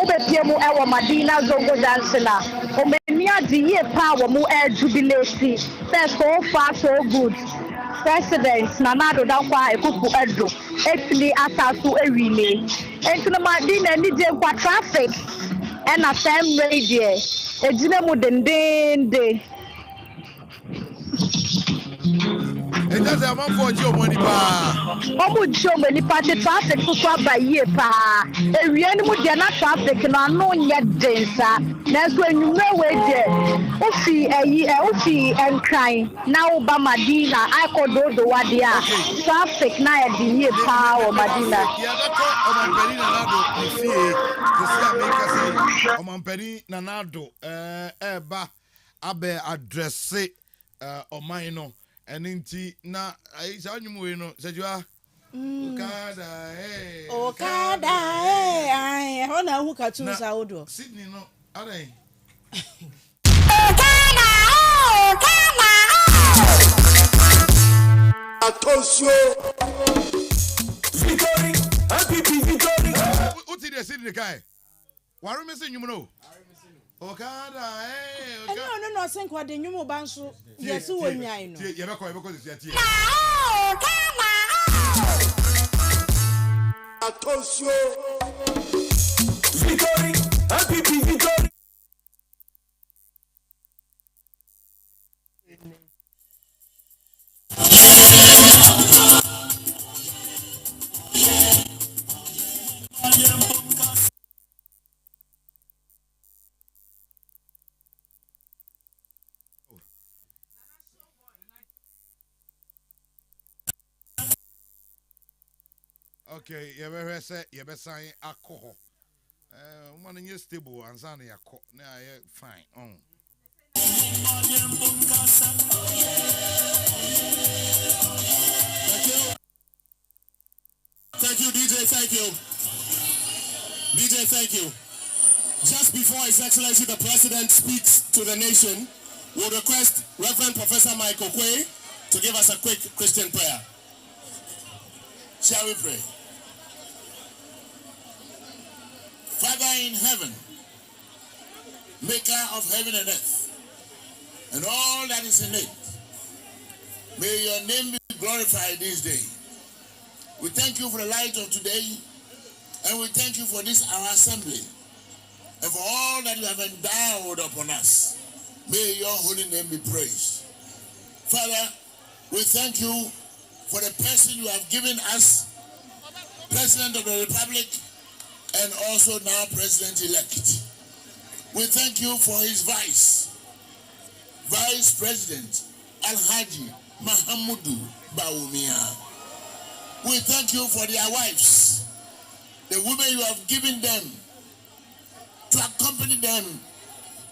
Obetiemu Ewa Madina Zongo Dancena, Omenia the power mu jubilation. That's so far so good. President Nanado Dankwa Ekupu Edo, Ekli Asasu Ewile. And to the Madina Nijian Kwa traffic. And a same radio, a dinner dende. And that's a man for your money. Would show many party traffic to swap by year pa. A real Mujana traffic and unknown yet denser. That's when you know where there. Ofi and crying. Now Bamadina, I could do the Wadia. Traffic now at the year pa or Madina. Omampeni Nanado eba abe addresse omaino eninti na aisha anyumu no sejua Okada ai hona hu ka tun sa odo Sydney no arai Okada attention Victory MPP Victory uti de Sydney kai waru me se nyumu no Okada Okada no sen kwa de nyumu ba nso yesu wonyan no ye be ko se tie Attention Victory MPP Victory Okay, you better say you better sign alcohol. Woman is stable and son yakko. Now fine. Thank you, DJ. Thank you. DJ, thank you. Just before His Excellency the President speaks to the nation, we'll request Reverend Professor Michael Quay to give us a quick Christian prayer. Shall we pray? Father in heaven, maker of heaven and earth, and all that is in it, may your name be glorified this day. We thank you for the light of today, and we thank you for this our assembly, and for all that you have endowed upon us. May your holy name be praised. Father, we thank you for the person you have given us, President of the Republic, and also now President-elect. We thank you for his Vice President Alhaji Mahamudu Bawumia. We thank you for their wives, the women you have given them to accompany them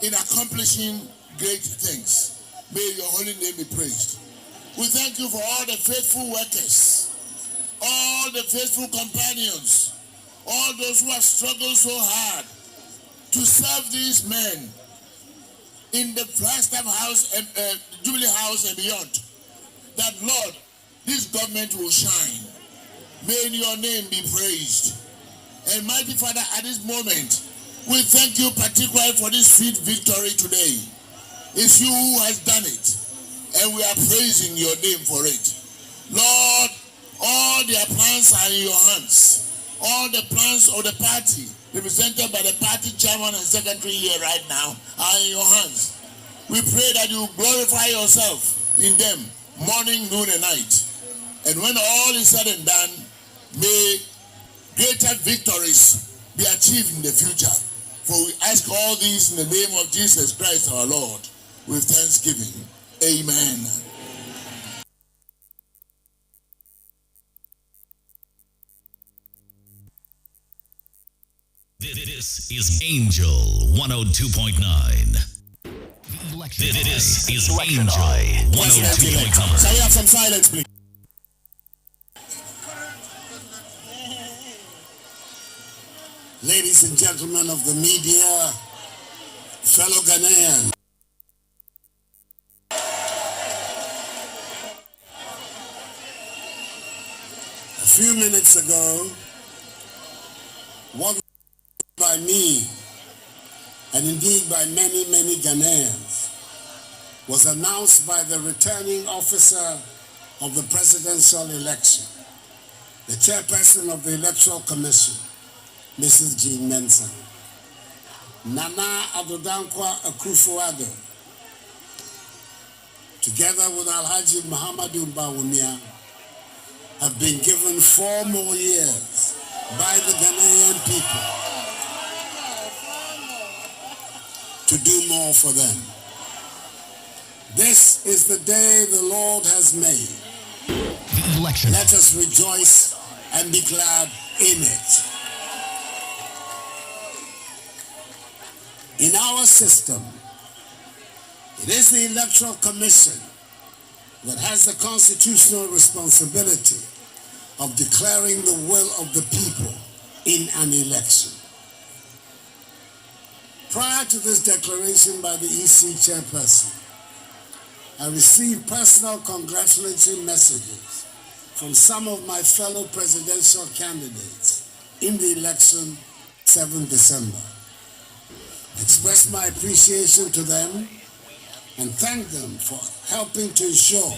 in accomplishing great things. May your holy name be praised. We thank you for all the faithful workers, all the faithful companions, all those who have struggled so hard to serve these men in the Flagstaff House and Jubilee House and beyond. That, Lord, this government will shine. May your name be praised. And mighty Father, at this moment, we thank you particularly for this sweet victory today. It's you who has done it, and we are praising your name for it. Lord, all their plans are in your hands. All the plans of the party represented by the party chairman and secretary here right now, are in your hands. We pray that you glorify yourself in them morning, noon, and night. And when all is said and done, may greater victories be achieved in the future. For we ask all these in the name of Jesus Christ our Lord with thanksgiving. Amen. This is Angel 102.9. This is Angel 102.9. Shall we have some silence, please? Ladies and gentlemen of the media, fellow Ghanaians, a few minutes ago, what by me, and indeed by many, many Ghanaians, was announced by the returning officer of the presidential election, the chairperson of the Electoral Commission, Mrs. Jean Mensah. Nana Addo Dankwa Akufo-Addo, together with Alhaji Muhammadu Bawumia, have been given 4 more years by the Ghanaian people to do more for them. This is the day the Lord has made. Let us rejoice and be glad in it. In our system, it is the Electoral Commission that has the constitutional responsibility of declaring the will of the people in an election. Prior to this declaration by the EC chairperson, I received personal congratulatory messages from some of my fellow presidential candidates in the election 7 December. I expressed my appreciation to them and thanked them for helping to ensure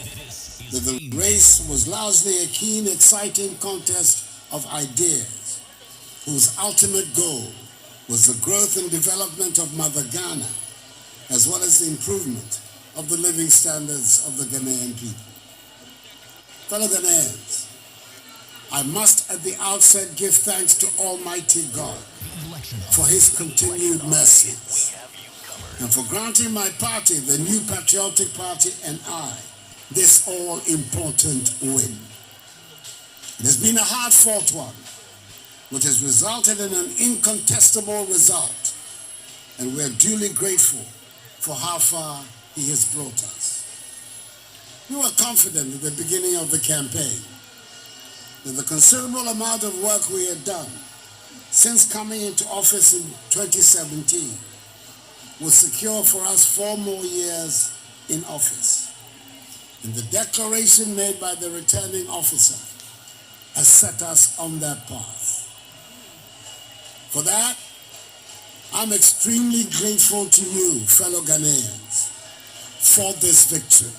that the race was largely a keen, exciting contest of ideas whose ultimate goal was the growth and development of Mother Ghana, as well as the improvement of the living standards of the Ghanaian people. Fellow Ghanaians, I must at the outset give thanks to Almighty God for his continued mercies and for granting my party, the New Patriotic Party, and I, this all-important win. It has been a hard-fought one, which has resulted in an incontestable result, and we are duly grateful for how far he has brought us. We were confident at the beginning of the campaign that the considerable amount of work we had done since coming into office in 2017 would secure for us 4 more years in office. And the declaration made by the returning officer has set us on that path. For that, I'm extremely grateful to you, fellow Ghanaians, for this victory.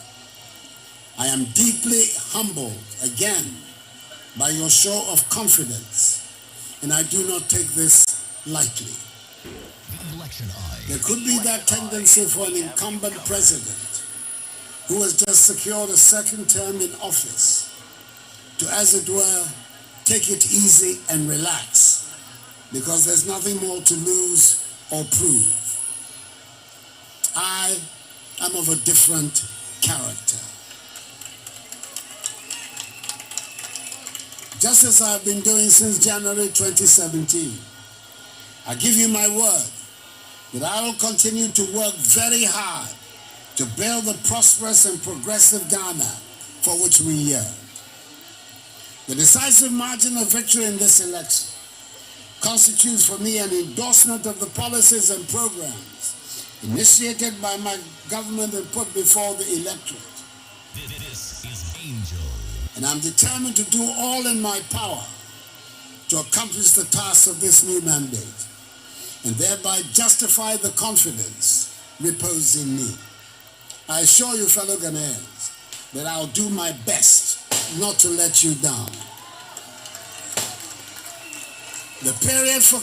I am deeply humbled again by your show of confidence, and I do not take this lightly. There could be that tendency for an incumbent president who has just secured a second term in office to, as it were, take it easy and relax because there's nothing more to lose or prove. I am of a different character. Just as I've been doing since January 2017, I give you my word that I will continue to work very hard to build the prosperous and progressive Ghana for which we yearn. The decisive margin of victory in this election constitutes for me an endorsement of the policies and programs initiated by my government and put before the electorate. This is Angel. And I'm determined to do all in my power to accomplish the task of this new mandate and thereby justify the confidence reposed in me. I assure you, fellow Ghanaians, that I'll do my best not to let you down. The period for